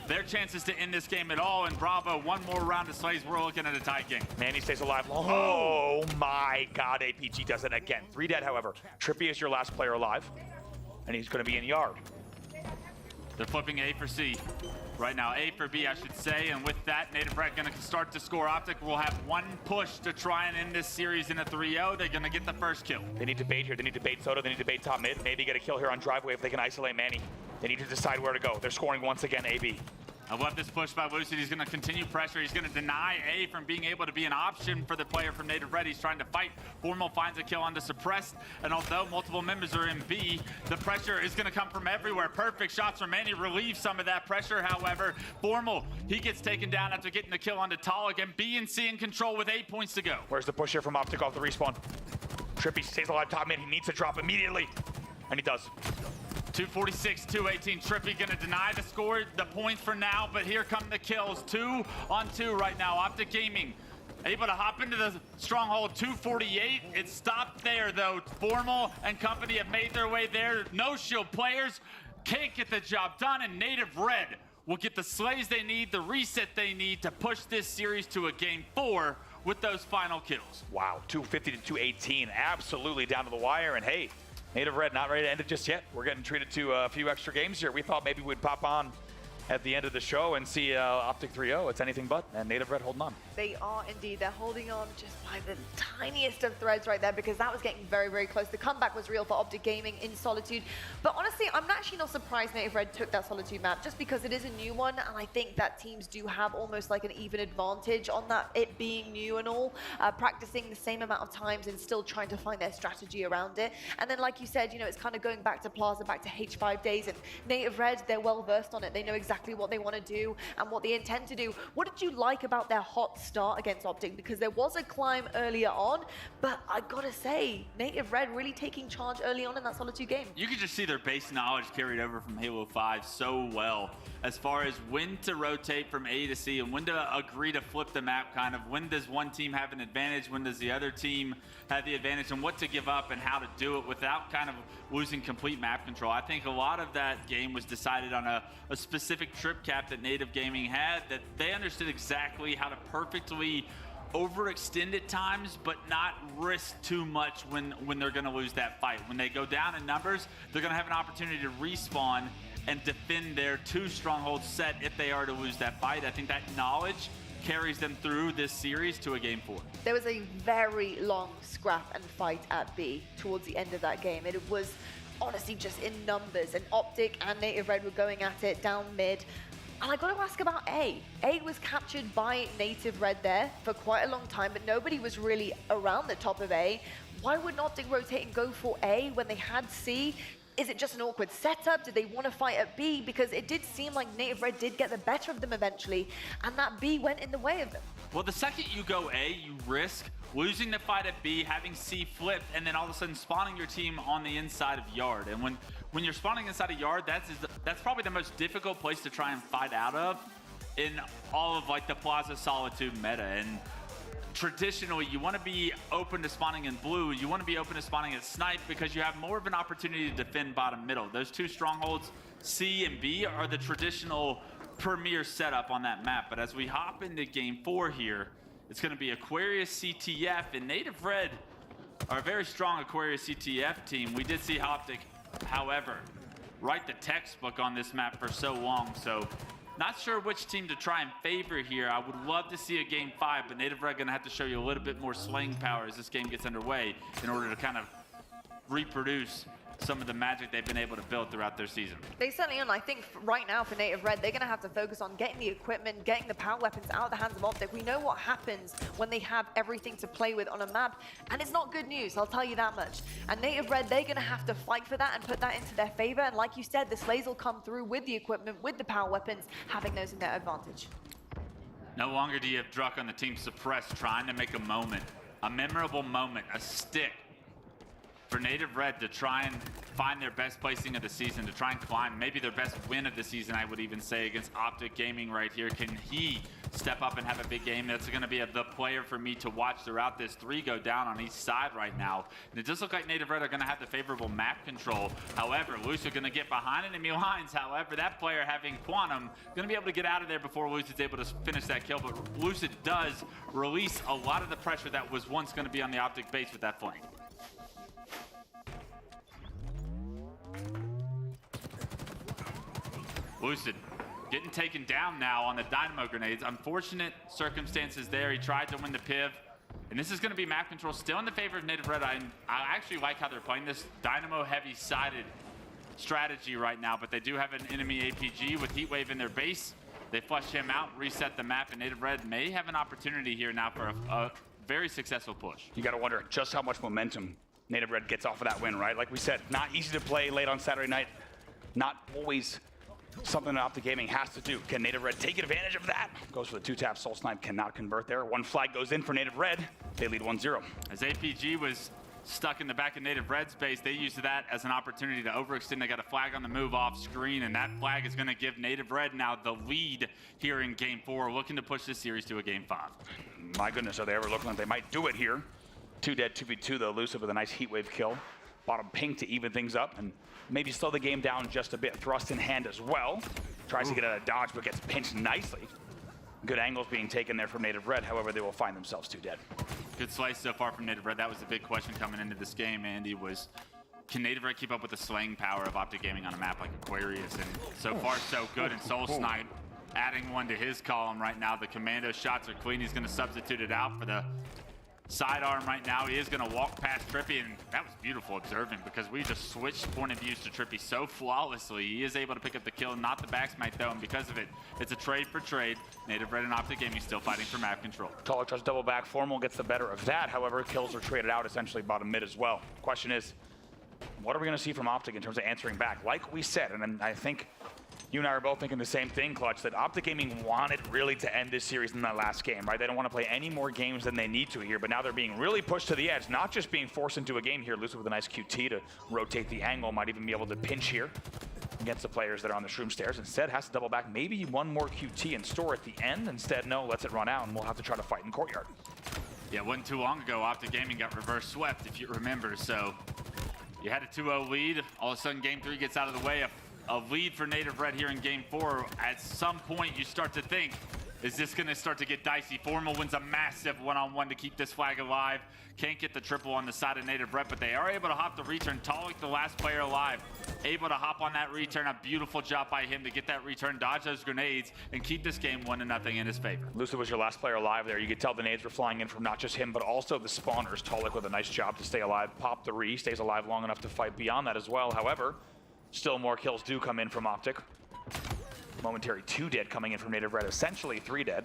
their chances to end this game at all. And Bravo, one more round of slays. We're looking at a tight game. Manny stays alive. Oh my God, APG does it again. 3 dead, however. Trippy is your last player alive, and he's going to be in yard. They're flipping A for C right now. A for B, I should say. And with that, Native Red going to start to score. Optic will have one push to try and end this series in a 3-0. They're going to get the first kill. They need to bait here. They need to bait Soda. They need to bait top mid. Maybe get a kill here on driveway if they can isolate Manny. They need to decide where to go. They're scoring once again, AB. I love this push by Lucid. He's going to continue pressure. He's going to deny A from being able to be an option for the player from Native Red. He's trying to fight. Formal finds a kill onto Suppressed. And although multiple members are in B, the pressure is going to come from everywhere. Perfect shots from Manny relieve some of that pressure. However, Formal, he gets taken down after getting the kill onto Talik. And B and C in control with 8 points to go. Where's the push here from Optic off the respawn? Trippy stays alive top mid. He needs to drop immediately. And he does. 246, 218. Trippy gonna deny the score, the points for now, but here come the kills. 2 on 2 right now. Optic Gaming able to hop into the stronghold. 248. It stopped there though. Formal and company have made their way there. No shield players can't get the job done, and Native Red will get the slays they need, the reset they need to push this series to a game 4 with those final kills. Wow, 250 to 218. Absolutely down to the wire, and hey, Native Red not ready to end it just yet. We're getting treated to a few extra games here. We thought maybe we'd pop on at the end of the show and see Optic 3-0. It's anything but, and Native Red holding on. They are indeed. They're holding on just by the tiniest of threads right there, because that was getting very, very close. The comeback was real for Optic Gaming in Solitude. But honestly, I'm actually not surprised Native Red took that Solitude map, just because it is a new one, and I think that teams do have almost like an even advantage on that, it being new and all, practicing the same amount of times and still trying to find their strategy around it. And then, like you said, you know, it's kind of going back to Plaza, back to H5 days, and Native Red, they're well versed on it. They know exactly what they want to do and what they intend to do. What did you like about their hot start against Optic? Because there was a climb earlier on, but I gotta say, Native Red really taking charge early on in that Solitude game. You can just see their base knowledge carried over from Halo 5 so well, as far as when to rotate from A to C and when to agree to flip the map, kind of when does one team have an advantage, when does the other team have the advantage, and what to give up and how to do it without kind of losing complete map control. I think a lot of that game was decided on a specific trip cap that Native Gaming had, that they understood exactly how to perfectly overextend at times, but not risk too much when they're going to lose that fight. When they go down in numbers, they're going to have an opportunity to respawn and defend their 2 strongholds set if they are to lose that fight. I think that knowledge carries them through this series to a game 4. There was a very long scrap and fight at B towards the end of that game. It was honestly just in numbers, and Optic and Native Red were going at it down mid. And I got to ask about A. A was captured by Native Red there for quite a long time, but nobody was really around the top of A. Why wouldn't Optic rotate and go for A when they had C? Is it just an awkward setup? Did they want to fight at B? Because it did seem like Native Red did get the better of them eventually, and that B went in the way of them. Well, the second you go A, you risk losing the fight at B, having C flipped, and then all of a sudden spawning your team on the inside of Yard. And when you're spawning inside of Yard, that's probably the most difficult place to try and fight out of in all of like the Plaza Solitude meta. And traditionally, you want to be open to spawning in blue. You want to be open to spawning at snipe because you have more of an opportunity to defend bottom middle. Those 2 strongholds, C and B, are the traditional premier setup on that map. But as we hop into game 4 here, it's going to be Aquarius CTF, and Native Red are a very strong Aquarius CTF team. We did see Optic, however, write the textbook on this map for so long, so not sure which team to try and favor here. I would love to see a game 5, but Native Red gonna have to show you a little bit more slaying power as this game gets underway in order to kind of reproduce some of the magic they've been able to build throughout their season. They certainly are, and I think right now for Native Red, they're going to have to focus on getting the equipment, getting the power weapons out of the hands of Optic. We know what happens when they have everything to play with on a map, and it's not good news, I'll tell you that much. And Native Red, they're going to have to fight for that and put that into their favor, and like you said, the Slays will come through with the equipment, with the power weapons, having those in their advantage. No longer do you have Druck on the team suppressed, trying to make a moment, a memorable moment, a stick for Native Red to try and find their best placing of the season, to try and climb maybe their best win of the season, I would even say, against Optic Gaming right here. Can he step up and have a big game? That's going to be the player for me to watch throughout this. 3 go down on each side right now. And it does look like Native Red are going to have the favorable map control. However, Luce are going to get behind enemy lines. However, that player having Quantum, going to be able to get out of there before Luce is able to finish that kill. But Lucid does release a lot of the pressure that was once going to be on the Optic base with that flank. Lucid getting taken down now on the dynamo grenades. Unfortunate circumstances there. He tried to win the piv. And this is going to be map control still in the favor of Native Red. I actually like how they're playing this dynamo heavy-sided strategy right now, but they do have an enemy APG with Heatwave in their base. They flush him out, reset the map, and Native Red may have an opportunity here now for a very successful push. You got to wonder just how much momentum Native Red gets off of that win, right? Like we said, not easy to play late on Saturday night. Not always something that Optic Gaming has to do. Can Native Red take advantage of that? Goes for the 2-tap, Soul Snipe cannot convert there. 1 flag goes in for Native Red. They lead 1-0. As APG was stuck in the back of Native Red's base, they used that as an opportunity to overextend. They got a flag on the move off screen, and that flag is going to give Native Red now the lead here in game 4, looking to push this series to a game 5. My goodness, are they ever looking like they might do it here? 2 dead, 2v2 though. Elusive with a nice Heatwave kill. Bottom pink to even things up and maybe slow the game down just a bit. Thrust in hand as well. Tries to get out of dodge, but gets pinched nicely. Good angles being taken there from Native Red. However, they will find themselves 2 dead. Good slice so far from Native Red. That was the big question coming into this game, Andy, was can Native Red keep up with the slaying power of Optic Gaming on a map like Aquarius? And so far, so good. And Soul Snipe adding 1 to his column right now. The commando shots are clean. He's going to substitute it out for the sidearm right now. He is going to walk past Trippy, and that was beautiful observing because we just switched point of views to Trippy so flawlessly. He is able to pick up the kill, not the backsmite though, and because of it, it's a trade for trade. Native Red and Optic Gaming still fighting for map control. Taller tries double back. Formal gets the better of that. However, kills are traded out essentially bottom mid as well. Question is, what are we going to see from Optic in terms of answering back? Like we said, and then I think you and I are both thinking the same thing, Clutch, that Optic Gaming wanted really to end this series in that last game, right? They don't want to play any more games than they need to here, but now they're being really pushed to the edge, not just being forced into a game here. Lucid with a nice QT to rotate the angle, might even be able to pinch here against the players that are on the shroom stairs. Instead, has to double back, maybe 1 more QT and store at the end. Instead, no, lets it run out, and we'll have to try to fight in courtyard. Yeah, it wasn't too long ago, Optic Gaming got reverse swept, if you remember, so you had a 2-0 lead. All of a sudden, game 3 gets out of the way. A lead for Native Red here in game 4. At some point, you start to think, is this going to start to get dicey? Formal wins a massive one-on-one to keep this flag alive. Can't get the triple on the side of Native Red, but they are able to hop the return. Talik, the last player alive, able to hop on that return. A beautiful job by him to get that return, dodge those grenades, and keep this game 1-0 in his favor. Lucid was your last player alive there. You could tell the nades were flying in from not just him, but also the spawners. Talik with a nice job to stay alive. Pop the re, stays alive long enough to fight beyond that as well. However, still more kills do come in from Optic. Momentary 2 dead coming in from Native Red, essentially 3 dead,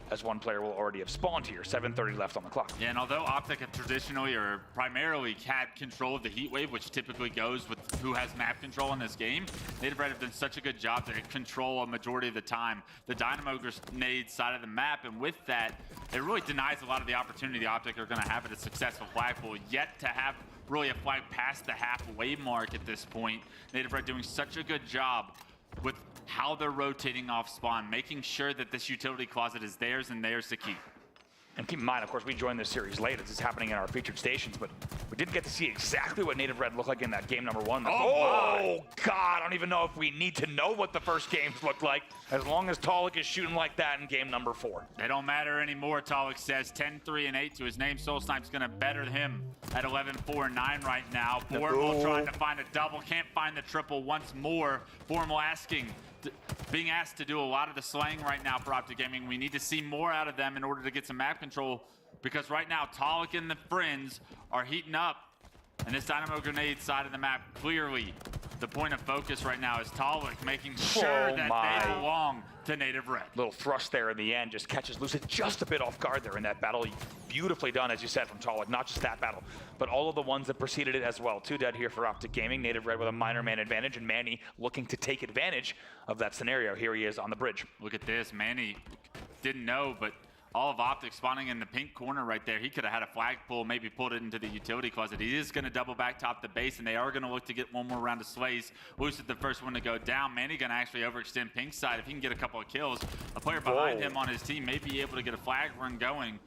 as one player will already have spawned here. 7:30 left on the clock. Yeah, and although Optic have traditionally or primarily had control of the heat wave, which typically goes with who has map control in this game, Native Red have done such a good job to control a majority of the time the Dynamo grenade side of the map, and with that, it really denies a lot of the opportunity the Optic are going to have at a successful flag pool. Yet to have really a flag past the halfway mark at this point, Native Red doing such a good job with how they're rotating off spawn, making sure that this utility closet is theirs and theirs to keep. And keep in mind, of course, we joined this series late. This is happening in our featured stations, but we didn't get to see exactly what Native Red looked like in that game number 1. Oh, God, I don't even know if we need to know what the first games looked like, as long as Talik is shooting like that in game number 4. They don't matter anymore, Talik says. 10-3-8 to his name. Soul Snipe's gonna better him at 11-4-9 right now. Formal trying to find a double, can't find the triple once more. Formal being asked to do a lot of the slaying right now for Optic Gaming. We need to see more out of them in order to get some map control, because right now Talik and the friends are heating up, and this Dynamo grenade side of the map, clearly the point of focus right now is Talik making sure that they belong to Native Red. Little thrust there in the end, just catches Lucid just a bit off guard there in that battle. Beautifully done, as you said, from Talik. Not just that battle, but all of the ones that preceded it as well. 2 dead here for Optic Gaming. Native Red with a minor man advantage, and Manny looking to take advantage of that scenario. Here he is on the bridge. Look at this. Manny didn't know, but all of Optic spawning in the pink corner right there. He could have had a flag pull, maybe pulled it into the utility closet. He is going to double back top the base, and they are going to look to get one more round of slays. Lucid the first one to go down. Manny going to actually overextend pink side. If he can get a couple of kills, a player behind him on his team may be able to get a flag run going.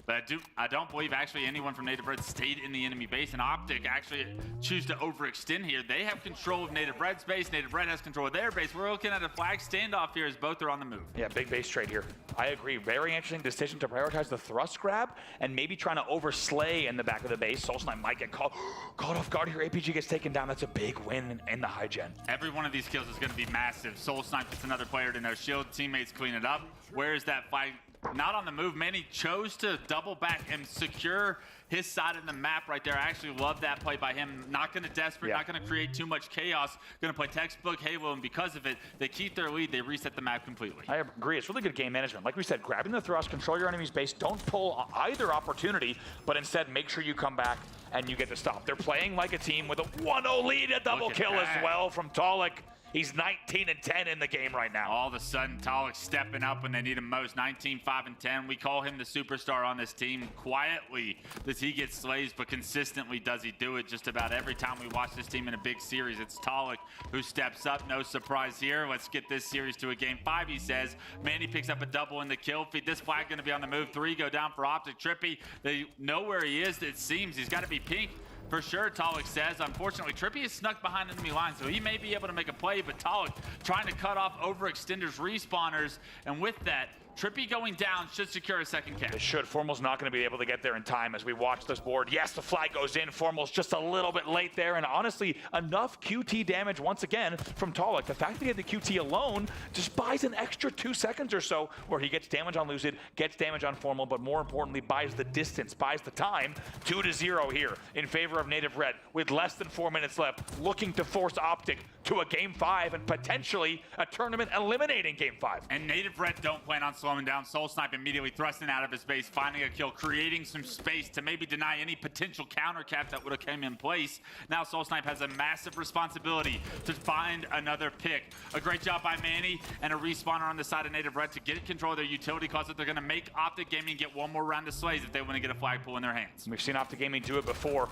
But I don't believe actually anyone from Native Red stayed in the enemy base, and Optic actually choose to overextend here. They have control of Native Red's base. Native Red has control of their base. We're looking at a flag standoff here as both are on the move. Yeah, big base trade here. I agree. Very interesting decision to prioritize the thrust grab and maybe trying to overslay in the back of the base. Soul Snipe might get caught off guard here. APG gets taken down. That's a big win in the high gen. Every one of these kills is going to be massive. Soul Snipe gets another player to no shield. Teammates clean it up. Where is that flag? Not on the move. Manny chose to double back and secure his side of the map right there. I actually love that play by him. Not going to desperate, not going to create too much chaos. Going to play textbook Halo, and because of it, they keep their lead. They reset the map completely. I agree. It's really good game management. Like we said, grabbing the thrust, control your enemy's base. Don't pull either opportunity, but instead make sure you come back and you get the stop. They're playing like a team with a 1-0 lead, a double kill as well from Talik. He's 19-10 in the game right now. All of a sudden, Talik stepping up when they need him most. 19-5-10. We call him the superstar on this team. Quietly does he get slays, but consistently does he do it. Just about every time we watch this team in a big series, it's Talik who steps up. No surprise here. Let's get this series to a game 5, he says. Manny picks up a double in the kill feed. This flag going to be on the move. 3 go down for Optic. Trippy, they know where he is. It seems he's got to be pink. For sure, Talik says. Unfortunately, Trippy is snuck behind enemy lines, so he may be able to make a play, but Talik trying to cut off overextenders, respawners, and with that, Trippy going down should secure a second catch. It should. Formal's not going to be able to get there in time as we watch this board. Yes, the flag goes in. Formal's just a little bit late there, and honestly, enough QT damage once again from Talik. The fact that he had the QT alone just buys an extra 2 seconds or so where he gets damage on Lucid, gets damage on Formal, but more importantly, buys the distance, buys the time. 2-0 here in favor of Native Red with less than 4 minutes left, looking to force Optic to a game 5 and potentially a tournament eliminating game 5. And Native Red don't plan on slowing down. Soul Snipe immediately thrusting out of his base, finding a kill, creating some space to maybe deny any potential counter cap that would have came in place. Now Soul Snipe has a massive responsibility to find another pick. A great job by Manny and a respawner on the side of Native Red to get control of their utility closet. They're going to make Optic Gaming get one more round of slays if they want to get a flagpole in their hands. We've seen Optic Gaming do it before.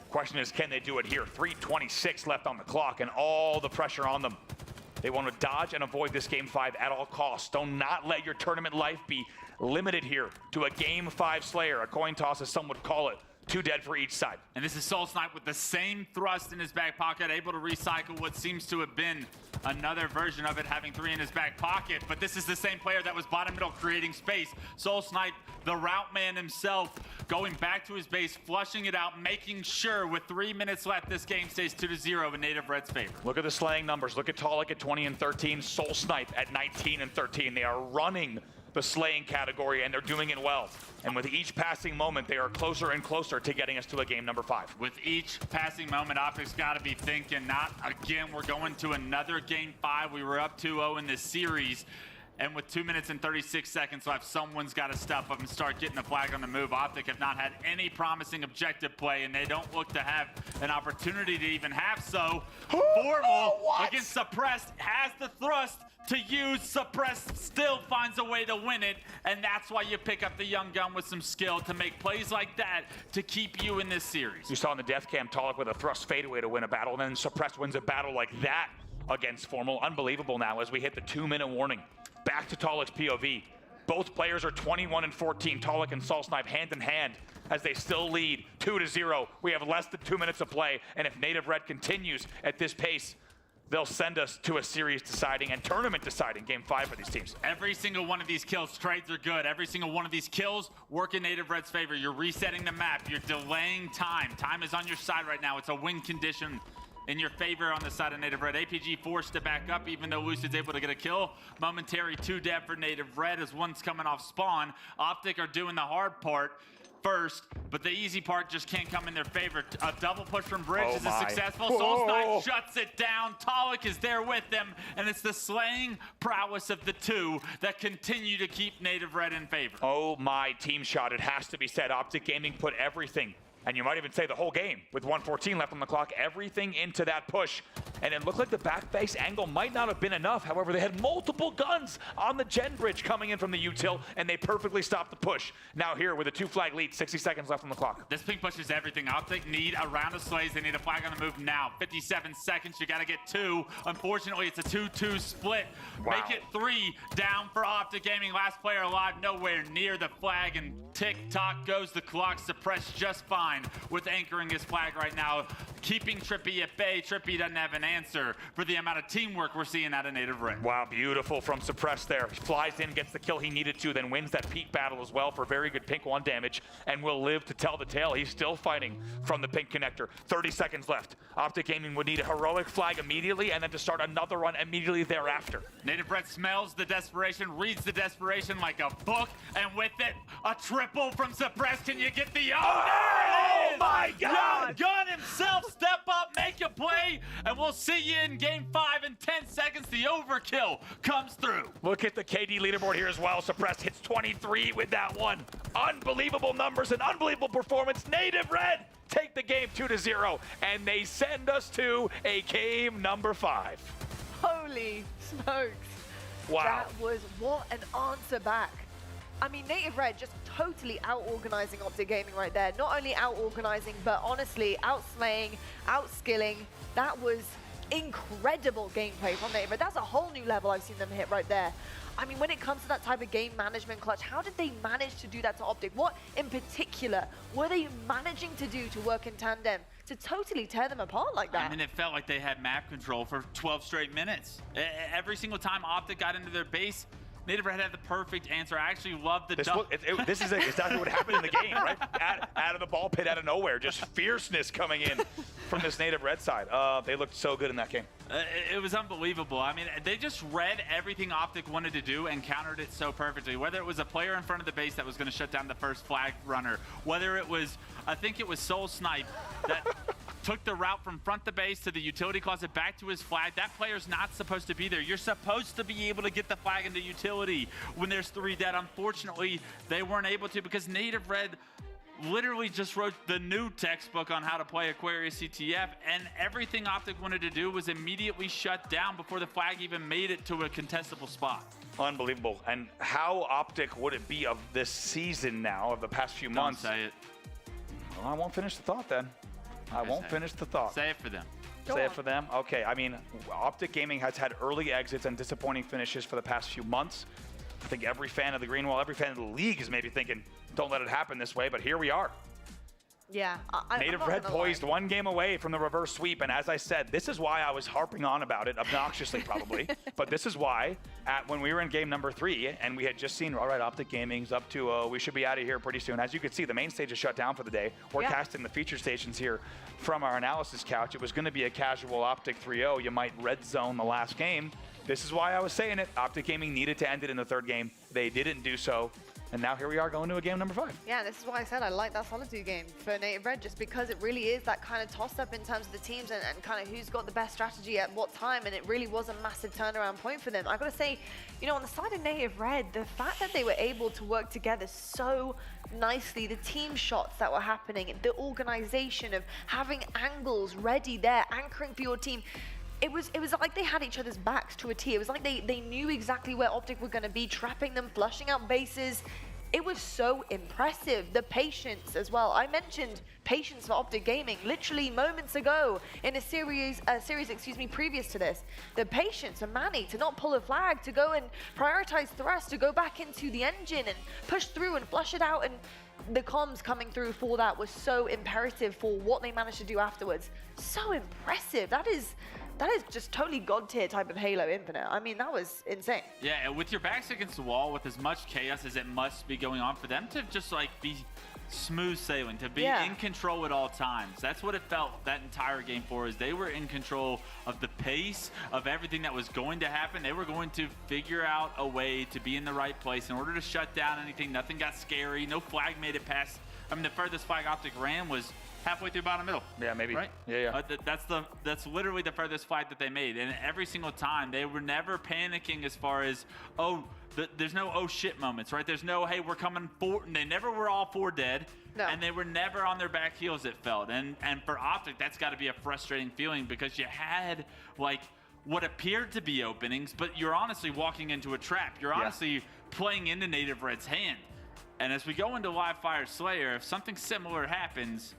Question is, can they do it here? 3:26 left on the clock and all the pressure on them. They want to dodge and avoid this game 5 at all costs. Do not let your tournament life be limited here to a game 5 slayer, a coin toss as some would call it. 2 dead for each side. And this is Soul Snipe with the same thrust in his back pocket, able to recycle what seems to have been another version of it, having 3 in his back pocket. But this is the same player that was bottom middle creating space. Soul Snipe, the route man himself, going back to his base, flushing it out, making sure with 3 minutes left this game stays 2-0 in Native Red's favor. Look at the slaying numbers. Look at Talik at 20 and 13, Soul Snipe at 19 and 13. They are running the slaying category, and they're doing it well. And with each passing moment, they are closer and closer to getting us to a game number 5. With each passing moment, Optic's got to be thinking, not again, we're going to another game 5. We were up 2-0 in this series. And with 2 minutes and 36 seconds left, someone's got to step up and start getting the flag on the move. Optic have not had any promising objective play, and they don't look to have an opportunity to even have so. Formal against Suppressed has the thrust to use. Suppressed still finds a way to win it, and that's why you pick up the young gun with some skill to make plays like that to keep you in this series. You saw in the death cam Talik with a thrust fadeaway to win a battle, and then Suppressed wins a battle like that against Formal. Unbelievable now as we hit the 2-minute warning. Back to Talik's POV. Both players are 21 and 14. Talik and Soul Snipe hand in hand as they still lead 2-0. We have less than 2 minutes of play, and if Native Red continues at this pace, they'll send us to a series deciding and tournament deciding game 5 for these teams. Every single one of these kills, trades are good. Every single one of these kills work in Native Red's favor. You're resetting the map. You're delaying time. Time is on your side right now. It's a win condition in your favor on the side of Native Red. APG forced to back up even though Lucid's able to get a kill. Momentary 2 dead for Native Red as one's coming off spawn. Optic are doing the hard part first, but the easy part just can't come in their favor. A double push from Bridge is successful. Soul Snipe shuts it down. Talik is there with them, and it's the slaying prowess of the 2 that continue to keep Native Red in favor. Oh my, team shot. It has to be said. Optic Gaming put everything, and you might even say the whole game, with 1:14 left on the clock, everything into that push. And it looked like the back face angle might not have been enough. However, they had multiple guns on the gen bridge coming in from the util, and they perfectly stopped the push. Now here with a 2-flag lead, 60 seconds left on the clock. This ping push is everything. Optic need a round of slays. They need a flag on the move now. 57 seconds, you gotta get 2. Unfortunately, it's a 2-2 split. Wow. Make it 3 down for Optic Gaming. Last player alive, nowhere near the flag, and tick-tock goes the clock. Suppressed just fine with anchoring his flag right now, keeping Trippy at bay. Trippy doesn't have an answer for the amount of teamwork we're seeing out of Native Red. Wow, beautiful from Suppressed there. He flies in, gets the kill he needed to, then wins that peak battle as well for very good pink 1 damage, and will live to tell the tale. He's still fighting from the pink connector. 30 seconds left. Optic Gaming would need a heroic flag immediately, and then to start another run immediately thereafter. Native Red smells the desperation, reads the desperation like a book, and with it, a triple from Suppressed. Can you get the Oh my God! Young Gun himself, step up, make a play, and we'll see you in game 5 in 10 seconds. The overkill comes through. Look at the KD leaderboard here as well. Suppressed hits 23 with that one. Unbelievable numbers and unbelievable performance. Native Red take the game 2-0, and they send us to a game number 5. Holy smokes. Wow. That was what an answer back. I mean, Native Red just totally out-organizing Optic Gaming right there. Not only out-organizing, but honestly, out-slaying, out-skilling. That was incredible gameplay from Native Red. That's a whole new level I've seen them hit right there. I mean, when it comes to that type of game management clutch, how did they manage to do that to Optic? What in particular were they managing to do to work in tandem to totally tear them apart like that? I mean, it felt like they had map control for 12 straight minutes. Every single time Optic got into their base, Native Red had the perfect answer. I actually love the This is exactly what happened in the game, right? Out of the ball pit, out of nowhere. Just fierceness coming in from this Native Red side. They looked so good in that game. It was unbelievable. I mean, they just read everything Optic wanted to do and countered it so perfectly. Whether it was a player in front of the base that was going to shut down the first flag runner, whether it was, I think it was Soul Snipe that took the route from front the base to the utility closet back to his flag. That player's not supposed to be there. You're supposed to be able to get the flag into utility when there's 3 dead. Unfortunately, they weren't able to because Native Red literally just wrote the new textbook on how to play Aquarius CTF, and everything Optic wanted to do was immediately shut down before the flag even made it to a contestable spot. Unbelievable. And how Optic would it be of this season now, of the past few months? Don't say it. Well, I won't finish the thought then. I won't finish the thought. Say it for them. Say it for them? Okay, I mean, Optic Gaming has had early exits and disappointing finishes for the past few months. I think every fan of the Green Wall, every fan of the league is maybe thinking, don't let it happen this way, but here we are. Yeah, Native I'm Red not gonna poised one game away from the reverse sweep, and as I said, this is why I was harping on about it, obnoxiously probably, but this is why when we were in game number 3 and we had just seen, all right, Optic Gaming's up 2-0, we should be out of here pretty soon. As you can see, the main stage is shut down for the day. We're casting the feature stations here from our analysis couch. It was going to be a casual Optic 3-0. You might red zone the last game. This is why I was saying it. Optic Gaming needed to end it in the 3rd game. They didn't do so. And now here we are going to a game number 5. Yeah, this is why I said I like that Solitude game for Native Red, just because it really is that kind of toss-up in terms of the teams and kind of who's got the best strategy at what time, and it really was a massive turnaround point for them. I've got to say, you know, on the side of Native Red, the fact that they were able to work together so nicely, the team shots that were happening, the organization of having angles ready there, anchoring for your team, it was like they had each other's backs to a T. It was like they knew exactly where Optic were going to be, trapping them, flushing out bases. It was so impressive. The patience as well. I mentioned patience for Optic Gaming literally moments ago in a series previous to this. The patience of Manny to not pull a flag, to go and prioritize thrust, to go back into the engine and push through and flush it out, and the comms coming through for that was so imperative for what they managed to do afterwards. So impressive. That is just totally god tier type of Halo Infinite. I mean, that was insane. Yeah, with your backs against the wall, with as much chaos as it must be going on, for them to just like be smooth sailing, to be in control at all times. That's what it felt that entire game for, is they were in control of the pace of everything that was going to happen. They were going to figure out a way to be in the right place in order to shut down anything. Nothing got scary. No flag made it past. I mean, the furthest flag Optic ran was halfway through bottom middle. Yeah, maybe. Right? Yeah. That's literally the furthest flag that they made. And every single time, they were never panicking as far as, there's no oh shit moments, right? There's no, hey, we're coming for, and they never were all 4 dead. No. And they were never on their back heels, it felt. And for Optic, that's got to be a frustrating feeling, because you had like what appeared to be openings, but you're honestly walking into a trap. You're honestly playing into Native Red's hand. And as we go into Live Fire Slayer, if something similar happens,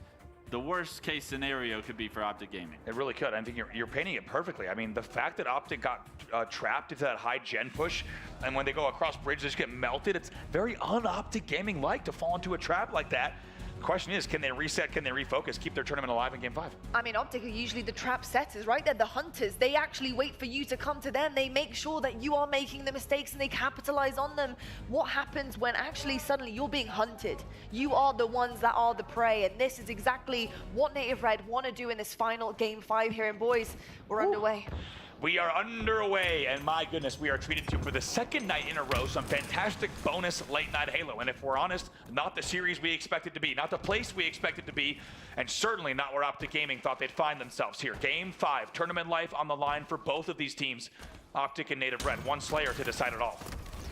the worst case scenario could be for Optic Gaming. It really could. I think you're painting it perfectly. I mean, the fact that Optic got trapped into that high gen push, and when they go across bridge, they just get melted. It's very un-Optic Gaming-like to fall into a trap like that. The question is, can they reset, can they refocus, keep their tournament alive in game 5? I mean, Optic are usually the trap setters, right? They're the hunters. They actually wait for you to come to them. They make sure that you are making the mistakes and they capitalize on them. What happens when actually suddenly you're being hunted? You are the ones that are the prey, and this is exactly what Native Red want to do in this final game 5 here. And boys, we're underway. We are underway, and my goodness, we are treated to, for the 2nd night in a row, some fantastic bonus late night Halo. And if we're honest, not the series we expected to be, not the place we expected to be, and certainly not where Optic Gaming thought they'd find themselves here. Game 5, tournament life on the line for both of these teams, Optic and Native Red. One Slayer to decide it all.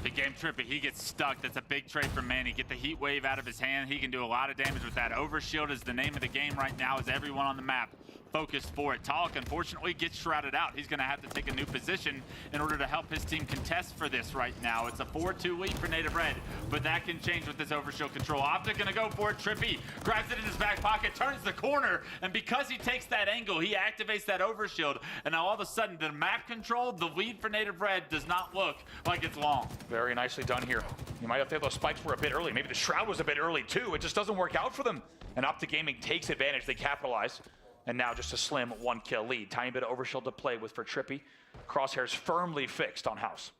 Big game Trippy, he gets stuck. That's a big trade from Manny. Get the heat wave out of his hand. He can do a lot of damage with that. Overshield is the name of the game right now, as everyone on the map focused for it. Talk, unfortunately, gets shrouded out. He's going to have to take a new position in order to help his team contest for this right now. It's a 4-2 lead for Native Red, but that can change with this overshield control. Optic going to go for it. Trippy grabs it in his back pocket, turns the corner, and because he takes that angle, he activates that overshield, and now all of a sudden, the map control, the lead for Native Red does not look like it's long. Very nicely done here. You might have thought those spikes were a bit early. Maybe the shroud was a bit early too. It just doesn't work out for them. And Optic Gaming takes advantage. They capitalize. And now just a slim 1-kill lead. Tiny bit of overshield to play with for Trippy. Crosshairs firmly fixed on House.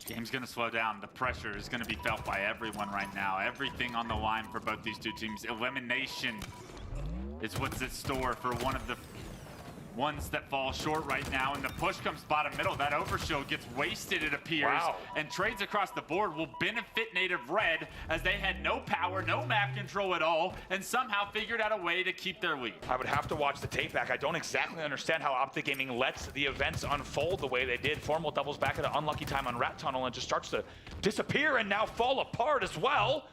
Game's going to slow down. The pressure is going to be felt by everyone right now. Everything on the line for both these two teams. Elimination is what's in store for one of the ones that fall short right now, and the push comes bottom middle. That overshield gets wasted, it appears, and trades across the board will benefit Native Red, as they had no power, no map control at all, and somehow figured out a way to keep their lead. I would have to watch the tape back. I don't exactly understand how Optic Gaming lets the events unfold the way they did. Formal doubles back at an unlucky time on Rat Tunnel and just starts to disappear and now fall apart as well.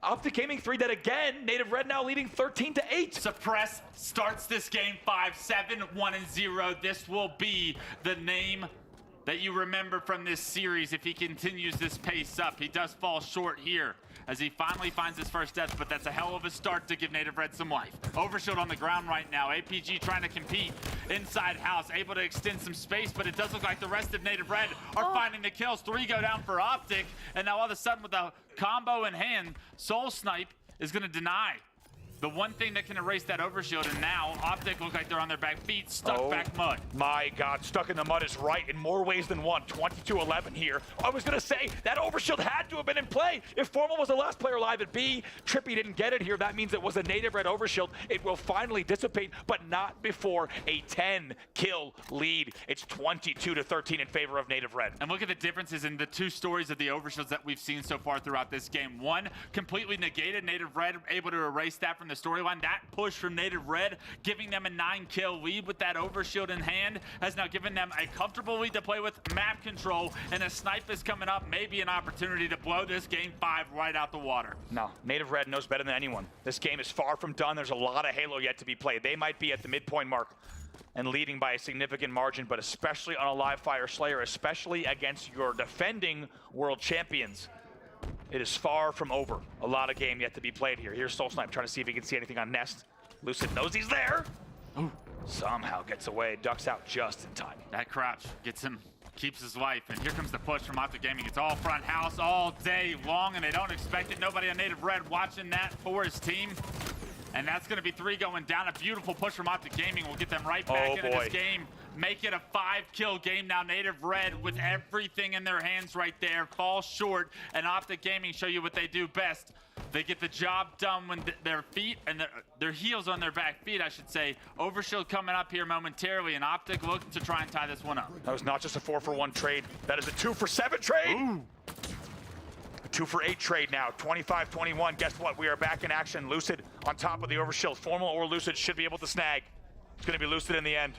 Optic Gaming 3 dead again. Native Red now leading 13-8. Suppress starts this game 5, 7, 1-0. This will be the name that you remember from this series if he continues this pace up. He does fall short here as he finally finds his first death, but that's a hell of a start to give Native Red some life. Overshield on the ground right now. APG trying to compete inside house, able to extend some space, but it does look like the rest of Native Red are finding the kills. 3 go down for Optic, and now all of a sudden with a combo in hand, Soul Snipe is gonna deny the one thing that can erase that overshield, and now Optic look like they're on their back feet, stuck back mud. My God, stuck in the mud is right in more ways than one. 22-11 here. I was gonna say, that overshield had to have been in play. If Formal was the last player alive at B, Trippy didn't get it here. That means it was a Native Red overshield. It will finally dissipate, but not before a 10-kill lead. It's 22-13 in favor of Native Red. And look at the differences in the 2 stories of the overshields that we've seen so far throughout this game. One, completely negated. Native Red able to erase that from the storyline. That push from Native Red, giving them a 9-kill lead with that overshield in hand, has now given them a comfortable lead to play with map control, and a snipe is coming up, maybe an opportunity to blow this game 5 right out the water. No, Native Red knows better than anyone. This game is far from done. There's a lot of Halo yet to be played. They might be at the midpoint mark and leading by a significant margin, but especially on a live fire Slayer, especially against your defending world champions, it is far from over. A lot of game yet to be played here. Here's Soul Snipe trying to see if he can see anything on Nest. Lucid knows he's there. Ooh. Somehow gets away, ducks out just in time. That crouch gets him, keeps his life, and here comes the push from Optic Gaming. It's all front house all day long, and they don't expect it. Nobody on Native Red watching that for his team. And that's going to be 3 going down. A beautiful push from Optic Gaming will get them right back into this game. Make it a 5-kill game now. Native Red with everything in their hands right there. Fall short, and Optic Gaming show you what they do best. They get the job done when their feet and their heels on their back feet, I should say. Overshield coming up here momentarily, and Optic look to try and tie this one up. That was not just a 4-for-1 trade. That is a 2-for-7 trade. Ooh. 2-for-8 trade now, 25-21. Guess what? We are back in action. Lucid on top of the overshield. Formal or Lucid should be able to snag. It's going to be Lucid in the end.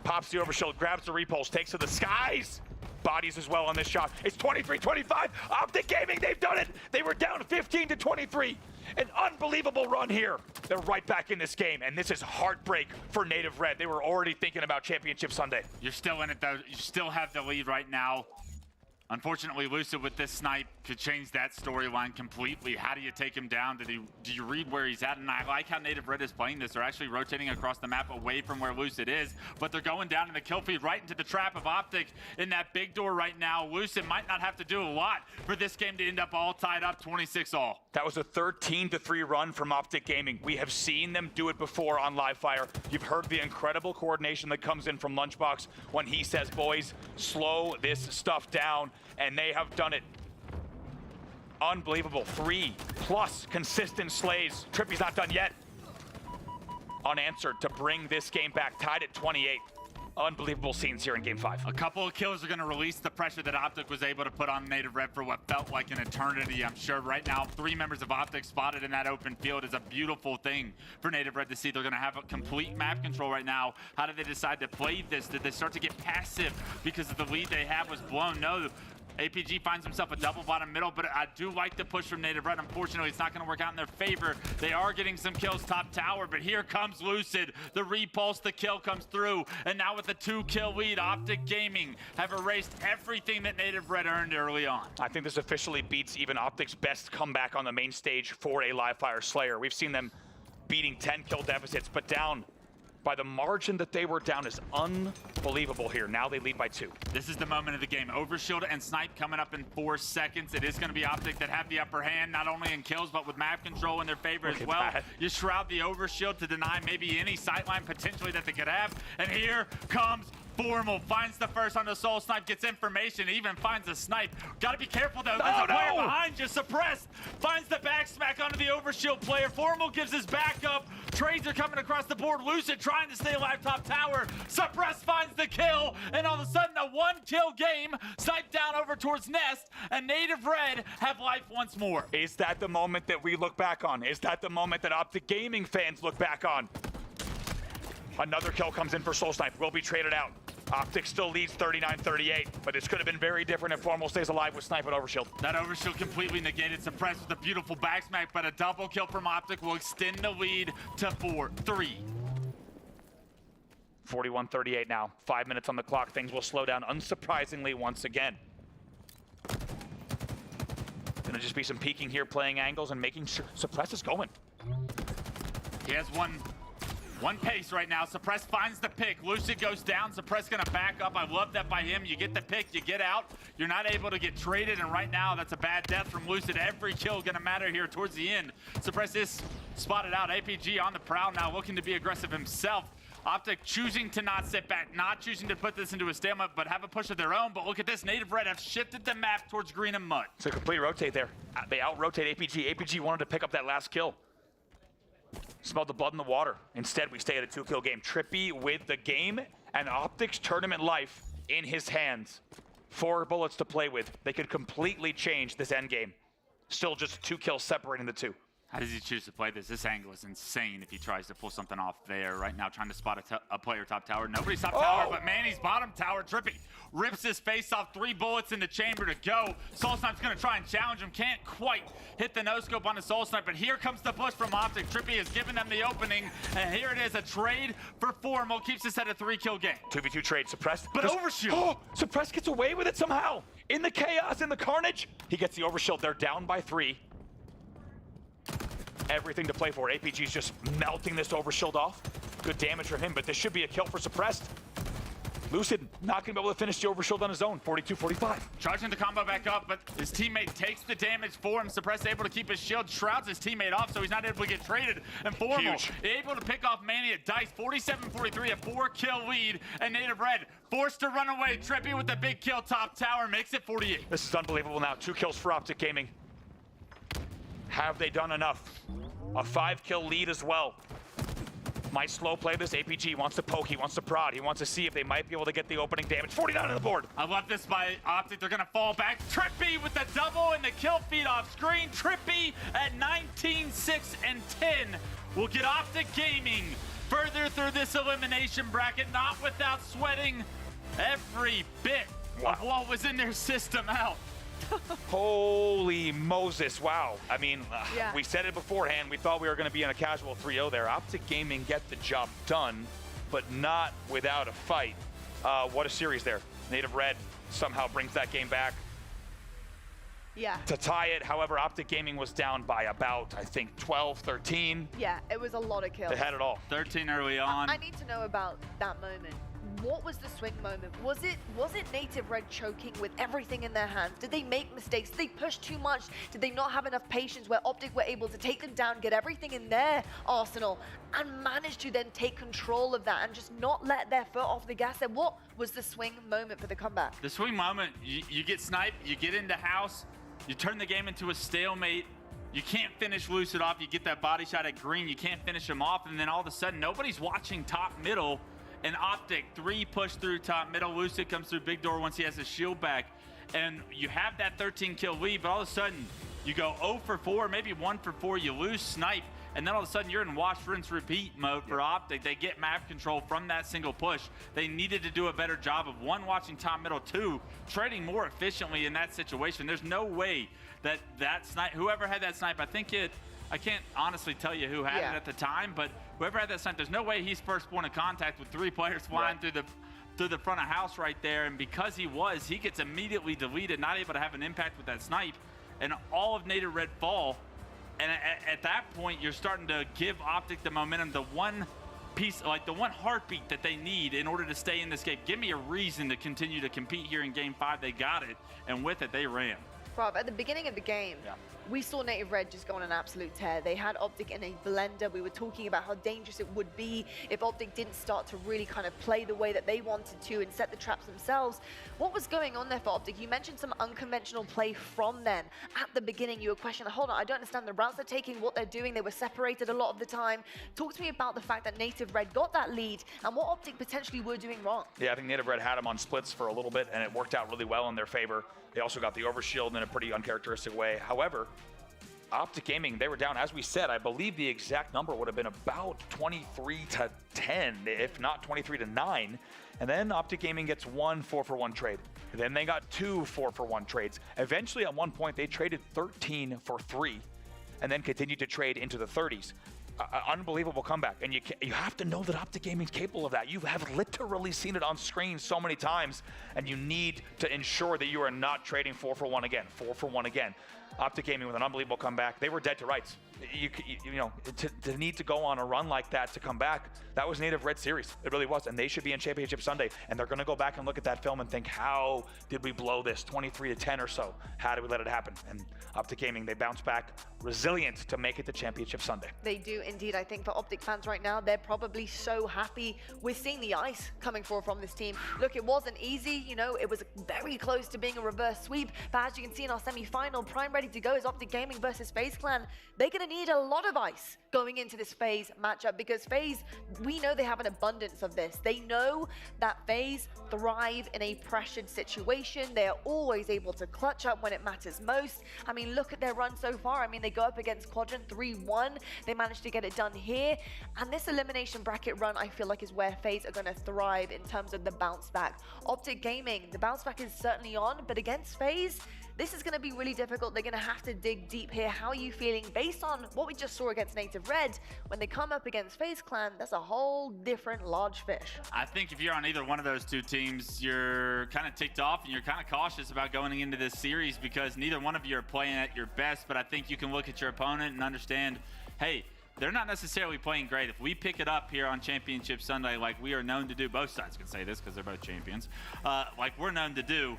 Pops the overshield, grabs the repulse, takes to the skies. Bodies as well on this shot. It's 23-25. Optic Gaming, they've done it. They were down 15-23. An unbelievable run here. They're right back in this game, and this is heartbreak for Native Red. They were already thinking about Championship Sunday. You're still in it, though. You still have the lead right now. Unfortunately, Lucid with this snipe could change that storyline completely. How do you take him down? Do you read where he's at? And I like how Native Red is playing this. They're actually rotating across the map away from where Lucid is, but they're going down in the kill feed right into the trap of Optic in that big door right now. Lucid might not have to do a lot for this game to end up all tied up 26-all. That was a 13-3 run from Optic Gaming. We have seen them do it before on live fire. You've heard the incredible coordination that comes in from Lunchbox when he says, boys, slow this stuff down. And they have done it. Unbelievable. 3+ consistent slays. Trippy's not done yet. Unanswered to bring this game back. Tied at 28. Unbelievable scenes here in Game 5. A couple of kills are going to release the pressure that Optic was able to put on Native Red for what felt like an eternity, I'm sure. Right now, 3 members of Optic spotted in that open field is a beautiful thing for Native Red to see. They're going to have a complete map control right now. How did they decide to play this? Did they start to get passive because of the lead they had was blown? No. APG finds himself a double bottom middle, but I do like the push from Native Red. Unfortunately, it's not going to work out in their favor. They are getting some kills top tower, but here comes Lucid. The repulse, the kill comes through, and now with the 2-kill lead, Optic Gaming have erased everything that Native Red earned early on. I think this officially beats even Optic's best comeback on the main stage for a live fire Slayer. We've seen them beating 10-kill deficits, but down by the margin that they were down is unbelievable here. Now they lead by 2. This is the moment of the game. Overshield and Snipe coming up in 4 seconds. It is going to be Optic that have the upper hand, not only in kills, but with map control in their favor as well. That. You shroud the Overshield to deny maybe any sightline potentially that they could have. And here comes Formal, finds the first on the Soul Snipe, gets information, even finds a snipe. Gotta be careful though, there's a player behind you, suppressed. Finds the back smack onto the Overshield player. Formal gives his back up. Trades are coming across the board. Lucid trying to stay alive top tower. Suppressed finds the kill, and all of a sudden a 1-kill game. Snipe down over towards Nest, and Native Red have life once more. Is that the moment that we look back on? Is that the moment that Optic Gaming fans look back on? Another kill comes in for Soul Snipe, will be traded out. Optic still leads 39-38, but this could have been very different if Formal stays alive with Snipe and Overshield. That Overshield completely negated, suppressed with a beautiful back smack, but a double kill from Optic will extend the lead to 4-3. 41-38 now. 5 minutes on the clock. Things will slow down unsurprisingly once again. Gonna just be some peeking here, playing angles and making sure Suppress is going. He has one pace right now. Suppress finds the pick. Lucid goes down. Suppress gonna back up. I love that by him. You get the pick, you get out. You're not able to get traded, and right now that's a bad death from Lucid. Every kill gonna matter here towards the end. Suppress is spotted out. APG on the prowl now, looking to be aggressive himself. Optic choosing to not sit back, not choosing to put this into a stalemate, but have a push of their own. But look at this, Native Red have shifted the map towards green and mud. It's a complete rotate there. They out-rotate APG. APG wanted to pick up that last kill. Smelled the blood in the water. Instead, we stay at a 2-kill game. Trippy with the game and Optic's tournament life in his hands. 4 bullets to play with. They could completely change this end game. Still just 2 kills separating the two. How does he choose to play this? This angle is insane if he tries to pull something off there. Right now, trying to spot a player top tower. Nobody's top tower, but man, he's bottom tower. Trippy rips his face off. 3 bullets in the chamber to go. Soul Snipe's going to try and challenge him. Can't quite hit the no-scope on the Soul Snipe, but here comes the push from Optic. Trippy has given them the opening, and here it is, a trade for Formal. Keeps us at a 3-kill game. 2v2 trade. Suppressed. But overshield. Oh, Suppressed gets away with it somehow. In the chaos, in the carnage. He gets the overshield. They're down by 3. Everything to play for. APG's just melting this overshield off. Good damage from him, but this should be a kill for Suppressed. Lucid not gonna be able to finish the overshield on his own. 42-45. Charging the combo back up, but his teammate takes the damage for him. Suppressed able to keep his shield, shrouds his teammate off, so he's not able to get traded. And Formal able to pick off Manny at Dice. 47-43, a 4-kill lead, and Native Red forced to run away. Trippy with the big kill top tower makes it 48. This is unbelievable now. 2 kills for Optic Gaming. Have they done enough? A 5-kill lead as well. Might slow play this. APG wants to poke, he wants to prod, he wants to see if they might be able to get the opening damage. 49 on the board. I love this by Optic. They're gonna fall back. Trippy with the double and the kill feed off screen. Trippy at 19, 6, and 10 will get Optic Gaming further through this elimination bracket, not without sweating every bit of what was in their system out. Holy Moses, wow. I mean, we said it beforehand. We thought we were going to be in a casual 3-0 there. Optic Gaming get the job done, but not without a fight. What a series there. Native Red somehow brings that game back. Yeah. To tie it, however, Optic Gaming was down by about, I think, 12, 13. Yeah, it was a lot of kills. They had it all. 13 early on. I need to know about that moment. What was the swing moment? Was it Native Red choking with everything in their hands? Did they make mistakes? Did they push too much? Did they not have enough patience where Optic were able to take them down, get everything in their arsenal, and manage to then take control of that and just not let their foot off the gas? And what was the swing moment for the comeback? The swing moment, you get sniped, you get into house, you turn the game into a stalemate. You can't finish Lucid off. You get that body shot at green. You can't finish him off. And then all of a sudden, nobody's watching top middle. And Optic 3 push through top middle. Lucid comes through big door once he has his shield back. And you have that 13-kill lead, but all of a sudden, you go 0 for 4, maybe 1 for 4, you lose snipe, and then all of a sudden you're in wash, rinse, repeat mode for Optic. They get map control from that single push. They needed to do a better job of 1, watching top middle, 2, trading more efficiently in that situation. There's no way that snipe, whoever had that snipe, I can't honestly tell you who had it at the time, but whoever had that snipe, there's no way he's first point of contact with 3 players flying through the front of house right there. And because he gets immediately deleted, not able to have an impact with that snipe, and all of Native Red fall. And at that point, you're starting to give Optic the momentum, the one piece, like the one heartbeat that they need in order to stay in this game. Give me a reason to continue to compete here in Game 5. They got it, and with it, they ran. Rob, at the beginning of the game, we saw Native Red just go on an absolute tear. They had Optic in a blender. We were talking about how dangerous it would be if Optic didn't start to really kind of play the way that they wanted to and set the traps themselves. What was going on there for Optic? You mentioned some unconventional play from them. At the beginning, you were questioning, hold on, I don't understand the routes they're taking, what they're doing. They were separated a lot of the time. Talk to me about the fact that Native Red got that lead and what Optic potentially were doing wrong. Yeah, I think Native Red had them on splits for a little bit, and it worked out really well in their favor. They also got the overshield in a pretty uncharacteristic way. However, Optic Gaming, they were down, as we said, I believe the exact number would have been about 23-10, if not 23-9. And then Optic Gaming gets 1 4-for-1 trade. Then they got 2 4-for-1 trades. Eventually, at one point, they traded 13 for 3, and then continued to trade into the 30s. unbelievable comeback, and you have to know that Optic Gaming's capable of that. You have literally seen it on screen so many times, and you need to ensure that you are not trading 4 for 1 again, 4 for 1 again. Optic Gaming with an unbelievable comeback. They were dead to rights. You know, to need to go on a run like that to come back, that was native red series. It really was, and they should be in Championship Sunday, and they're going to go back and look at that film and think, how did we blow this 23-10 or so? How did we let it happen? And Optic Gaming, they bounce back, resilient to make it to Championship Sunday. They do indeed. I think for Optic fans right now, they're probably so happy with seeing the ice coming forward from this team. Look, it wasn't easy, you know, it was very close to being a reverse sweep, but as you can see in our semi-final, prime ready to go is Optic Gaming versus FaZe Clan. They're going to need a lot of ice going into this FaZe matchup, because FaZe, we know they have an abundance of this. They know that FaZe thrive in a pressured situation. They are always able to clutch up when it matters most. I mean, look at their run so far. I mean, they go up against Quadrant 3-1. They managed to get it done here. And this elimination bracket run, I feel like, is where FaZe are going to thrive in terms of the bounce back. Optic Gaming, the bounce back is certainly on, but against FaZe, this is going to be really difficult. They're going to have to dig deep here. How are you feeling based on what we just saw against Native Red? When they come up against FaZe Clan, that's a whole different large fish. I think if you're on either one of those two teams, you're kind of ticked off and you're kind of cautious about going into this series, because neither one of you are playing at your best. But I think you can look at your opponent and understand, hey, they're not necessarily playing great. If we pick it up here on Championship Sunday, like we are known to do, both sides can say this because they're both champions, like we're known to do,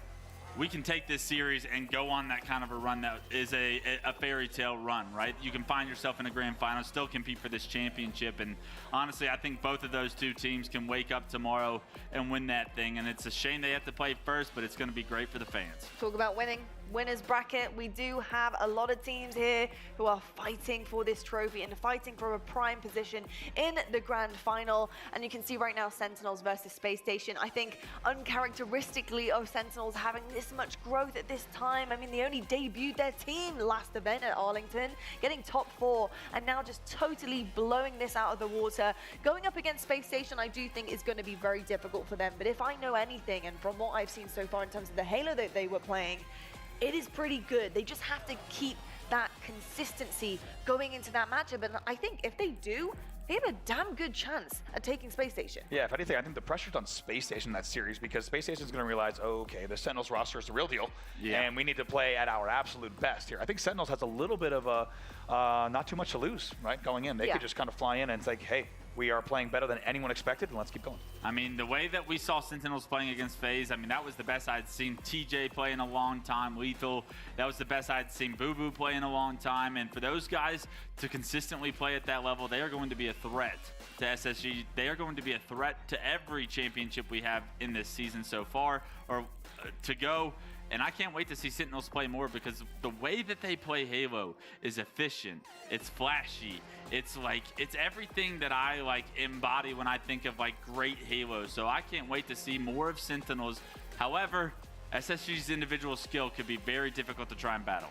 we can take this series and go on that kind of a run that is a fairy tale run, right? You can find yourself in a grand final, still compete for this championship. And honestly, I think both of those two teams can wake up tomorrow and win that thing. And it's a shame they have to play first, but it's going to be great for the fans. Talk about winning. Winners bracket, we do have a lot of teams here who are fighting for this trophy and fighting for a prime position in the grand final. And you can see right now Sentinels versus Spacestation. I think uncharacteristically of Sentinels having this much growth at this time. I mean, they only debuted their team last event at Arlington, getting top 4, and now just totally blowing this out of the water. Going up against Spacestation, I do think is going to be very difficult for them. But if I know anything, and from what I've seen so far in terms of the Halo that they were playing, it is pretty good. They just have to keep that consistency going into that matchup. And I think if they do, they have a damn good chance at taking Spacestation. Yeah, if anything, I think the pressure's on Spacestation in that series, because Spacestation's going to realize, oh, okay, the Sentinels roster is the real deal, and we need to play at our absolute best here. I think Sentinels has a little bit of a not too much to lose, right, going in. They could just kind of fly in and say, hey, we are playing better than anyone expected, and let's keep going. I mean, the way that we saw Sentinels playing against FaZe, I mean, that was the best I'd seen TJ play in a long time. Lethal, that was the best I'd seen Boo Boo play in a long time. And for those guys to consistently play at that level, they are going to be a threat to SSG. They are going to be a threat to every championship we have in this season so far, or to go. And I can't wait to see Sentinels play more, because the way that they play Halo is efficient. It's flashy. It's like, it's everything that I like embody when I think of like great Halo. So I can't wait to see more of Sentinels. However, SSG's individual skill could be very difficult to try and battle.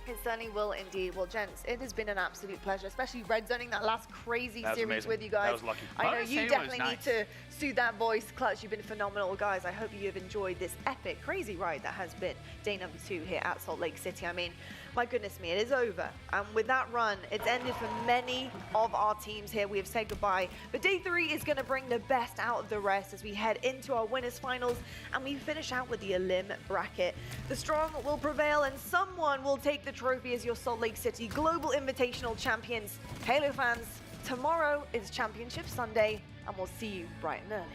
It certainly will indeed. Well, gents, it has been an absolute pleasure, especially red zoning that last crazy series amazing. with you guys. That was lucky. I know you definitely need to soothe that voice. Clutch, you've been phenomenal, guys. I hope you have enjoyed this epic, crazy ride that has been day number 2 here at Salt Lake City. I mean, my goodness me, it is over. And with that run, it's ended for many of our teams here. We have said goodbye. But day 3 is going to bring the best out of the rest as we head into our winners finals and we finish out with the Elim bracket. The strong will prevail and someone will take the trophy as your Salt Lake City Global Invitational champions. Halo fans, tomorrow is Championship Sunday and we'll see you bright and early.